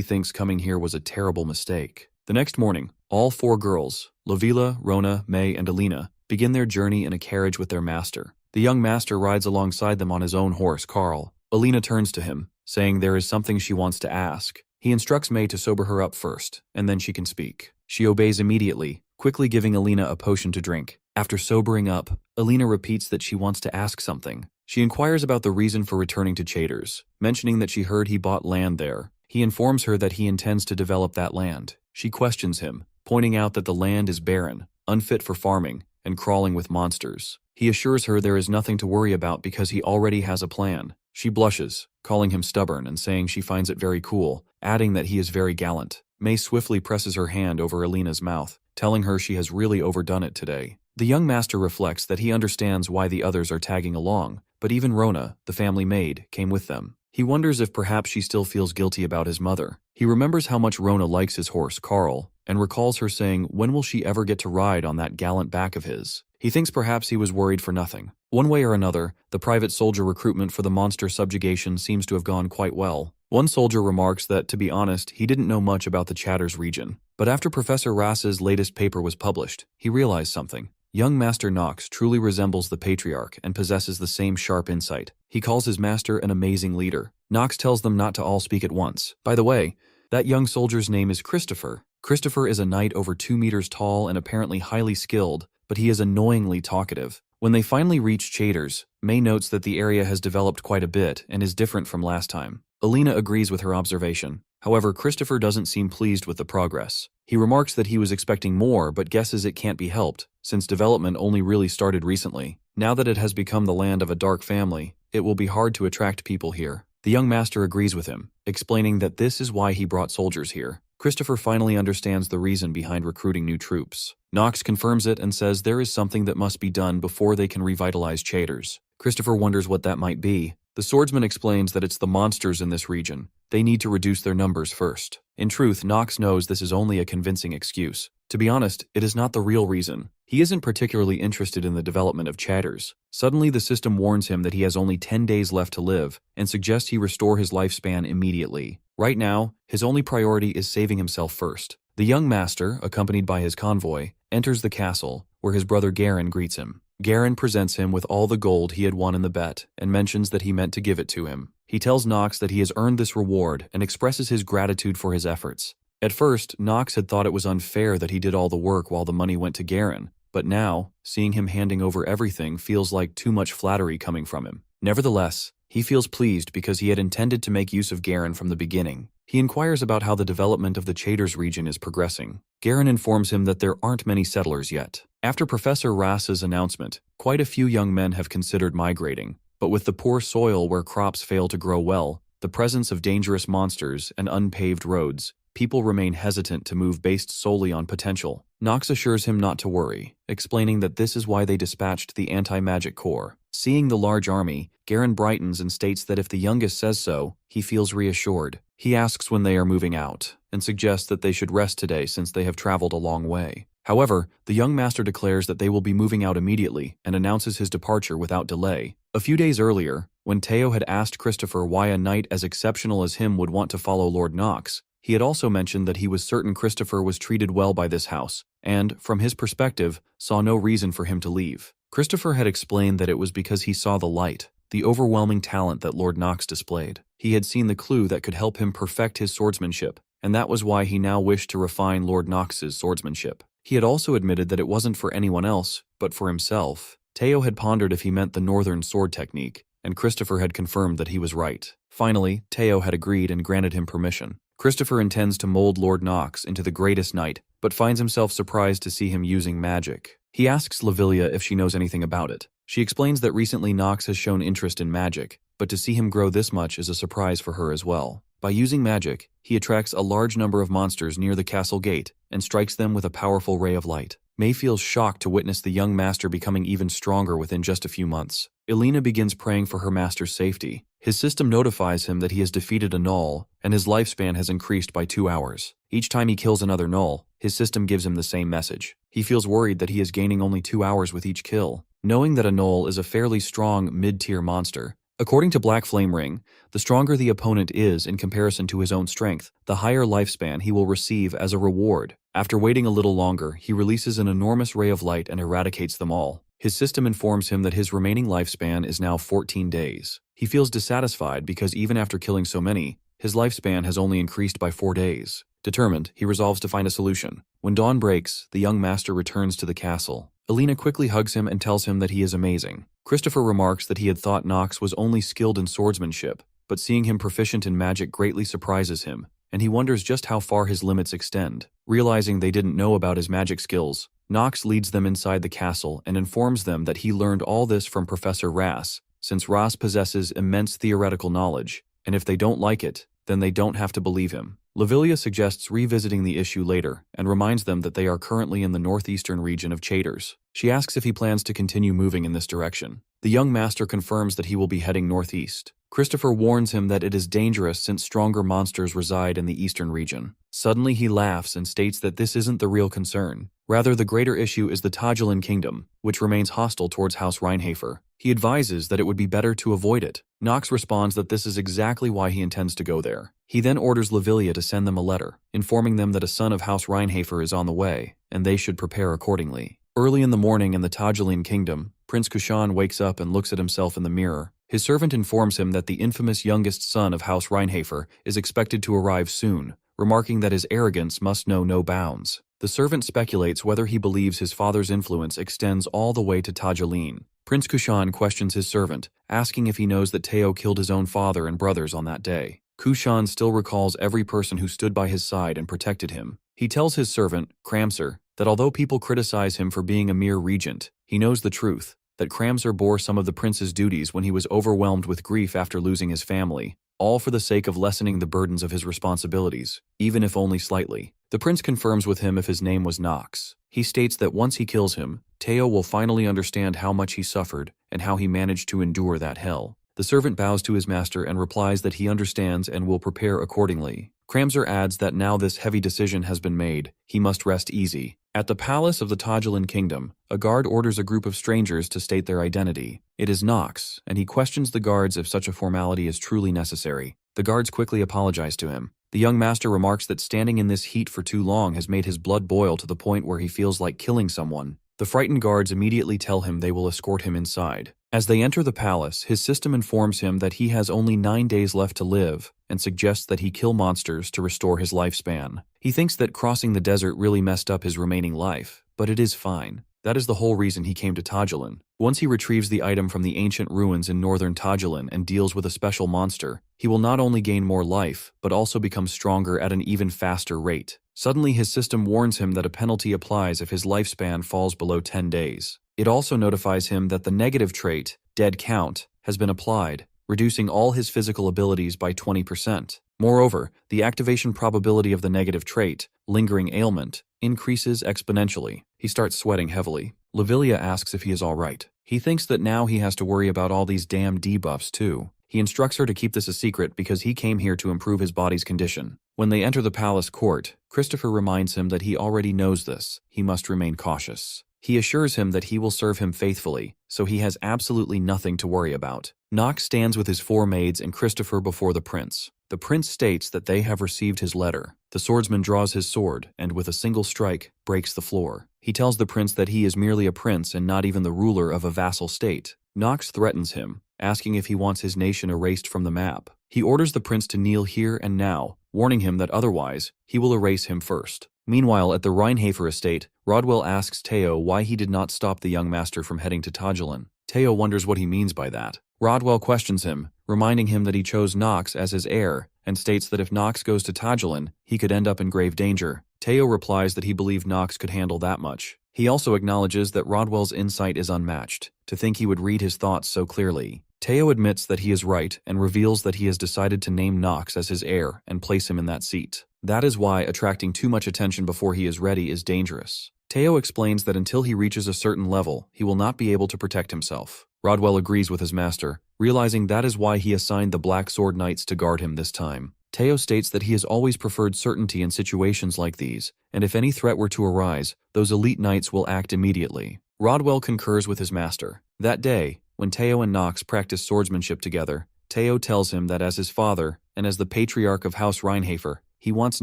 thinks coming here was a terrible mistake. The next morning, all 4 girls, Lovila, Rona, May, and Alina, begin their journey in a carriage with their master. The young master rides alongside them on his own horse, Carl. Alina turns to him, saying there is something she wants to ask. He instructs May to sober her up first, and then she can speak. She obeys immediately, quickly giving Alina a potion to drink. After sobering up, Alina repeats that she wants to ask something. She inquires about the reason for returning to Chaders, mentioning that she heard he bought land there. He informs her that he intends to develop that land. She questions him, pointing out that the land is barren, unfit for farming, and crawling with monsters. He assures her there is nothing to worry about because he already has a plan. She blushes, calling him stubborn and saying she finds it very cool, adding that he is very gallant. May swiftly presses her hand over Alina's mouth, telling her she has really overdone it today. The young master reflects that he understands why the others are tagging along, but even Rona, the family maid, came with them. He wonders if perhaps she still feels guilty about his mother. He remembers how much Rona likes his horse, Carl, and recalls her saying, when will she ever get to ride on that gallant back of his? He thinks perhaps he was worried for nothing. One way or another, the private soldier recruitment for the monster subjugation seems to have gone quite well. One soldier remarks that, to be honest, he didn't know much about the Chaders region. But after Professor Rass's latest paper was published, he realized something. Young Master Nox truly resembles the Patriarch and possesses the same sharp insight. He calls his master an amazing leader. Nox tells them not to all speak at once. By the way, that young soldier's name is Christopher. Christopher is a knight over 2 meters tall and apparently highly skilled, but he is annoyingly talkative. When they finally reach Chaders, May notes that the area has developed quite a bit and is different from last time. Alina agrees with her observation. However, Christopher doesn't seem pleased with the progress. He remarks that he was expecting more but guesses it can't be helped, since development only really started recently. Now that it has become the land of a dark family, it will be hard to attract people here. The young master agrees with him, explaining that this is why he brought soldiers here. Christopher finally understands the reason behind recruiting new troops. Nox confirms it and says there is something that must be done before they can revitalize Chaders. Christopher wonders what that might be. The swordsman explains that it's the monsters in this region. They need to reduce their numbers first. In truth, Nox knows this is only a convincing excuse. To be honest, it is not the real reason. He isn't particularly interested in the development of Chaders. Suddenly, the system warns him that he has only 10 days left to live and suggests he restore his lifespan immediately. Right now, his only priority is saving himself first. The young master, accompanied by his convoy, enters the castle, where his brother Garen greets him. Garen presents him with all the gold he had won in the bet and mentions that he meant to give it to him. He tells Nox that he has earned this reward and expresses his gratitude for his efforts. At first, Nox had thought it was unfair that he did all the work while the money went to Garen, but now, seeing him handing over everything feels like too much flattery coming from him. Nevertheless, he feels pleased because he had intended to make use of Garen from the beginning. He inquires about how the development of the Chaders region is progressing. Garen informs him that there aren't many settlers yet. After Professor Rass's announcement, quite a few young men have considered migrating, but with the poor soil where crops fail to grow well, the presence of dangerous monsters, and unpaved roads, people remain hesitant to move based solely on potential. Nox assures him not to worry, explaining that this is why they dispatched the anti-magic corps. Seeing the large army, Garen brightens and states that if the youngest says so, he feels reassured. He asks when they are moving out, and suggests that they should rest today since they have traveled a long way. However, the young master declares that they will be moving out immediately and announces his departure without delay. A few days earlier, when Teo had asked Christopher why a knight as exceptional as him would want to follow Lord Nox, he had also mentioned that he was certain Christopher was treated well by this house, and, from his perspective, saw no reason for him to leave. Christopher had explained that it was because he saw the light, the overwhelming talent that Lord Nox displayed. He had seen the clue that could help him perfect his swordsmanship, and that was why he now wished to refine Lord Nox's swordsmanship. He had also admitted that it wasn't for anyone else, but for himself. Teo had pondered if he meant the northern sword technique, and Christopher had confirmed that he was right. Finally, Teo had agreed and granted him permission. Christopher intends to mold Lord Nox into the greatest knight, but finds himself surprised to see him using magic. He asks Lavilia if she knows anything about it. She explains that recently Nox has shown interest in magic, but to see him grow this much is a surprise for her as well. By using magic, he attracts a large number of monsters near the castle gate and strikes them with a powerful ray of light. May feels shocked to witness the young master becoming even stronger within just a few months. Elena begins praying for her master's safety. His system notifies him that he has defeated a Null, and his lifespan has increased by 2 hours. Each time he kills another Null, his system gives him the same message. He feels worried that he is gaining only 2 hours with each kill, knowing that a Null is a fairly strong mid-tier monster. According to Black Flame Ring, the stronger the opponent is in comparison to his own strength, the higher lifespan he will receive as a reward. After waiting a little longer, he releases an enormous ray of light and eradicates them all. His system informs him that his remaining lifespan is now 14 days. He feels dissatisfied because even after killing so many, his lifespan has only increased by 4 days. Determined, he resolves to find a solution. When dawn breaks, the young master returns to the castle. Elena quickly hugs him and tells him that he is amazing. Christopher remarks that he had thought Nox was only skilled in swordsmanship, but seeing him proficient in magic greatly surprises him, and he wonders just how far his limits extend. Realizing they didn't know about his magic skills, Nox leads them inside the castle and informs them that he learned all this from Professor Rass, since Rass possesses immense theoretical knowledge, and if they don't like it, then they don't have to believe him. Lavilia suggests revisiting the issue later and reminds them that they are currently in the northeastern region of Chaders. She asks if he plans to continue moving in this direction. The young master confirms that he will be heading northeast. Christopher warns him that it is dangerous since stronger monsters reside in the eastern region. Suddenly he laughs and states that this isn't the real concern. Rather, the greater issue is the Tagelin kingdom, which remains hostile towards House Reinhafer. He advises that it would be better to avoid it. Nox responds that this is exactly why he intends to go there. He then orders Lavilia to send them a letter, informing them that a son of House Reinhafer is on the way, and they should prepare accordingly. Early in the morning in the Tagelin kingdom, Prince Kushan wakes up and looks at himself in the mirror. His servant informs him that the infamous youngest son of House Reinhafer is expected to arrive soon, remarking that his arrogance must know no bounds. The servant speculates whether he believes his father's influence extends all the way to Tagelin. Prince Kushan questions his servant, asking if he knows that Teo killed his own father and brothers on that day. Kushan still recalls every person who stood by his side and protected him. He tells his servant, Kramser, that although people criticize him for being a mere regent, he knows the truth, that Kramser bore some of the prince's duties when he was overwhelmed with grief after losing his family, all for the sake of lessening the burdens of his responsibilities, even if only slightly. The prince confirms with him if his name was Nox. He states that once he kills him, Teo will finally understand how much he suffered and how he managed to endure that hell. The servant bows to his master and replies that he understands and will prepare accordingly. Kramser adds that now this heavy decision has been made, he must rest easy. At the palace of the Tagelin kingdom, a guard orders a group of strangers to state their identity. It is Nox, and he questions the guards if such a formality is truly necessary. The guards quickly apologize to him. The young master remarks that standing in this heat for too long has made his blood boil to the point where he feels like killing someone. The frightened guards immediately tell him they will escort him inside. As they enter the palace, his system informs him that he has only 9 days left to live and suggests that he kill monsters to restore his lifespan. He thinks that crossing the desert really messed up his remaining life, but it is fine. That is the whole reason he came to Tajulan. Once he retrieves the item from the ancient ruins in northern Tajulan and deals with a special monster, he will not only gain more life, but also become stronger at an even faster rate. Suddenly his system warns him that a penalty applies if his lifespan falls below 10 days. It also notifies him that the negative trait, Dead Count, has been applied, reducing all his physical abilities by 20%. Moreover, the activation probability of the negative trait, Lingering Ailment, increases exponentially. He starts sweating heavily. Lavilia asks if he is alright. He thinks that now he has to worry about all these damn debuffs too. He instructs her to keep this a secret because he came here to improve his body's condition. When they enter the palace court, Christopher reminds him that he already knows this. He must remain cautious. He assures him that he will serve him faithfully, so he has absolutely nothing to worry about. Nox stands with his 4 maids and Christopher before the prince. The prince states that they have received his letter. The swordsman draws his sword and, with a single strike, breaks the floor. He tells the prince that he is merely a prince and not even the ruler of a vassal state. Nox threatens him, asking if he wants his nation erased from the map. He orders the prince to kneel here and now, warning him that otherwise, he will erase him first. Meanwhile, at the Reinhafer estate, Rodwell asks Teo why he did not stop the young master from heading to Tajulan. Teo wonders what he means by that. Rodwell questions him, reminding him that he chose Nox as his heir, and states that if Nox goes to Tajulan, he could end up in grave danger. Teo replies that he believed Nox could handle that much. He also acknowledges that Rodwell's insight is unmatched, to think he would read his thoughts so clearly. Teo admits that he is right and reveals that he has decided to name Nox as his heir and place him in that seat. That is why attracting too much attention before he is ready is dangerous. Teo explains that until he reaches a certain level, he will not be able to protect himself. Rodwell agrees with his master, realizing that is why he assigned the Black Sword Knights to guard him this time. Teo states that he has always preferred certainty in situations like these, and if any threat were to arise, those elite knights will act immediately. Rodwell concurs with his master. That day, when Teo and Nox practice swordsmanship together, Teo tells him that as his father, and as the patriarch of House Reinhafer, he wants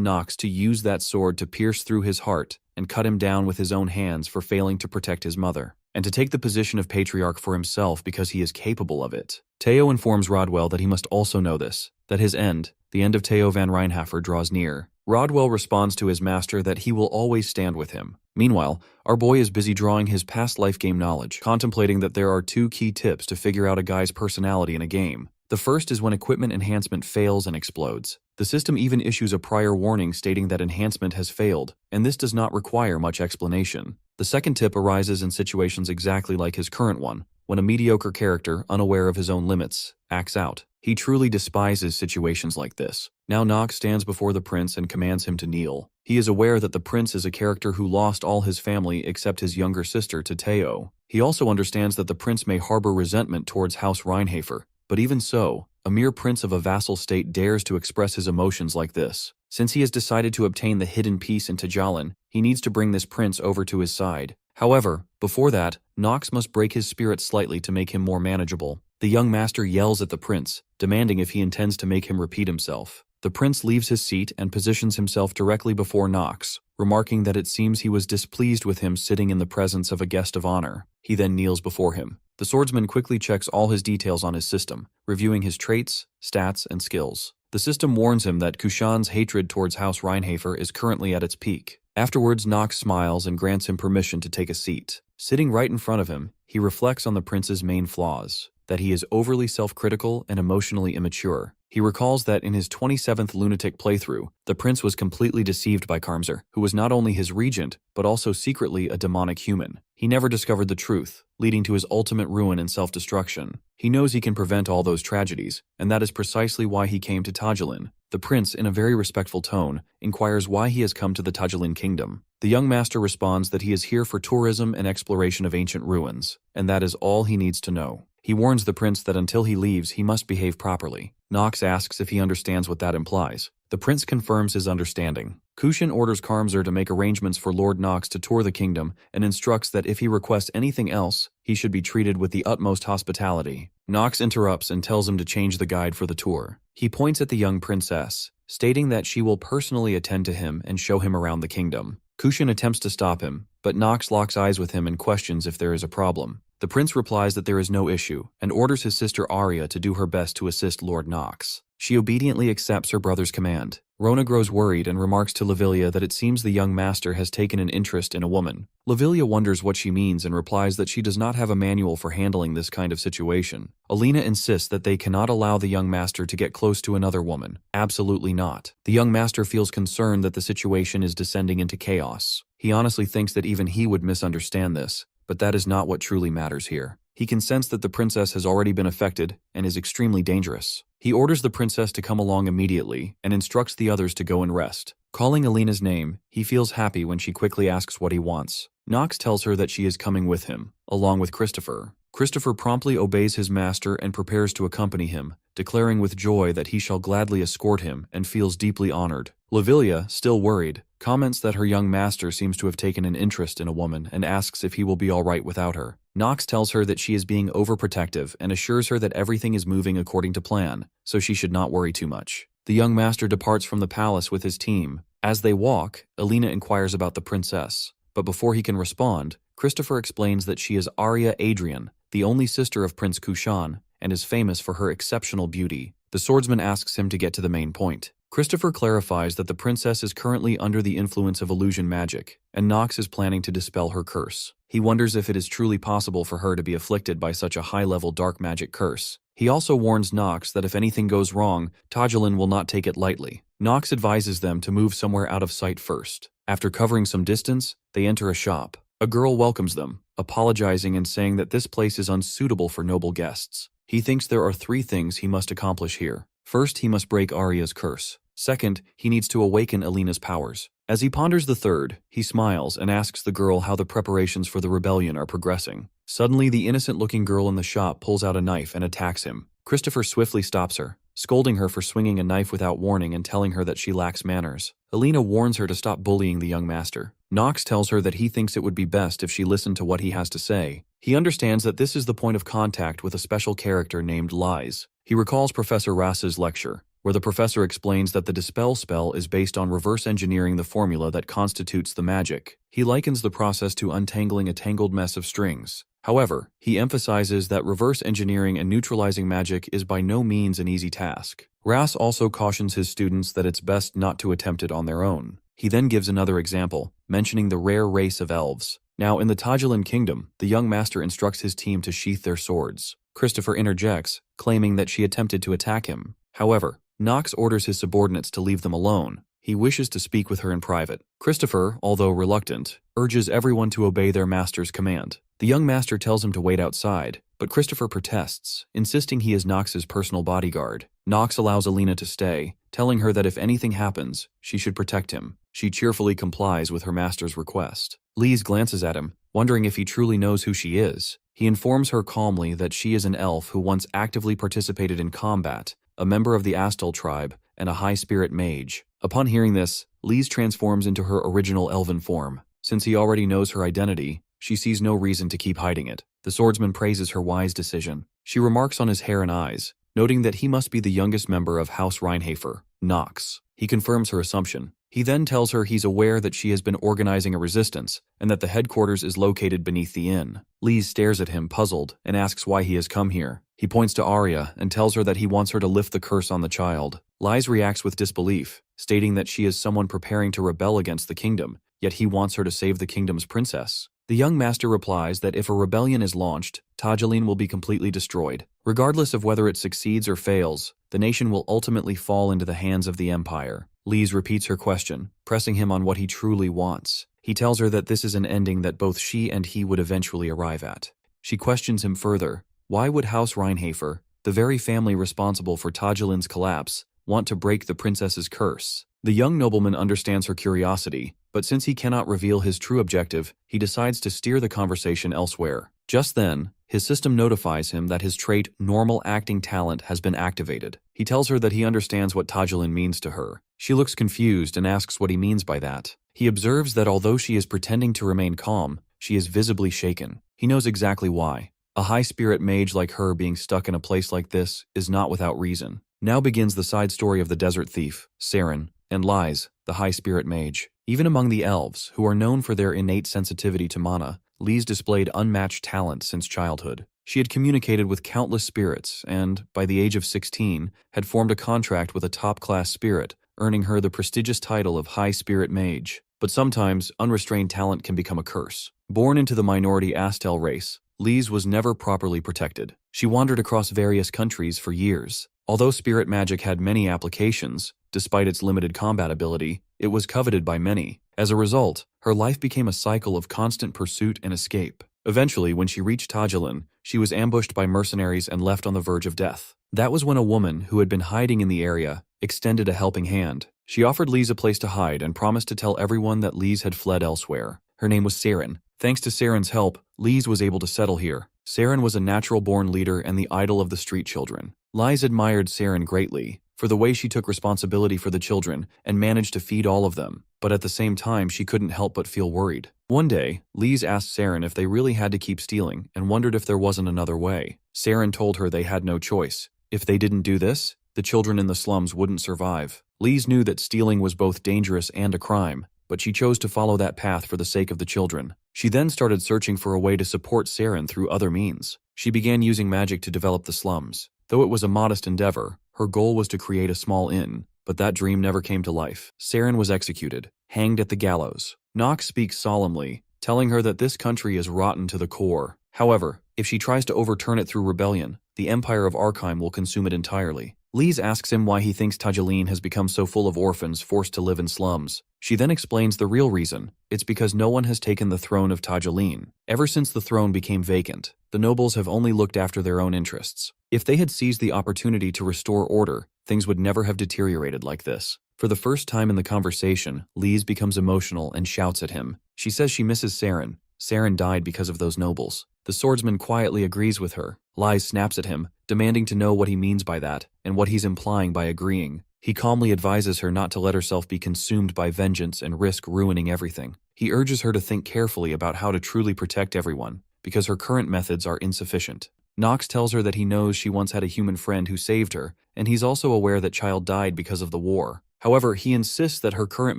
Nox to use that sword to pierce through his heart and cut him down with his own hands for failing to protect his mother, and to take the position of patriarch for himself because he is capable of it. Teo informs Rodwell that he must also know this, that his end, the end of Teo van Reinhafer, draws near. Rodwell responds to his master that he will always stand with him. Meanwhile, our boy is busy drawing his past life game knowledge, contemplating that there are 2 key tips to figure out a guy's personality in a game. The first is when equipment enhancement fails and explodes. The system even issues a prior warning stating that enhancement has failed, and this does not require much explanation. The second tip arises in situations exactly like his current one, when a mediocre character, unaware of his own limits, acts out. He truly despises situations like this. Now Nox stands before the prince and commands him to kneel. He is aware that the prince is a character who lost all his family except his younger sister to Teo. He also understands that the prince may harbor resentment towards House Reinhafer, but even so, a mere prince of a vassal state dares to express his emotions like this. Since he has decided to obtain the hidden piece in Tajulan, he needs to bring this prince over to his side. However, before that, Nox must break his spirit slightly to make him more manageable. The young master yells at the prince, demanding if he intends to make him repeat himself. The prince leaves his seat and positions himself directly before Nox, remarking that it seems he was displeased with him sitting in the presence of a guest of honor. He then kneels before him. The swordsman quickly checks all his details on his system, reviewing his traits, stats, and skills. The system warns him that Kushan's hatred towards House Reinhafer is currently at its peak. Afterwards, Nox smiles and grants him permission to take a seat. Sitting right in front of him, he reflects on the prince's main flaws, that he is overly self-critical and emotionally immature. He recalls that in his 27th lunatic playthrough, the prince was completely deceived by Karmzer, who was not only his regent, but also secretly a demonic human. He never discovered the truth, leading to his ultimate ruin and self-destruction. He knows he can prevent all those tragedies, and that is precisely why he came to Tajulan. The prince, in a very respectful tone, inquires why he has come to the Tajulan kingdom. The young master responds that he is here for tourism and exploration of ancient ruins, and that is all he needs to know. He warns the prince that until he leaves, he must behave properly. Nox asks if he understands what that implies. The prince confirms his understanding. Kushan orders Karmzer to make arrangements for Lord Nox to tour the kingdom and instructs that if he requests anything else, he should be treated with the utmost hospitality. Nox interrupts and tells him to change the guide for the tour. He points at the young princess, stating that she will personally attend to him and show him around the kingdom. Kushan attempts to stop him, but Nox locks eyes with him and questions if there is a problem. The prince replies that there is no issue and orders his sister Arya to do her best to assist Lord Nox. She obediently accepts her brother's command. Rona grows worried and remarks to Lavilia that it seems the young master has taken an interest in a woman. Lavilia wonders what she means and replies that she does not have a manual for handling this kind of situation. Alina insists that they cannot allow the young master to get close to another woman. Absolutely not. The young master feels concerned that the situation is descending into chaos. He honestly thinks that even he would misunderstand this, but that is not what truly matters here. He can sense that the princess has already been affected and is extremely dangerous. He orders the princess to come along immediately and instructs the others to go and rest. Calling Alina's name, he feels happy when she quickly asks what he wants. Knox tells her that she is coming with him, along with Christopher. Christopher promptly obeys his master and prepares to accompany him, declaring with joy that he shall gladly escort him and feels deeply honored. Lavilia, still worried, comments that her young master seems to have taken an interest in a woman and asks if he will be all right without her. Knox tells her that she is being overprotective and assures her that everything is moving according to plan, so she should not worry too much. The young master departs from the palace with his team. As they walk, Alina inquires about the princess, but before he can respond, Christopher explains that she is Arya Adrian, the only sister of Prince Kushan, and is famous for her exceptional beauty. The swordsman asks him to get to the main point. Christopher clarifies that the princess is currently under the influence of illusion magic, and Knox is planning to dispel her curse. He wonders if it is truly possible for her to be afflicted by such a high-level dark magic curse. He also warns Knox that if anything goes wrong, Tajolin will not take it lightly. Knox advises them to move somewhere out of sight first. After covering some distance, they enter a shop. A girl welcomes them, apologizing and saying that this place is unsuitable for noble guests. He thinks there are 3 things he must accomplish here. First, he must break Arya's curse. Second, he needs to awaken Alina's powers. As he ponders the third, he smiles and asks the girl how the preparations for the rebellion are progressing. Suddenly, the innocent-looking girl in the shop pulls out a knife and attacks him. Christopher swiftly stops her, scolding her for swinging a knife without warning and telling her that she lacks manners. Alina warns her to stop bullying the young master. Knox tells her that he thinks it would be best if she listened to what he has to say. He understands that this is the point of contact with a special character named Lies. He recalls Professor Rass's lecture, where the professor explains that the Dispel spell is based on reverse engineering the formula that constitutes the magic. He likens the process to untangling a tangled mess of strings. However, he emphasizes that reverse engineering and neutralizing magic is by no means an easy task. Rass also cautions his students that it's best not to attempt it on their own. He then gives another example, mentioning the rare race of elves. Now, in the Tajolin kingdom, the young master instructs his team to sheath their swords. Christopher interjects, claiming that she attempted to attack him. However, Knox orders his subordinates to leave them alone. He wishes to speak with her in private. Christopher, although reluctant, urges everyone to obey their master's command. The young master tells him to wait outside, but Christopher protests, insisting he is Knox's personal bodyguard. Knox allows Alina to stay, telling her that if anything happens, she should protect him. She cheerfully complies with her master's request. Lise glances at him, wondering if he truly knows who she is. He informs her calmly that she is an elf who once actively participated in combat, a member of the Astal tribe, and a high-spirit mage. Upon hearing this, Lise transforms into her original elven form. Since he already knows her identity, she sees no reason to keep hiding it. The swordsman praises her wise decision. She remarks on his hair and eyes, noting that he must be the youngest member of House Reinhafer, Knox. He confirms her assumption. He then tells her he's aware that she has been organizing a resistance and that the headquarters is located beneath the inn. Lise stares at him, puzzled, and asks why he has come here. He points to Arya and tells her that he wants her to lift the curse on the child. Lise reacts with disbelief, stating that she is someone preparing to rebel against the kingdom, yet he wants her to save the kingdom's princess. The young master replies that if a rebellion is launched, Tajolin will be completely destroyed. Regardless of whether it succeeds or fails, the nation will ultimately fall into the hands of the empire. Lise repeats her question, pressing him on what he truly wants. He tells her that this is an ending that both she and he would eventually arrive at. She questions him further. Why would House Reinhafer, the very family responsible for Tajolin's collapse, want to break the princess's curse? The young nobleman understands her curiosity, but since he cannot reveal his true objective, he decides to steer the conversation elsewhere. Just then, his system notifies him that his trait, normal acting talent, has been activated. He tells her that he understands what Tajolin means to her. She looks confused and asks what he means by that. He observes that although she is pretending to remain calm, she is visibly shaken. He knows exactly why. A high-spirit mage like her being stuck in a place like this is not without reason. Now begins the side story of the desert thief, Saren, and Lise, the high-spirit mage. Even among the elves, who are known for their innate sensitivity to mana, Lise displayed unmatched talent since childhood. She had communicated with countless spirits and, by the age of 16, had formed a contract with a top-class spirit, earning her the prestigious title of High Spirit Mage. But sometimes, unrestrained talent can become a curse. Born into the minority Astel race, Lise was never properly protected. She wandered across various countries for years. Although spirit magic had many applications, despite its limited combat ability, it was coveted by many. As a result, her life became a cycle of constant pursuit and escape. Eventually, when she reached Tajilan, she was ambushed by mercenaries and left on the verge of death. That was when a woman who had been hiding in the area extended a helping hand. She offered Lise a place to hide and promised to tell everyone that Lise had fled elsewhere. Her name was Saren. Thanks to Saren's help, Lise was able to settle here. Saren was a natural-born leader and the idol of the street children. Lise admired Saren greatly for the way she took responsibility for the children and managed to feed all of them, but at the same time she couldn't help but feel worried. One day, Lise asked Saren if they really had to keep stealing and wondered if there wasn't another way. Saren told her they had no choice. If they didn't do this, the children in the slums wouldn't survive. Lise knew that stealing was both dangerous and a crime, but she chose to follow that path for the sake of the children. She then started searching for a way to support Saren through other means. She began using magic to develop the slums. Though it was a modest endeavor, her goal was to create a small inn, but that dream never came to life. Saren was executed, hanged at the gallows. Nox speaks solemnly, telling her that this country is rotten to the core. However, if she tries to overturn it through rebellion, the Empire of Arkheim will consume it entirely. Lise asks him why he thinks Tajilan has become so full of orphans forced to live in slums. She then explains the real reason. It's because no one has taken the throne of Tajilan. Ever since the throne became vacant, the nobles have only looked after their own interests. If they had seized the opportunity to restore order, things would never have deteriorated like this. For the first time in the conversation, Lise becomes emotional and shouts at him. She says she misses Saren. Saren died because of those nobles. The swordsman quietly agrees with her. Lise snaps at him, demanding to know what he means by that, and what he's implying by agreeing. He calmly advises her not to let herself be consumed by vengeance and risk ruining everything. He urges her to think carefully about how to truly protect everyone, because her current methods are insufficient. Nox tells her that he knows she once had a human friend who saved her, and he's also aware that child died because of the war. However, he insists that her current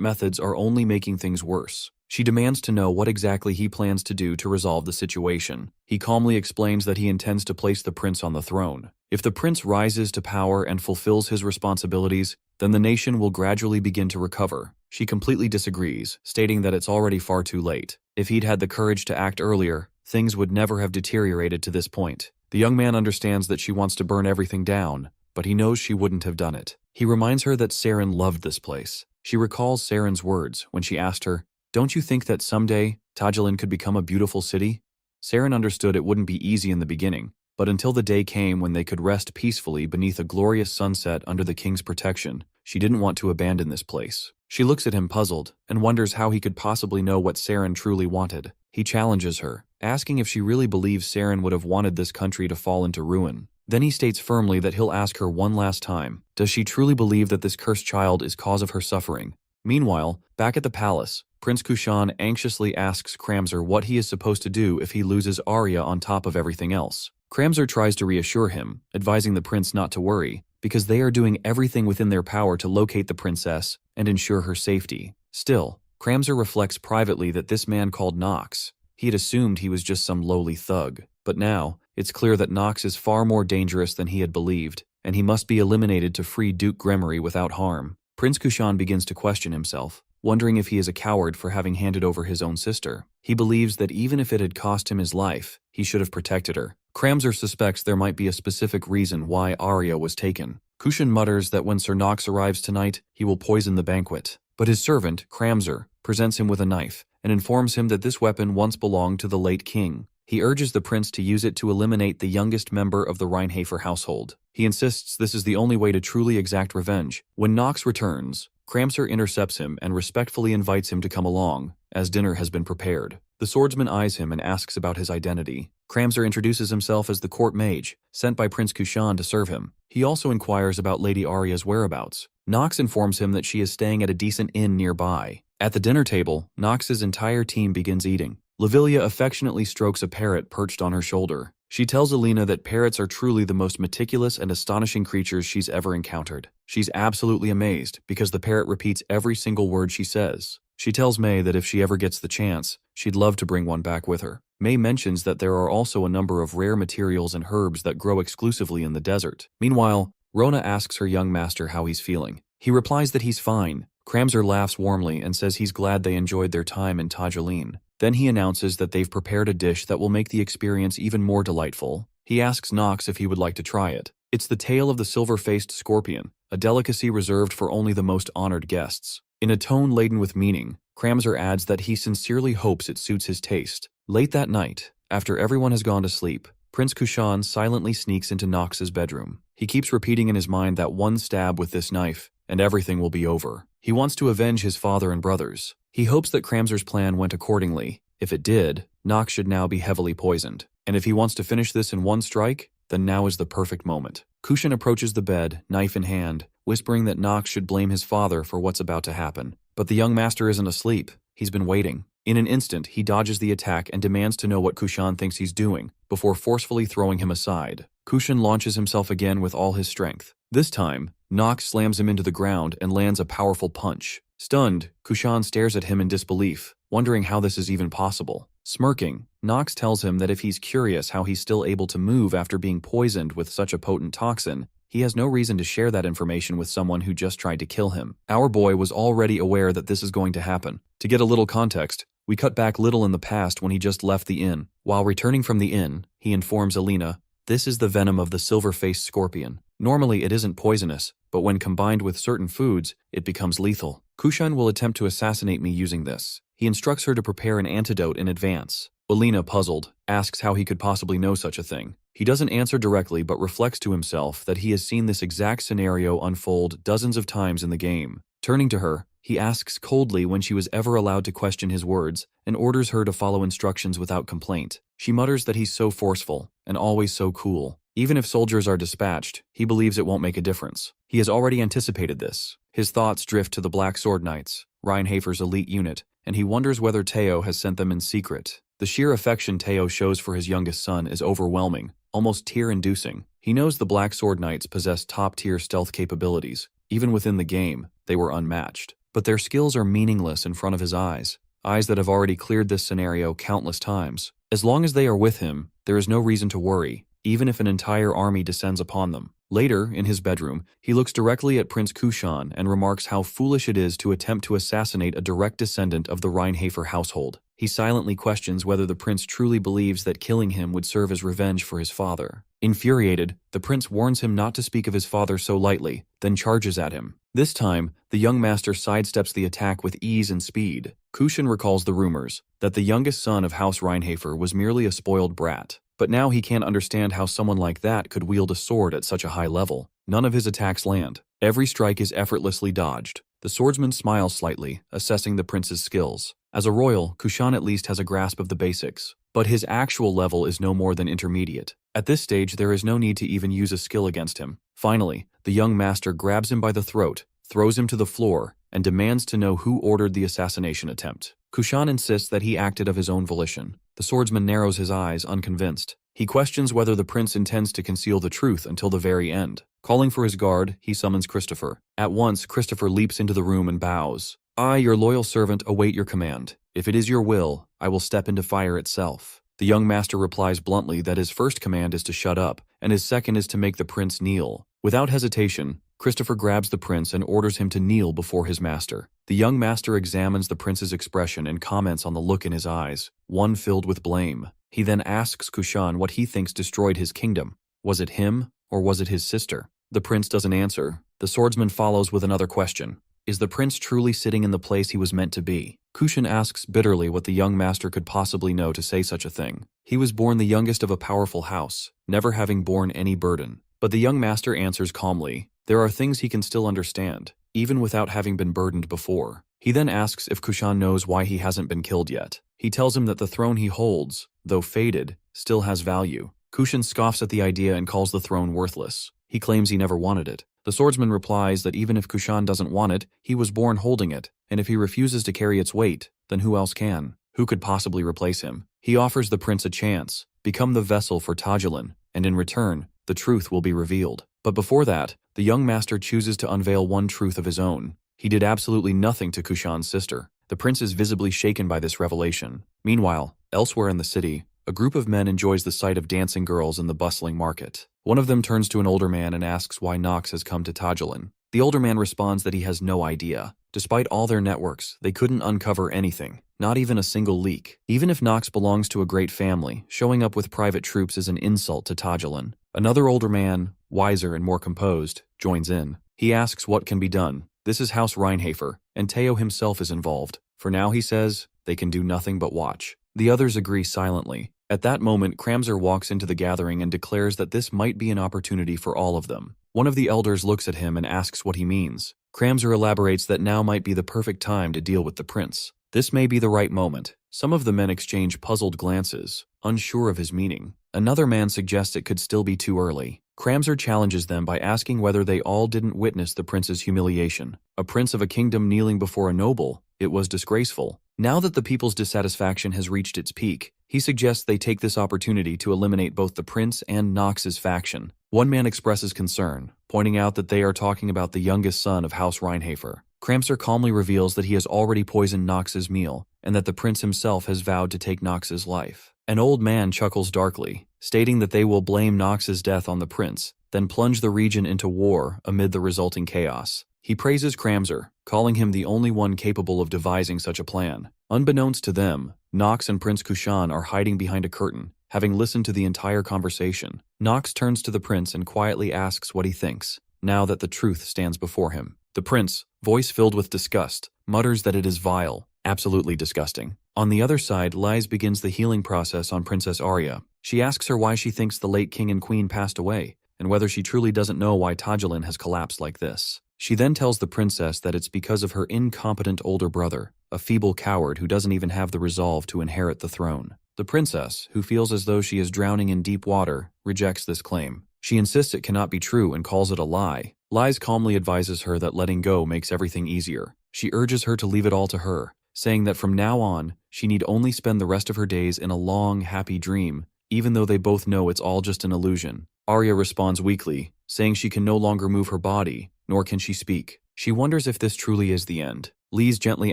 methods are only making things worse. She demands to know what exactly he plans to do to resolve the situation. He calmly explains that he intends to place the prince on the throne. If the prince rises to power and fulfills his responsibilities, then the nation will gradually begin to recover. She completely disagrees, stating that it's already far too late. If he'd had the courage to act earlier, things would never have deteriorated to this point. The young man understands that she wants to burn everything down, but he knows she wouldn't have done it. He reminds her that Saren loved this place. She recalls Saren's words when she asked her, "Don't you think that someday Tajilan could become a beautiful city?" Saren understood it wouldn't be easy in the beginning, but until the day came when they could rest peacefully beneath a glorious sunset under the king's protection, she didn't want to abandon this place. She looks at him puzzled and wonders how he could possibly know what Saren truly wanted. He challenges her, asking if she really believes Saren would have wanted this country to fall into ruin. Then he states firmly that he'll ask her one last time, does she truly believe that this cursed child is cause of her suffering? Meanwhile, back at the palace, Prince Kushan anxiously asks Kramzer what he is supposed to do if he loses Arya on top of everything else. Kramzer tries to reassure him, advising the prince not to worry, because they are doing everything within their power to locate the princess and ensure her safety. Still, Kramzer reflects privately that this man called Nox, he had assumed he was just some lowly thug. But now, it's clear that Nox is far more dangerous than he had believed, and he must be eliminated to free Duke Gremory without harm. Prince Kushan begins to question himself, wondering if he is a coward for having handed over his own sister. He believes that even if it had cost him his life, he should have protected her. Kramzer suspects there might be a specific reason why Arya was taken. Kushan mutters that when Sir Nox arrives tonight, he will poison the banquet. But his servant, Kramzer, presents him with a knife and informs him that this weapon once belonged to the late king. He urges the prince to use it to eliminate the youngest member of the Reinhafer household. He insists this is the only way to truly exact revenge. When Nox returns, Kramzer intercepts him and respectfully invites him to come along, as dinner has been prepared. The swordsman eyes him and asks about his identity. Kramzer introduces himself as the court mage, sent by Prince Kushan to serve him. He also inquires about Lady Arya's whereabouts. Nox informs him that she is staying at a decent inn nearby. At the dinner table, Nox's entire team begins eating. Lavilia affectionately strokes a parrot perched on her shoulder. She tells Alina that parrots are truly the most meticulous and astonishing creatures she's ever encountered. She's absolutely amazed because the parrot repeats every single word she says. She tells May that if she ever gets the chance, she'd love to bring one back with her. May mentions that there are also a number of rare materials and herbs that grow exclusively in the desert. Meanwhile, Rona asks her young master how he's feeling. He replies that he's fine. Cramser laughs warmly and says he's glad they enjoyed their time in Tajaleen. Then he announces that they've prepared a dish that will make the experience even more delightful. He asks Nox if he would like to try it. It's the tail of the silver-faced scorpion, a delicacy reserved for only the most honored guests. In a tone laden with meaning, Cramser adds that he sincerely hopes it suits his taste. Late that night, after everyone has gone to sleep, Prince Kushan silently sneaks into Nox's bedroom. He keeps repeating in his mind that one stab with this knife, and everything will be over. He wants to avenge his father and brothers. He hopes that Cramser's plan went accordingly. If it did, Nox should now be heavily poisoned. And if he wants to finish this in one strike, then now is the perfect moment. Kushan approaches the bed, knife in hand, whispering that Nox should blame his father for what's about to happen. But the young master isn't asleep. He's been waiting. In an instant, he dodges the attack and demands to know what Kushan thinks he's doing, before forcefully throwing him aside. Kushan launches himself again with all his strength. This time, Nox slams him into the ground and lands a powerful punch. Stunned, Kushan stares at him in disbelief, wondering how this is even possible. Smirking, Nox tells him that if he's curious how he's still able to move after being poisoned with such a potent toxin, he has no reason to share that information with someone who just tried to kill him. Our boy was already aware that this is going to happen. To get a little context, we cut back little in the past when he just left the inn. While returning from the inn, he informs Alina, "This is the venom of the silver-faced scorpion. Normally it isn't poisonous, but when combined with certain foods, it becomes lethal. Kushan will attempt to assassinate me using this." He instructs her to prepare an antidote in advance. Alina, puzzled, asks how he could possibly know such a thing. He doesn't answer directly but reflects to himself that he has seen this exact scenario unfold dozens of times in the game. Turning to her, he asks coldly when she was ever allowed to question his words and orders her to follow instructions without complaint. She mutters that he's so forceful and always so cool. Even if soldiers are dispatched, he believes it won't make a difference. He has already anticipated this. His thoughts drift to the Black Sword Knights, Reinhafer's elite unit, and he wonders whether Teo has sent them in secret. The sheer affection Teo shows for his youngest son is overwhelming, almost tear-inducing. He knows the Black Sword Knights possess top-tier stealth capabilities. Even within the game, they were unmatched. But their skills are meaningless in front of his eyes that have already cleared this scenario countless times. As long as they are with him, there is no reason to worry, even if an entire army descends upon them. Later, in his bedroom, he looks directly at Prince Kushan and remarks how foolish it is to attempt to assassinate a direct descendant of the Reinhafer household. He silently questions whether the prince truly believes that killing him would serve as revenge for his father. Infuriated, the prince warns him not to speak of his father so lightly, then charges at him. This time, the young master sidesteps the attack with ease and speed. Kushan recalls the rumors that the youngest son of House Reinhafer was merely a spoiled brat. But now he can't understand how someone like that could wield a sword at such a high level. None of his attacks land. Every strike is effortlessly dodged. The swordsman smiles slightly, assessing the prince's skills. As a royal, Kushan at least has a grasp of the basics, but his actual level is no more than intermediate. At this stage, there is no need to even use a skill against him. Finally, the young master grabs him by the throat, throws him to the floor, and demands to know who ordered the assassination attempt. Kushan insists that he acted of his own volition. The swordsman narrows his eyes, unconvinced. He questions whether the prince intends to conceal the truth until the very end. Calling for his guard, he summons Christopher. At once, Christopher leaps into the room and bows. "I, your loyal servant, await your command. If it is your will, I will step into fire itself." The young master replies bluntly that his first command is to shut up, and his second is to make the prince kneel. Without hesitation, Christopher grabs the prince and orders him to kneel before his master. The young master examines the prince's expression and comments on the look in his eyes, one filled with blame. He then asks Kushan what he thinks destroyed his kingdom. Was it him, or was it his sister? The prince doesn't answer. The swordsman follows with another question. Is the prince truly sitting in the place he was meant to be? Kushan asks bitterly what the young master could possibly know to say such a thing. He was born the youngest of a powerful house, never having borne any burden. But the young master answers calmly. There are things he can still understand, even without having been burdened before. He then asks if Kushan knows why he hasn't been killed yet. He tells him that the throne he holds, though faded, still has value. Kushan scoffs at the idea and calls the throne worthless. He claims he never wanted it. The swordsman replies that even if Kushan doesn't want it, he was born holding it, and if he refuses to carry its weight, then who else can? Who could possibly replace him? He offers the prince a chance, become the vessel for Tajulan, and in return, the truth will be revealed. But before that, the young master chooses to unveil one truth of his own. He did absolutely nothing to Kushan's sister. The prince is visibly shaken by this revelation. Meanwhile, elsewhere in the city, a group of men enjoys the sight of dancing girls in the bustling market. One of them turns to an older man and asks why Nox has come to Tajilin. The older man responds that he has no idea. Despite all their networks, they couldn't uncover anything, not even a single leak. Even if Nox belongs to a great family, showing up with private troops is an insult to Tajilin. Another older man, wiser and more composed, joins in. He asks what can be done. This is House Reinhafer, and Teo himself is involved. For now, he says, they can do nothing but watch. The others agree silently. At that moment, Kramzer walks into the gathering and declares that this might be an opportunity for all of them. One of the elders looks at him and asks what he means. Kramzer elaborates that now might be the perfect time to deal with the prince. This may be the right moment. Some of the men exchange puzzled glances, unsure of his meaning. Another man suggests it could still be too early. Kramzer challenges them by asking whether they all didn't witness the prince's humiliation. A prince of a kingdom kneeling before a noble, it was disgraceful. Now that the people's dissatisfaction has reached its peak, he suggests they take this opportunity to eliminate both the prince and Nox's faction. One man expresses concern, pointing out that they are talking about the youngest son of House Reinhafer. Kramzer calmly reveals that he has already poisoned Nox's meal, and that the prince himself has vowed to take Nox's life. An old man chuckles darkly, stating that they will blame Nox's death on the prince, then plunge the region into war amid the resulting chaos. He praises Kramzer, calling him the only one capable of devising such a plan. Unbeknownst to them, Nox and Prince Kushan are hiding behind a curtain, having listened to the entire conversation. Nox turns to the prince and quietly asks what he thinks, now that the truth stands before him. The prince, voice filled with disgust, mutters that it is vile, absolutely disgusting. On the other side, Lies begins the healing process on Princess Arya. She asks her why she thinks the late king and queen passed away, and whether she truly doesn't know why Tajilin has collapsed like this. She then tells the princess that it's because of her incompetent older brother, a feeble coward who doesn't even have the resolve to inherit the throne. The princess, who feels as though she is drowning in deep water, rejects this claim. She insists it cannot be true and calls it a lie. Lies calmly advises her that letting go makes everything easier. She urges her to leave it all to her, saying that from now on, she need only spend the rest of her days in a long, happy dream, even though they both know it's all just an illusion. Arya responds weakly, saying she can no longer move her body, nor can she speak. She wonders if this truly is the end. Lise gently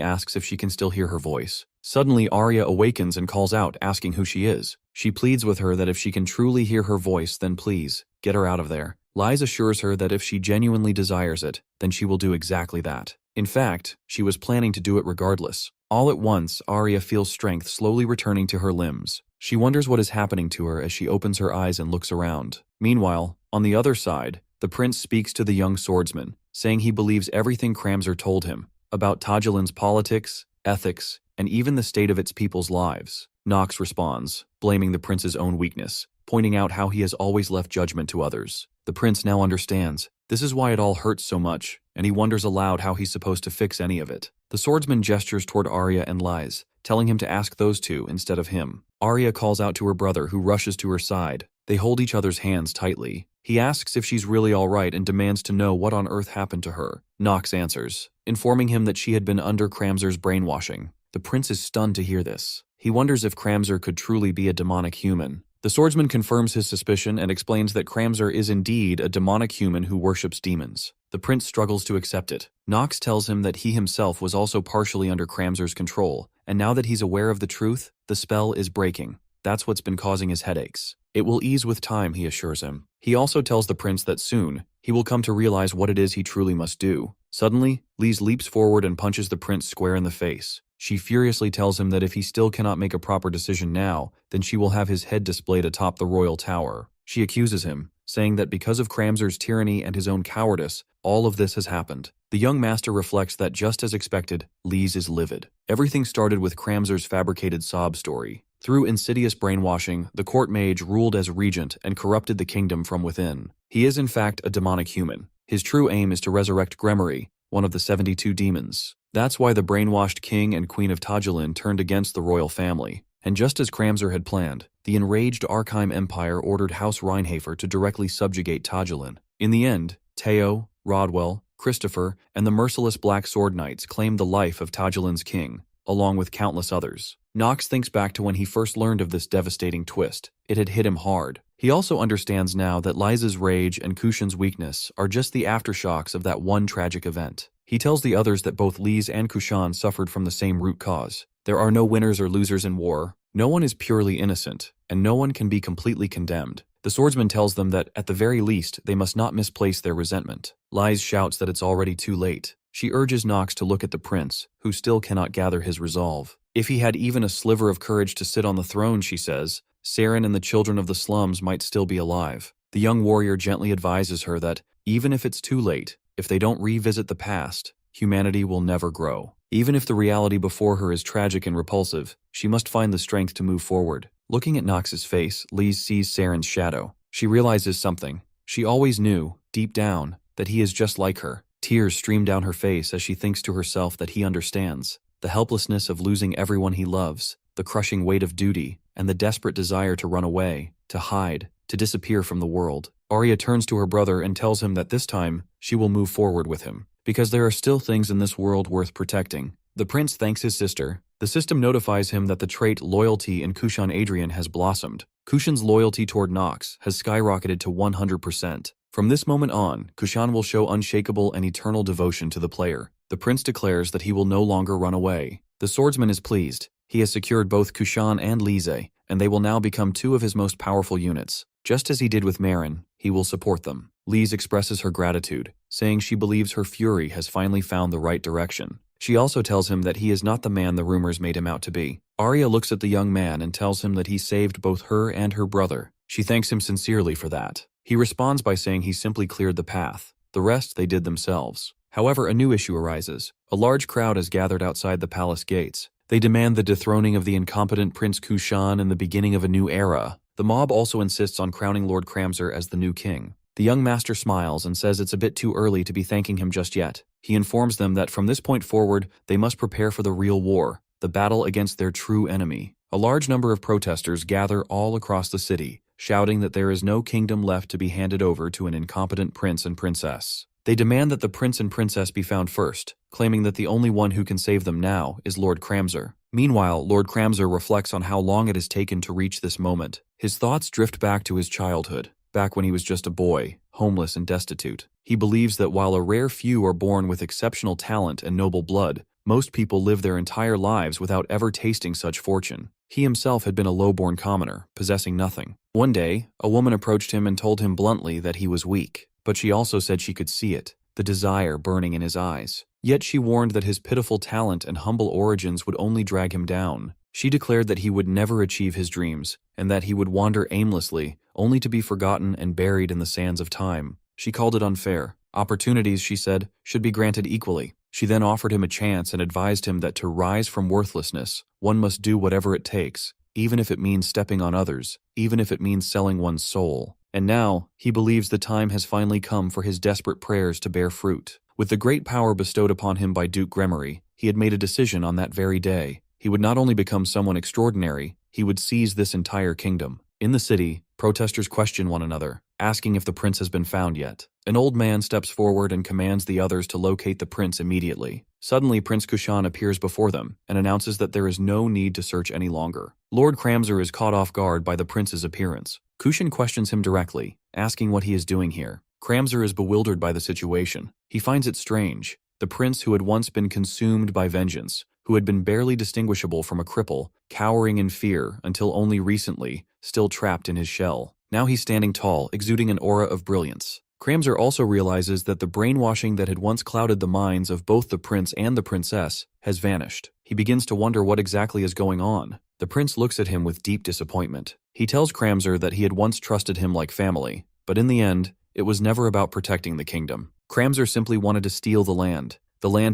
asks if she can still hear her voice. Suddenly, Arya awakens and calls out, asking who she is. She pleads with her that if she can truly hear her voice, then please, get her out of there. Lise assures her that if she genuinely desires it, then she will do exactly that. In fact, she was planning to do it regardless. All at once, Arya feels strength slowly returning to her limbs. She wonders what is happening to her as she opens her eyes and looks around. Meanwhile, on the other side, the prince speaks to the young swordsman, saying he believes everything Kramzer told him about Tajilin's politics, ethics, and even the state of its people's lives. Nox responds, blaming the prince's own weakness, pointing out how he has always left judgment to others. The prince now understands. This is why it all hurts so much, and he wonders aloud how he's supposed to fix any of it. The swordsman gestures toward Arya and Lies, telling him to ask those two instead of him. Arya calls out to her brother, who rushes to her side. They hold each other's hands tightly. He asks if she's really all right and demands to know what on earth happened to her. Nox answers, informing him that she had been under Kramzer's brainwashing. The prince is stunned to hear this. He wonders if Kramzer could truly be a demonic human. The swordsman confirms his suspicion and explains that Kramzer is indeed a demonic human who worships demons. The prince struggles to accept it. Nox tells him that he himself was also partially under Kramzer's control, and now that he's aware of the truth, the spell is breaking. That's what's been causing his headaches. It will ease with time, he assures him. He also tells the prince that soon, he will come to realize what it is he truly must do. Suddenly, Lise leaps forward and punches the prince square in the face. She furiously tells him that if he still cannot make a proper decision now, then she will have his head displayed atop the royal tower. She accuses him, saying that because of Kramzer's tyranny and his own cowardice, all of this has happened. The young master reflects that just as expected, Lise is livid. Everything started with Kramzer's fabricated sob story. Through insidious brainwashing, the court mage ruled as regent and corrupted the kingdom from within. He is in fact a demonic human. His true aim is to resurrect Gremory, one of the 72 demons. That's why the brainwashed king and queen of Tajilin turned against the royal family. And just as Kramzer had planned, the enraged Arkheim Empire ordered House Reinhafer to directly subjugate Tajilin. In the end, Teo, Rodwell, Christopher, and the merciless Black Sword Knights claimed the life of Tajilin's king, along with countless others. Nox thinks back to when he first learned of this devastating twist. It had hit him hard. He also understands now that Liza's rage and Kushan's weakness are just the aftershocks of that one tragic event. He tells the others that both Lise and Kushan suffered from the same root cause. There are no winners or losers in war. No one is purely innocent, and no one can be completely condemned. The swordsman tells them that, at the very least, they must not misplace their resentment. Lise shouts that it's already too late. She urges Nox to look at the prince, who still cannot gather his resolve. If he had even a sliver of courage to sit on the throne, she says, Saren and the children of the slums might still be alive. The young warrior gently advises her that, even if it's too late, if they don't revisit the past, humanity will never grow. Even if the reality before her is tragic and repulsive, she must find the strength to move forward. Looking at Nox's face, Lise sees Saren's shadow. She realizes something. She always knew, deep down, that he is just like her. Tears stream down her face as she thinks to herself that he understands. The helplessness of losing everyone he loves, the crushing weight of duty, and the desperate desire to run away, to hide, to disappear from the world. Arya turns to her brother and tells him that this time, she will move forward with him, because there are still things in this world worth protecting. The prince thanks his sister. The system notifies him that the trait loyalty in Kushan Adrian has blossomed. Kushan's loyalty toward Nox has skyrocketed to 100%. From this moment on, Kushan will show unshakable and eternal devotion to the player. The prince declares that he will no longer run away. The swordsman is pleased. He has secured both Kushan and Lise, and they will now become two of his most powerful units. Just as he did with Marin, he will support them. Lise expresses her gratitude, saying she believes her fury has finally found the right direction. She also tells him that he is not the man the rumors made him out to be. Arya looks at the young man and tells him that he saved both her and her brother. She thanks him sincerely for that. He responds by saying he simply cleared the path. The rest they did themselves. However, a new issue arises. A large crowd is gathered outside the palace gates. They demand the dethroning of the incompetent Prince Kushan and the beginning of a new era. The mob also insists on crowning Lord Cramser as the new king. The young master smiles and says it's a bit too early to be thanking him just yet. He informs them that from this point forward, they must prepare for the real war, the battle against their true enemy. A large number of protesters gather all across the city, shouting that there is no kingdom left to be handed over to an incompetent prince and princess. They demand that the prince and princess be found first, claiming that the only one who can save them now is Lord Cramser. Meanwhile, Lord Cramser reflects on how long it has taken to reach this moment. His thoughts drift back to his childhood, back when he was just a boy, homeless and destitute. He believes that while a rare few are born with exceptional talent and noble blood, most people live their entire lives without ever tasting such fortune. He himself had been a low-born commoner, possessing nothing. One day, a woman approached him and told him bluntly that he was weak, but she also said she could see it, the desire burning in his eyes. Yet she warned that his pitiful talent and humble origins would only drag him down. She declared that he would never achieve his dreams, and that he would wander aimlessly, only to be forgotten and buried in the sands of time. She called it unfair. Opportunities, she said, should be granted equally. She then offered him a chance and advised him that to rise from worthlessness, one must do whatever it takes, even if it means stepping on others, even if it means selling one's soul. And now, he believes the time has finally come for his desperate prayers to bear fruit. With the great power bestowed upon him by Duke Gremory, he had made a decision on that very day. He would not only become someone extraordinary, he would seize this entire kingdom. In the city, protesters question one another, asking if the prince has been found yet. An old man steps forward and commands the others to locate the prince immediately. Suddenly, Prince Kushan appears before them and announces that there is no need to search any longer. Lord Cramser is caught off guard by the prince's appearance. Kushan questions him directly, asking what he is doing here. Cramser is bewildered by the situation. He finds it strange. The prince who had once been consumed by vengeance, who had been barely distinguishable from a cripple, cowering in fear until only recently, still trapped in his shell. Now he's standing tall, exuding an aura of brilliance. Cramser also realizes that the brainwashing that had once clouded the minds of both the prince and the princess has vanished. He begins to wonder what exactly is going on. The prince looks at him with deep disappointment. He tells Cramser that he had once trusted him like family, but in the end, it was never about protecting the kingdom. Cramser simply wanted to steal the land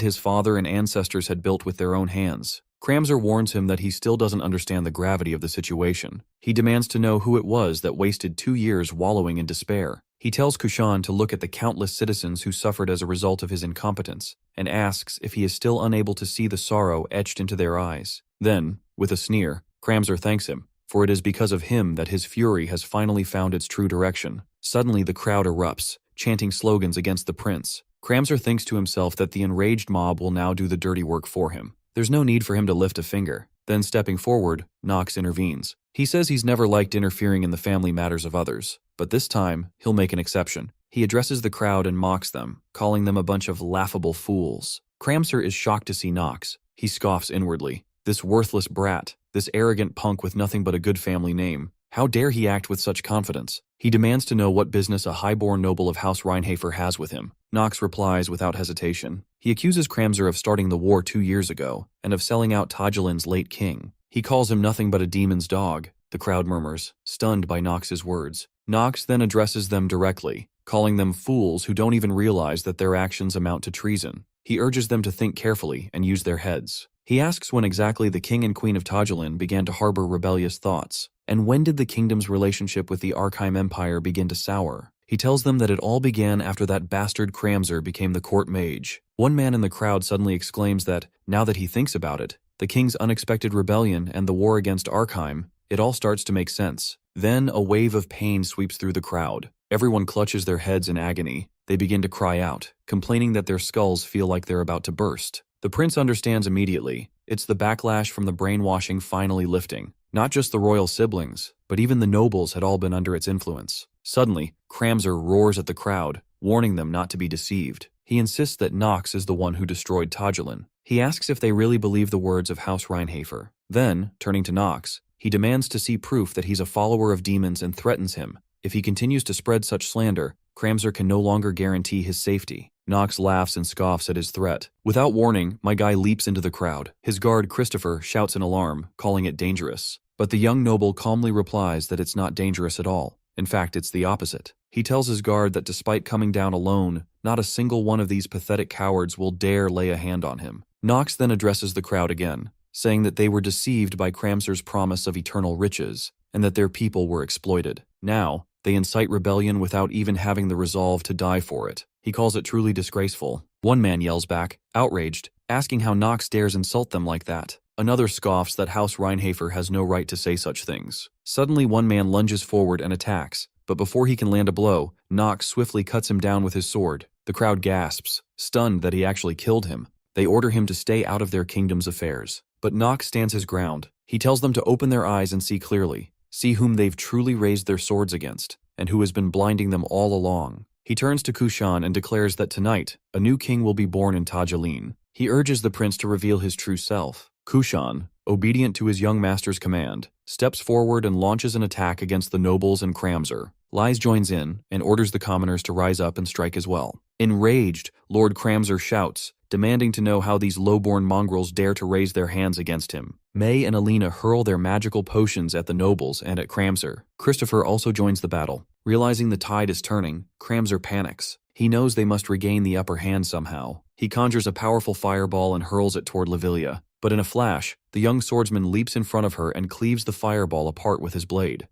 his father and ancestors had built with their own hands. Cramser warns him that he still doesn't understand the gravity of the situation. He demands to know who it was that wasted 2 years wallowing in despair. He tells Kushan to look at the countless citizens who suffered as a result of his incompetence, and asks if he is still unable to see the sorrow etched into their eyes. Then, with a sneer, Cramser thanks him, for it is because of him that his fury has finally found its true direction. Suddenly the crowd erupts, chanting slogans against the prince. Cramser thinks to himself that the enraged mob will now do the dirty work for him. There's no need for him to lift a finger. Then stepping forward, Nox intervenes. He says he's never liked interfering in the family matters of others, but this time, he'll make an exception. He addresses the crowd and mocks them, calling them a bunch of laughable fools. Cramser is shocked to see Nox. He scoffs inwardly. This worthless brat, this arrogant punk with nothing but a good family name. How dare he act with such confidence? He demands to know what business a high-born noble of House Reinhafer has with him. Nox replies without hesitation. He accuses Cramser of starting the war 2 years ago, and of selling out Tajulin's late king. He calls him nothing but a demon's dog. The crowd murmurs, stunned by Nox's words. Nox then addresses them directly, calling them fools who don't even realize that their actions amount to treason. He urges them to think carefully and use their heads. He asks when exactly the king and queen of Tajulin began to harbor rebellious thoughts, and when did the kingdom's relationship with the Arkheim Empire begin to sour. He tells them that it all began after that bastard Cramser became the court mage. One man in the crowd suddenly exclaims that, now that he thinks about it, the king's unexpected rebellion and the war against Arkheim, it all starts to make sense. Then a wave of pain sweeps through the crowd. Everyone clutches their heads in agony. They begin to cry out, complaining that their skulls feel like they're about to burst. The prince understands immediately. It's the backlash from the brainwashing finally lifting. Not just the royal siblings, but even the nobles had all been under its influence. Suddenly, Cramser roars at the crowd, warning them not to be deceived. He insists that Nox is the one who destroyed Tajulin. He asks if they really believe the words of House Reinhafer. Then, turning to Nox, he demands to see proof that he's a follower of demons and threatens him. If he continues to spread such slander, Cramser can no longer guarantee his safety. Nox laughs and scoffs at his threat. Without warning, my guy leaps into the crowd. His guard, Christopher, shouts in alarm, calling it dangerous. But the young noble calmly replies that it's not dangerous at all. In fact, it's the opposite. He tells his guard that despite coming down alone, not a single one of these pathetic cowards will dare lay a hand on him. Nox then addresses the crowd again, saying that they were deceived by Cramser's promise of eternal riches, and that their people were exploited. Now, they incite rebellion without even having the resolve to die for it. He calls it truly disgraceful. One man yells back, outraged, asking how Nox dares insult them like that. Another scoffs that House Reinhafer has no right to say such things. Suddenly one man lunges forward and attacks, but before he can land a blow, Nox swiftly cuts him down with his sword. The crowd gasps, stunned that he actually killed him. They order him to stay out of their kingdom's affairs. But Nox stands his ground. He tells them to open their eyes and see clearly, see whom they've truly raised their swords against, and who has been blinding them all along. He turns to Kushan and declares that tonight, a new king will be born in Tajulin. He urges the prince to reveal his true self. Kushan, obedient to his young master's command, steps forward and launches an attack against the nobles and Cramser. Lise joins in and orders the commoners to rise up and strike as well. Enraged, Lord Cramser shouts, demanding to know how these low-born mongrels dare to raise their hands against him. May and Alina hurl their magical potions at the nobles and at Cramser. Christopher also joins the battle. Realizing the tide is turning, Cramser panics. He knows they must regain the upper hand somehow. He conjures a powerful fireball and hurls it toward Lavilia. But in a flash, the young swordsman leaps in front of her and cleaves the fireball apart with his blade.